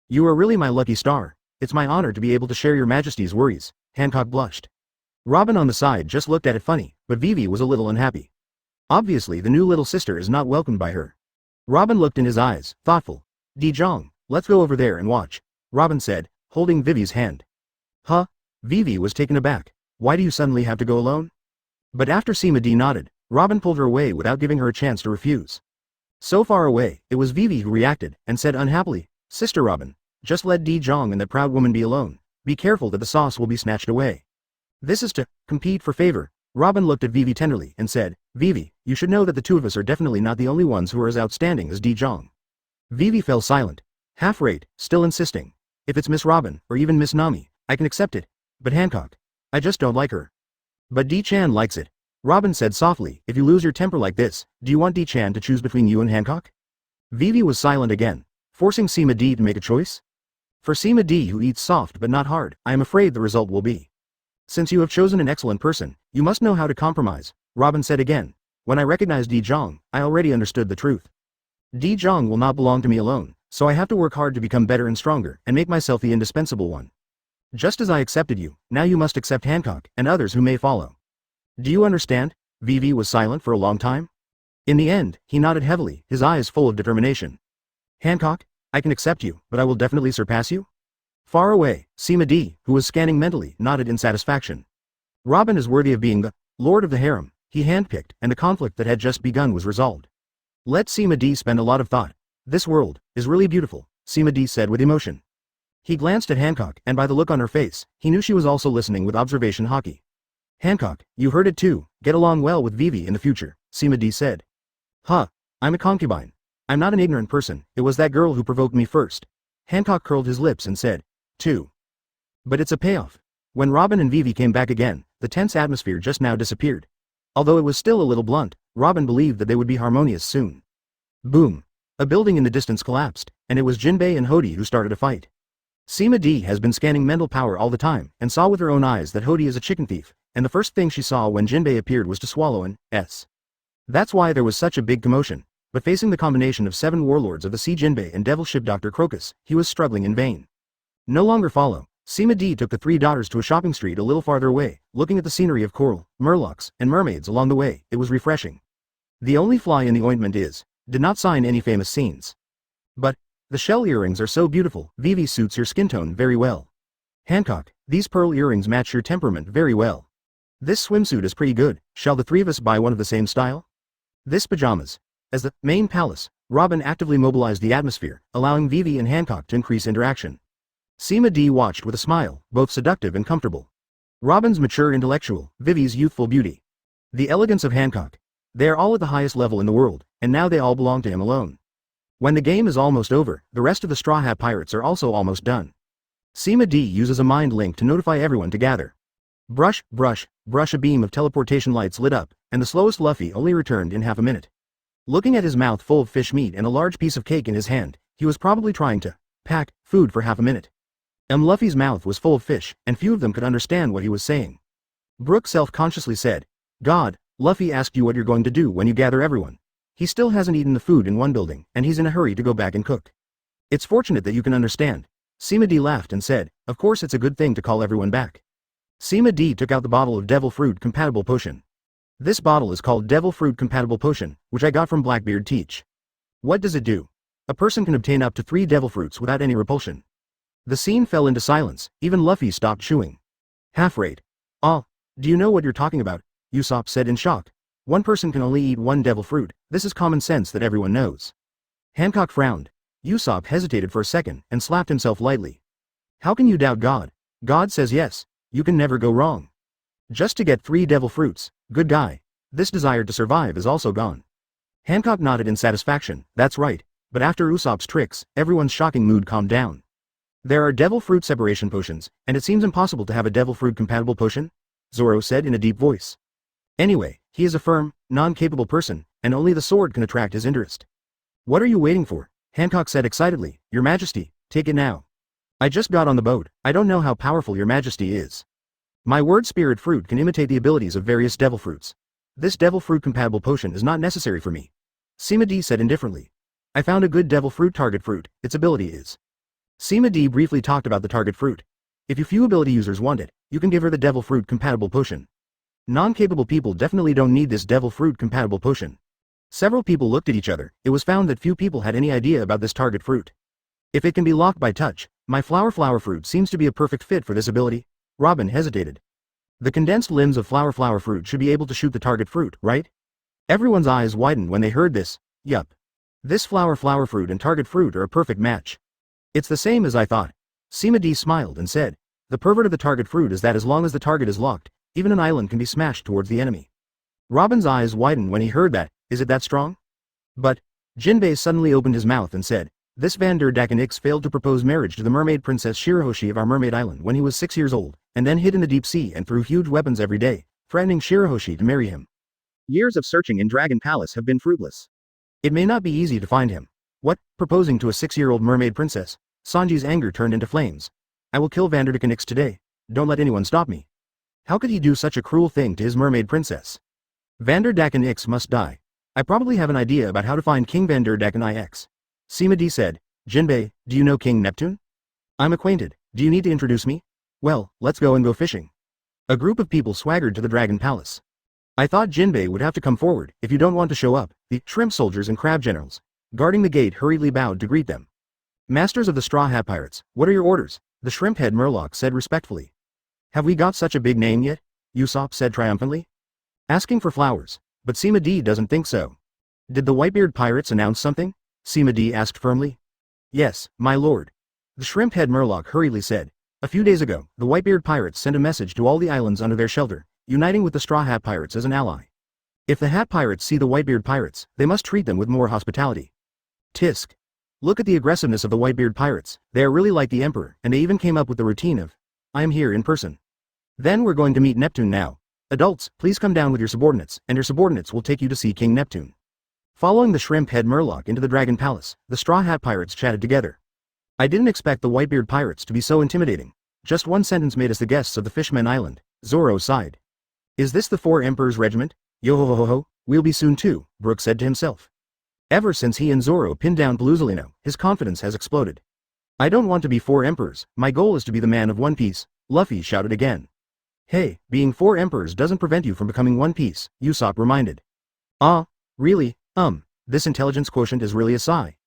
You are really my lucky star. It's my honor to be able to share your Majesty's worries. Hancock blushed. Robin on the side just looked at it funny, but Vivi was a little unhappy. Obviously the new little sister is not welcomed by her. Robin looked in his eyes, thoughtful. Di-Jong, let's go over there and watch, Robin said, holding Vivi's hand. Huh? Vivi was taken aback. Why do you suddenly have to go alone? But after Sima D nodded, Robin pulled her away without giving her a chance to refuse. So far away, it was Vivi who reacted, and said unhappily, Sister Robin, just let Di-Jong and that proud woman be alone. Be careful that the sauce will be snatched away. This is to compete for favor. Robin looked at Vivi tenderly and said, Vivi, you should know that the two of us are definitely not the only ones who are as outstanding as Di-Jong. Vivi fell silent. Half-rate, still insisting. If it's Miss Robin, or even Miss Nami, I can accept it. But Hancock. I just don't like her. But Di-Chan likes it. Robin said softly, if you lose your temper like this, do you want Di-Chan to choose between you and Hancock? Vivi was silent again, forcing Sima D to make a choice. For Sima D who eats soft but not hard, I am afraid the result will be. Since you have chosen an excellent person, you must know how to compromise, Robin said again. When I recognized Di-Jong, I already understood the truth. Di-Jong will not belong to me alone, so I have to work hard to become better and stronger, and make myself the indispensable one. Just as I accepted you, now you must accept Hancock, and others who may follow. Do you understand? Vivi was silent for a long time. In the end, he nodded heavily, his eyes full of determination. Hancock, I can accept you, but I will definitely surpass you? Far away, Sima D, who was scanning mentally, nodded in satisfaction. Robin is worthy of being the Lord of the Harem, he handpicked, and the conflict that had just begun was resolved. Let Sima D spend a lot of thought. This world is really beautiful, Sima D said with emotion. He glanced at Hancock, and by the look on her face, he knew she was also listening with observation hockey. Hancock, you heard it too, get along well with Vivi in the future, Sima D said. Huh, I'm a concubine. I'm not an ignorant person, it was that girl who provoked me first. Hancock curled his lips and said, too. But it's a payoff. When Robin and Vivi came back again, the tense atmosphere just now disappeared. Although it was still a little blunt, Robin believed that they would be harmonious soon. Boom. A building in the distance collapsed, and it was Jinbei and Hody who started a fight. Sima D has been scanning mental power all the time, and saw with her own eyes that Hody is a chicken thief, and the first thing she saw when Jinbei appeared was to swallow an S. That's why there was such a big commotion, but facing the combination of 7 warlords of the sea Jinbei and devil ship Dr. Crocus, he was struggling in vain. No longer follow. Sima D took the 3 daughters to a shopping street a little farther away, looking at the scenery of coral, murlocs, and mermaids along the way. It was refreshing. The only fly in the ointment did not sign any famous scenes. But, the shell earrings are so beautiful. Vivi suits your skin tone very well. Hancock, these pearl earrings match your temperament very well. This swimsuit is pretty good. Shall the 3 of us buy one of the same style? This pajamas. As the main palace, Robin actively mobilized the atmosphere, allowing Vivi and Hancock to increase interaction. Sima D watched with a smile, both seductive and comfortable. Robin's mature intellectual, Vivi's youthful beauty. The elegance of Hancock. They are all at the highest level in the world, and now they all belong to him alone. When the game is almost over, the rest of the Straw Hat Pirates are also almost done. Sima D uses a mind link to notify everyone to gather. Brush, brush, brush. A beam of teleportation lights lit up, and the slowest Luffy only returned in half a minute. Looking at his mouth full of fish meat and a large piece of cake in his hand, he was probably trying to pack food for half a minute. Luffy's mouth was full of fish, and few of them could understand what he was saying. Brook self-consciously said, "God, Luffy asked you what you're going to do when you gather everyone. He still hasn't eaten the food in one building, and he's in a hurry to go back and cook. It's fortunate that you can understand." Sima D laughed and said, "Of course it's a good thing to call everyone back." Sima D took out the bottle of Devil Fruit Compatible Potion. This bottle is called Devil Fruit Compatible Potion, which I got from Blackbeard Teach. What does it do? A person can obtain up to 3 devil fruits without any repulsion. The scene fell into silence. Even Luffy stopped chewing. Half-rate. "Oh, do you know what you're talking about?" Usopp said in shock. "One person can only eat 1 devil fruit. This is common sense that everyone knows." Hancock frowned. Usopp hesitated for a second and slapped himself lightly. "How can you doubt God? God says yes. You can never go wrong. Just to get 3 devil fruits. Good guy. This desire to survive is also gone." Hancock nodded in satisfaction. "That's right. But after Usopp's tricks, everyone's shocking mood calmed down. There are devil fruit separation potions, and it seems impossible to have a devil fruit compatible potion," Zoro said in a deep voice. "Anyway, he is a firm, non-capable person, and only the sword can attract his interest." "What are you waiting for?" Hancock said excitedly. "Your Majesty, take it now." "I just got on the boat. I don't know how powerful your Majesty is. My word spirit fruit can imitate the abilities of various devil fruits. This devil fruit compatible potion is not necessary for me," Sima D said indifferently. "I found a good devil fruit target fruit. Its ability is." Sima D briefly talked about the target fruit. "If you few ability users want it, you can give her the devil fruit compatible potion. Non-capable people definitely don't need this devil fruit compatible potion." Several people looked at each other. It was found that few people had any idea about this target fruit. "If it can be locked by touch, my flower fruit seems to be a perfect fit for this ability." Robin hesitated. "The condensed limbs of flower fruit should be able to shoot the target fruit, right?" Everyone's eyes widened when they heard this. "Yup. This flower fruit and target fruit are a perfect match. It's the same as I thought." Sima D smiled and said, "The pervert of the target fruit is that as long as the target is locked, even an island can be smashed towards the enemy." Robin's eyes widened when he heard that. "Is it that strong?" But Jinbei suddenly opened his mouth and said, "This Vander Dakenix failed to propose marriage to the mermaid princess Shirahoshi of our mermaid island when he was 6 years old, and then hid in the deep sea and threw huge weapons every day, threatening Shirahoshi to marry him. Years of searching in Dragon Palace have been fruitless. It may not be easy to find him. What, proposing to a 6-year-old mermaid princess?" Sanji's anger turned into flames. "I will kill Vander Dakenix today. Don't let anyone stop me. How could he do such a cruel thing to his mermaid princess? Vander Dakenix must die. I probably have an idea about how to find King Vander Dakenix." Sima D said, "Jinbei, do you know King Neptune?" "I'm acquainted. Do you need to introduce me?" "Well, let's go and go fishing." A group of people swaggered to the Dragon Palace. "I thought Jinbei would have to come forward. If you don't want to show up." The shrimp soldiers and crab generals, guarding the gate, hurriedly bowed to greet them. "Masters of the Straw Hat Pirates, what are your orders?" the shrimp head Murloc said respectfully. "Have we got such a big name yet?" Usopp said triumphantly. "Asking for flowers, but Sima D doesn't think so." "Did the Whitebeard Pirates announce something?" Sima D asked firmly. "Yes, my lord." The shrimp head Murloc hurriedly said. "A few days ago, the Whitebeard Pirates sent a message to all the islands under their shelter, uniting with the Straw Hat Pirates as an ally. If the Hat Pirates see the Whitebeard Pirates, they must treat them with more hospitality. Tisk. Look at the aggressiveness of the Whitebeard Pirates. They are really like the Emperor, and they even came up with the routine of, 'I am here in person.' Then we're going to meet Neptune now. Adults, please come down with your subordinates, and your subordinates will take you to see King Neptune." Following the shrimp-head Murloc into the Dragon Palace, the Straw Hat pirates chatted together. I didn't expect the Whitebeard pirates to be so intimidating. Just one sentence made us the guests of the Fishman Island. Zoro sighed. Is this the Four Emperors Regiment? Yo-ho-ho-ho, we'll be soon too, Brook said to himself. Ever since he and Zoro pinned down Paluzolino, his confidence has exploded. I don't want to be 4 emperors, my goal is to be the man of One Piece, Luffy shouted again. Hey, being 4 emperors doesn't prevent you from becoming One Piece, Usopp reminded. Ah, really, this intelligence quotient is really a sigh.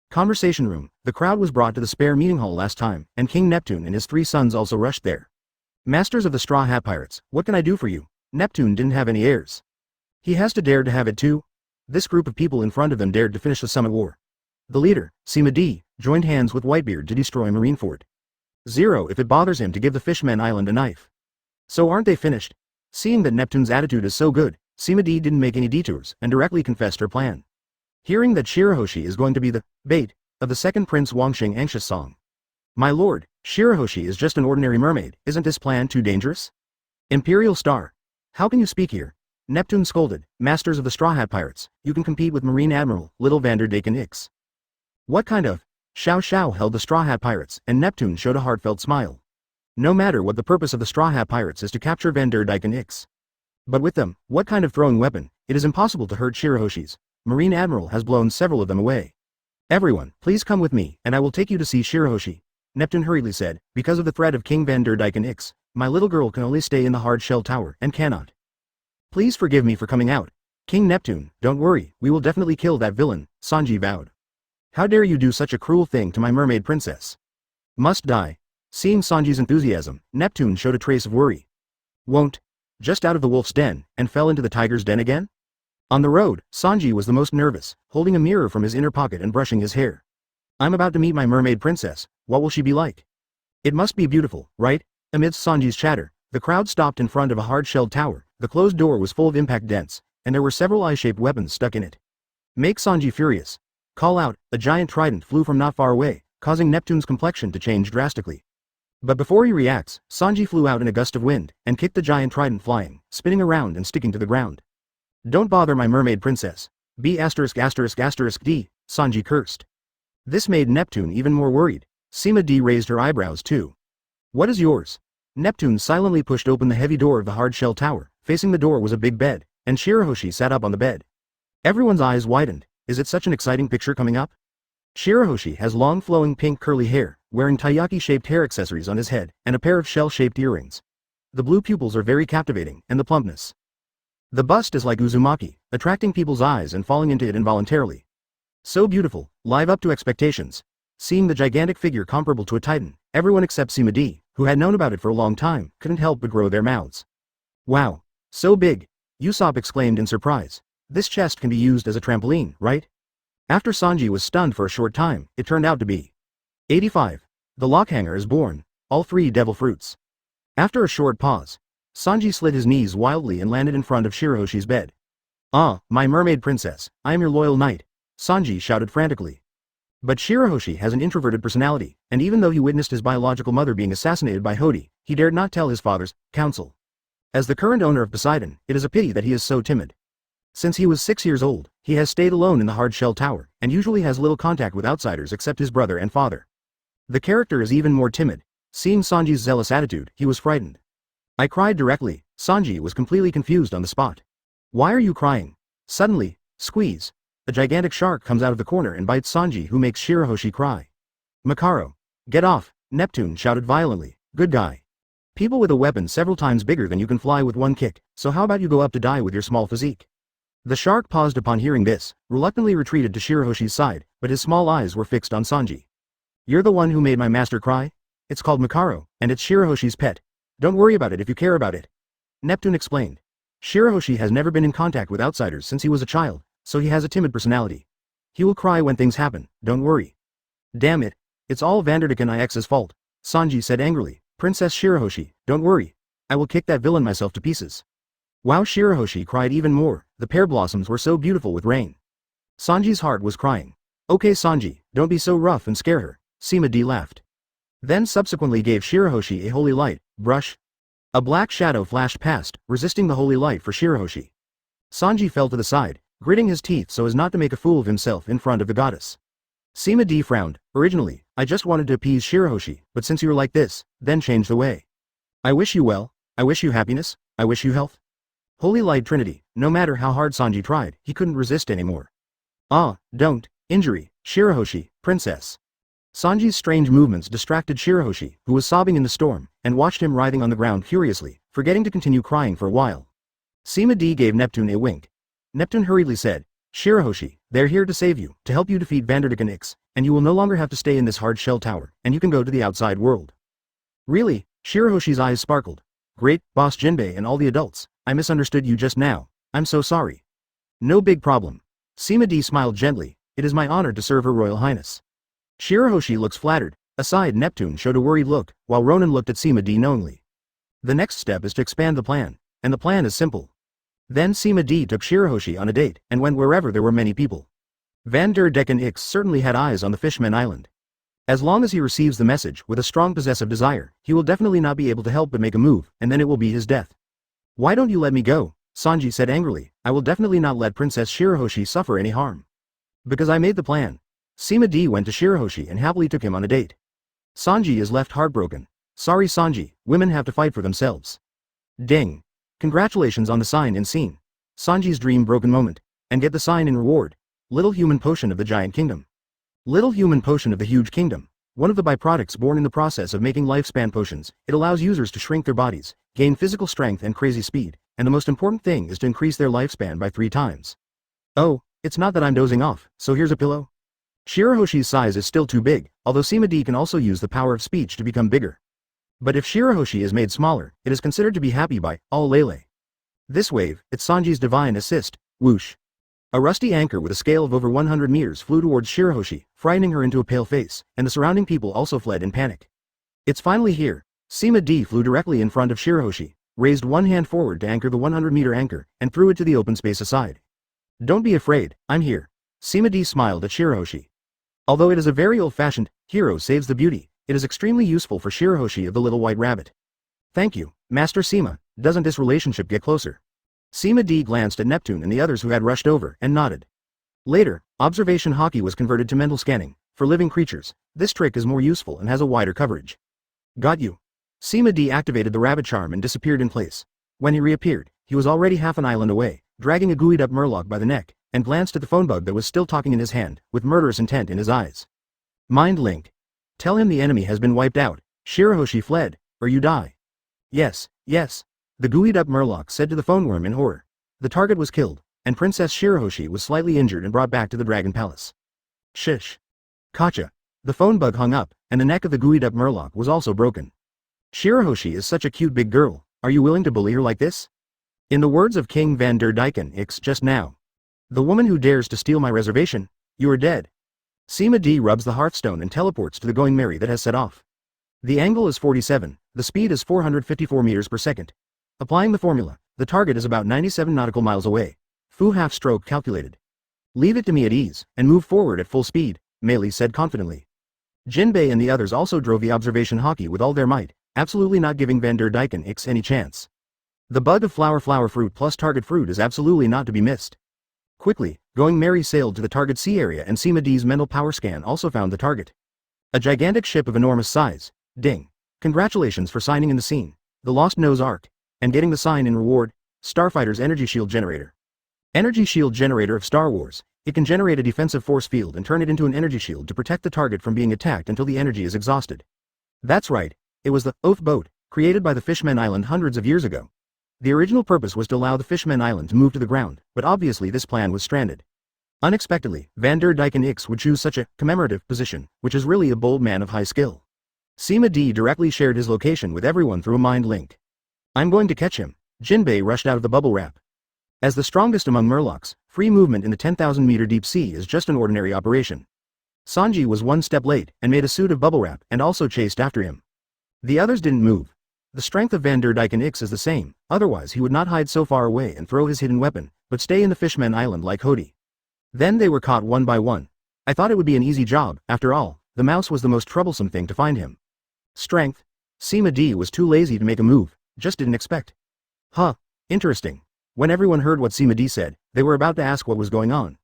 Conversation room, the crowd was brought to the spare meeting hall last time, and King Neptune and his 3 sons also rushed there. Masters of the Straw Hat Pirates, what can I do for you? Neptune didn't have any heirs. He has to dare to have it too. This group of people in front of them dared to finish the summit war. The leader, Sima D, joined hands with Whitebeard to destroy Marineford. Zero if it bothers him to give the Fishman Island a knife. So aren't they finished? Seeing that Neptune's attitude is so good, Sima D didn't make any detours and directly confessed her plan. Hearing that Shirahoshi is going to be the bait of the second Prince Wangxing anxious song. My lord, Shirahoshi is just an ordinary mermaid, isn't this plan too dangerous? Imperial Star. How can you speak here? Neptune scolded, Masters of the Straw Hat Pirates, you can compete with Marine Admiral, Little Vanderdaken Ix. What kind of? Xiao Xiao held the Straw Hat Pirates, and Neptune showed a heartfelt smile. No matter what the purpose of the Straw Hat Pirates is to capture Vanderdaken Ix. But with them, what kind of throwing weapon? It is impossible to hurt Shirahoshi's. Marine Admiral has blown several of them away. Everyone, please come with me, and I will take you to see Shirahoshi. Neptune hurriedly said, because of the threat of King Vanderdaken Ix, my little girl can only stay in the hard shell tower, and cannot. Please forgive me for coming out. King Neptune, don't worry, we will definitely kill that villain, Sanji vowed. How dare you do such a cruel thing to my mermaid princess? Must die. Seeing Sanji's enthusiasm, Neptune showed a trace of worry. Won't. Just out of the wolf's den, and fell into the tiger's den again? On the road, Sanji was the most nervous, holding a mirror from his inner pocket and brushing his hair. I'm about to meet my mermaid princess, what will she be like? It must be beautiful, right? Amidst Sanji's chatter, the crowd stopped in front of a hard-shelled tower, the closed door was full of impact dents, and there were several eye-shaped weapons stuck in it. Make Sanji furious. Call out, a giant trident flew from not far away, causing Neptune's complexion to change drastically. But before he reacts, Sanji flew out in a gust of wind, and kicked the giant trident flying, spinning around and sticking to the ground. Don't bother my mermaid princess. B**********, D, Sanji cursed. This made Neptune even more worried. Sima D raised her eyebrows too. What is yours? Neptune silently pushed open the heavy door of the hard-shell tower. Facing the door was a big bed, and Shirahoshi sat up on the bed. Everyone's eyes widened. Is it such an exciting picture coming up? Shirahoshi has long flowing pink curly hair, wearing taiyaki-shaped hair accessories on his head, and a pair of shell-shaped earrings. The blue pupils are very captivating, and the plumpness. The bust is like Uzumaki, attracting people's eyes and falling into it involuntarily. So beautiful, live up to expectations. Seeing the gigantic figure comparable to a titan, everyone except Sima D, who had known about it for a long time, couldn't help but grow their mouths. Wow. So big! Usopp exclaimed in surprise. This chest can be used as a trampoline, right? After Sanji was stunned for a short time, it turned out to be 85. The lockhanger is born, all 3 devil fruits. After a short pause, Sanji slid his knees wildly and landed in front of Shirahoshi's bed. Ah, my mermaid princess, I am your loyal knight, Sanji shouted frantically. But Shirahoshi has an introverted personality, and even though he witnessed his biological mother being assassinated by Hody, he dared not tell his father's counsel. As the current owner of Poseidon, it is a pity that he is so timid. Since he was 6 years old, he has stayed alone in the hard-shell tower, and usually has little contact with outsiders except his brother and father. The character is even more timid. Seeing Sanji's zealous attitude, he was frightened. I cried directly. Sanji was completely confused on the spot. Why are you crying? Suddenly, squeeze. A gigantic shark comes out of the corner and bites Sanji, who makes Shirahoshi cry. Makaro. Get off, Neptune shouted violently. Good guy. People with a weapon several times bigger than you can fly with one kick, so how about you go up to die with your small physique? The shark paused upon hearing this, reluctantly retreated to Shirahoshi's side, but his small eyes were fixed on Sanji. You're the one who made my master cry? It's called Makaro, and it's Shirahoshi's pet. Don't worry about it if you care about it. Neptune explained. Shirahoshi has never been in contact with outsiders since he was a child, so he has a timid personality. He will cry when things happen, don't worry. Damn it, it's all Vanderdaken Ix's fault, Sanji said angrily. Princess Shirahoshi, don't worry. I will kick that villain myself to pieces. Wow, Shirahoshi cried even more. The pear blossoms were so beautiful with rain. Sanji's heart was crying. Okay Sanji, don't be so rough and scare her, Sima D laughed. Then subsequently gave Shirahoshi a holy light, brush. A black shadow flashed past, resisting the holy light for Shirahoshi. Sanji fell to the side, gritting his teeth so as not to make a fool of himself in front of the goddess. Sima D frowned. Originally, I just wanted to appease Shirahoshi, but since you're like this, then change the way. I wish you well, I wish you happiness, I wish you health. Holy Light Trinity, no matter how hard Sanji tried, he couldn't resist anymore. Ah, don't, injury, Shirahoshi, princess. Sanji's strange movements distracted Shirahoshi, who was sobbing in the storm, and watched him writhing on the ground furiously, forgetting to continue crying for a while. Sima D gave Neptune a wink. Neptune hurriedly said, Shirahoshi, they're here to save you, to help you defeat Vanderdecken X, and you will no longer have to stay in this hard shell tower, and you can go to the outside world. Really? Shirahoshi's eyes sparkled. Great, Boss Jinbei and all the adults, I misunderstood you just now, I'm so sorry. No big problem. Sima D smiled gently, it is my honor to serve Her Royal Highness. Shirahoshi looks flattered. Aside, Neptune showed a worried look, while Ronan looked at Sima D knowingly. The next step is to expand the plan, and the plan is simple. Then Sima D took Shirahoshi on a date, and went wherever there were many people. Vanderdecken X certainly had eyes on the Fishman Island. As long as he receives the message with a strong possessive desire, he will definitely not be able to help but make a move, and then it will be his death. Why don't you let me go? Sanji said angrily, I will definitely not let Princess Shirahoshi suffer any harm. Because I made the plan. Sima D went to Shirahoshi and happily took him on a date. Sanji is left heartbroken. Sorry Sanji, women have to fight for themselves. Ding. Congratulations on the sign in scene. Sanji's dream broken moment. And get the sign in reward. Little Human Potion of the Giant Kingdom. Little Human Potion of the Huge Kingdom. One of the byproducts born in the process of making lifespan potions, it allows users to shrink their bodies, gain physical strength and crazy speed, and the most important thing is to increase their lifespan by 3 times. Oh, it's not that I'm dozing off, so here's a pillow. Shirahoshi's size is still too big, although Sima D can also use the power of speech to become bigger. But if Shirahoshi is made smaller, it is considered to be happy by all Lele. This wave, it's Sanji's divine assist, whoosh. A rusty anchor with a scale of over 100 meters flew towards Shirahoshi, frightening her into a pale face, and the surrounding people also fled in panic. It's finally here. Sima D flew directly in front of Shirahoshi, raised one hand forward to anchor the 100-meter anchor, and threw it to the open space aside. Don't be afraid, I'm here. Sima D smiled at Shirahoshi. Although it is a very old-fashioned, hero saves the beauty, it is extremely useful for Shirahoshi of the Little White Rabbit. Thank you, Master Sima, doesn't this relationship get closer? Sima D glanced at Neptune and the others who had rushed over, and nodded. Later, observation hockey was converted to mental scanning. For living creatures, this trick is more useful and has a wider coverage. Got you. Sima D activated the rabbit charm and disappeared in place. When he reappeared, he was already half an island away, dragging a gooeyed-up Murloc by the neck, and glanced at the phone bug that was still talking in his hand, with murderous intent in his eyes. Mind link. Tell him the enemy has been wiped out. Shirahoshi fled, or you die. Yes, yes. The gooeyed-up Murloc said to the phone worm in horror. The target was killed, and Princess Shirahoshi was slightly injured and brought back to the Dragon Palace. Shish. Kacha. The phone bug hung up, and the neck of the gooeyed-up Murloc was also broken. Shirahoshi is such a cute big girl, are you willing to bully her like this? In the words of King Vanderdecken X just now. The woman who dares to steal my reservation, you are dead. Sima D rubs the hearthstone and teleports to the Going Merry that has set off. The angle is 47, the speed is 454 meters per second. Applying the formula, the target is about 97 nautical miles away. Fu half-stroke calculated. Leave it to me at ease, and move forward at full speed, Meili said confidently. Jinbei and the others also drove the observation hockey with all their might, absolutely not giving Vanderdecken X any chance. The bug of flower fruit plus target fruit is absolutely not to be missed. Quickly, Going Merry sailed to the target sea area and Sima D's mental power scan also found the target. A gigantic ship of enormous size. Ding. Congratulations for signing in the scene. The Lost Nose Arc. And getting the sign in reward, Starfighter's Energy Shield Generator. Energy Shield Generator of Star Wars. It can generate a defensive force field and turn it into an energy shield to protect the target from being attacked until the energy is exhausted. That's right, it was the Oath Boat, created by the Fishmen Island hundreds of years ago. The original purpose was to allow the Fishmen Island to move to the ground, but obviously this plan was stranded. Unexpectedly, Vanderdecken X would choose such a commemorative position, which is really a bold man of high skill. Sima D directly shared his location with everyone through a mind link. I'm going to catch him. Jinbei rushed out of the bubble wrap. As the strongest among Murlocs, free movement in the 10,000-meter deep sea is just an ordinary operation. Sanji was one step late and made a suit of bubble wrap and also chased after him. The others didn't move. The strength of Vanderdecken X is the same, otherwise he would not hide so far away and throw his hidden weapon, but stay in the Fishmen Island like Hody. Then they were caught one by one. I thought it would be an easy job, after all, the mouse was the most troublesome thing to find him. Strength. Sima D was too lazy to make a move. Just didn't expect. Huh, interesting. When everyone heard what Sima D said, they were about to ask what was going on.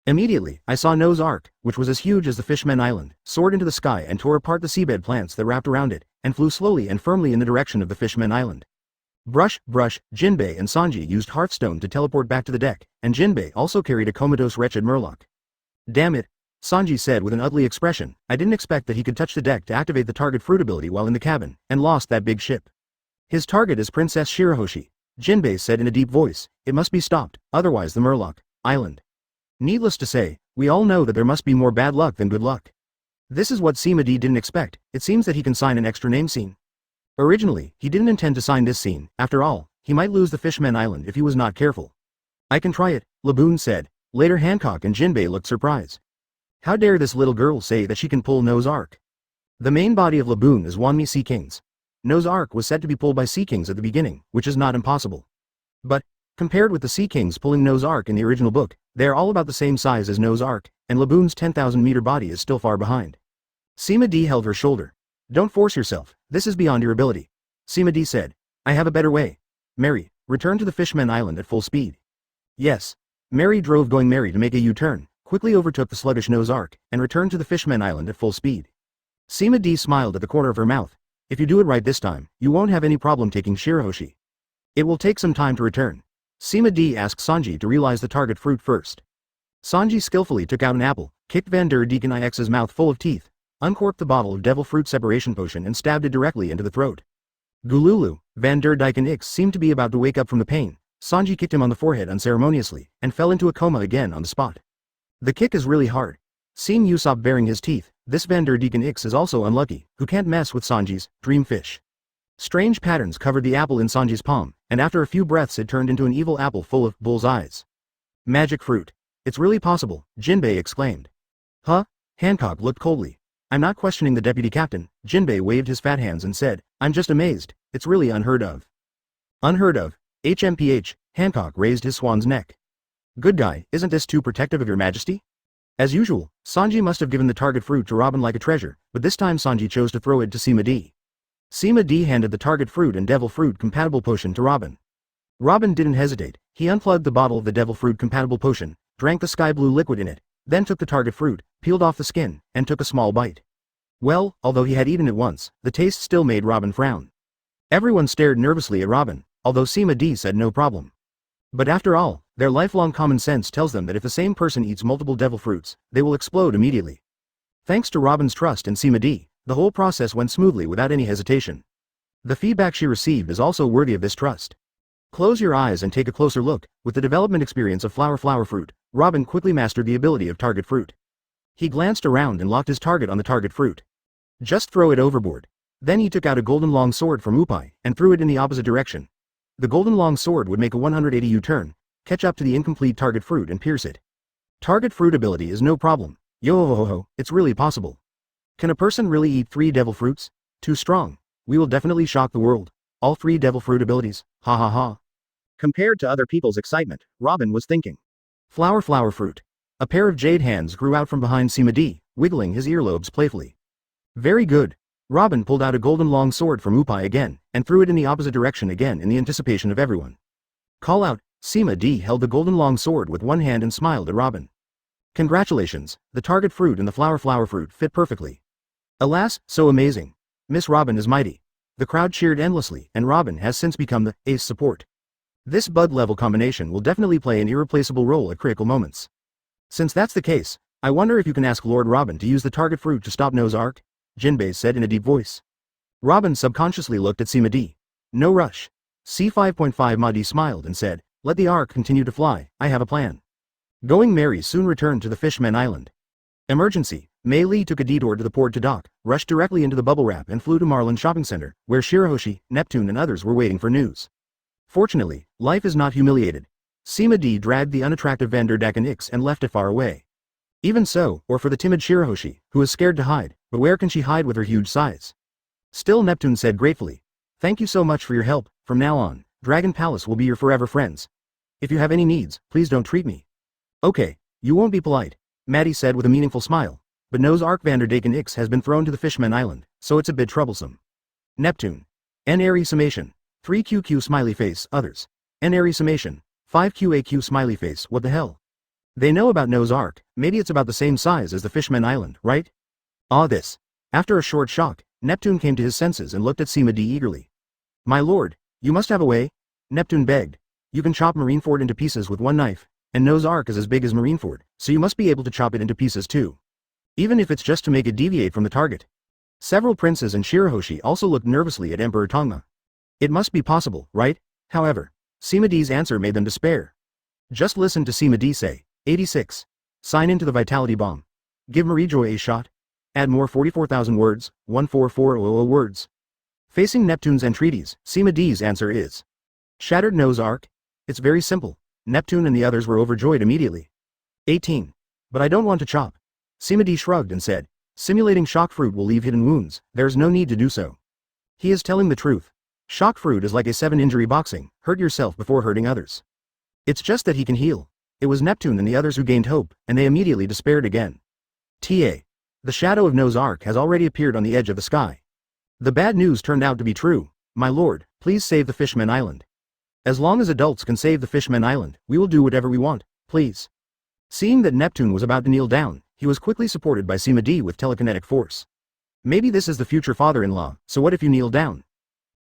Immediately, I saw Noah's Ark, which was as huge as the Fishman Island, soared into the sky and tore apart the seabed plants that wrapped around it, and flew slowly and firmly in the direction of the Fishman Island. Brush, Jinbei and Sanji used Hearthstone to teleport back to the deck, and Jinbei also carried a comatose wretched Murloc. Damn it, Sanji said with an ugly expression, I didn't expect that he could touch the deck to activate the target fruit ability while in the cabin, and lost that big ship. His target is Princess Shirahoshi, Jinbei said in a deep voice, it must be stopped, otherwise the Murloc Island. Needless to say, we all know that there must be more bad luck than good luck. This is what Sima D didn't expect. It seems that he can sign an extra name scene. Originally, he didn't intend to sign this scene. After all, he might lose the Fishman Island if he was not careful. I can try it, Laboon said. Later Hancock and Jinbei looked surprised. How dare this little girl say that she can pull Noah's Ark? The main body of Laboon is Wanmi Sea Kings. Noah's Ark was said to be pulled by Sea Kings at the beginning, which is not impossible. But, compared with the Sea Kings pulling Noah's Ark in the original book, they are all about the same size as Noah's Ark, and Laboon's 10,000-meter body is still far behind. Sima D held her shoulder. Don't force yourself, this is beyond your ability. Sima D said, I have a better way. Mary, return to the Fishman Island at full speed. Yes. Mary drove Going Mary to make a U-turn, quickly overtook the sluggish Noah's Ark, and returned to the Fishman Island at full speed. Sima D smiled at the corner of her mouth. If you do it right this time, you won't have any problem taking Shirahoshi. It will take some time to return. Sima D asked Sanji to realize the target fruit first. Sanji skillfully took out an apple, kicked Van der Deacon IX's mouth full of teeth, uncorked the bottle of devil fruit separation potion and stabbed it directly into the throat. Gululu, Van der Deacon X seemed to be about to wake up from the pain. Sanji kicked him on the forehead unceremoniously, and fell into a coma again on the spot. The kick is really hard. Seeing Usopp baring his teeth, this Van der Deacon X is also unlucky, who can't mess with Sanji's dream fish. Strange patterns covered the apple in Sanji's palm, and after a few breaths it turned into an evil apple full of bull's eyes. Magic fruit. It's really possible, Jinbei exclaimed. Huh? Hancock looked coldly. I'm not questioning the deputy captain, Jinbei waved his fat hands and said, I'm just amazed, it's really unheard of. Unheard of? HMPH, Hancock raised his swan's neck. Good guy, isn't this too protective of your majesty? As usual, Sanji must have given the target fruit to Robin like a treasure, but this time Sanji chose to throw it to Sima D. Sima D handed the target fruit and devil fruit compatible potion to Robin. Robin didn't hesitate, he unplugged the bottle of the devil fruit compatible potion, drank the sky blue liquid in it, then took the target fruit, peeled off the skin, and took a small bite. Well, although he had eaten it once, the taste still made Robin frown. Everyone stared nervously at Robin, although Sima D said no problem. But after all, their lifelong common sense tells them that if the same person eats multiple devil fruits, they will explode immediately. Thanks to Robin's trust in Sima D, the whole process went smoothly without any hesitation. The feedback she received is also worthy of this trust. Close your eyes and take a closer look. With the development experience of flower fruit, Robin quickly mastered the ability of target fruit. He glanced around and locked his target on the target fruit. Just throw it overboard. Then he took out a golden long sword from Upai and threw it in the opposite direction. The golden long sword would make a 180 U-turn, catch up to the incomplete target fruit and pierce it. Target fruit ability is no problem. Yo-ho-ho, it's really possible. Can a person really eat 3 devil fruits? Too strong. We will definitely shock the world. All 3 devil fruit abilities, ha ha ha. Compared to other people's excitement, Robin was thinking. Flower fruit. A pair of jade hands grew out from behind Sima D, wiggling his earlobes playfully. Very good. Robin pulled out a golden long sword from Upai again, and threw it in the opposite direction again in the anticipation of everyone. Call out. Sima D held the golden long sword with one hand and smiled at Robin. Congratulations, the target fruit and the flower fruit fit perfectly. Alas, so amazing. Miss Robin is mighty. The crowd cheered endlessly, and Robin has since become the ace support. This bud-level combination will definitely play an irreplaceable role at critical moments. Since that's the case, I wonder if you can ask Lord Robin to use the target fruit to stop Noah's Ark? Jinbei said in a deep voice. Robin subconsciously looked at Sima D. No rush. C5.5 Mahdi smiled and said, let the Ark continue to fly, I have a plan. Going Mary soon returned to the Fishman Island. Emergency. Mei Li took a detour to the port to dock, rushed directly into the bubble wrap and flew to Marlin Shopping Center, where Shirahoshi, Neptune and others were waiting for news. Fortunately, life is not humiliated. Sima D dragged the unattractive Van der Deacon X and left it far away. Even so, or for the timid Shirahoshi, who is scared to hide, but where can she hide with her huge size? Still Neptune said gratefully. Thank you so much for your help, from now on, Dragon Palace will be your forever friends. If you have any needs, please don't treat me. Okay, you won't be polite, Maddie said with a meaningful smile. But Noah's Ark Van der Deacon X has been thrown to the Fishman Island, so it's a bit troublesome. Neptune. N airy summation. 3QQ smiley face, others. N airy summation. 5QAQ smiley face, what the hell? They know about Noah's Ark, maybe it's about the same size as the Fishman Island, right? Ah this. After a short shock, Neptune came to his senses and looked at Sima D eagerly. My lord, you must have a way? Neptune begged. You can chop Marineford into pieces with one knife, and Noah's Ark is as big as Marineford, so you must be able to chop it into pieces too. Even if it's just to make it deviate from the target. Several princes and Shirahoshi also looked nervously at Emperor Tongma. It must be possible, right? However, Sima D's answer made them despair. Just listen to Sima D say, 86. Sign into the Vitality Bomb. Give Marijoy a shot. Add more 44,000 words, 14400 words. Facing Neptune's entreaties, Sima D's answer is. Shattered Noah's Ark? It's very simple. Neptune and the others were overjoyed immediately. 18. But I don't want to chop. Sima D shrugged and said, simulating shock fruit will leave hidden wounds, there's no need to do so. He is telling the truth. Shock fruit is like a 7-injury boxing, hurt yourself before hurting others. It's just that he can heal. It was Neptune and the others who gained hope, and they immediately despaired again. TA. The shadow of Noah's Ark has already appeared on the edge of the sky. The bad news turned out to be true. My lord, please save the Fishman Island. As long as adults can save the Fishman Island, we will do whatever we want, please. Seeing that Neptune was about to kneel down, he was quickly supported by Sima D with telekinetic force. Maybe this is the future father-in-law, so what if you kneel down?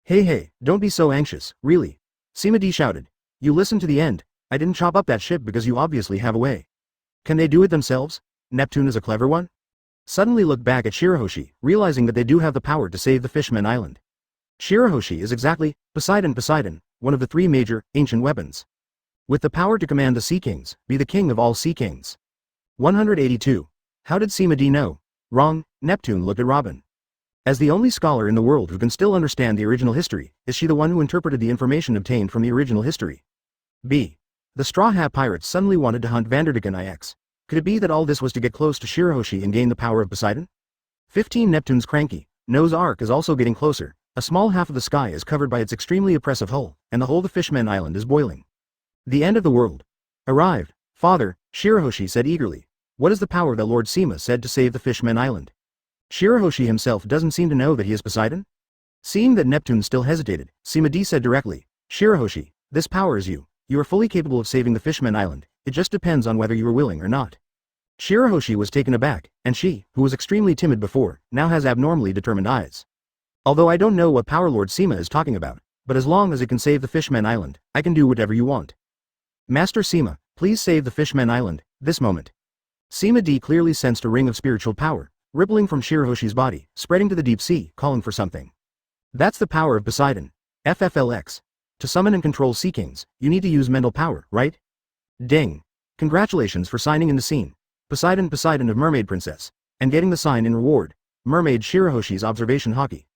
Hey, don't be so anxious, really. Sima D shouted. You listen to the end. I didn't chop up that ship because you obviously have a way. Can they do it themselves? Neptune is a clever one? Suddenly looked back at Shirahoshi, realizing that they do have the power to save the Fishman Island. Shirahoshi is exactly, Poseidon, one of the 3 major, ancient weapons. With the power to command the Sea Kings, be the king of all Sea Kings. 182. How did Sima D know? Wrong, Neptune looked at Robin. As the only scholar in the world who can still understand the original history, is she the one who interpreted the information obtained from the original history? B. The StrawHat pirates suddenly wanted to hunt Vanderdecken IX. Could it be that all this was to get close to Shirahoshi and gain the power of Poseidon? 15. Neptune's cranky. Noah's Ark is also getting closer. A small half of the sky is covered by its extremely oppressive hull, and the whole of Fishman Island is boiling. The end of the world. Arrived. Father, Shirahoshi said eagerly. What is the power that Lord Sima said to save the Fishman Island? Shirahoshi himself doesn't seem to know that he is Poseidon? Seeing that Neptune still hesitated, Sima D said directly, Shirahoshi, this power is you. You are fully capable of saving the Fishman Island, it just depends on whether you are willing or not. Shirahoshi was taken aback, and she, who was extremely timid before, now has abnormally determined eyes. Although I don't know what power Lord Sima is talking about, but as long as it can save the Fishman Island, I can do whatever you want. Master Sima, please save the Fishman Island, this moment. Sima D clearly sensed a ring of spiritual power, rippling from Shirahoshi's body, spreading to the deep sea, calling for something. That's the power of Poseidon. FFLX. To summon and control Sea Kings, you need to use mental power, right? Ding. Congratulations for signing in the scene. Poseidon of Mermaid Princess. And getting the sign in reward. Mermaid Shirahoshi's observation hockey.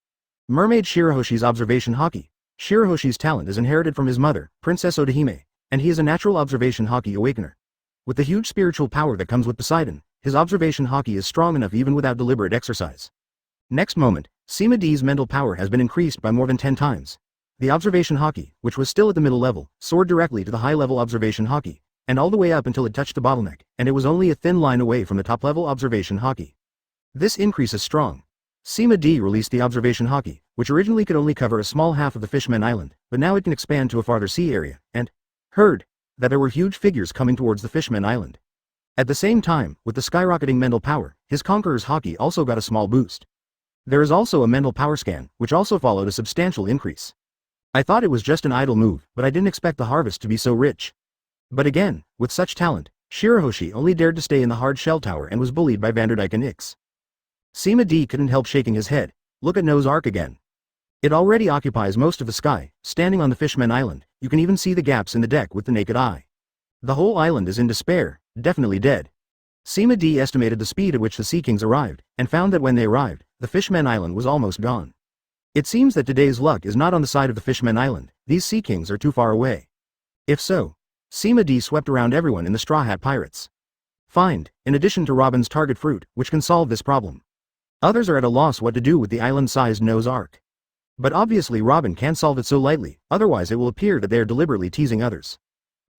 Mermaid Shirahoshi's observation hockey. Shirahoshi's talent is inherited from his mother, Princess Odahime, and he is a natural observation hockey awakener. With the huge spiritual power that comes with Poseidon, his observation hockey is strong enough even without deliberate exercise. Next moment, Sima D's mental power has been increased by more than 10 times. The observation hockey, which was still at the middle level, soared directly to the high-level observation hockey, and all the way up until it touched the bottleneck, and it was only a thin line away from the top-level observation hockey. This increase is strong. Sima D released the observation hockey, which originally could only cover a small half of the Fishman Island, but now it can expand to a farther sea area, and heard that there were huge figures coming towards the Fishman Island. At the same time, with the skyrocketing mental power, his Conqueror's hockey also got a small boost. There is also a mental power scan, which also followed a substantial increase. I thought it was just an idle move, but I didn't expect the harvest to be so rich. But again, with such talent, Shirahoshi only dared to stay in the hard shell tower and was bullied by Vanderdecken IX. Sima D couldn't help shaking his head. Look at Noah's Ark again. It already occupies most of the sky. Standing on the Fishman Island, you can even see the gaps in the deck with the naked eye. The whole island is in despair, definitely dead. Sima D estimated the speed at which the Sea Kings arrived, and found that when they arrived, the Fishman Island was almost gone. It seems that today's luck is not on the side of the Fishman Island. These Sea Kings are too far away. If so, Sima D swept around everyone in the StrawHat pirates. Find, in addition to Robin's target fruit, which can solve this problem. Others are at a loss what to do with the island-sized Noah's Ark. But obviously Robin can't solve it so lightly, otherwise it will appear that they are deliberately teasing others.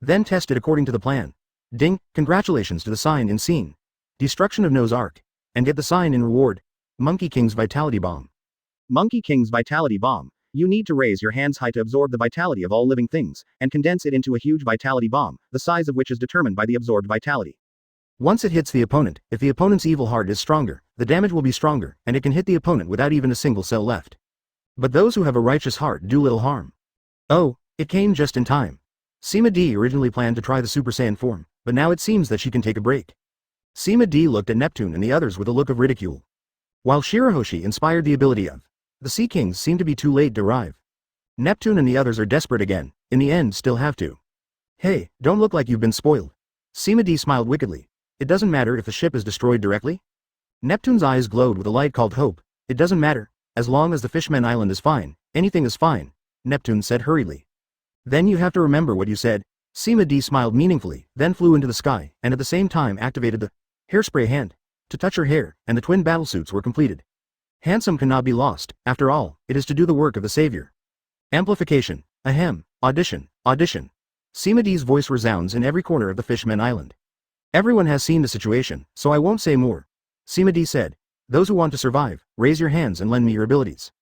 Then test it according to the plan. Ding, congratulations to the sign in scene. Destruction of Noah's Ark. And get the sign in reward. Monkey King's Vitality Bomb. Monkey King's Vitality Bomb. You need to raise your hands high to absorb the vitality of all living things, and condense it into a huge vitality bomb, the size of which is determined by the absorbed vitality. Once it hits the opponent, if the opponent's evil heart is stronger, the damage will be stronger, and it can hit the opponent without even a single cell left. But those who have a righteous heart do little harm. Oh, it came just in time. Sima D originally planned to try the Super Saiyan form, but now it seems that she can take a break. Sima D looked at Neptune and the others with a look of ridicule. While Shirahoshi inspired the ability of the Sea Kings seem to be too late to arrive. Neptune and the others are desperate again, in the end still have to. Hey, don't look like you've been spoiled. Sima D smiled wickedly. It doesn't matter if the ship is destroyed directly? Neptune's eyes glowed with a light called hope. It doesn't matter, as long as the Fishman Island is fine, anything is fine, Neptune said hurriedly. Then you have to remember what you said. Sima D smiled meaningfully, then flew into the sky, and at the same time activated the hairspray hand to touch her hair, and the twin battlesuits were completed. Handsome cannot be lost, after all, it is to do the work of the savior. Amplification. Ahem. Audition. Audition. Sima D's voice resounds in every corner of the Fishman Island. Everyone has seen the situation, so I won't say more. Sima D said. Those who want to survive, raise your hands and lend me your abilities.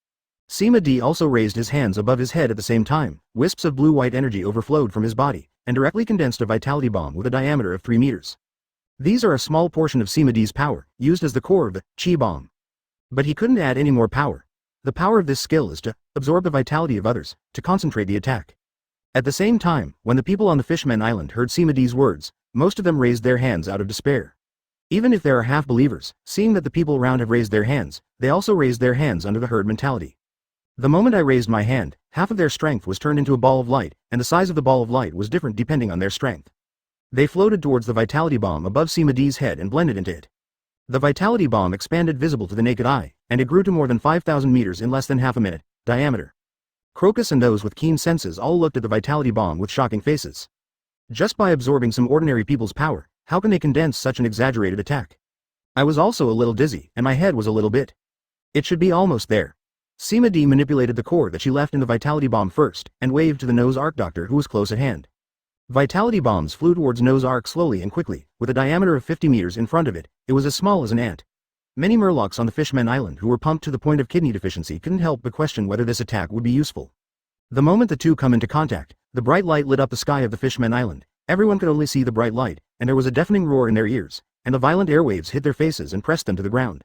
Sima D also raised his hands above his head at the same time. Wisps of blue-white energy overflowed from his body, and directly condensed a vitality bomb with a diameter of 3 meters. These are a small portion of Sima D's power, used as the core of the Chi bomb. But he couldn't add any more power. The power of this skill is to absorb the vitality of others, to concentrate the attack. At the same time, when the people on the Fishman Island heard Sima D's words, most of them raised their hands out of despair. Even if there are half-believers, seeing that the people around have raised their hands, they also raised their hands under the herd mentality. The moment I raised my hand, half of their strength was turned into a ball of light, and the size of the ball of light was different depending on their strength. They floated towards the vitality bomb above Sima D's head and blended into it. The vitality bomb expanded visible to the naked eye, and it grew to more than 5,000 meters in less than half a minute diameter. Crocus and those with keen senses all looked at the vitality bomb with shocking faces. Just by absorbing some ordinary people's power, how can they condense such an exaggerated attack? I was also a little dizzy, and my head was a little bit. It should be almost there. Sima D manipulated the core that she left in the vitality bomb first, and waved to the Nose Arc Doctor who was close at hand. Vitality bombs flew towards Nose Arc slowly and quickly, with a diameter of 50 meters in front of it. It was as small as an ant. Many Murlocs on the Fishman Island who were pumped to the point of kidney deficiency couldn't help but question whether this attack would be useful. The moment the two come into contact, the bright light lit up the sky of the Fishman Island. Everyone could only see the bright light, and there was a deafening roar in their ears, and the violent airwaves hit their faces and pressed them to the ground.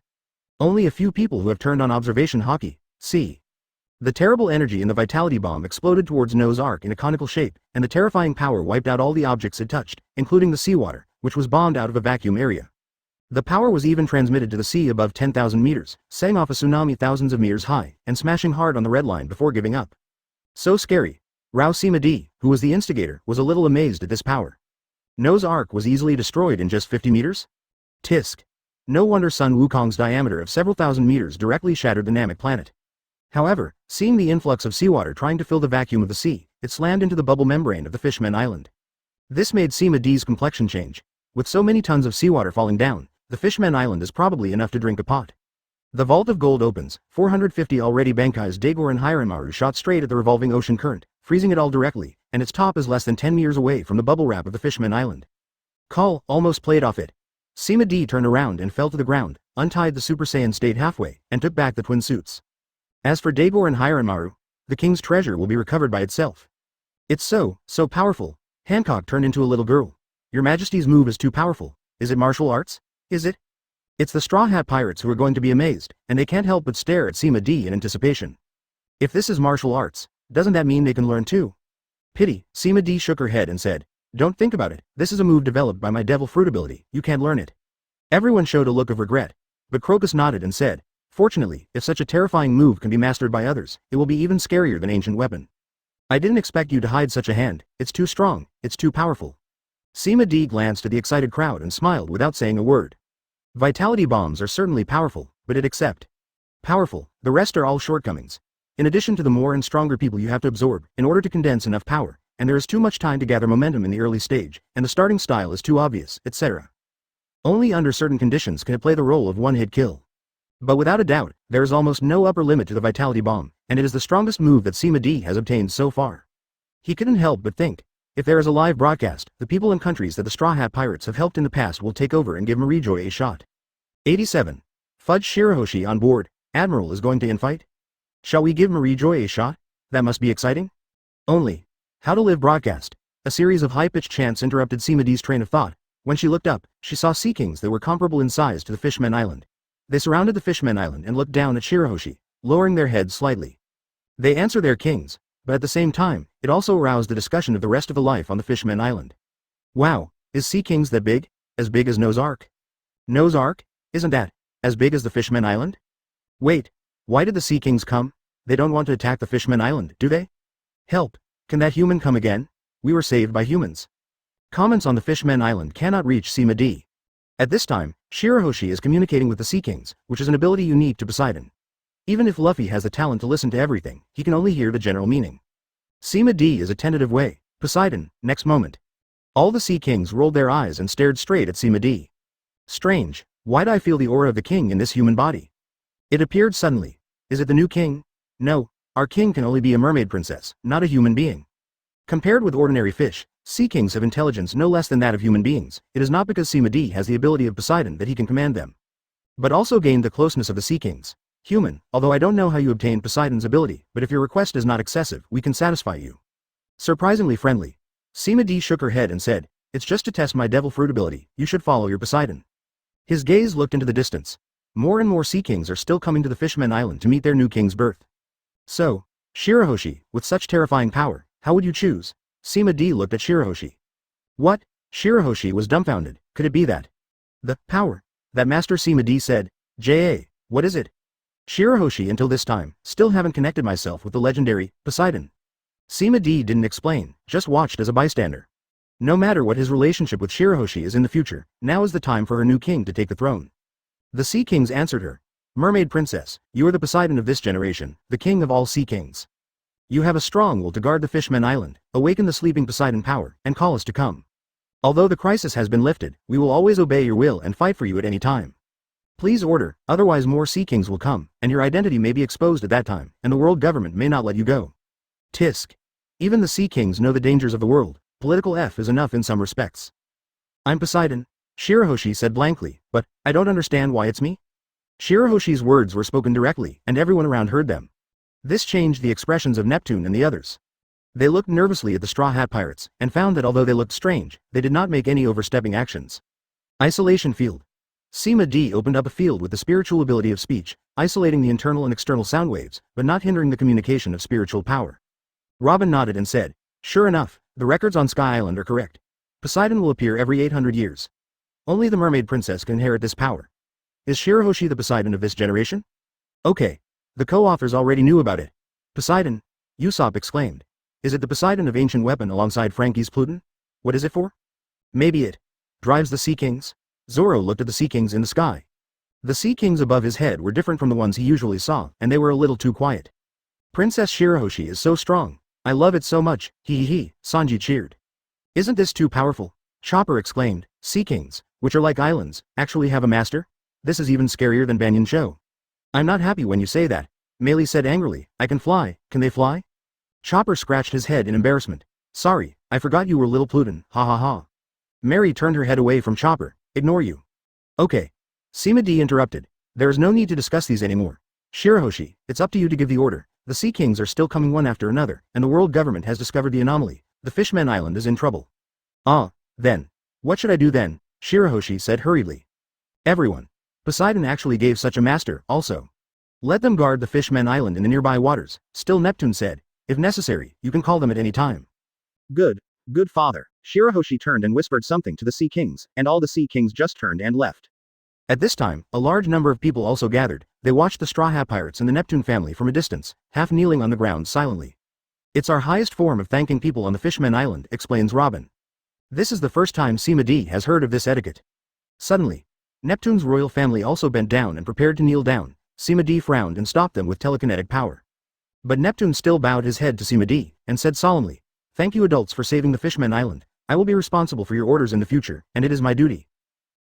Only a few people who have turned on observation hockey, see. The terrible energy in the vitality bomb exploded towards Nose Arc in a conical shape, and the terrifying power wiped out all the objects it touched, including the seawater, which was bombed out of a vacuum area. The power was even transmitted to the sea above 10,000 meters, setting off a tsunami thousands of meters high, and smashing hard on the red line before giving up. So scary. Rao Sima D, who was the instigator, was a little amazed at this power. Nose Arc was easily destroyed in just 50 meters? Tisk. No wonder Sun Wukong's diameter of several thousand meters directly shattered the Namek planet. However, seeing the influx of seawater trying to fill the vacuum of the sea, it slammed into the bubble membrane of the Fishman Island. This made Sima D's complexion change. With so many tons of seawater falling down, the Fishman Island is probably enough to drink a pot. The vault of gold opens. 450 already Bankai's Daegor and Hiranmaru shot straight at the revolving ocean current, freezing it all directly, and its top is less than 10 meters away from the bubble wrap of the Fishman Island. Call almost played off it. Sima D turned around and fell to the ground, untied the Super Saiyan state halfway, and took back the twin suits. As for Daegor and Hiranmaru, the king's treasure will be recovered by itself. It's so powerful. Hancock turned into a little girl. Your Majesty's move is too powerful. Is it martial arts? Is it? It's the Straw Hat pirates who are going to be amazed, and they can't help but stare at Sima D in anticipation. If this is martial arts, doesn't that mean they can learn too? Pity. Sima D shook her head and said, don't think about it, this is a move developed by my devil fruit ability, you can't learn it. Everyone showed a look of regret, but Crocus nodded and said, fortunately, if such a terrifying move can be mastered by others, it will be even scarier than ancient weapon. I didn't expect you to hide such a hand, it's too strong, it's too powerful. Sima D glanced at the excited crowd and smiled without saying a word. Vitality bombs are certainly powerful, but it accept. Powerful, the rest are all shortcomings. In addition to the more and stronger people you have to absorb, in order to condense enough power, and there is too much time to gather momentum in the early stage, and the starting style is too obvious, etc. Only under certain conditions can it play the role of one-hit kill. But without a doubt, there is almost no upper limit to the vitality bomb, and it is the strongest move that Sima D has obtained so far. He couldn't help but think, if there is a live broadcast, the people and countries that the Straw Hat pirates have helped in the past will take over and give Marijoy a shot. 87. Fudge Shirahoshi on board. Admiral is going to infight? Shall we give Marie Joy a shot? That must be exciting. Only. How to Live broadcast. A series of high-pitched chants interrupted Sima D's train of thought. When she looked up, she saw sea kings that were comparable in size to the Fishmen Island. They surrounded the Fishmen Island and looked down at Shirahoshi, lowering their heads slightly. They answer their kings, but at the same time, it also aroused a discussion of the rest of the life on the Fishmen Island. Wow, is sea kings that big? As big as Noah's Ark? Noah's Ark? Isn't that as big as the Fishmen Island? Wait, why did the sea kings come? They don't want to attack the Fishmen Island, do they? Help, can that human come again? We were saved by humans. Comments on the Fishmen Island cannot reach Sima D. At this time, Shirahoshi is communicating with the Sea Kings, which is an ability unique to Poseidon. Even if Luffy has the talent to listen to everything, he can only hear the general meaning. Sima D is a tentative way. Poseidon, next moment. All the Sea Kings rolled their eyes and stared straight at Sima D. Strange, why'd I feel the aura of the king in this human body? It appeared suddenly. Is it the new king? No, our king can only be a mermaid princess, not a human being. Compared with ordinary fish, Sea Kings have intelligence no less than that of human beings. It is not because Sima D has the ability of Poseidon that he can command them, but also gained the closeness of the Sea Kings. Human, although I don't know how you obtained Poseidon's ability, but if your request is not excessive, we can satisfy you. Surprisingly friendly. Sima D shook her head and said, it's just to test my devil fruit ability, you should follow your Poseidon. His gaze looked into the distance. More and more Sea Kings are still coming to the Fishmen Island to meet their new king's birth. So, Shirahoshi, with such terrifying power, how would you choose? Sima D looked at Shirahoshi. What? Shirahoshi was dumbfounded. Could it be that? The power that Master Sima D said, J.A., what is it? Shirahoshi until this time, still haven't connected myself with the legendary Poseidon. Sima D didn't explain, just watched as a bystander. No matter what his relationship with Shirahoshi is in the future, now is the time for her new king to take the throne. The Sea Kings answered her. Mermaid Princess, you are the Poseidon of this generation, the king of all Sea Kings. You have a strong will to guard the Fishmen Island, awaken the sleeping Poseidon power, and call us to come. Although the crisis has been lifted, we will always obey your will and fight for you at any time. Please order, otherwise more Sea Kings will come, and your identity may be exposed at that time, and the world government may not let you go. Tisk. Even the Sea Kings know the dangers of the world. Political F is enough in some respects. I'm Poseidon, Shirahoshi said blankly, but I don't understand why it's me. Shirahoshi's words were spoken directly, and everyone around heard them. This changed the expressions of Neptune and the others. They looked nervously at the Straw Hat Pirates, and found that although they looked strange, they did not make any overstepping actions. Isolation Field. Sima D opened up a field with the spiritual ability of speech, isolating the internal and external sound waves, but not hindering the communication of spiritual power. Robin nodded and said, sure enough, the records on Sky Island are correct. Poseidon will appear every 800 years. Only the Mermaid Princess can inherit this power. Is Shirahoshi the Poseidon of this generation? Okay. The co-authors already knew about it. Poseidon, Usopp exclaimed. Is it the Poseidon of Ancient Weapon alongside Frankie's Pluton? What is it for? Maybe it drives the Sea Kings? Zoro looked at the Sea Kings in the sky. The Sea Kings above his head were different from the ones he usually saw, and they were a little too quiet. Princess Shirahoshi is so strong. I love it so much, hee, Sanji cheered. Isn't this too powerful? Chopper exclaimed, Sea Kings, which are like islands, actually have a master? This is even scarier than Banyan Show. I'm not happy when you say that, Meili said angrily. I can fly, can they fly? Chopper scratched his head in embarrassment. Sorry, I forgot you were Little Pluton, ha ha ha. Mary turned her head away from Chopper. Ignore you. Okay. Sima D interrupted. There is no need to discuss these anymore. Shirahoshi, it's up to you to give the order. The Sea Kings are still coming one after another, and the world government has discovered the anomaly. The Fishmen Island is in trouble. Ah, then. What should I do then? Shirahoshi said hurriedly. Everyone. Poseidon actually gave such a master, also. Let them guard the Fishmen Island and the nearby waters. Still Neptune said, if necessary, you can call them at any time. Good father. Shirahoshi turned and whispered something to the Sea Kings, and all the Sea Kings just turned and left. At this time, a large number of people also gathered. They watched the Straw Hat Pirates and the Neptune family from a distance, half kneeling on the ground silently. It's our highest form of thanking people on the Fishmen Island, explains Robin. This is the first time Sima D has heard of this etiquette. Suddenly, Neptune's royal family also bent down and prepared to kneel down. Sima D frowned and stopped them with telekinetic power. But Neptune still bowed his head to Sima D, and said solemnly, thank you adults for saving the Fishmen Island. I will be responsible for your orders in the future, and it is my duty.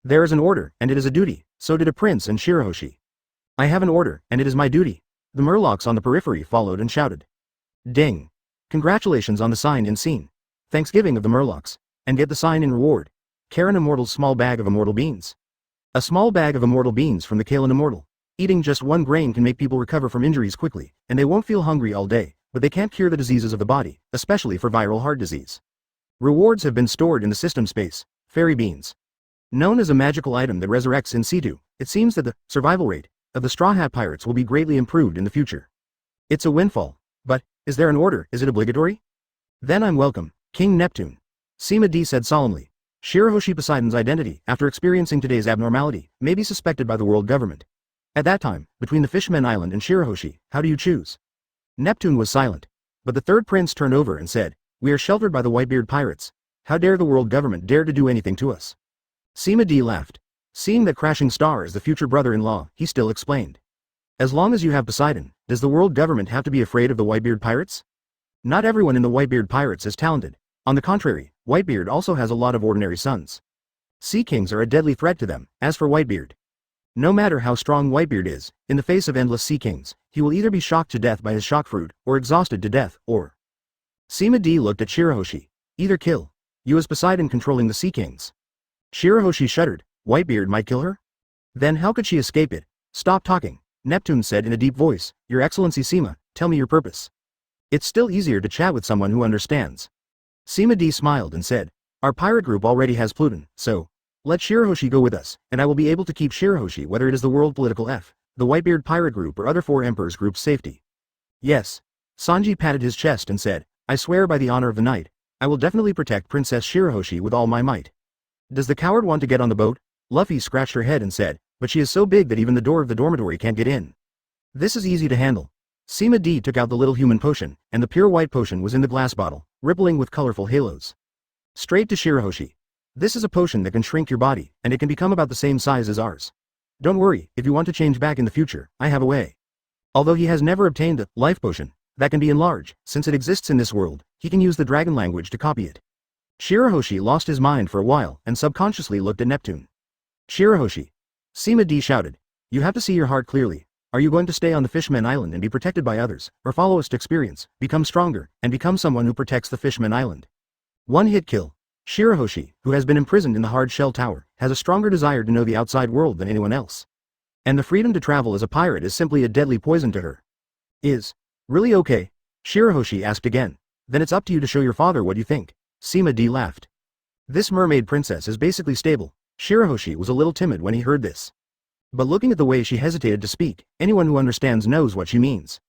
There is an order, and it is a duty, so did a prince and Shirahoshi. I have an order, and it is my duty. The Murlocs on the periphery followed and shouted. Ding. Congratulations on the sign in scene. Thanksgiving of the Murlocs. And get the sign in reward. Karen Immortal's small bag of immortal beans. A small bag of immortal beans from the Kalen Immortal. Eating just one grain can make people recover from injuries quickly, and they won't feel hungry all day, but they can't cure the diseases of the body, especially for viral heart disease. Rewards have been stored in the system space. Fairy beans. Known as a magical item that resurrects in situ, it seems that the survival rate of the Straw Hat Pirates will be greatly improved in the future. It's a windfall. But, is there an order? Is it obligatory? Then I'm welcome, King Neptune. Sima D said solemnly. Shirahoshi Poseidon's identity, after experiencing today's abnormality, may be suspected by the world government. At that time, between the Fishmen Island and Shirahoshi, how do you choose? Neptune was silent. But the third prince turned over and said, we are sheltered by the Whitebeard pirates. How dare the world government dare to do anything to us? Sima D laughed. Seeing that Crashing Star is the future brother-in-law, he still explained. As long as you have Poseidon, does the world government have to be afraid of the Whitebeard pirates? Not everyone in the Whitebeard pirates is talented. On the contrary, Whitebeard also has a lot of ordinary sons. Sea kings are a deadly threat to them. As for Whitebeard, no matter how strong Whitebeard is, in the face of endless sea kings, he will either be shocked to death by his shock fruit, or exhausted to death, or... Sima D looked at Shirahoshi. Either kill. You as Poseidon controlling the sea kings. Shirahoshi shuddered. Whitebeard might kill her? Then how could she escape it? Stop talking, Neptune said in a deep voice. Your Excellency Sima, tell me your purpose. It's still easier to chat with someone who understands. Sima D smiled and said, our pirate group already has Pluton, so... let Shirahoshi go with us, and I will be able to keep Shirahoshi whether it is the World Political F, the Whitebeard Pirate Group or other four Emperors Group's safety. Yes. Sanji patted his chest and said, I swear by the honor of the night, I will definitely protect Princess Shirahoshi with all my might. Does the coward want to get on the boat? Luffy scratched her head and said, but she is so big that even the door of the dormitory can't get in. This is easy to handle. Sima D took out the little human potion, and the pure white potion was in the glass bottle, rippling with colorful halos. Straight to Shirahoshi. This is a potion that can shrink your body, and it can become about the same size as ours. Don't worry, if you want to change back in the future, I have a way. Although he has never obtained the life potion that can be enlarged, since it exists in this world, he can use the dragon language to copy it. Shirahoshi lost his mind for a while and subconsciously looked at Neptune. Shirahoshi. Sima D shouted. You have to see your heart clearly. Are you going to stay on the Fishmen Island and be protected by others, or follow us to experience, become stronger, and become someone who protects the Fishmen Island? One hit kill. Shirahoshi, who has been imprisoned in the hard shell tower, has a stronger desire to know the outside world than anyone else. And the freedom to travel as a pirate is simply a deadly poison to her. Is really okay? Shirahoshi asked again. Then it's up to you to show your father what you think. Sima D laughed. This mermaid princess is basically stable. Shirahoshi was a little timid when he heard this. But looking at the way she hesitated to speak, anyone who understands knows what she means.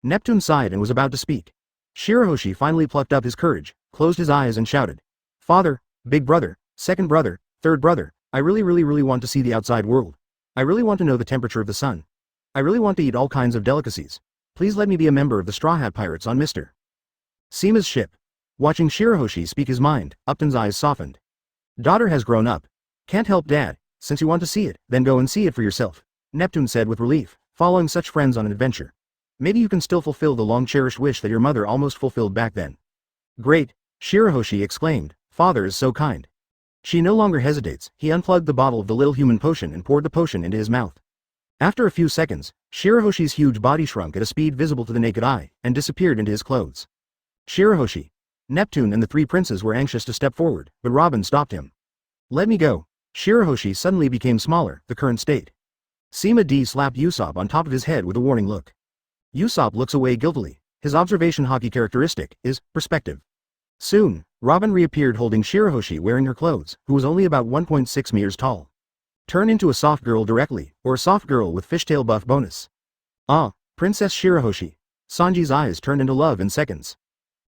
Neptune sighed and was about to speak. Shirahoshi finally plucked up his courage, closed his eyes and shouted. Father, big brother, second brother, third brother, I really want to see the outside world. I really want to know the temperature of the sun. I really want to eat all kinds of delicacies. Please let me be a member of the Straw Hat Pirates on Mr. Sima's ship. Watching Shirahoshi speak his mind, Upton's eyes softened. Daughter has grown up. Can't help dad, since you want to see it, then go and see it for yourself, Neptune said with relief, following such friends on an adventure. Maybe you can still fulfill the long-cherished wish that your mother almost fulfilled back then. Great, Shirahoshi exclaimed, father is so kind. She no longer hesitates, he unplugged the bottle of the little human potion and poured the potion into his mouth. After a few seconds, Shirahoshi's huge body shrunk at a speed visible to the naked eye, and disappeared into his clothes. Shirahoshi. Neptune and the three princes were anxious to step forward, but Robin stopped him. Let me go. Shirahoshi suddenly became smaller, the current state. Sima D slapped Usopp on top of his head with a warning look. Usopp looks away guiltily. His observation hockey characteristic is perspective. Soon, Robin reappeared holding Shirahoshi wearing her clothes, who was only about 1.6 meters tall. Turn into a soft girl directly, or a soft girl with fishtail buff bonus. Ah, Princess Shirahoshi. Sanji's eyes turned into love in seconds.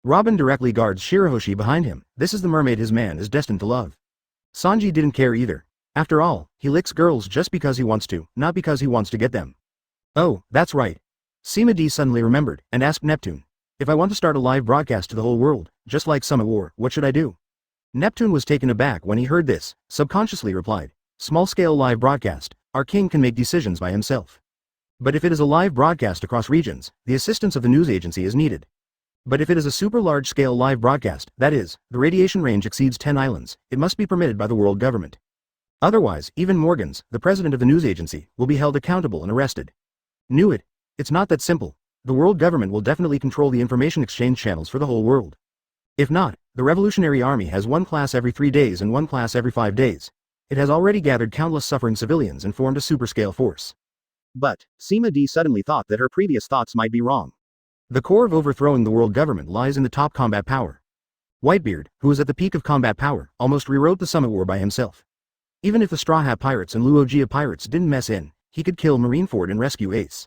Robin directly guards Shirahoshi behind him. This is the mermaid his man is destined to love. Sanji didn't care either. After all, he licks girls just because he wants to, not because he wants to get them. Oh, that's right. Sima D suddenly remembered, and asked Neptune. If I want to start a live broadcast to the whole world, just like Summer War, what should I do? Neptune was taken aback when he heard this, subconsciously replied. Small-scale live broadcast, our king can make decisions by himself. But if it is a live broadcast across regions, the assistance of the news agency is needed. But if it is a super large-scale live broadcast, that is, the radiation range exceeds 10 islands, it must be permitted by the world government. Otherwise, even Morgans, the president of the news agency, will be held accountable and arrested. Knew it. It's not that simple. The world government will definitely control the information exchange channels for the whole world. If not, the Revolutionary Army has one class every 3 days and one class every 5 days. It has already gathered countless suffering civilians and formed a super-scale force. But, Sima D suddenly thought that her previous thoughts might be wrong. The core of overthrowing the world government lies in the top combat power. Whitebeard, who was at the peak of combat power, almost rewrote the Summit War by himself. Even if the StrawHat pirates and Luogia pirates didn't mess in, he could kill Marineford and rescue Ace.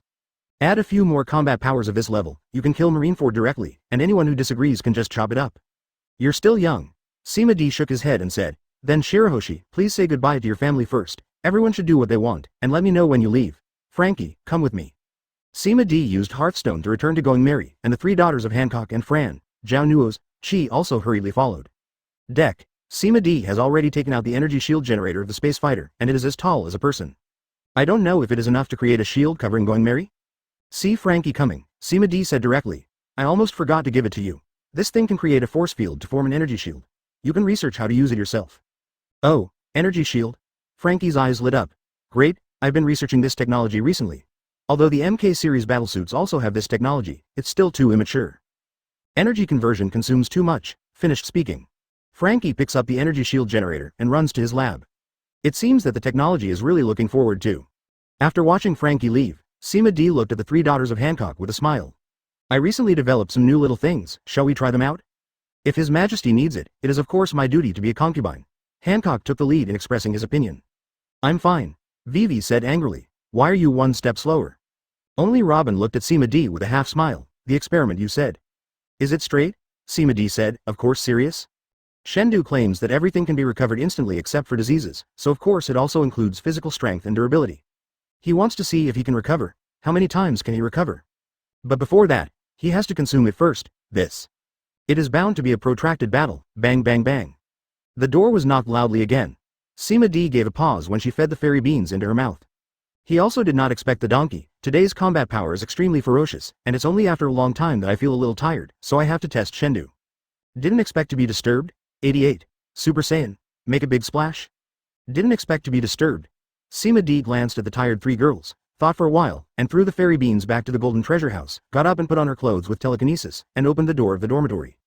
Add a few more combat powers of this level, you can kill Marineford directly, and anyone who disagrees can just chop it up. You're still young. Sima D shook his head and said, then Shirahoshi, please say goodbye to your family first. Everyone should do what they want, and let me know when you leave. Frankie, come with me. Sima D used Hearthstone to return to Going Merry, and the three daughters of Hancock and Fran, Zhao Nuo's, Chi also hurriedly followed. Deck. Sima D has already taken out the energy shield generator of the space fighter, and it is as tall as a person. I don't know if it is enough to create a shield covering Going Merry. See Frankie coming, Sima D said directly. I almost forgot to give it to you. This thing can create a force field to form an energy shield. You can research how to use it yourself. Oh, energy shield? Frankie's eyes lit up. Great, I've been researching this technology recently. Although the MK series battlesuits also have this technology, it's still too immature. Energy conversion consumes too much, finished speaking. Frankie picks up the energy shield generator and runs to his lab. It seems that the technology is really looking forward to. After watching Frankie leave, Sima D looked at the three daughters of Hancock with a smile. I recently developed some new little things, shall we try them out? If His Majesty needs it, it is of course my duty to be a concubine. Hancock took the lead in expressing his opinion. I'm fine. Vivi said angrily. Why are you one step slower? Only Robin looked at Sima D with a half smile. The experiment you said. Is it straight? Sima D said, of course serious? Shendu claims that everything can be recovered instantly except for diseases, so of course it also includes physical strength and durability. He wants to see if he can recover. How many times can he recover? But before that, he has to consume it first, this. It is bound to be a protracted battle, bang bang bang. The door was knocked loudly again. Sima D gave a pause when she fed the fairy beans into her mouth. He also did not expect the donkey. Today's combat power is extremely ferocious, and it's only after a long time that I feel a little tired, so I have to test Shendu. Didn't expect to be disturbed? 88. Super Saiyan. Make a big splash? Didn't expect to be disturbed. Sima D glanced at the tired three girls, thought for a while, and threw the fairy beans back to the golden treasure house, got up and put on her clothes with telekinesis, and opened the door of the dormitory.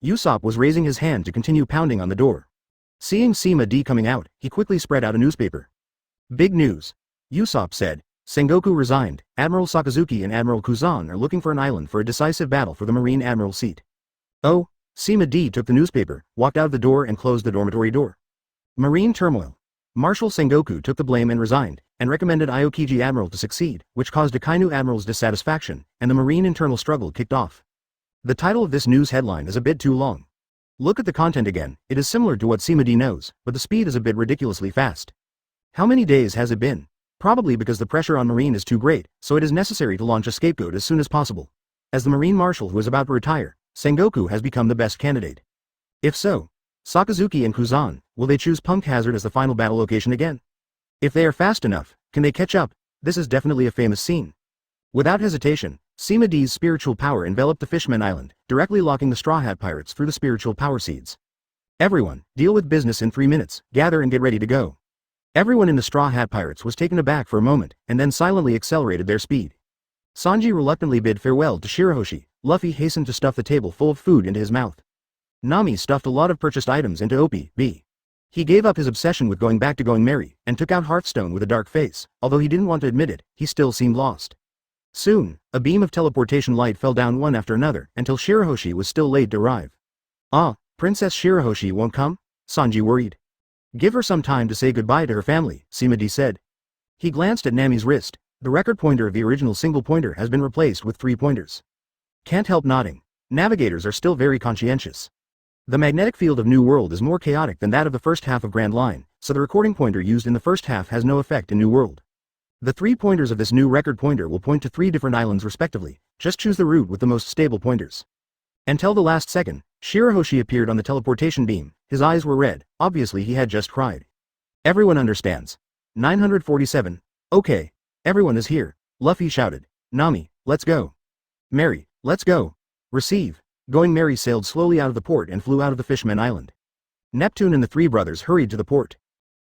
Usopp was raising his hand to continue pounding on the door. Seeing Sima D coming out, he quickly spread out a newspaper. Big news. Usopp said. Sengoku resigned. Admiral Sakazuki and Admiral Kuzan are looking for an island for a decisive battle for the Marine Admiral seat. Oh, Sima D took the newspaper, walked out the door and closed the dormitory door. Marine turmoil. Marshal Sengoku took the blame and resigned, and recommended Aokiji Admiral to succeed, which caused Akainu Admiral's dissatisfaction, and the Marine internal struggle kicked off. The title of this news headline is a bit too long. Look at the content again, it is similar to what Sima D knows, but the speed is a bit ridiculously fast. How many days has it been? Probably because the pressure on Marine is too great, so it is necessary to launch a scapegoat as soon as possible. As the Marine Marshal who is about to retire, Sengoku has become the best candidate. If so, Sakazuki and Kuzan, will they choose Punk Hazard as the final battle location again? If they are fast enough, can they catch up? This is definitely a famous scene. Without hesitation, Sima D's spiritual power enveloped the Fishman Island, directly locking the StrawHat pirates through the spiritual power seeds. Everyone, deal with business in 3 minutes, gather and get ready to go. Everyone in the StrawHat pirates was taken aback for a moment, and then silently accelerated their speed. Sanji reluctantly bid farewell to Shirahoshi. Luffy hastened to stuff the table full of food into his mouth. Nami stuffed a lot of purchased items into Opie, B. He gave up his obsession with going back to Going Merry, and took out Hearthstone with a dark face. Although he didn't want to admit it, he still seemed lost. Soon, a beam of teleportation light fell down one after another, until Shirahoshi was still late to arrive. Ah, Princess Shirahoshi won't come? Sanji worried. Give her some time to say goodbye to her family, Sima D said. He glanced at Nami's wrist. The record pointer of the original single pointer has been replaced with 3 pointers. Can't help nodding. Navigators are still very conscientious. The magnetic field of New World is more chaotic than that of the first half of Grand Line, so the recording pointer used in the first half has no effect in New World. The 3 pointers of this new record pointer will point to 3 different islands respectively. Just choose the route with the most stable pointers. Until the last second, Shirahoshi appeared on the teleportation beam. His eyes were red. Obviously he had just cried. Everyone understands. 947. Okay. Everyone is here. Luffy shouted. Nami, let's go. Mary, let's go. Receive. Going Merry sailed slowly out of the port and flew out of the Fishman Island. Neptune and the 3 brothers hurried to the port.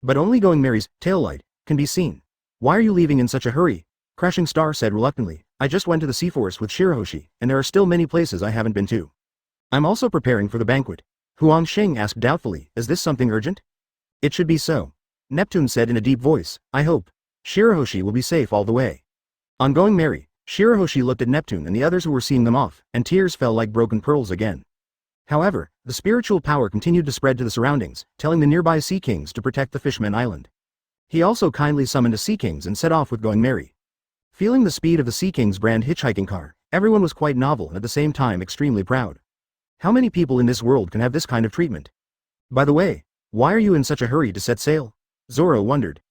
But only Going Merry's tail light can be seen. Why are you leaving in such a hurry? Crashing Star said reluctantly. I just went to the Sea Forest with Shirahoshi, and there are still many places I haven't been to. I'm also preparing for the banquet. Huang Sheng asked doubtfully, is this something urgent? It should be so. Neptune said in a deep voice, I hope. Shirahoshi will be safe all the way. On going merry, Shirahoshi looked at Neptune and the others who were seeing them off, and tears fell like broken pearls again. However, the spiritual power continued to spread to the surroundings, telling the nearby Sea Kings to protect the Fishman Island. He also kindly summoned a Sea Kings and set off with Going Merry. Feeling the speed of the Sea Kings brand hitchhiking car, everyone was quite novel and at the same time extremely proud. How many people in this world can have this kind of treatment? By the way, why are you in such a hurry to set sail? Zoro wondered.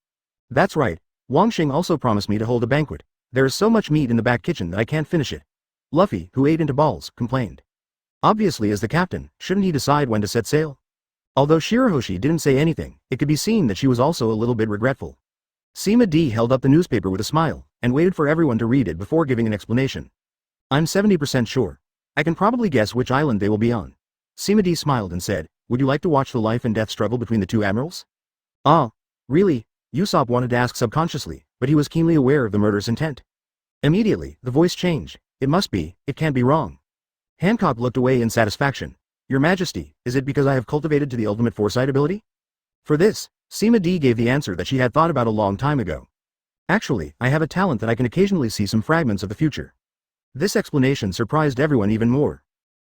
That's right, Wangxing also promised me to hold a banquet. There is so much meat in the back kitchen that I can't finish it. Luffy, who ate into balls, complained. Obviously, as the captain, shouldn't he decide when to set sail? Although Shirahoshi didn't say anything, it could be seen that she was also a little bit regretful. Sima D held up the newspaper with a smile, and waited for everyone to read it before giving an explanation. I'm 70% sure. I can probably guess which island they will be on. Sima D smiled and said, would you like to watch the life and death struggle between the two admirals? Ah, really? Usopp wanted to ask subconsciously, but he was keenly aware of the murderous intent. Immediately, the voice changed. It must be, it can't be wrong. Hancock looked away in satisfaction. Your Majesty, is it because I have cultivated to the ultimate foresight ability? For this, Sima D gave the answer that she had thought about a long time ago. Actually, I have a talent that I can occasionally see some fragments of the future. This explanation surprised everyone even more.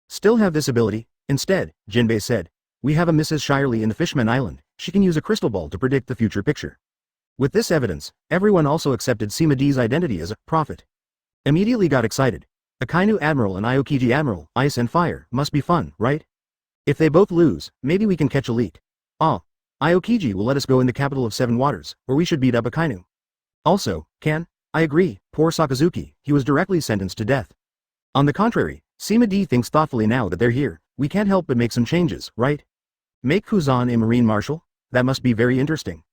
Still have this ability? Instead, Jinbei said, we have a Mrs. Shirley in the Fishman Island. She can use a crystal ball to predict the future picture. With this evidence, everyone also accepted Sima D's identity as a prophet. Immediately got excited. Akainu Admiral and Aokiji Admiral, Ice and Fire, must be fun, right? If they both lose, maybe we can catch a leak. Ah, Aokiji will let us go in the capital of Seven Waters, or we should beat up Akainu. Also, I agree, poor Sakazuki, he was directly sentenced to death. On the contrary, Sima D thinks thoughtfully now that they're here, we can't help but make some changes, right? Make Kuzan a Marine Marshal? That must be very interesting.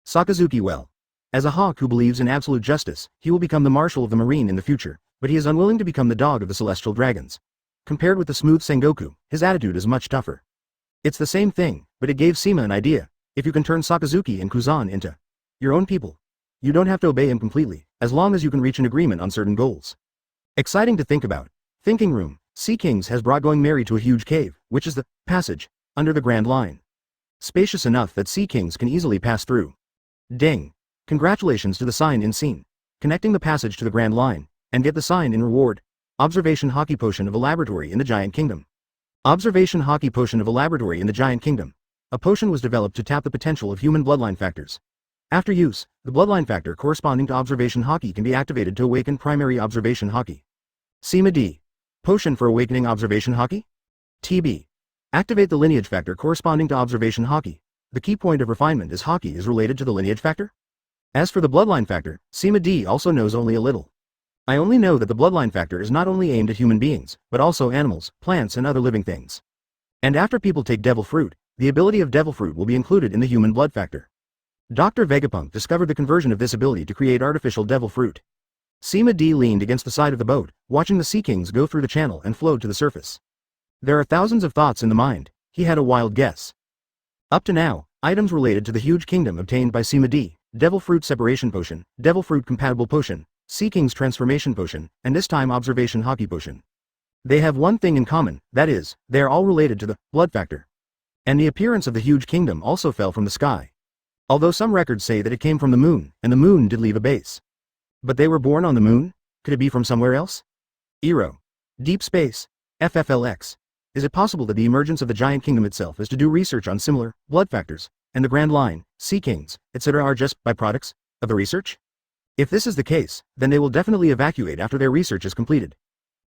Sakazuki well. As a hawk who believes in absolute justice, he will become the Marshal of the Marine in the future, but he is unwilling to become the dog of the Celestial Dragons. Compared with the smooth Sengoku, his attitude is much tougher. It's the same thing, but it gave Sima an idea. If you can turn Sakazuki and Kuzan into your own people, you don't have to obey him completely, as long as you can reach an agreement on certain goals. Exciting to think about. Thinking room, Sea Kings has brought Going Merry to a huge cave, which is the passage under the Grand Line. Spacious enough that Sea Kings can easily pass through. Ding. Congratulations to the sign in scene. Connecting the passage to the Grand Line, and get the sign in reward. Observation Hockey Potion of a Laboratory in the Giant Kingdom. Observation Hockey Potion of a Laboratory in the Giant Kingdom. A potion was developed to tap the potential of human bloodline factors. After use, the bloodline factor corresponding to Observation Hockey can be activated to awaken primary Observation Hockey. Sima D. Potion for awakening Observation Hockey? TB. Activate the lineage factor corresponding to Observation Hockey. The key point of refinement is Hockey is related to the lineage factor? As for the bloodline factor, Sima D also knows only a little. I only know that the bloodline factor is not only aimed at human beings, but also animals, plants and other living things. And after people take devil fruit, the ability of devil fruit will be included in the human blood factor. Dr. Vegapunk discovered the conversion of this ability to create artificial devil fruit. Sima D leaned against the side of the boat, watching the Sea Kings go through the channel and float to the surface. There are thousands of thoughts in the mind. He had a wild guess. Up to now, items related to the huge kingdom obtained by Sima D, Devil Fruit Separation Potion, Devil Fruit Compatible Potion, Sea King's Transformation Potion, and this time Observation Hockey Potion. They have one thing in common, that is, they are all related to the blood factor. And the appearance of the huge kingdom also fell from the sky. Although some records say that it came from the moon, and the moon did leave a base. But they were born on the moon? Could it be from somewhere else? Eero. Deep space. FFLX. Is it possible that the emergence of the giant kingdom itself is to do research on similar blood factors, and the Grand Line, Sea Kings, etc. are just byproducts of the research? If this is the case, then they will definitely evacuate after their research is completed.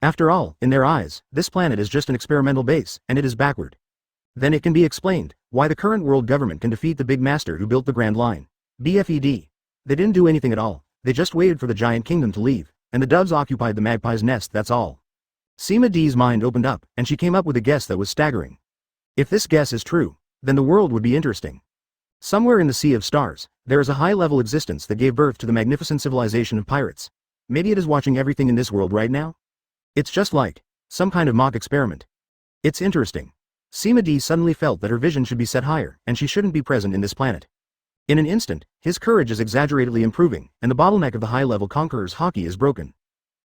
After all, in their eyes, this planet is just an experimental base, and it is backward. Then it can be explained why the current world government can defeat the big master who built the Grand Line. BFED. They didn't do anything at all, they just waited for the giant kingdom to leave, and the doves occupied the magpie's nest, that's all. Sima D's mind opened up, and she came up with a guess that was staggering. If this guess is true, then the world would be interesting. Somewhere in the Sea of Stars, there is a high-level existence that gave birth to the magnificent civilization of pirates. Maybe it is watching everything in this world right now? It's just like some kind of mock experiment. It's interesting. Sima D suddenly felt that her vision should be set higher, and she shouldn't be present in this planet. In an instant, his courage is exaggeratedly improving, and the bottleneck of the high-level conqueror's hockey is broken.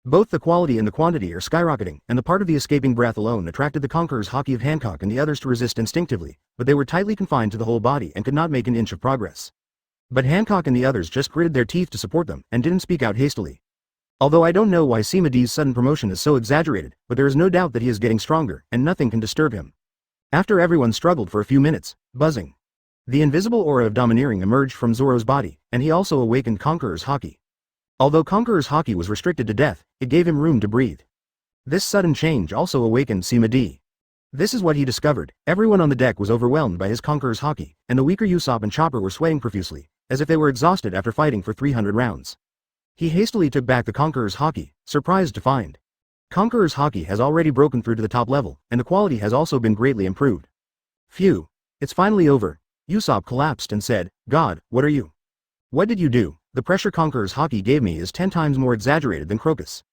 Both the quality and the quantity are skyrocketing, and the part of the escaping breath alone attracted the conqueror's hockey of Hancock and the others to resist instinctively, but they were tightly confined to the whole body and could not make an inch of progress. But Hancock and the others just gritted their teeth to support them, and didn't speak out hastily. Although I don't know why Sima D's sudden promotion is so exaggerated, but there is no doubt that he is getting stronger, and nothing can disturb him. After everyone struggled for a few minutes, buzzing. The invisible aura of domineering emerged from Zoro's body, and he also awakened Conqueror's Haki. Although Conqueror's Haki was restricted to death, it gave him room to breathe. This sudden change also awakened Sima D. This is what he discovered: everyone on the deck was overwhelmed by his Conqueror's Haki, and the weaker Usopp and Chopper were sweating profusely, as if they were exhausted after fighting for 300 rounds. He hastily took back the Conqueror's Haki, surprised to find Conqueror's Haki has already broken through to the top level, and the quality has also been greatly improved. Phew. It's finally over. Usopp collapsed and said, "God, what are you? What did you do? The pressure Conqueror's Haki gave me is 10 times more exaggerated than Crocus."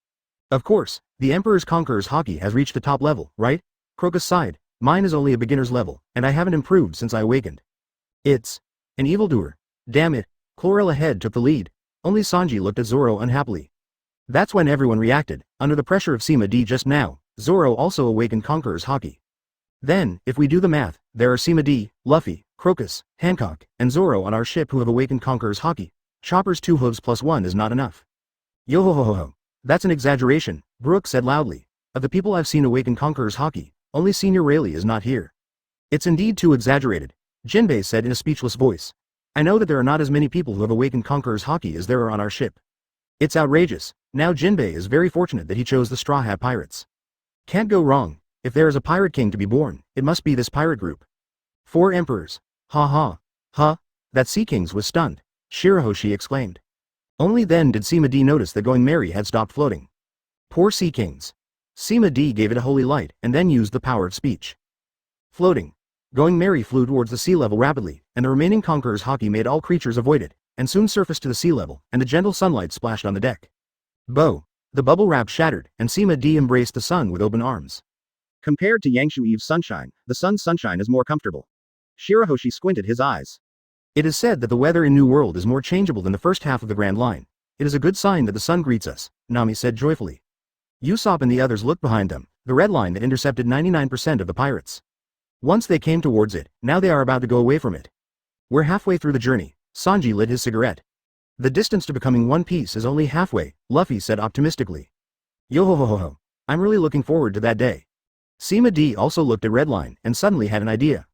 Of course, the Emperor's Conqueror's Haki has reached the top level, right? Crocus sighed. Mine is only a beginner's level, and I haven't improved since I awakened. It's an evildoer. Damn it. Chlorella Head took the lead. Only Sanji looked at Zoro unhappily. That's when everyone reacted. Under the pressure of Sima D just now, Zoro also awakened Conqueror's Haki. Then, if we do the math, there are Sima D, Luffy, Crocus, Hancock, and Zoro on our ship who have awakened Conqueror's Haki. Chopper's 2 hooves plus 1 is not enough. Yo-ho-ho-ho-ho. That's an exaggeration, Brooke said loudly. Of the people I've seen awaken Conqueror's Haki, only Senior Rayleigh is not here. It's indeed too exaggerated, Jinbei said in a speechless voice. I know that there are not as many people who have awakened Conqueror's Haki as there are on our ship. It's outrageous. Now Jinbei is very fortunate that he chose the Straw Hat Pirates. Can't go wrong. If there is a pirate king to be born, it must be this pirate group. 4 emperors. Ha ha. Huh? That Sea Kings was stunned. Shirahoshi exclaimed. Only then did Sima D notice that Going Merry had stopped floating. Poor Sea Kings. Sima D gave it a holy light and then used the power of speech. Floating. Going Merry flew towards the sea level rapidly, and the remaining Conqueror's Haki made all creatures avoid it, and soon surfaced to the sea level, and the gentle sunlight splashed on the deck. Bo. The bubble wrap shattered, and Sima D embraced the sun with open arms. Compared to Yangshu Eve's sunshine, the sun's sunshine is more comfortable. Shirahoshi squinted his eyes. It is said that the weather in New World is more changeable than the first half of the Grand Line. It is a good sign that the sun greets us, Nami said joyfully. Usopp and the others looked behind them, the red line that intercepted 99% of the pirates. Once they came towards it, now they are about to go away from it. We're halfway through the journey. Sanji lit his cigarette. The distance to becoming One Piece is only halfway, Luffy said optimistically. Yo-ho-ho-ho-ho. I'm really looking forward to that day. Sima D also looked at Redline and suddenly had an idea.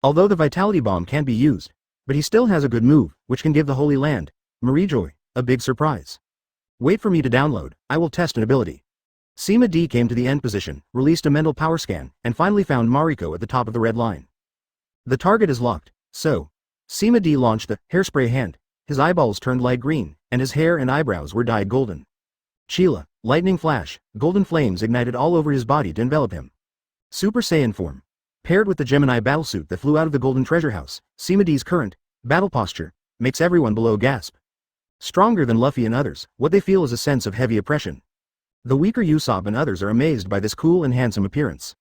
Although the Vitality Bomb can't be used, but he still has a good move, which can give the Holy Land, Marijoy, a big surprise. Wait for me to download, I will test an ability. Sima D came to the end position, released a mental power scan, and finally found Mariko at the top of the red line. The target is locked, so. Sima D launched the hairspray hand. His eyeballs turned light green, and his hair and eyebrows were dyed golden. Chila, lightning flash, golden flames ignited all over his body to envelop him. Super Saiyan form. Paired with the Gemini battlesuit that flew out of the Golden Treasure House, Sima D's current battle posture makes everyone below gasp. Stronger than Luffy and others, what they feel is a sense of heavy oppression. The weaker Usopp and others are amazed by this cool and handsome appearance.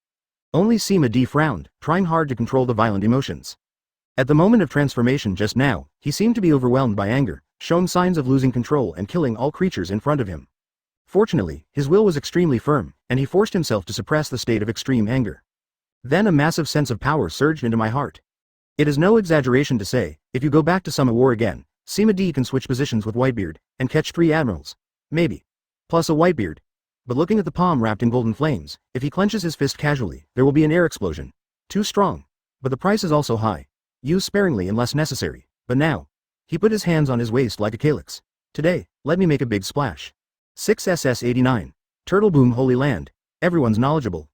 Only Sima D frowned, trying hard to control the violent emotions. At the moment of transformation just now, he seemed to be overwhelmed by anger, showing signs of losing control and killing all creatures in front of him. Fortunately, his will was extremely firm, and he forced himself to suppress the state of extreme anger. Then a massive sense of power surged into my heart. It is no exaggeration to say, if you go back to Summer War again, Sima D can switch positions with Whitebeard, and catch 3 admirals. Maybe. Plus a Whitebeard. But looking at the palm wrapped in golden flames, if he clenches his fist casually, there will be an air explosion. Too strong. But the price is also high. Use sparingly unless necessary. But now. He put his hands on his waist like a calyx. Today, let me make a big splash. 6SS89. Turtle Boom Holy Land. Everyone's knowledgeable.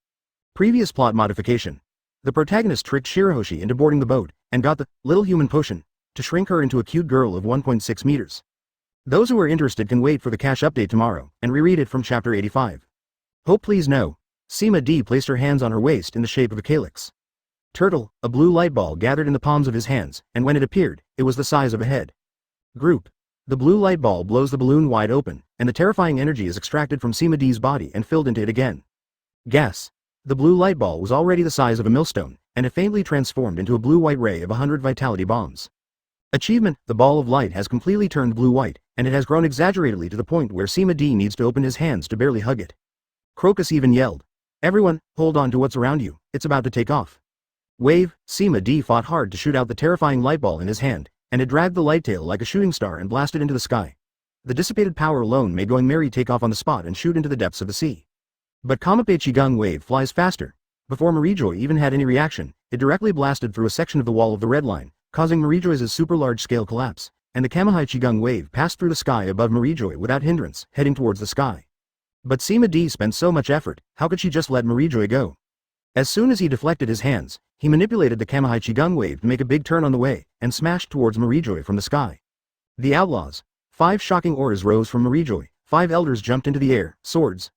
Previous plot modification. The protagonist tricked Shirahoshi into boarding the boat, and got the little human potion to shrink her into a cute girl of 1.6 meters. Those who are interested can wait for the cash update tomorrow, and reread it from chapter 85. Hope please no. Sima D placed her hands on her waist in the shape of a calyx. Turtle, a blue light ball gathered in the palms of his hands, and when it appeared, it was the size of a head. Group. The blue light ball blows the balloon wide open, and the terrifying energy is extracted from Sima D's body and filled into it again. Gas. The blue light ball was already the size of a millstone, and it faintly transformed into a blue-white ray of 100 vitality bombs. Achievement, the ball of light has completely turned blue-white, and it has grown exaggeratedly to the point where Sima D needs to open his hands to barely hug it. Crocus even yelled. Everyone, hold on to what's around you, it's about to take off. Wave, Sima D fought hard to shoot out the terrifying light ball in his hand, and it dragged the light tail like a shooting star and blasted into the sky. the dissipated power alone made Going Merry take off on the spot and shoot into the depths of the sea. But Kamape Chigung wave flies faster. Before Marijoy even had any reaction, it directly blasted through a section of the wall of the red line, causing Marijoy's super large-scale collapse, and the Kamahai Chigung wave passed through the sky above Marijoy without hindrance, heading towards the sky. But Sima D spent so much effort, how could she just let Marijoy go? As soon as he deflected his hands, he manipulated the Kamahai Chigung wave to make a big turn on the way, and smashed towards Marijoy from the sky. The outlaws. 5 shocking auras rose from Marijoy, 5 elders jumped into the air, swords,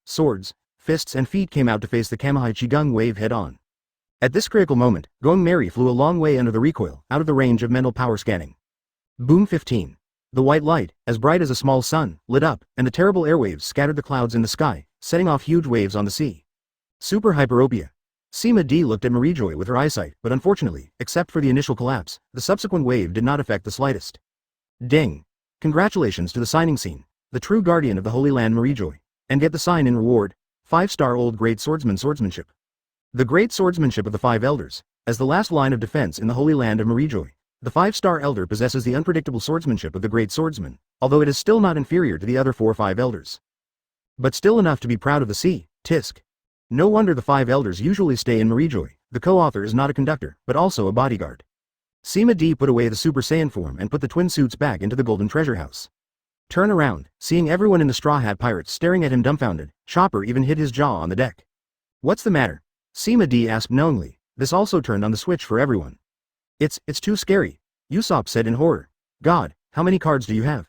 fists and feet came out to face the Kamahai Chigung wave head-on. At this critical moment, Going Merry flew a long way under the recoil, out of the range of mental power scanning. Boom 15. The white light, as bright as a small sun, lit up, and the terrible airwaves scattered the clouds in the sky, setting off huge waves on the sea. Super hyperopia. Sima D looked at Marijoy with her eyesight, but unfortunately, except for the initial collapse, the subsequent wave did not affect the slightest. Ding. Congratulations to the signing scene, the true guardian of the Holy Land Marijoy, and get the sign in reward, 5-star old great swordsmanship. The great swordsmanship of the 5 elders, as the last line of defense in the Holy Land of Marijoy. The 5-star elder possesses the unpredictable swordsmanship of the great swordsman, although it is still not inferior to the other 4-5 elders. But still enough to be proud of the sea, tisk. No wonder the 5 elders usually stay in Marijoy. The co-author is not a conductor, but also a bodyguard. Sima D put away the Super Saiyan form and put the twin suits back into the golden treasure house. Turn around, seeing everyone in the Straw Hat Pirates staring at him dumbfounded, Chopper even hit his jaw on the deck. What's the matter? Sima D asked knowingly. This also turned on the switch for everyone. It's too scary, Usopp said in horror. God, how many cards do you have?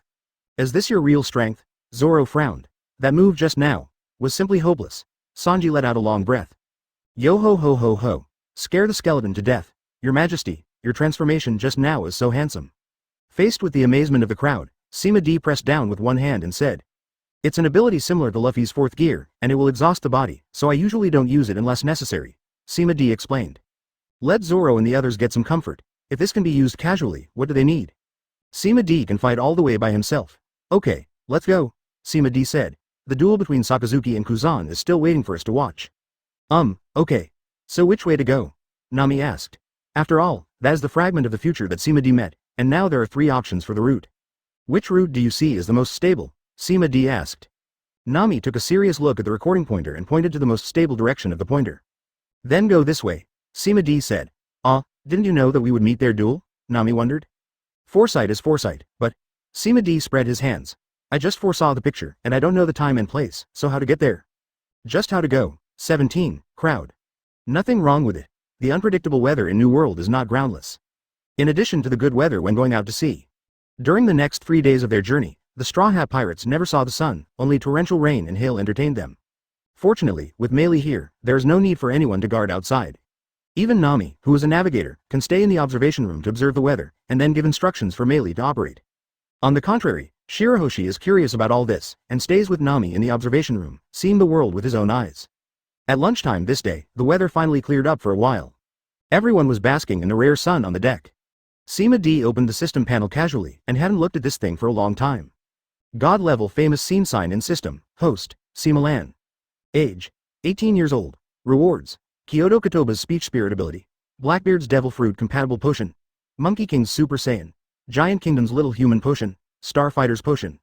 Is this your real strength? Zoro frowned. That move just now was simply hopeless. Sanji let out a long breath. Yo ho ho ho ho. Scare the skeleton to death. Your Majesty, your transformation just now is so handsome. Faced with the amazement of the crowd, Sima D pressed down with one hand and said, it's an ability similar to Luffy's 4th gear, and it will exhaust the body, so I usually don't use it unless necessary. Sima D explained. Let Zoro and the others get some comfort. If this can be used casually, what do they need? Sima D can fight all the way by himself. Okay, let's go, Sima D said. The duel between Sakazuki and Kuzan is still waiting for us to watch. Okay. So which way to go? Nami asked. After all, that is the fragment of the future that Sima D met, and now there are 3 options for the route. Which route do you see is the most stable? Sima D asked. Nami took a serious look at the recording pointer and pointed to the most stable direction of the pointer. Then go this way, Sima D said. Didn't you know that we would meet their duel? Nami wondered. Foresight is foresight, but... Sima D spread his hands. I just foresaw the picture, and I don't know the time and place, so how to get there? Just how to go. 17, crowd. Nothing wrong with it. The unpredictable weather in New World is not groundless. In addition to the good weather when going out to sea. During the next 3 days of their journey, the Straw Hat Pirates never saw the sun, only torrential rain and hail entertained them. Fortunately, with Meili here, there is no need for anyone to guard outside. Even Nami, who is a navigator, can stay in the observation room to observe the weather, and then give instructions for Meili to operate. On the contrary, Shirahoshi is curious about all this, and stays with Nami in the observation room, seeing the world with his own eyes. At lunchtime this day, the weather finally cleared up for a while. Everyone was basking in the rare sun on the deck. Sima D opened the system panel casually, and hadn't looked at this thing for a long time. God-level famous scene sign in system, host, Sima Lan. Age, 18 years old. Rewards, Kyoto Kotoba's speech spirit ability, Blackbeard's devil fruit compatible potion, Monkey King's super saiyan, Giant Kingdom's little human potion, Starfighter's potion,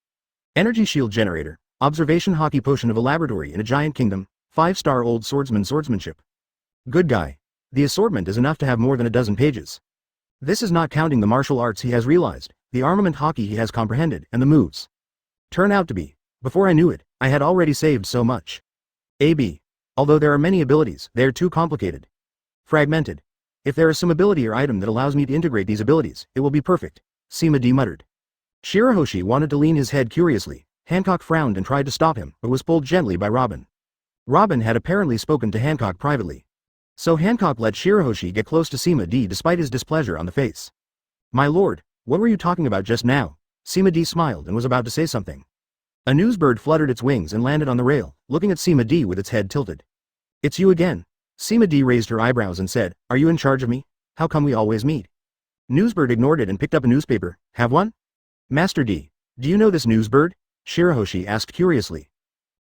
energy shield generator, observation hockey potion of a laboratory in a giant kingdom, 5-star old swordsmanship. Good guy. The assortment is enough to have more than a dozen pages. This is not counting the martial arts he has realized, the armament hockey he has comprehended, and the moves. Turn out to be. Before I knew it, I had already saved so much. AB. Although there are many abilities, they are too complicated. Fragmented. If there is some ability or item that allows me to integrate these abilities, it will be perfect, Sima D muttered. Shirahoshi wanted to lean his head curiously. Hancock frowned and tried to stop him, but was pulled gently by Robin. Robin had apparently spoken to Hancock privately. So Hancock let Shirahoshi get close to Sima D despite his displeasure on the face. My lord, what were you talking about just now? Sima D smiled and was about to say something. A newsbird fluttered its wings and landed on the rail, looking at Sima D with its head tilted. It's you again. Sima D raised her eyebrows and said, are you in charge of me? How come we always meet? Newsbird ignored it and picked up a newspaper. Have one? Master D, do you know this newsbird? Shirahoshi asked curiously.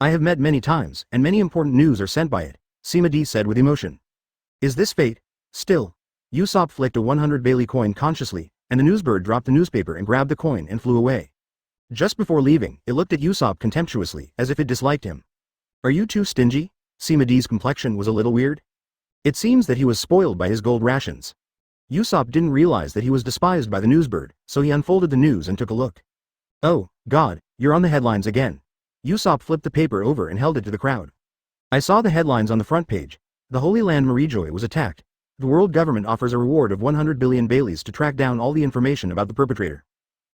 I have met many times, and many important news are sent by it, Sima D said with emotion. Is this fate? Still. Usopp flicked a 100 Bailey coin consciously, and the newsbird dropped the newspaper and grabbed the coin and flew away. Just before leaving, it looked at Usopp contemptuously, as if it disliked him. Are you too stingy? Sima D's complexion was a little weird. It seems that he was spoiled by his gold rations. Usopp didn't realize that he was despised by the newsbird, so he unfolded the news and took a look. Oh, God, you're on the headlines again. Usopp flipped the paper over and held it to the crowd. I saw the headlines on the front page. The Holy Land Marijoy was attacked. The world government offers a reward of 100 billion Baileys to track down all the information about the perpetrator.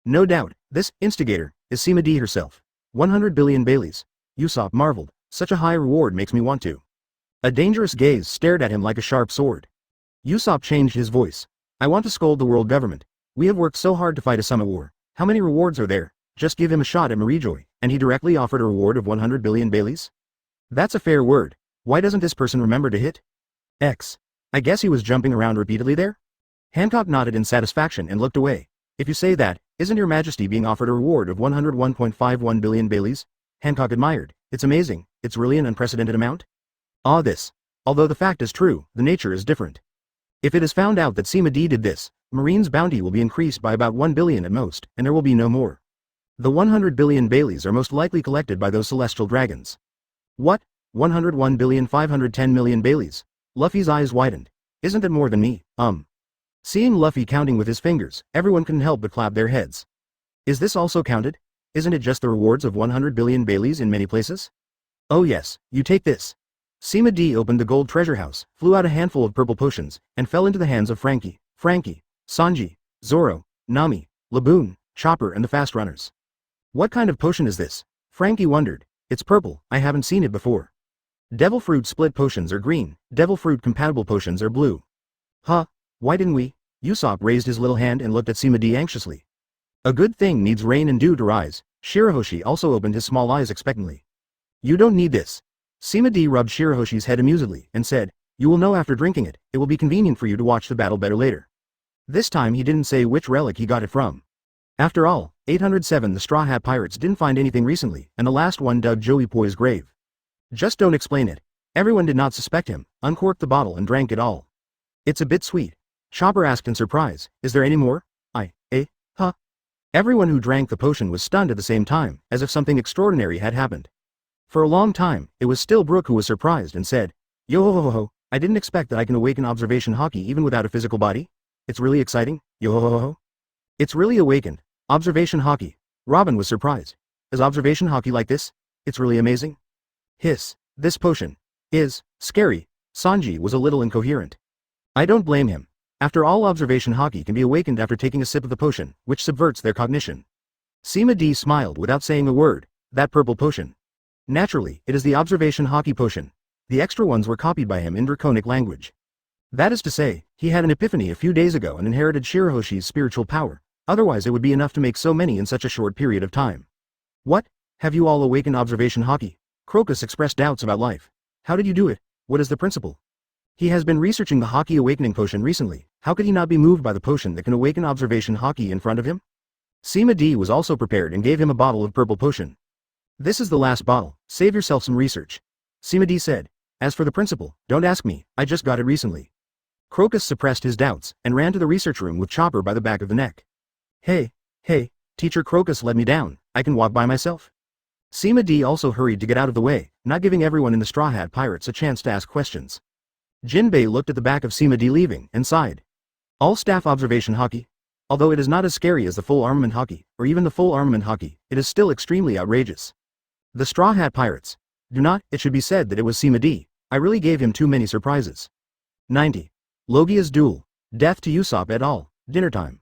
No doubt, this instigator is Sima D herself. 100 billion Baileys. Usopp marveled. Such a high reward makes me want to. A dangerous gaze stared at him like a sharp sword. Usopp changed his voice. I want to scold the world government. We have worked so hard to fight a summit war. How many rewards are there? Just give him a shot at Marijoy, and he directly offered a reward of 100 billion Baileys? That's a fair word. Why doesn't this person remember to hit X? I guess he was jumping around repeatedly there? Hancock nodded in satisfaction and looked away. If you say that, isn't your majesty being offered a reward of 101.51 billion Baileys? Hancock admired. It's amazing. It's really an unprecedented amount. This. Although the fact is true, the nature is different. If it is found out that Sima D did this, Marine's bounty will be increased by about 1 billion at most, and there will be no more. The 100 billion Baileys are most likely collected by those celestial dragons. What? 101,510,000,000 Baileys? Luffy's eyes widened. Isn't that more than me? Seeing Luffy counting with his fingers, everyone couldn't help but clap their heads. Is this also counted? Isn't it just the rewards of 100 billion Baileys in many places? Oh yes, you take this. Sima D opened the gold treasure house, flew out a handful of purple potions, and fell into the hands of Frankie, Sanji, Zoro, Nami, Laboon, Chopper and the fast runners. What kind of potion is this? Frankie wondered. It's purple, I haven't seen it before. Devil fruit split potions are green, devil fruit compatible potions are blue. Huh, why didn't we? Usopp raised his little hand and looked at Sima D anxiously. A good thing needs rain and dew to rise. Shirahoshi also opened his small eyes expectantly. You don't need this. Sima D rubbed Shirahoshi's head amusedly and said, you will know after drinking it, it will be convenient for you to watch the battle better later. This time he didn't say which relic he got it from. After all, 807 the Straw Hat Pirates didn't find anything recently, and the last one dug Joey Poi's grave. Just don't explain it. Everyone did not suspect him, uncorked the bottle and drank it all. It's a bit sweet. Chopper asked in surprise, is there any more? Huh? Everyone who drank the potion was stunned at the same time, as if something extraordinary had happened. For a long time, it was still Brook who was surprised and said, yo ho ho ho, I didn't expect that I can awaken observation Haki even without a physical body. It's really exciting, yo ho ho ho. It's really awakened. Observation Haki. Robin was surprised. Is observation Haki like this? It's really amazing. Hiss. This potion is scary. Sanji was a little incoherent. I don't blame him. After all, observation Haki can be awakened after taking a sip of the potion, which subverts their cognition. Sima D smiled without saying a word. That purple potion. Naturally, it is the observation Haki potion. The extra ones were copied by him in draconic language. That is to say, he had an epiphany a few days ago and inherited Shirahoshi's spiritual power. Otherwise it would be enough to make so many in such a short period of time. What? Have you all awakened observation Haki? Crocus expressed doubts about life. How did you do it? What is the principle? He has been researching the Haki awakening potion recently. How could he not be moved by the potion that can awaken observation Haki in front of him? Sima D was also prepared and gave him a bottle of purple potion. This is the last bottle. Save yourself some research. Sima D said. As for the principle, don't ask me, I just got it recently. Crocus suppressed his doubts and ran to the research room with Chopper by the back of the neck. Hey, Teacher Crocus let me down, I can walk by myself. Sima D also hurried to get out of the way, not giving everyone in the Straw Hat Pirates a chance to ask questions. Jinbei looked at the back of Sima D leaving and sighed. All staff observation Haki? Although it is not as scary as the full armament Haki, or even the full armament Haki, it is still extremely outrageous. The Straw Hat Pirates. Do not, it should be said that it was Sima D. I really gave him too many surprises. 90. Logia's duel. Death to Usopp et al. Dinner time.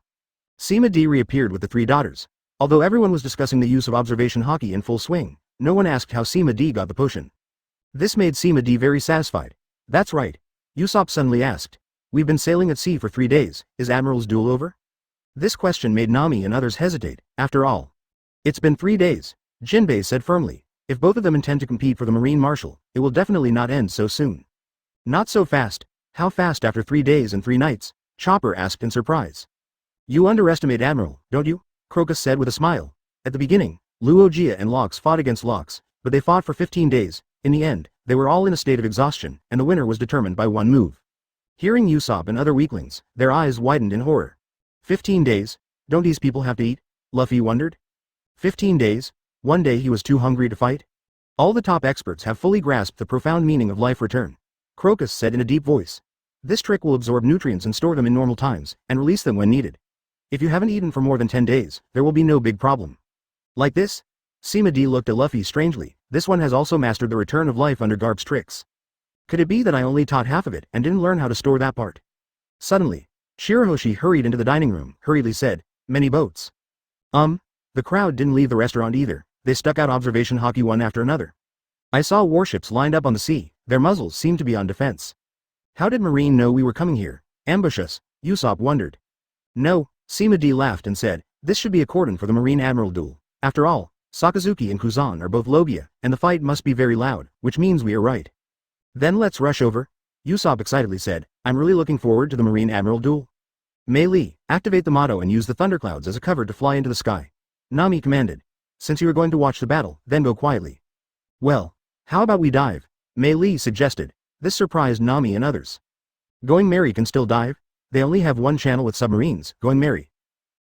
Sima D reappeared with the three daughters. Although everyone was discussing the use of observation Haki in full swing, no one asked how Sima D got the potion. This made Sima D very satisfied. That's right. Usopp suddenly asked. We've been sailing at sea for 3 days, is Admiral's duel over? This question made Nami and others hesitate. After all, it's been 3 days, Jinbei said firmly. If both of them intend to compete for the Marine Marshal, it will definitely not end so soon. Not so fast. How fast after 3 days and 3 nights? Chopper asked in surprise. You underestimate Admiral, don't you? Crocus said with a smile. At the beginning, Luogia and Locks fought against Locks, but they fought for 15 days. In the end, they were all in a state of exhaustion, and the winner was determined by one move. Hearing Usopp and other weaklings, their eyes widened in horror. 15 days? Don't these people have to eat? Luffy wondered. 15 days? One day he was too hungry to fight? All the top experts have fully grasped the profound meaning of life return. Crocus said in a deep voice. This trick will absorb nutrients and store them in normal times, and release them when needed. If you haven't eaten for more than 10 days, there will be no big problem. Like this? Sima D looked at Luffy strangely. This one has also mastered the return of life under Garp's tricks. Could it be that I only taught half of it and didn't learn how to store that part? Suddenly, Shirahoshi hurried into the dining room, hurriedly said, many boats. The crowd didn't leave the restaurant either. They stuck out observation hockey one after another. I saw warships lined up on the sea. Their muzzles seemed to be on defense. How did Marine know we were coming here? Ambush us? Usopp wondered. No, Sima D laughed and said, this should be a cordon for the Marine Admiral duel. After all, Sakazuki and Kuzan are both Logia, and the fight must be very loud, which means we are right. Then let's rush over. Usopp excitedly said, I'm really looking forward to the Marine Admiral duel. Mei Li, activate the motto and use the thunderclouds as a cover to fly into the sky. Nami commanded. Since you are going to watch the battle, then go quietly. Well, how about we dive? Mei Li suggested. This surprised Nami and others. Going Merry can still dive? They only have one channel with submarines, Going Merry.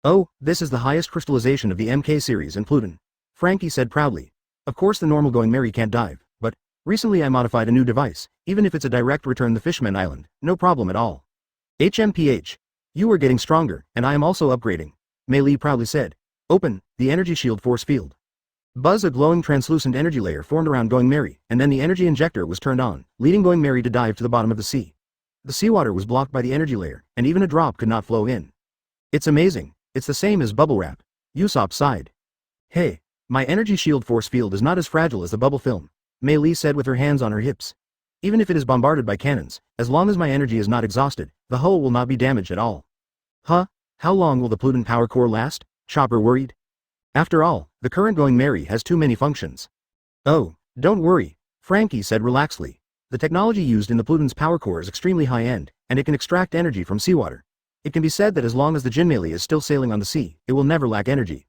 Oh, this is the highest crystallization of the MK series in Pluton. Frankie said proudly. Of course the normal Going Merry can't dive, but recently I modified a new device, even if it's a direct return to Fishman Island, no problem at all. HMPH. You are getting stronger, and I am also upgrading. Mei Li proudly said. Open, the energy shield force field. Buzz, a glowing translucent energy layer formed around Going Merry, and then the energy injector was turned on, leading Going Merry to dive to the bottom of the sea. The seawater was blocked by the energy layer, and even a drop could not flow in. It's amazing. It's the same as bubble wrap. Usopp sighed. Hey, my energy shield force field is not as fragile as the bubble film, Mei Li said with her hands on her hips. Even if it is bombarded by cannons, as long as my energy is not exhausted, the hull will not be damaged at all. Huh? How long will the Pluton power core last? Chopper worried. After all, the current Going Merry has too many functions. Oh, don't worry, Frankie said relaxedly. The technology used in the Pluton's power core is extremely high-end, and it can extract energy from seawater. It can be said that as long as the Jinmei is still sailing on the sea, it will never lack energy.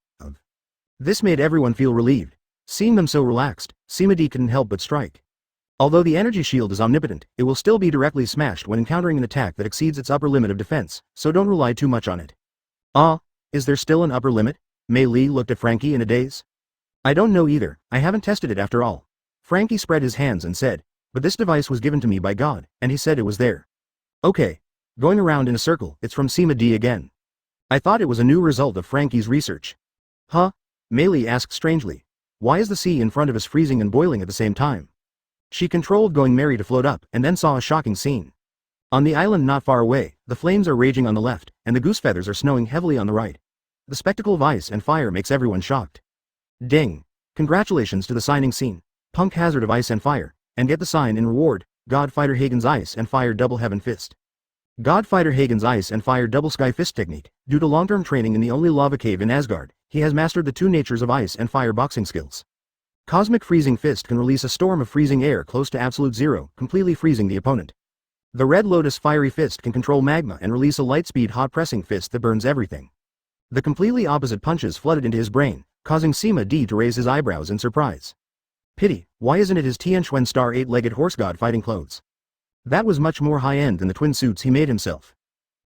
This made everyone feel relieved. Seeing them so relaxed, Sima D couldn't help but strike. Although the energy shield is omnipotent, it will still be directly smashed when encountering an attack that exceeds its upper limit of defense, so don't rely too much on it. Is there still an upper limit? Mei Li looked at Frankie in a daze. I don't know either, I haven't tested it after all. Frankie spread his hands and said, but this device was given to me by God, and he said it was there. Okay. Going around in a circle, it's from Sima D again. I thought it was a new result of Frankie's research. Huh? Mei Li asked strangely. Why is the sea in front of us freezing and boiling at the same time? She controlled Going Merry to float up and then saw a shocking scene. On the island not far away, the flames are raging on the left, and the goose feathers are snowing heavily on the right. The spectacle of ice and fire makes everyone shocked. Ding! Congratulations to the signing scene. Punk Hazard of Ice and Fire, and get the sign in reward, God Fighter Hagen's Ice and Fire Double Heaven Fist. God Fighter Hagen's Ice and Fire Double Sky Fist technique. Due to long-term training in the only lava cave in Asgard, he has mastered the two natures of ice and fire boxing skills. Cosmic Freezing Fist can release a storm of freezing air close to absolute zero, completely freezing the opponent. The Red Lotus Fiery Fist can control magma and release a light-speed hot pressing fist that burns everything. The completely opposite punches flooded into his brain, causing Sima D to raise his eyebrows in surprise. Pity, why isn't it his Tianquan Star 8-legged horse god fighting clothes? That was much more high-end than the twin suits he made himself.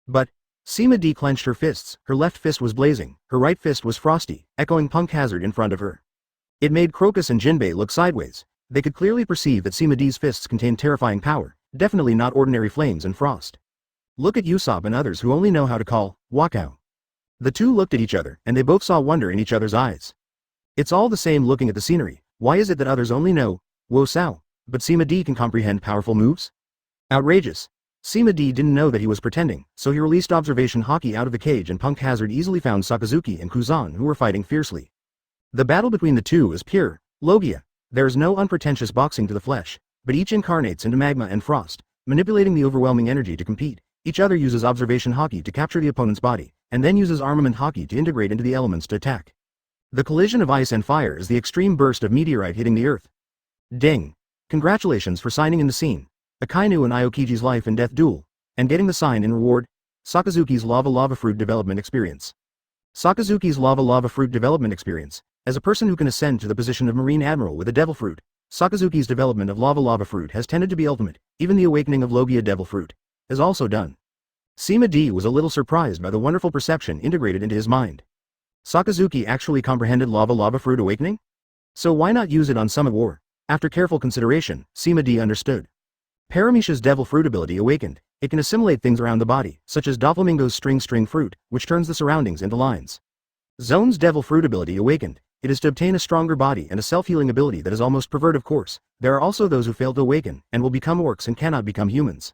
But, Sima D clenched her fists, her left fist was blazing, her right fist was frosty, echoing Punk Hazard in front of her. It made Crocus and Jinbei look sideways. They could clearly perceive that Sima D's fists contained terrifying power, definitely not ordinary flames and frost. Look at Usopp and others who only know how to call, Wakao. The two looked at each other, and they both saw wonder in each other's eyes. It's all the same looking at the scenery. Why is it that others only know, Wo Sao, but Sima D can comprehend powerful moves? Outrageous. Sima D didn't know that he was pretending, so he released observation hockey out of the cage and Punk Hazard easily found Sakazuki and Kuzan who were fighting fiercely. The battle between the two is pure, Logia. There is no unpretentious boxing to the flesh, but each incarnates into magma and frost, manipulating the overwhelming energy to compete. Each other uses observation hockey to capture the opponent's body, and then uses armament hockey to integrate into the elements to attack. The collision of ice and fire is the extreme burst of meteorite hitting the earth. Ding! Congratulations for signing in the scene. Akainu and Aokiji's life and death duel, and getting the sign in reward, Sakazuki's Lava Fruit Development Experience. Sakazuki's Lava Fruit Development Experience. As a person who can ascend to the position of Marine Admiral with a Devil Fruit, Sakazuki's development of Lava Fruit has tended to be ultimate. Even the awakening of Logia Devil Fruit is also done. Sima D was a little surprised by the wonderful perception integrated into his mind. Sakazuki actually comprehended lava fruit awakening? So why not use it on Summit War? After careful consideration, Sima D understood. Paramisha's devil fruit ability awakened. It can assimilate things around the body, such as Doflamingo's string fruit, which turns the surroundings into lines. Zone's devil fruit ability awakened. It is to obtain a stronger body and a self-healing ability that is almost pervert, of course. There are also those who fail to awaken, and will become orcs and cannot become humans.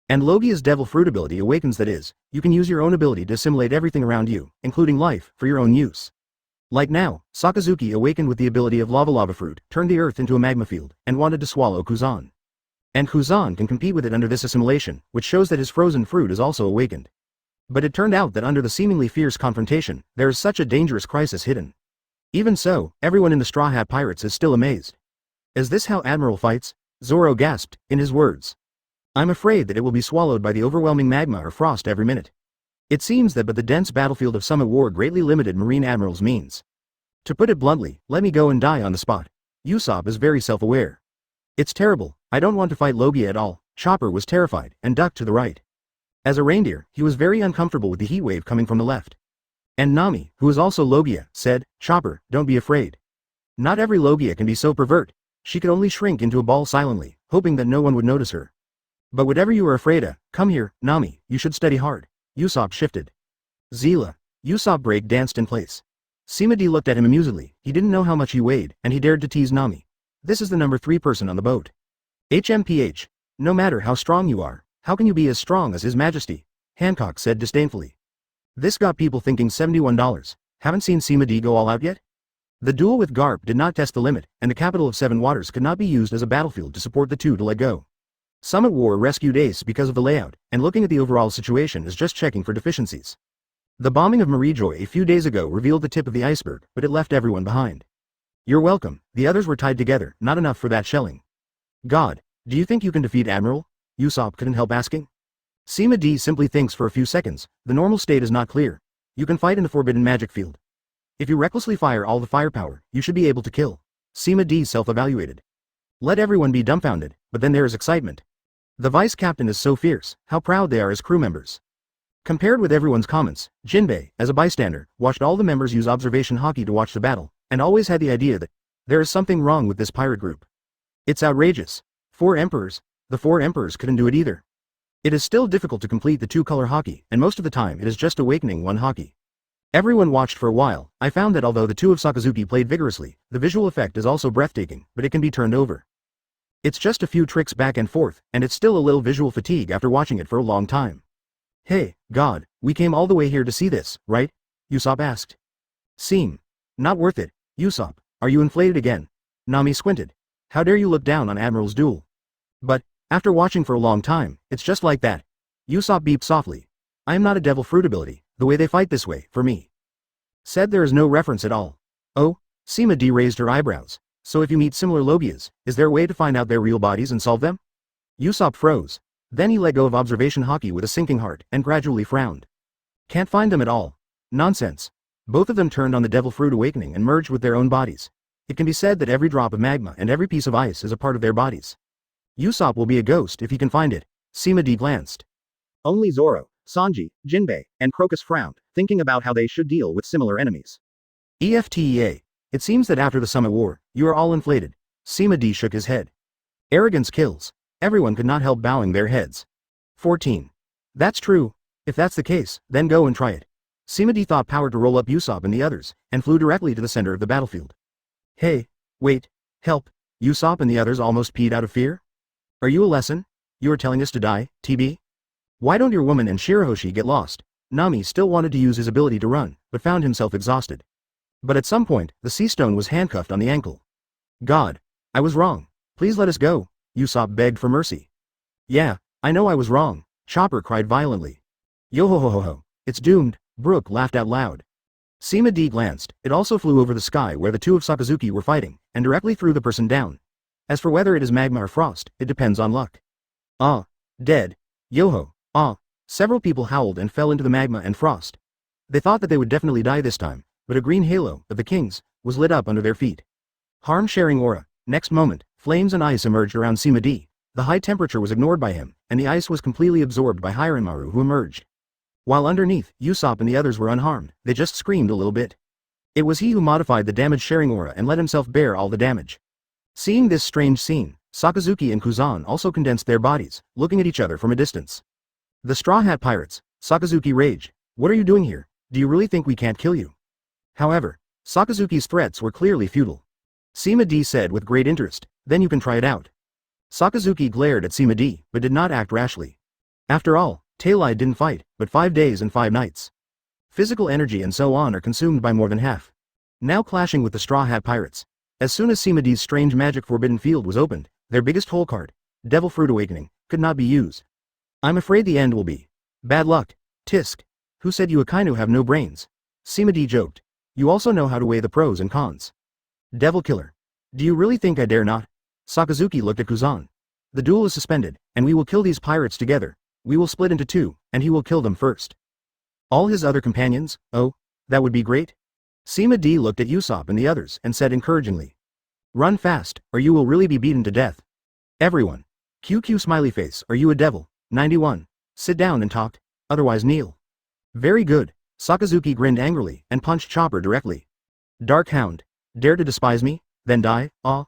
And Logia's devil fruit ability awakens, that is, you can use your own ability to assimilate everything around you, including life, for your own use. Like now, Sakazuki awakened with the ability of lava fruit, turned the earth into a magma field, and wanted to swallow Kuzan. And Kuzan can compete with it under this assimilation, which shows that his frozen fruit is also awakened. But it turned out that under the seemingly fierce confrontation, there is such a dangerous crisis hidden. Even so, everyone in the Straw Hat Pirates is still amazed. Is this how Admiral fights? Zoro gasped, in his words. I'm afraid that it will be swallowed by the overwhelming magma or frost every minute. It seems that but the dense battlefield of Summit War greatly limited Marine Admiral's means. To put it bluntly, let me go and die on the spot. Usopp is very self-aware. It's terrible, I don't want to fight Logia at all. Chopper was terrified, and ducked to the right. As a reindeer, he was very uncomfortable with the heat wave coming from the left. And Nami, who is also Logia, said, Chopper, don't be afraid. Not every Logia can be so pervert. She could only shrink into a ball silently, hoping that no one would notice her. But whatever you are afraid of, come here, Nami, you should study hard. Usopp shifted. Zila. Usopp break danced in place. Sima D looked at him amusedly. He didn't know how much he weighed, and he dared to tease Nami. This is the number 3 person on the boat. HMPH. No matter how strong you are, how can you be as strong as His Majesty? Hancock said disdainfully. This got people thinking $71. Haven't seen Sima D go all out yet? The duel with Garp did not test the limit, and the capital of 7 Waters could not be used as a battlefield to support the two to let go. Summit War rescued Ace because of the layout, and looking at the overall situation is just checking for deficiencies. The bombing of Marijoy a few days ago revealed the tip of the iceberg, but it left everyone behind. You're welcome, the others were tied together, not enough for that shelling. God, do you think you can defeat Admiral? Usopp couldn't help asking. Sima D simply thinks for a few seconds. The normal state is not clear. You can fight in the forbidden magic field. If you recklessly fire all the firepower, you should be able to kill. Sima D self-evaluated. Let everyone be dumbfounded, but then there is excitement. The vice captain is so fierce, how proud they are as crew members. Compared with everyone's comments, Jinbei, as a bystander, watched all the members use observation hockey to watch the battle, and always had the idea that there is something wrong with this pirate group. It's outrageous. 4 emperors. The 4 emperors couldn't do it either. It is still difficult to complete the 2-color hockey, and most of the time it is just awakening 1 hockey. Everyone watched for a while. I found that although the 2 of Sakazuki played vigorously, the visual effect is also breathtaking, but it can be turned over. It's just a few tricks back and forth, and it's still a little visual fatigue after watching it for a long time. Hey, God, we came all the way here to see this, right? Usopp asked. Seem. Not worth it. Usopp, are you inflated again? Nami squinted. How dare you look down on Admiral's duel? But, after watching for a long time, it's just like that. Usopp beeped softly. I am not a devil fruit ability, the way they fight this way, for me. Said there is no reference at all. Oh? Sima D raised her eyebrows. So if you meet similar Logias, is there a way to find out their real bodies and solve them? Usopp froze. Then he let go of observation hockey with a sinking heart, and gradually frowned. Can't find them at all. Nonsense. Both of them turned on the devil fruit awakening and merged with their own bodies. It can be said that every drop of magma and every piece of ice is a part of their bodies. Usopp will be a ghost if he can find it. Sima D glanced. Only Zoro, Sanji, Jinbei, and Crocus frowned, thinking about how they should deal with similar enemies. EFTEA. It seems that after the Summit War, you are all inflated. Sima D shook his head. Arrogance kills. Everyone could not help bowing their heads. 14. That's true. If that's the case, then go and try it. Sima D thought power to roll up Usopp and the others, and flew directly to the center of the battlefield. Hey, wait, help. Usopp and the others almost peed out of fear? Are you a lesson? You are telling us to die, TB? Why don't your woman and Shirahoshi get lost? Nami still wanted to use his ability to run, but found himself exhausted. But at some point, the sea stone was handcuffed on the ankle. God. I was wrong. Please let us go. Usopp begged for mercy. Yeah, I know I was wrong. Chopper cried violently. Yo-ho-ho-ho-ho. It's doomed. Brook laughed out loud. Sima D glanced. It also flew over the sky where the 2 of Sakazuki were fighting, and directly threw the person down. As for whether it is magma or frost, it depends on luck. Dead. Yo-ho. Several people howled and fell into the magma and frost. They thought that they would definitely die this time, but a green halo, of the kings, was lit up under their feet. Harm-sharing aura. Next moment, flames and ice emerged around Sima D. The high temperature was ignored by him, and the ice was completely absorbed by Hiranmaru, who emerged. While underneath, Usopp and the others were unharmed. They just screamed a little bit. It was he who modified the damage-sharing aura and let himself bear all the damage. Seeing this strange scene, Sakazuki and Kuzan also condensed their bodies, looking at each other from a distance. The Straw Hat Pirates, Sakazuki raged. What are you doing here? Do you really think we can't kill you? However, Sakazuki's threats were clearly futile. Sima D said with great interest, then you can try it out. Sakazuki glared at Sima D, but did not act rashly. After all, Tailide didn't fight, but 5 days and 5 nights. Physical energy and so on are consumed by more than half. Now clashing with the Straw Hat Pirates. As soon as Sima D's strange magic forbidden field was opened, their biggest hole card, Devil Fruit Awakening, could not be used. I'm afraid the end will be bad luck. Tisk. Who said you Akainu have no brains? Sima D joked. You also know how to weigh the pros and cons. Devil Killer. Do you really think I dare not? Sakazuki looked at Kuzan. The duel is suspended, and we will kill these pirates together. We will split into 2, and he will kill them first. All his other companions? Oh, that would be great. Sima D looked at Usopp and the others and said encouragingly. Run fast, or you will really be beaten to death. Everyone. QQ smiley face, are you a devil? 91. Sit down and talk, otherwise kneel. Very good. Sakazuki grinned angrily and punched Chopper directly. Dark Hound. Dare to despise me? Then die, ah?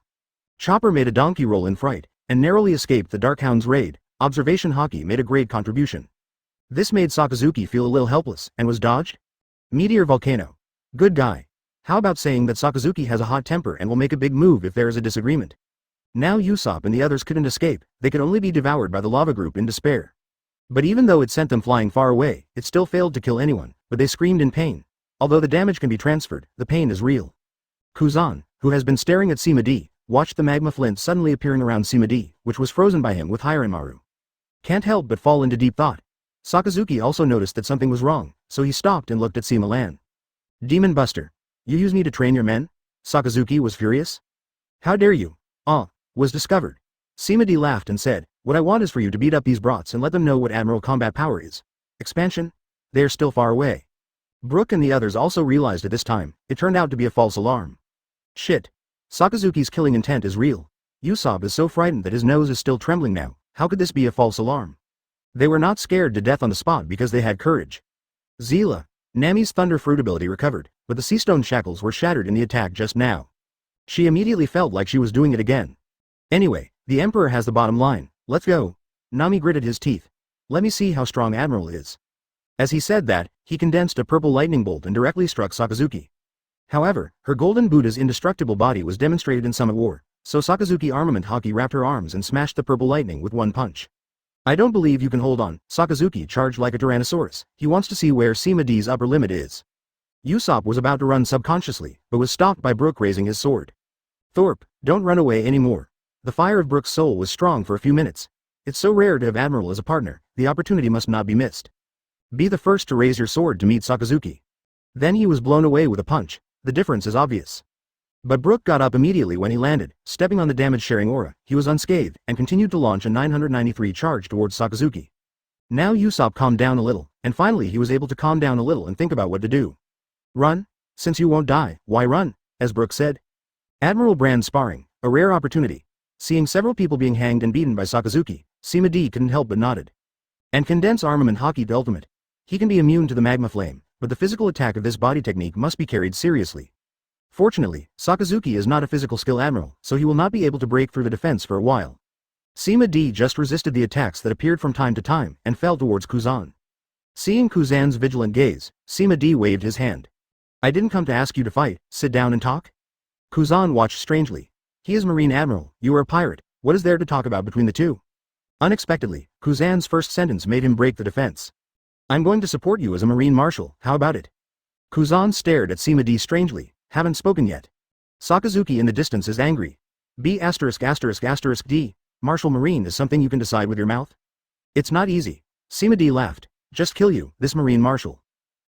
Chopper made a donkey roll in fright, and narrowly escaped the Dark Hound's raid. Observation Hockey made a great contribution. This made Sakazuki feel a little helpless, and was dodged? Meteor Volcano. Good guy. How about saying that Sakazuki has a hot temper and will make a big move if there is a disagreement? Now Usopp and the others couldn't escape, they could only be devoured by the lava group in despair. But even though it sent them flying far away, it still failed to kill anyone, but they screamed in pain. Although the damage can be transferred, the pain is real. Kuzan, who has been staring at Sima D, watched the magma flint suddenly appearing around Sima D, which was frozen by him with Hiranmaru. Can't help but fall into deep thought. Sakazuki also noticed that something was wrong, so he stopped and looked at Sima Lan. Demon Buster. You use me to train your men? Sakazuki was furious. How dare you? Was discovered. Sima D laughed and said, what I want is for you to beat up these brats and let them know what Admiral Combat Power is. Expansion? They are still far away. Brook and the others also realized at this time, it turned out to be a false alarm. Shit. Sakazuki's killing intent is real. Usopp is so frightened that his nose is still trembling now. How could this be a false alarm? They were not scared to death on the spot because they had courage. Zila. Nami's Thunder Fruit ability recovered, but the Seastone shackles were shattered in the attack just now. She immediately felt like she was doing it again. Anyway, the Emperor has the bottom line. Let's go. Nami gritted his teeth. Let me see how strong Admiral is. As he said that, he condensed a purple lightning bolt and directly struck Sakazuki. However, her golden Buddha's indestructible body was demonstrated in Summit War, so Sakazuki Armament Hockey wrapped her arms and smashed the purple lightning with one punch. I don't believe you can hold on. Sakazuki charged like a Tyrannosaurus. He wants to see where Sima D's upper limit is. Usopp was about to run subconsciously, but was stopped by Brook raising his sword. Thorpe, don't run away anymore. The fire of Brook's soul was strong for a few minutes. It's so rare to have Admiral as a partner, the opportunity must not be missed. Be the first to raise your sword to meet Sakazuki. Then he was blown away with a punch. The difference is obvious. But Brook got up immediately when he landed, stepping on the damage-sharing aura. He was unscathed, and continued to launch a 993 charge towards Sakazuki. Now Usopp calmed down a little, and finally he was able to calm down a little and think about what to do. Run? Since you won't die, why run? As Brook said. Admiral Brand sparring, a rare opportunity. Seeing several people being hanged and beaten by Sakazuki, Sima D couldn't help but nodded. And Condense Armament Hockey the ultimate. He can be immune to the magma flame, but the physical attack of this body technique must be carried seriously. Fortunately, Sakazuki is not a physical skill admiral, so he will not be able to break through the defense for a while. Sima D just resisted the attacks that appeared from time to time, and fell towards Kuzan. Seeing Kuzan's vigilant gaze, Sima D waved his hand. I didn't come to ask you to fight, sit down and talk? Kuzan watched strangely. He is Marine Admiral, you are a pirate, what is there to talk about between the two? Unexpectedly, Kuzan's first sentence made him break the defense. I'm going to support you as a Marine Marshal, how about it? Kuzan stared at Sima D strangely, haven't spoken yet. Sakazuki in the distance is angry. B********D, Marshal Marine is something you can decide with your mouth? It's not easy. Sima D laughed. Just kill you, this Marine Marshal.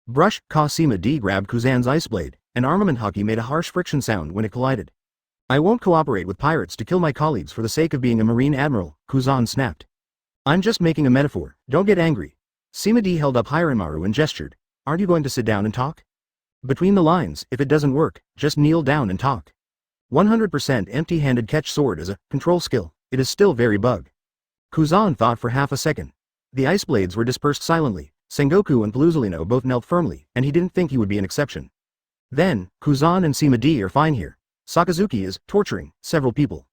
Brush, Sima D grabbed Kuzan's ice blade, and Armament Hockey made a harsh friction sound when it collided. I won't cooperate with pirates to kill my colleagues for the sake of being a Marine Admiral, Kuzan snapped. I'm just making a metaphor, don't get angry. Sima D held up Hiranmaru and gestured. Aren't you going to sit down and talk? Between the lines, if it doesn't work, just kneel down and talk. 100% empty-handed catch sword is a control skill, it is still very bug. Kuzan thought for half a second. The ice blades were dispersed silently, Sengoku and Peluzolino both knelt firmly, and he didn't think he would be an exception. Then, Kuzan and Sima D are fine here. Sakazuki is torturing several people.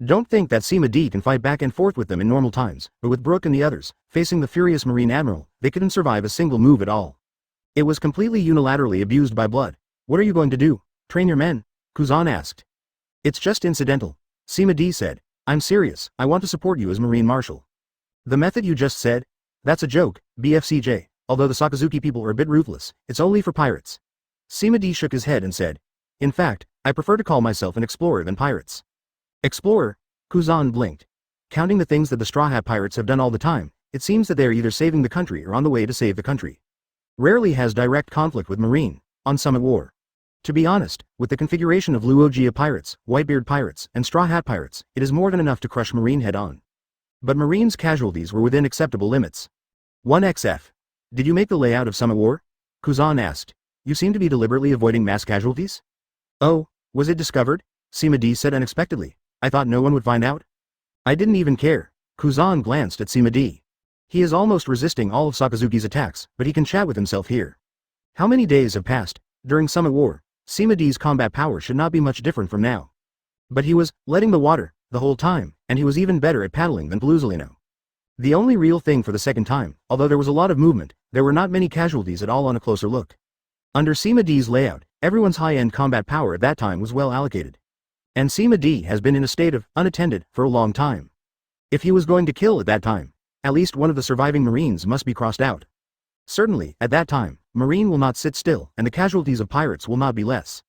Don't think that Sima D can fight back and forth with them in normal times, but with Brook and the others, facing the furious Marine Admiral, they couldn't survive a single move at all. It was completely unilaterally abused by blood. What are you going to do? Train your men? Kuzan asked. It's just incidental. Sima D said. I'm serious, I want to support you as Marine Marshal. The method you just said? That's a joke, BFCJ, although the Sakazuki people are a bit ruthless, it's only for pirates. Sima D shook his head and said. In fact, I prefer to call myself an explorer than pirates. Explorer? Kuzan blinked. Counting the things that the StrawHat pirates have done all the time, it seems that they are either saving the country or on the way to save the country. Rarely has direct conflict with Marine, on summit war. To be honest, with the configuration of Luogia pirates, Whitebeard pirates, and StrawHat pirates, it is more than enough to crush Marine head-on. But Marine's casualties were within acceptable limits. 1XF. Did you make the layout of summit war? Kuzan asked. You seem to be deliberately avoiding mass casualties? Oh, was it discovered? Sima D said unexpectedly. I thought no one would find out. I didn't even care. Kuzan glanced at Sima D. He is almost resisting all of Sakazuki's attacks, but he can chat with himself here. How many days have passed? During summit war, Sima D's combat power should not be much different from now. But he was letting the water the whole time, and he was even better at paddling than Bluzolino. The only real thing for the second time, although there was a lot of movement, there were not many casualties at all on a closer look. Under Sima D's layout, everyone's high-end combat power at that time was well allocated. And Sima D has been in a state of unattended for a long time. If he was going to kill at that time, at least one of the surviving Marines must be crossed out. Certainly, at that time, Marine will not sit still, and the casualties of pirates will not be less.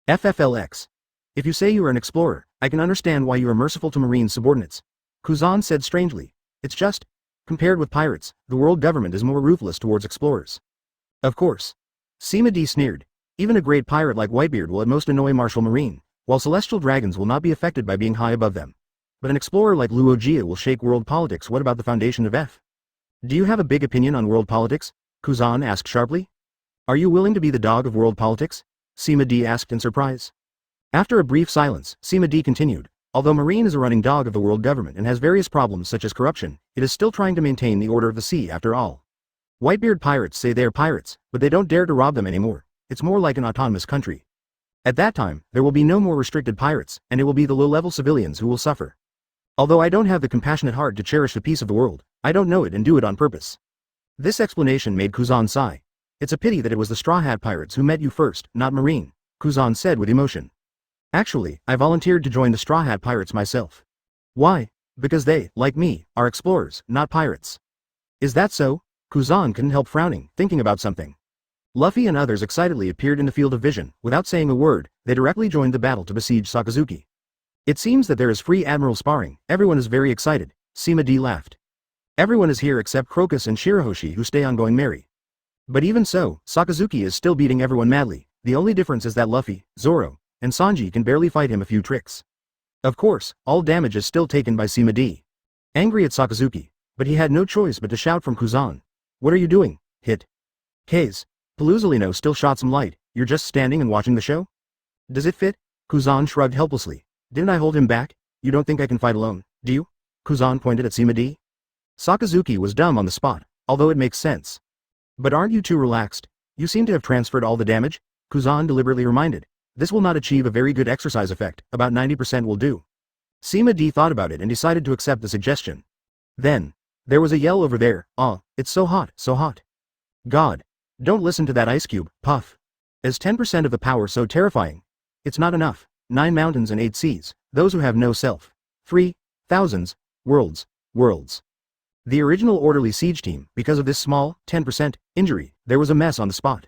FFLX. If you say you are an explorer, I can understand why you are merciful to Marine subordinates. Kuzan said strangely. It's just, compared with pirates, the world government is more ruthless towards explorers. Of course. Sima D sneered. Even a great pirate like Whitebeard will at most annoy Martial Marine, while celestial dragons will not be affected by being high above them. But an explorer like Luogia will shake world politics. What about the foundation of F? Do you have a big opinion on world politics? Kuzan asked sharply. Are you willing to be the dog of world politics? Sima D asked in surprise. After a brief silence, Sima D continued. Although Marine is a running dog of the world government and has various problems such as corruption, it is still trying to maintain the order of the sea after all. Whitebeard pirates say they are pirates, but they don't dare to rob them anymore. It's more like an autonomous country. At that time, there will be no more restricted pirates, and it will be the low-level civilians who will suffer. Although I don't have the compassionate heart to cherish the peace of the world, I don't know it and do it on purpose. This explanation made Kuzan sigh. It's a pity that it was the StrawHat pirates who met you first, not Marine, Kuzan said with emotion. Actually, I volunteered to join the StrawHat pirates myself. Why? Because they, like me, are explorers, not pirates. Is that so? Kuzan couldn't help frowning, thinking about something. Luffy and others excitedly appeared in the field of vision. Without saying a word, they directly joined the battle to besiege Sakazuki. It seems that there is free admiral sparring. Everyone is very excited. Sima D laughed. Everyone is here except Crocus and Shirahoshi, who stay on going merry. But even so, Sakazuki is still beating everyone madly. The only difference is that Luffy, Zoro, and Sanji can barely fight him a few tricks. Of course, all damage is still taken by Sima D. Angry at Sakazuki, but he had no choice but to shout from Kuzan. What are you doing? Hit. K's. Peluzolino still shot some light. You're just standing and watching the show? Does it fit? Kuzan shrugged helplessly. Didn't I hold him back? You don't think I can fight alone, do you? Kuzan pointed at Sima D. Sakazuki was dumb on the spot, although it makes sense. But aren't you too relaxed? You seem to have transferred all the damage, Kuzan deliberately reminded. This will not achieve a very good exercise effect, about 90% will do. Sima D thought about it and decided to accept the suggestion. Then, there was a yell over there. Oh, it's so hot, so hot. God. Don't listen to that ice cube, puff. Is 10% of the power so terrifying? It's not enough. 9 mountains and 8 seas, those who have no self. 3 thousands, worlds. The original orderly siege team, because of this small, 10%, injury, there was a mess on the spot.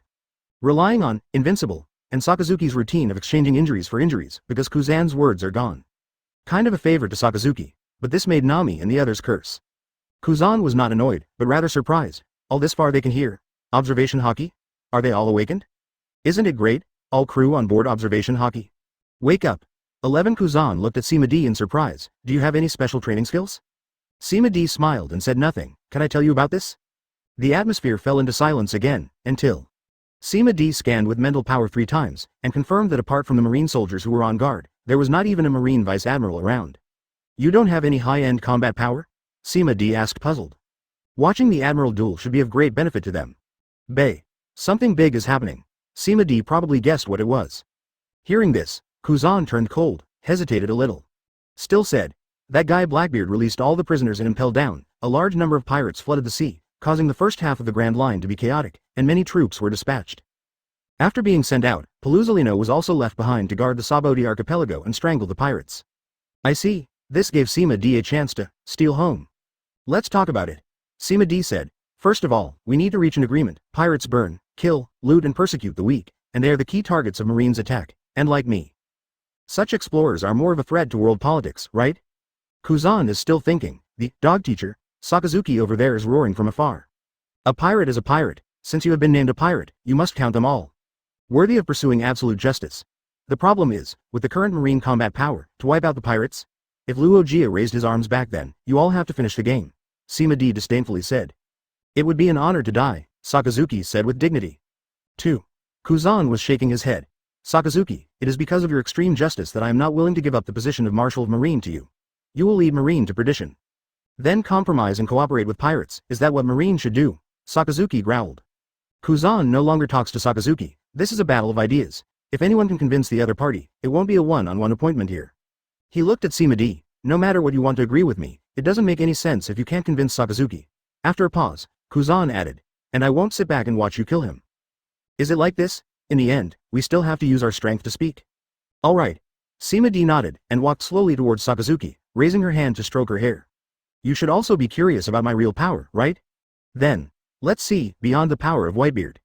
Relying on, invincible, and Sakazuki's routine of exchanging injuries for injuries, because Kuzan's words are gone. Kind of a favor to Sakazuki, but this made Nami and the others curse. Kuzan was not annoyed, but rather surprised. All this far they can hear. Observation hockey? Are they all awakened? Isn't it great? All crew on board observation hockey. Wake up. 11 Kuzan looked at Sima D in surprise. Do you have any special training skills? Sima D smiled and said nothing. Can I tell you about this? The atmosphere fell into silence again, until Sima D scanned with mental power 3 times, and confirmed that apart from the Marine soldiers who were on guard, there was not even a Marine Vice Admiral around. You don't have any high-end combat power? Sima D asked puzzled. Watching the Admiral duel should be of great benefit to them. Something big is happening. Sima D probably guessed what it was. Hearing this, Kuzan turned cold, hesitated a little. Still said, "That guy Blackbeard released all the prisoners and impelled down, a large number of pirates flooded the sea, causing the first half of the Grand Line to be chaotic, and many troops were dispatched. After being sent out, Paluzolino was also left behind to guard the Saboti archipelago and strangle the pirates. I see, this gave Sima D a chance to steal home. Let's talk about it." Sima D said, "First of all, we need to reach an agreement. Pirates burn, kill, loot and persecute the weak, and they are the key targets of Marine's attack, and like me. Such explorers are more of a threat to world politics, right?" Kuzan is still thinking. The dog teacher, Sakazuki over there, is roaring from afar. "A pirate is a pirate. Since you have been named a pirate, you must count them all. Worthy of pursuing absolute justice. The problem is, with the current marine combat power, to wipe out the pirates? If Luo Jia raised his arms back then, you all have to finish the game," Sima D disdainfully said. "It would be an honor to die," Sakazuki said with dignity. 2. Kuzan was shaking his head. "Sakazuki, it is because of your extreme justice that I am not willing to give up the position of Marshal of Marine to you. You will lead Marine to perdition. Then compromise and cooperate with pirates, is that what Marine should do?" Sakazuki growled. Kuzan no longer talks to Sakazuki. This is a battle of ideas. If anyone can convince the other party, it won't be a one-on-one appointment here. He looked at Sima D. "No matter what you want to agree with me, it doesn't make any sense if you can't convince Sakazuki." After a pause, Kuzan added, "And I won't sit back and watch you kill him. Is it like this? In the end, we still have to use our strength to speak." "All right." Sima D nodded, and walked slowly towards Sakazuki, raising her hand to stroke her hair. "You should also be curious about my real power, right? Then, let's see, beyond the power of Whitebeard."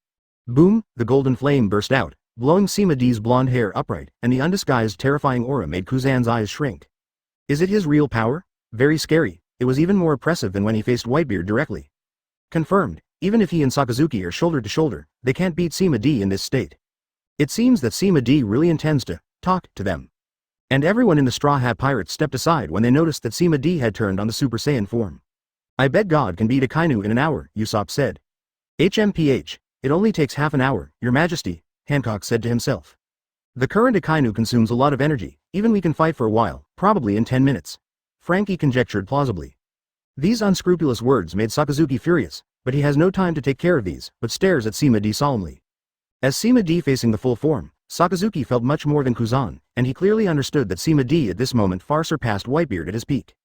Boom, the golden flame burst out, blowing Sima D's blonde hair upright, and the undisguised terrifying aura made Kuzan's eyes shrink. Is it his real power? Very scary. It was even more oppressive than when he faced Whitebeard directly. Confirmed, even if he and Sakazuki are shoulder to shoulder, they can't beat Sima D in this state. It seems that Sima D really intends to talk to them. And everyone in the Straw Hat Pirates stepped aside when they noticed that Sima D had turned on the Super Saiyan form. "I bet God can beat a Kainu in an hour," Usopp said. "HMPH, it only takes half an hour, Your Majesty," Hancock said to himself. "The current Akainu consumes a lot of energy, even we can fight for a while, probably in 10 minutes. Frankie conjectured plausibly. These unscrupulous words made Sakazuki furious, but he has no time to take care of these, but stares at Sima D solemnly. As Sima D facing the full form, Sakazuki felt much more than Kuzan, and he clearly understood that Sima D at this moment far surpassed Whitebeard at his peak.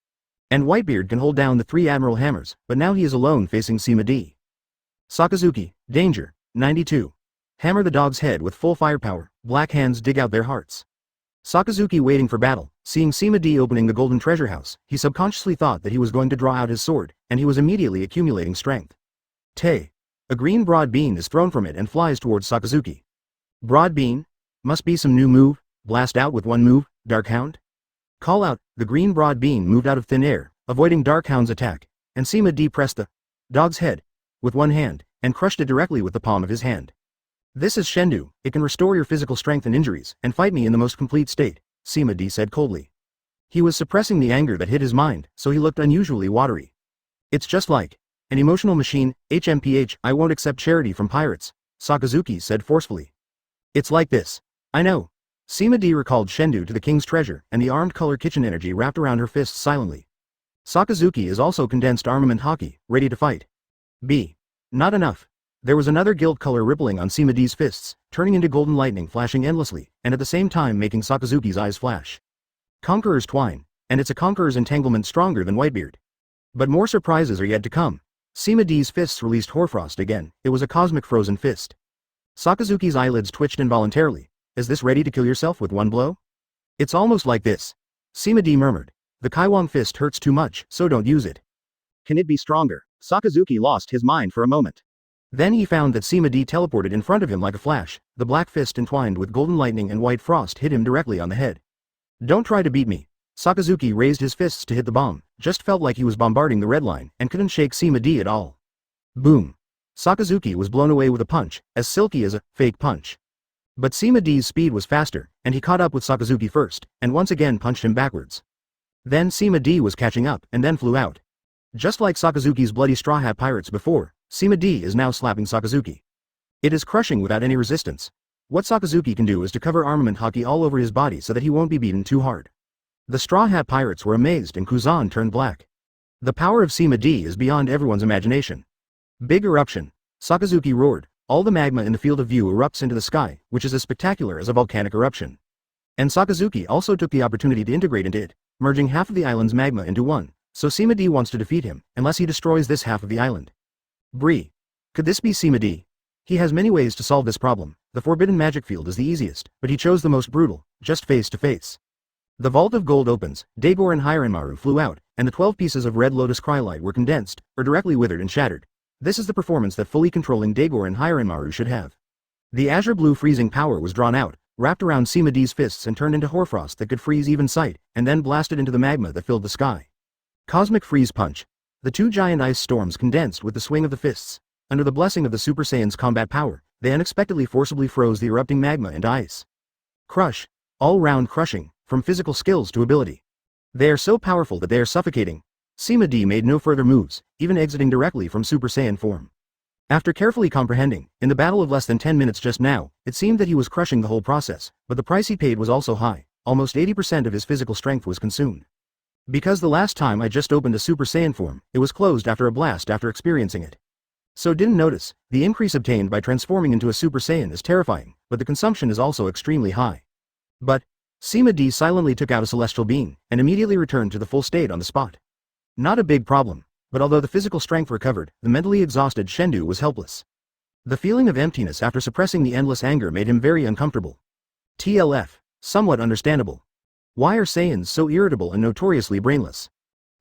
And Whitebeard can hold down the 3 Admiral Hammers, but now he is alone facing Sima D. Sakazuki, danger, 92. Hammer the dog's head with full firepower, black hands dig out their hearts. Sakazuki waiting for battle, seeing Sima D opening the golden treasure house, he subconsciously thought that he was going to draw out his sword, and he was immediately accumulating strength. Te. A green broad bean is thrown from it and flies towards Sakazuki. Broad bean? Must be some new move, blast out with one move, Darkhound? Call out, the green broad bean moved out of thin air, avoiding Darkhound's attack, and Sima D pressed the dog's head with one hand, and crushed it directly with the palm of his hand. "This is Shendu, it can restore your physical strength and injuries, and fight me in the most complete state," Sima D said coldly. He was suppressing the anger that hit his mind, so he looked unusually watery. "It's just like an emotional machine, HMPH, I won't accept charity from pirates," Sakazuki said forcefully. "It's like this. I know." Sima D recalled Shendu to the king's treasure, and the armed color kitchen energy wrapped around her fists silently. Sakazuki is also condensed armament hockey, ready to fight. B. Not enough. There was another guild color rippling on Sima D's fists, turning into golden lightning flashing endlessly, and at the same time making Sakazuki's eyes flash. Conqueror's twine, and it's a conqueror's entanglement stronger than Whitebeard. But more surprises are yet to come. Sima D's fists released hoarfrost again, it was a cosmic frozen fist. Sakazuki's eyelids twitched involuntarily. Is this ready to kill yourself with one blow? It's almost like this. Sima D murmured. The Kaiwang fist hurts too much, so don't use it. Can it be stronger? Sakazuki lost his mind for a moment. Then he found that Sima D teleported in front of him like a flash, the black fist entwined with golden lightning and white frost hit him directly on the head. Don't try to beat me. Sakazuki raised his fists to hit the bomb, just felt like he was bombarding the red line, and couldn't shake Sima D at all. Boom. Sakazuki was blown away with a punch, as silky as a fake punch. But Sima D's speed was faster, and he caught up with Sakazuki first, and once again punched him backwards. Then Sima D was catching up, and then flew out. Just like Sakazuki's bloody Straw Hat Pirates before, Sima D is now slapping Sakazuki. It is crushing without any resistance. What Sakazuki can do is to cover armament hockey all over his body so that he won't be beaten too hard. The Straw Hat Pirates were amazed and Kuzan turned black. The power of Sima D is beyond everyone's imagination. Big eruption. Sakazuki roared, all the magma in the field of view erupts into the sky, which is as spectacular as a volcanic eruption. And Sakazuki also took the opportunity to integrate into it, merging half of the island's magma into one, so Sima D wants to defeat him, unless he destroys this half of the island. Bree. Could this be Sima D? He has many ways to solve this problem. The forbidden magic field is the easiest, but he chose the most brutal, just face to face. The vault of gold opens, Daigor and Hiranmaru flew out, and the 12 pieces of red lotus cryolite were condensed, or directly withered and shattered. This is the performance that fully controlling Daigor and Hiranmaru should have. The azure blue freezing power was drawn out, wrapped around Sima D's fists and turned into hoarfrost that could freeze even sight, and then blasted into the magma that filled the sky. Cosmic Freeze Punch. The 2 giant ice storms condensed with the swing of the fists. Under the blessing of the Super Saiyan's combat power, they unexpectedly forcibly froze the erupting magma into ice. Crush. All-round crushing, from physical skills to ability. They are so powerful that they are suffocating. Sima D made no further moves, even exiting directly from Super Saiyan form. After carefully comprehending, in the battle of less than 10 minutes just now, it seemed that he was crushing the whole process, but the price he paid was also high. Almost 80% of his physical strength was consumed. Because the last time I just opened a Super Saiyan form, it was closed after a blast after experiencing it. So didn't notice, the increase obtained by transforming into a Super Saiyan is terrifying, but the consumption is also extremely high. But, Sima D silently took out a celestial being, and immediately returned to the full state on the spot. Not a big problem, but although the physical strength recovered, the mentally exhausted Shendu was helpless. The feeling of emptiness after suppressing the endless anger made him very uncomfortable. TLF, somewhat understandable. Why are Saiyans so irritable and notoriously brainless?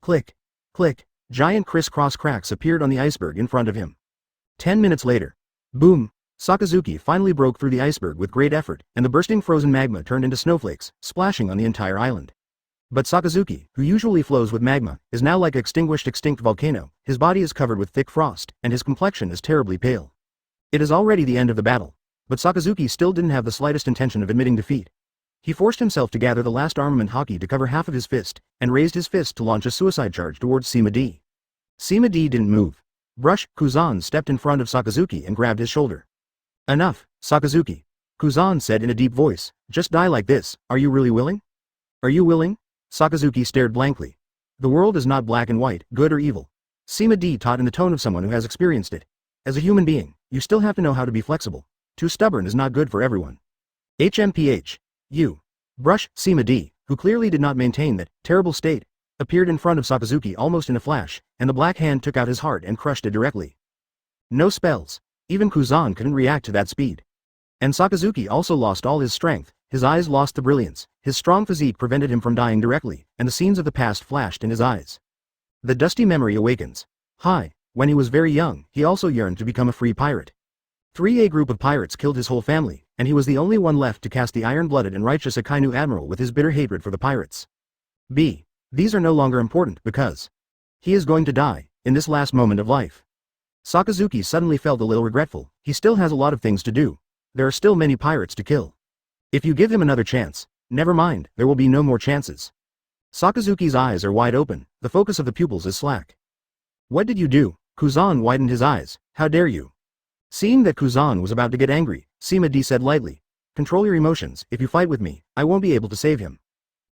Click, click, giant crisscross cracks appeared on the iceberg in front of him. 10 minutes later. Boom! Sakazuki finally broke through the iceberg with great effort, and the bursting frozen magma turned into snowflakes, splashing on the entire island. But Sakazuki, who usually flows with magma, is now like an extinct volcano. His body is covered with thick frost, and his complexion is terribly pale. It is already the end of the battle, but Sakazuki still didn't have the slightest intention of admitting defeat. He forced himself to gather the last armament haki to cover half of his fist, and raised his fist to launch a suicide charge towards Sima D. Sima D didn't move. Brush, Kuzan stepped in front of Sakazuki and grabbed his shoulder. Enough, Sakazuki. Kuzan said in a deep voice, just die like this, are you really willing? Are you willing? Sakazuki stared blankly. The world is not black and white, good or evil. Sima D taught in the tone of someone who has experienced it. As a human being, you still have to know how to be flexible. Too stubborn is not good for everyone. HMPH. You. Brush, Sima D, who clearly did not maintain that terrible state, appeared in front of Sakazuki almost in a flash, and the black hand took out his heart and crushed it directly. No spells. Even Kuzan couldn't react to that speed. And Sakazuki also lost all his strength, his eyes lost the brilliance, his strong physique prevented him from dying directly, and the scenes of the past flashed in his eyes. The dusty memory awakens. Hi, when he was very young, he also yearned to become a free pirate. 3A group of pirates killed his whole family, and he was the only one left to cast the iron-blooded and righteous Akainu admiral with his bitter hatred for the pirates. B. These are no longer important because he is going to die, in this last moment of life. Sakazuki suddenly felt a little regretful. He still has a lot of things to do. There are still many pirates to kill. If you give him another chance, never mind, there will be no more chances. Sakazuki's eyes are wide open, the focus of the pupils is slack. What did you do? Kuzan widened his eyes, how dare you? Seeing that Kuzan was about to get angry, Sima D said lightly, control your emotions, if you fight with me, I won't be able to save him.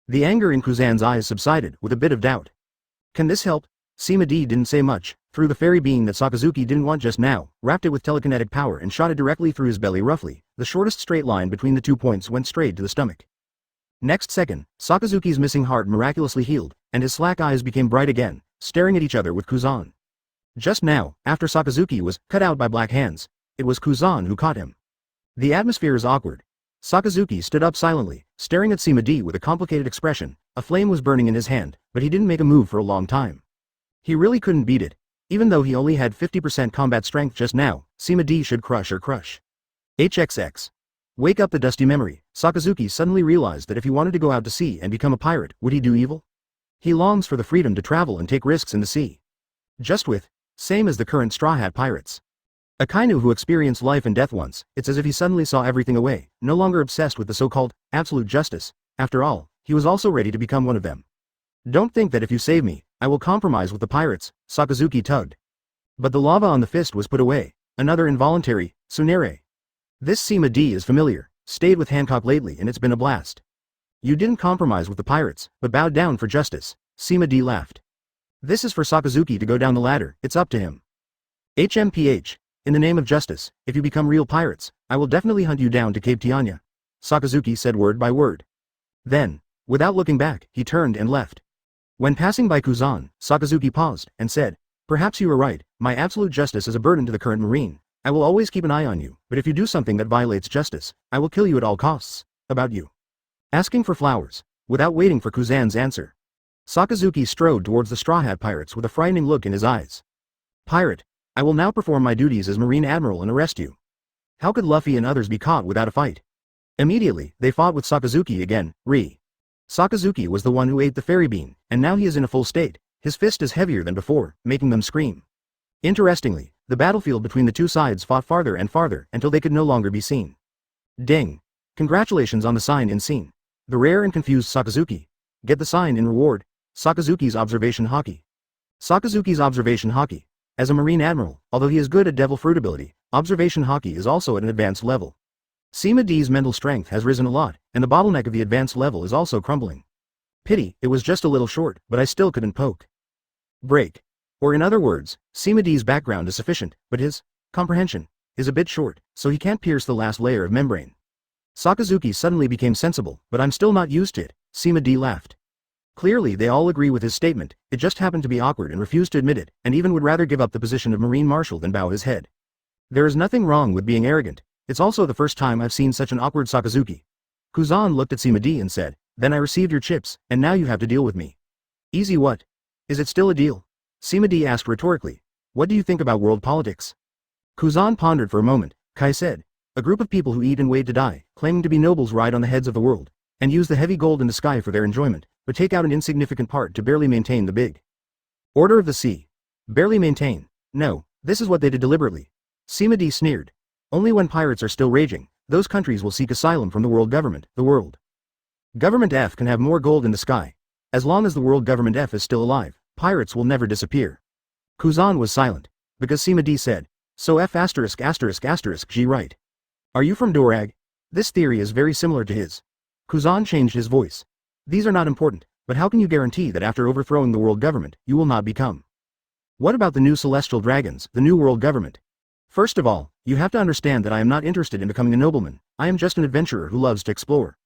The anger in Kuzan's eyes subsided, with a bit of doubt. Can this help? Sima D didn't say much, threw the fairy being that Sakazuki didn't want just now, wrapped it with telekinetic power and shot it directly through his belly roughly. The shortest straight line between the 2 points went straight to the stomach. Next second, Sakazuki's missing heart miraculously healed, and his slack eyes became bright again, staring at each other with Kuzan. Just now, after Sakazuki was cut out by black hands, it was Kuzan who caught him. The atmosphere is awkward. Sakazuki stood up silently, staring at Sima D with a complicated expression. A flame was burning in his hand, but he didn't make a move for a long time. He really couldn't beat it. Even though he only had 50% combat strength just now, Sima D should crush or crush. HXX. Wake up the dusty memory. Sakazuki suddenly realized that if he wanted to go out to sea and become a pirate, would he do evil? He longs for the freedom to travel and take risks in the sea. Just with, same as the current StrawHat pirates. A Kainu who experienced life and death once, it's as if he suddenly saw everything away, no longer obsessed with the so-called absolute justice. After all, he was also ready to become one of them. Don't think that if you save me, I will compromise with the pirates, Sakazuki tugged. But the lava on the fist was put away, another involuntary, tsunere. This Sima D is familiar, stayed with Hancock lately and it's been a blast. You didn't compromise with the pirates, but bowed down for justice, Sima D laughed. This is for Sakazuki to go down the ladder, it's up to him. HMPH. In the name of justice, if you become real pirates, I will definitely hunt you down to Cape Tianya. Sakazuki said word by word. Then, without looking back, he turned and left. When passing by Kuzan, Sakazuki paused and said, "Perhaps you are right, my absolute justice is a burden to the current marine. I will always keep an eye on you, but if you do something that violates justice, I will kill you at all costs." About you. Asking for flowers, without waiting for Kuzan's answer. Sakazuki strode towards the Straw Hat pirates with a frightening look in his eyes. "Pirate, I will now perform my duties as Marine Admiral and arrest you." How could Luffy and others be caught without a fight? Immediately, they fought with Sakazuki again. Sakazuki was the one who ate the fairy bean, and now he is in a full state. His fist is heavier than before, making them scream. Interestingly, the battlefield between the two sides fought farther and farther until they could no longer be seen. Ding! Congratulations on the sign in scene. The rare and confused Sakazuki. Get the sign in reward. Sakazuki's observation hockey. Sakazuki's observation hockey. As a Marine Admiral, although he is good at devil fruit ability, observation hockey is also at an advanced level. Sima D's mental strength has risen a lot, and the bottleneck of the advanced level is also crumbling. Pity, it was just a little short, but I still couldn't poke. Break. Or in other words, Sima D's background is sufficient, but his comprehension is a bit short, so he can't pierce the last layer of membrane. Sakazuki suddenly became sensible, but I'm still not used to it, Sima D laughed. Clearly they all agree with his statement, it just happened to be awkward and refused to admit it, and even would rather give up the position of Marine Marshal than bow his head. There is nothing wrong with being arrogant. It's also the first time I've seen such an awkward Sakazuki. Kuzan looked at Sima D and said, "Then I received your chips, and now you have to deal with me." Easy what? Is it still a deal? Sima D asked rhetorically. What do you think about world politics? Kuzan pondered for a moment. Kai said, "A group of people who eat and wait to die, claiming to be nobles ride on the heads of the world, and use the heavy gold in the sky for their enjoyment, but take out an insignificant part to barely maintain the big order of the sea. Barely maintain. No, this is what they did deliberately." Sima D sneered. Only when pirates are still raging, those countries will seek asylum from the world government. The world government F can have more gold in the sky. As long as the world government F is still alive, pirates will never disappear. Kuzan was silent, because Sima D said, "So F asterisk asterisk asterisk G right. Are you from Dorag?" This theory is very similar to his. Kuzan changed his voice. "These are not important, but how can you guarantee that after overthrowing the world government, you will not become? What about the new celestial dragons, the new world government? First of all, you have to understand that I am not interested in becoming a nobleman, I am just an adventurer who loves to explore."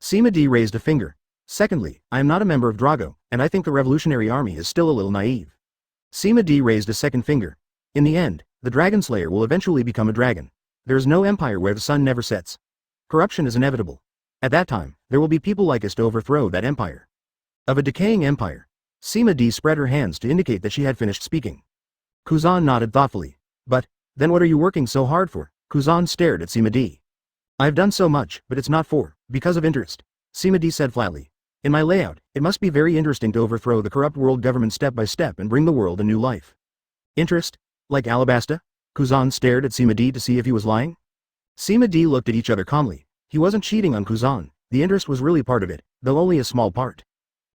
Sima D raised a finger. "Secondly, I am not a member of Drago, and I think the Revolutionary Army is still a little naive." Sima D raised a second finger. "In the end, the Dragon Slayer will eventually become a dragon. There is no empire where the sun never sets. Corruption is inevitable. At that time, there will be people like us to overthrow that empire. Of a decaying empire." Sima D spread her hands to indicate that she had finished speaking. Kuzan nodded thoughtfully. "But, then what are you working so hard for?" Kuzan stared at Sima D. "I've done so much, but it's not because of interest," Sima D said flatly. "In my layout, it must be very interesting to overthrow the corrupt world government step by step and bring the world a new life." "Interest? Like Alabasta?" Kuzan stared at Sima D to see if he was lying. Sima D looked at each other calmly. He wasn't cheating on Kuzan, the interest was really part of it, though only a small part.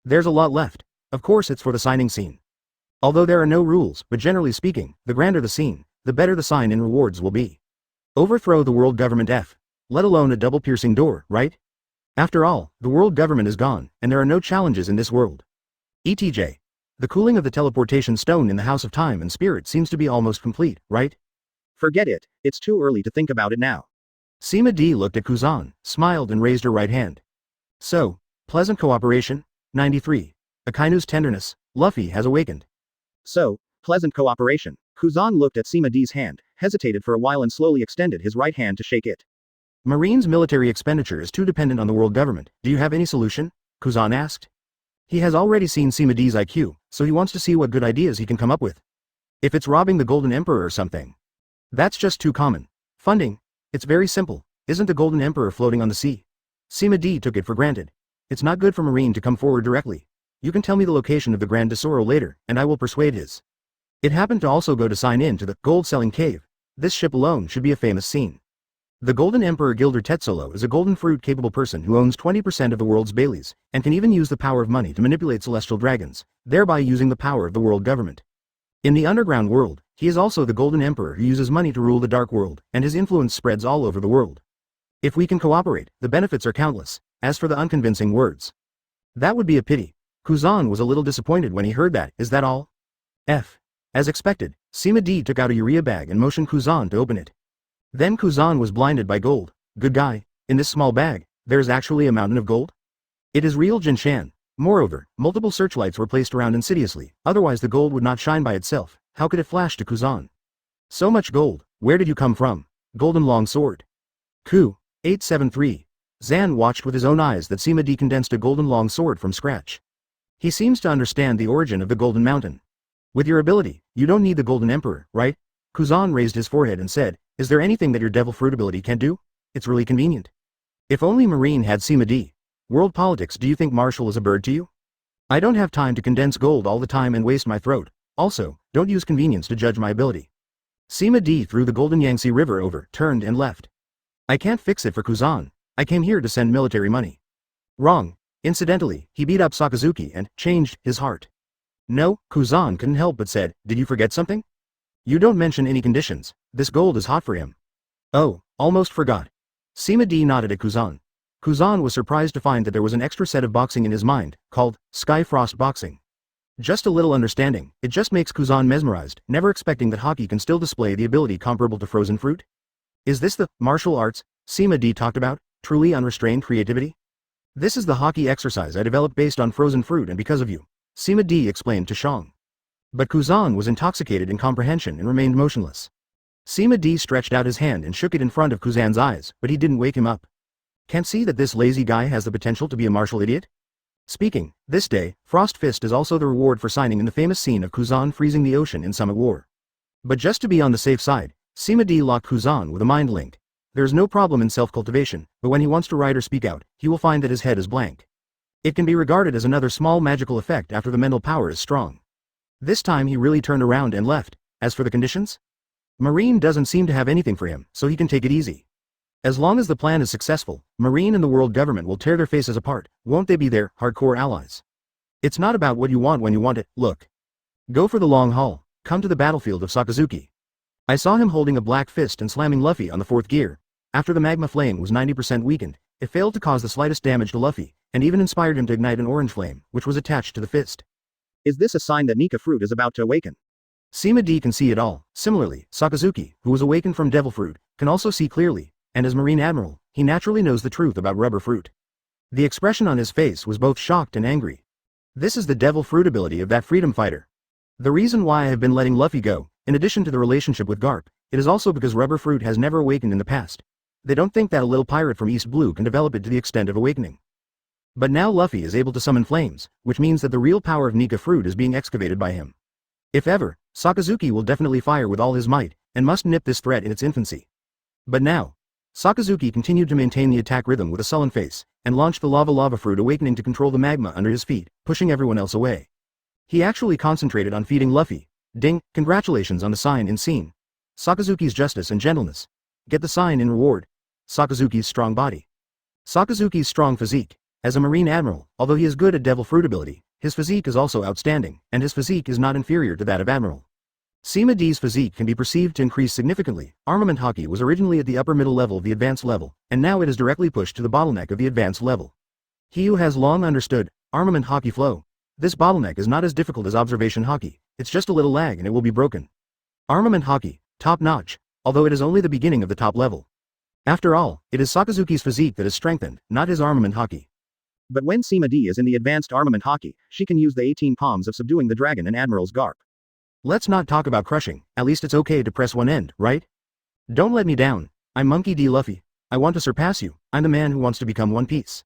There's a lot left. Of course it's for the signing scene. Although there are no rules, but generally speaking, the grander the scene, the better the sign in rewards will be. Overthrow the world government F. Let alone a double-piercing door, right? After all, the world government is gone, and there are no challenges in this world. ETJ. The cooling of the teleportation stone in the House of Time and Spirit seems to be almost complete, right? Forget it, it's too early to think about it now. Sima D looked at Kuzan, smiled and raised her right hand. So, pleasant cooperation? 93. Akainu's tenderness, Luffy has awakened. So, pleasant cooperation. Kuzan looked at Sima D's hand, hesitated for a while and slowly extended his right hand to shake it. Marine's military expenditure is too dependent on the world government. Do you have any solution? Kuzan asked. He has already seen Sima D's IQ, so he wants to see what good ideas he can come up with. If it's robbing the Golden Emperor or something. That's just too common. Funding? It's very simple. Isn't the Golden Emperor floating on the sea? Sima D took it for granted. It's not good for Marine to come forward directly. You can tell me the location of the Grand Tesoro later, and I will persuade his. It happened to also go to sign in to the gold-selling cave. This ship alone should be a famous scene. The Golden Emperor Gilder Tetsolo is a golden fruit-capable person who owns 20% of the world's Baileys, and can even use the power of money to manipulate celestial dragons, thereby using the power of the world government. In the underground world, he is also the Golden Emperor who uses money to rule the dark world, and his influence spreads all over the world. If we can cooperate, the benefits are countless. As for the unconvincing words, that would be a pity. Kuzan was a little disappointed when he heard that. Is that all? F. As expected, Sima D took out a urea bag and motioned Kuzan to open it. Then Kuzan was blinded by gold. Good guy, in this small bag, there is actually a mountain of gold? It is real Jinshan. Moreover, multiple searchlights were placed around insidiously, otherwise the gold would not shine by itself. How could it flash to Kuzan? So much gold, where did you come from? Golden long sword. Ku. 873. Zan watched with his own eyes that Sima D condensed a golden long sword from scratch. He seems to understand the origin of the Golden Mountain. With your ability, you don't need the Golden Emperor, right? Kuzan raised his forehead and said, is there anything that your devil fruit ability can't do? It's really convenient. If only Marine had Sima D. World politics, do you think Marshall is a bird to you? I don't have time to condense gold all the time and waste my throat. Also, don't use convenience to judge my ability. Sima D threw the golden Yangtze River over, turned and left. I can't fix it for Kuzan. I came here to send military money. Wrong. Incidentally, he beat up Sakazuki and changed his heart. No, Kuzan couldn't help but said, did you forget something? You don't mention any conditions. This gold is hot for him. Oh, almost forgot. Sima D nodded at Kuzan. Kuzan was surprised to find that there was an extra set of boxing in his mind, called Sky Frost Boxing. Just a little understanding, it just makes Kuzan mesmerized, never expecting that hockey can still display the ability comparable to frozen fruit. Is this the martial arts Sima D talked about, truly unrestrained creativity? This is the hockey exercise I developed based on frozen fruit and because of you, Sima D explained to Shang. But Kuzan was intoxicated in comprehension and remained motionless. Sima D stretched out his hand and shook it in front of Kuzan's eyes, but he didn't wake him up. Can't see that this lazy guy has the potential to be a martial idiot? Speaking, this day, Frost Fist is also the reward for signing in the famous scene of Kuzan freezing the ocean in Summit War. But just to be on the safe side, Sima D locked Kuzan with a mind link. There is no problem in self-cultivation, but when he wants to write or speak out, he will find that his head is blank. It can be regarded as another small magical effect after the mental power is strong. This time he really turned around and left. As for the conditions? Marine doesn't seem to have anything for him, so he can take it easy. As long as the plan is successful, Marine and the world government will tear their faces apart, won't they be their hardcore allies? It's not about what you want when you want it, look. Go for the long haul, come to the battlefield of Sakazuki. I saw him holding a black fist and slamming Luffy on the fourth gear. After the magma flame was 90% weakened, it failed to cause the slightest damage to Luffy, and even inspired him to ignite an orange flame, which was attached to the fist. Is this a sign that Nika fruit is about to awaken? Sima D can see it all. Similarly, Sakazuki, who was awakened from devil fruit, can also see clearly, and as Marine Admiral, he naturally knows the truth about rubber fruit. The expression on his face was both shocked and angry. This is the devil fruit ability of that freedom fighter. The reason why I have been letting Luffy go, in addition to the relationship with Garp, it is also because rubber fruit has never awakened in the past. They don't think that a little pirate from East Blue can develop it to the extent of awakening. But now Luffy is able to summon flames, which means that the real power of Nika fruit is being excavated by him. If ever, Sakazuki will definitely fire with all his might, and must nip this threat in its infancy. But now, Sakazuki continued to maintain the attack rhythm with a sullen face, and launched the lava fruit awakening to control the magma under his feet, pushing everyone else away. He actually concentrated on feeding Luffy. Ding, congratulations on the sign in scene. Sakazuki's justice and gentleness. Get the sign in reward. Sakazuki's strong body. Sakazuki's strong physique. As a Marine Admiral, although he is good at devil fruit ability, his physique is also outstanding, and his physique is not inferior to that of Admiral. Sima D's physique can be perceived to increase significantly. Armament hockey was originally at the upper middle level of the advanced level, and now it is directly pushed to the bottleneck of the advanced level. He who has long understood armament hockey flow. This bottleneck is not as difficult as observation hockey, it's just a little lag and it will be broken. Armament hockey, top notch, although it is only the beginning of the top level. After all, it is Sakazuki's physique that is strengthened, not his armament hockey. But when Sima D is in the advanced armament hockey, she can use the 18 palms of subduing the dragon and Admiral's Garp. Let's not talk about crushing, at least it's okay to press one end, right? Don't let me down. I'm Monkey D. Luffy. I want to surpass you. I'm the man who wants to become One Piece.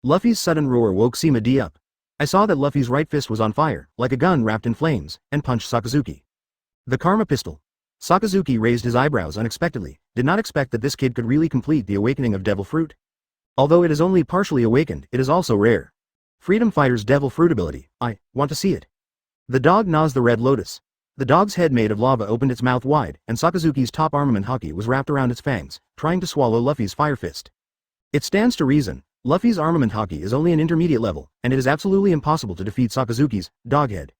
Luffy's sudden roar woke Sima D up. I saw that Luffy's right fist was on fire, like a gun wrapped in flames, and punched Sakazuki. The Karma Pistol. Sakazuki raised his eyebrows unexpectedly, did not expect that this kid could really complete the awakening of devil fruit. Although it is only partially awakened, it is also rare. Freedom Fighter's devil fruit ability. I want to see it. The dog gnaws the red lotus. The dog's head made of lava opened its mouth wide, and Sakazuki's top armament hockey was wrapped around its fangs, trying to swallow Luffy's fire fist. It stands to reason, Luffy's armament hockey is only an intermediate level, and it is absolutely impossible to defeat Sakazuki's dog head.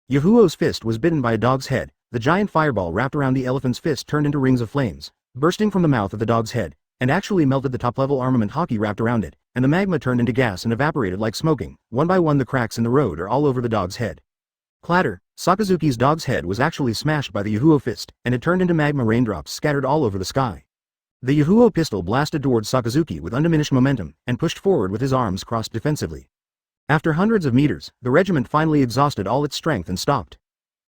Yahuo's fist was bitten by a dog's head. The giant fireball wrapped around the elephant's fist turned into rings of flames, bursting from the mouth of the dog's head, and actually melted the top-level armament hockey wrapped around it, and the magma turned into gas and evaporated like smoking. One by one the cracks in the road are all over the dog's head. Clatter, Sakazuki's dog's head was actually smashed by the Yuhuo fist, and it turned into magma raindrops scattered all over the sky. The Yuhuo pistol blasted towards Sakazuki with undiminished momentum, and pushed forward with his arms crossed defensively. After hundreds of meters, the regiment finally exhausted all its strength and stopped.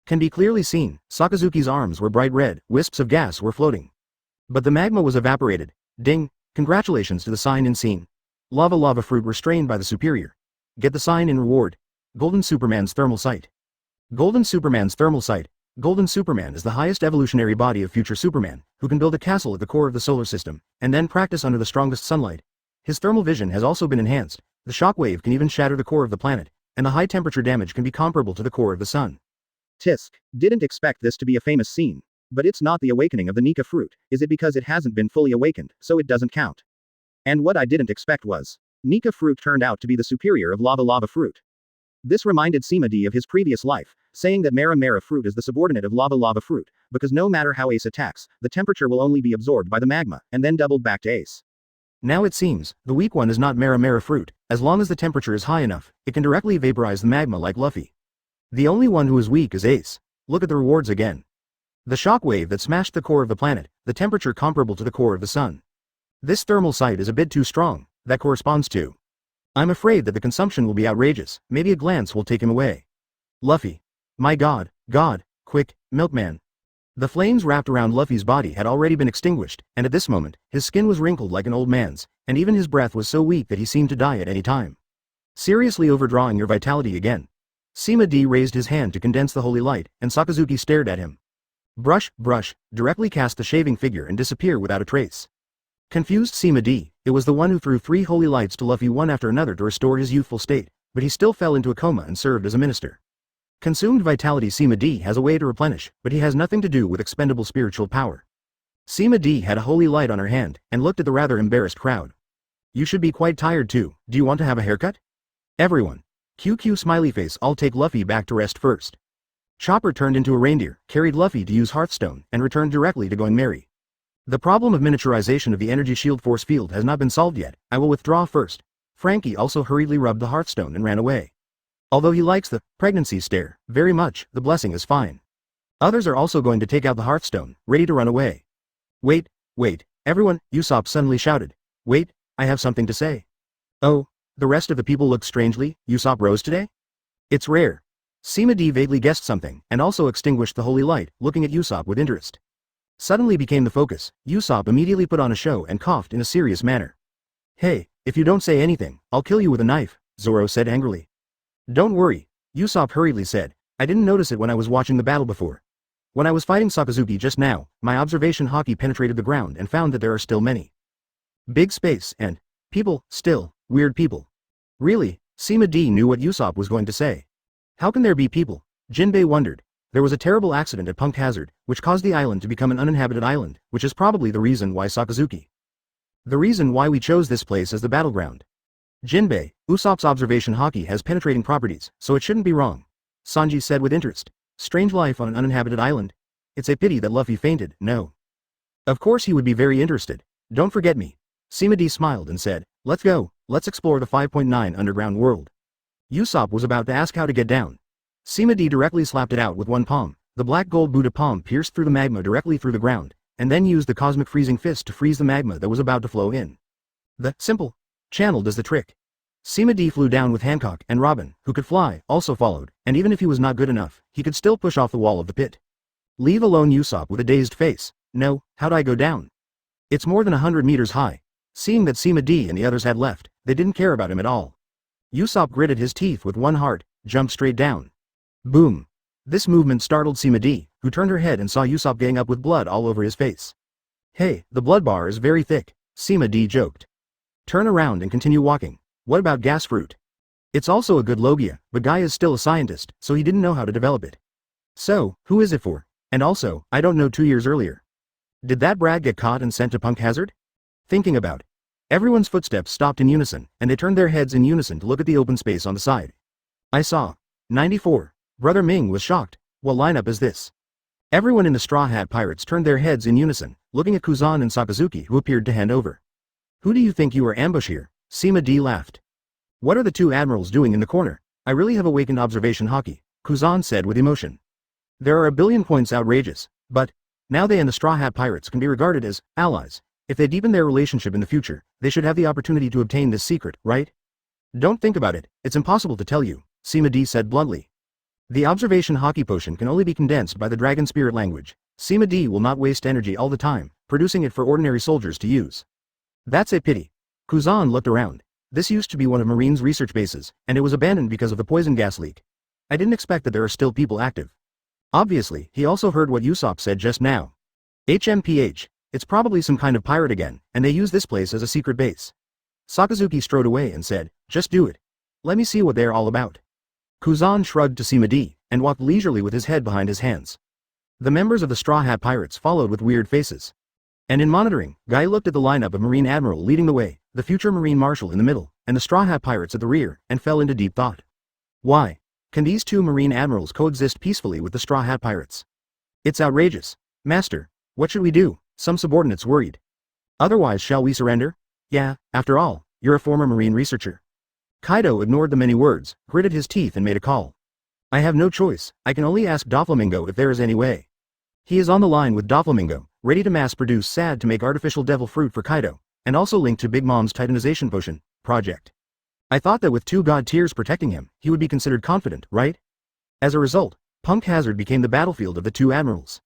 Can be clearly seen, Sakazuki's arms were bright red, wisps of gas were floating. But the magma was evaporated. Ding! Congratulations to the sign in scene. Lava fruit restrained by the superior. Get the sign in reward. Golden Superman's thermal sight. Golden Superman's thermal sight. Golden Superman is the highest evolutionary body of future Superman, who can build a castle at the core of the solar system, and then practice under the strongest sunlight. His thermal vision has also been enhanced. The shock wave can even shatter the core of the planet, and the high temperature damage can be comparable to the core of the sun. Tisk. Didn't expect this to be a famous scene. But it's not the awakening of the Nika fruit, is it because it hasn't been fully awakened, so it doesn't count. And what I didn't expect was, Nika fruit turned out to be the superior of lava fruit. This reminded Sima D of his previous life, saying that Mara fruit is the subordinate of lava fruit, because no matter how Ace attacks, the temperature will only be absorbed by the magma, and then doubled back to Ace. Now it seems, the weak one is not Mara fruit. As long as the temperature is high enough, it can directly vaporize the magma like Luffy. The only one who is weak is Ace. Look at the rewards again. The shock wave that smashed the core of the planet, the temperature comparable to the core of the sun. This thermal sight is a bit too strong, that corresponds to. I'm afraid that the consumption will be outrageous, maybe a glance will take him away. Luffy. My God, quick, milkman. The flames wrapped around Luffy's body had already been extinguished, and at this moment, his skin was wrinkled like an old man's, and even his breath was so weak that he seemed to die at any time. Seriously overdrawing your vitality again. Sima D raised his hand to condense the holy light, and Sakazuki stared at him. Brush, directly cast the shaving figure and disappear without a trace. Confused Sima D, it was the one who threw 3 holy lights to Luffy one after another to restore his youthful state, but he still fell into a coma and served as a minister. Consumed vitality Sima D has a way to replenish, but he has nothing to do with expendable spiritual power. Sima D had a holy light on her hand, and looked at the rather embarrassed crowd. You should be quite tired too, do you want to have a haircut? Everyone. QQ smiley face, I'll take Luffy back to rest first. Chopper turned into a reindeer, carried Luffy to use Hearthstone, and returned directly to going merry. The problem of miniaturization of the energy shield force field has not been solved yet, I will withdraw first. Frankie also hurriedly rubbed the Hearthstone and ran away. Although he likes the pregnancy stare very much, the blessing is fine. Others are also going to take out the Hearthstone, ready to run away. Wait, everyone, Usopp suddenly shouted. Wait, I have something to say. Oh, the rest of the people looked strangely. Usopp rose today? It's rare. Sima D vaguely guessed something, and also extinguished the holy light, looking at Usopp with interest. Suddenly became the focus, Usopp immediately put on a show and coughed in a serious manner. Hey, if you don't say anything, I'll kill you with a knife, Zoro said angrily. Don't worry, Usopp hurriedly said, I didn't notice it when I was watching the battle before. When I was fighting Sakazuki just now, my observation hockey penetrated the ground and found that there are still many. Big space and people, still, weird people. Really, Sima D knew what Usopp was going to say. How can there be people? Jinbei wondered. There was a terrible accident at Punkt Hazard, which caused the island to become an uninhabited island, which is probably the reason why Sakazuki. The reason why we chose this place as the battleground. Jinbei, Usopp's observation hockey has penetrating properties, so it shouldn't be wrong. Sanji said with interest. Strange life on an uninhabited island. It's a pity that Luffy fainted, no. Of course he would be very interested. Don't forget me. Sima D smiled and said, let's go, let's explore the 5.9 underground world. Usopp was about to ask how to get down. Sima D directly slapped it out with one palm. The black gold Buddha palm pierced through the magma directly through the ground, and then used the cosmic freezing fist to freeze the magma that was about to flow in. The simple channel does the trick. Sima D flew down with Hancock, and Robin, who could fly, also followed, and even if he was not good enough, he could still push off the wall of the pit. Leave alone Usopp with a dazed face. No, how'd I go down? It's more than 100 meters high. Seeing that Sima D and the others had left, they didn't care about him at all. Usopp gritted his teeth with one heart, jumped straight down. Boom. This movement startled Sima D, who turned her head and saw Usopp getting up with blood all over his face. Hey, the blood bar is very thick, Sima D joked. Turn around and continue walking. What about gas fruit? It's also a good logia, but Guy is still a scientist, so he didn't know how to develop it. So, who is it for? And also, I don't know 2 years earlier. Did that Brad get caught and sent to Punkt Hazard? Thinking about. Everyone's footsteps stopped in unison, and they turned their heads in unison to look at the open space on the side. I saw. 94. Brother Ming was shocked. What lineup is this? Everyone in the Straw Hat Pirates turned their heads in unison, looking at Kuzan and Sakazuki, who appeared to hand over. Who do you think you are, ambush here? Sima D laughed. What are the two admirals doing in the corner? I really have awakened observation hockey. Kuzan said with emotion. There are a billion points outrageous, but now they and the Straw Hat Pirates can be regarded as allies. If they deepen their relationship in the future, they should have the opportunity to obtain this secret, right? Don't think about it, it's impossible to tell you, Sima D said bluntly. The observation hockey potion can only be condensed by the dragon spirit language. Sima D will not waste energy all the time, producing it for ordinary soldiers to use. That's a pity. Kuzan looked around. This used to be one of Marine's research bases, and it was abandoned because of the poison gas leak. I didn't expect that there are still people active. Obviously, he also heard what Usopp said just now. HMPH, it's probably some kind of pirate again, and they use this place as a secret base. Sakazuki strode away and said, just do it. Let me see what they're all about. Kuzan shrugged to Sima D, and walked leisurely with his head behind his hands. The members of the Straw Hat Pirates followed with weird faces. And in monitoring, Guy looked at the lineup of Marine Admiral leading the way, the future Marine Marshal in the middle, and the Straw Hat Pirates at the rear, and fell into deep thought. Why can these two Marine Admirals coexist peacefully with the Straw Hat Pirates? It's outrageous. Master, what should we do? Some subordinates worried. Otherwise, shall we surrender? Yeah, after all, you're a former Marine researcher. Kaido ignored the many words, gritted his teeth and made a call. I have no choice, I can only ask Doflamingo if there is any way. He is on the line with Doflamingo, ready to mass-produce SAD to make artificial devil fruit for Kaido, and also linked to Big Mom's Titanization Potion project. I thought that with two god tiers protecting him, he would be considered confident, right? As a result, Punk Hazard became the battlefield of the two admirals.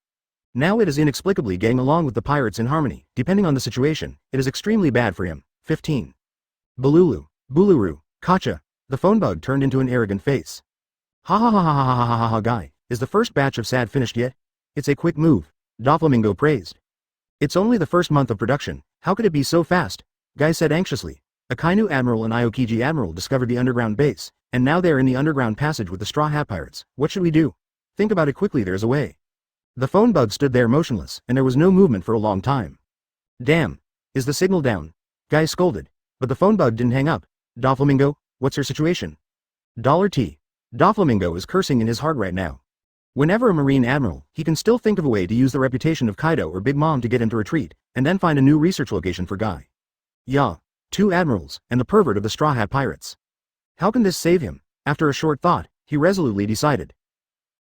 Now it is inexplicably getting along with the pirates in harmony. Depending on the situation, it is extremely bad for him. 15. Bululu, Buluru, Kacha. The phone bug turned into an arrogant face. Ha ha ha ha ha ha ha ha ha. Guy, is the first batch of SAD finished yet? It's a quick move, Doflamingo praised. It's only the first month of production, how could it be so fast? Guy said anxiously. Akainu Admiral and Aokiji Admiral discovered the underground base, and now they're in the underground passage with the Straw Hat Pirates. What should we do? Think about it quickly, there's a way. The phone bug stood there motionless, and there was no movement for a long time. Damn. Is the signal down? Guy scolded. But the phone bug didn't hang up. Doflamingo, what's your situation? $T. Doflamingo is cursing in his heart right now. Whenever a Marine Admiral, he can still think of a way to use the reputation of Kaido or Big Mom to get him to retreat, and then find a new research location for Guy. Yeah. Two admirals, and the pervert of the Straw Hat Pirates. How can this save him? After a short thought, he resolutely decided.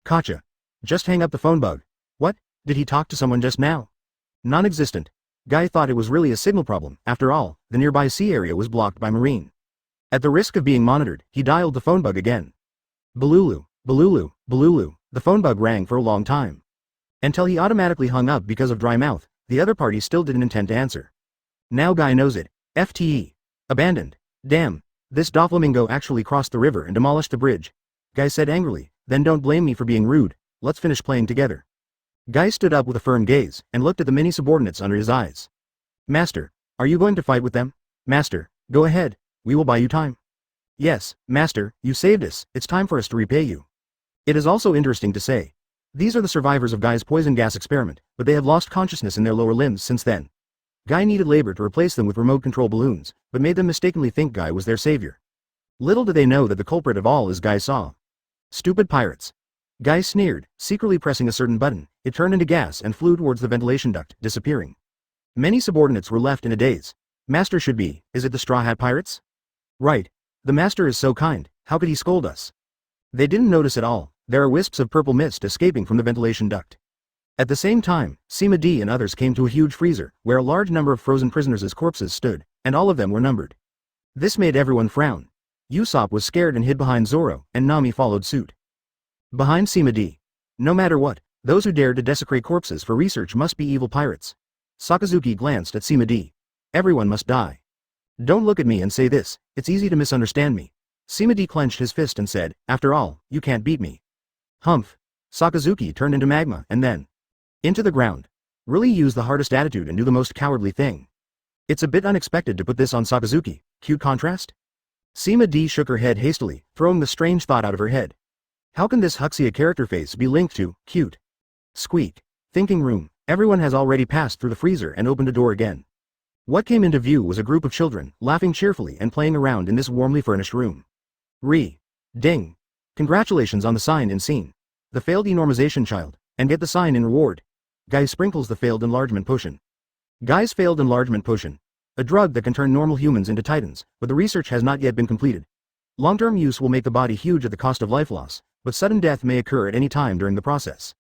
Kacha. Just hang up the phone bug. What? Did he talk to someone just now? Non-existent. Guy thought it was really a signal problem. After all, the nearby sea area was blocked by Marine. At the risk of being monitored, he dialed the phone bug again. Bululu, Bululu, Bululu. The phone bug rang for a long time. Until he automatically hung up because of dry mouth, the other party still didn't intend to answer. Now Guy knows it. FTE. Abandoned. Damn. This Doflamingo actually crossed the river and demolished the bridge. Guy said angrily, then don't blame me for being rude, let's finish playing together. Guy stood up with a firm gaze, and looked at the many subordinates under his eyes. Master, are you going to fight with them? Master, go ahead, we will buy you time. Yes, Master, you saved us, it's time for us to repay you. It is also interesting to say. These are the survivors of Guy's poison gas experiment, but they have lost consciousness in their lower limbs since then. Guy needed labor to replace them with remote control balloons, but made them mistakenly think Guy was their savior. Little did they know that the culprit of all is Guy Saw. Stupid pirates. Guy sneered, secretly pressing a certain button. It turned into gas and flew towards the ventilation duct, disappearing. Many subordinates were left in a daze. Master should be, is it the Straw Hat Pirates? Right. The master is so kind, how could he scold us? They didn't notice at all. There are wisps of purple mist escaping from the ventilation duct. At the same time, Sima D and others came to a huge freezer, where a large number of frozen prisoners' corpses stood, and all of them were numbered. This made everyone frown. Usopp was scared and hid behind Zoro, and Nami followed suit. Behind Sima D. No matter what, those who dared to desecrate corpses for research must be evil pirates. Sakazuki glanced at Sima D. Everyone must die. Don't look at me and say this, it's easy to misunderstand me. Sima D clenched his fist and said, after all, you can't beat me. Humph. Sakazuki turned into magma and then into the ground. Really used the hardest attitude and do the most cowardly thing. It's a bit unexpected to put this on Sakazuki. Cute contrast? Sima D shook her head hastily, throwing the strange thought out of her head. How can this Huxia character face be linked to cute? Squeak. Thinking room. Everyone has already passed through the freezer and opened a door again. What came into view was a group of children, laughing cheerfully and playing around in this warmly furnished room. Ding. Congratulations on the sign in scene. The failed enormization child, and get the sign in reward. Guy sprinkles the failed enlargement potion. Guy's failed enlargement potion. A drug that can turn normal humans into titans, but the research has not yet been completed. Long-term use will make the body huge at the cost of life loss, but sudden death may occur at any time during the process.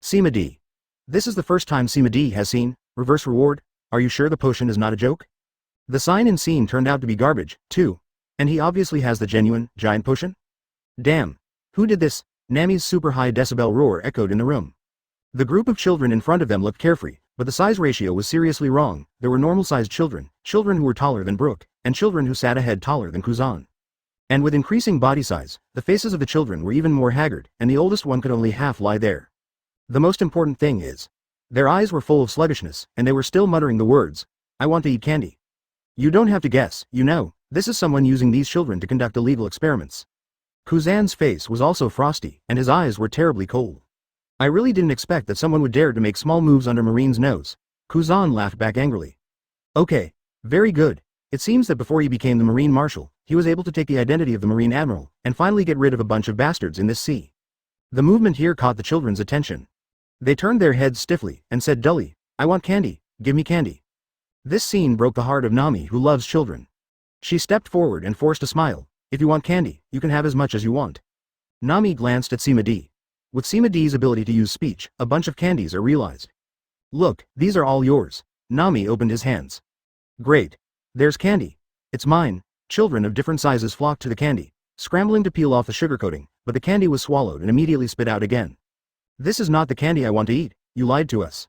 Sima D. This is the first time Sima D has seen reverse reward. Are you sure the potion is not a joke? The sign and scene turned out to be garbage, too. And he obviously has the genuine, giant potion? Damn. Who did this? Nami's super high decibel roar echoed in the room. The group of children in front of them looked carefree, but the size ratio was seriously wrong. There were normal-sized children, children who were taller than Brooke, and children who sat a head taller than Kuzan. And with increasing body size, the faces of the children were even more haggard, and the oldest one could only half lie there. The most important thing is, their eyes were full of sluggishness, and they were still muttering the words, "I want to eat candy." You don't have to guess, you know, this is someone using these children to conduct illegal experiments. Kuzan's face was also frosty, and his eyes were terribly cold. I really didn't expect that someone would dare to make small moves under Marine's nose. Kuzan laughed back angrily. Okay, very good. It seems that before he became the Marine Marshal, he was able to take the identity of the Marine Admiral, and finally get rid of a bunch of bastards in this sea. The movement here caught the children's attention. They turned their heads stiffly, and said dully, "I want candy, give me candy." This scene broke the heart of Nami, who loves children. She stepped forward and forced a smile. "If you want candy, you can have as much as you want." Nami glanced at Sima D. With Sima D's ability to use speech, a bunch of candies are realized. "Look, these are all yours." Nami opened his hands. "Great. There's candy. It's mine." Children of different sizes flocked to the candy, scrambling to peel off the sugar coating, but the candy was swallowed and immediately spit out again. "This is not the candy I want to eat, you lied to us.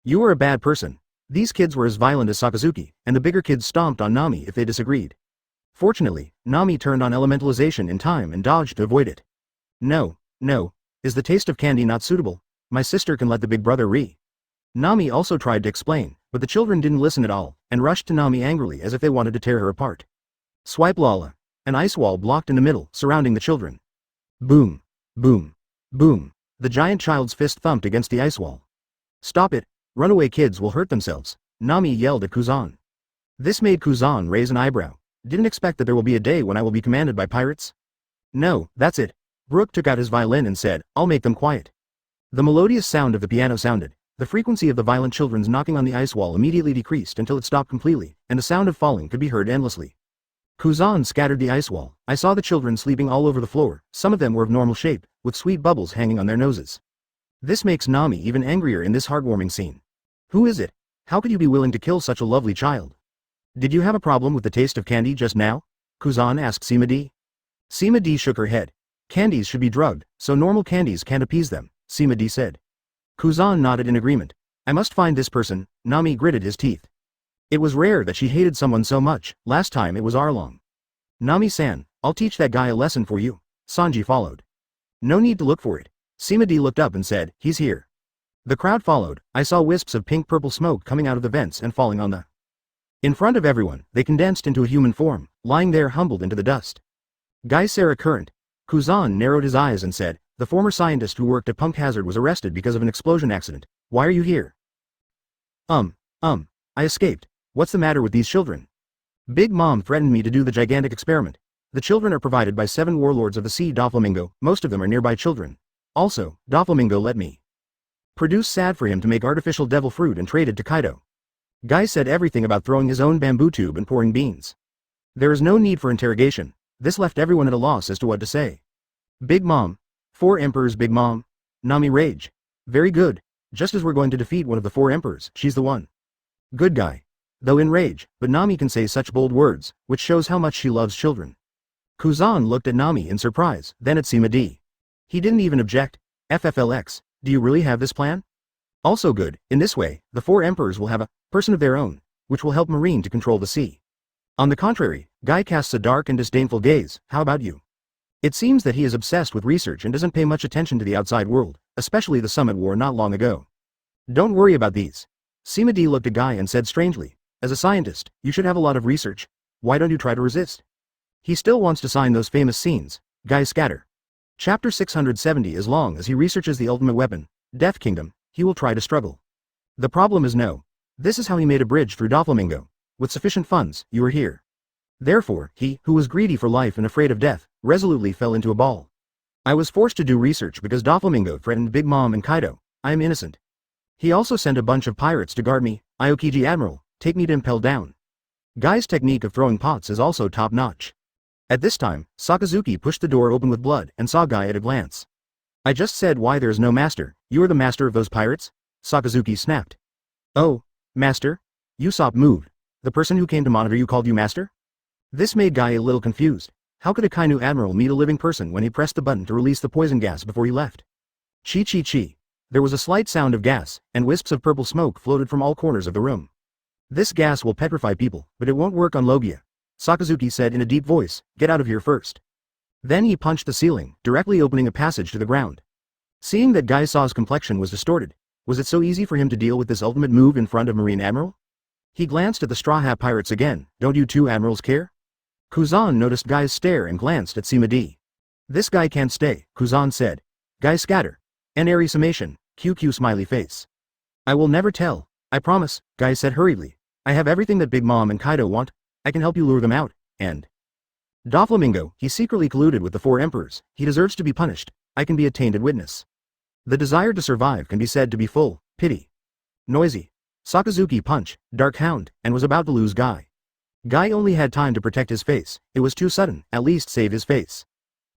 You are a bad person." These kids were as violent as Sakazuki, and the bigger kids stomped on Nami if they disagreed. Fortunately, Nami turned on elementalization in time and dodged to avoid it. No. Is the taste of candy not suitable? My sister can let the big brother re. Nami also tried to explain, but the children didn't listen at all, and rushed to Nami angrily as if they wanted to tear her apart. Swipe Lala. An ice wall blocked in the middle, surrounding the children. Boom. Boom. Boom. The giant child's fist thumped against the ice wall. "Stop it. Runaway kids will hurt themselves," Nami yelled at Kuzan. This made Kuzan raise an eyebrow. "Didn't expect that there will be a day when I will be commanded by pirates?" "No, that's it." Brooke took out his violin and said, "I'll make them quiet." The melodious sound of the piano sounded. The frequency of the violent children's knocking on the ice wall immediately decreased until it stopped completely, and the sound of falling could be heard endlessly. Kuzan scattered the ice wall. I saw the children sleeping all over the floor. Some of them were of normal shape, with sweet bubbles hanging on their noses. This makes Nami even angrier in this heartwarming scene. Who is it? How could you be willing to kill such a lovely child? Did you have a problem with the taste of candy just now? Kuzan asked Sima D. Sima D shook her head. Candies should be drugged, so normal candies can't appease them, Sima D said. Kuzan nodded in agreement. I must find this person. Nami gritted his teeth. It was rare that she hated someone so much. Last time it was Arlong. Nami-san, I'll teach that guy a lesson for you. Sanji followed. No need to look for it. Sima D looked up and said, he's here. The crowd followed. I saw wisps of pink-purple smoke coming out of the vents and falling on the. In front of everyone, they condensed into a human form, lying there humbled into the dust. Guy Sarah Current. Kuzan narrowed his eyes and said, the former scientist who worked at Punk Hazard was arrested because of an explosion accident. Why are you here? I escaped. What's the matter with these children? Big Mom threatened me to do the gigantic experiment. The children are provided by 7 warlords of the sea. Doflamingo, most of them are nearby children. Also, Doflamingo let me produce sad for him to make artificial devil fruit and traded to Kaido. Guy said everything about throwing his own bamboo tube and pouring beans. There is no need for interrogation. This left everyone at a loss as to what to say. Big Mom. 4 emperors. Big Mom. Nami rage. Very good. Just as we're going to defeat one of the 4 emperors, she's the one. Good guy. Though in rage, but Nami can say such bold words, which shows how much she loves children. Kuzan looked at Nami in surprise, then at Sima D. He didn't even object. FFLX, do you really have this plan? Also good, in this way, the 4 emperors will have a person of their own, which will help Marine to control the sea. On the contrary, Guy casts a dark and disdainful gaze. How about you? It seems that he is obsessed with research and doesn't pay much attention to the outside world, especially the Summit War not long ago. Don't worry about these. Sima D looked at Guy and said strangely, as a scientist, you should have a lot of research. Why don't you try to resist? He still wants to sign those famous scenes. Guy scatter. Chapter 670. As long as he researches the ultimate weapon, Death Kingdom, he will try to struggle. The problem is no. This is how he made a bridge through Doflamingo. With sufficient funds, you are here. Therefore, he, who was greedy for life and afraid of death, resolutely fell into a ball. I was forced to do research because Doflamingo threatened Big Mom and Kaido. I am innocent. He also sent a bunch of pirates to guard me. Aokiji Admiral, take me to impel down. Guy's technique of throwing pots is also top-notch. At this time, Sakazuki pushed the door open with blood and saw Guy at a glance. I just said why there is no master, you are the master of those pirates? Sakazuki snapped. Oh, master? Usopp moved. The person who came to monitor you called you master? This made Guy a little confused. How could a Kainu admiral meet a living person when he pressed the button to release the poison gas before he left? Chi. There was a slight sound of gas, and wisps of purple smoke floated from all corners of the room. This gas will petrify people, but it won't work on Logia. Sakazuki said in a deep voice, get out of here first. Then he punched the ceiling, directly opening a passage to the ground. Seeing that Guy Saw's complexion was distorted, was it so easy for him to deal with this ultimate move in front of Marine Admiral? He glanced at the Straw Hat pirates again, don't you two admirals care? Kuzan noticed Guy's stare and glanced at Sima D. This guy can't stay, Kuzan said. Guy scatter. An airy summation, QQ smiley face. I will never tell, I promise, Guy said hurriedly. I have everything that Big Mom and Kaido want, I can help you lure them out, and... Doflamingo, he secretly colluded with the four emperors, he deserves to be punished, I can be a tainted witness. The desire to survive can be said to be full, pity. Noisy. Sakazuki punch, Dark Hound, and was about to lose Guy. Guy only had time to protect his face, it was too sudden, at least save his face.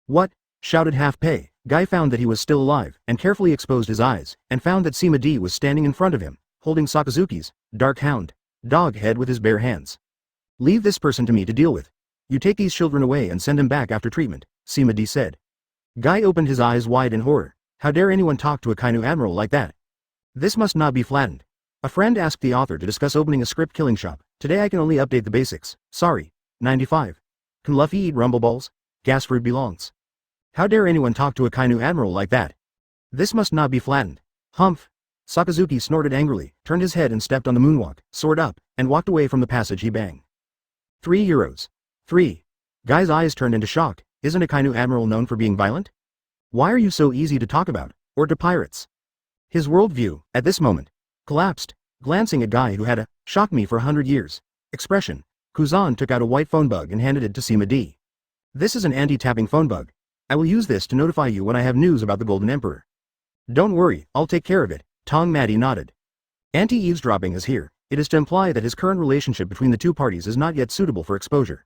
What? Shouted Half Pay. Guy found that he was still alive, and carefully exposed his eyes, and found that Sima D was standing in front of him, holding Sakazuki's Dark Hound dog head with his bare hands. Leave this person to me to deal with. You take these children away and send them back after treatment, Sima D said. Guy opened his eyes wide in horror. How dare anyone talk to a Kainu admiral like that? This must not be flattened. A friend asked the author to discuss opening a script killing shop. Today I can only update the basics. Sorry. 95. Can Luffy eat rumble balls? Gas fruit belongs. How dare anyone talk to a Kainu admiral like that? This must not be flattened. Humph. Sakazuki snorted angrily, turned his head and stepped on the moonwalk, sword up, and walked away from the passage he banged. 3 euros. 3. Guy's eyes turned into shock. Isn't a Kainu admiral known for being violent? Why are you so easy to talk about, or to pirates? His worldview, at this moment, collapsed. Glancing at Guy who had a shocked me for 100 years expression, Kuzan took out a white phone bug and handed it to Sima D. This is an anti-tapping phone bug. I will use this to notify you when I have news about the Golden Emperor. Don't worry, I'll take care of it, Tong Matty nodded. Anti-eavesdropping is here. It is to imply that his current relationship between the two parties is not yet suitable for exposure.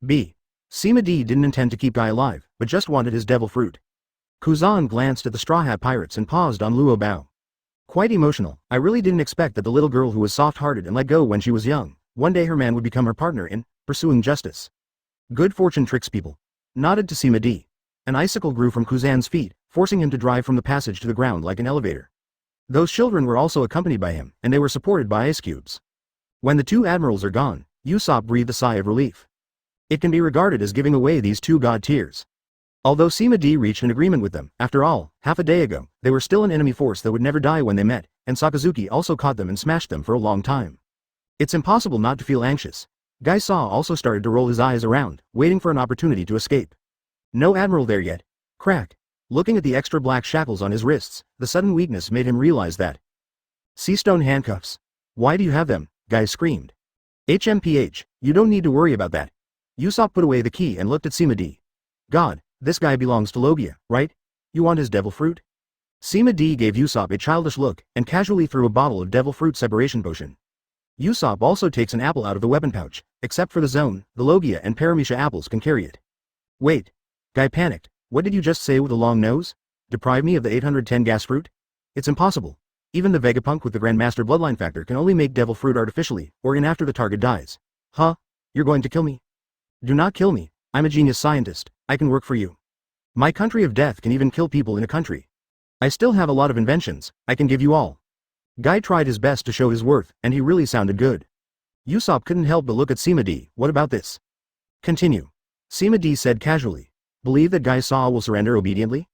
B. Sima D didn't intend to keep Guy alive, but just wanted his devil fruit. Kuzan glanced at the Straw Hat pirates and paused on Luo Bao. Quite emotional, I really didn't expect that the little girl who was soft-hearted and let go when she was young, one day her man would become her partner in pursuing justice. Good fortune tricks people. Nodded to Sima D. An icicle grew from Kuzan's feet, forcing him to drive from the passage to the ground like an elevator. Those children were also accompanied by him, and they were supported by ice cubes. When the two admirals are gone, Usopp breathed a sigh of relief. It can be regarded as giving away these two god tiers. Although Sima D reached an agreement with them, after all, half a day ago, they were still an enemy force that would never die when they met, and Sakazuki also caught them and smashed them for a long time. It's impossible not to feel anxious. Guy Saw also started to roll his eyes around, waiting for an opportunity to escape. No admiral there yet. Crack. Looking at the extra black shackles on his wrists, the sudden weakness made him realize that. Sea stone handcuffs. Why do you have them? Guy screamed. HMPH, you don't need to worry about that. Usopp put away the key and looked at Sima D. God. This guy belongs to Logia, right? You want his devil fruit? Sima D gave Usopp a childish look, and casually threw a bottle of devil fruit separation potion. Usopp also takes an apple out of the weapon pouch, except for the zone, the Logia and Paramecia apples can carry it. Wait. Guy panicked. What did you just say with a long nose? Deprive me of the 810 gas fruit? It's impossible. Even the Vegapunk with the Grandmaster bloodline factor can only make devil fruit artificially, or in after the target dies. Huh? You're going to kill me? Do not kill me. I'm a genius scientist. I can work for you. My country of death can even kill people in a country. I still have a lot of inventions, I can give you all. Guy tried his best to show his worth, and he really sounded good. Usopp couldn't help but look at Sima D. What about this? Continue. Sima D said casually. Believe that Guy Saw will surrender obediently?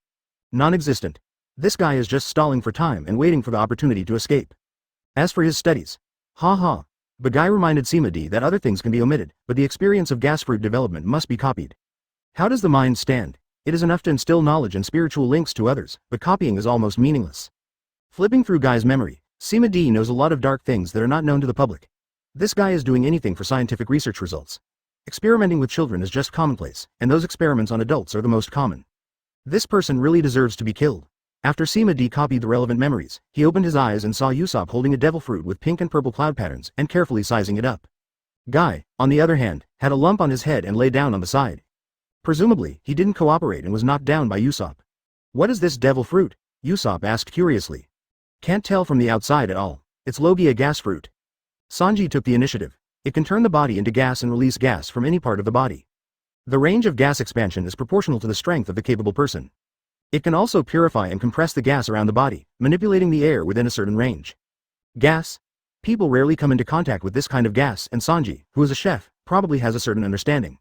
Non-existent. This guy is just stalling for time and waiting for the opportunity to escape. As for his studies. Ha ha. But Guy reminded Sima D that other things can be omitted, but the experience of gas fruit development must be copied. How does the mind stand? It is enough to instill knowledge and spiritual links to others, but copying is almost meaningless. Flipping through Guy's memory, Sima D knows a lot of dark things that are not known to the public. This guy is doing anything for scientific research results. Experimenting with children is just commonplace, and those experiments on adults are the most common. This person really deserves to be killed. After Sima D copied the relevant memories, he opened his eyes and saw Usopp holding a devil fruit with pink and purple cloud patterns and carefully sizing it up. Guy, on the other hand, had a lump on his head and lay down on the side. Presumably, he didn't cooperate and was knocked down by Usopp. What is this devil fruit? Usopp asked curiously. Can't tell from the outside at all. It's Logia gas fruit. Sanji took the initiative. It can turn the body into gas and release gas from any part of the body. The range of gas expansion is proportional to the strength of the capable person. It can also purify and compress the gas around the body, manipulating the air within a certain range. Gas? People rarely come into contact with this kind of gas, and Sanji, who is a chef, probably has a certain understanding.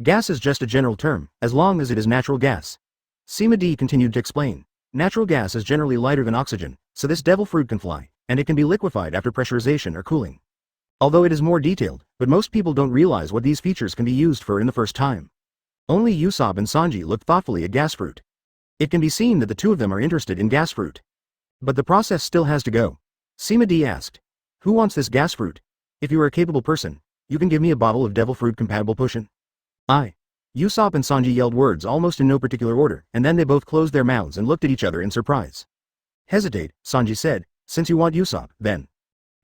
Gas is just a general term, as long as it is natural gas. Sima D continued to explain. Natural gas is generally lighter than oxygen, so this devil fruit can fly, and it can be liquefied after pressurization or cooling. Although it is more detailed, but most people don't realize what these features can be used for in the first time. Only Usopp and Sanji looked thoughtfully at gas fruit. It can be seen that the two of them are interested in gas fruit. But the process still has to go. Sima D asked. Who wants this gas fruit? If you are a capable person, you can give me a bottle of devil fruit compatible potion. Usopp and Sanji yelled words almost in no particular order, and then they both closed their mouths and looked at each other in surprise. Hesitate, Sanji said, since you want Usopp, then.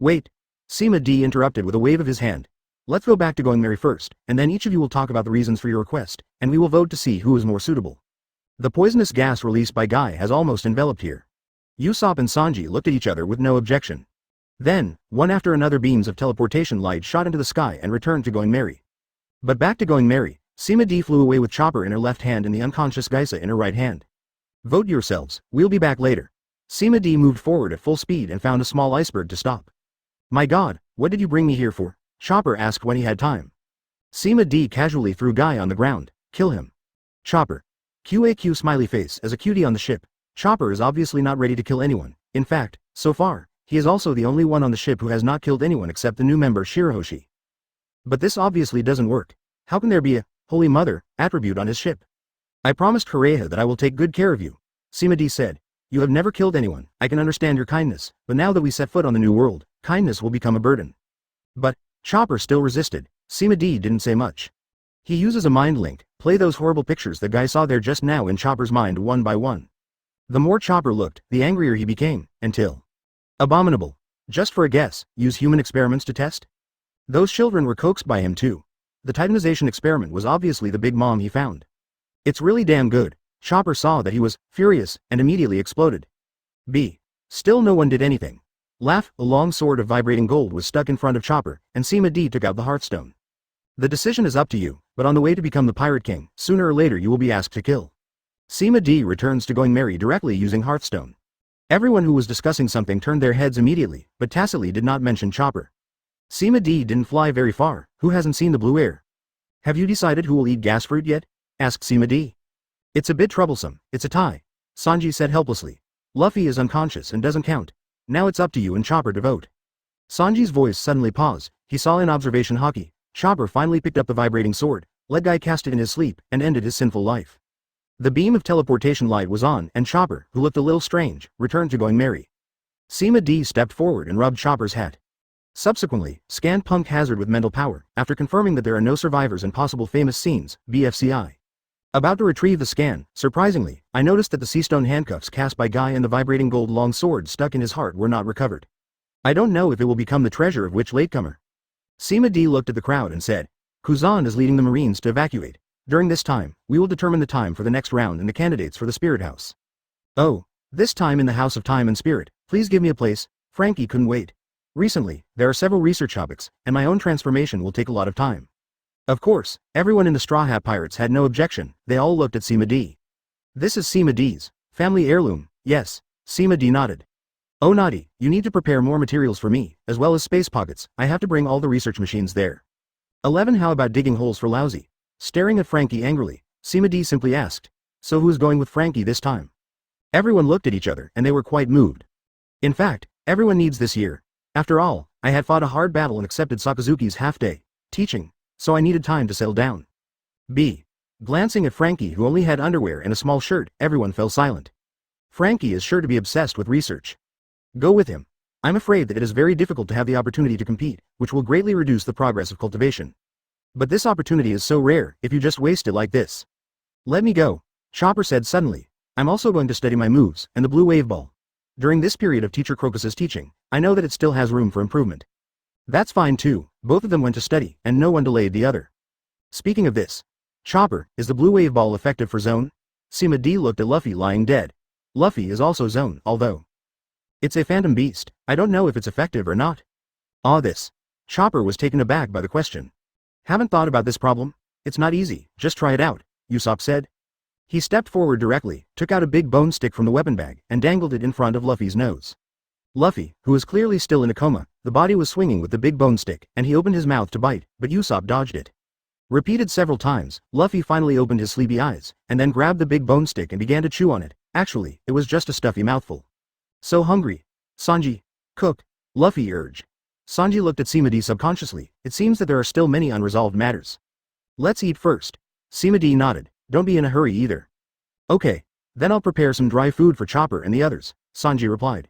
Wait. Sima D interrupted with a wave of his hand. Let's go back to Going Merry first, and then each of you will talk about the reasons for your request, and we will vote to see who is more suitable. The poisonous gas released by Guy has almost enveloped here. Usopp and Sanji looked at each other with no objection. Then, one after another beams of teleportation light shot into the sky and returned to Going Merry. But back to Going Merry, Sima D flew away with Chopper in her left hand and the unconscious Geisa in her right hand. Vote yourselves, we'll be back later. Sima D moved forward at full speed and found a small iceberg to stop. My god, what did you bring me here for? Chopper asked when he had time. Sima D casually threw Guy on the ground. Kill him. Chopper. QAQ smiley face as a cutie on the ship. Chopper is obviously not ready to kill anyone. In fact, so far, he is also the only one on the ship who has not killed anyone except the new member Shirahoshi. But this obviously doesn't work. How can there be a Holy Mother attribute on his ship? I promised Kureha that I will take good care of you. Sima D said. You have never killed anyone, I can understand your kindness, but now that we set foot on the new world, kindness will become a burden. But, Chopper still resisted. Sima D didn't say much. He uses a mind link, play those horrible pictures the guy saw there just now in Chopper's mind one by one. The more Chopper looked, the angrier he became, until. Abominable. Just for a guess, use human experiments to test? Those children were coaxed by him too. The titanization experiment was obviously the big mom he found. It's really damn good. Chopper saw that he was furious and immediately exploded. Still no one did anything. A long sword of vibrating gold was stuck in front of Chopper, and Sima D took out the Hearthstone. The decision is up to you, but on the way to become the Pirate King, sooner or later you will be asked to kill. Sima D returns to Going Merry directly using Hearthstone. Everyone who was discussing something turned their heads immediately, but tacitly did not mention Chopper. Sima D didn't fly very far. Who hasn't seen the blue air? Have you decided who will eat gas fruit yet? Asked Sima D. It's a bit troublesome, it's a tie. Sanji said helplessly. Luffy is unconscious and doesn't count. Now it's up to you and Chopper to vote. Sanji's voice suddenly paused. He saw in observation Haki. Chopper finally picked up the vibrating sword, let Guy cast it in his sleep, and ended his sinful life. The beam of teleportation light was on, and Chopper, who looked a little strange, returned to Going Merry. Sima D stepped forward and rubbed Chopper's hat. Subsequently, scanned Punk Hazard with mental power, after confirming that there are no survivors and possible famous scenes, BFCI. About to retrieve the scan, surprisingly, I noticed that the seastone handcuffs cast by Guy and the vibrating gold long sword stuck in his heart were not recovered. I don't know if it will become the treasure of which latecomer. Sima D looked at the crowd and said, Kuzan is leading the Marines to evacuate. During this time, we will determine the time for the next round and the candidates for the Spirit House. Oh, this time in the House of Time and Spirit, please give me a place. Frankie couldn't wait. Recently, there are several research topics, and my own transformation will take a lot of time. Of course, everyone in the Straw Hat Pirates had no objection. They all looked at Sima D. This is Sima D's family heirloom. Yes, Sima D nodded. Oh Noddy, you need to prepare more materials for me, as well as space pockets. I have to bring all the research machines there. 11 How about digging holes for Lousy? Staring at Frankie angrily, Sima D simply asked. So who's going with Frankie this time? Everyone looked at each other, and they were quite moved. In fact, everyone needs this year. After all, I had fought a hard battle and accepted Sakazuki's half-day teaching, so I needed time to settle down. Glancing at Frankie, who only had underwear and a small shirt, everyone fell silent. Frankie is sure to be obsessed with research. Go with him. I'm afraid that it is very difficult to have the opportunity to compete, which will greatly reduce the progress of cultivation. But this opportunity is so rare if you just waste it like this. Let me go, Chopper said suddenly. I'm also going to study my moves and the blue wave ball. During this period of Teacher Crocus's teaching, I know that it still has room for improvement. That's fine too. Both of them went to study, and no one delayed the other. Speaking of this, Chopper, is the blue wave ball effective for zone? Sima D looked at Luffy lying dead. Luffy is also zone, although it's a phantom beast. I don't know if it's effective or not. This. Chopper was taken aback by the question. Haven't thought about this problem? It's not easy, just try it out, Usopp said. He stepped forward directly, took out a big bone stick from the weapon bag, and dangled it in front of Luffy's nose. Luffy, who was clearly still in a coma, the body was swinging with the big bone stick, and he opened his mouth to bite, but Usopp dodged it. Repeated several times, Luffy finally opened his sleepy eyes, and then grabbed the big bone stick and began to chew on it. Actually, it was just a stuffy mouthful. So hungry. Sanji. Cook. Luffy urged. Sanji looked at Sima D subconsciously. It seems that there are still many unresolved matters. Let's eat first. Sima D nodded. Don't be in a hurry either. Okay. Then I'll prepare some dry food for Chopper and the others, Sanji replied.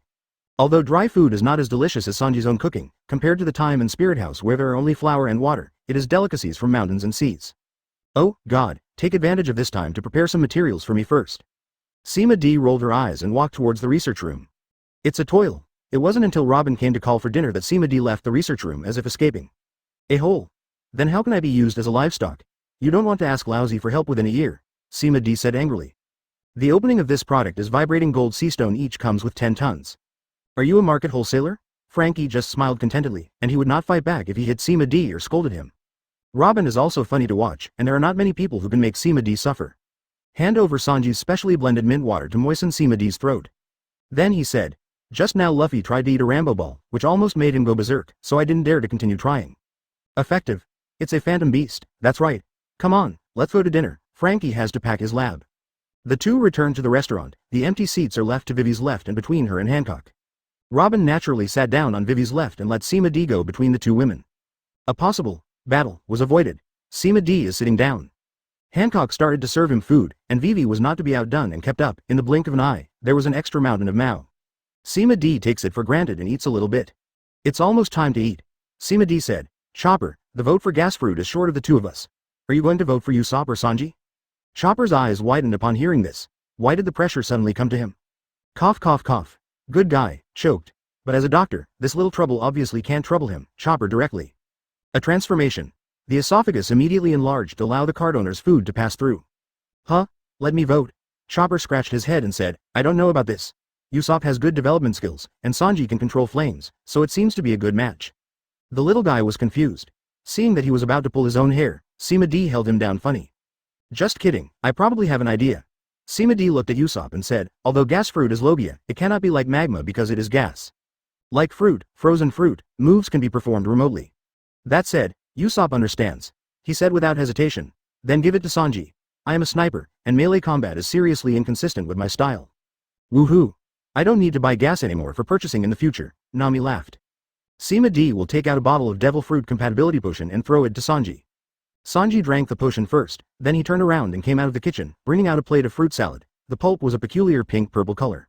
Although dry food is not as delicious as Sanji's own cooking, compared to the time and Spirit House where there are only flour and water, it is delicacies from mountains and seas. Oh, God, take advantage of this time to prepare some materials for me first. Sima D rolled her eyes and walked towards the research room. It's a toil. It wasn't until Robin came to call for dinner that Sima D left the research room as if escaping. A hole. Then how can I be used as a livestock? You don't want to ask Lousy for help within a year, Sima D said angrily. The opening of this product is vibrating gold sea stone, each comes with 10 tons. Are you a market wholesaler? Frankie just smiled contentedly, and he would not fight back if he hit Sima D or scolded him. Robin is also funny to watch, and there are not many people who can make Sima D suffer. Hand over Sanji's specially blended mint water to moisten Sima D's throat. Then he said, just now Luffy tried to eat a Rambo ball, which almost made him go berserk, so I didn't dare to continue trying. Effective. It's a phantom beast, that's right. Come on, let's go to dinner. Frankie has to pack his lab. The two returned to the restaurant. The empty seats are left to Vivi's left and between her and Hancock. Robin naturally sat down on Vivi's left and let Sima D go between the two women. A possible battle was avoided. Sima D is sitting down. Hancock started to serve him food, and Vivi was not to be outdone and kept up. In the blink of an eye, there was an extra mountain of mao. Sima D takes it for granted and eats a little bit. It's almost time to eat. Sima D said, Chopper, the vote for gas fruit is short of the two of us. Are you going to vote for Usopp or Sanji? Chopper's eyes widened upon hearing this. Why did the pressure suddenly come to him? Cough cough cough. Good guy, choked. But as a doctor, this little trouble obviously can't trouble him, Chopper directly. A transformation. The esophagus immediately enlarged to allow the cart owner's food to pass through. Huh? Let me vote. Chopper scratched his head and said, I don't know about this. Usopp has good development skills, and Sanji can control flames, so it seems to be a good match. The little guy was confused. Seeing that he was about to pull his own hair, Sima D held him down funny. Just kidding, I probably have an idea. Sima D looked at Usopp and said, although gas fruit is Logia, it cannot be like magma because it is gas. Like fruit, frozen fruit, moves can be performed remotely. That said, Usopp understands. He said without hesitation. Then give it to Sanji. I am a sniper, and melee combat is seriously inconsistent with my style. Woohoo! I don't need to buy gas anymore for purchasing in the future, Nami laughed. Sima D will take out a bottle of devil fruit compatibility potion and throw it to Sanji. Sanji drank the potion first, then he turned around and came out of the kitchen, bringing out a plate of fruit salad. The pulp was a peculiar pink-purple color.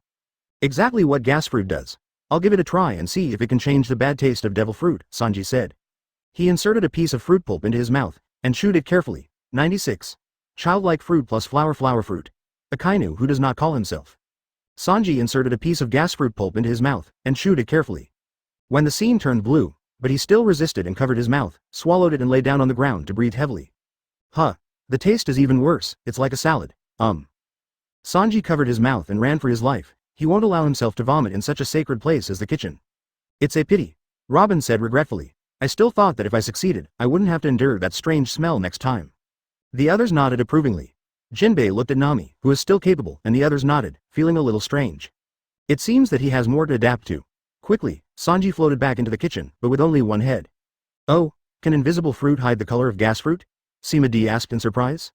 Exactly what gas fruit does. I'll give it a try and see if it can change the bad taste of devil fruit, Sanji said. He inserted a piece of fruit pulp into his mouth, and chewed it carefully. 96. Childlike fruit plus flower fruit. A Kainu who does not call himself. Sanji inserted a piece of gas fruit pulp into his mouth, and chewed it carefully. When the scene turned blue, but he still resisted and covered his mouth, swallowed it and lay down on the ground to breathe heavily. Huh. The taste is even worse, it's like a salad. Sanji covered his mouth and ran for his life. He won't allow himself to vomit in such a sacred place as the kitchen. It's a pity. Robin said regretfully. I still thought that if I succeeded, I wouldn't have to endure that strange smell next time. The others nodded approvingly. Jinbei looked at Nami, who is still capable, and the others nodded, feeling a little strange. It seems that he has more to adapt to. Quickly, Sanji floated back into the kitchen, but with only one head. Oh, can invisible fruit hide the color of gas fruit? Sima D asked in surprise.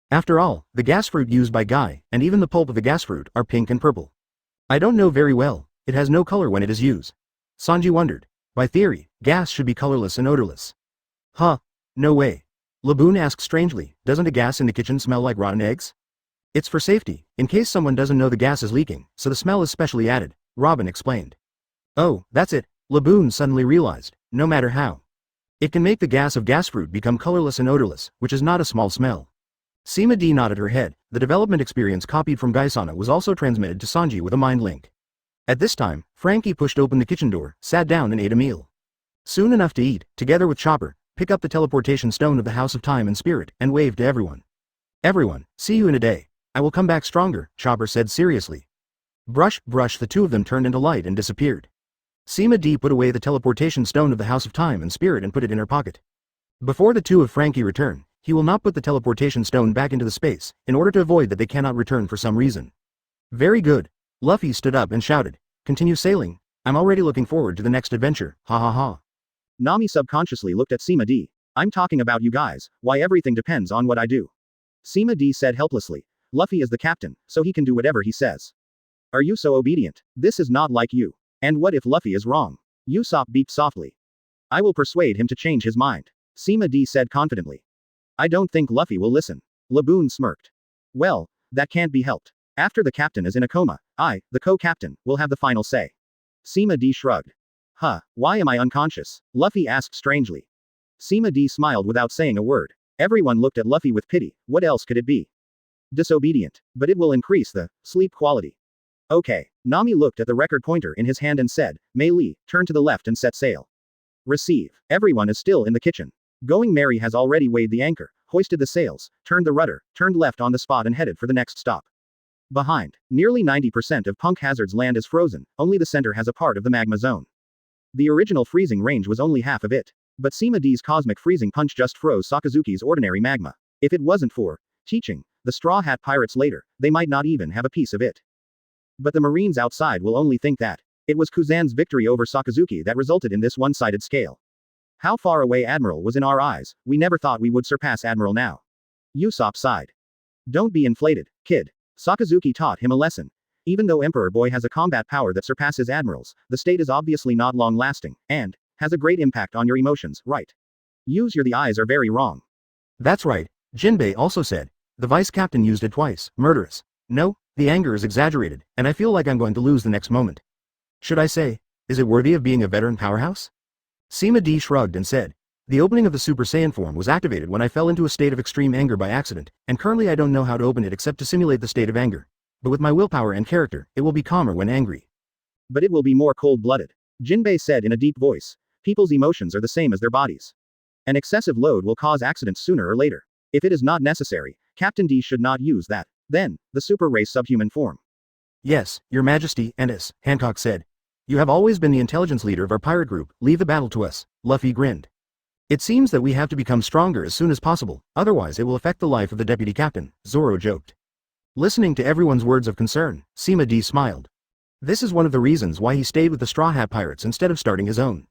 After all, the gas fruit used by Guy, and even the pulp of the gas fruit, are pink and purple. I don't know very well, it has no color when it is used. Sanji wondered. By theory, gas should be colorless and odorless. Huh, no way. Laboon asked strangely, doesn't a gas in the kitchen smell like rotten eggs? It's for safety, in case someone doesn't know the gas is leaking, so the smell is specially added, Robin explained. Oh, that's it, Laboon suddenly realized, no matter how. It can make the gas of gas fruit become colorless and odorless, which is not a small smell. Sima D nodded her head. The development experience copied from Gaisana was also transmitted to Sanji with a mind link. At this time, Frankie pushed open the kitchen door, sat down and ate a meal. Soon enough to eat, together with Chopper, pick up the teleportation stone of the House of Time and Spirit, and waved to everyone. Everyone, see you in a day. I will come back stronger, Chopper said seriously. Brush, brush, the two of them turned into light and disappeared. Sima D put away the teleportation stone of the House of Time and Spirit and put it in her pocket. Before the two of Frankie return, he will not put the teleportation stone back into the space, in order to avoid that they cannot return for some reason. Very good. Luffy stood up and shouted, continue sailing, I'm already looking forward to the next adventure, ha ha ha. Nami subconsciously looked at Sima D. I'm talking about you guys, why everything depends on what I do. Sima D said helplessly. Luffy is the captain, so he can do whatever he says. Are you so obedient? This is not like you. And what if Luffy is wrong? Usopp beeped softly. I will persuade him to change his mind. Sima D said confidently. I don't think Luffy will listen. Laboon smirked. Well, that can't be helped. After the captain is in a coma, I, the co-captain, will have the final say. Sima D shrugged. Huh, why am I unconscious? Luffy asked strangely. Sima D smiled without saying a word. Everyone looked at Luffy with pity, what else could it be? Disobedient. But it will increase the sleep quality. Okay. Nami looked at the record pointer in his hand and said, Mei Li, turn to the left and set sail. Receive. Everyone is still in the kitchen. Going Mary has already weighed the anchor, hoisted the sails, turned the rudder, turned left on the spot and headed for the next stop. Behind, nearly 90% of Punk Hazard's land is frozen, only the center has a part of the magma zone. The original freezing range was only half of it. But Sima D's cosmic freezing punch just froze Sakazuki's ordinary magma. If it wasn't for teaching the Straw Hat pirates later, they might not even have a piece of it. But the Marines outside will only think that it was Kuzan's victory over Sakazuki that resulted in this one-sided scale. How far away Admiral was in our eyes, we never thought we would surpass Admiral now. Usopp sighed. Don't be inflated, kid. Sakazuki taught him a lesson. Even though Emperor Boy has a combat power that surpasses Admiral's, the state is obviously not long-lasting, and has a great impact on your emotions, right? The eyes are very wrong. That's right, Jinbei also said. The vice captain used it twice, murderous. No, the anger is exaggerated, and I feel like I'm going to lose the next moment. Should I say, is it worthy of being a veteran powerhouse? Sima D shrugged and said, the opening of the Super Saiyan form was activated when I fell into a state of extreme anger by accident, and currently I don't know how to open it except to simulate the state of anger. But with my willpower and character, it will be calmer when angry. But it will be more cold-blooded. Jinbei said in a deep voice. People's emotions are the same as their bodies. An excessive load will cause accidents sooner or later. If it is not necessary, Captain D should not use that. Then, the super race subhuman form. Yes, Your Majesty, Ennis, Hancock said. You have always been the intelligence leader of our pirate group, leave the battle to us, Luffy grinned. It seems that we have to become stronger as soon as possible, otherwise it will affect the life of the deputy captain, Zoro joked. Listening to everyone's words of concern, Sima D smiled. This is one of the reasons why he stayed with the Straw Hat Pirates instead of starting his own.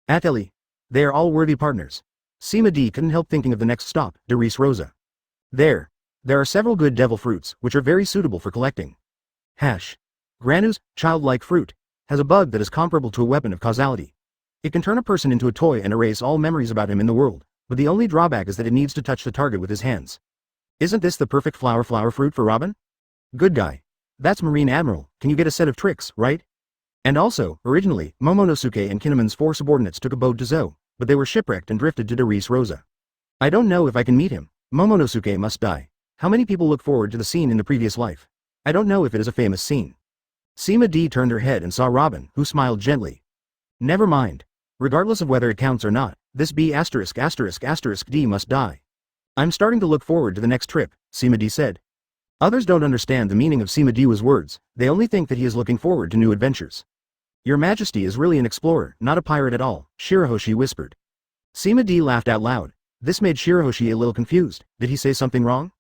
Ateli. They are all worthy partners. Sima D couldn't help thinking of the next stop, Derice Rosa. There are several good devil fruits, which are very suitable for collecting. Hash. Granu's, childlike fruit, has a bug that is comparable to a weapon of causality. It can turn a person into a toy and erase all memories about him in the world, but the only drawback is that it needs to touch the target with his hands. Isn't this the perfect flower fruit for Robin? Good guy. That's Marine Admiral, can you get a set of tricks, right? And also, originally, Momonosuke and Kinnaman's 4 subordinates took a boat to Zou, but they were shipwrecked and drifted to Derice Rosa. I don't know if I can meet him. Momonosuke must die. How many people look forward to the scene in the previous life? I don't know if it is a famous scene. Sima D turned her head and saw Robin, who smiled gently. Never mind. Regardless of whether it counts or not, this B***** D must die. I'm starting to look forward to the next trip, Sima D said. Others don't understand the meaning of Sima Di's words, they only think that he is looking forward to new adventures. Your Majesty is really an explorer, not a pirate at all, Shirahoshi whispered. Sima D laughed out loud. This made Shirahoshi a little confused. Did he say something wrong?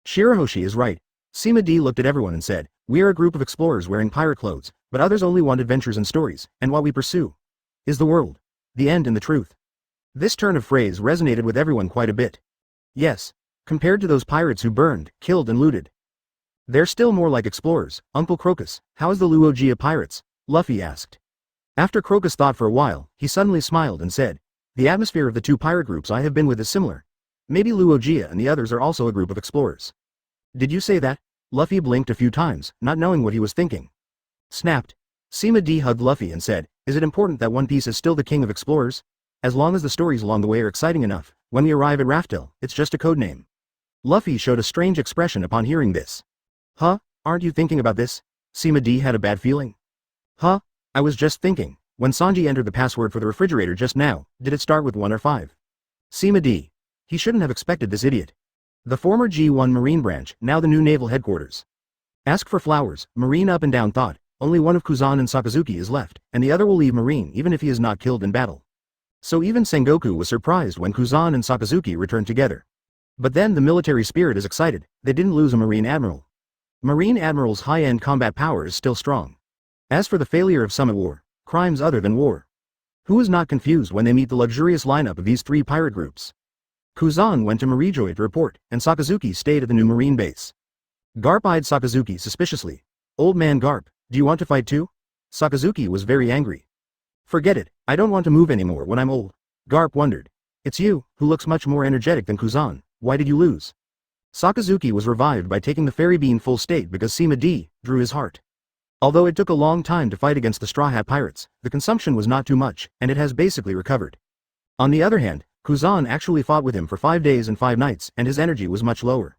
Shirahoshi is right. Sima D looked at everyone and said, we are a group of explorers wearing pirate clothes, but others only want adventures and stories, and what we pursue is the world, the end and the truth. This turn of phrase resonated with everyone quite a bit. Yes, compared to those pirates who burned, killed and looted. They're still more like explorers. Uncle Crocus, how is the Luogia pirates? Luffy asked. After Crocus thought for a while, he suddenly smiled and said, the atmosphere of the 2 pirate groups I have been with is similar. Maybe Luogia and the others are also a group of explorers. Did you say that? Luffy blinked a few times, not knowing what he was thinking. Snapped. Sima D hugged Luffy and said, is it important that One Piece is still the king of explorers? As long as the stories along the way are exciting enough, when we arrive at Raftel, it's just a code name. Luffy showed a strange expression upon hearing this. Huh? Aren't you thinking about this? Sima D had a bad feeling. Huh? I was just thinking, when Sanji entered the password for the refrigerator just now, did it start with 1 or 5? Sima D. He shouldn't have expected this idiot. The former G1 Marine branch, now the new naval headquarters. Ask for flowers, Marine up and down thought, only one of Kuzan and Sakazuki is left, and the other will leave Marine even if he is not killed in battle. So even Sengoku was surprised when Kuzan and Sakazuki returned together. But then the military spirit is excited, they didn't lose a Marine Admiral. Marine Admiral's high-end combat power is still strong. As for the failure of Summit War, crimes other than war. Who is not confused when they meet the luxurious lineup of these three pirate groups? Kuzan went to Marijoy to report, and Sakazuki stayed at the new Marine base. Garp eyed Sakazuki suspiciously. Old man Garp, do you want to fight too? Sakazuki was very angry. Forget it, I don't want to move anymore when I'm old. Garp wondered. It's you, who looks much more energetic than Kuzan, why did you lose? Sakazuki was revived by taking the fairy bean full state because Sima D drew his heart. Although it took a long time to fight against the StrawHat pirates, the consumption was not too much, and it has basically recovered. On the other hand, Kuzan actually fought with him for 5 days and 5 nights, and his energy was much lower.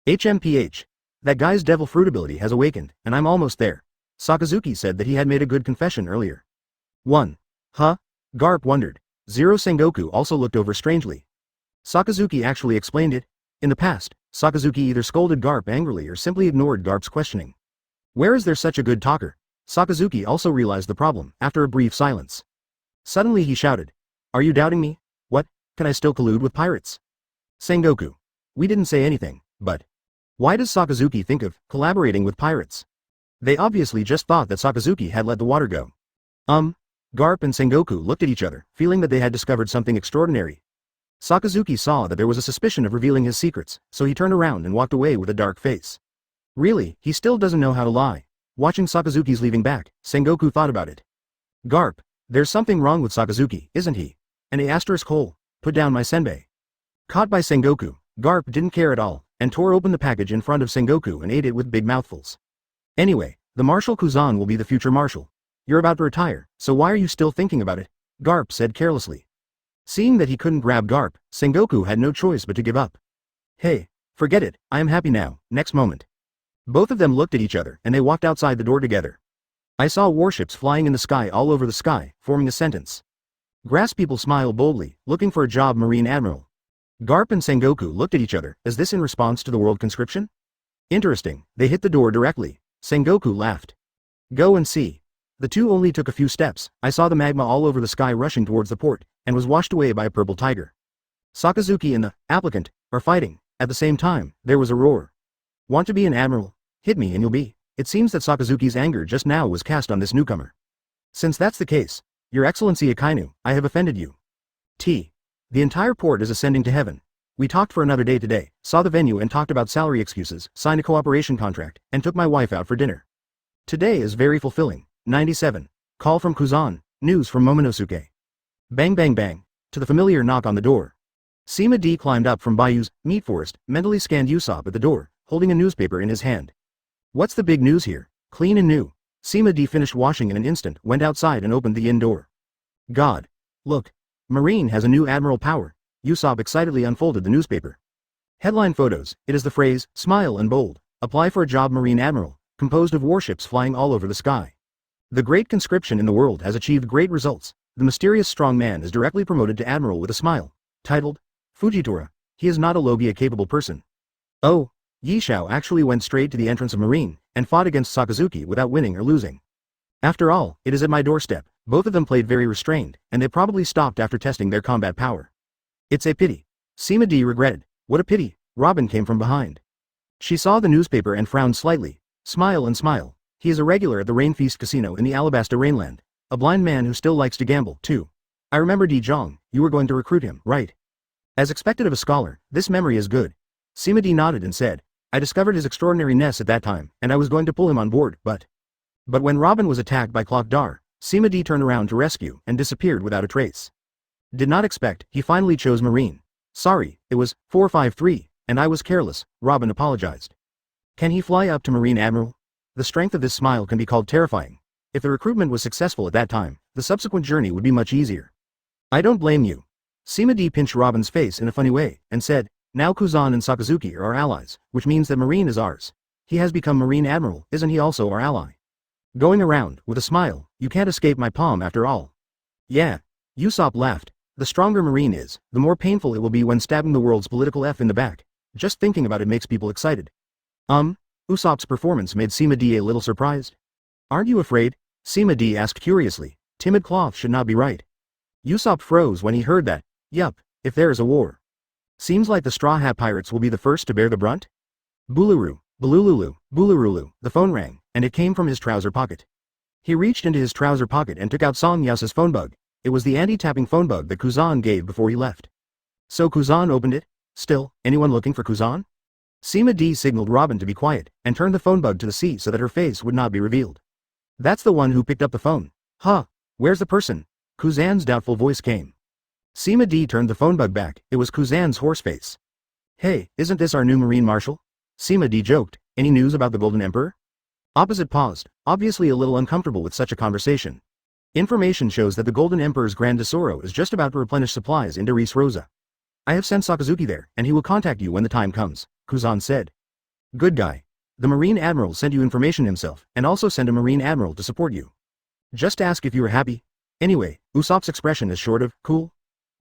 HMPH. That guy's devil fruit ability has awakened, and I'm almost there. Sakazuki said that he had made a good confession earlier. 1. Huh? Garp wondered. Zero Sengoku also looked over strangely. Sakazuki actually explained it. In the past, Sakazuki either scolded Garp angrily or simply ignored Garp's questioning. Where is there such a good talker? Sakazuki also realized the problem, after a brief silence. Suddenly he shouted. Are you doubting me? What, can I still collude with pirates? Sengoku. We didn't say anything, but... Why does Sakazuki think of collaborating with pirates? They obviously just thought that Sakazuki had let the water go. Garp and Sengoku looked at each other, feeling that they had discovered something extraordinary. Sakazuki saw that there was a suspicion of revealing his secrets, so he turned around and walked away with a dark face. Really, he still doesn't know how to lie. Watching Sakazuki's leaving back, Sengoku thought about it. Garp, there's something wrong with Sakazuki, isn't he? And a asterisk hole, put down my senbei. Caught by Sengoku, Garp didn't care at all, and tore open the package in front of Sengoku and ate it with big mouthfuls. Anyway, the Marshal Kuzan will be the future marshal. You're about to retire, so why are you still thinking about it? Garp said carelessly. Seeing that he couldn't grab Garp, Sengoku had no choice but to give up. Hey, forget it, I am happy now, next moment. Both of them looked at each other and they walked outside the door together. I saw warships flying in the sky all over the sky, forming a sentence. Grass people smile boldly, looking for a job Marine Admiral. Garp and Sengoku looked at each other, is this in response to the world conscription? Interesting, they hit the door directly. Sengoku laughed. Go and see. The two only took a few steps, I saw the magma all over the sky rushing towards the port, and was washed away by a purple tiger. Sakazuki and the applicant are fighting. At the same time, there was a roar. Want to be an admiral? Hit me and you'll be. It seems that Sakazuki's anger just now was cast on this newcomer. Since that's the case, Your Excellency Akainu, I have offended you. The entire port is ascending to heaven. We talked for another day today, saw the venue and talked about salary excuses, signed a cooperation contract, and took my wife out for dinner. Today is very fulfilling. 97. Call from Kuzan, news from Momanosuke. Bang bang bang, to the familiar knock on the door. Sima D climbed up from Bayou's meat forest, mentally scanned Usopp at the door, holding a newspaper in his hand. What's the big news here? Clean and new. Sima D finished washing in an instant, went outside and opened the inn door. God. Look. Marine has a new admiral power. Usopp excitedly unfolded the newspaper. Headline photos, it is the phrase, smile and bold, apply for a job Marine Admiral, composed of warships flying all over the sky. The great conscription in the world has achieved great results. The mysterious strong man is directly promoted to admiral with a smile. Titled, Fujitora. He is not a Logia-capable person. Oh, Yishao actually went straight to the entrance of Marine, and fought against Sakazuki without winning or losing. After all, it is at my doorstep. Both of them played very restrained, and they probably stopped after testing their combat power. It's a pity. Sima D regretted. What a pity. Robin came from behind. She saw the newspaper and frowned slightly. Smile and smile. He is a regular at the Rain Feast Casino in the Alabasta Rainland. A blind man who still likes to gamble, too. I remember Di Zhang, you were going to recruit him, right? As expected of a scholar, this memory is good. Sima D nodded and said, I discovered his extraordinariness at that time, and I was going to pull him on board, but when Robin was attacked by Clock Dar, Sima D turned around to rescue and disappeared without a trace. Did not expect, he finally chose Marine. Sorry, it was 453, and I was careless, Robin apologized. Can he fly up to Marine Admiral? The strength of this smile can be called terrifying. If the recruitment was successful at that time, the subsequent journey would be much easier. I don't blame you. Sima D pinched Robin's face in a funny way, and said, now Kuzan and Sakazuki are our allies, which means that Marine is ours. He has become Marine Admiral, isn't he also our ally? Going around, with a smile, you can't escape my palm after all. Yeah. Usopp laughed. The stronger Marine is, the more painful it will be when stabbing the world's political F in the back. Just thinking about it makes people excited. Usopp's performance made Sima D a little surprised. Aren't you afraid? Sima D asked curiously. Timid cloth should not be right. Usopp froze when he heard that. Yup, if there is a war. Seems like the Straw Hat Pirates will be the first to bear the brunt? Buluru, Bulululu, Bulurulu, the phone rang, and it came from his trouser pocket. He reached into his trouser pocket and took out Song Yasu's phone bug. It was the anti-tapping phone bug that Kuzan gave before he left. So Kuzan opened it? Still, anyone looking for Kuzan? Sima D signaled Robin to be quiet, and turned the phone bug to the sea so that her face would not be revealed. That's the one who picked up the phone. Huh, where's the person? Kuzan's doubtful voice came. Sima D turned the phone bug back, it was Kuzan's horse face. Hey, isn't this our new Marine Marshal? Sima D joked, any news about the Golden Emperor? Opposite paused, obviously a little uncomfortable with such a conversation. Information shows that the Golden Emperor's Grand Tesoro is just about to replenish supplies into Ris Rosa. I have sent Sakazuki there, and he will contact you when the time comes, Kuzan said. Good guy. The Marine Admiral sent you information himself, and also sent a Marine Admiral to support you. Just ask if you were happy. Anyway, Usopp's expression is short of, cool.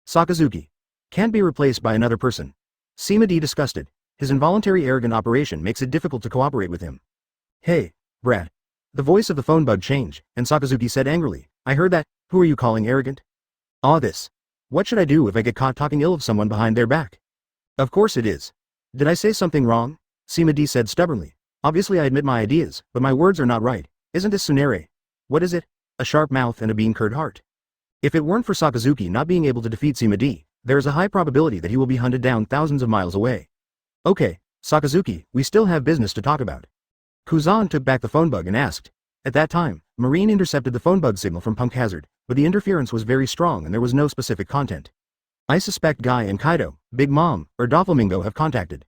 Sakazuki. Can't be replaced by another person. Sima D disgusted. His involuntary arrogant operation makes it difficult to cooperate with him. Hey, brat. The voice of the phone bug changed, and Sakazuki said angrily, I heard that, who are you calling arrogant? Ah this. What should I do if I get caught talking ill of someone behind their back? Of course it is. Did I say something wrong? Sima D said stubbornly. Obviously I admit my ideas, but my words are not right. Isn't this Tsunere? What is it? A sharp mouth and a bean-curd heart. If it weren't for Sakazuki not being able to defeat Sima D, there is a high probability that he will be hunted down thousands of miles away. Okay, Sakazuki, we still have business to talk about. Kuzan took back the phone bug and asked. At that time, Marine intercepted the phone bug signal from Punk Hazard, but the interference was very strong and there was no specific content. I suspect Guy and Kaido, Big Mom, or Doflamingo have contacted.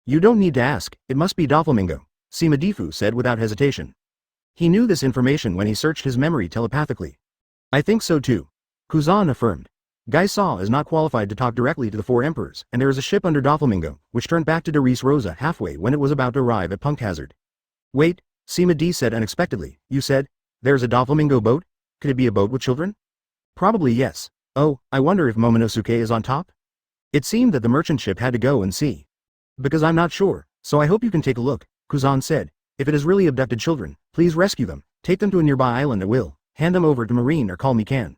You don't need to ask, it must be Doflamingo, Sima Difu said without hesitation. He knew this information when he searched his memory telepathically. I think so too. Kuzan affirmed. Guy Saw is not qualified to talk directly to the four emperors, and there is a ship under Doflamingo, which turned back to Ris Rosa halfway when it was about to arrive at Punk Hazard. Wait, Sima D said unexpectedly, you said, there's a Doflamingo boat? Could it be a boat with children? Probably yes. Oh, I wonder if Momanosuke is on top? It seemed that the merchant ship had to go and see. Because I'm not sure, so I hope you can take a look, Kuzan said. If it is really abducted children, please rescue them, take them to a nearby island at will, hand them over to Marine or call me Can.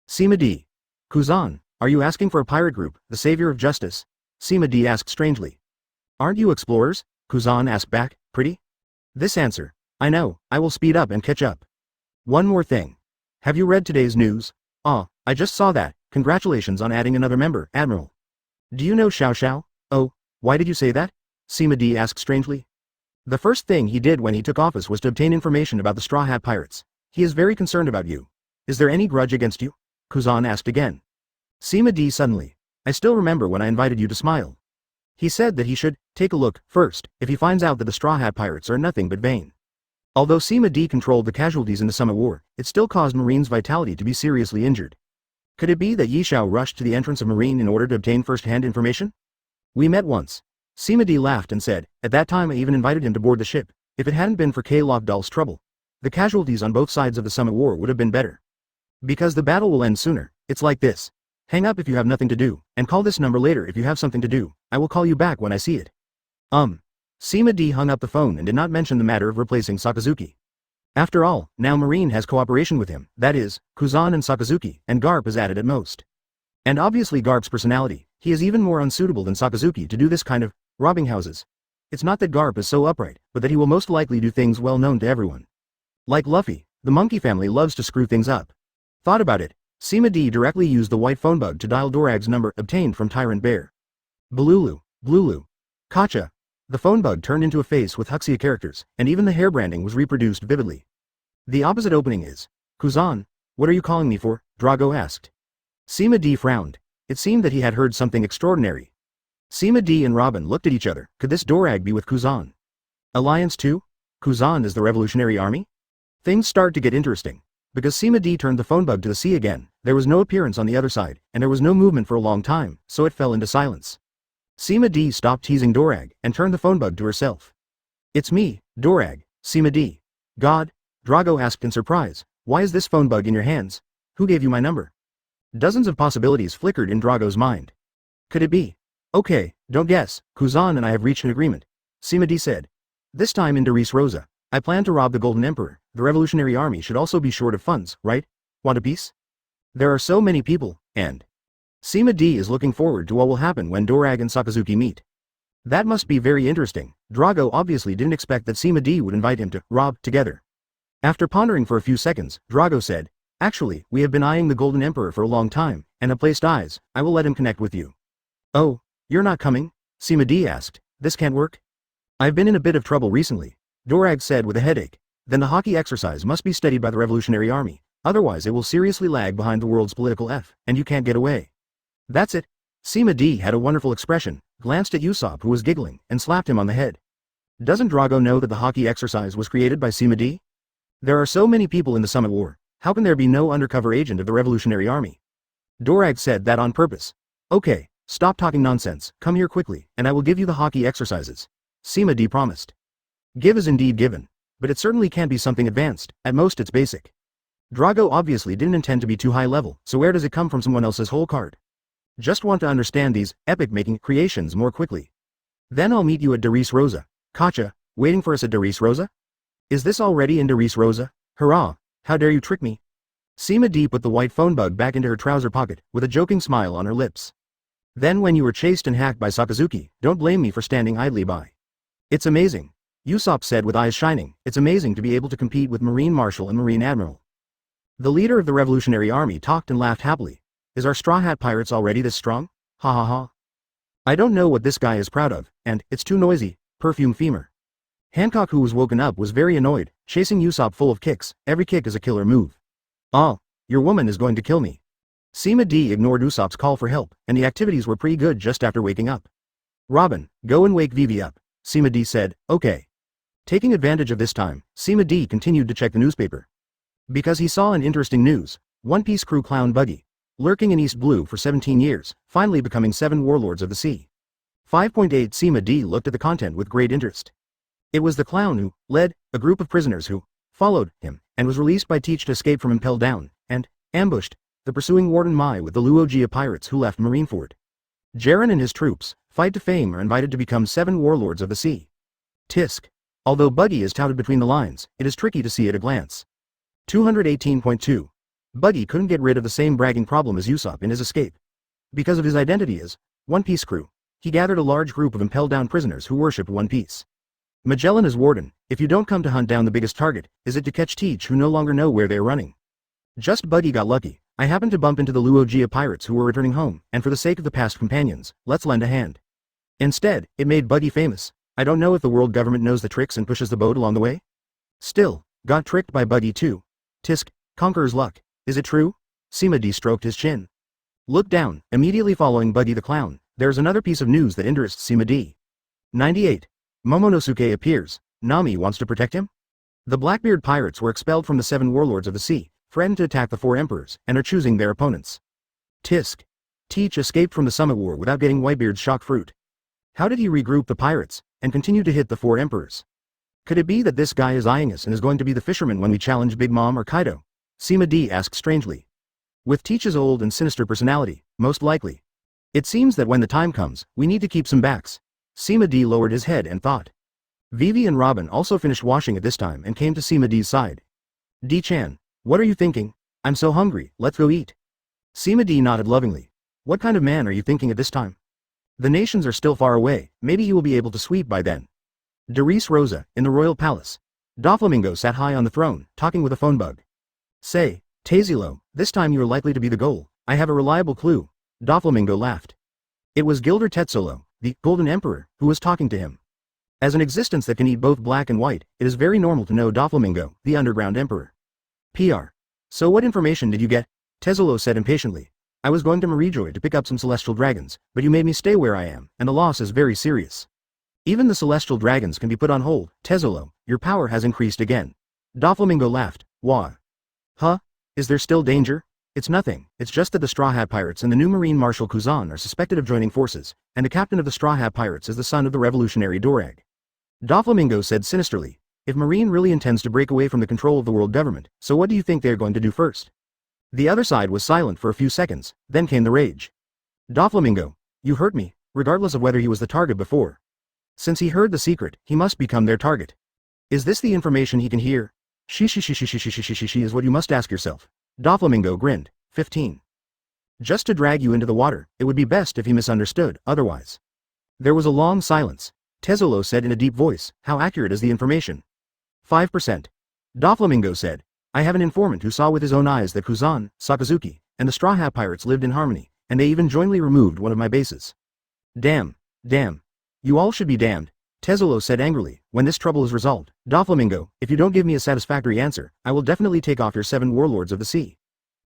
Sima D. Kuzan, are you asking for a pirate group, the savior of justice? Sima D asked strangely. Aren't you explorers? Kuzan asked back, pretty? This answer. I know, I will speed up and catch up. One more thing. Have you read today's news? Ah, I just saw that, congratulations on adding another member, Admiral. Do you know Xiao Xiao? Oh, why did you say that? Sima D asked strangely. The first thing he did when he took office was to obtain information about the Straw Hat Pirates. He is very concerned about you. Is there any grudge against you? Kuzan asked again. Sima D suddenly. I still remember when I invited you to Smile. He said that he should take a look first if he finds out that the Straw Hat Pirates are nothing but vain. Although Sima D controlled the casualties in the Summit War, it still caused Marine's vitality to be seriously injured. Could it be that Yi Xiao rushed to the entrance of Marine in order to obtain first-hand information? We met once. Sima D laughed and said, at that time I even invited him to board the ship. If it hadn't been for K-Lock-Doll's trouble, the casualties on both sides of the Summit War would have been better. Because the battle will end sooner, it's like this. Hang up if you have nothing to do, and call this number later if you have something to do. I will call you back when I see it. Sima D hung up the phone and did not mention the matter of replacing Sakazuki. After all, now Marine has cooperation with him, that is, Kuzan and Sakazuki, and Garp is added at most. And obviously Garp's personality, he is even more unsuitable than Sakazuki to do this kind of robbing houses. It's not that Garp is so upright, but that he will most likely do things well known to everyone. Like Luffy, the monkey family loves to screw things up. Thought about it, Sima D directly used the white phone bug to dial Dorag's number obtained from Tyrant Bear. Bululu, Blulu. Kacha. The phone bug turned into a face with Huxia characters, and even the hair branding was reproduced vividly. The opposite opening is, Kuzan, what are you calling me for? Drago asked. Sima D frowned. It seemed that he had heard something extraordinary. Sima D and Robin looked at each other. Could this Dorag be with Kuzan? Alliance 2? Kuzan is the Revolutionary Army? Things start to get interesting. Because Sima D turned the phone bug to the sea again, there was no appearance on the other side, and there was no movement for a long time, so it fell into silence. Sima D stopped teasing Dorag, and turned the phone bug to herself. It's me, Dorag, Sima D. God? Drago asked in surprise, why is this phone bug in your hands? Who gave you my number? Dozens of possibilities flickered in Drago's mind. Could it be? Okay, don't guess, Kuzan and I have reached an agreement. Sima D said. This time in Doris Rosa, I plan to rob the Golden Emperor. The Revolutionary Army should also be short of funds, right? Want a piece? There are so many people, and Sima D is looking forward to what will happen when Dorag and Sakazuki meet. That must be very interesting. Drago obviously didn't expect that Sima D would invite him to rob together. After pondering for a few seconds, Drago said, Actually, we have been eyeing the Golden Emperor for a long time, and have placed eyes. I will let him connect with you. Oh, you're not coming? Sima D asked. This can't work? I've been in a bit of trouble recently, Dorag said with a headache. Then the hockey exercise must be studied by the Revolutionary Army, otherwise it will seriously lag behind the world's political and you can't get away. That's it. Sima D had a wonderful expression, glanced at Usopp who was giggling, and slapped him on the head. Doesn't Drago know that the hockey exercise was created by Sima D? There are so many people in the Summit War, how can there be no undercover agent of the Revolutionary Army? Dorag said that on purpose. Okay, stop talking nonsense, come here quickly, and I will give you the hockey exercises. Sima D promised. Give is indeed given, but it certainly can't be something advanced, at most it's basic. Drago obviously didn't intend to be too high level, so where does it come from someone else's whole card? Just want to understand these epic-making creations more quickly. Then I'll meet you at Doris Rosa. Kacha, waiting for us at Doris Rosa? Is this already in Doris Rosa? Hurrah, how dare you trick me? Sima D put the white phone bug back into her trouser pocket, with a joking smile on her lips. Then when you were chased and hacked by Sakazuki, don't blame me for standing idly by. It's amazing. Usopp said with eyes shining, it's amazing to be able to compete with Marine Marshal and Marine Admiral. The leader of the Revolutionary Army talked and laughed happily. Is our Straw Hat Pirates already this strong? Ha ha ha. I don't know what this guy is proud of, and, it's too noisy, perfume femur. Hancock who was woken up was very annoyed, chasing Usopp full of kicks, every kick is a killer move. Ah, your woman is going to kill me. Sima D ignored Usopp's call for help, and the activities were pretty good just after waking up. Robin, go and wake Vivi up, Sima D said, okay. Taking advantage of this time, Sima D continued to check the newspaper. Because he saw an interesting news, One Piece crew clown Buggy, lurking in East Blue for 17 years, finally becoming 7 warlords of the sea. 5.8 Sima D looked at the content with great interest. It was the clown who led a group of prisoners who followed him, and was released by Teach to escape from Impel Down, and ambushed the pursuing Warden Mai with the Luogia pirates who left Marineford. Jaren and his troops, fight to fame, are invited to become 7 warlords of the sea. Tisk. Although Buggy is touted between the lines, it is tricky to see at a glance. 218.2. Buggy couldn't get rid of the same bragging problem as Usopp in his escape. Because of his identity as One Piece crew, he gathered a large group of Impel Down prisoners who worshipped One Piece. Magellan is warden. If you don't come to hunt down the biggest target, is it to catch Teach who no longer know where they are running? Just Buggy got lucky. I happened to bump into the Luogia pirates who were returning home, and for the sake of the past companions, let's lend a hand. Instead, it made Buggy famous. I don't know if the world government knows the tricks and pushes the boat along the way. Still, got tricked by Buggy too. Tisk, conqueror's luck. Is it true? Sima D stroked his chin. Look down, immediately following Buggy the clown, there's another piece of news that interests Sima D. 98. Momonosuke appears. Nami wants to protect him? The Blackbeard pirates were expelled from the 7 warlords of the sea, threatened to attack the 4 emperors, and are choosing their opponents. Tisk. Teach escaped from the Summit War without getting Whitebeard's shock fruit. How did he regroup the pirates, and continue to hit the 4 emperors? Could it be that this guy is eyeing us and is going to be the fisherman when we challenge Big Mom or Kaido? Sima D asked strangely. With Teach's old and sinister personality, most likely. It seems that when the time comes, we need to keep some backs. Sima D lowered his head and thought. Vivi and Robin also finished washing at this time and came to Sima D's side. D-chan, what are you thinking? I'm so hungry, let's go eat. Sima D nodded lovingly. What kind of man are you thinking at this time? The nations are still far away, maybe you will be able to sweep by then. Doris Rosa, in the royal palace. Doflamingo sat high on the throne, talking with a phone bug. Say, Tazilo, this time you are likely to be the goal. I have a reliable clue. Doflamingo laughed. It was Gilder Tetsolo, the Golden Emperor, who was talking to him. As an existence that can eat both black and white, it is very normal to know Doflamingo, the Underground Emperor. PR. So what information did you get? Tezolo said impatiently. I was going to Marijoy to pick up some celestial dragons, but you made me stay where I am, and the loss is very serious. Even the celestial dragons can be put on hold. Tezolo, your power has increased again. Doflamingo laughed. Wah. Huh? Is there still danger? It's nothing, it's just that the Straw Hat Pirates and the new Marine Marshal Kuzan are suspected of joining forces, and the captain of the Straw Hat Pirates is the son of the revolutionary Dorag. Doflamingo said sinisterly. If Marine really intends to break away from the control of the world government, so what do you think they're going to do first? The other side was silent for a few seconds, then came the rage. Doflamingo, you hurt me. regardless of whether he was the target before. Since he heard the secret, he must become their target. Is this the information he can hear? She is what you must ask yourself. Doflamingo grinned. 15. Just to drag you into the water, it would be best if he misunderstood, otherwise. There was a long silence. Tezzolo said in a deep voice, how accurate is the information? 5%. Doflamingo said, I have an informant who saw with his own eyes that Kuzan, Sakazuki, and the StrawHat pirates lived in harmony, and they even jointly removed one of my bases. Damn. Damn. You all should be damned, Tezzolo said angrily, when this trouble is resolved. Doflamingo, if you don't give me a satisfactory answer, I will definitely take off your 7 warlords of the sea.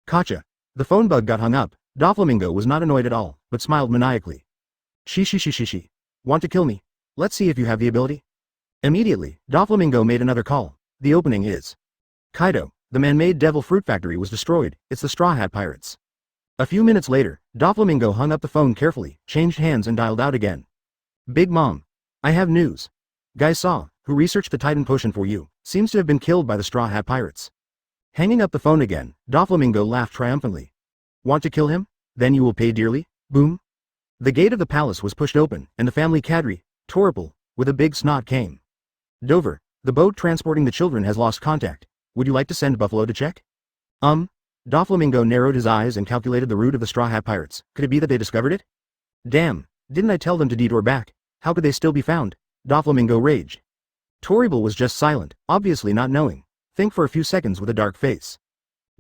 Gotcha. The phone bug got hung up. Doflamingo was not annoyed at all, but smiled maniacally. She. Want to kill me? Let's see if you have the ability. Immediately, Doflamingo made another call. The opening is. Kaido, the man-made devil fruit factory was destroyed, it's the StrawHat pirates. A few minutes later, Doflamingo hung up the phone carefully, changed hands and dialed out again. Big Mom. I have news. Guy Saw, who researched the Titan potion for you, seems to have been killed by the StrawHat pirates. Hanging up the phone again, Doflamingo laughed triumphantly. Want to kill him? Then you will pay dearly? Boom. The gate of the palace was pushed open, and the family cadre, Toripal, with a big snot came. Dover, the boat transporting the children has lost contact. Would you like to send Buffalo to check? Doflamingo narrowed his eyes and calculated the route of the StrawHat pirates. Could it be that they discovered it? Damn, didn't I tell them to detour back? How could they still be found? Doflamingo raged. Toribal was just silent, obviously not knowing. Think for a few seconds with a dark face.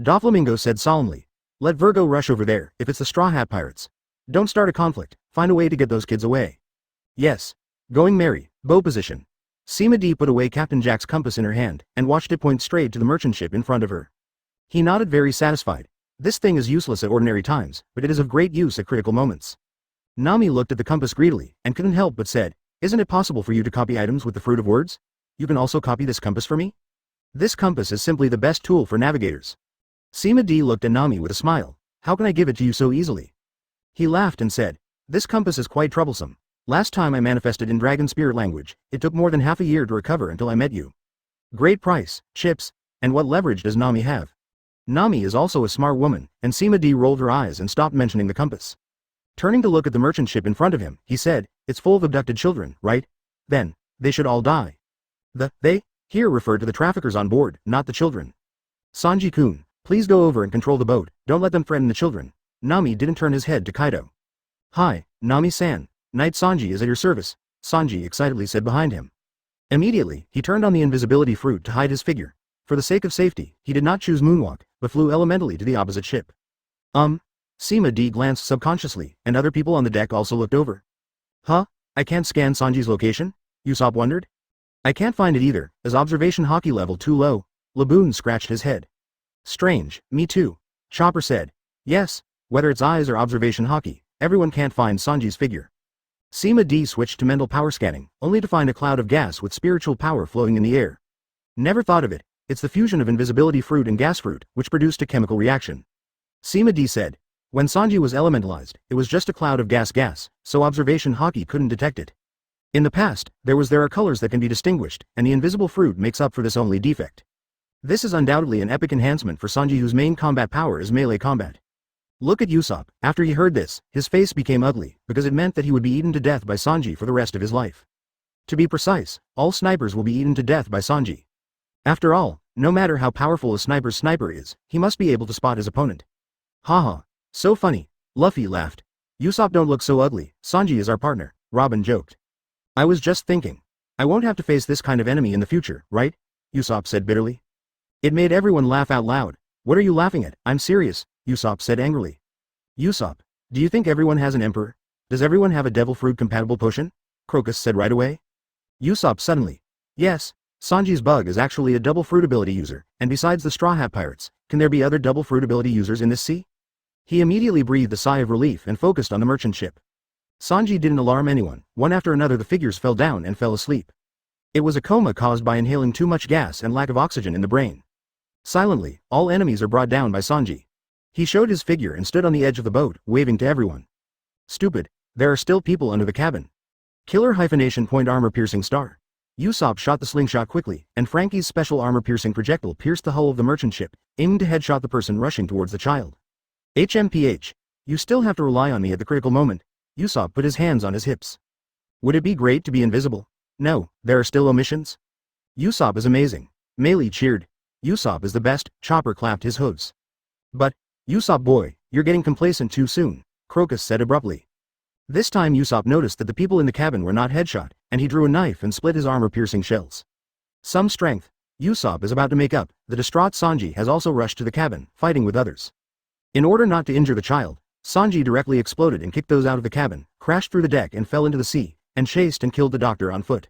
Doflamingo said solemnly, let Virgo rush over there, if it's the StrawHat pirates. Don't start a conflict, find a way to get those kids away. Yes. Going Mary, bow position. Sima D put away Captain Jack's compass in her hand, and watched it point straight to the merchant ship in front of her. He nodded very satisfied. This thing is useless at ordinary times, but it is of great use at critical moments. Nami looked at the compass greedily, and couldn't help but said, isn't it possible for you to copy items with the fruit of words? You can also copy this compass for me? This compass is simply the best tool for navigators. Sima D looked at Nami with a smile. How can I give it to you so easily? He laughed and said, this compass is quite troublesome. Last time I manifested in dragon spirit language, it took more than half a year to recover until I met you. Great price, chips, and what leverage does Nami have? Nami is also a smart woman, and Sima D rolled her eyes and stopped mentioning the compass. Turning to look at the merchant ship in front of him, he said, it's full of abducted children, right? Then, they should all die. They here referred to the traffickers on board, not the children. Sanji-kun, please go over and control the boat, don't let them threaten the children. Nami didn't turn his head to Kaido. Hi, Nami-san. Knight Sanji is at your service, Sanji excitedly said behind him. Immediately, he turned on the invisibility fruit to hide his figure. For the sake of safety, he did not choose moonwalk, but flew elementally to the opposite ship. Sima D glanced subconsciously, and other people on the deck also looked over. Huh? I can't scan Sanji's location? Usopp wondered. I can't find it either, is observation hockey level too low? Laboon scratched his head. Strange, me too. Chopper said. Yes, whether it's eyes or observation hockey, everyone can't find Sanji's figure. Sima D switched to mental power scanning, only to find a cloud of gas with spiritual power floating in the air. Never thought of it, it's the fusion of invisibility fruit and gas fruit, which produced a chemical reaction. Sima D said. When Sanji was elementalized, it was just a cloud of gas, so observation hockey couldn't detect it. In the past, there are colors that can be distinguished, and the invisible fruit makes up for this only defect. This is undoubtedly an epic enhancement for Sanji, whose main combat power is melee combat. Look at Usopp. After he heard this, his face became ugly, because it meant that he would be eaten to death by Sanji for the rest of his life. To be precise, all snipers will be eaten to death by Sanji. After all, no matter how powerful a sniper's sniper is, he must be able to spot his opponent. Haha. So funny. Luffy laughed. Usopp, don't look so ugly, Sanji is our partner, Robin joked. I was just thinking. I won't have to face this kind of enemy in the future, right? Usopp said bitterly. It made everyone laugh out loud. What are you laughing at? I'm serious, Usopp said angrily. Usopp, do you think everyone has an emperor? Does everyone have a devil fruit compatible potion? Crocus said right away. Usopp suddenly. Yes, Sanji's bug is actually a double fruit ability user, and besides the StrawHat pirates, can there be other double fruit ability users in this sea? He immediately breathed a sigh of relief and focused on the merchant ship. Sanji didn't alarm anyone. One after another the figures fell down and fell asleep. It was a coma caused by inhaling too much gas and lack of oxygen in the brain. Silently, all enemies are brought down by Sanji. He showed his figure and stood on the edge of the boat, waving to everyone. Stupid, there are still people under the cabin. Killer hyphenation point armor piercing star. Usopp shot the slingshot quickly, and Frankie's special armor piercing projectile pierced the hull of the merchant ship, aiming to headshot the person rushing towards the child. HMPH. You still have to rely on me at the critical moment. Usopp put his hands on his hips. Would it be great to be invisible? No, there are still omissions. Usopp is amazing. Melee cheered. Usopp is the best, Chopper clapped his hooves. But, Usopp boy, you're getting complacent too soon, Crocus said abruptly. This time Usopp noticed that the people in the cabin were not headshot, and he drew a knife and split his armor-piercing shells. Some strength. Usopp is about to make up. The distraught Sanji has also rushed to the cabin, fighting with others. In order not to injure the child, Sanji directly exploded and kicked those out of the cabin, crashed through the deck and fell into the sea, and chased and killed the doctor on foot.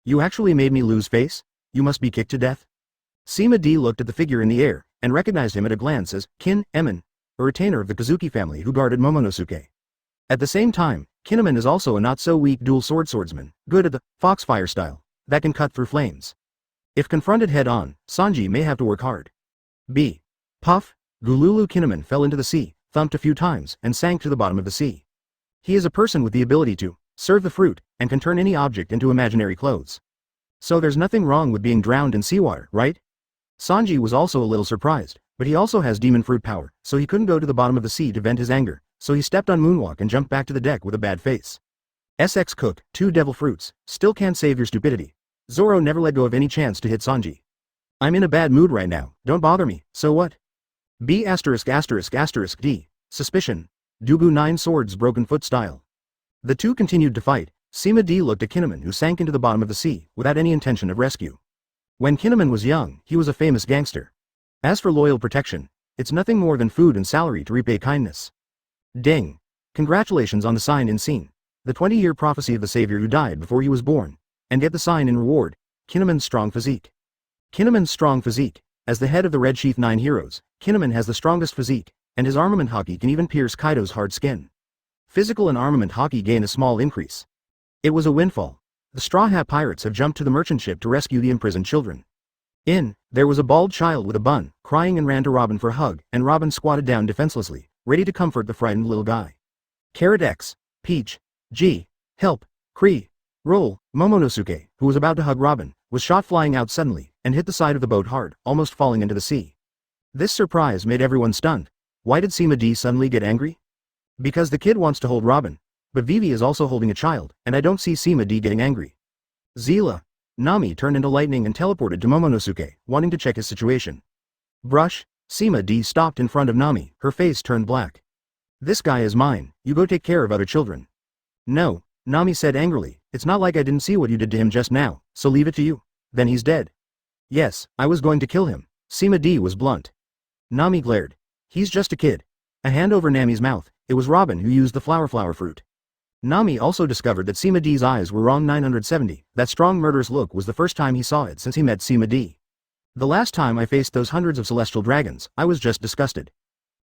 You actually made me lose face? You must be kicked to death? Sima D looked at the figure in the air, and recognized him at a glance as Kin Emin, a retainer of the Kazuki family who guarded Momonosuke. At the same time, Kinemon is also a not-so-weak dual swordsman, good at the foxfire style, that can cut through flames. If confronted head-on, Sanji may have to work hard. B. Puff, Gululu Kinemon fell into the sea, thumped a few times, and sank to the bottom of the sea. He is a person with the ability to serve the fruit, and can turn any object into imaginary clothes. So there's nothing wrong with being drowned in seawater, right? Sanji was also a little surprised, but he also has demon fruit power, so he couldn't go to the bottom of the sea to vent his anger, so he stepped on Moonwalk and jumped back to the deck with a bad face. SX Cook, 2 devil fruits, still can't save your stupidity. Zoro never let go of any chance to hit Sanji. I'm in a bad mood right now, don't bother me, so what? B********D. Suspicion. Dubu 9 swords broken foot style. The two continued to fight. Sima D looked at Kinemon who sank into the bottom of the sea, without any intention of rescue. When Kinemon was young, he was a famous gangster. As for loyal protection, it's nothing more than food and salary to repay kindness. Ding. Congratulations on the sign in scene. The 20-year prophecy of the savior who died before he was born. And get the sign in reward. Kinemon's strong physique. Kinemon's strong physique. As the head of the Red Sheath 9 heroes, Kinemon has the strongest physique, and his armament hockey can even pierce Kaido's hard skin. Physical and armament hockey gain a small increase. It was a windfall. The Straw Hat pirates have jumped to the merchant ship to rescue the imprisoned children. There was a bald child with a bun, crying and ran to Robin for a hug, and Robin squatted down defenselessly, ready to comfort the frightened little guy. Carrot X, Peach, G, Help, Cree, Roll, Momonosuke, who was about to hug Robin, was shot flying out suddenly, and hit the side of the boat hard, almost falling into the sea. This surprise made everyone stunned. Why did Sima D suddenly get angry? Because the kid wants to hold Robin. But Vivi is also holding a child, and I don't see Sima D getting angry. Zila. Nami turned into lightning and teleported to Momonosuke, wanting to check his situation. Brush. Sima D stopped in front of Nami, her face turned black. This guy is mine, you go take care of other children. No, Nami said angrily, it's not like I didn't see what you did to him just now, so leave it to you. Then he's dead. Yes, I was going to kill him. Sima D was blunt. Nami glared. He's just a kid. A hand over Nami's mouth, it was Robin who used the flower fruit. Nami also discovered that Sima D's eyes were wrong 970, that strong murderous look was the first time he saw it since he met Sima D. The last time I faced those hundreds of celestial dragons, I was just disgusted.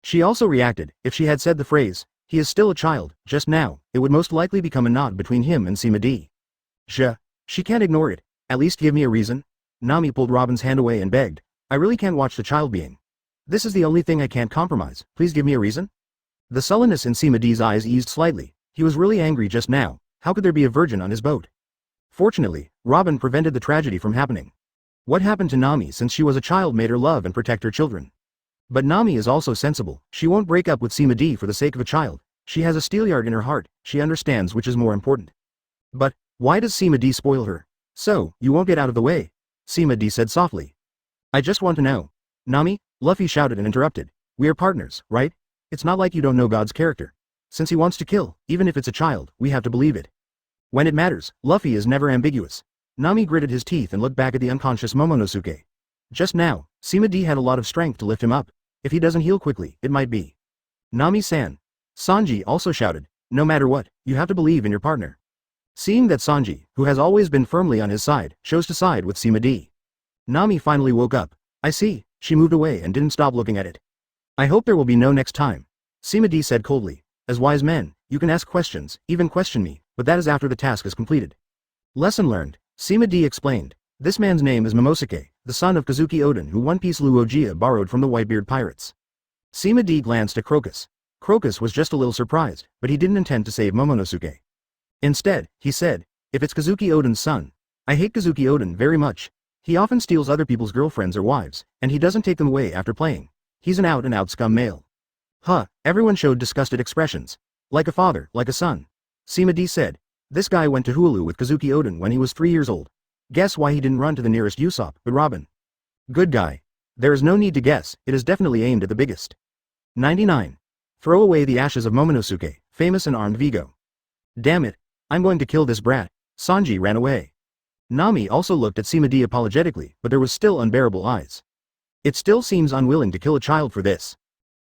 She also reacted, if she had said the phrase, he is still a child, just now, it would most likely become a knot between him and Sima D. She can't ignore it, at least give me a reason. Nami pulled Robin's hand away and begged, I really can't watch the child being. This is the only thing I can't compromise, please give me a reason. The sullenness in Sima D's eyes eased slightly. He was really angry just now, how could there be a virgin on his boat? Fortunately, Robin prevented the tragedy from happening. What happened to Nami since she was a child made her love and protect her children. But Nami is also sensible, she won't break up with Sima D for the sake of a child, she has a steelyard in her heart, she understands which is more important. But, why does Sima D spoil her? So, you won't get out of the way? Sima D said softly. I just want to know. Nami? Luffy shouted and interrupted. We are partners, right? It's not like you don't know God's character. Since he wants to kill, even if it's a child, we have to believe it. When it matters, Luffy is never ambiguous. Nami gritted his teeth and looked back at the unconscious Momonosuke. Just now, Sima D had a lot of strength to lift him up. If he doesn't heal quickly, it might be. Nami-san. Sanji also shouted, no matter what, you have to believe in your partner. Seeing that Sanji, who has always been firmly on his side, chose to side with Sima D. Nami finally woke up. I see, she moved away and didn't stop looking at it. I hope there will be no next time. Sima D said coldly. As wise men, you can ask questions, even question me, but that is after the task is completed. Lesson learned, Sima D explained. This man's name is Momosuke, the son of Kazuki Oden who One Piece Luogia borrowed from the Whitebeard pirates. Sima D glanced at Crocus. Crocus was just a little surprised, but he didn't intend to save Momonosuke. Instead, he said, if it's Kazuki Oden's son. I hate Kazuki Oden very much. He often steals other people's girlfriends or wives, and he doesn't take them away after playing. He's an out-and-out scum male. Everyone showed disgusted expressions. Like a father, like a son. Sima D said. This guy went to Hulu with Kazuki Oden when he was 3 years old. Guess why he didn't run to the nearest Usopp, but Robin. Good guy. There is no need to guess, it is definitely aimed at the biggest. 99. Throw away the ashes of Momanosuke, famous and armed Vigo. Damn it. I'm going to kill this brat. Sanji ran away. Nami also looked at Sima D apologetically, but there was still unbearable eyes. It still seems unwilling to kill a child for this.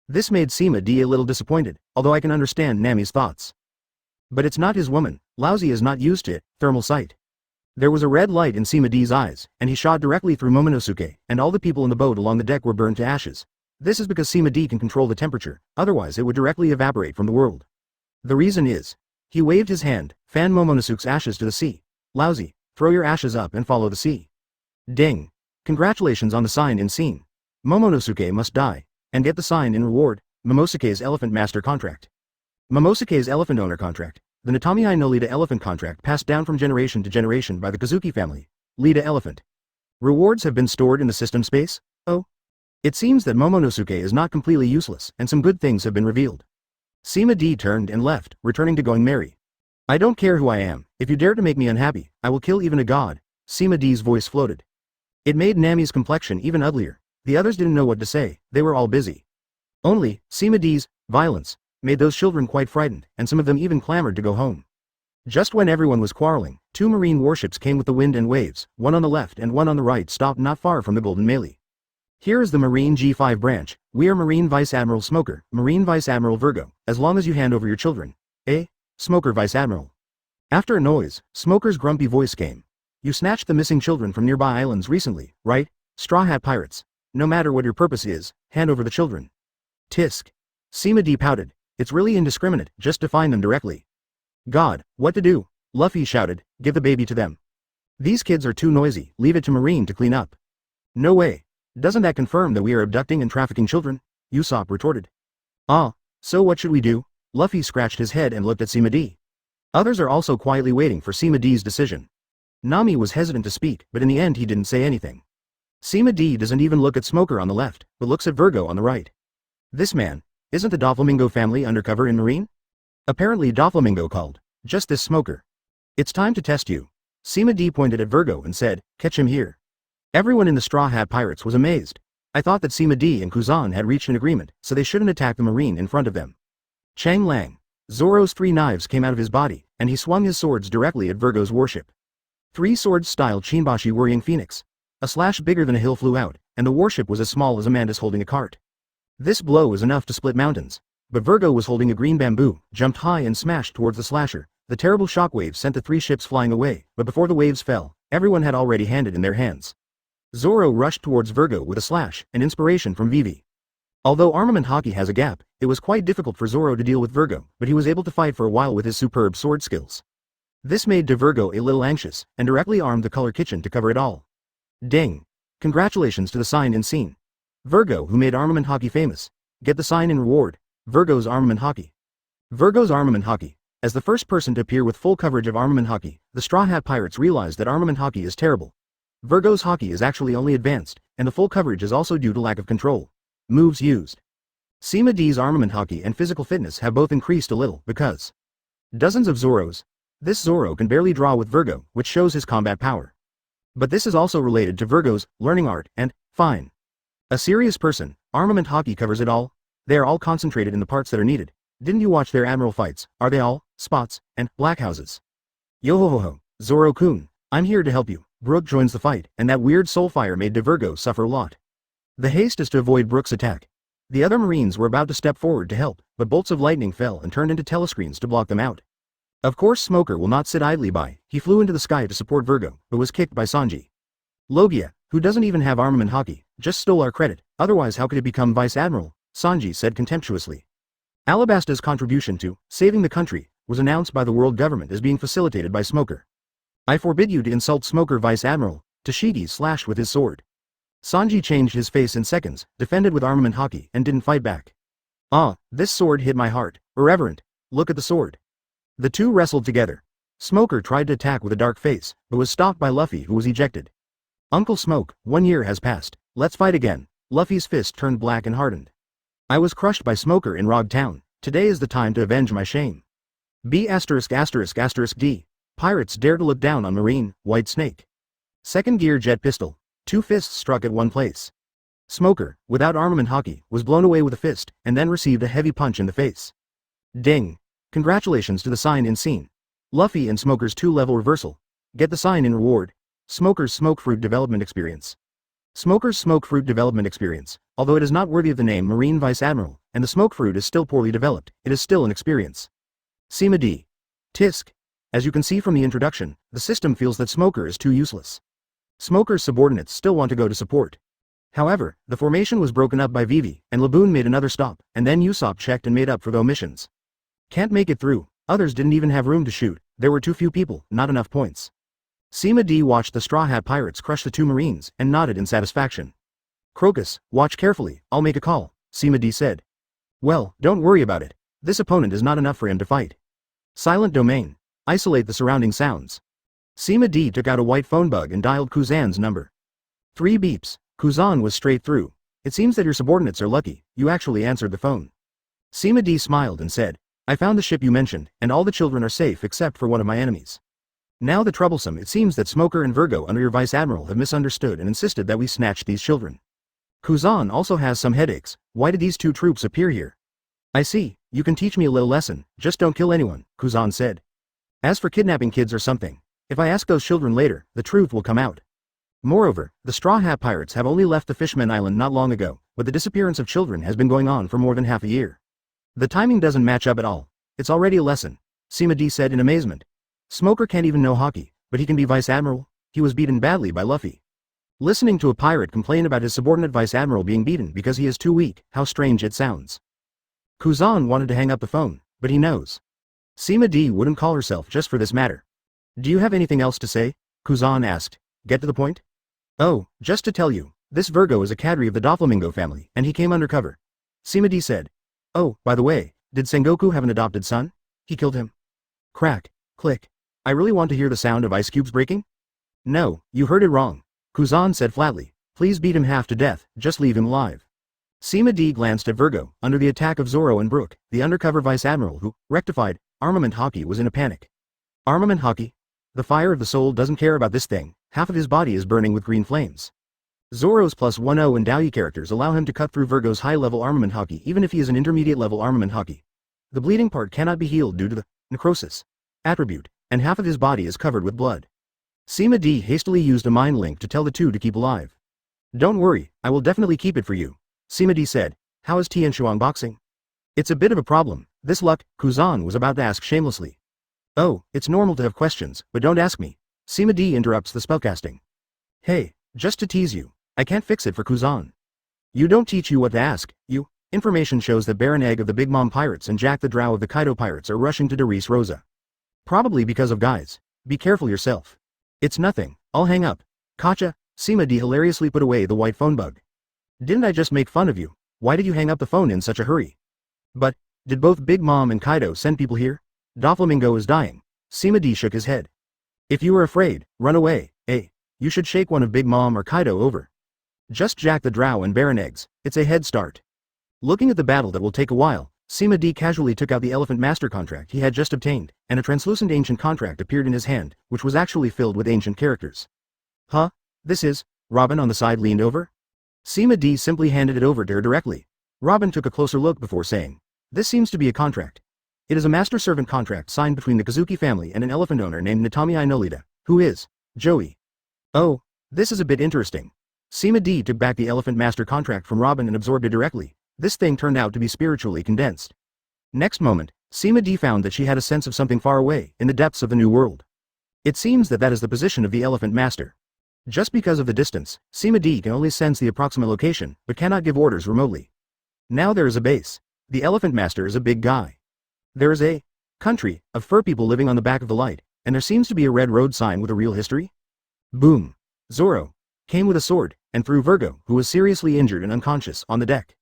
This made Sima D a little disappointed, although I can understand Nami's thoughts. But it's not his woman, Lousy is not used to it, thermal sight. There was a red light in Sima D's eyes, and he shot directly through Momanosuke, and all the people in the boat along the deck were burned to ashes. This is because Sima D can control the temperature, otherwise it would directly evaporate from the world. The reason is, he waved his hand, fanned Momonosuke's ashes to the sea. Lousy, throw your ashes up and follow the sea. Ding. Congratulations on the sign in scene. Momonosuke must die, and get the sign in reward, Momosuke's elephant master contract. Momosuke's elephant owner contract. The Natamiai no Lida elephant contract passed down from generation to generation by the Kazuki family. Lida elephant. Rewards have been stored in the system space? Oh. It seems that Momonosuke is not completely useless, and some good things have been revealed. Sima D turned and left, returning to going merry. I don't care who I am, if you dare to make me unhappy, I will kill even a god. Sima D's voice floated. It made Nami's complexion even uglier. The others didn't know what to say, they were all busy. Only, Sima D's violence made those children quite frightened, and some of them even clamored to go home. Just when everyone was quarreling, 2 marine warships came with the wind and waves, one on the left and one on the right stopped not far from the Golden Melee. Here is the Marine G5 branch. We are Marine Vice Admiral Smoker, Marine Vice Admiral Virgo, as long as you hand over your children. Eh? Smoker Vice Admiral. After a noise, Smoker's grumpy voice came. You snatched the missing children from nearby islands recently, right? StrawHat pirates. No matter what your purpose is, hand over the children. Tisk. Sima D pouted. It's really indiscriminate, just define them directly. God, what to do? Luffy shouted, give the baby to them. These kids are too noisy, leave it to Marine to clean up. No way. Doesn't that confirm that we are abducting and trafficking children? Usopp retorted. Ah, so what should we do? Luffy scratched his head and looked at Sima D. Others are also quietly waiting for Sima D's decision. Nami was hesitant to speak, but in the end he didn't say anything. Sima D doesn't even look at Smoker on the left, but looks at Virgo on the right. This man, isn't the Doflamingo family undercover in Marine? Apparently Doflamingo called, just this Smoker. It's time to test you. Sima D pointed at Virgo and said, catch him here. Everyone in the Straw Hat Pirates was amazed. I thought that Sima D and Kuzan had reached an agreement, so they shouldn't attack the Marine in front of them. Chang Lang. Zoro's 3 knives came out of his body, and he swung his swords directly at Virgo's warship. 3 swords styled Chinbashi Worrying Phoenix. A slash bigger than a hill flew out, and the warship was as small as Amanda's holding a cart. This blow was enough to split mountains. But Virgo was holding a green bamboo, jumped high and smashed towards the slasher. The terrible shockwaves sent the 3 ships flying away, but before the waves fell, everyone had already handed in their hands. Zoro rushed towards Virgo with a slash, an inspiration from Vivi. Although armament hockey has a gap, it was quite difficult for Zoro to deal with Virgo, but he was able to fight for a while with his superb sword skills. This made Virgo a little anxious, and directly armed the Color Kitchen to cover it all. Ding! Congratulations to the sign in scene. Virgo, who made armament hockey famous. Get the sign in reward. Virgo's armament hockey. Virgo's armament hockey. As the first person to appear with full coverage of armament hockey, the Straw Hat Pirates realized that armament hockey is terrible. Virgo's hockey is actually only advanced, and the full coverage is also due to lack of control. Moves used. Sima D's armament hockey and physical fitness have both increased a little because dozens of Zoros. This Zoro can barely draw with Virgo, which shows his combat power. But this is also related to Virgo's learning art and fine. A serious person, armament hockey covers it all. They are all concentrated in the parts that are needed. Didn't you watch their admiral fights? Are they all spots and black houses? Yo-ho-ho-ho, Zoro-kun, I'm here to help you. Brook joins the fight, and that weird soulfire made Virgo suffer a lot. The haste is to avoid Brook's attack. The other Marines were about to step forward to help, but bolts of lightning fell and turned into telescreens to block them out. Of course Smoker will not sit idly by. He flew into the sky to support Virgo, but was kicked by Sanji. Logia, who doesn't even have armament hockey, just stole our credit, otherwise how could it become Vice Admiral? Sanji said contemptuously. Alabasta's contribution to saving the country was announced by the world government as being facilitated by Smoker. I forbid you to insult Smoker Vice Admiral. Tashigi slashed with his sword. Sanji changed his face in seconds, defended with armament hockey, and didn't fight back. Ah, this sword hit my heart. Irreverent. Look at the sword. The two wrestled together. Smoker tried to attack with a dark face, but was stopped by Luffy, who was ejected. Uncle Smoke, 1 year has passed. Let's fight again. Luffy's fist turned black and hardened. I was crushed by Smoker in Rog Town. Today is the time to avenge my shame. B asterisk asterisk asterisk D. Pirates dare to look down on Marine, White Snake. Second gear jet pistol. 2 fists struck at one place. Smoker, without armament hockey, was blown away with a fist, and then received a heavy punch in the face. Ding. Congratulations to the sign in scene. Luffy and Smoker's 2-level reversal. Get the sign in reward. Smoker's Smoke Fruit Development Experience. Smoker's Smoke Fruit Development Experience, although it is not worthy of the name Marine Vice Admiral, and the Smoke Fruit is still poorly developed, it is still an experience. Sima D. Tisk. As you can see from the introduction, the system feels that Smoker is too useless. Smoker's subordinates still want to go to support. However, the formation was broken up by Vivi, and Laboon made another stop, and then Usopp checked and made up for the omissions. Can't make it through, others didn't even have room to shoot, there were too few people, not enough points. Sima D watched the Straw Hat pirates crush the 2 Marines, and nodded in satisfaction. Crocus, watch carefully, I'll make a call, Sima D said. Well, don't worry about it. This opponent is not enough for him to fight. Silent domain. Isolate the surrounding sounds. Sima D took out a white phone bug and dialed Kuzan's number. 3 beeps. Kuzan was straight through. It seems that your subordinates are lucky, you actually answered the phone. Sima D smiled and said, I found the ship you mentioned, and all the children are safe except for one of my enemies. Now the troublesome, it seems that Smoker and Virgo under your Vice Admiral have misunderstood and insisted that we snatch these children. Kuzan also has some headaches, why did these 2 troops appear here? I see, you can teach me a little lesson, just don't kill anyone, Kuzan said. As for kidnapping kids or something, if I ask those children later, the truth will come out. Moreover, the Straw Hat pirates have only left the Fishman Island not long ago, but the disappearance of children has been going on for more than half a year. The timing doesn't match up at all. It's already a lesson, Sima D said in amazement. Smoker can't even know hockey, but he can be Vice Admiral? He was beaten badly by Luffy. Listening to a pirate complain about his subordinate Vice Admiral being beaten because he is too weak, how strange it sounds. Kuzan wanted to hang up the phone, but he knows. Sima D wouldn't call herself just for this matter. Do you have anything else to say? Kuzan asked. Get to the point? Oh, just to tell you, this Virgo is a cadre of the Doflamingo family, and he came undercover. Sima D said. Oh, by the way, did Sengoku have an adopted son? He killed him. Crack. Click. I really want to hear the sound of ice cubes breaking? No, you heard it wrong. Kuzan said flatly. Please beat him half to death, just leave him alive. Sima D glanced at Virgo, under the attack of Zoro and Brook, the undercover Vice Admiral who, rectified, armament hockey was in a panic. Armament hockey? The fire of the soul doesn't care about this thing, half of his body is burning with green flames. Zoro's +10 and Dowie characters allow him to cut through Virgo's high-level armament hockey even if he is an intermediate-level armament hockey. The bleeding part cannot be healed due to the necrosis attribute, and half of his body is covered with blood. Sima D hastily used a mind link to tell the 2 to keep alive. Don't worry, I will definitely keep it for you, Sima D said. How is Tianshuang boxing? It's a bit of a problem, this luck, Kuzan was about to ask shamelessly. Oh, it's normal to have questions, but don't ask me. Sima D interrupts the spellcasting. Hey, just to tease you, I can't fix it for Kuzan. You don't teach you what to ask, you. Information shows that Baron Egg of the Big Mom Pirates and Jack the Drow of the Kaido Pirates are rushing to Darius Rosa. Probably because of guys. Be careful yourself. It's nothing, I'll hang up. Kacha, Sima D hilariously put away the white phone bug. Didn't I just make fun of you? Why did you hang up the phone in such a hurry? But, did both Big Mom and Kaido send people here? Doflamingo is dying. Sima D shook his head. If you were afraid, run away, eh? You should shake one of Big Mom or Kaido over. Just Jack the Drow and Baron Eggs, it's a head start. Looking at the battle that will take a while, Sima D casually took out the Elephant Master contract he had just obtained, and a translucent ancient contract appeared in his hand, which was actually filled with ancient characters. Huh? This is? Robin on the side leaned over. Sima D simply handed it over to her directly. Robin took a closer look before saying, this seems to be a contract. It is a master-servant contract signed between the Kazuki family and an elephant owner named Natami Inolita, who is Joey. Oh, this is a bit interesting. Sima D took back the Elephant Master contract from Robin and absorbed it directly. This thing turned out to be spiritually condensed. Next moment, Sima D found that she had a sense of something far away, in the depths of the new world. It seems that that is the position of the Elephant Master. Just because of the distance, Sima D can only sense the approximate location, but cannot give orders remotely. Now there is a base. The Elephant Master is a big guy. There is a country of fur people living on the back of the light, and there seems to be a red road sign with a real history. Boom. Zoro came with a sword, and threw Virgo, who was seriously injured and unconscious, on the deck.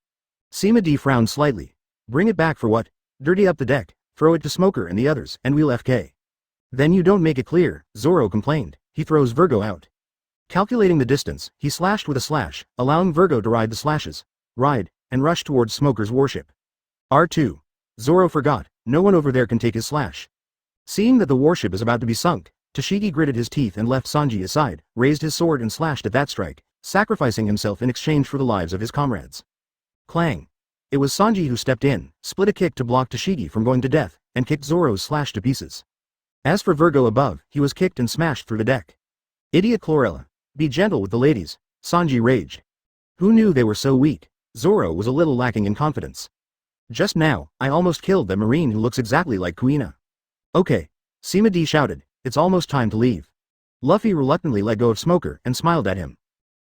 Sima D frowned slightly. Bring it back for what? Dirty up the deck, throw it to Smoker and the others, and we'll FK. Then you don't make it clear, Zoro complained. He throws Virgo out. Calculating the distance, he slashed with a slash, allowing Virgo to ride the slashes, and rush towards Smoker's warship. R2. Zoro forgot, No one over there can take his slash. Seeing that the warship is about to be sunk, Toshigi gritted his teeth and left Sanji aside, raised his sword and slashed at that strike, sacrificing himself in exchange for the lives of his comrades. Clang. It was Sanji who stepped in, split a kick to block Toshigi from going to death, and kicked Zoro's slash to pieces. As for Virgo above, he was kicked and smashed through the deck. Idiot Chlorella. Be gentle with the ladies, Sanji raged. Who knew they were so weak? Zoro was a little lacking in confidence. Just now, I almost killed the marine who looks exactly like Kuina. Okay. Sima D shouted, it's almost time to leave. Luffy reluctantly let go of Smoker and smiled at him.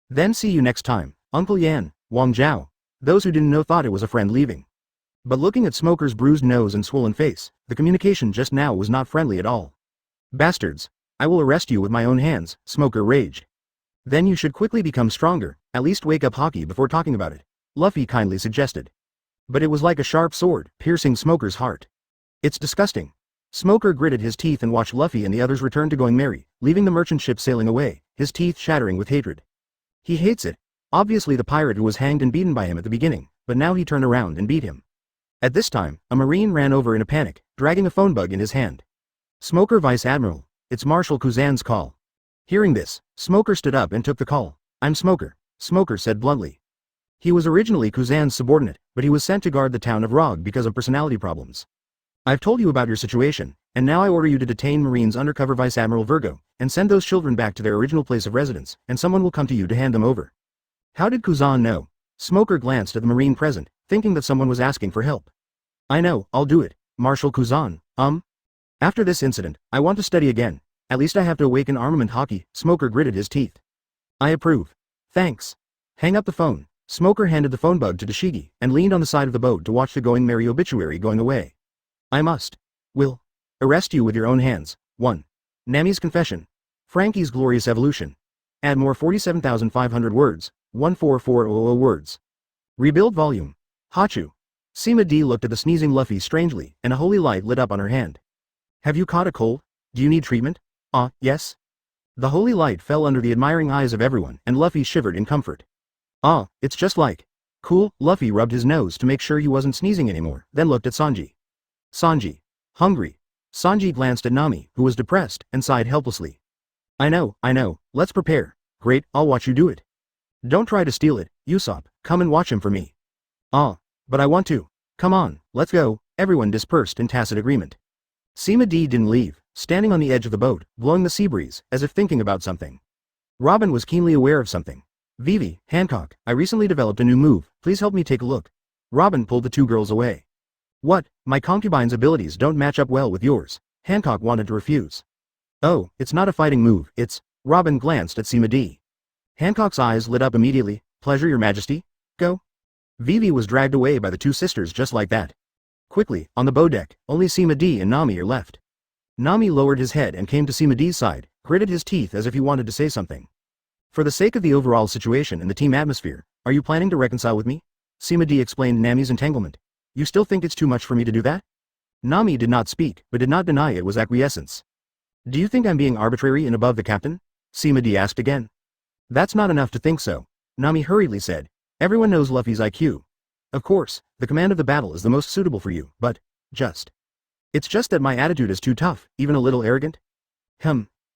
Then see you next time, Uncle Yan, Wang Zhao. Those who didn't know thought it was a friend leaving. But looking at Smoker's bruised nose and swollen face, the communication just now was not friendly at all. Bastards. I will arrest you with my own hands, Smoker raged. Then you should quickly become stronger, at least wake up Haki before talking about it, Luffy kindly suggested. But it was like a sharp sword, piercing Smoker's heart. It's disgusting. Smoker gritted his teeth and watched Luffy and the others return to going merry, leaving the merchant ship sailing away, his teeth shattering with hatred. He hates it. Obviously the pirate who was hanged and beaten by him at the beginning, but now he turned around and beat him. At this time, a marine ran over in a panic, dragging a phone bug in his hand. Smoker Vice Admiral, it's Marshal Kuzan's call. Hearing this, Smoker stood up and took the call. I'm Smoker, Smoker said bluntly. He was originally Kuzan's subordinate, but he was sent to guard the town of Rog because of personality problems. I've told you about your situation, and now I order you to detain Marine's undercover Vice Admiral Virgo, and send those children back to their original place of residence, and someone will come to you to hand them over. How did Kuzan know? Smoker glanced at the Marine present, thinking that someone was asking for help. I know, I'll do it, Marshal Kuzan, After this incident, I want to study again. At least I have to awaken armament Haki, Smoker gritted his teeth. I approve. Thanks. Hang up the phone. Smoker handed the phone bug to Toshigi, and leaned on the side of the boat to watch the going merry obituary going away. I will arrest you with your own hands. 1. Nami's confession. Frankie's glorious evolution. Add more 47,500 words, 14400 words. Rebuild volume. Hachu. Sima D looked at the sneezing Luffy strangely, and a holy light lit up on her hand. Have you caught a cold? Do you need treatment? Yes. The holy light fell under the admiring eyes of everyone, and Luffy shivered in comfort. It's just like. Cool. Luffy rubbed his nose to make sure he wasn't sneezing anymore, then looked at Sanji. Sanji. Hungry. Sanji glanced at Nami, who was depressed, and sighed helplessly. I know, let's prepare. Great, I'll watch you do it. Don't try to steal it, Usopp, come and watch him for me. But I want to. Come on, let's go, everyone dispersed in tacit agreement. Sima D didn't leave, standing on the edge of the boat, blowing the sea breeze, as if thinking about something. Robin was keenly aware of something. Vivi, Hancock, I recently developed a new move, please help me take a look. Robin pulled the two girls away. What, my concubine's abilities don't match up well with yours, Hancock wanted to refuse. Oh, it's not a fighting move, it's, Robin glanced at Sima D. Hancock's eyes lit up immediately, pleasure your majesty, go. Vivi was dragged away by the two sisters just like that. Quickly, on the bow deck, only Sima D and Nami are left. Nami lowered his head and came to Sima D's side, gritted his teeth as if he wanted to say something. For the sake of the overall situation and the team atmosphere, are you planning to reconcile with me? Sima D explained Nami's entanglement. You still think it's too much for me to do that? Nami did not speak, but did not deny it was acquiescence. Do you think I'm being arbitrary and above the captain? Sima D asked again. That's not enough to think so, Nami hurriedly said. Everyone knows Luffy's IQ. Of course, the command of the battle is the most suitable for you, but, it's just that my attitude is too tough, even a little arrogant.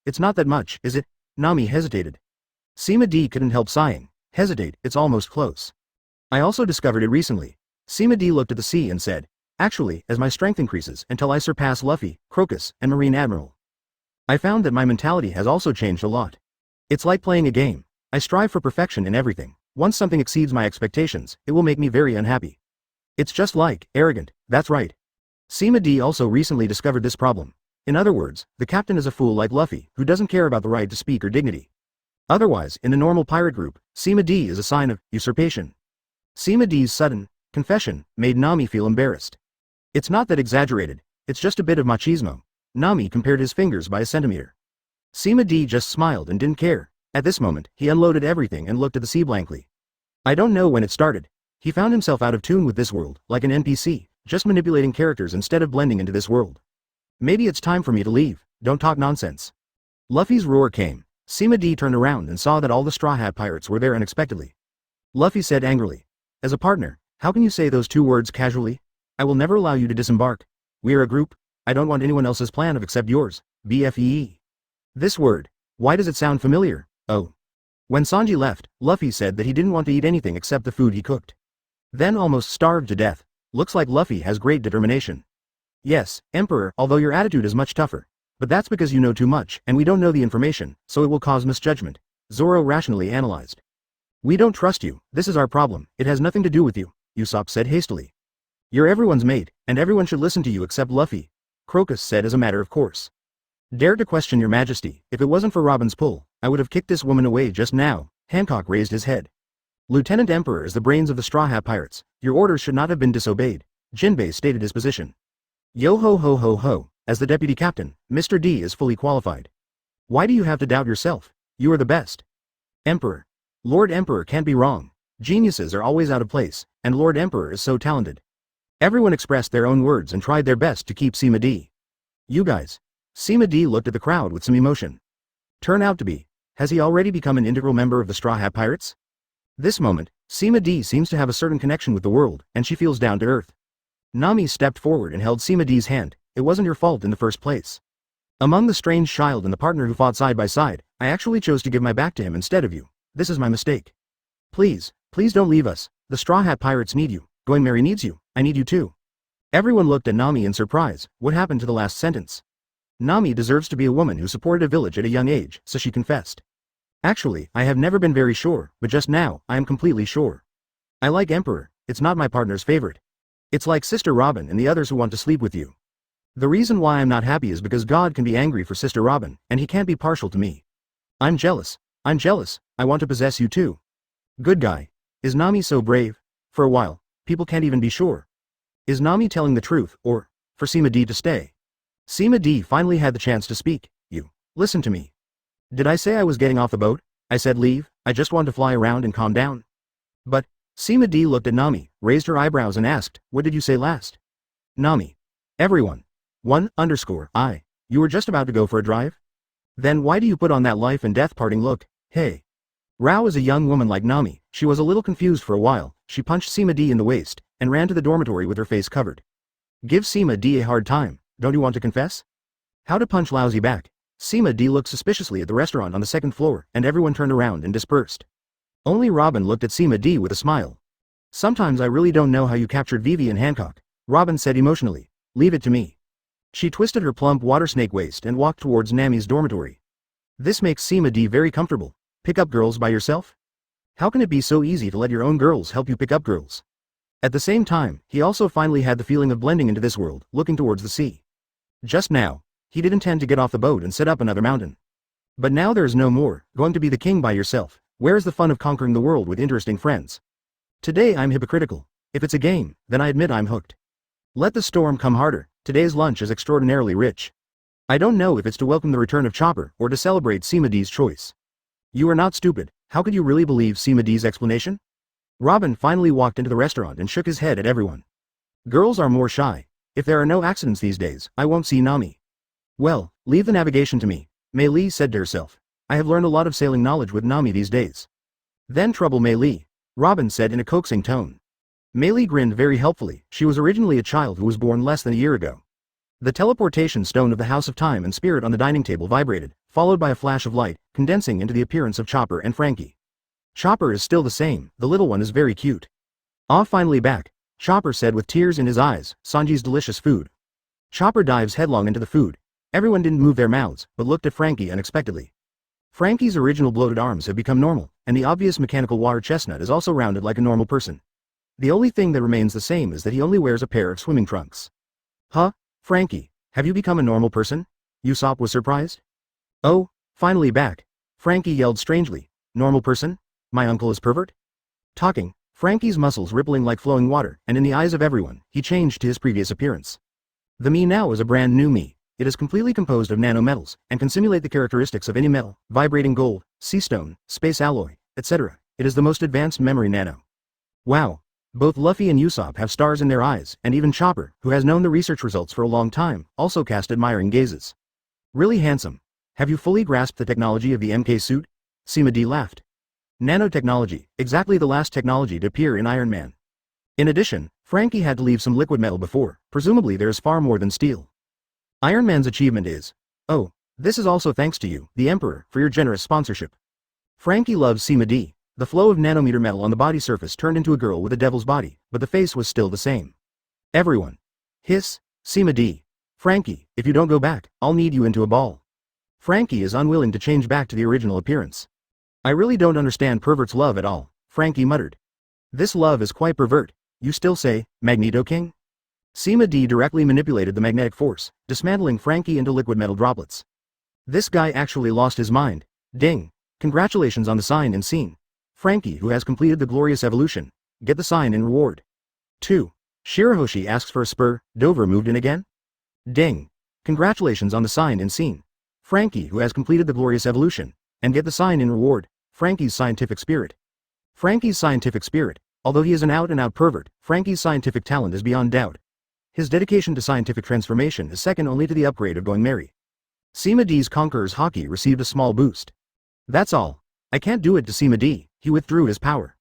It's not that much, is it? Nami hesitated. Sima D couldn't help sighing. Hesitate, it's almost close. I also discovered it recently. Sima D looked at the sea and said, actually, as my strength increases until I surpass Luffy, Crocus, and Marine Admiral. I found that my mentality has also changed a lot. It's like playing a game. I strive for perfection in everything. Once something exceeds my expectations, it will make me very unhappy. It's just like, arrogant, that's right. Sima D also recently discovered this problem. In other words, the captain is a fool like Luffy, who doesn't care about the right to speak or dignity. Otherwise, in the normal pirate group, Sima D is a sign of usurpation. Sima D's sudden confession made Nami feel embarrassed. It's not that exaggerated, it's just a bit of machismo. Nami compared his fingers by a centimeter. Sima D just smiled and didn't care. At this moment, he unloaded everything and looked at the sea blankly. I don't know when it started. He found himself out of tune with this world, like an NPC, just manipulating characters instead of blending into this world. Maybe it's time for me to leave, don't talk nonsense. Luffy's roar came. Sima D turned around and saw that all the Straw Hat pirates were there unexpectedly. Luffy said angrily. As a partner, how can you say those two words casually? I will never allow you to disembark. We're a group. I don't want anyone else's plan of except yours. BFEE. This word. Why does it sound familiar? Oh. When Sanji left, Luffy said that he didn't want to eat anything except the food he cooked. Then almost starved to death. Looks like Luffy has great determination. Yes, Emperor, although your attitude is much tougher. But that's because you know too much, and we don't know the information, so it will cause misjudgment. Zoro rationally analyzed. We don't trust you, this is our problem, it has nothing to do with you, Usopp said hastily. You're everyone's mate, and everyone should listen to you except Luffy, Crocus said as a matter of course. Dare to question your majesty, if it wasn't for Robin's pull, I would have kicked this woman away just now. Hancock raised his head. Lieutenant Emperor is the brains of the Straw Hat Pirates, your orders should not have been disobeyed, Jinbei stated his position. Yo ho ho ho ho, as the deputy captain, Mr. D is fully qualified. Why do you have to doubt yourself? You are the best. Emperor. Lord Emperor can't be wrong. Geniuses are always out of place, and Lord Emperor is so talented. Everyone expressed their own words and tried their best to keep Sima D. You guys. Sima D looked at the crowd with some emotion. Turn out to be. Has he already become an integral member of the Straw Hat Pirates? This moment, Sima D seems to have a certain connection with the world, and she feels down to earth. Nami stepped forward and held Sima D's hand. It wasn't your fault in the first place. Among the strange child and the partner who fought side by side, I actually chose to give my back to him instead of you. This is my mistake. Please, please don't leave us. The Straw Hat Pirates need you. Going Mary needs you. I need you too. Everyone looked at Nami in surprise. What happened to the last sentence? Nami deserves to be a woman who supported a village at a young age, so she confessed. Actually, I have never been very sure, but just now, I am completely sure. I like Emperor, it's not my partner's favorite. It's like Sister Robin and the others who want to sleep with you. The reason why I'm not happy is because God can be angry for Sister Robin, and he can't be partial to me. I'm jealous, I want to possess you too. Good guy. Is Nami so brave? For a while, people can't even be sure. Is Nami telling the truth, or, for Sima D to stay? Sima D finally had the chance to speak. You. Listen to me. Did I say I was getting off the boat? I said leave, I just want to fly around and calm down. But, Sima D looked at Nami, raised her eyebrows and asked, what did you say last? Nami. Everyone. 1_I. You were just about to go for a drive? Then why do you put on that life and death parting look? Hey. Rao is a young woman like Nami, she was a little confused for a while, she punched Sima D in the waist, and ran to the dormitory with her face covered. Give Sima D a hard time, don't you want to confess? How to punch lousy back? Sima D looked suspiciously at the restaurant on the second floor, and everyone turned around and dispersed. Only Robin looked at Sima D with a smile. Sometimes I really don't know how you captured Vivi and Hancock, Robin said emotionally. Leave it to me. She twisted her plump water snake waist and walked towards Nami's dormitory. This makes Sima D very comfortable. Pick up girls by yourself? How can it be so easy to let your own girls help you pick up girls? At the same time, he also finally had the feeling of blending into this world, looking towards the sea. Just now, he did intend to get off the boat and set up another mountain. But now there is no more, going to be the king by yourself. Where is the fun of conquering the world with interesting friends? Today I'm hypocritical. If it's a game, then I admit I'm hooked. Let the storm come harder, today's lunch is extraordinarily rich. I don't know if it's to welcome the return of Chopper or to celebrate Sima D's choice. You are not stupid, how could you really believe Sima D's explanation? Robin finally walked into the restaurant and shook his head at everyone. Girls are more shy. If there are no accidents these days, I won't see Nami. Well, leave the navigation to me, Mei Li said to herself. I have learned a lot of sailing knowledge with Nami these days. Then trouble Mei Li, Robin said in a coaxing tone. Mei Li grinned very helpfully, she was originally a child who was born less than a year ago. The teleportation stone of the House of Time and Spirit on the dining table vibrated, followed by a flash of light, condensing into the appearance of Chopper and Frankie. Chopper is still the same, the little one is very cute. Ah, finally back, Chopper said with tears in his eyes, Sanji's delicious food. Chopper dives headlong into the food. Everyone didn't move their mouths, but looked at Frankie unexpectedly. Frankie's original bloated arms have become normal, and the obvious mechanical water chestnut is also rounded like a normal person. The only thing that remains the same is that he only wears a pair of swimming trunks. Huh? Frankie, have you become a normal person? Usopp was surprised. Oh, finally back. Frankie yelled strangely. Normal person? My uncle is pervert? Talking, Frankie's muscles rippling like flowing water, and in the eyes of everyone, he changed to his previous appearance. The me now is a brand new me. It is completely composed of nanometals, and can simulate the characteristics of any metal, vibrating gold, sea stone, space alloy, etc. It is the most advanced memory nano. Wow. Both Luffy and Usopp have stars in their eyes, and even Chopper, who has known the research results for a long time, also cast admiring gazes. Really handsome. Have you fully grasped the technology of the MK suit? Sima D laughed. Nanotechnology, exactly the last technology to appear in Iron Man. In addition, Frankie had to leave some liquid metal before, presumably there is far more than steel. Iron Man's achievement is, oh, this is also thanks to you, the Emperor, for your generous sponsorship. Frankie loves Sima D. The flow of nanometer metal on the body surface turned into a girl with a devil's body, but the face was still the same. Everyone. Hiss, Sima D. Frankie, if you don't go back, I'll knead you into a ball. Frankie is unwilling to change back to the original appearance. I really don't understand pervert's love at all, Frankie muttered. This love is quite pervert, you still say, Magneto King? Sima D directly manipulated the magnetic force, dismantling Frankie into liquid metal droplets. This guy actually lost his mind. Ding. Congratulations on the sign and scene. Frankie, who has completed the glorious evolution. Get the sign in reward. 2. Shirahoshi asks for a spur. Dover moved in again? Ding. Congratulations on the sign and scene. Frankie, who has completed the glorious evolution. And get the sign in reward. Frankie's scientific spirit. Frankie's scientific spirit. Although he is an out-and-out pervert, Frankie's scientific talent is beyond doubt. His dedication to scientific transformation is second only to the upgrade of going merry. Sima D's Conqueror's Hockey received a small boost. That's all. I can't do it to Sima D, he withdrew his power.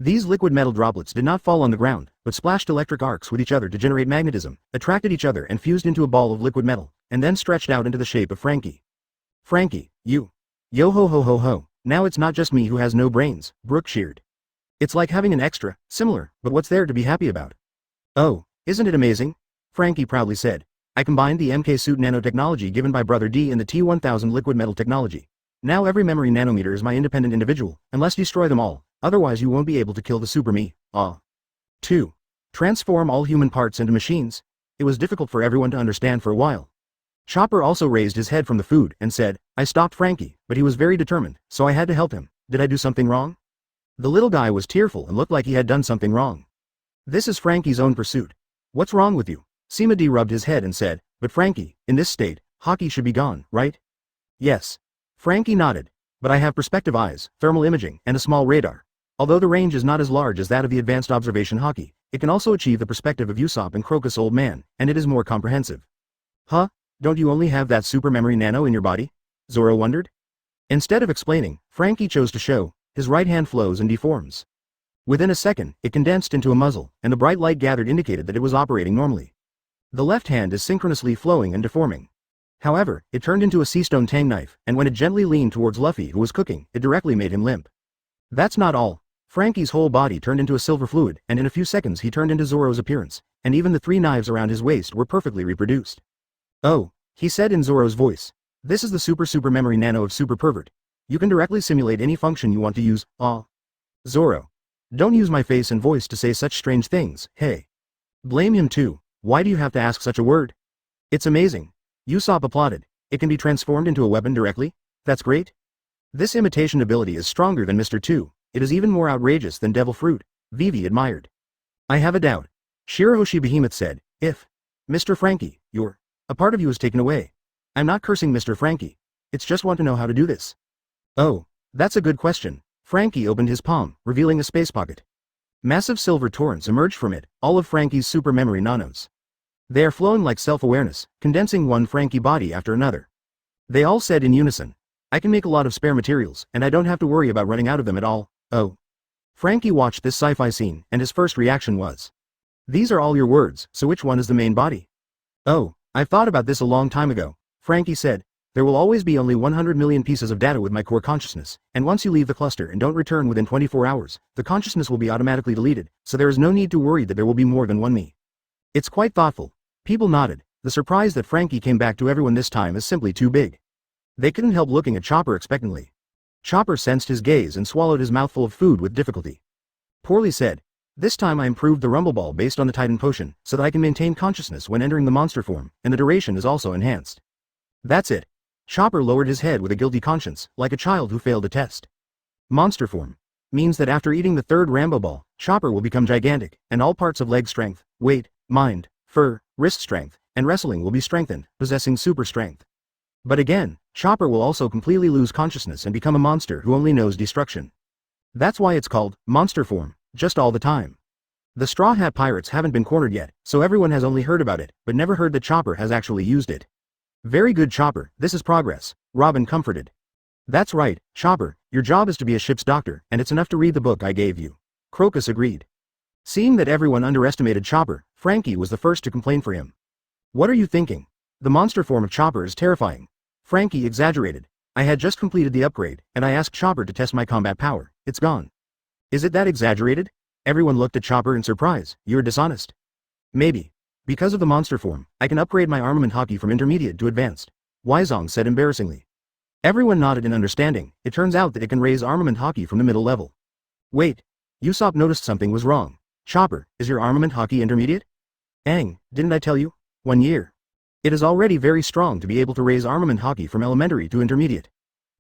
These liquid metal droplets did not fall on the ground, but splashed electric arcs with each other to generate magnetism, attracted each other and fused into a ball of liquid metal, and then stretched out into the shape of Frankie. Frankie, you. Yo ho ho ho ho, now it's not just me who has no brains, Brooke cheered. It's like having an extra, similar, but what's there to be happy about? Oh, isn't it amazing? Frankie proudly said. I combined the MK suit nanotechnology given by Brother D and the T-1000 liquid metal technology. Now every memory nanometer is my independent individual, unless destroy them all, otherwise you won't be able to kill the super me. 2. Transform all human parts into machines. It was difficult for everyone to understand for a while. Chopper also raised his head from the food and said, I stopped Frankie, but he was very determined, so I had to help him. Did I do something wrong? The little guy was tearful and looked like he had done something wrong. This is Frankie's own pursuit. What's wrong with you? Sima D rubbed his head and said, but Frankie, in this state, hockey should be gone, right? Yes. Frankie nodded. But I have perspective eyes, thermal imaging, and a small radar. Although the range is not as large as that of the advanced observation hockey, it can also achieve the perspective of Usopp and Crocus Old Man, and it is more comprehensive. Huh? Don't you only have that super memory nano in your body? Zoro wondered. Instead of explaining, Frankie chose to show, his right hand flows and deforms. Within a second, it condensed into a muzzle, and the bright light gathered indicated that it was operating normally. The left hand is synchronously flowing and deforming. However, it turned into a seastone tang knife, and when it gently leaned towards Luffy who was cooking, it directly made him limp. That's not all. Frankie's whole body turned into a silver fluid, and in a few seconds he turned into Zoro's appearance, and even the 3 knives around his waist were perfectly reproduced. Oh, he said in Zoro's voice. This is the super memory nano of Super Pervert. You can directly simulate any function you want to use. Zoro. Don't use my face and voice to say such strange things, hey. Blame him too. Why do you have to ask such a word? It's amazing. Usopp applauded. It can be transformed into a weapon directly? That's great. This imitation ability is stronger than Mr. 2. It is even more outrageous than Devil Fruit. Vivi admired. I have a doubt. Shirahoshi Behemoth said, if Mr. Frankie, a part of you is taken away. I'm not cursing Mr. Frankie. It's just want to know how to do this. Oh, that's a good question. Frankie opened his palm, revealing a space pocket. Massive silver torrents emerged from it, all of Frankie's super memory nanos. They are flowing like self-awareness, condensing one Frankie body after another. They all said in unison, I can make a lot of spare materials, and I don't have to worry about running out of them at all. Oh. Frankie watched this sci-fi scene, and his first reaction was, these are all your words, so which one is the main body? Oh, I've thought about this a long time ago, Frankie said. There will always be only 100 million pieces of data with my core consciousness, and once you leave the cluster and don't return within 24 hours, the consciousness will be automatically deleted, so there is no need to worry that there will be more than one me. It's quite thoughtful. People nodded. The surprise that Frankie came back to everyone this time is simply too big. They couldn't help looking at Chopper expectantly. Chopper sensed his gaze and swallowed his mouthful of food with difficulty. Poorly said. This time I improved the Rumble Ball based on the Titan Potion, so that I can maintain consciousness when entering the monster form, and the duration is also enhanced. That's it. Chopper lowered his head with a guilty conscience, like a child who failed a test. Monster form means that after eating the 3rd Rambo Ball, Chopper will become gigantic, and all parts of leg strength, weight, mind, fur, wrist strength, and wrestling will be strengthened, possessing super strength. But again, Chopper will also completely lose consciousness and become a monster who only knows destruction. That's why it's called monster form, just all the time. The Straw Hat Pirates haven't been cornered yet, so everyone has only heard about it, but never heard that Chopper has actually used it. Very good, Chopper, this is progress, Robin comforted. That's right, Chopper, your job is to be a ship's doctor, and it's enough to read the book I gave you. Crocus agreed. Seeing that everyone underestimated Chopper, Frankie was the first to complain for him. What are you thinking? The monster form of Chopper is terrifying. Frankie exaggerated. I had just completed the upgrade, and I asked Chopper to test my combat power. It's gone. Is it that exaggerated? Everyone looked at Chopper in surprise. You're dishonest. Maybe. Because of the monster form, I can upgrade my armament hockey from intermediate to advanced. Weizong said embarrassingly. Everyone nodded in understanding. It turns out that it can raise armament hockey from the middle level. Wait. Usopp noticed something was wrong. Chopper, is your armament hockey intermediate? Aang, didn't I tell you? 1 year. It is already very strong to be able to raise armament hockey from elementary to intermediate.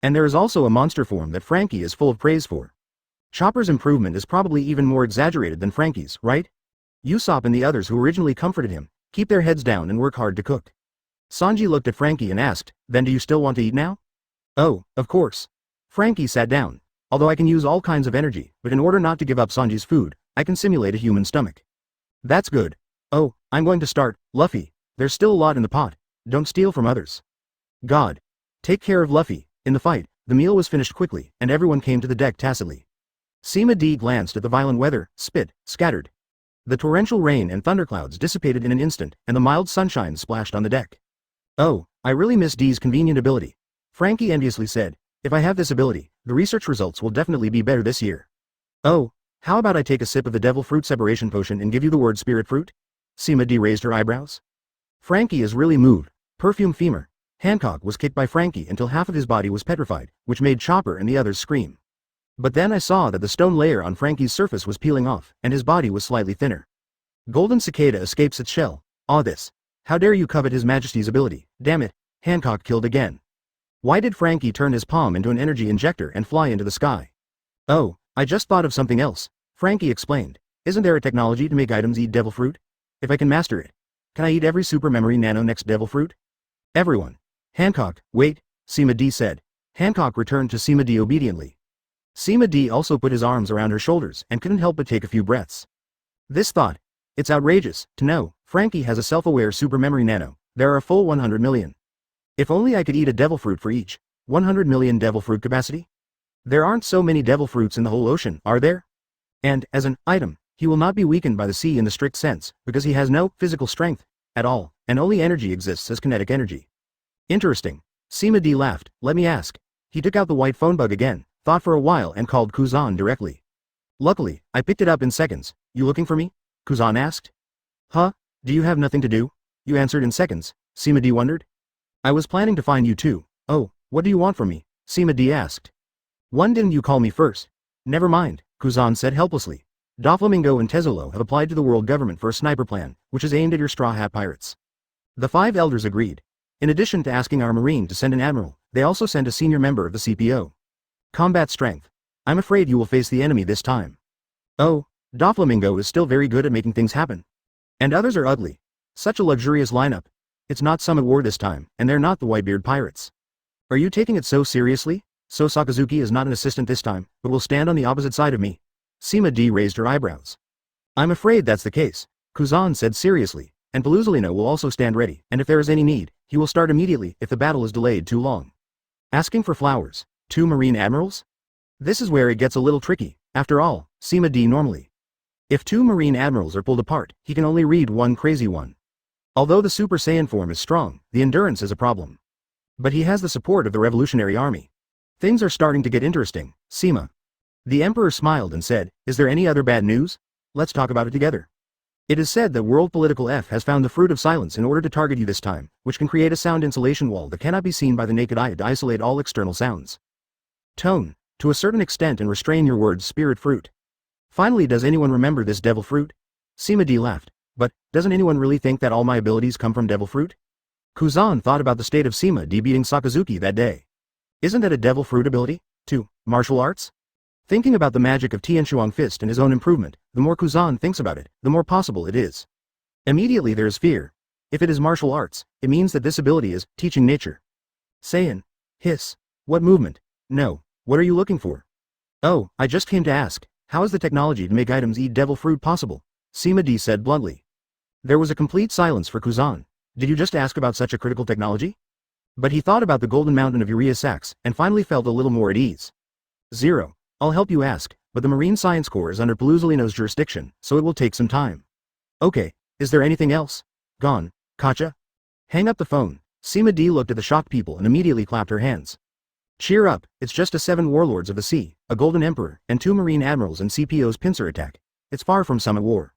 And there is also a monster form that Frankie is full of praise for. Chopper's improvement is probably even more exaggerated than Frankie's, right? Usopp and the others who originally comforted him, keep their heads down and work hard to cook. Sanji looked at Frankie and asked, then do you still want to eat now? Oh, of course. Frankie sat down. Although I can use all kinds of energy, but in order not to give up Sanji's food, I can simulate a human stomach. That's good. Oh, I'm going to start. Luffy, there's still a lot in the pot. Don't steal from others. God. Take care of Luffy. In the fight, the meal was finished quickly, and everyone came to the deck tacitly. Sima D glanced at the violent weather, spit, scattered. The torrential rain and thunderclouds dissipated in an instant, and the mild sunshine splashed on the deck. Oh, I really miss D's convenient ability. Frankie enviously said, if I have this ability, the research results will definitely be better this year. Oh, how about I take a sip of the devil fruit separation potion and give you the word spirit fruit? Sima D raised her eyebrows. Frankie is really moved. Perfume femur. Hancock was kicked by Frankie until half of his body was petrified, which made Chopper and the others scream. But then I saw that the stone layer on Frankie's surface was peeling off, and his body was slightly thinner. Golden cicada escapes its shell. Ah, this. How dare you covet His Majesty's ability? Damn it. Hancock killed again. Why did Frankie turn his palm into an energy injector and fly into the sky? Oh, I just thought of something else. Frankie explained. Isn't there a technology to make items eat devil fruit? If I can master it, can I eat every super memory nano next devil fruit? Everyone. Hancock, wait, Sima D said. Hancock returned to Sima D obediently. Sima D also put his arms around her shoulders and couldn't help but take a few breaths. This thought. It's outrageous to know Frankie has a self-aware super memory nano. There are a full 100 million. If only I could eat a devil fruit for each. 100 million devil fruit capacity? There aren't so many devil fruits in the whole ocean, are there? And, as an item, he will not be weakened by the sea in the strict sense, because he has no physical strength at all, and only energy exists as kinetic energy. Interesting. Sima D laughed. Let me ask. He took out the white phone bug again, thought for a while and called Kuzan directly. Luckily, I picked it up in seconds. You looking for me? Kuzan asked. Huh? Do you have nothing to do? You answered in seconds, Sima D wondered. I was planning to find you too. Oh, what do you want from me? Sima D asked. Why didn't you call me first? Never mind, Kuzan said helplessly. Doflamingo and Tezzolo have applied to the world government for a sniper plan, which is aimed at your Straw Hat pirates. The 5 elders agreed. In addition to asking our marine to send an admiral, they also sent a senior member of the CPO. Combat strength. I'm afraid you will face the enemy this time. Oh, Doflamingo is still very good at making things happen. And others are ugly. Such a luxurious lineup. It's not Summit War this time, and they're not the Whitebeard pirates. Are you taking it so seriously? So Sakazuki is not an assistant this time, but will stand on the opposite side of me? Sima D raised her eyebrows. I'm afraid that's the case, Kuzan said seriously, and Paluzolino will also stand ready, and if there is any need, he will start immediately if the battle is delayed too long. Asking for flowers. 2 marine admirals? This is where it gets a little tricky. After all, Sima D normally. If 2 marine admirals are pulled apart, he can only read one crazy one. Although the Super Saiyan form is strong, the endurance is a problem. But he has the support of the Revolutionary Army. Things are starting to get interesting, Sima. The Emperor smiled and said, is there any other bad news? Let's talk about it together. It is said that World Political F has found the fruit of silence in order to target you this time, which can create a sound insulation wall that cannot be seen by the naked eye to isolate all external sounds. Tone, to a certain extent, and restrain your words, spirit fruit. Finally, does anyone remember this devil fruit? Sima D laughed. But, doesn't anyone really think that all my abilities come from devil fruit? Kuzan thought about the state of Sima D beating Sakazuki that day. Isn't that a devil fruit ability? 2. Martial arts? Thinking about the magic of Tianshuang Fist and his own improvement, the more Kuzan thinks about it, the more possible it is. Immediately there is fear. If it is martial arts, it means that this ability is teaching nature. Saiyan. Hiss. What movement? No. What are you looking for? Oh, I just came to ask, how is the technology to make items eat devil fruit possible? Sima D said bluntly. There was a complete silence for Kuzan. Did you just ask about such a critical technology? But he thought about the golden mountain of urea sacs, and finally felt a little more at ease. 0. I'll help you ask, but the Marine Science Corps is under Paluzolino's jurisdiction, so it will take some time. Okay, is there anything else? Gone, Katja? Hang up the phone. Sima D looked at the shocked people and immediately clapped her hands. Cheer up, it's just a 7 warlords of the sea, a golden emperor, and 2 marine admirals and CPO's pincer attack. It's far from Summit War.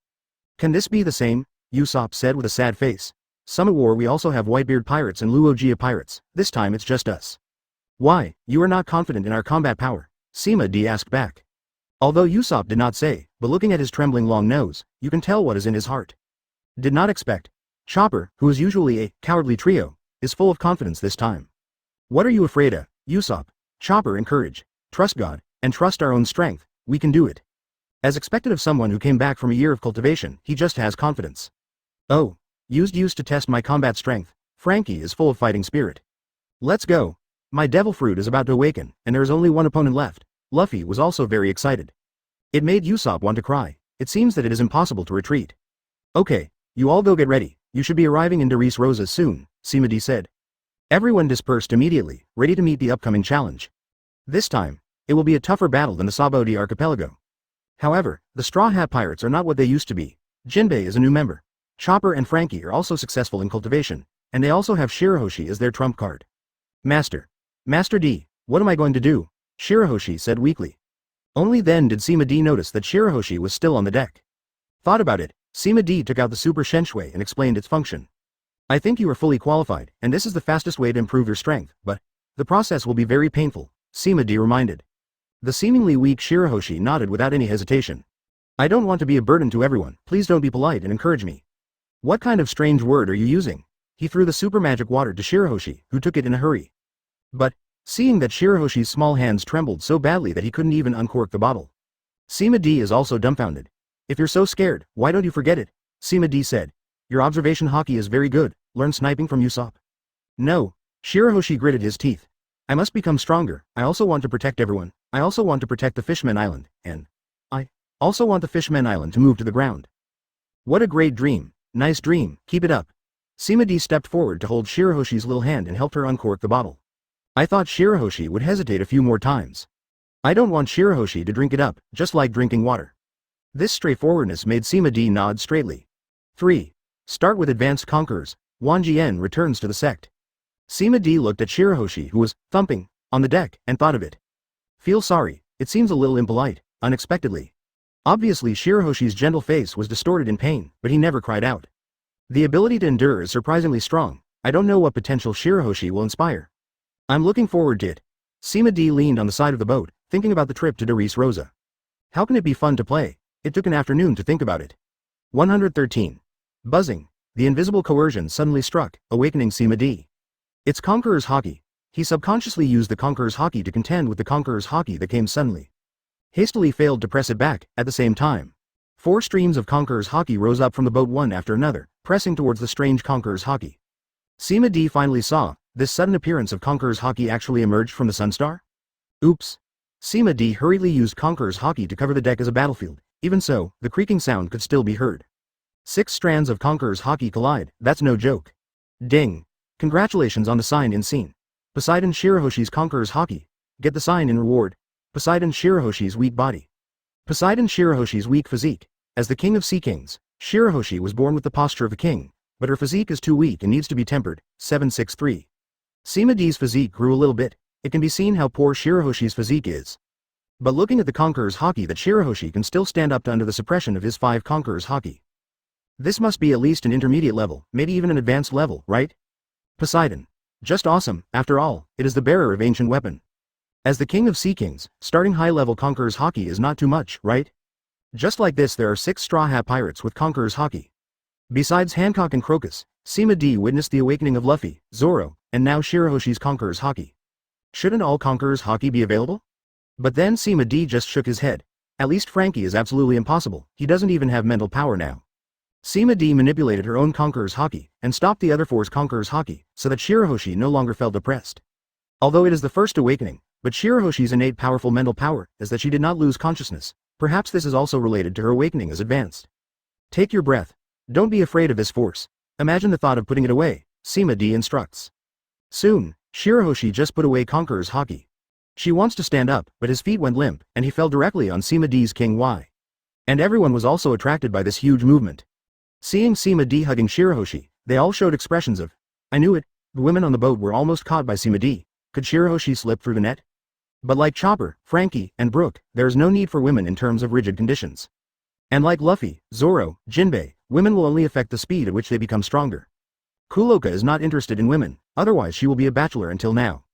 Can this be the same? Usopp said with a sad face. Summit War we also have Whitebeard pirates and Luogia pirates, this time it's just us. Why, you are not confident in our combat power? Sima D asked back. Although Usopp did not say, but looking at his trembling long nose, you can tell what is in his heart. Did not expect. Chopper, who is usually a cowardly trio, is full of confidence this time. What are you afraid of, Usopp? Chopper encouraged. Trust God, and trust our own strength, we can do it. As expected of someone who came back from a year of cultivation, he just has confidence. Oh, used to test my combat strength. Frankie is full of fighting spirit. Let's go. My devil fruit is about to awaken, and there is only one opponent left. Luffy was also very excited. It made Usopp want to cry. It seems that it is impossible to retreat. Okay, you all go get ready. You should be arriving in Doris Rosa soon, Sima D said. Everyone dispersed immediately, ready to meet the upcoming challenge. This time, it will be a tougher battle than the Sabaody archipelago. However, the Straw Hat Pirates are not what they used to be. Jinbei is a new member. Chopper and Frankie are also successful in cultivation, and they also have Shirahoshi as their trump card. Master D, what am I going to do? Shirahoshi said weakly. Only then did Sima D notice that Shirahoshi was still on the deck. Thought about it, Sima D took out the Super Shenshui and explained its function. I think you are fully qualified, and this is the fastest way to improve your strength, but the process will be very painful, Sima D reminded. The seemingly weak Shirahoshi nodded without any hesitation. I don't want to be a burden to everyone, please don't be polite and encourage me. What kind of strange word are you using? He threw the super magic water to Shirahoshi, who took it in a hurry. But, seeing that Shirahoshi's small hands trembled so badly that he couldn't even uncork the bottle. Sima D is also dumbfounded. If you're so scared, why don't you forget it? Sima D said. Your observation hockey is very good, learn sniping from Usopp. No, Shirahoshi gritted his teeth. I must become stronger, I also want to protect everyone, I also want to protect the Fishmen Island, and I also want the Fishmen Island to move to the ground. What a great dream, nice dream, keep it up. Sima D stepped forward to hold Shirahoshi's little hand and helped her uncork the bottle. I thought Shirahoshi would hesitate a few more times. I don't want Shirahoshi to drink it up, just like drinking water. This straightforwardness made Sima D nod straightly. 3. Start with Advanced Conquerors. Wan Jian returns to the sect. Sima D looked at Shirahoshi who was thumping on the deck and thought of it. Feel sorry, it seems a little impolite, unexpectedly. Obviously Shirahoshi's gentle face was distorted in pain, but he never cried out. The ability to endure is surprisingly strong. I don't know what potential Shirahoshi will inspire. I'm looking forward to it. Sima D leaned on the side of the boat, thinking about the trip to Doris Rosa. How can it be fun to play? It took an afternoon to think about it. 113. Buzzing. The invisible coercion suddenly struck, awakening Sima D. It's Conqueror's Haki. He subconsciously used the Conqueror's Haki to contend with the Conqueror's Haki that came suddenly. Hastily failed to press it back, at the same time. 4 streams of Conqueror's Haki rose up from the boat one after another, pressing towards the strange Conqueror's Haki. Sima D finally saw, this sudden appearance of Conqueror's Haki actually emerged from the Sunstar? Oops. Sima D hurriedly used Conqueror's Haki to cover the deck as a battlefield. Even so, the creaking sound could still be heard. 6 strands of Conqueror's Haki collide, that's no joke. Ding. Congratulations on the sign in scene. Poseidon Shirahoshi's Conqueror's Haki. Get the sign in reward. Poseidon Shirahoshi's weak body. Poseidon Shirahoshi's weak physique. As the king of sea kings, Shirahoshi was born with the posture of a king, but her physique is too weak and needs to be tempered. 763. Sima D's physique grew a little bit. It can be seen how poor Shirahoshi's physique is. But looking at the Conqueror's Haki, that Shirahoshi can still stand up to under the suppression of his 5 Conqueror's Haki. This must be at least an intermediate level, maybe even an advanced level, right? Poseidon. Just awesome, after all, it is the bearer of ancient weapon. As the king of sea kings, starting high-level Conqueror's Haki is not too much, right? Just like this there are 6 Straw Hat Pirates with Conqueror's Haki. Besides Hancock and Crocus, Sima D witnessed the awakening of Luffy, Zoro, and now Shirahoshi's Conqueror's Haki. Shouldn't all Conqueror's Haki be available? But then Sima D just shook his head. At least Frankie is absolutely impossible, he doesn't even have mental power now. Sima D manipulated her own Conqueror's Haki, and stopped the other 4's Conqueror's Haki, so that Shirahoshi no longer felt oppressed. Although it is the first awakening, but Shirahoshi's innate powerful mental power is that she did not lose consciousness. Perhaps this is also related to her awakening as advanced. Take your breath. Don't be afraid of this force. Imagine the thought of putting it away, Sima D instructs. Soon, Shirahoshi just put away Conqueror's Haki. She wants to stand up, but his feet went limp, and he fell directly on Sima D's King Y. And everyone was also attracted by this huge movement. Seeing Sima D hugging Shirahoshi, they all showed expressions of, I knew it. The women on the boat were almost caught by Sima D. Could Shirahoshi slip through the net? But like Chopper, Frankie, and Brook, there is no need for women in terms of rigid conditions. And like Luffy, Zoro, Jinbei, women will only affect the speed at which they become stronger. Kuloka is not interested in women, otherwise she will be a bachelor until now.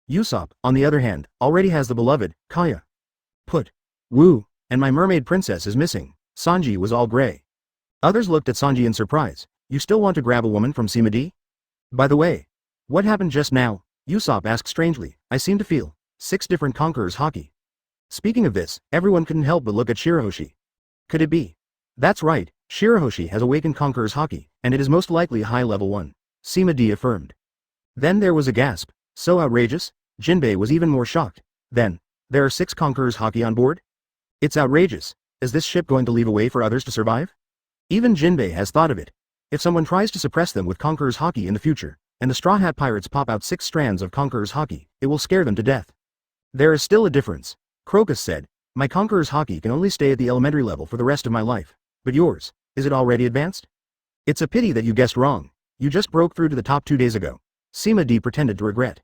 Usopp, on the other hand, already has the beloved, Kaya. Put. Woo, and my mermaid princess is missing. Sanji was all gray. Others looked at Sanji in surprise. You still want to grab a woman from Sima D? By the way, what happened just now? Usopp asked strangely. I seem to feel 6 different conquerors haki. Speaking of this, everyone couldn't help but look at Shirahoshi. Could it be? That's right, Shirahoshi has awakened conquerors haki, and it is most likely a high level one, Sima D affirmed. Then there was a gasp. So outrageous? Jinbei was even more shocked. Then, there are 6 conquerors haki on board? It's outrageous. Is this ship going to leave a way for others to survive? Even Jinbei has thought of it. If someone tries to suppress them with conquerors haki in the future, and the Straw Hat pirates pop out 6 strands of conquerors haki, it will scare them to death. There is still a difference. Crocus said, my conquerors haki can only stay at the elementary level for the rest of my life. But yours, is it already advanced? It's a pity that you guessed wrong. You just broke through to the top 2 days ago. Sima D pretended to regret.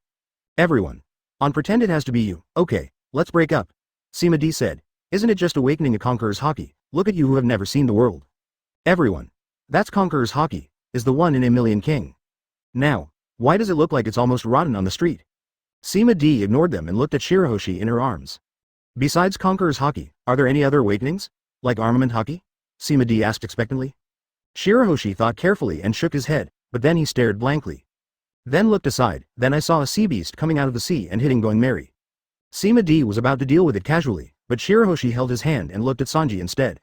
Everyone. On pretend it has to be you. Okay, let's break up. Sima D said, isn't it just awakening a conqueror's haki? Look at you who have never seen the world. Everyone. That's conqueror's haki, is the one in a million king. Now, why does it look like it's almost rotten on the street? Sima D ignored them and looked at Shirahoshi in her arms. Besides conqueror's haki, are there any other awakenings? Like armament haki? Sima D asked expectantly. Shirahoshi thought carefully and shook his head, but then he stared blankly. Then looked aside. Then I saw a sea beast coming out of the sea and hitting going merry. Sima D was about to deal with it casually, but Shirahoshi held his hand and looked at Sanji instead.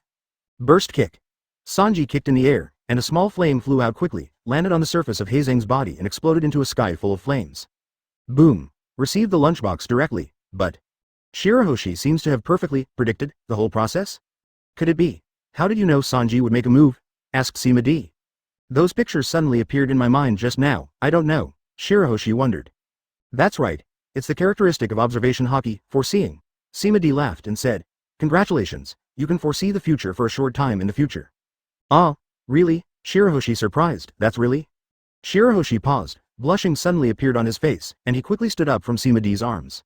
Burst kick. Sanji kicked in the air, and a small flame flew out quickly, landed on the surface of Heizeng's body and exploded into a sky full of flames. Boom. Received the lunchbox directly, but Shirahoshi seems to have perfectly predicted the whole process? Could it be? How did you know Sanji would make a move? Asked Sima D. Those pictures suddenly appeared in my mind just now. I don't know, Shirahoshi wondered. That's right. It's the characteristic of observation haki, foreseeing. Sima D laughed and said, congratulations, you can foresee the future for a short time in the future. Ah, really? Shirahoshi surprised, that's really? Shirahoshi paused, blushing suddenly appeared on his face, and he quickly stood up from Sima D's arms.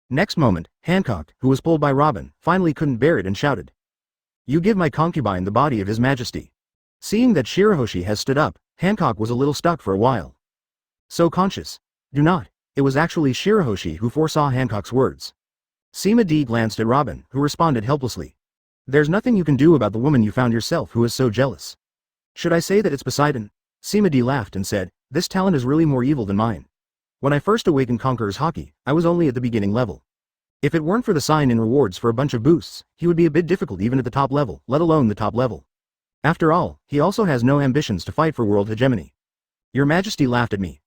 Next moment, Hancock, who was pulled by Robin, finally couldn't bear it and shouted. You give my concubine the body of his majesty. Seeing that Shirahoshi has stood up, Hancock was a little stuck for a while. So conscious. Do not. It was actually Shirahoshi who foresaw Hancock's words. Sima D glanced at Robin, who responded helplessly. There's nothing you can do about the woman you found yourself who is so jealous. Should I say that it's Poseidon? Sima D laughed and said, this talent is really more evil than mine. When I first awakened Conqueror's haki, I was only at the beginning level. If it weren't for the sign in rewards for a bunch of boosts, he would be a bit difficult even at the top level, let alone the top level. After all, he also has no ambitions to fight for world hegemony. Your Majesty laughed at me.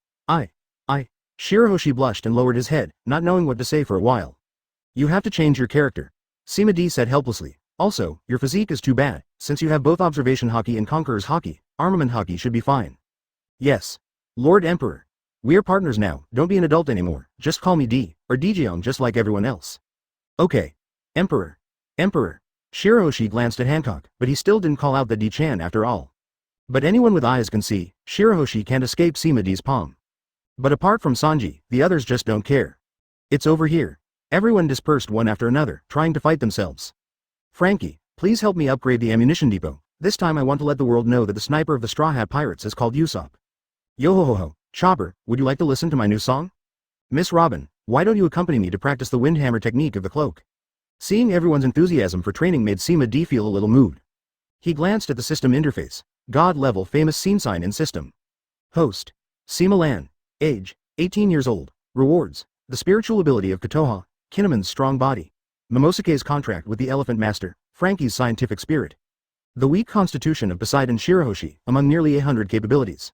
Shirahoshi blushed and lowered his head, not knowing what to say for a while. You have to change your character. Sima D said helplessly. Also, your physique is too bad. Since you have both observation haki and conqueror's haki, armament haki should be fine. Yes. Lord Emperor. We are partners now, don't be an adult anymore, just call me D, or Djeong just like everyone else. Okay. Emperor. Shirahoshi glanced at Hancock, but he still didn't call out the D-chan after all. But anyone with eyes can see, Shirahoshi can't escape Sima D's palm. But apart from Sanji, the others just don't care. It's over here. Everyone dispersed one after another, trying to fight themselves. Frankie, please help me upgrade the ammunition depot. This time I want to let the world know that the sniper of the Straw Hat Pirates is called Usopp. Yo-ho-ho-ho, Chopper, would you like to listen to my new song? Miss Robin, why don't you accompany me to practice the windhammer technique of the cloak? Seeing everyone's enthusiasm for training made Sima D feel a little moved. He glanced at the system interface. God-level famous scene sign in system. Host. Sima Lan. Age. 18 years old. Rewards. The spiritual ability of Kotoha. Kinnaman's strong body. Momosuke's contract with the Elephant Master. Frankie's scientific spirit. The weak constitution of Poseidon Shirahoshi, among nearly 100 capabilities.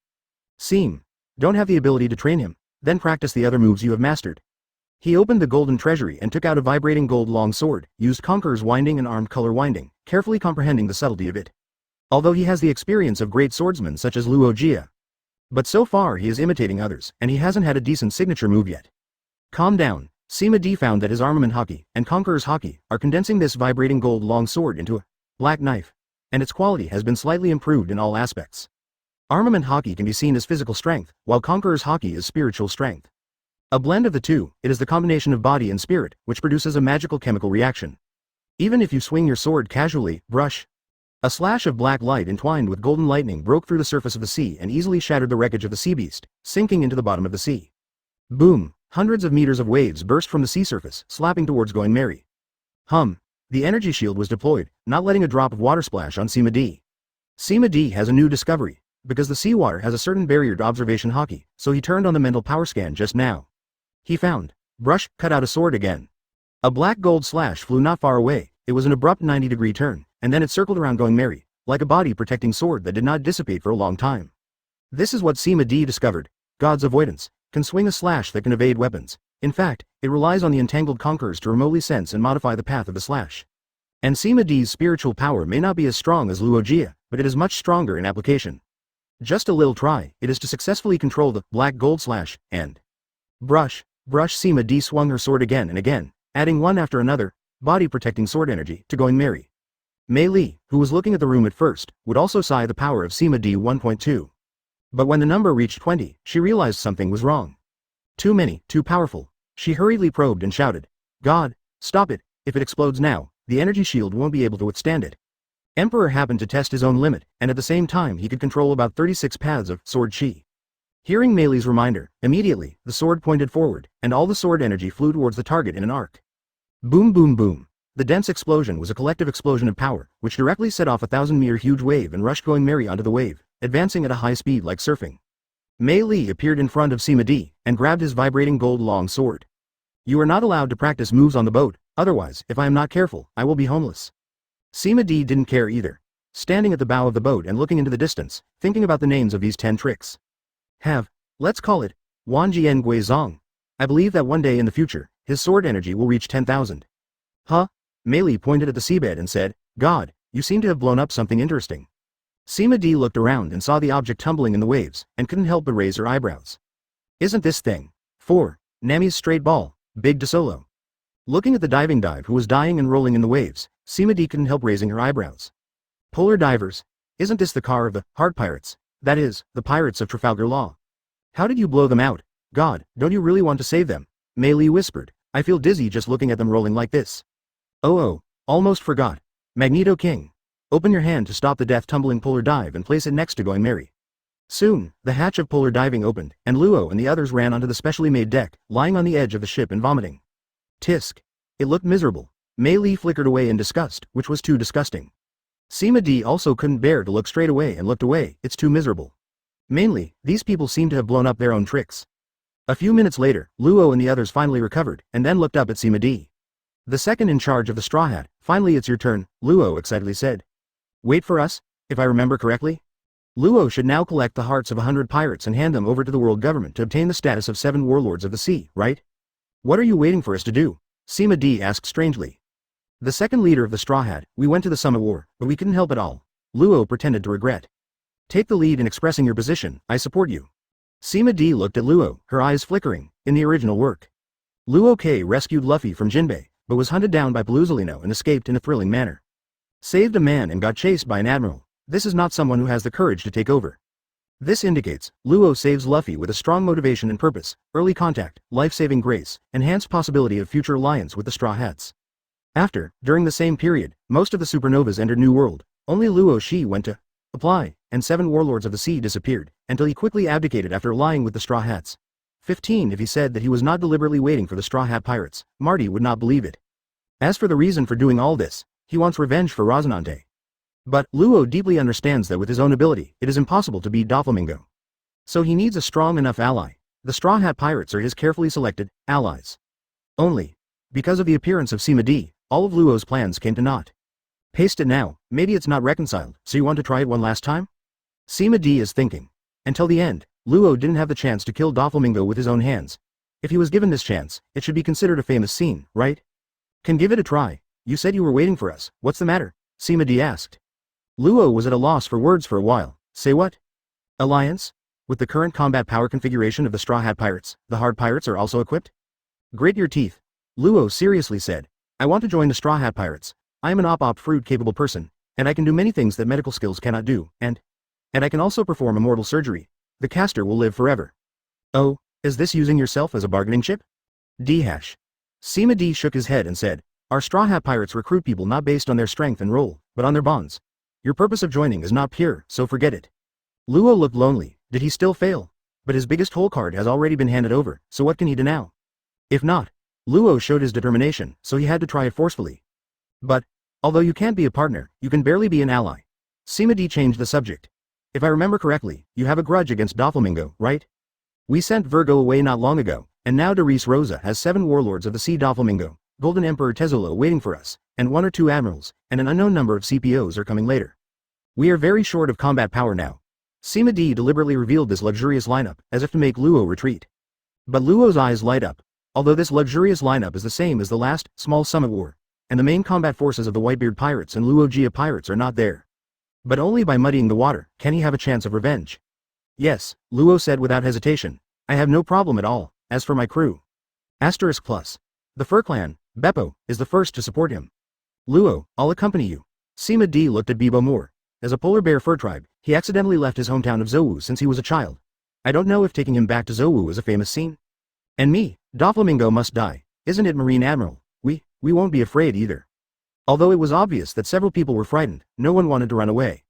Seem. Don't have the ability to train him, then practice the other moves you have mastered. He opened the golden treasury and took out a vibrating gold long sword, used Conqueror's winding and armed color winding, carefully comprehending the subtlety of it. Although he has the experience of great swordsmen such as Luo Jia. But so far he is imitating others, and he hasn't had a decent signature move yet. Calm down, Sima D found that his armament haki and Conqueror's haki are condensing this vibrating gold long sword into a black knife, and its quality has been slightly improved in all aspects. Armament haki can be seen as physical strength, while Conqueror's haki is spiritual strength. A blend of the two, it is the combination of body and spirit, which produces a magical chemical reaction. Even if you swing your sword casually, brush. A slash of black light entwined with golden lightning broke through the surface of the sea and easily shattered the wreckage of the sea beast, sinking into the bottom of the sea. Boom! Hundreds of meters of waves burst from the sea surface, slapping towards Going Merry. The energy shield was deployed, not letting a drop of water splash on Sima D. Sima D has a new discovery. Because the seawater has a certain barrier to observation haki, so he turned on the mental power scan just now. He found. Brush, cut out a sword again. A black gold slash flew not far away. It was an abrupt 90-degree turn, and then it circled around Going Merry, like a body-protecting sword that did not dissipate for a long time. This is what Sima D discovered. God's avoidance can swing a slash that can evade weapons. In fact, it relies on the entangled conquerors to remotely sense and modify the path of the slash. And Sima D's spiritual power may not be as strong as Luo Jia, but it is much stronger in application. Just a little try, it is to successfully control the black gold slash, and brush. Sima D swung her sword again and again, adding one after another, body-protecting sword energy, to Going Merry. Mei Li, who was looking at the room at first, would also sigh the power of Sima D 1.2. But when the number reached 20, she realized something was wrong. Too many, too powerful. She hurriedly probed and shouted, God, stop it, if it explodes now, the energy shield won't be able to withstand it. Emperor happened to test his own limit, and at the same time he could control about 36 paths of sword chi. Hearing Mei Li's reminder, immediately, the sword pointed forward, and all the sword energy flew towards the target in an arc. Boom boom boom. The dense explosion was a collective explosion of power, which directly set off a 1,000-meter huge wave and rushed Going Merry onto the wave, advancing at a high speed like surfing. Mei Li appeared in front of Sima D, and grabbed his vibrating gold long sword. You are not allowed to practice moves on the boat, otherwise, if I am not careful, I will be homeless. Sima D didn't care either. Standing at the bow of the boat and looking into the distance, thinking about the names of these 10 tricks. Let's call it, Wanjian Gui Zong. I believe that one day in the future, his sword energy will reach 10,000. Mei Li pointed at the seabed and said, God, you seem to have blown up something interesting. Sima D looked around and saw the object tumbling in the waves, and couldn't help but raise her eyebrows. Isn't this thing? 4. Nami's straight ball, big de solo. Looking at the diving dive who was dying and rolling in the waves, Sima D couldn't help raising her eyebrows. Polar divers. Isn't this the car of the Heart Pirates? That is, the pirates of Trafalgar Law. How did you blow them out? God, don't you really want to save them? Mei Li whispered. I feel dizzy just looking at them rolling like this. Oh, almost forgot. Magneto King. Open your hand to stop the death-tumbling polar dive and place it next to Going Merry. Soon, the hatch of polar diving opened, and Luo and the others ran onto the specially made deck, lying on the edge of the ship and vomiting. Tisk. It looked miserable. Mei Li flickered away in disgust, which was too disgusting. Sima D also couldn't bear to look straight away and looked away, it's too miserable. Mainly, these people seem to have blown up their own tricks. A few minutes later, Luo and the others finally recovered, and then looked up at Sima D. The second in charge of the StrawHat, finally it's your turn, Luo excitedly said. Wait for us, if I remember correctly? Luo should now collect the hearts of 100 pirates and hand them over to the world government to obtain the status of 7 warlords of the sea, right? What are you waiting for us to do? Sima D asked strangely. The second leader of the StrawHat, we went to the Summit War, but we couldn't help it all. Luo pretended to regret. Take the lead in expressing your position, I support you. Sima D looked at Luo, her eyes flickering, in the original work. Luo K rescued Luffy from Jinbei, but was hunted down by Paluzolino and escaped in a thrilling manner. Saved a man and got chased by an admiral. This is not someone who has the courage to take over. This indicates, Luo saves Luffy with a strong motivation and purpose, early contact, life-saving grace, enhanced possibility of future alliance with the Straw Hats. During the same period, most of the supernovas entered New World, only Luo Shi went to apply, and 7 warlords of the sea disappeared, until he quickly abdicated after allying with the Straw Hats. 15 If he said that he was not deliberately waiting for the Straw Hat pirates, Marty would not believe it. As for the reason for doing all this, he wants revenge for Rosinante. But, Luo deeply understands that with his own ability, it is impossible to beat Doflamingo. So he needs a strong enough ally. The Straw Hat pirates are his carefully selected allies. Only, because of the appearance of Sima D, all of Luo's plans came to naught. Paste it now, maybe it's not reconciled, so you want to try it one last time? Sima D is thinking. Until the end, Luo didn't have the chance to kill Doflamingo with his own hands. If he was given this chance, it should be considered a famous scene, right? Can give it a try. You said you were waiting for us, what's the matter? Sima D asked. Luo was at a loss for words for a while. Say what? Alliance? With the current combat power configuration of the Straw Hat Pirates, the Hard Pirates are also equipped? Grit your teeth. Luo seriously said. I want to join the Straw Hat Pirates. I am an op fruit capable person, and I can do many things that medical skills cannot do, and I can also perform immortal surgery. The caster will live forever. Oh, is this using yourself as a bargaining chip? D-hash. Sima D shook his head and said, our Straw Hat Pirates recruit people not based on their strength and role, but on their bonds. Your purpose of joining is not pure, so forget it. Luo looked lonely. Did he still fail? But his biggest hole card has already been handed over, so what can he do now? If not, Luo showed his determination, so he had to try it forcefully. But, although you can't be a partner, you can barely be an ally. Sima D changed the subject. If I remember correctly, you have a grudge against Doflamingo, right? We sent Virgo away not long ago, and now Darius Rosa has 7 warlords of the Sea Doflamingo, Golden Emperor Tezulo waiting for us, and 1 or 2 admirals, and an unknown number of CPOs are coming later. We are very short of combat power now. Sima D deliberately revealed this luxurious lineup, as if to make Luo retreat. But Luo's eyes light up. Although this luxurious lineup is the same as the last, small summit war, and the main combat forces of the Whitebeard Pirates and Luogia Pirates are not there. But only by muddying the water, can he have a chance of revenge. Yes, Luo said without hesitation. I have no problem at all, as for my crew. Asterisk plus. The Fur Clan, Beppo, is the first to support him. Luo, I'll accompany you. Sima D looked at Bebo Moore. As a polar bear fur tribe, he accidentally left his hometown of Zouwu since he was a child. I don't know if taking him back to Zouwu is a famous scene. And me, Doflamingo must die, isn't it, Marine Admiral? We won't be afraid either. Although it was obvious that several people were frightened, no one wanted to run away.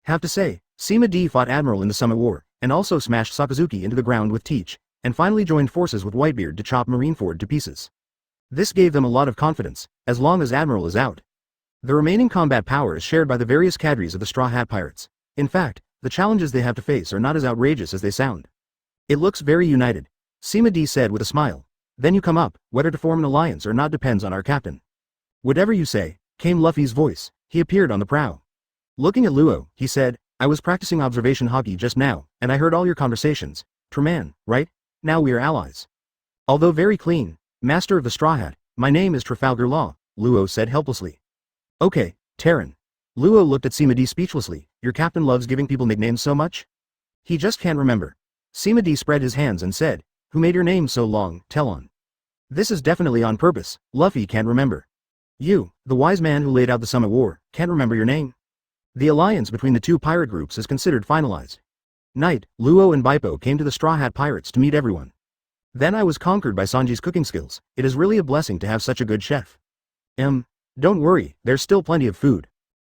Have to say, Sima D fought Admiral in the Summit War, and also smashed Sakazuki into the ground with Teach, and finally joined forces with Whitebeard to chop Marineford to pieces. This gave them a lot of confidence, as long as Admiral is out. The remaining combat power is shared by the various cadres of the Straw Hat Pirates. In fact, the challenges they have to face are not as outrageous as they sound. It looks very united. Sima D said with a smile. Then you come up, whether to form an alliance or not depends on our captain. Whatever you say, came Luffy's voice. He appeared on the prow. Looking at Luo, he said, I was practicing observation hockey just now, and I heard all your conversations. Treman, right? Now we are allies. Although very clean, master of the Straw Hat, my name is Trafalgar Law, Luo said helplessly. Okay, Terran. Luo looked at Sima D speechlessly. Your captain loves giving people nicknames so much? He just can't remember. Sima D spread his hands and said, who made your name so long, Telon? This is definitely on purpose. Luffy can't remember. You, the wise man who laid out the Summit War, can't remember your name? The alliance between the two pirate groups is considered finalized. Night, Luo and Baipo came to the Straw Hat Pirates to meet everyone. Then I was conquered by Sanji's cooking skills. It is really a blessing to have such a good chef. Don't worry, there's still plenty of food.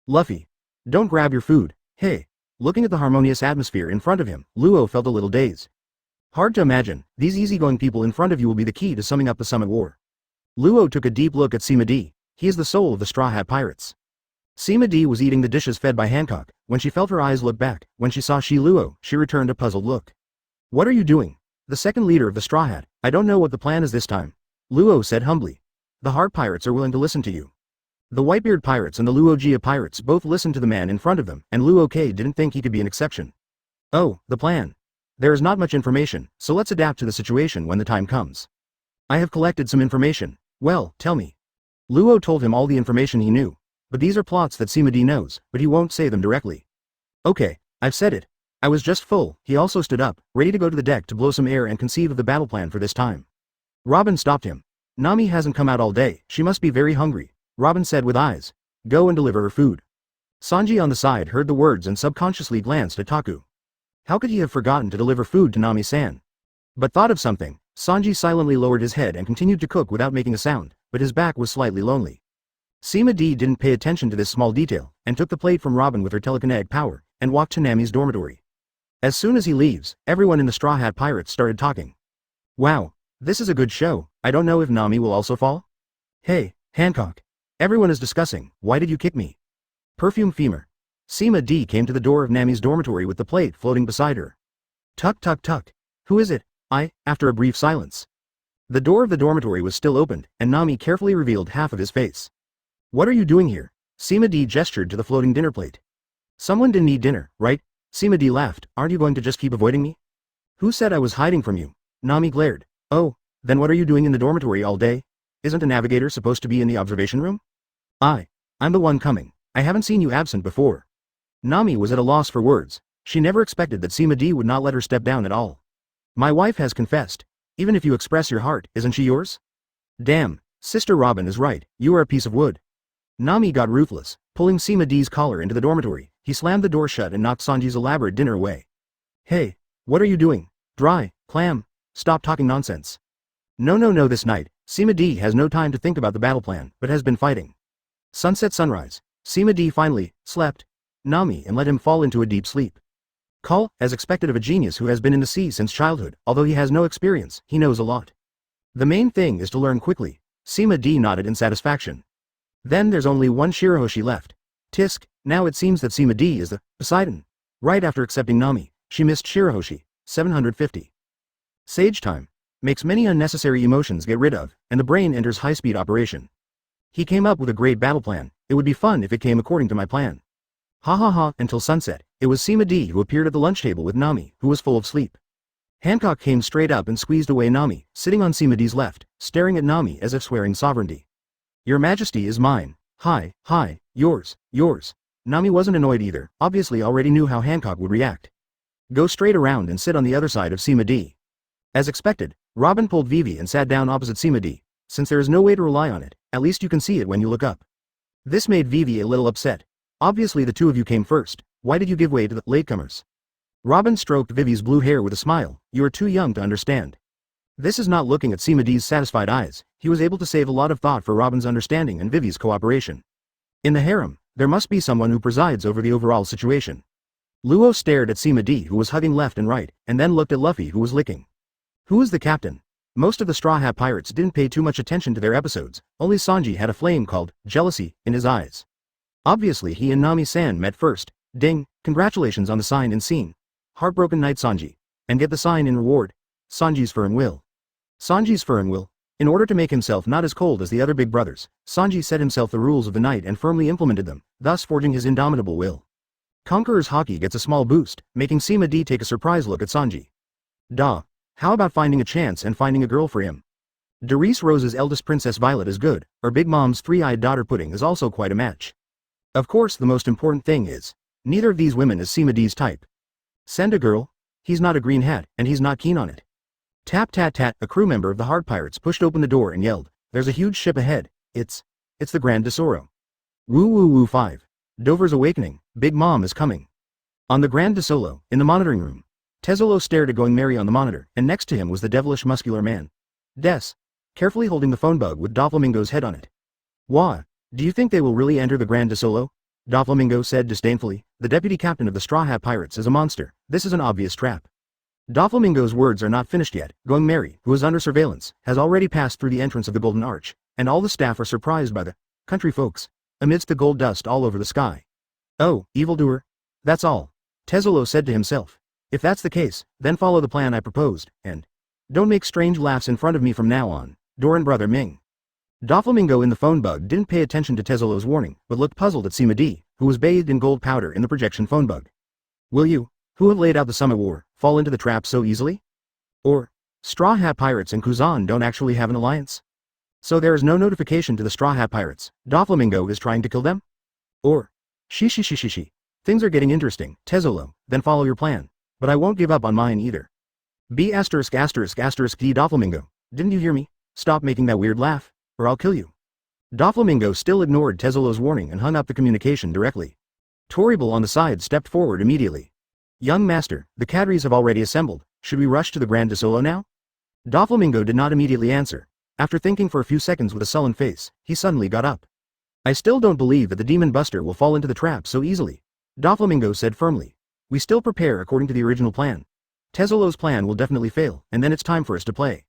Luffy. Don't grab your food. Hey. Looking at the harmonious atmosphere in front of him, Luo felt a little dazed. Hard to imagine, these easygoing people in front of you will be the key to summing up the Summit War. Luo took a deep look at Sima D. He is the soul of the Straw Hat Pirates. Sima D was eating the dishes fed by Hancock. When she felt her eyes look back, when she saw Luo, she returned a puzzled look. What are you doing? The second leader of the Straw Hat, I don't know what the plan is this time. Luo said humbly. The Heart Pirates are willing to listen to you. The Whitebeard Pirates and the Luogia Pirates both listened to the man in front of them, and Luo K didn't think he could be an exception. Oh, the plan. There is not much information, so let's adapt to the situation when the time comes. I have collected some information. Well, tell me. Luo told him all the information he knew. But these are plots that Sima D knows, but he won't say them directly. Okay, I've said it. I was just full. He also stood up, ready to go to the deck to blow some air and conceive of the battle plan for this time. Robin stopped him. Nami hasn't come out all day, she must be very hungry. Robin said with eyes. Go and deliver her food. Sanji on the side heard the words and subconsciously glanced at Taku. How could he have forgotten to deliver food to Nami-san? But thought of something, Sanji silently lowered his head and continued to cook without making a sound, but his back was slightly lonely. Sima D didn't pay attention to this small detail, and took the plate from Robin with her telekinetic power, and walked to Nami's dormitory. As soon as he leaves, everyone in the Straw Hat Pirates started talking. Wow, this is a good show. I don't know if Nami will also fall? Hey, Hancock. Everyone is discussing, why did you kick me? Perfume Femur. Sima D came to the door of Nami's dormitory with the plate floating beside her. Tuck tuck tuck. Who is it? After a brief silence. The door of the dormitory was still opened, and Nami carefully revealed half of his face. What are you doing here? Sima D gestured to the floating dinner plate. Someone didn't eat dinner, right? Sima D laughed. Aren't you going to just keep avoiding me? Who said I was hiding from you? Nami glared. Oh, then what are you doing in the dormitory all day? Isn't a navigator supposed to be in the observation room? I'm the one coming. I haven't seen you absent before. Nami was at a loss for words. She never expected that Sima D would not let her step down at all. My wife has confessed. Even if you express your heart, isn't she yours? Damn, Sister Robin is right, you are a piece of wood. Nami got ruthless, pulling Sima D's collar into the dormitory. He slammed the door shut and knocked Sanji's elaborate dinner away. Hey, what are you doing? Dry, clam, stop talking nonsense. No, this night, Sima D has no time to think about the battle plan, but has been fighting. Sunset sunrise, Sima D finally slept Nami and let him fall into a deep sleep. Call, as expected of a genius who has been in the sea since childhood, although he has no experience, he knows a lot. The main thing is to learn quickly. Sima D nodded in satisfaction. Then there's only one Shirahoshi left. Tisk, now it seems that Sima D is the Poseidon. Right after accepting Nami, she missed Shirahoshi, 750. Sage time. Makes many unnecessary emotions get rid of, and the brain enters high-speed operation. He came up with a great battle plan. It would be fun if it came according to my plan. Ha ha ha, until sunset, it was Sima D who appeared at the lunch table with Nami, who was full of sleep. Hancock came straight up and squeezed away Nami, sitting on Sima D's left, staring at Nami as if swearing sovereignty. Your Majesty is mine. Hi, yours. Nami wasn't annoyed either, obviously already knew how Hancock would react. Go straight around and sit on the other side of Sima D. As expected, Robin pulled Vivi and sat down opposite Sima D. Since there is no way to rely on it, at least you can see it when you look up. This made Vivi a little upset. Obviously the two of you came first, why did you give way to the latecomers? Robin stroked Vivi's blue hair with a smile, you are too young to understand. This is not looking at Sima D's satisfied eyes, he was able to save a lot of thought for Robin's understanding and Vivi's cooperation. In the harem, there must be someone who presides over the overall situation. Luo stared at Sima D who was hugging left and right, and then looked at Luffy who was licking. Who is the captain? Most of the Straw Hat pirates didn't pay too much attention to their episodes, only Sanji had a flame called jealousy in his eyes. Obviously he and Nami-san met first. Ding, congratulations on the sign and scene. Heartbroken Knight Sanji. And get the sign in reward. Sanji's firm will. Sanji's firm will. In order to make himself not as cold as the other big brothers, Sanji set himself the rules of the night and firmly implemented them, thus forging his indomitable will. Conqueror's Haki gets a small boost, making Sima D take a surprised look at Sanji. Duh. How about finding a chance and finding a girl for him? Darius Rose's eldest Princess Violet is good, or Big Mom's three-eyed daughter Pudding is also quite a match. Of course the most important thing is, neither of these women is Sima D's type. Send a girl? He's not a green hat, and he's not keen on it. Tap tat tat, a crew member of the Hard Pirates pushed open the door and yelled, there's a huge ship ahead, it's the Grand Tesoro. Woo woo woo 5. Dover's awakening, Big Mom is coming. On the Grand Tesoro, in the monitoring room, Tezzolo stared at Going Merry on the monitor, and next to him was the devilish muscular man. Des. Carefully holding the phone bug with Doflamingo's head on it. Wah, do you think they will really enter the Grand Tesoro? Doflamingo said disdainfully, the deputy captain of the Straw Hat Pirates is a monster, this is an obvious trap. Doflamingo's words are not finished yet. Going Merry, who is under surveillance, has already passed through the entrance of the Golden Arch, and all the staff are surprised by the country folks, amidst the gold dust all over the sky. Oh, evildoer. That's all. Tezzolo said to himself. If that's the case, then follow the plan I proposed, and don't make strange laughs in front of me from now on, Doran brother Ming. Doflamingo in the phone bug didn't pay attention to Tezzolo's warning, but looked puzzled at Sima D, who was bathed in gold powder in the projection phone bug. Will you, who have laid out the Summit War, fall into the trap so easily? Or, Straw Hat Pirates and Kuzan don't actually have an alliance? So there is no notification to the Straw Hat Pirates, Doflamingo is trying to kill them? Or, she, things are getting interesting, Tezzolo, then follow your plan. But I won't give up on mine either. B********* D Doflamingo, didn't you hear me? Stop making that weird laugh, or I'll kill you. Doflamingo still ignored Tezzolo's warning and hung up the communication directly. Toribel on the side stepped forward immediately. Young master, the cadres have already assembled, should we rush to the Grand Tesoro now? Doflamingo did not immediately answer. After thinking for a few seconds with a sullen face, he suddenly got up. I still don't believe that the Demon Buster will fall into the trap so easily. Doflamingo said firmly. We still prepare according to the original plan. Tezzolo's plan will definitely fail, and then it's time for us to play.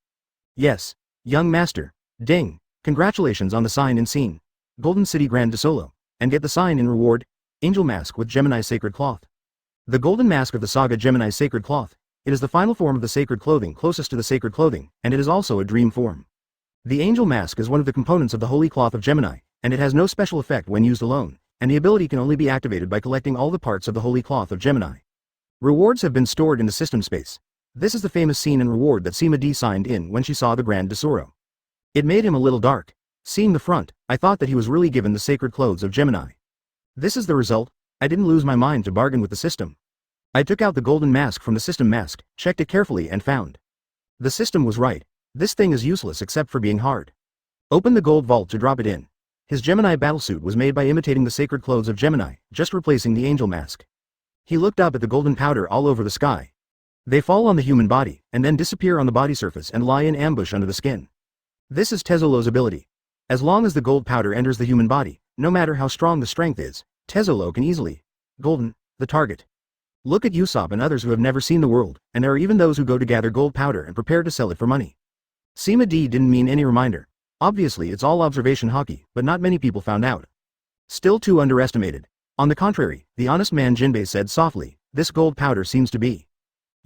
Yes, young master. Ding. Congratulations on the sign and scene. Golden City Grand Tesoro. And get the sign in reward. Angel Mask with Gemini's Sacred Cloth. The golden mask of the saga Gemini's Sacred Cloth. It is the final form of the sacred clothing closest to the sacred clothing, and it is also a dream form. The Angel Mask is one of the components of the Holy Cloth of Gemini, and it has no special effect when used alone, and the ability can only be activated by collecting all the parts of the Holy Cloth of Gemini. Rewards have been stored in the system space. This is the famous scene and reward that Sima D signed in when she saw the Grand Tesoro. It made him a little dark. Seeing the front, I thought that he was really given the sacred clothes of Gemini. This is the result. I didn't lose my mind to bargain with the system. I took out the golden mask from the system mask, checked it carefully and found. The system was right. This thing is useless except for being hard. Open the gold vault to drop it in. His Gemini battlesuit was made by imitating the sacred clothes of Gemini, just replacing the angel mask. He looked up at the golden powder all over the sky. They fall on the human body, and then disappear on the body surface and lie in ambush under the skin. This is Tezzolo's ability. As long as the gold powder enters the human body, no matter how strong the strength is, Tezzolo can easily golden the target. Look at Usopp and others who have never seen the world, and there are even those who go to gather gold powder and prepare to sell it for money. Sima D didn't mean any reminder. Obviously it's all observation hockey, but not many people found out. Still too underestimated. On the contrary, the honest man Jinbei said softly, this gold powder seems to be.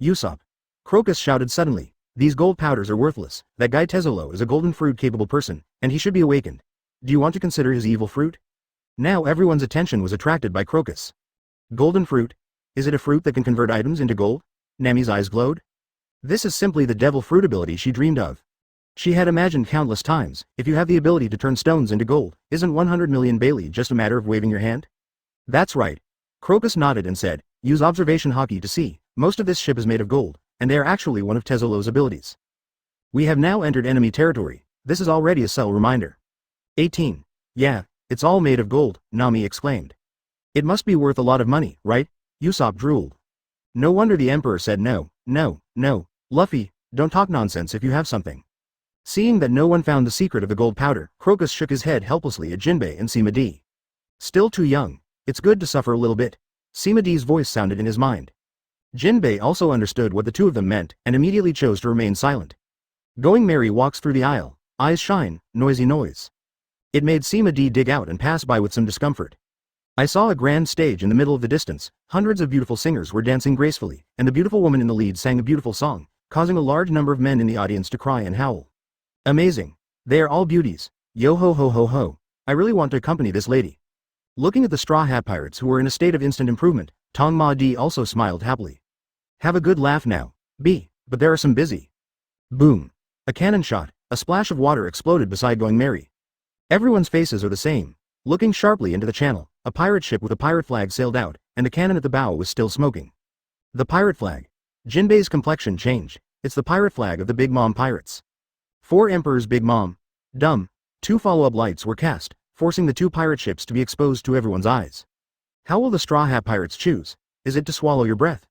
Usopp. Crocus shouted suddenly, these gold powders are worthless, that guy Tezzolo is a golden fruit capable person, and he should be awakened. Do you want to consider his evil fruit? Now everyone's attention was attracted by Crocus. Golden fruit? Is it a fruit that can convert items into gold? Nami's eyes glowed. This is simply the devil fruit ability she dreamed of. She had imagined countless times, if you have the ability to turn stones into gold, isn't 100 million Bailey just a matter of waving your hand? That's right. Crocus nodded and said, use observation hockey to see, most of this ship is made of gold, and they are actually one of Tezzolo's abilities. We have now entered enemy territory, this is already a subtle reminder. 18. Yeah, it's all made of gold, Nami exclaimed. It must be worth a lot of money, right? Usopp drooled. No wonder the Emperor said no, Luffy, don't talk nonsense if you have something. Seeing that no one found the secret of the gold powder, Crocus shook his head helplessly at Jinbei and Sima D. Still too young. It's good to suffer a little bit. Sima D's voice sounded in his mind. Jinbei also understood what the two of them meant, and immediately chose to remain silent. Going Mary walks through the aisle, eyes shine, noisy noise. It made Sima D dig out and pass by with some discomfort. I saw a grand stage in the middle of the distance, hundreds of beautiful singers were dancing gracefully, and the beautiful woman in the lead sang a beautiful song, causing a large number of men in the audience to cry and howl. Amazing. They are all beauties. Yo ho ho ho ho. I really want to accompany this lady. Looking at the Straw Hat Pirates who were in a state of instant improvement, Tong Ma Di also smiled happily. Have a good laugh now. But there are some busy. Boom. A cannon shot, a splash of water exploded beside Going Merry. Everyone's faces are the same. Looking sharply into the channel, a pirate ship with a pirate flag sailed out, and the cannon at the bow was still smoking. The pirate flag. Jinbei's complexion changed. It's the pirate flag of the Big Mom Pirates. 4 Emperors Big Mom. Dumb. 2 follow-up lights were cast, forcing the 2 pirate ships to be exposed to everyone's eyes. How will the Straw Hat Pirates choose? Is it to swallow your breath?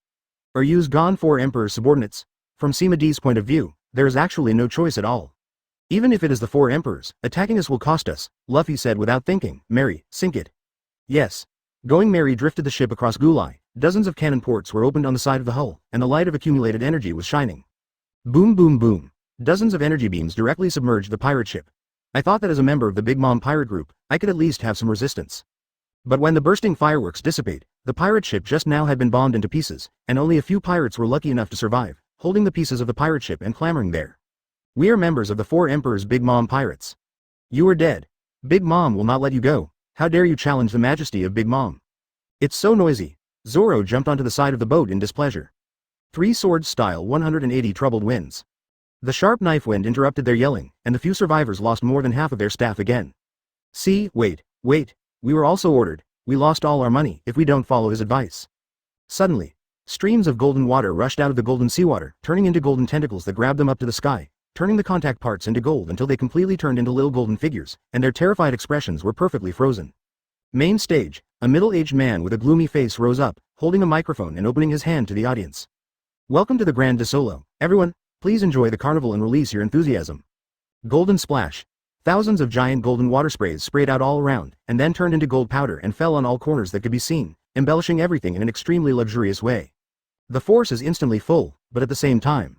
Or use gone 4 Emperor's subordinates? From Sima D's point of view, there is actually no choice at all. Even if it is the 4 Emperors, attacking us will cost us, Luffy said without thinking. Mary, sink it. Yes. Going Mary drifted the ship across Gulai, dozens of cannon ports were opened on the side of the hull, and the light of accumulated energy was shining. Boom boom boom. Dozens of energy beams directly submerged the pirate ship. I thought that as a member of the Big Mom pirate group, I could at least have some resistance. But when the bursting fireworks dissipate, the pirate ship just now had been bombed into pieces, and only a few pirates were lucky enough to survive, holding the pieces of the pirate ship and clamoring there. We are members of the 4 Emperors Big Mom Pirates. You are dead. Big Mom will not let you go. How dare you challenge the majesty of Big Mom? It's so noisy. Zoro jumped onto the side of the boat in displeasure. 3 Swords Style 180 Troubled Winds. The sharp knife wind interrupted their yelling, and the few survivors lost more than half of their staff again. Wait, we were also ordered, we lost all our money if we don't follow his advice. Suddenly, streams of golden water rushed out of the golden seawater, turning into golden tentacles that grabbed them up to the sky, turning the contact parts into gold until they completely turned into little golden figures, and their terrified expressions were perfectly frozen. Main stage, a middle-aged man with a gloomy face rose up, holding a microphone and opening his hand to the audience. Welcome to the Grand de Solo, everyone. Please enjoy the carnival and release your enthusiasm. Golden splash. Thousands of giant golden water sprays sprayed out all around, and then turned into gold powder and fell on all corners that could be seen, embellishing everything in an extremely luxurious way. The force is instantly full, but at the same time,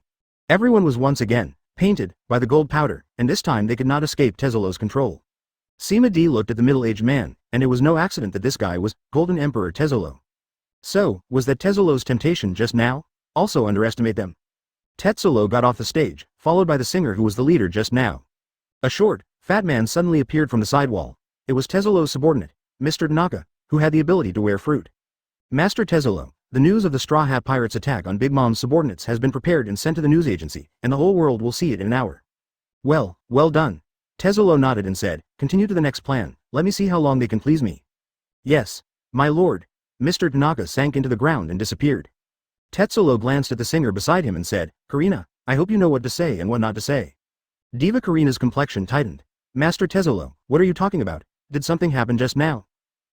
everyone was once again painted by the gold powder, and this time they could not escape Tezzolo's control. Sima D looked at the middle-aged man, and it was no accident that this guy was Golden Emperor Tezzolo. So, was that Tezzolo's temptation just now? Also underestimate them. Tezzolo got off the stage, followed by the singer who was the leader just now. A short, fat man suddenly appeared from the sidewall. It was Tezzolo's subordinate, Mr. Tanaka, who had the ability to wear fruit. Master Tezzolo, the news of the Straw Hat Pirates' attack on Big Mom's subordinates has been prepared and sent to the news agency, and the whole world will see it in an hour. Well done. Tezzolo nodded and said, continue to the next plan, let me see how long they can please me. Yes, my lord. Mr. Tanaka sank into the ground and disappeared. Tezzolo glanced at the singer beside him and said, Karina, I hope you know what to say and what not to say. Diva Karina's complexion tightened. Master Tezzolo, what are you talking about? Did something happen just now?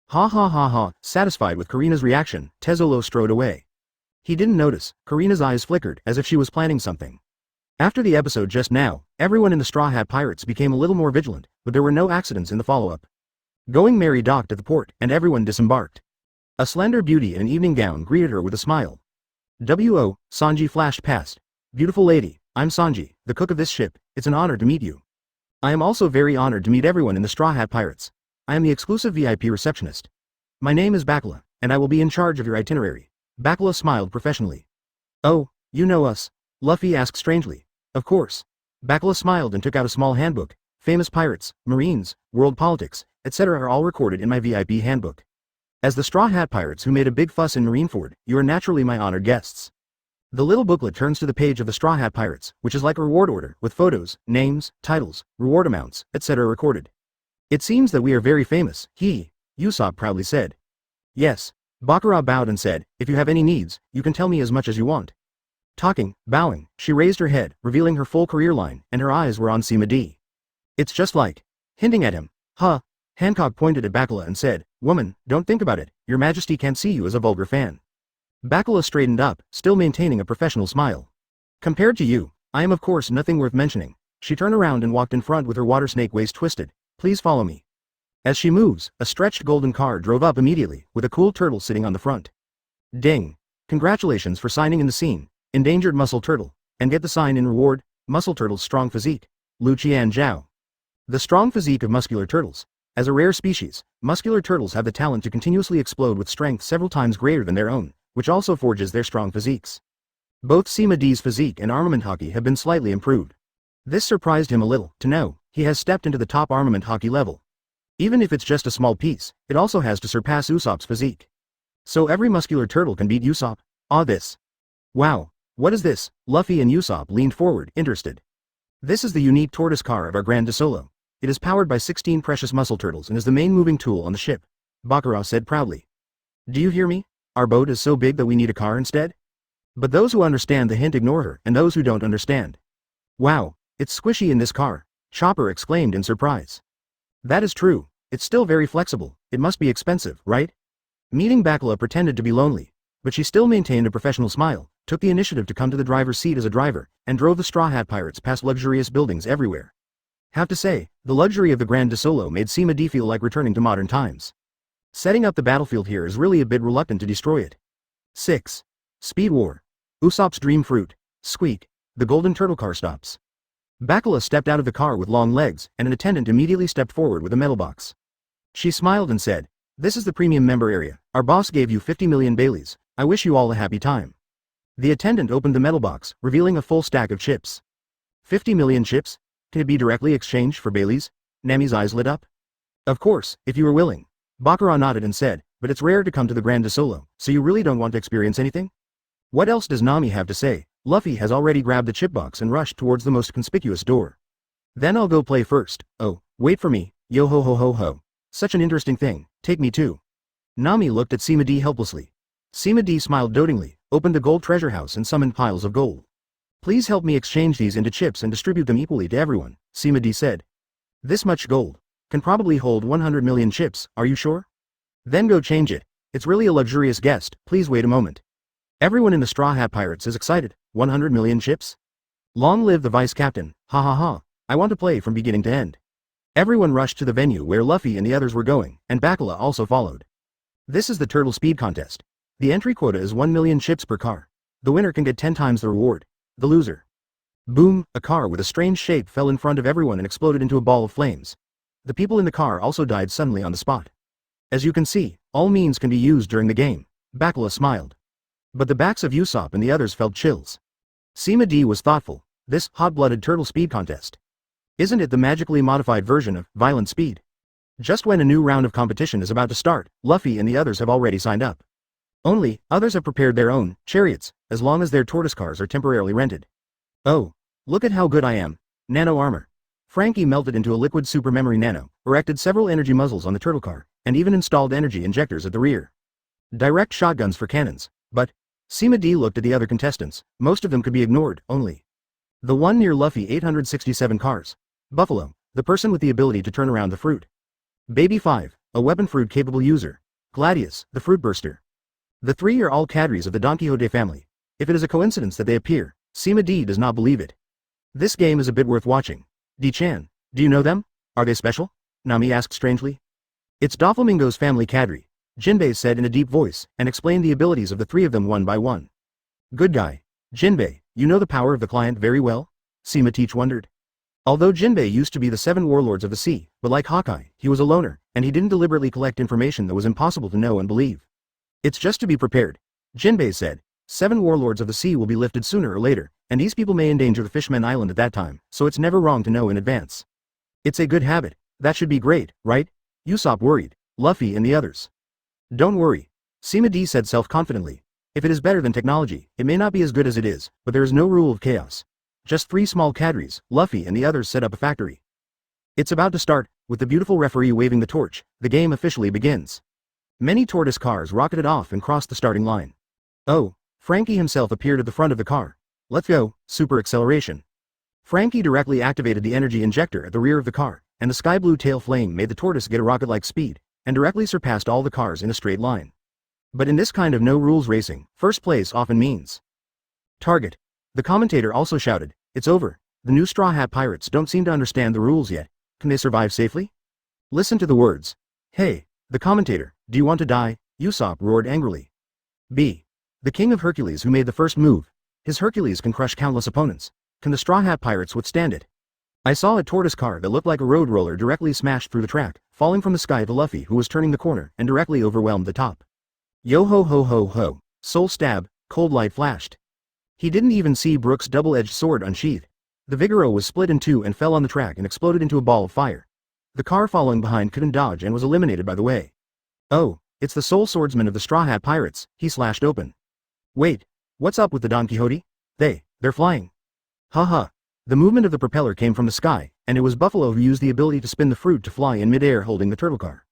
Ha ha ha ha. Satisfied with Karina's reaction, Tezzolo strode away. He didn't notice, Karina's eyes flickered as if she was planning something. After the episode just now, everyone in the Straw Hat Pirates became a little more vigilant, but there were no accidents in the follow-up. Going Merry docked at the port, and everyone disembarked. A slender beauty in an evening gown greeted her with a smile. W.O., Sanji flashed past. Beautiful lady, I'm Sanji, the cook of this ship. It's an honor to meet you. I am also very honored to meet everyone in the Straw Hat Pirates. I am the exclusive VIP receptionist. My name is Bakula, and I will be in charge of your itinerary. Bakula smiled professionally. Oh, you know us? Luffy asked strangely. Of course. Bakula smiled and took out a small handbook. Famous pirates, marines, world politics, etc. are all recorded in my VIP handbook. As the Straw Hat Pirates who made a big fuss in Marineford, you are naturally my honored guests. The little booklet turns to the page of the Straw Hat Pirates, which is like a reward order, with photos, names, titles, reward amounts, etc. recorded. It seems that we are very famous, Usopp proudly said. Yes. Bakura bowed and said, if you have any needs, you can tell me as much as you want. Talking, bowing, she raised her head, revealing her full career line, and her eyes were on Sima D. It's just like. Hinting at him. Huh. Hancock pointed at Bakula and said, woman, don't think about it, your majesty can't see you as a vulgar fan. Bakula straightened up, still maintaining a professional smile. Compared to you, I am of course nothing worth mentioning. She turned around and walked in front with her water snake waist twisted. Please follow me. As she moves, a stretched golden car drove up immediately, with a cool turtle sitting on the front. Ding. Congratulations for signing in the scene. Endangered Muscle Turtle. And get the sign in reward, Muscle Turtle's strong physique. Lucian Zhao. The strong physique of muscular turtles. As a rare species, muscular turtles have the talent to continuously explode with strength several times greater than their own, which also forges their strong physiques. Both Sima D's physique and armament hockey have been slightly improved. This surprised him a little, to know, he has stepped into the top armament hockey level. Even if it's just a small piece, it also has to surpass Usopp's physique. So every muscular turtle can beat Usopp? This. Wow. What is this? Luffy and Usopp leaned forward, interested. This is the unique tortoise car of our Grand Solo. It is powered by 16 precious muscle turtles and is the main moving tool on the ship. Bakura said proudly. Do you hear me? Our boat is so big that we need a car instead? But those who understand the hint ignore her, and those who don't understand. Wow, it's squishy in this car, Chopper exclaimed in surprise. That is true, it's still very flexible, it must be expensive, right? Meeting Bakula pretended to be lonely, but she still maintained a professional smile, took the initiative to come to the driver's seat as a driver, and drove the Straw Hat Pirates past luxurious buildings everywhere. Have to say, the luxury of the Grand Solo made Sima D feel like returning to modern times. Setting up the battlefield here is really a bit reluctant to destroy it. 6. Speed War. Usopp's Dream Fruit. Squeak. The golden turtle car stops. Bakula stepped out of the car with long legs, and an attendant immediately stepped forward with a metal box. She smiled and said, this is the premium member area. Our boss gave you 50 million Baileys. I wish you all a happy time. The attendant opened the metal box, revealing a full stack of chips. 50 million chips? Can it be directly exchanged for Baileys? Nami's eyes lit up. Of course, if you are willing. Bakura nodded and said, but it's rare to come to the Grand Solo, so you really don't want to experience anything? What else does Nami have to say? Luffy has already grabbed the chip box and rushed towards the most conspicuous door. Then I'll go play first. Oh, wait for me, yo ho ho ho ho. Such an interesting thing, take me too. Nami looked at Sima D helplessly. Sima D smiled dotingly, opened the gold treasure house and summoned piles of gold. Please help me exchange these into chips and distribute them equally to everyone, Sima D said. This much gold can probably hold 100 million chips, are you sure? Then go change it. It's really a luxurious guest, please wait a moment. Everyone in the Straw Hat Pirates is excited. 100 million chips? Long live the vice captain, ha ha ha. I want to play from beginning to end. Everyone rushed to the venue where Luffy and the others were going, and Bakula also followed. This is the Turtle Speed Contest. The entry quota is 1 million chips per car. The winner can get 10 times the reward. The loser. Boom, a car with a strange shape fell in front of everyone and exploded into a ball of flames. The people in the car also died suddenly on the spot. As you can see, all means can be used during the game. Bakula smiled. But the backs of Usopp and the others felt chills. Sima D was thoughtful. This hot-blooded turtle speed contest. Isn't it the magically modified version of Violent Speed? Just when a new round of competition is about to start, Luffy and the others have already signed up. Only, others have prepared their own chariots, as long as their tortoise cars are temporarily rented. Oh, look at how good I am. Nano armor. Frankie melted into a liquid super memory nano, erected several energy muzzles on the turtle car, and even installed energy injectors at the rear. Direct shotguns for cannons, but Sima D looked at the other contestants, most of them could be ignored, only the one near Luffy 867 cars. Buffalo, the person with the ability to turn around the fruit. Baby 5, a weapon fruit capable user. Gladius, the fruit burster. The three are all cadres of the Don Quixote family. If it is a coincidence that they appear, Sima D does not believe it. This game is a bit worth watching. D-chan, do you know them? Are they special? Nami asked strangely. It's Doflamingo's family cadre, Jinbei said in a deep voice, and explained the abilities of the three of them one by one. Good guy. Jinbei, you know the power of the client very well? Sima Teach wondered. Although Jinbei used to be the 7 warlords of the sea, but like Hawkeye, he was a loner, and he didn't deliberately collect information that was impossible to know and believe. It's just to be prepared, Jinbei said. 7 warlords of the sea will be lifted sooner or later, and these people may endanger the Fishman Island at that time, so it's never wrong to know in advance. It's a good habit. That should be great, right? Usopp worried. Luffy and the others. Don't worry. Sima D said self-confidently. If it is better than technology, it may not be as good as it is, but there is no rule of chaos. Just 3 small cadres, Luffy and the others set up a factory. It's about to start, with the beautiful referee waving the torch, the game officially begins. Many tortoise cars rocketed off and crossed the starting line. Oh, Frankie himself appeared at the front of the car. Let's go, super acceleration. Frankie directly activated the energy injector at the rear of the car, and the sky blue tail flame made the tortoise get a rocket-like speed, and directly surpassed all the cars in a straight line. But in this kind of no-rules racing, first place often means target. The commentator also shouted, it's over. The new Straw Hat pirates don't seem to understand the rules yet. Can they survive safely? Listen to the words. Hey, the commentator, do you want to die? Usopp roared angrily. B. The king of Hercules who made the first move. His Hercules can crush countless opponents. Can the Straw Hat pirates withstand it? I saw a tortoise car that looked like a road roller directly smashed through the track, falling from the sky to Luffy who was turning the corner and directly overwhelmed the top. Yo ho ho ho ho. Soul stab, cold light flashed. He didn't even see Brook's double-edged sword unsheathed. The Vigoro was split in two and fell on the track and exploded into a ball of fire. The car following behind couldn't dodge and was eliminated by the way. Oh, it's the sole swordsman of the Straw Hat pirates, he slashed open. Wait, what's up with the Don Quixote? They're flying. Haha. The movement of the propeller came from the sky, and it was Buffalo who used the ability to spin the fruit to fly in midair holding the turtle car.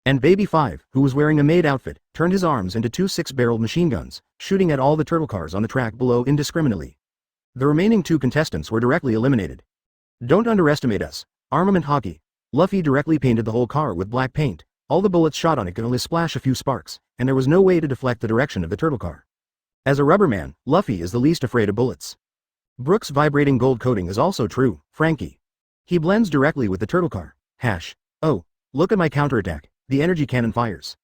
And Baby 5, who was wearing a maid outfit, turned his arms into 2 6-barreled machine guns, shooting at all the turtle cars on the track below indiscriminately. The remaining 2 contestants were directly eliminated. Don't underestimate us. Armament hockey. Luffy directly painted the whole car with black paint. All the bullets shot on it could only splash a few sparks, and there was no way to deflect the direction of the turtle car. As a rubber man, Luffy is the least afraid of bullets. Brook's vibrating gold coating is also true, Frankie. He blends directly with the turtle car. Oh, look at my counterattack. The energy cannon fires.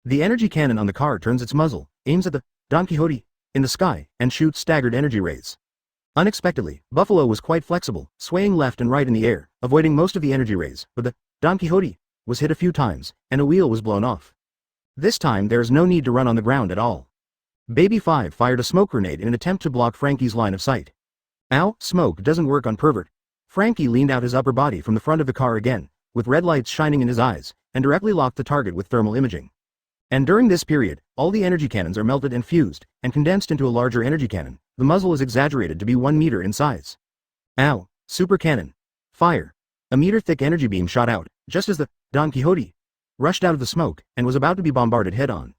The energy cannon on the car turns its muzzle, aims at the Don Quixote in the sky, and shoots staggered energy rays. Unexpectedly, Buffalo was quite flexible, swaying left and right in the air, avoiding most of the energy rays, but the Don Quixote was hit a few times, and a wheel was blown off. This time there is no need to run on the ground at all. Baby 5 fired a smoke grenade in an attempt to block Frankie's line of sight. Ow, smoke doesn't work on pervert. Frankie leaned out his upper body from the front of the car again, with red lights shining in his eyes, and directly locked the target with thermal imaging. And during this period, all the energy cannons are melted and fused, and condensed into a larger energy cannon. The muzzle is exaggerated to be 1 meter in size. Ow, super cannon. Fire. A meter-thick energy beam shot out, just as the Don Quixote rushed out of the smoke, and was about to be bombarded head-on.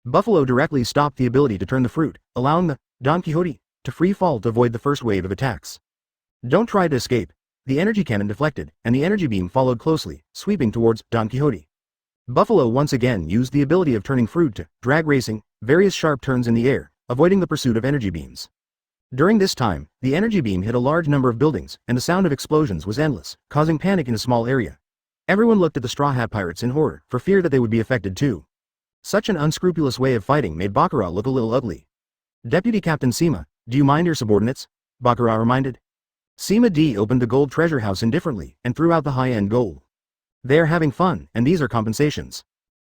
Buffalo directly stopped the ability to turn the fruit, allowing the Don Quixote to free fall to avoid the first wave of attacks. Don't try to escape. The energy cannon deflected, and the energy beam followed closely, sweeping towards Don Quixote. Buffalo once again used the ability of turning fruit to drag racing, various sharp turns in the air, avoiding the pursuit of energy beams. During this time, the energy beam hit a large number of buildings, and the sound of explosions was endless, causing panic in a small area. Everyone looked at the Straw Hat pirates in horror, for fear that they would be affected too. Such an unscrupulous way of fighting made Bakura look a little ugly. Deputy Captain Sima, do you mind your subordinates? Bakura reminded. Sima D opened the gold treasure house indifferently, and threw out the high-end gold. They are having fun, and these are compensations.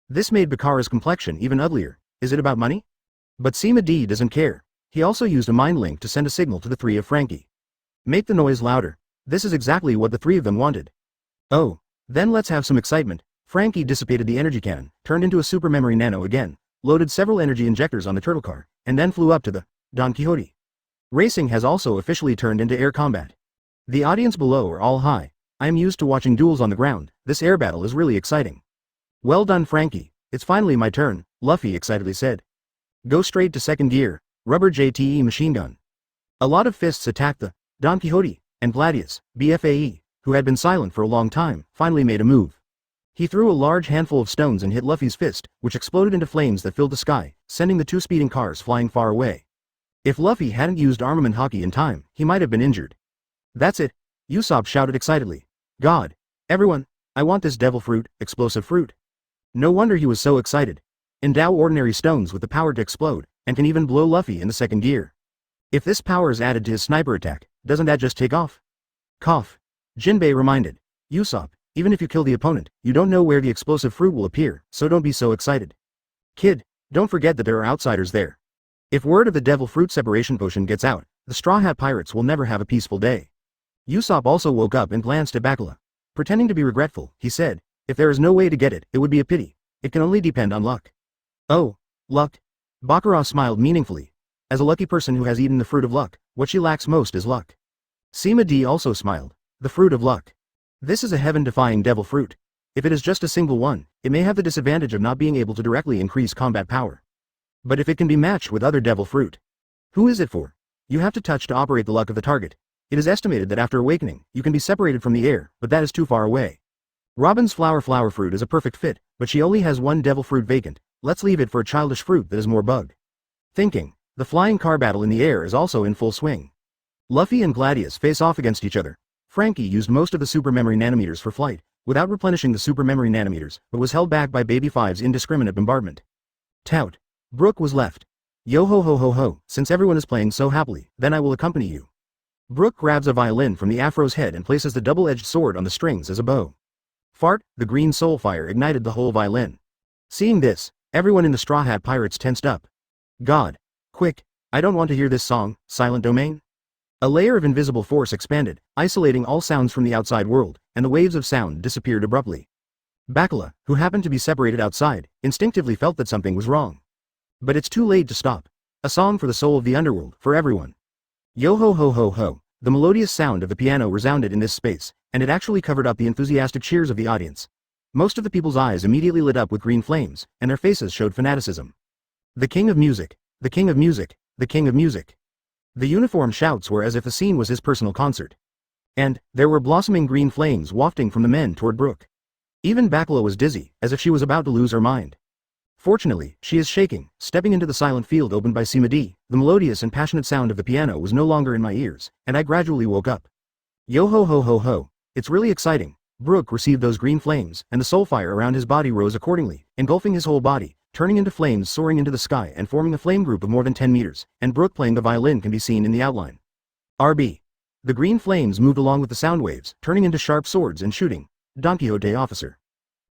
This made Bakura's complexion even uglier. Is it about money? But Sima D doesn't care. He also used a mind link to send a signal to the 3 of Frankie. Make the noise louder. This is exactly what the 3 of them wanted. Oh, then let's have some excitement. Frankie dissipated the energy cannon, turned into a super memory nano again, loaded several energy injectors on the turtle car, and then flew up to the Don Quixote. Racing has also officially turned into air combat. The audience below are all high. I am used to watching duels on the ground. This air battle is really exciting. Well done, Frankie. It's finally my turn, Luffy excitedly said. Go straight to second gear, rubber JTE machine gun. A lot of fists attacked the Don Quixote and Gladius, BFAE, who had been silent for a long time, finally made a move. He threw a large handful of stones and hit Luffy's fist, which exploded into flames that filled the sky, sending the two speeding cars flying far away. If Luffy hadn't used armament hockey in time, he might have been injured. That's it, Usopp shouted excitedly. God. Everyone, I want this devil fruit, explosive fruit. No wonder he was so excited. Endow ordinary stones with the power to explode, and can even blow Luffy in the second gear. If this power is added to his sniper attack, doesn't that just take off? Cough. Jinbei reminded. Usopp, even if you kill the opponent, you don't know where the explosive fruit will appear, so don't be so excited. Kid, don't forget that there are outsiders there. If word of the devil fruit separation potion gets out, the Straw Hat Pirates will never have a peaceful day. Usopp also woke up and glanced at Bakula. Pretending to be regretful, he said, if there is no way to get it, it would be a pity. It can only depend on luck. Oh, luck? Bakura smiled meaningfully. As a lucky person who has eaten the fruit of luck, what she lacks most is luck. Sima D also smiled. The fruit of luck. This is a heaven-defying devil fruit. If it is just a single one, it may have the disadvantage of not being able to directly increase combat power. But if it can be matched with other devil fruit. Who is it for? You have to touch to operate the luck of the target. It is estimated that after awakening, you can be separated from the air, but that is too far away. Robin's flower fruit is a perfect fit, but she only has one devil fruit vacant. Let's leave it for a childish fruit that is more bug. Thinking, the flying car battle in the air is also in full swing. Luffy and Gladius face off against each other. Frankie used most of the super memory nanometers for flight, without replenishing the super memory nanometers, but was held back by Baby Five's indiscriminate bombardment. Tout. Brook was left. Yo ho ho ho ho, since everyone is playing so happily, then I will accompany you. Brook grabs a violin from the Afro's head and places the double-edged sword on the strings as a bow. Fart, the green soul fire ignited the whole violin. Seeing this, everyone in the Straw Hat Pirates tensed up. God. Quick, I don't want to hear this song, Silent Domain. A layer of invisible force expanded, isolating all sounds from the outside world, and the waves of sound disappeared abruptly. Bakula, who happened to be separated outside, instinctively felt that something was wrong. But it's too late to stop. A song for the soul of the underworld, for everyone. Yo ho ho ho ho, the melodious sound of the piano resounded in this space, and it actually covered up the enthusiastic cheers of the audience. Most of the people's eyes immediately lit up with green flames, and their faces showed fanaticism. The king of music, the king of music, the king of music. The uniform shouts were as if the scene was his personal concert. And, there were blossoming green flames wafting from the men toward Brook. Even Bakula was dizzy, as if she was about to lose her mind. Fortunately, she is shaking, stepping into the silent field opened by Sima D. The melodious and passionate sound of the piano was no longer in my ears, and I gradually woke up. Yo ho ho ho ho, it's really exciting. Brook received those green flames, and the soul fire around his body rose accordingly, engulfing his whole body, turning into flames soaring into the sky and forming a flame group of more than 10 meters, and Brook playing the violin can be seen in the outline. RB. The green flames moved along with the sound waves, turning into sharp swords and shooting. Don Quixote officer.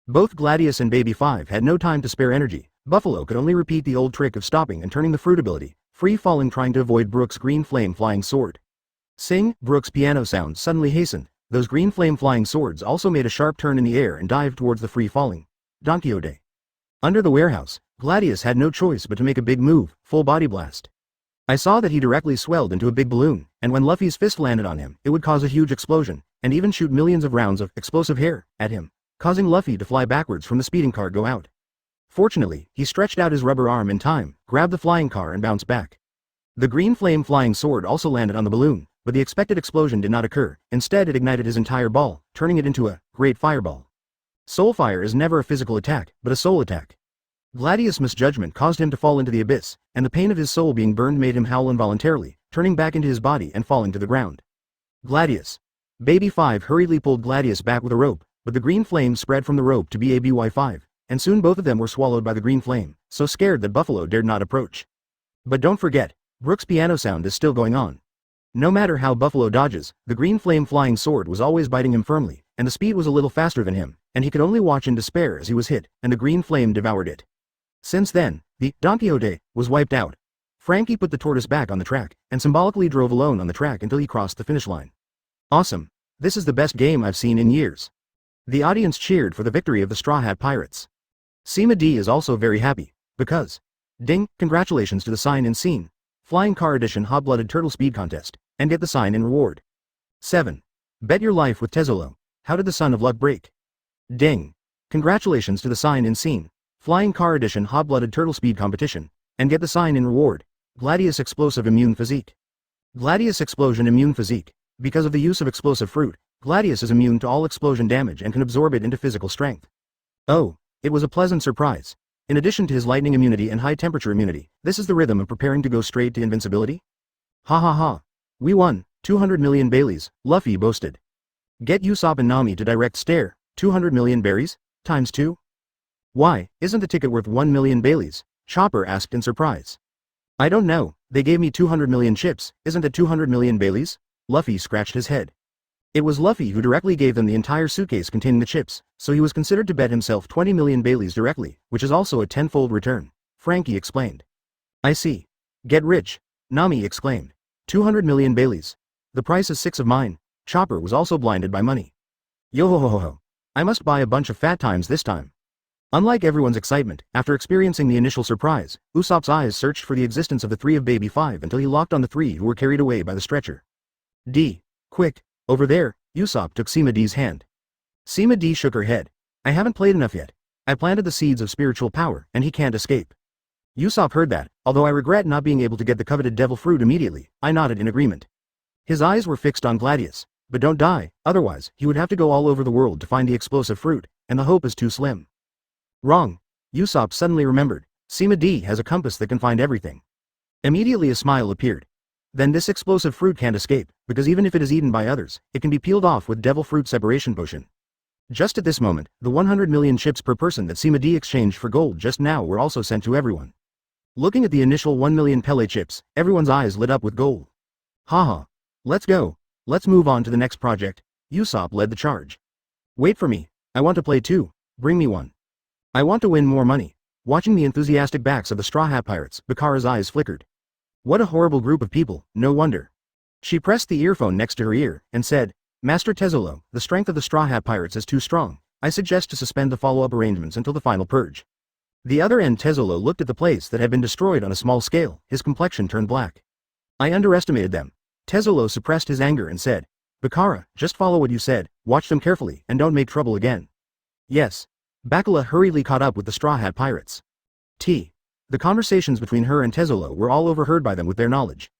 Both Gladius and Baby Five had no time to spare energy. Buffalo could only repeat the old trick of stopping and turning the fruit ability, free-falling trying to avoid Brook's green flame flying sword. Sing, Brook's piano sound suddenly hastened. Those green flame flying swords also made a sharp turn in the air and dived towards the free-falling Don Quixote. Under the warehouse, Gladius had no choice but to make a big move, full body blast. I saw that he directly swelled into a big balloon, and when Luffy's fist landed on him, it would cause a huge explosion, and even shoot millions of rounds of explosive hair at him, causing Luffy to fly backwards from the speeding car go out. Fortunately, he stretched out his rubber arm in time, grabbed the flying car and bounced back. The green flame flying sword also landed on the balloon, but the expected explosion did not occur. Instead it ignited his entire ball, turning it into a great fireball. Soul fire is never a physical attack, but a soul attack. Gladius' misjudgment caused him to fall into the abyss, and the pain of his soul being burned made him howl involuntarily, turning back into his body and falling to the ground. Gladius. Baby Five hurriedly pulled Gladius back with a rope, but the green flame spread from the rope to BABY5, and soon both of them were swallowed by the green flame, so scared that Buffalo dared not approach. But don't forget, Brook's piano sound is still going on. No matter how Buffalo dodges, the green flame flying sword was always biting him firmly, and the speed was a little faster than him, and he could only watch in despair as he was hit, and the green flame devoured it. Since then, the Don Quixote was wiped out. Frankie put the tortoise back on the track, and symbolically drove alone on the track until he crossed the finish line. Awesome. This is the best game I've seen in years. The audience cheered for the victory of the Straw Hat Pirates. Sima D is also very happy, because, ding, congratulations to the sign and scene, Flying Car Edition Hot-Blooded Turtle Speed Contest, and get the sign in reward. 7. Bet your life with Tezzolo. How did the Son of Luck break? Ding. Congratulations to the sign in scene, Flying Car Edition Hot-Blooded Turtle Speed Competition, and get the sign in reward. Gladius Explosive Immune Physique. Gladius Explosion Immune Physique. Because of the use of explosive fruit, Gladius is immune to all explosion damage and can absorb it into physical strength. Oh, it was a pleasant surprise. In addition to his lightning immunity and high temperature immunity, this is the rhythm of preparing to go straight to invincibility? Ha ha ha. We won, 200 million Baileys, Luffy boasted. Get Usopp and Nami to direct stare, 200 million berries? Times 2? Why, isn't the ticket worth 1 million Baileys? Chopper asked in surprise. I don't know, they gave me 200 million chips, isn't it 200 million Baileys? Luffy scratched his head. It was Luffy who directly gave them the entire suitcase containing the chips, so he was considered to bet himself 20 million Baileys directly, which is also a tenfold return. Frankie explained. I see. Get rich, Nami exclaimed. 200 million Baileys. The price is 6 of mine. Chopper was also blinded by money. Yo ho ho ho ho. I must buy a bunch of fat times this time. Unlike everyone's excitement, after experiencing the initial surprise, Usopp's eyes searched for the existence of the 3 of Baby 5 until he locked on the 3 who were carried away by the stretcher. D. Quick. Over there, Usopp took Sima D's hand. Sima D shook her head. I haven't played enough yet. I planted the seeds of spiritual power, and he can't escape. Usopp heard that, although I regret not being able to get the coveted devil fruit immediately, I nodded in agreement. His eyes were fixed on Gladius. But don't die, otherwise, he would have to go all over the world to find the explosive fruit, and the hope is too slim. Wrong. Usopp suddenly remembered. Sima D has a compass that can find everything. Immediately a smile appeared. Then this explosive fruit can't escape, because even if it is eaten by others, it can be peeled off with devil fruit separation potion. Just at this moment, the 100 million chips per person that Sima D exchanged for gold just now were also sent to everyone. Looking at the initial 1 million Pele chips, everyone's eyes lit up with gold. Haha. Let's go. Let's move on to the next project. Usopp led the charge. Wait for me. I want to play too. Bring me one. I want to win more money. Watching the enthusiastic backs of the Straw Hat Pirates, Bakara's eyes flickered. What a horrible group of people, no wonder. She pressed the earphone next to her ear, and said, Master Tezzolo, the strength of the Straw Hat Pirates is too strong. I suggest to suspend the follow-up arrangements until the final purge. The other end Tezzolo looked at the place that had been destroyed on a small scale, his complexion turned black. I underestimated them. Tezzolo suppressed his anger and said, Bakara, just follow what you said, watch them carefully, and don't make trouble again. Yes. Bakala hurriedly caught up with the Straw Hat Pirates. The conversations between her and Tezzolo were all overheard by them with their knowledge.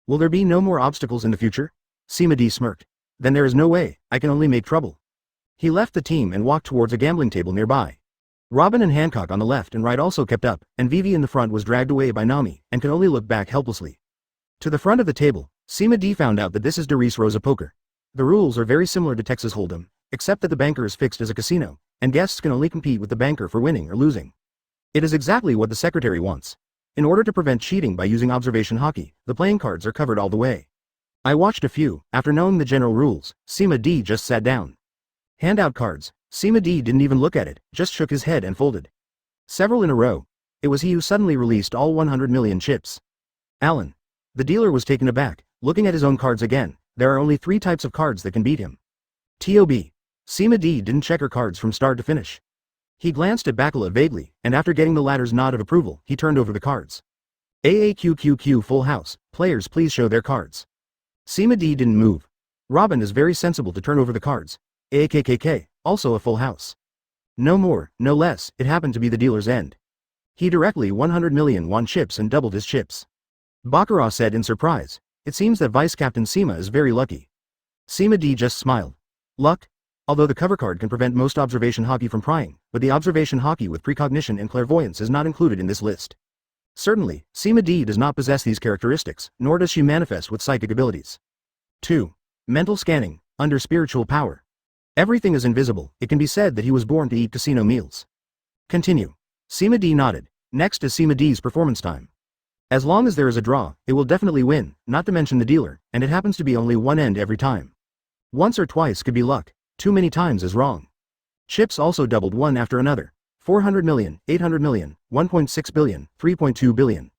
Will there be no more obstacles in the future? Sima D smirked. Then there is no way, I can only make trouble. He left the team and walked towards a gambling table nearby. Robin and Hancock on the left and right also kept up, and Vivi in the front was dragged away by Nami, and could only look back helplessly. To the front of the table, Sima D found out that this is Doris Rosa Poker. The rules are very similar to Texas Hold'em, except that the banker is fixed as a casino, and guests can only compete with the banker for winning or losing. It is exactly what the secretary wants. In order to prevent cheating by using observation hockey, the playing cards are covered all the way. I watched a few. After knowing the general rules, Sima D just sat down. Hand out cards. Sima D didn't even look at it, just shook his head and folded. Several in a row. It was he who suddenly released all 100 million chips. Alan. The dealer was taken aback, looking at his own cards again. There are only 3 types of cards that can beat him. T.O.B. Sima D didn't check her cards from start to finish. He glanced at Bakala vaguely, and after getting the latter's nod of approval, he turned over the cards. AAQQQ full house, players please show their cards. Sima D didn't move. Robin is very sensible to turn over the cards. AAKKK, also a full house. No more, no less, it happened to be the dealer's end. He directly 100 million won chips and doubled his chips. Bakara said in surprise, it seems that Vice Captain Sima is very lucky. Sima D just smiled. Luck? Although the cover card can prevent most observation hockey from prying, but the observation hockey with precognition and clairvoyance is not included in this list. Certainly, Sima D does not possess these characteristics, nor does she manifest with psychic abilities. 2. Mental scanning, under spiritual power. Everything is invisible, it can be said that he was born to eat casino meals. Continue. Sima D nodded. Next is Sima D's performance time. As long as there is a draw, it will definitely win, not to mention the dealer, and it happens to be only one end every time. Once or twice could be luck. Too many times is wrong. Chips also doubled one after another. 400 million, 800 million, 1.6 billion, 3.2 billion.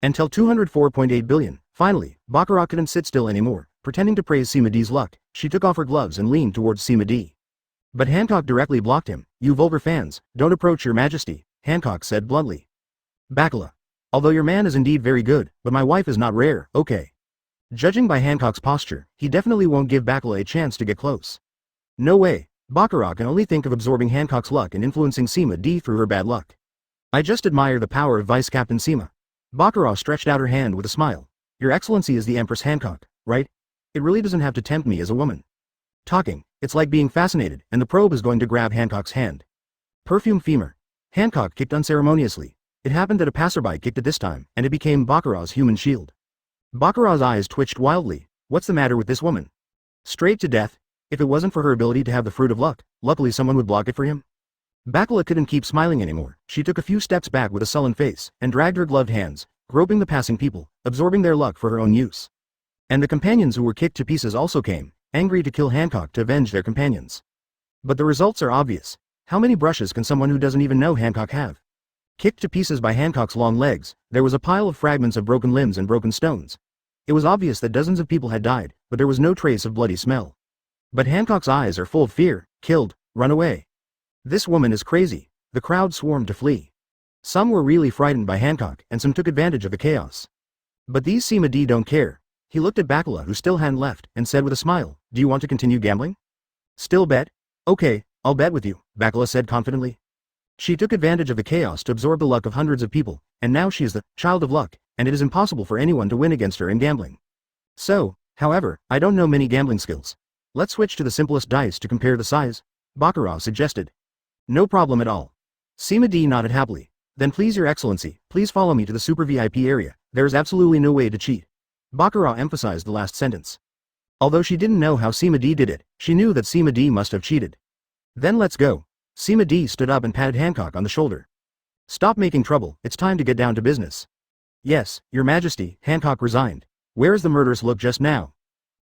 Until 204.8 billion. Finally, Bakara couldn't sit still anymore. Pretending to praise Sima D's luck, she took off her gloves and leaned towards Sima D. But Hancock directly blocked him. You vulgar fans, don't approach your majesty, Hancock said bluntly. Bakala. Although your man is indeed very good, but my wife is not rare, okay. Judging by Hancock's posture, he definitely won't give Bakala a chance to get close. No way. Bakara can only think of absorbing Hancock's luck and influencing Sima D through her bad luck. I just admire the power of Vice Captain Sima. Bakara stretched out her hand with a smile. Your Excellency is the Empress Hancock, right? It really doesn't have to tempt me as a woman. Talking, it's like being fascinated, and the probe is going to grab Hancock's hand. Perfume femur. Hancock kicked unceremoniously. It happened that a passerby kicked it this time, and it became Baccarat's human shield. Baccarat's eyes twitched wildly. What's the matter with this woman? Straight to death? If it wasn't for her ability to have the fruit of luck, luckily someone would block it for him. Baccarat couldn't keep smiling anymore. She took a few steps back with a sullen face, and dragged her gloved hands, groping the passing people, absorbing their luck for her own use. And the companions who were kicked to pieces also came, angry to kill Hancock to avenge their companions. But the results are obvious. How many brushes can someone who doesn't even know Hancock have? Kicked to pieces by Hancock's long legs, there was a pile of fragments of broken limbs and broken stones. It was obvious that dozens of people had died, but there was no trace of bloody smell. But Hancock's eyes are full of fear. Killed, run away. This woman is crazy. The crowd swarmed to flee. Some were really frightened by Hancock, and some took advantage of the chaos. But these Sima D don't care. He looked at Baccarat, who still hadn't left, and said with a smile, "Do you want to continue gambling?" "Still bet? Okay, I'll bet with you," Baccarat said confidently. She took advantage of the chaos to absorb the luck of hundreds of people, and now she is the child of luck, and it is impossible for anyone to win against her in gambling. So, however, I don't know many gambling skills. Let's switch to the simplest dice to compare the size, Baccarat suggested. No problem at all. Sima D nodded happily. Then please your excellency, please follow me to the super VIP area. There is absolutely no way to cheat. Baccarat emphasized the last sentence. Although she didn't know how Sima D did it, she knew that Sima D must have cheated. Then let's go. Sima D stood up and patted Hancock on the shoulder. Stop making trouble, it's time to get down to business. Yes, your majesty, Hancock resigned. Where is the murderous look just now?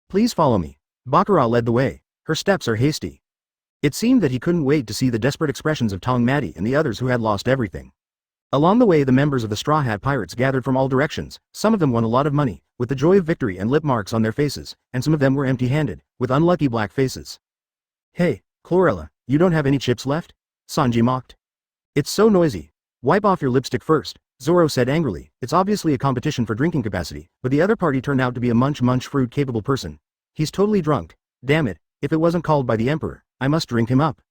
Please follow me. Baccarat led the way. Her steps are hasty. It seemed that he couldn't wait to see the desperate expressions of Tong Matty and the others who had lost everything. Along the way, the members of the Straw Hat Pirates gathered from all directions. Some of them won a lot of money, with the joy of victory and lip marks on their faces, and some of them were empty-handed, with unlucky black faces. Hey, Chlorella, you don't have any chips left? Sanji mocked. It's so noisy. Wipe off your lipstick first, Zoro said angrily. It's obviously a competition for drinking capacity, but the other party turned out to be a Munch-Munch Fruit capable person. He's totally drunk. Damn it, if it wasn't called by the Emperor, I must drink him up.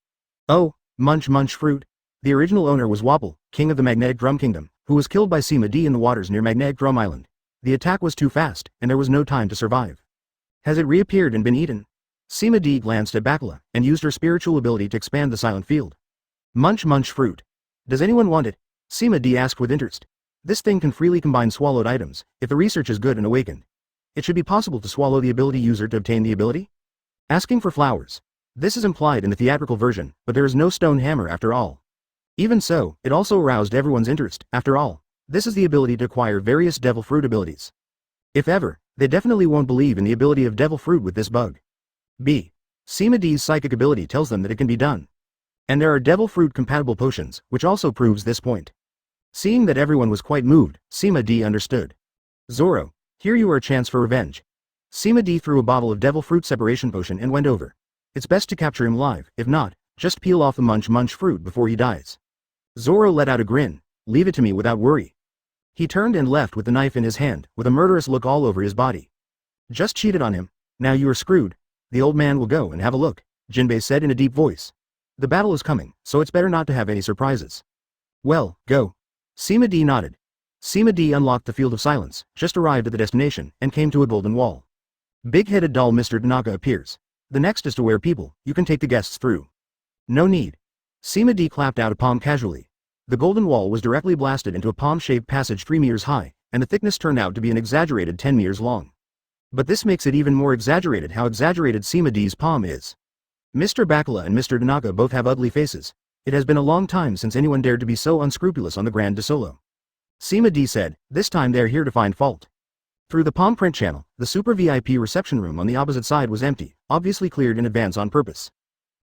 Oh, Munch-Munch Fruit. The original owner was Wapple, king of the Magnetic Drum Kingdom, who was killed by Sima D in the waters near Magnetic Drum Island. The attack was too fast, and there was no time to survive. Has it reappeared and been eaten? Sima D glanced at Baccarat, and used her spiritual ability to expand the silent field. Munch-Munch Fruit. Does anyone want it? Sima D asked with interest. This thing can freely combine swallowed items, if the research is good and awakened. It should be possible to swallow the ability user to obtain the ability? Asking for flowers. This is implied in the theatrical version, but there is no stone hammer after all. Even so, it also aroused everyone's interest. After all, this is the ability to acquire various devil fruit abilities. If ever, they definitely won't believe in the ability of devil fruit with this bug. B. Sima D's psychic ability tells them that it can be done. And there are devil fruit compatible potions, which also proves this point. Seeing that everyone was quite moved, Sima D understood. Zoro, here you are a chance for revenge. Sima D threw a bottle of devil fruit separation potion and went over. It's best to capture him live, if not, just peel off the Munch-Munch Fruit before he dies. Zoro let out a grin. Leave it to me without worry. He turned and left with the knife in his hand, with a murderous look all over his body. Just cheated on him. Now you are screwed. The old man will go and have a look, Jinbei said in a deep voice. The battle is coming, so it's better not to have any surprises. Well, go. Sima D nodded. Sima D unlocked the field of silence, just arrived at the destination, and came to a golden wall. Big-headed doll Mr. Tanaka appears. The next is to where people, you can take the guests through. No need. Sima D clapped out a palm casually. The golden wall was directly blasted into a palm-shaped passage 3 meters high, and the thickness turned out to be an exaggerated 10 meters long. But this makes it even more exaggerated how exaggerated Sima D's palm is. Mr. Baccarat and Mr. Tanaka both have ugly faces. It has been a long time since anyone dared to be so unscrupulous on the Grand de Solo. Sima D said, this time they are here to find fault. Through the palm print channel, the super VIP reception room on the opposite side was empty, obviously cleared in advance on purpose.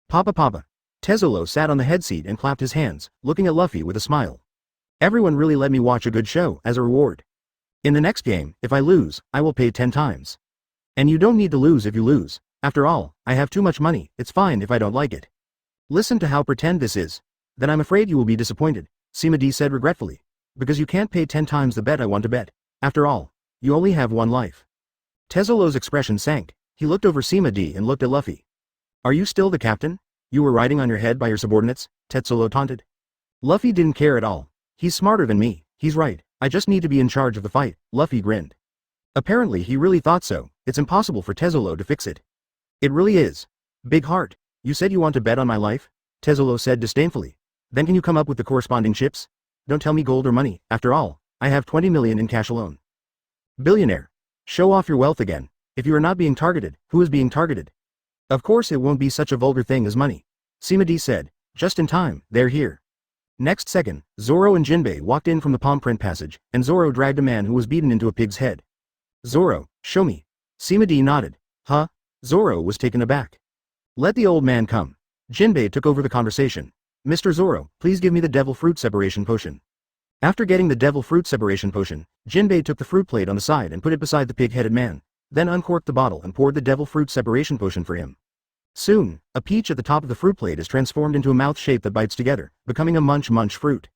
Papa. Tezzolo sat on the head seat and clapped his hands, looking at Luffy with a smile. Everyone really let me watch a good show as a reward. In the next game, if I lose, I will pay 10 times. And you don't need to lose if you lose. After all, I have too much money, it's fine if I don't like it. Listen to how pretend this is. Then I'm afraid you will be disappointed, Sima D said regretfully. Because you can't pay 10 times the bet I want to bet. After all, you only have one life. Tezzolo's expression sank. He looked over Sima D and looked at Luffy. Are you still the captain? You were riding on your head by your subordinates? Tezzolo taunted. Luffy didn't care at all. He's smarter than me, he's right, I just need to be in charge of the fight, Luffy grinned. Apparently he really thought so. It's impossible for Tezzolo to fix it. It really is. Big heart. You said you want to bet on my life? Tezzolo said disdainfully. Then can you come up with the corresponding chips? Don't tell me gold or money, after all, I have 20 million in cash alone. Billionaire. Show off your wealth again. If you are not being targeted, who is being targeted? Of course it won't be such a vulgar thing as money. Sima D said. Just in time, they're here. Next second, Zoro and Jinbei walked in from the palm print passage, and Zoro dragged a man who was beaten into a pig's head. Zoro, show me. Sima D nodded. Huh? Zoro was taken aback. Let the old man come. Jinbei took over the conversation. Mr. Zoro, please give me the devil fruit separation potion. After getting the devil fruit separation potion, Jinbei took the fruit plate on the side and put it beside the pig-headed man, then uncorked the bottle and poured the devil fruit separation potion for him. Soon, a peach at the top of the fruit plate is transformed into a mouth shape that bites together, becoming a Munch-Munch Fruit.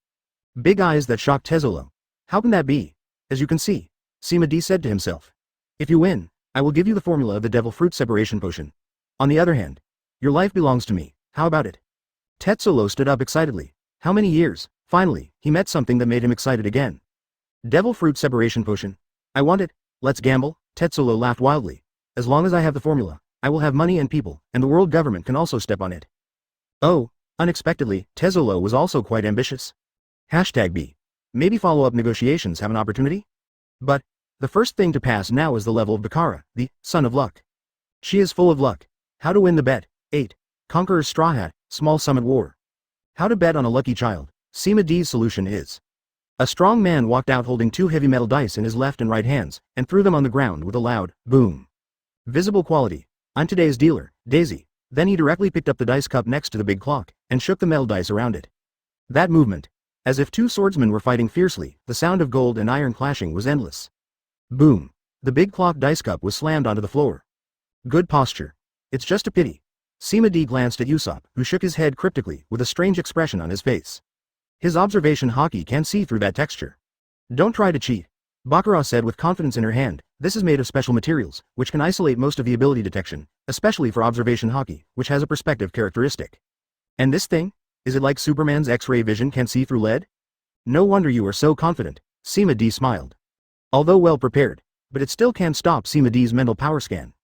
Big eyes that shocked Tezzolo. How can that be? As you can see, Sima D said to himself. If you win, I will give you the formula of the devil fruit separation potion. On the other hand, your life belongs to me, how about it? Tezzolo stood up excitedly. How many years? Finally, he met something that made him excited again. Devil fruit separation potion. I want it. Let's gamble. Tezzolo laughed wildly. As long as I have the formula, I will have money and people, and the world government can also step on it. Oh, unexpectedly, Tezzolo was also quite ambitious. #B. Maybe follow-up negotiations have an opportunity? But, the first thing to pass now is the level of Bakara, the son of luck. She is full of luck. How to win the bet. 8. Conqueror's StrawHat, small summit war. How to bet on a lucky child. Sima D's solution is. A strong man walked out holding 2 heavy metal dice in his left and right hands, and threw them on the ground with a loud boom. Visible quality. I'm today's dealer, Daisy. Then he directly picked up the dice cup next to the big clock, and shook the metal dice around it. That movement. As if 2 swordsmen were fighting fiercely, the sound of gold and iron clashing was endless. Boom. The big clock dice cup was slammed onto the floor. Good posture. It's just a pity. Sima D glanced at Usopp, who shook his head cryptically, with a strange expression on his face. His observation hockey can't see through that texture. Don't try to cheat. Bakura said with confidence in her hand, this is made of special materials, which can isolate most of the ability detection, especially for observation hockey, which has a perspective characteristic. And this thing? Is it like Superman's X-ray vision can't see through lead? No wonder you are so confident, Sima D smiled. Although well prepared, but it still can't stop Sima D's mental power scan.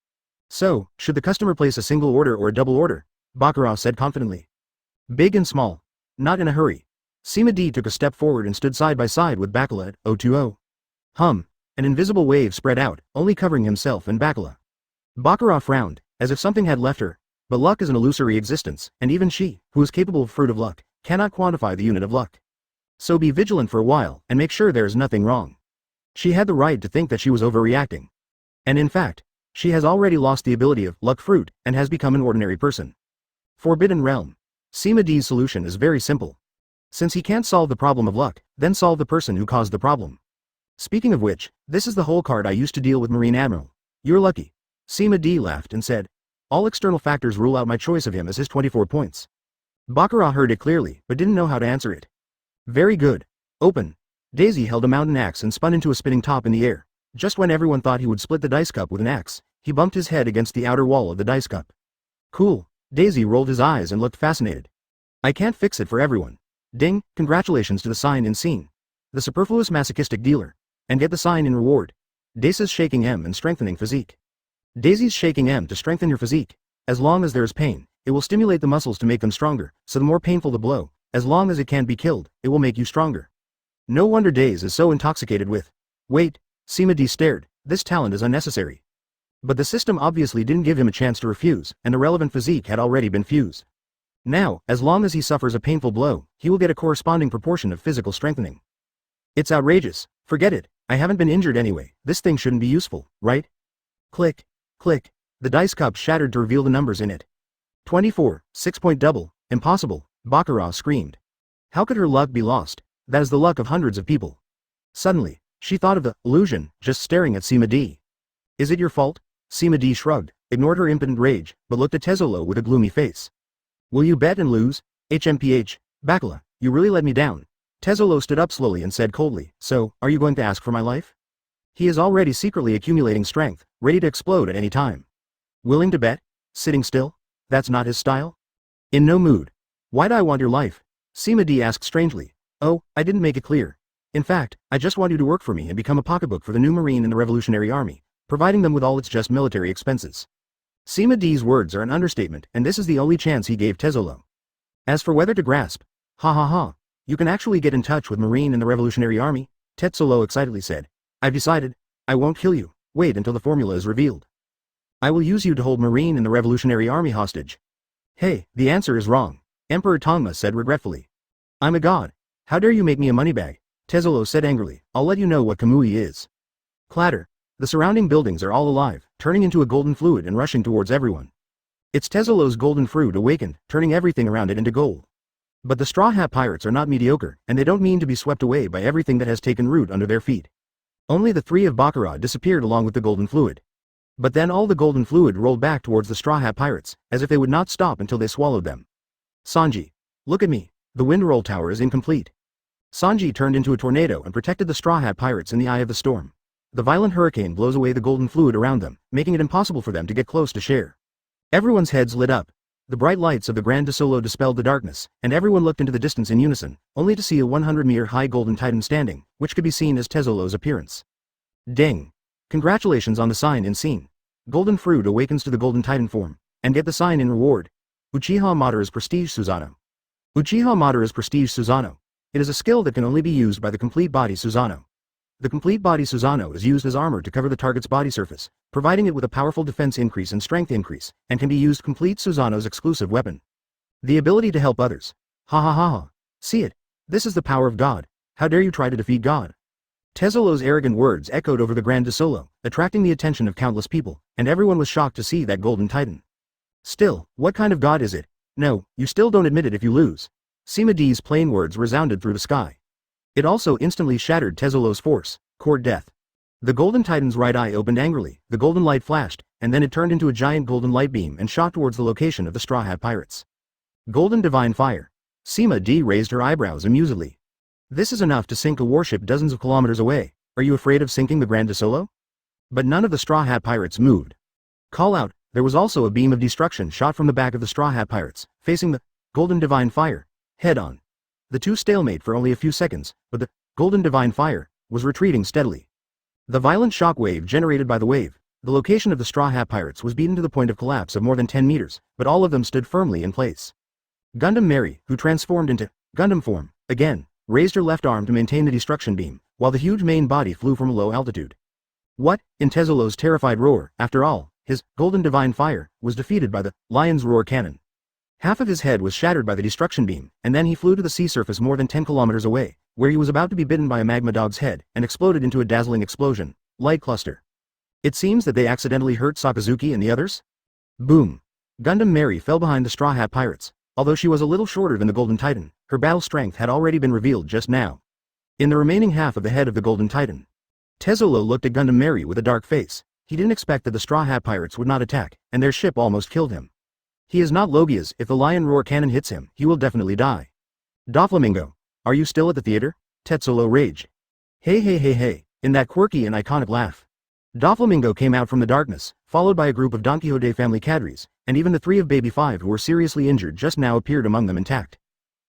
So, should the customer place a single order or a double order? Bakura said confidently. Big and small. Not in a hurry. Sima D took a step forward and stood side by side with Bakula at 020. An invisible wave spread out, only covering himself and Bakula. Bakura frowned, as if something had left her, but luck is an illusory existence, and even she, who is capable of fruit of luck, cannot quantify the unit of luck. So be vigilant for a while, and make sure there is nothing wrong. She had the right to think that she was overreacting. And in fact, she has already lost the ability of luck fruit, and has become an ordinary person. Forbidden Realm. Sima D's solution is very simple. Since he can't solve the problem of luck, then solve the person who caused the problem. Speaking of which, this is the whole card I used to deal with Marine Admiral. You're lucky. Sima D laughed and said. All external factors rule out my choice of him as his 24 points. Bakura heard it clearly, but didn't know how to answer it. Very good. Open. Daisy held a mountain axe and spun into a spinning top in the air. Just when everyone thought he would split the dice cup with an axe, he bumped his head against the outer wall of the dice cup. Cool. Daisy rolled his eyes and looked fascinated. I can't fix it for everyone. Ding, congratulations to the sign in scene. The superfluous masochistic dealer. And get the sign in reward. Daisy's shaking M and strengthening physique. Daisy's shaking M to strengthen your physique. As long as there is pain, it will stimulate the muscles to make them stronger, so the more painful the blow, as long as it can't be killed, it will make you stronger. No wonder Daisy is so intoxicated with. Wait, Sima D stared, this talent is unnecessary. But the system obviously didn't give him a chance to refuse, and the relevant physique had already been fused. Now, as long as he suffers a painful blow, he will get a corresponding proportion of physical strengthening. It's outrageous. Forget it. I haven't been injured anyway. This thing shouldn't be useful, right? Click. Click. The dice cup shattered to reveal the numbers in it. 24, 6-point double, impossible, Bakura screamed. How could her luck be lost? That is the luck of hundreds of people. Suddenly, she thought of the illusion just staring at Sima D. Is it your fault? Sima D shrugged, ignored her impotent rage, but looked at Tezzolo with a gloomy face. Will you bet and lose? HMPH, Bakula, you really let me down. Tezzolo stood up slowly and said coldly, so, are you going to ask for my life? He is already secretly accumulating strength, ready to explode at any time. Willing to bet? Sitting still? That's not his style? In no mood. Why'd I want your life? Sima D asked strangely. Oh, I didn't make it clear. In fact, I just want you to work for me and become a pocketbook for the new Marine in the Revolutionary Army, providing them with all its just military expenses. Sima D's words are an understatement, and this is the only chance he gave Tezzolo. As for whether to grasp, ha ha ha, you can actually get in touch with Marine and the Revolutionary Army, Tezzolo excitedly said. I've decided. I won't kill you. Wait until the formula is revealed. I will use you to hold Marine and the Revolutionary Army hostage. Hey, the answer is wrong, Emperor Tongma said regretfully. I'm a god. How dare you make me a moneybag? Tezzolo said angrily. I'll let you know what Kamui is. Clatter. The surrounding buildings are all alive, turning into a golden fluid and rushing towards everyone. It's Tezzolo's golden fruit awakened, turning everything around it into gold. But the Straw Hat Pirates are not mediocre, and they don't mean to be swept away by everything that has taken root under their feet. Only the three of Baccarat disappeared along with the golden fluid. But then all the golden fluid rolled back towards the Straw Hat Pirates, as if they would not stop until they swallowed them. Sanji. Look at me. The windroll tower is incomplete. Sanji turned into a tornado and protected the Straw Hat Pirates in the eye of the storm. The violent hurricane blows away the golden fluid around them, making it impossible for them to get close to share. Everyone's heads lit up. The bright lights of the Grand Solo dispelled the darkness, and everyone looked into the distance in unison, only to see a 100-meter-high golden titan standing, which could be seen as Tezzolo's appearance. Ding! Congratulations on the sign in scene. Golden fruit awakens to the golden titan form, and get the sign in reward. Uchiha Madara's Prestige Susanoo. Uchiha Madara's Prestige Susanoo. It is a skill that can only be used by the complete body Susanoo. The complete body Susanoo is used as armor to cover the target's body surface, providing it with a powerful defense increase and strength increase, and can be used complete Susanoo's exclusive weapon. The ability to help others. Ha ha ha ha. See it. This is the power of God. How dare you try to defeat God? Tezzolo's arrogant words echoed over the Grand Solo, attracting the attention of countless people, and everyone was shocked to see that golden titan. Still, what kind of God is it? No, you still don't admit it if you lose. Sima D's plain words resounded through the sky. It also instantly shattered Tezzolo's force, court death. The golden titan's right eye opened angrily, the golden light flashed, and then it turned into a giant golden light beam and shot towards the location of the Straw Hat Pirates. Golden divine fire. Sima D raised her eyebrows amusedly. This is enough to sink a warship dozens of kilometers away. Are you afraid of sinking the Grand Solo? But none of the Straw Hat Pirates moved. Call out. There was also a beam of destruction shot from the back of the Straw Hat Pirates, facing the golden divine fire, head on. The two stalemate for only a few seconds, but the golden divine fire was retreating steadily. The violent shock wave generated by the wave, the location of the Straw Hat Pirates was beaten to the point of collapse of more than 10 meters, but all of them stood firmly in place. Gundam Mary, who transformed into Gundam form, again, raised her left arm to maintain the destruction beam, while the huge main body flew from a low altitude. What? In Tezzolo's terrified roar, after all, his golden divine fire was defeated by the lion's roar cannon. Half of his head was shattered by the destruction beam, and then he flew to the sea surface more than 10 kilometers away, where he was about to be bitten by a magma dog's head, and exploded into a dazzling explosion, light cluster. It seems that they accidentally hurt Sakazuki and the others? Boom. Gundam Mary fell behind the Straw Hat Pirates. Although she was a little shorter than the Golden Titan, her battle strength had already been revealed just now. In the remaining half of the head of the Golden Titan, Tezzolo looked at Gundam Mary with a dark face. He didn't expect that the Straw Hat Pirates would not attack, and their ship almost killed him. He is not Logias. If the lion roar cannon hits him, he will definitely die. Doflamingo, are you still at the theater? Tezzolo raged. Hey hey hey hey, in that quirky and iconic laugh. Doflamingo came out from the darkness, followed by a group of Don Quixote family cadres, and even the three of Baby 5 who were seriously injured just now appeared among them intact.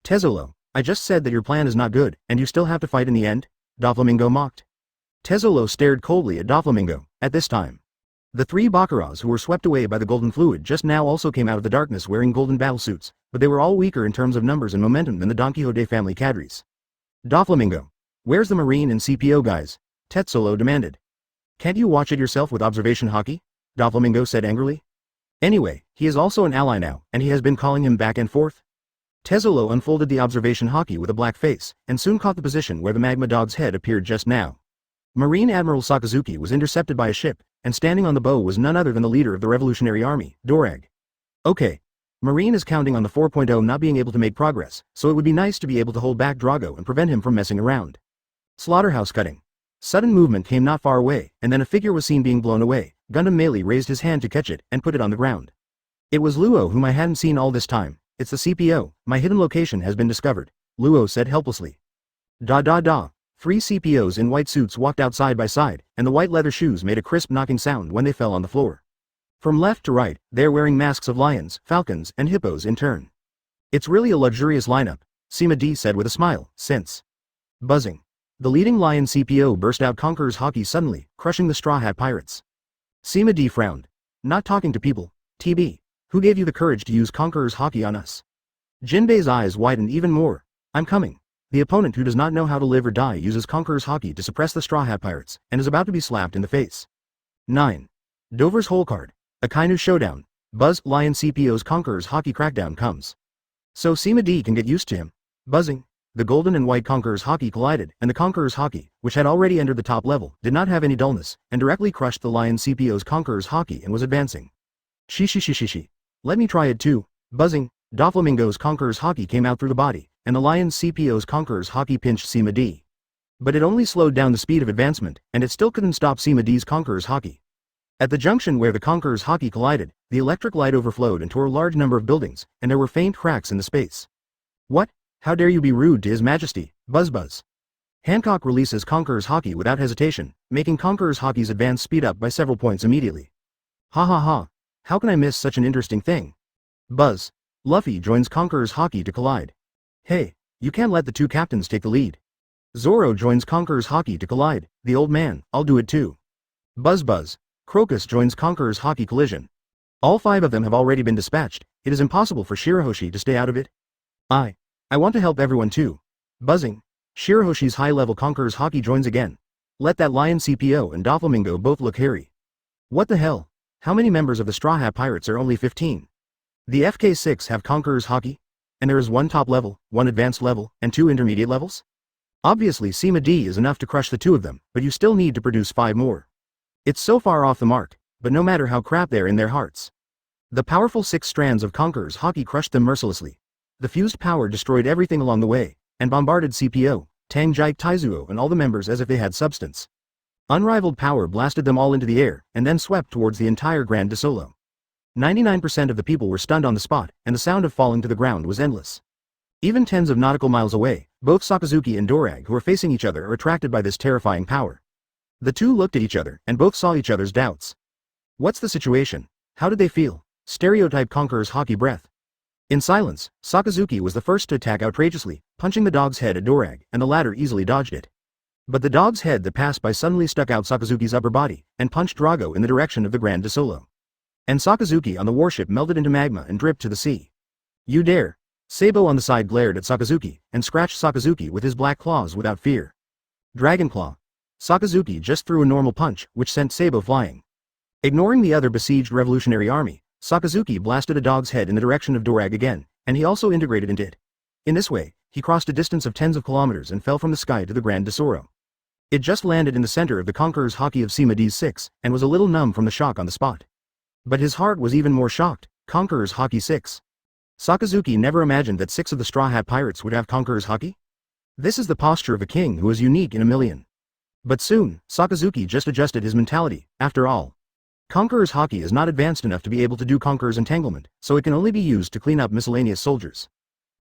Tezzolo, I just said that your plan is not good, and you still have to fight in the end? Doflamingo mocked. Tezzolo stared coldly at Doflamingo. At this time, the three Baccarats who were swept away by the golden fluid just now also came out of the darkness wearing golden battlesuits, but they were all weaker in terms of numbers and momentum than the Don Quixote family cadres. Doflamingo, where's the Marine and CPO guys? Tezzolo demanded. Can't you watch it yourself with observation hockey? Doflamingo said angrily. Anyway, he is also an ally now, and he has been calling him back and forth. Tezzolo unfolded the observation hockey with a black face, and soon caught the position where the magma dog's head appeared just now. Marine Admiral Sakazuki was intercepted by a ship, and standing on the bow was none other than the leader of the Revolutionary Army, Dorag. Okay. Marine is counting on the 4.0 not being able to make progress, so it would be nice to be able to hold back Drago and prevent him from messing around. Slaughterhouse cutting. Sudden movement came not far away, and then a figure was seen being blown away. Gundam Melee raised his hand to catch it, and put it on the ground. It was Luo whom I hadn't seen all this time. It's the CPO, my hidden location has been discovered, Luo said helplessly. Da da da. 3 CPOs in white suits walked out side by side, and the white leather shoes made a crisp knocking sound when they fell on the floor. From left to right, they're wearing masks of lions, falcons, and hippos in turn. It's really a luxurious lineup, Sima D said with a smile, since. Buzzing. The leading lion CPO burst out Conqueror's Hockey suddenly, crushing the Straw Hat Pirates. Sima D frowned. Not talking to people, TB. Who gave you the courage to use Conqueror's Haki on us? Jinbei's eyes widened even more. I'm coming. The opponent who does not know how to live or die uses Conqueror's Haki to suppress the Straw Hat Pirates, and is about to be slapped in the face. 9. Dover's Hole Card. Akainu Showdown. Buzz Lion CPO's Conqueror's Haki crackdown comes. So Sima D can get used to him. Buzzing. The golden and white Conqueror's Haki collided, and the Conqueror's Haki, which had already entered the top level, did not have any dullness, and directly crushed the Lion CPO's Conqueror's Haki and was advancing. Shi. Let me try it too. Buzzing. Doflamingo's Conqueror's Haki came out through the body, and the Lion CPO's Conqueror's Haki pinched Sima D. But it only slowed down the speed of advancement, and it still couldn't stop Sima D's Conqueror's Haki. At the junction where the Conqueror's Haki collided, the electric light overflowed and tore a large number of buildings, and there were faint cracks in the space. What? How dare you be rude to His Majesty, Buzz. Hancock releases Conqueror's Haki without hesitation, making Conqueror's Haki's advance speed up by several points immediately. Ha. How can I miss such an interesting thing? Buzz. Luffy joins Conqueror's Haki to collide. Hey, you can't let the two captains take the lead. Zoro joins Conqueror's Haki to collide. The old man, I'll do it too. Buzz. Crocus joins Conqueror's Haki collision. All 5 of them have already been dispatched. It is impossible for Shirahoshi to stay out of it. I want to help everyone too. Buzzing. Shirahoshi's high-level Conqueror's Haki joins again. Let that Lion CPO and Doflamingo both look hairy. What the hell? How many members of the Straw Hat Pirates are only 15? The FK6 have Conqueror's Haki? And there is 1 top level, 1 advanced level, and 2 intermediate levels? Obviously Sima D is enough to crush the 2 of them, but you still need to produce 5 more. It's so far off the mark, but no matter how crap they're in their hearts. The powerful 6 strands of Conqueror's Haki crushed them mercilessly. The fused power destroyed everything along the way, and bombarded CPO, Tangjike Taizuo and all the members as if they had substance. Unrivaled power blasted them all into the air, and then swept towards the entire Grand de Solo. 99% of the people were stunned on the spot, and the sound of falling to the ground was endless. Even tens of nautical miles away, both Sakazuki and Dorag who are facing each other are attracted by this terrifying power. The two looked at each other, and both saw each other's doubts. What's the situation? How did they feel? Stereotype Conqueror's Haki breath. In silence, Sakazuki was the first to attack outrageously, punching the dog's head at Dorag, and the latter easily dodged it. But the dog's head that passed by suddenly stuck out Sakazuki's upper body, and punched Drago in the direction of the Grand de Solo. And Sakazuki on the warship melted into magma and dripped to the sea. You dare? Sabo on the side glared at Sakazuki, and scratched Sakazuki with his black claws without fear. Dragon Claw. Sakazuki just threw a normal punch, which sent Sabo flying. Ignoring the other besieged Revolutionary Army, Sakazuki blasted a dog's head in the direction of Dorag again, and he also integrated into it. In this way, he crossed a distance of tens of kilometers and fell from the sky to the Grand de Soro. It just landed in the center of the Conqueror's Haki of Sima D's 6, and was a little numb from the shock on the spot. But his heart was even more shocked. Conqueror's Haki 6. Sakazuki never imagined that 6 of the Straw Hat Pirates would have Conqueror's Haki. This is the posture of a king who is unique in a million. But soon, Sakazuki just adjusted his mentality. After all, Conqueror's Haki is not advanced enough to be able to do Conqueror's Entanglement, so it can only be used to clean up miscellaneous soldiers.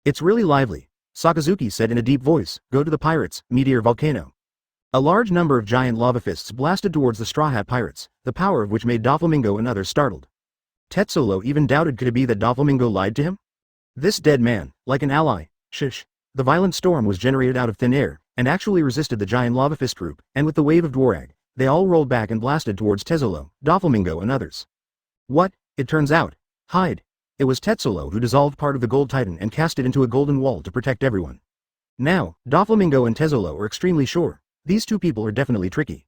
It's really lively, Sakazuki said in a deep voice. Go to the pirates, Meteor Volcano. A large number of giant lava fists blasted towards the Straw Hat Pirates, the power of which made Doflamingo and others startled. Tetsolo even doubted could it be that Doflamingo lied to him? This dead man, like an ally, shush. The violent storm was generated out of thin air, and actually resisted the giant lava fist group, and with the wave of Dwarag, they all rolled back and blasted towards Tetsolo, Doflamingo and others. What? It turns out. Hide. It was Tetsolo who dissolved part of the Gold Titan and cast it into a golden wall to protect everyone. Now, Doflamingo and Tetsolo are extremely sure. These two people are definitely tricky.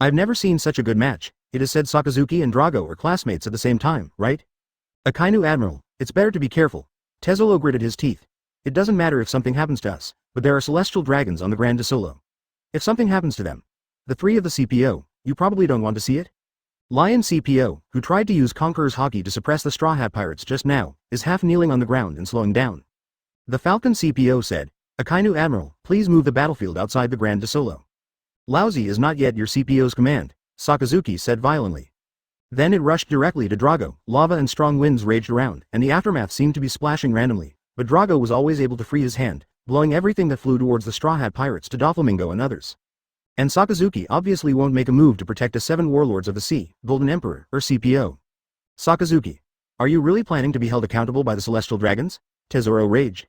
I've never seen such a good match. It is said Sakazuki and Drago are classmates at the same time, right? Akainu Admiral, it's better to be careful. Tetsolo gritted his teeth. It doesn't matter if something happens to us, but there are celestial dragons on the Grand de Solo. If something happens to them, the 3 of the CPO, you probably don't want to see it? Lion CPO, who tried to use Conqueror's Haki to suppress the Straw Hat Pirates just now, is half kneeling on the ground and slowing down. The Falcon CPO said, Akainu Admiral, please move the battlefield outside the Grand de Solo. Lousy is not yet your CPO's command, Sakazuki said violently. Then it rushed directly to Drago. Lava and strong winds raged around, and the aftermath seemed to be splashing randomly, but Drago was always able to free his hand, blowing everything that flew towards the Straw Hat Pirates to Doflamingo and others. And Sakazuki obviously won't make a move to protect the 7 warlords of the sea, Golden Emperor, or CPO. Sakazuki. Are you really planning to be held accountable by the Celestial Dragons? Tesoro raged.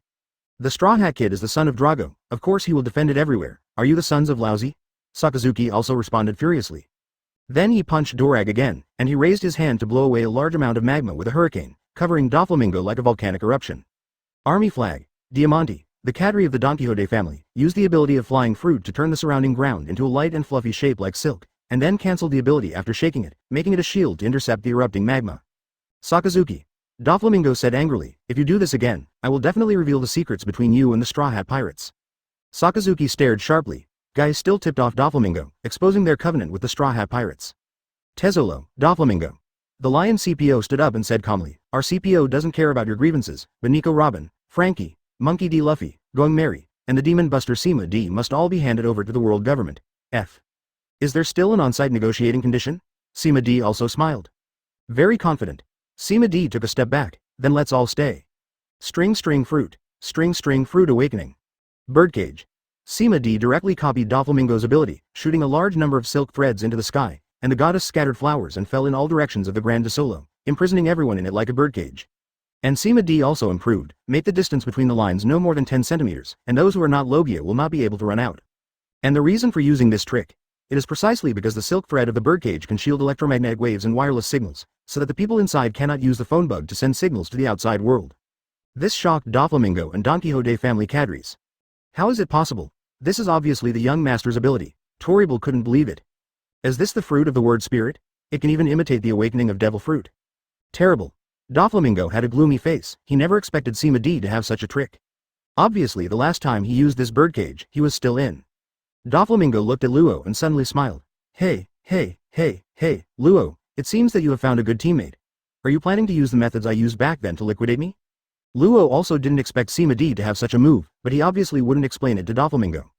The Straw Hat Kid is the son of Drago, of course he will defend it everywhere. Are you the sons of Lousy? Sakazuki also responded furiously. Then he punched Dorag again, and he raised his hand to blow away a large amount of magma with a hurricane, covering Doflamingo like a volcanic eruption. Army Flag. Diamante, the cadre of the Don Quixote family, used the ability of flying fruit to turn the surrounding ground into a light and fluffy shape like silk, and then cancelled the ability after shaking it, making it a shield to intercept the erupting magma. Sakazuki. Doflamingo said angrily, if you do this again, I will definitely reveal the secrets between you and the Straw Hat Pirates. Sakazuki stared sharply. Guys still tipped off Doflamingo, exposing their covenant with the Straw Hat Pirates. Tezzolo, Doflamingo. The Lion CPO stood up and said calmly, our CPO doesn't care about your grievances, but Nico Robin, Frankie, Monkey D. Luffy, Going Merry, and the Demon Buster Sima D must all be handed over to the world government. F. Is there still an on-site negotiating condition? Sima D also smiled. Very confident. Sima D took a step back, then let's all stay. String fruit. String fruit awakening. Birdcage. Sima D directly copied Doflamingo's ability, shooting a large number of silk threads into the sky, and the goddess scattered flowers and fell in all directions of the Grand Solo, imprisoning everyone in it like a birdcage. And Sima D also improved, make the distance between the lines no more than 10 centimeters, and those who are not Logia will not be able to run out. And the reason for using this trick? It is precisely because the silk thread of the birdcage can shield electromagnetic waves and wireless signals, so that the people inside cannot use the phone bug to send signals to the outside world. This shocked Doflamingo and Don Quixote family cadres. How is it possible? This is obviously the young master's ability. Torrible couldn't believe it. Is this the fruit of the word spirit? It can even imitate the awakening of devil fruit. Terrible. Doflamingo had a gloomy face. He never expected Sima D to have such a trick. Obviously the last time he used this birdcage, he was still in. Doflamingo looked at Luo and suddenly smiled. Hey, Luo, it seems that you have found a good teammate. Are you planning to use the methods I used back then to liquidate me? Luo also didn't expect Sima D to have such a move, but he obviously wouldn't explain it to Doflamingo.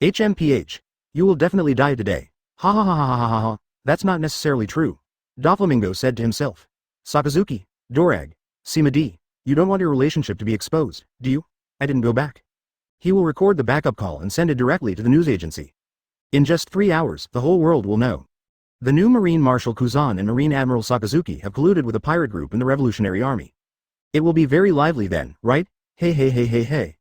HMPH. You will definitely die today. Ha ha ha ha ha ha ha. That's not necessarily true. Doflamingo said to himself. Sakazuki, Dorag, Sima D, you don't want your relationship to be exposed, do you? I didn't go back. He will record the backup call and send it directly to the news agency. In just 3 hours, the whole world will know. The new Marine Marshal Kuzan and Marine Admiral Sakazuki have colluded with a pirate group in the Revolutionary Army. It will be very lively then, right? Hey.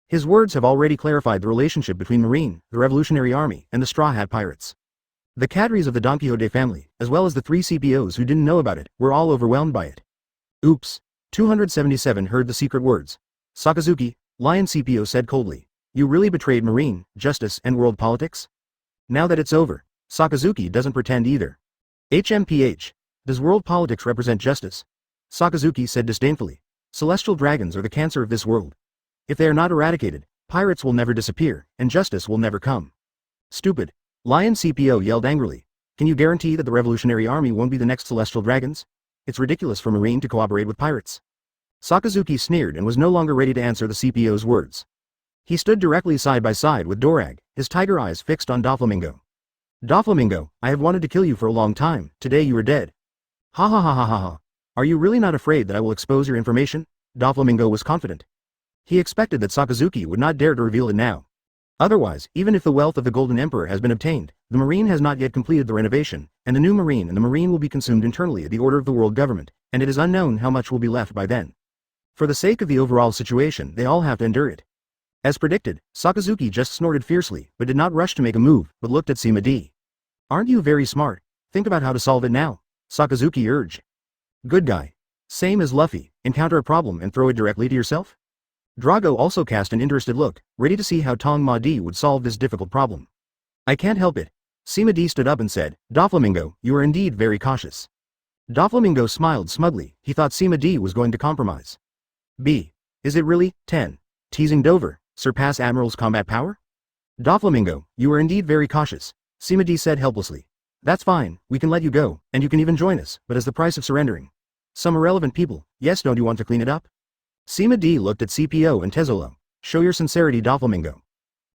His words have already clarified the relationship between Marine, the Revolutionary Army, and the Straw Hat Pirates. The cadres of the Don Quixote family, as well as the 3 CPOs who didn't know about it, were all overwhelmed by it. Oops. 277 heard the secret words. Sakazuki, Lion CPO said coldly. You really betrayed Marine, justice, and world politics? Now that it's over, Sakazuki doesn't pretend either. HMPH. Does world politics represent justice? Sakazuki said disdainfully. Celestial dragons are the cancer of this world. If they are not eradicated, pirates will never disappear, and justice will never come. Stupid. Lion CPO yelled angrily. Can you guarantee that the Revolutionary Army won't be the next Celestial Dragons? It's ridiculous for Marine to cooperate with pirates. Sakazuki sneered and was no longer ready to answer the CPO's words. He stood directly side by side with Dorag, his tiger eyes fixed on Doflamingo. Doflamingo, I have wanted to kill you for a long time, today you are dead. Ha ha ha ha ha ha. Are you really not afraid that I will expose your information? Doflamingo was confident. He expected that Sakazuki would not dare to reveal it now. Otherwise, even if the wealth of the Golden Emperor has been obtained, the Marine has not yet completed the renovation, and the new Marine and the Marine will be consumed internally at the order of the world government, and it is unknown how much will be left by then. For the sake of the overall situation, they all have to endure it. As predicted, Sakazuki just snorted fiercely, but did not rush to make a move, but looked at Sima D. Aren't you very smart? Think about how to solve it now, Sakazuki urged. Good guy. Same as Luffy, encounter a problem and throw it directly to yourself? Drago also cast an interested look, ready to see how Tong Ma Di would solve this difficult problem. I can't help it. Sima D stood up and said, Doflamingo, you are indeed very cautious. Doflamingo smiled smugly, he thought Sima D was going to compromise. B. Is it really? 10. Teasing Dover, surpass Admiral's combat power? Doflamingo, you are indeed very cautious, Sima D said helplessly. That's fine, we can let you go, and you can even join us, but as the price of surrendering. Some irrelevant people, yes, don't you want to clean it up? Sima D looked at CPO and Tezzolo. Show your sincerity, Doflamingo.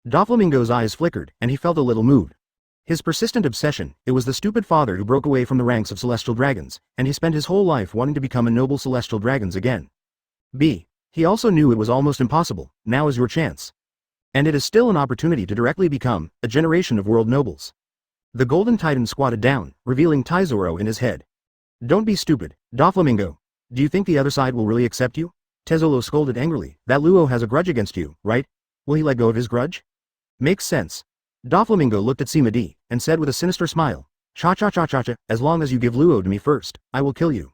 Doflamingo's eyes flickered, and he felt a little moved. His persistent obsession, it was the stupid father who broke away from the ranks of celestial dragons, and he spent his whole life wanting to become a noble celestial dragons again. B. He also knew it was almost impossible, now is your chance. And it is still an opportunity to directly become a generation of world nobles. The Golden Titan squatted down, revealing Taizoro in his head. Don't be stupid, Doflamingo. Do you think the other side will really accept you? Tezzolo scolded angrily. That Luo has a grudge against you, right? Will he let go of his grudge? Makes sense. Doflamingo looked at Sima D, and said with a sinister smile, Cha-cha-cha-cha-cha, as long as you give Luo to me first, I will kill you.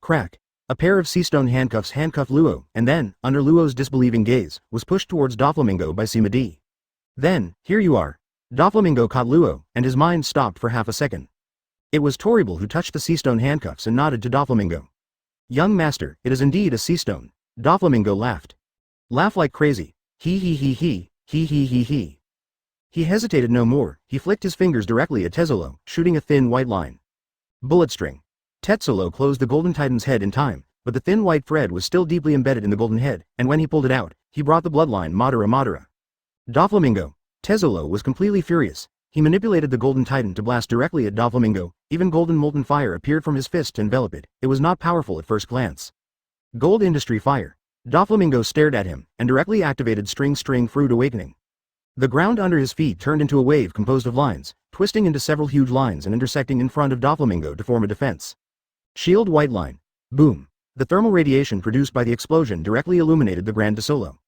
Crack. A pair of sea-stone handcuffs handcuffed Luo, and then, under Luo's disbelieving gaze, was pushed towards Doflamingo by Sima D. Then, here you are. Doflamingo caught Luo, and his mind stopped for half a second. It was Toribel who touched the sea-stone handcuffs and nodded to Doflamingo. Young master, it is indeed a sea-stone. Doflamingo laughed. Laugh like crazy. He he he he, he he he he. He hesitated no more, he flicked his fingers directly at Tezzolo, shooting a thin white line. Bullet string. Tetzolo closed the Golden Titan's head in time, but the thin white thread was still deeply embedded in the golden head, and when he pulled it out, he brought the bloodline Madara Madara. Doflamingo. Tezzolo was completely furious. He manipulated the Golden Titan to blast directly at Doflamingo, even golden molten fire appeared from his fist to envelop it. It was not powerful at first glance. Gold Industry Fire. Doflamingo stared at him, and directly activated String Fruit Awakening. The ground under his feet turned into a wave composed of lines, twisting into several huge lines and intersecting in front of Doflamingo to form a defense. Shield White Line. Boom. The thermal radiation produced by the explosion directly illuminated the Grand Tesolo.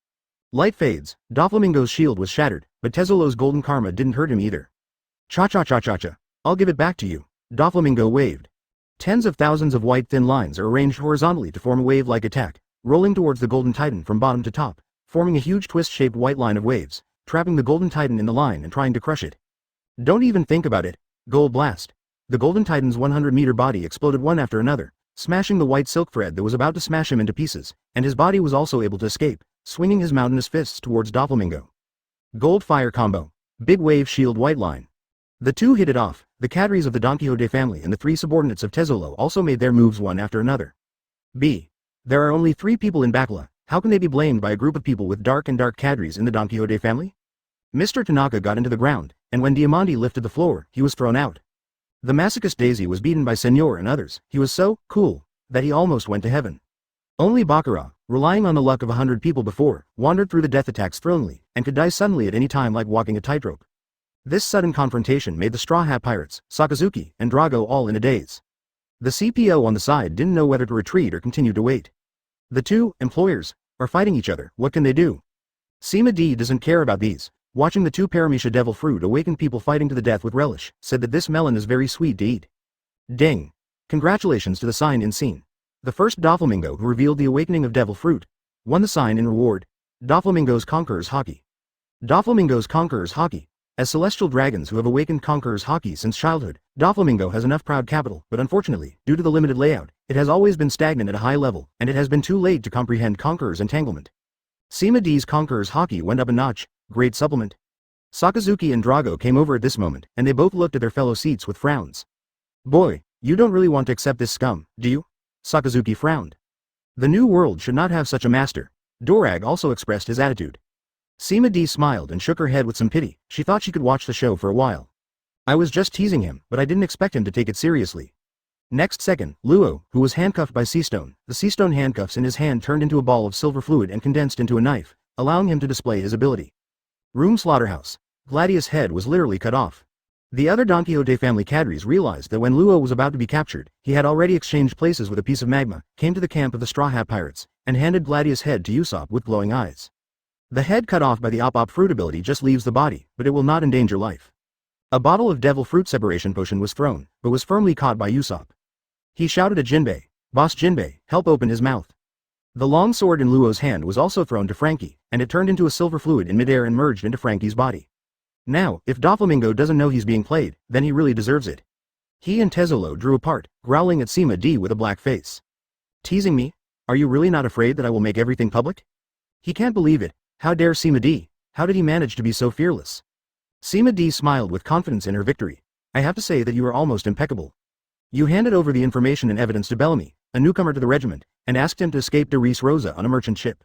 Light fades, Doflamingo's shield was shattered, but Tezzolo's golden karma didn't hurt him either. Cha-cha-cha-cha-cha. I'll give it back to you. Doflamingo waved. Tens of thousands of white thin lines are arranged horizontally to form a wave-like attack, rolling towards the Golden Titan from bottom to top, forming a huge twist-shaped white line of waves, trapping the Golden Titan in the line and trying to crush it. Don't even think about it. Gold Blast. The Golden Titan's 100-meter body exploded one after another, smashing the white silk thread that was about to smash him into pieces, and his body was also able to escape, swinging his mountainous fists towards Doflamingo. Gold Fire Combo. Big Wave Shield White Line. The two hit it off. The cadres of the Don Quixote family and the three subordinates of Tezzolo also made their moves one after another. B. There are only 3 people in Bakula, how can they be blamed by a group of people with dark cadres in the Don Quixote family? Mr. Tanaka got into the ground, and when Diamante lifted the floor, he was thrown out. The masochist Daisy was beaten by Senor and others. He was so cool that he almost went to heaven. Only Baccarat, relying on the luck of 100 people before, wandered through the death attacks thrillingly, and could die suddenly at any time like walking a tightrope. This sudden confrontation made the Straw Hat Pirates, Sakazuki, and Drago all in a daze. The CPO on the side didn't know whether to retreat or continue to wait. The two employers are fighting each other, what can they do? Sima D doesn't care about these. Watching the 2 Paramecia devil fruit awakened people fighting to the death with relish, said that this melon is very sweet to eat. Ding. Congratulations to the sign in scene. The first Doflamingo who revealed the awakening of devil fruit won the sign in reward. Doflamingo's Conqueror's Hockey. Doflamingo's Conqueror's Hockey. As celestial dragons who have awakened Conqueror's Hockey since childhood, Doflamingo has enough proud capital, but unfortunately, due to the limited layout, it has always been stagnant at a high level, and it has been too late to comprehend Conqueror's entanglement. Sima D's Conqueror's Hockey went up a notch. Great supplement. Sakazuki and Drago came over at this moment, and they both looked at their fellow seats with frowns. Boy, you don't really want to accept this scum, do you? Sakazuki frowned. The new world should not have such a master. Dorag also expressed his attitude. Sima D smiled and shook her head with some pity. She thought she could watch the show for a while. I was just teasing him, but I didn't expect him to take it seriously. Next second, Luo, who was handcuffed by Seastone, the Seastone handcuffs in his hand turned into a ball of silver fluid and condensed into a knife, allowing him to display his ability. Room Slaughterhouse. Gladius' head was literally cut off. The other Don Quixote family cadres realized that when Luo was about to be captured, he had already exchanged places with a piece of magma, came to the camp of the Straw Hat Pirates, and handed Gladius' head to Usopp with glowing eyes. The head cut off by the Op Fruit ability just leaves the body, but it will not endanger life. A bottle of Devil Fruit Separation Potion was thrown, but was firmly caught by Usopp. He shouted at Jinbei, "Boss Jinbei, help open his mouth." The long sword in Luo's hand was also thrown to Frankie, and it turned into a silver fluid in midair and merged into Frankie's body. Now, if Doflamingo doesn't know he's being played, then he really deserves it. He and Tezzolo drew apart, growling at Sima D with a black face. Teasing me? Are you really not afraid that I will make everything public? He can't believe it. How dare Sima D? How did he manage to be so fearless? Sima D smiled with confidence in her victory. I have to say that you are almost impeccable. You handed over the information and evidence to Bellamy, a newcomer to the regiment, and asked him to escape de Reese Rosa on a merchant ship.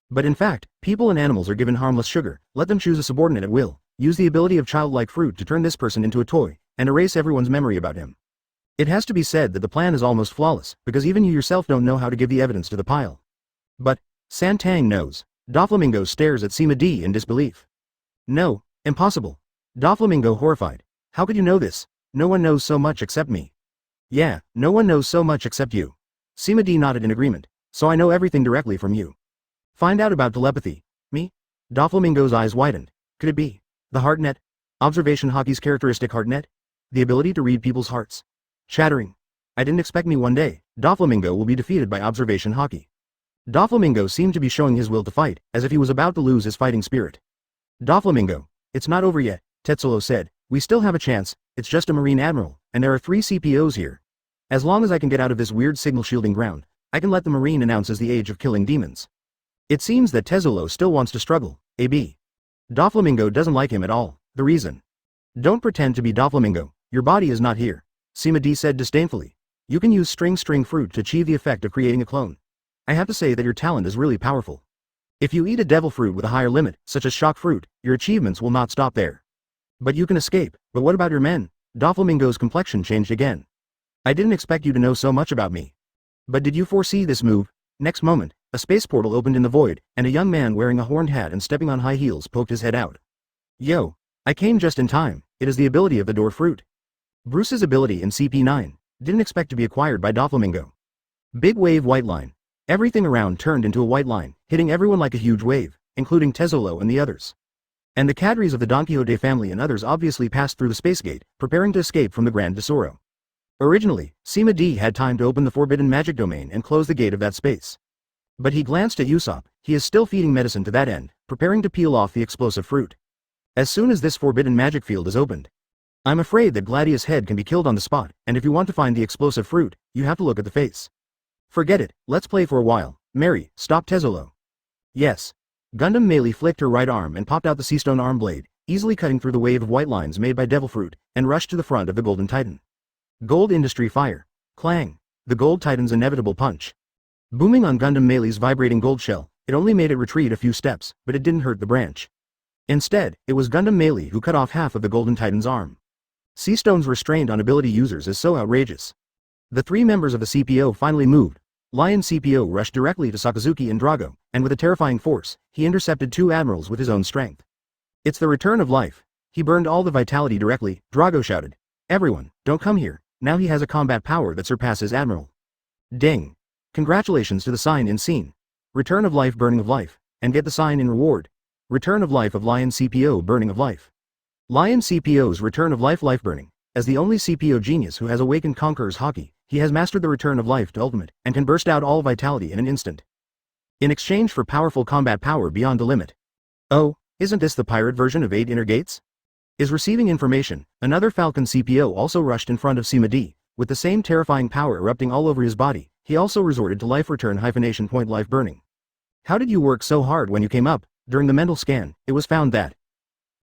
But in fact, people and animals are given harmless sugar, let them choose a subordinate at will, use the ability of childlike fruit to turn this person into a toy, and erase everyone's memory about him. It has to be said that the plan is almost flawless, because even you yourself don't know how to give the evidence to the pile. But, Santang knows. Doflamingo stares at Sima D in disbelief. No, impossible. Doflamingo horrified. How could you know this? No one knows so much except me. Yeah, no one knows so much except you. Sima D nodded in agreement. So I know everything directly from you. Find out about telepathy. Me? Doflamingo's eyes widened. Could it be the HeartNet? Observation Hockey's characteristic HeartNet? the ability to read people's hearts. Chattering. I didn't expect me one day. Doflamingo will be defeated by observation hockey. Doflamingo seemed to be showing his will to fight, as if he was about to lose his fighting spirit. Doflamingo, it's not over yet, Tetsulo said. We still have a chance, it's just a Marine Admiral, and there are 3 CPOs here. As long as I can get out of this weird signal shielding ground, I can let the Marine announce as the age of killing demons. It seems that Tetsulo still wants to struggle, AB. Doflamingo doesn't like him at all. The reason. Don't pretend to be Doflamingo, your body is not here, Sima D said disdainfully. You can use string fruit to achieve the effect of creating a clone. I have to say that your talent is really powerful. If you eat a devil fruit with a higher limit, such as shock fruit, your achievements will not stop there. But you can escape. But what about your men? Doflamingo's complexion changed again. I didn't expect you to know so much about me. But did you foresee this move? Next moment, a space portal opened in the void, and a young man wearing a horned hat and stepping on high heels poked his head out. Yo! I came just in time. It is the ability of the door fruit. Bruce's ability in CP9. Didn't expect to be acquired by Doflamingo. Big wave white line. Everything around turned into a white line, hitting everyone like a huge wave, including Tetsulo and the others. And the cadres of the Don Quixote family and others obviously passed through the space gate, preparing to escape from the Grand Tesoro. Originally, Sima D had time to open the forbidden magic domain and close the gate of that space. But he glanced at Usopp. He is still feeding medicine to that end, preparing to peel off the explosive fruit. As soon as this forbidden magic field is opened, I'm afraid that Gladius' head can be killed on the spot, and if you want to find the explosive fruit, you have to look at the face. Forget it, let's play for a while. Mary, stop Tetsulo. Yes. Gundam Melee flicked her right arm and popped out the Seastone arm blade, easily cutting through the wave of white lines made by Devil Fruit, and rushed to the front of the Golden Titan. Gold Industry Fire. Clang. The Gold Titan's inevitable punch. Booming on Gundam Melee's vibrating gold shell, it only made it retreat a few steps, but it didn't hurt the branch. Instead, it was Gundam Melee who cut off half of the Golden Titan's arm. Seastone's restraint on ability users is so outrageous. The 3 members of the CPO finally moved. Lion CPO rushed directly to Sakazuki and Drago, and with a terrifying force, he intercepted 2 admirals with his own strength. It's the return of life. He burned all the vitality directly. Drago shouted. Everyone, don't come here. Now he has a combat power that surpasses Admiral. Ding. Congratulations to the sign in scene. Return of life burning of life, and get the sign in reward. Return of life of Lion CPO burning of life. Lion CPO's return of life burning. As the only CPO genius who has awakened Conqueror's Haki, he has mastered the return of life to ultimate, and can burst out all vitality in an instant. In exchange for powerful combat power beyond the limit. Oh, isn't this the pirate version of 8 Inner Gates? Is receiving information, another Falcon CPO also rushed in front of Sima D, with the same terrifying power erupting all over his body. He also resorted to life return hyphenation point life burning. How did you work so hard when you came up? During the mental scan, it was found that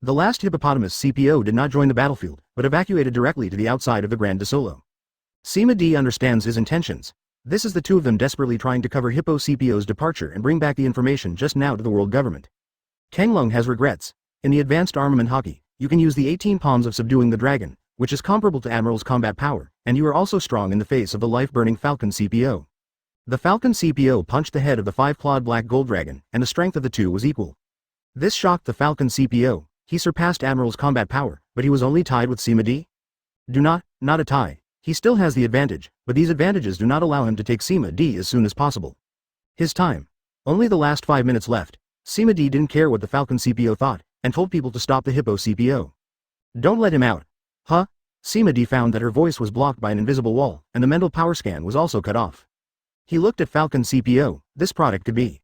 the last hippopotamus CPO did not join the battlefield, but evacuated directly to the outside of the Grand Desolo. Sima D understands his intentions. This is the 2 of them desperately trying to cover Hippo CPO's departure and bring back the information just now to the world government. Kenglung has regrets. In the advanced armament hockey, you can use the 18 palms of subduing the dragon, which is comparable to Admiral's combat power, and you are also strong in the face of the life-burning Falcon CPO. The Falcon CPO punched the head of the 5-clawed black gold dragon, and the strength of the 2 was equal. This shocked the Falcon CPO. He surpassed Admiral's combat power, but he was only tied with Sima D? Not a tie. He still has the advantage, but these advantages do not allow him to take Sima D as soon as possible. His time. Only the last 5 minutes left. Sima D didn't care what the Falcon CPO thought, and told people to stop the Hippo CPO. Don't let him out. Huh? Sima D found that her voice was blocked by an invisible wall, and the mental power scan was also cut off. He looked at Falcon CPO. This product could be.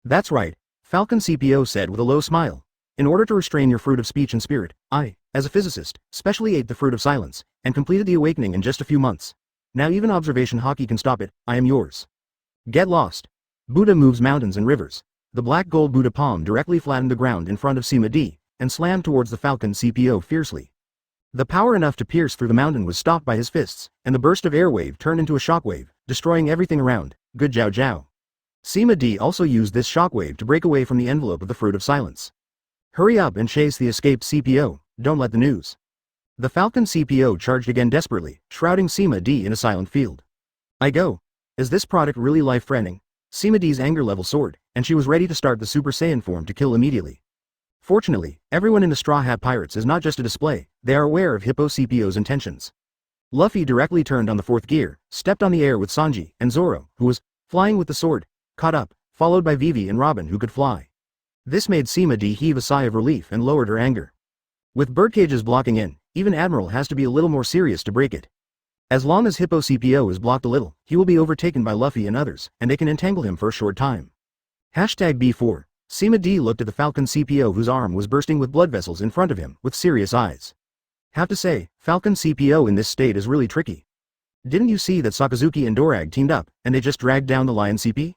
That's right, Falcon CPO said with a low smile. In order to restrain your fruit of speech and spirit, I, as a physicist, specially ate the fruit of silence, and completed the awakening in just a few months. Now even observation hockey can stop it. I am yours. Get lost. Buddha moves mountains and rivers. The black gold Buddha palm directly flattened the ground in front of Sima D, and slammed towards the Falcon CPO fiercely. The power enough to pierce through the mountain was stopped by his fists, and the burst of airwave turned into a shockwave, destroying everything around. Good Jiao Jiao. Sima D also used this shockwave to break away from the envelope of the fruit of silence. Hurry up and chase the escaped CPO, don't let the news. The Falcon CPO charged again desperately, shrouding Sima D in a silent field. I go. Is this product really life-threatening? Sima D's anger level soared, and she was ready to start the Super Saiyan form to kill immediately. Fortunately, everyone in the Straw Hat Pirates is not just a display, they are aware of Hippo CPO's intentions. Luffy directly turned on the 4th gear, stepped on the air with Sanji, and Zoro, who was flying with the sword, caught up, followed by Vivi and Robin who could fly. This made Sima D heave a sigh of relief and lowered her anger. With birdcages blocking in, Even Admiral has to be a little more serious to break it. As long as Hippo CPO is blocked a little, he will be overtaken by Luffy and others, and they can entangle him for a short time. #B4. Sima D looked at the Falcon CPO whose arm was bursting with blood vessels in front of him, with serious eyes. Have to say, Falcon CPO in this state is really tricky. Didn't you see that Sakazuki and Dorag teamed up, and they just dragged down the Lion CP?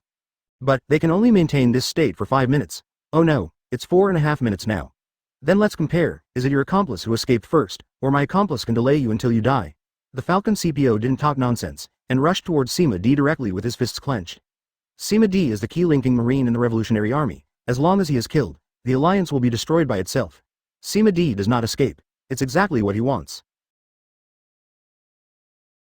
But, they can only maintain this state for 5 minutes. Oh no, it's 4.5 minutes now. Then let's compare, is it your accomplice who escaped first, or my accomplice can delay you until you die? The Falcon CPO didn't talk nonsense, and rushed towards Sima D directly with his fists clenched. Sima D is the key linking marine in the Revolutionary Army. As long as he is killed, the alliance will be destroyed by itself. Sima D does not escape. It's exactly what he wants.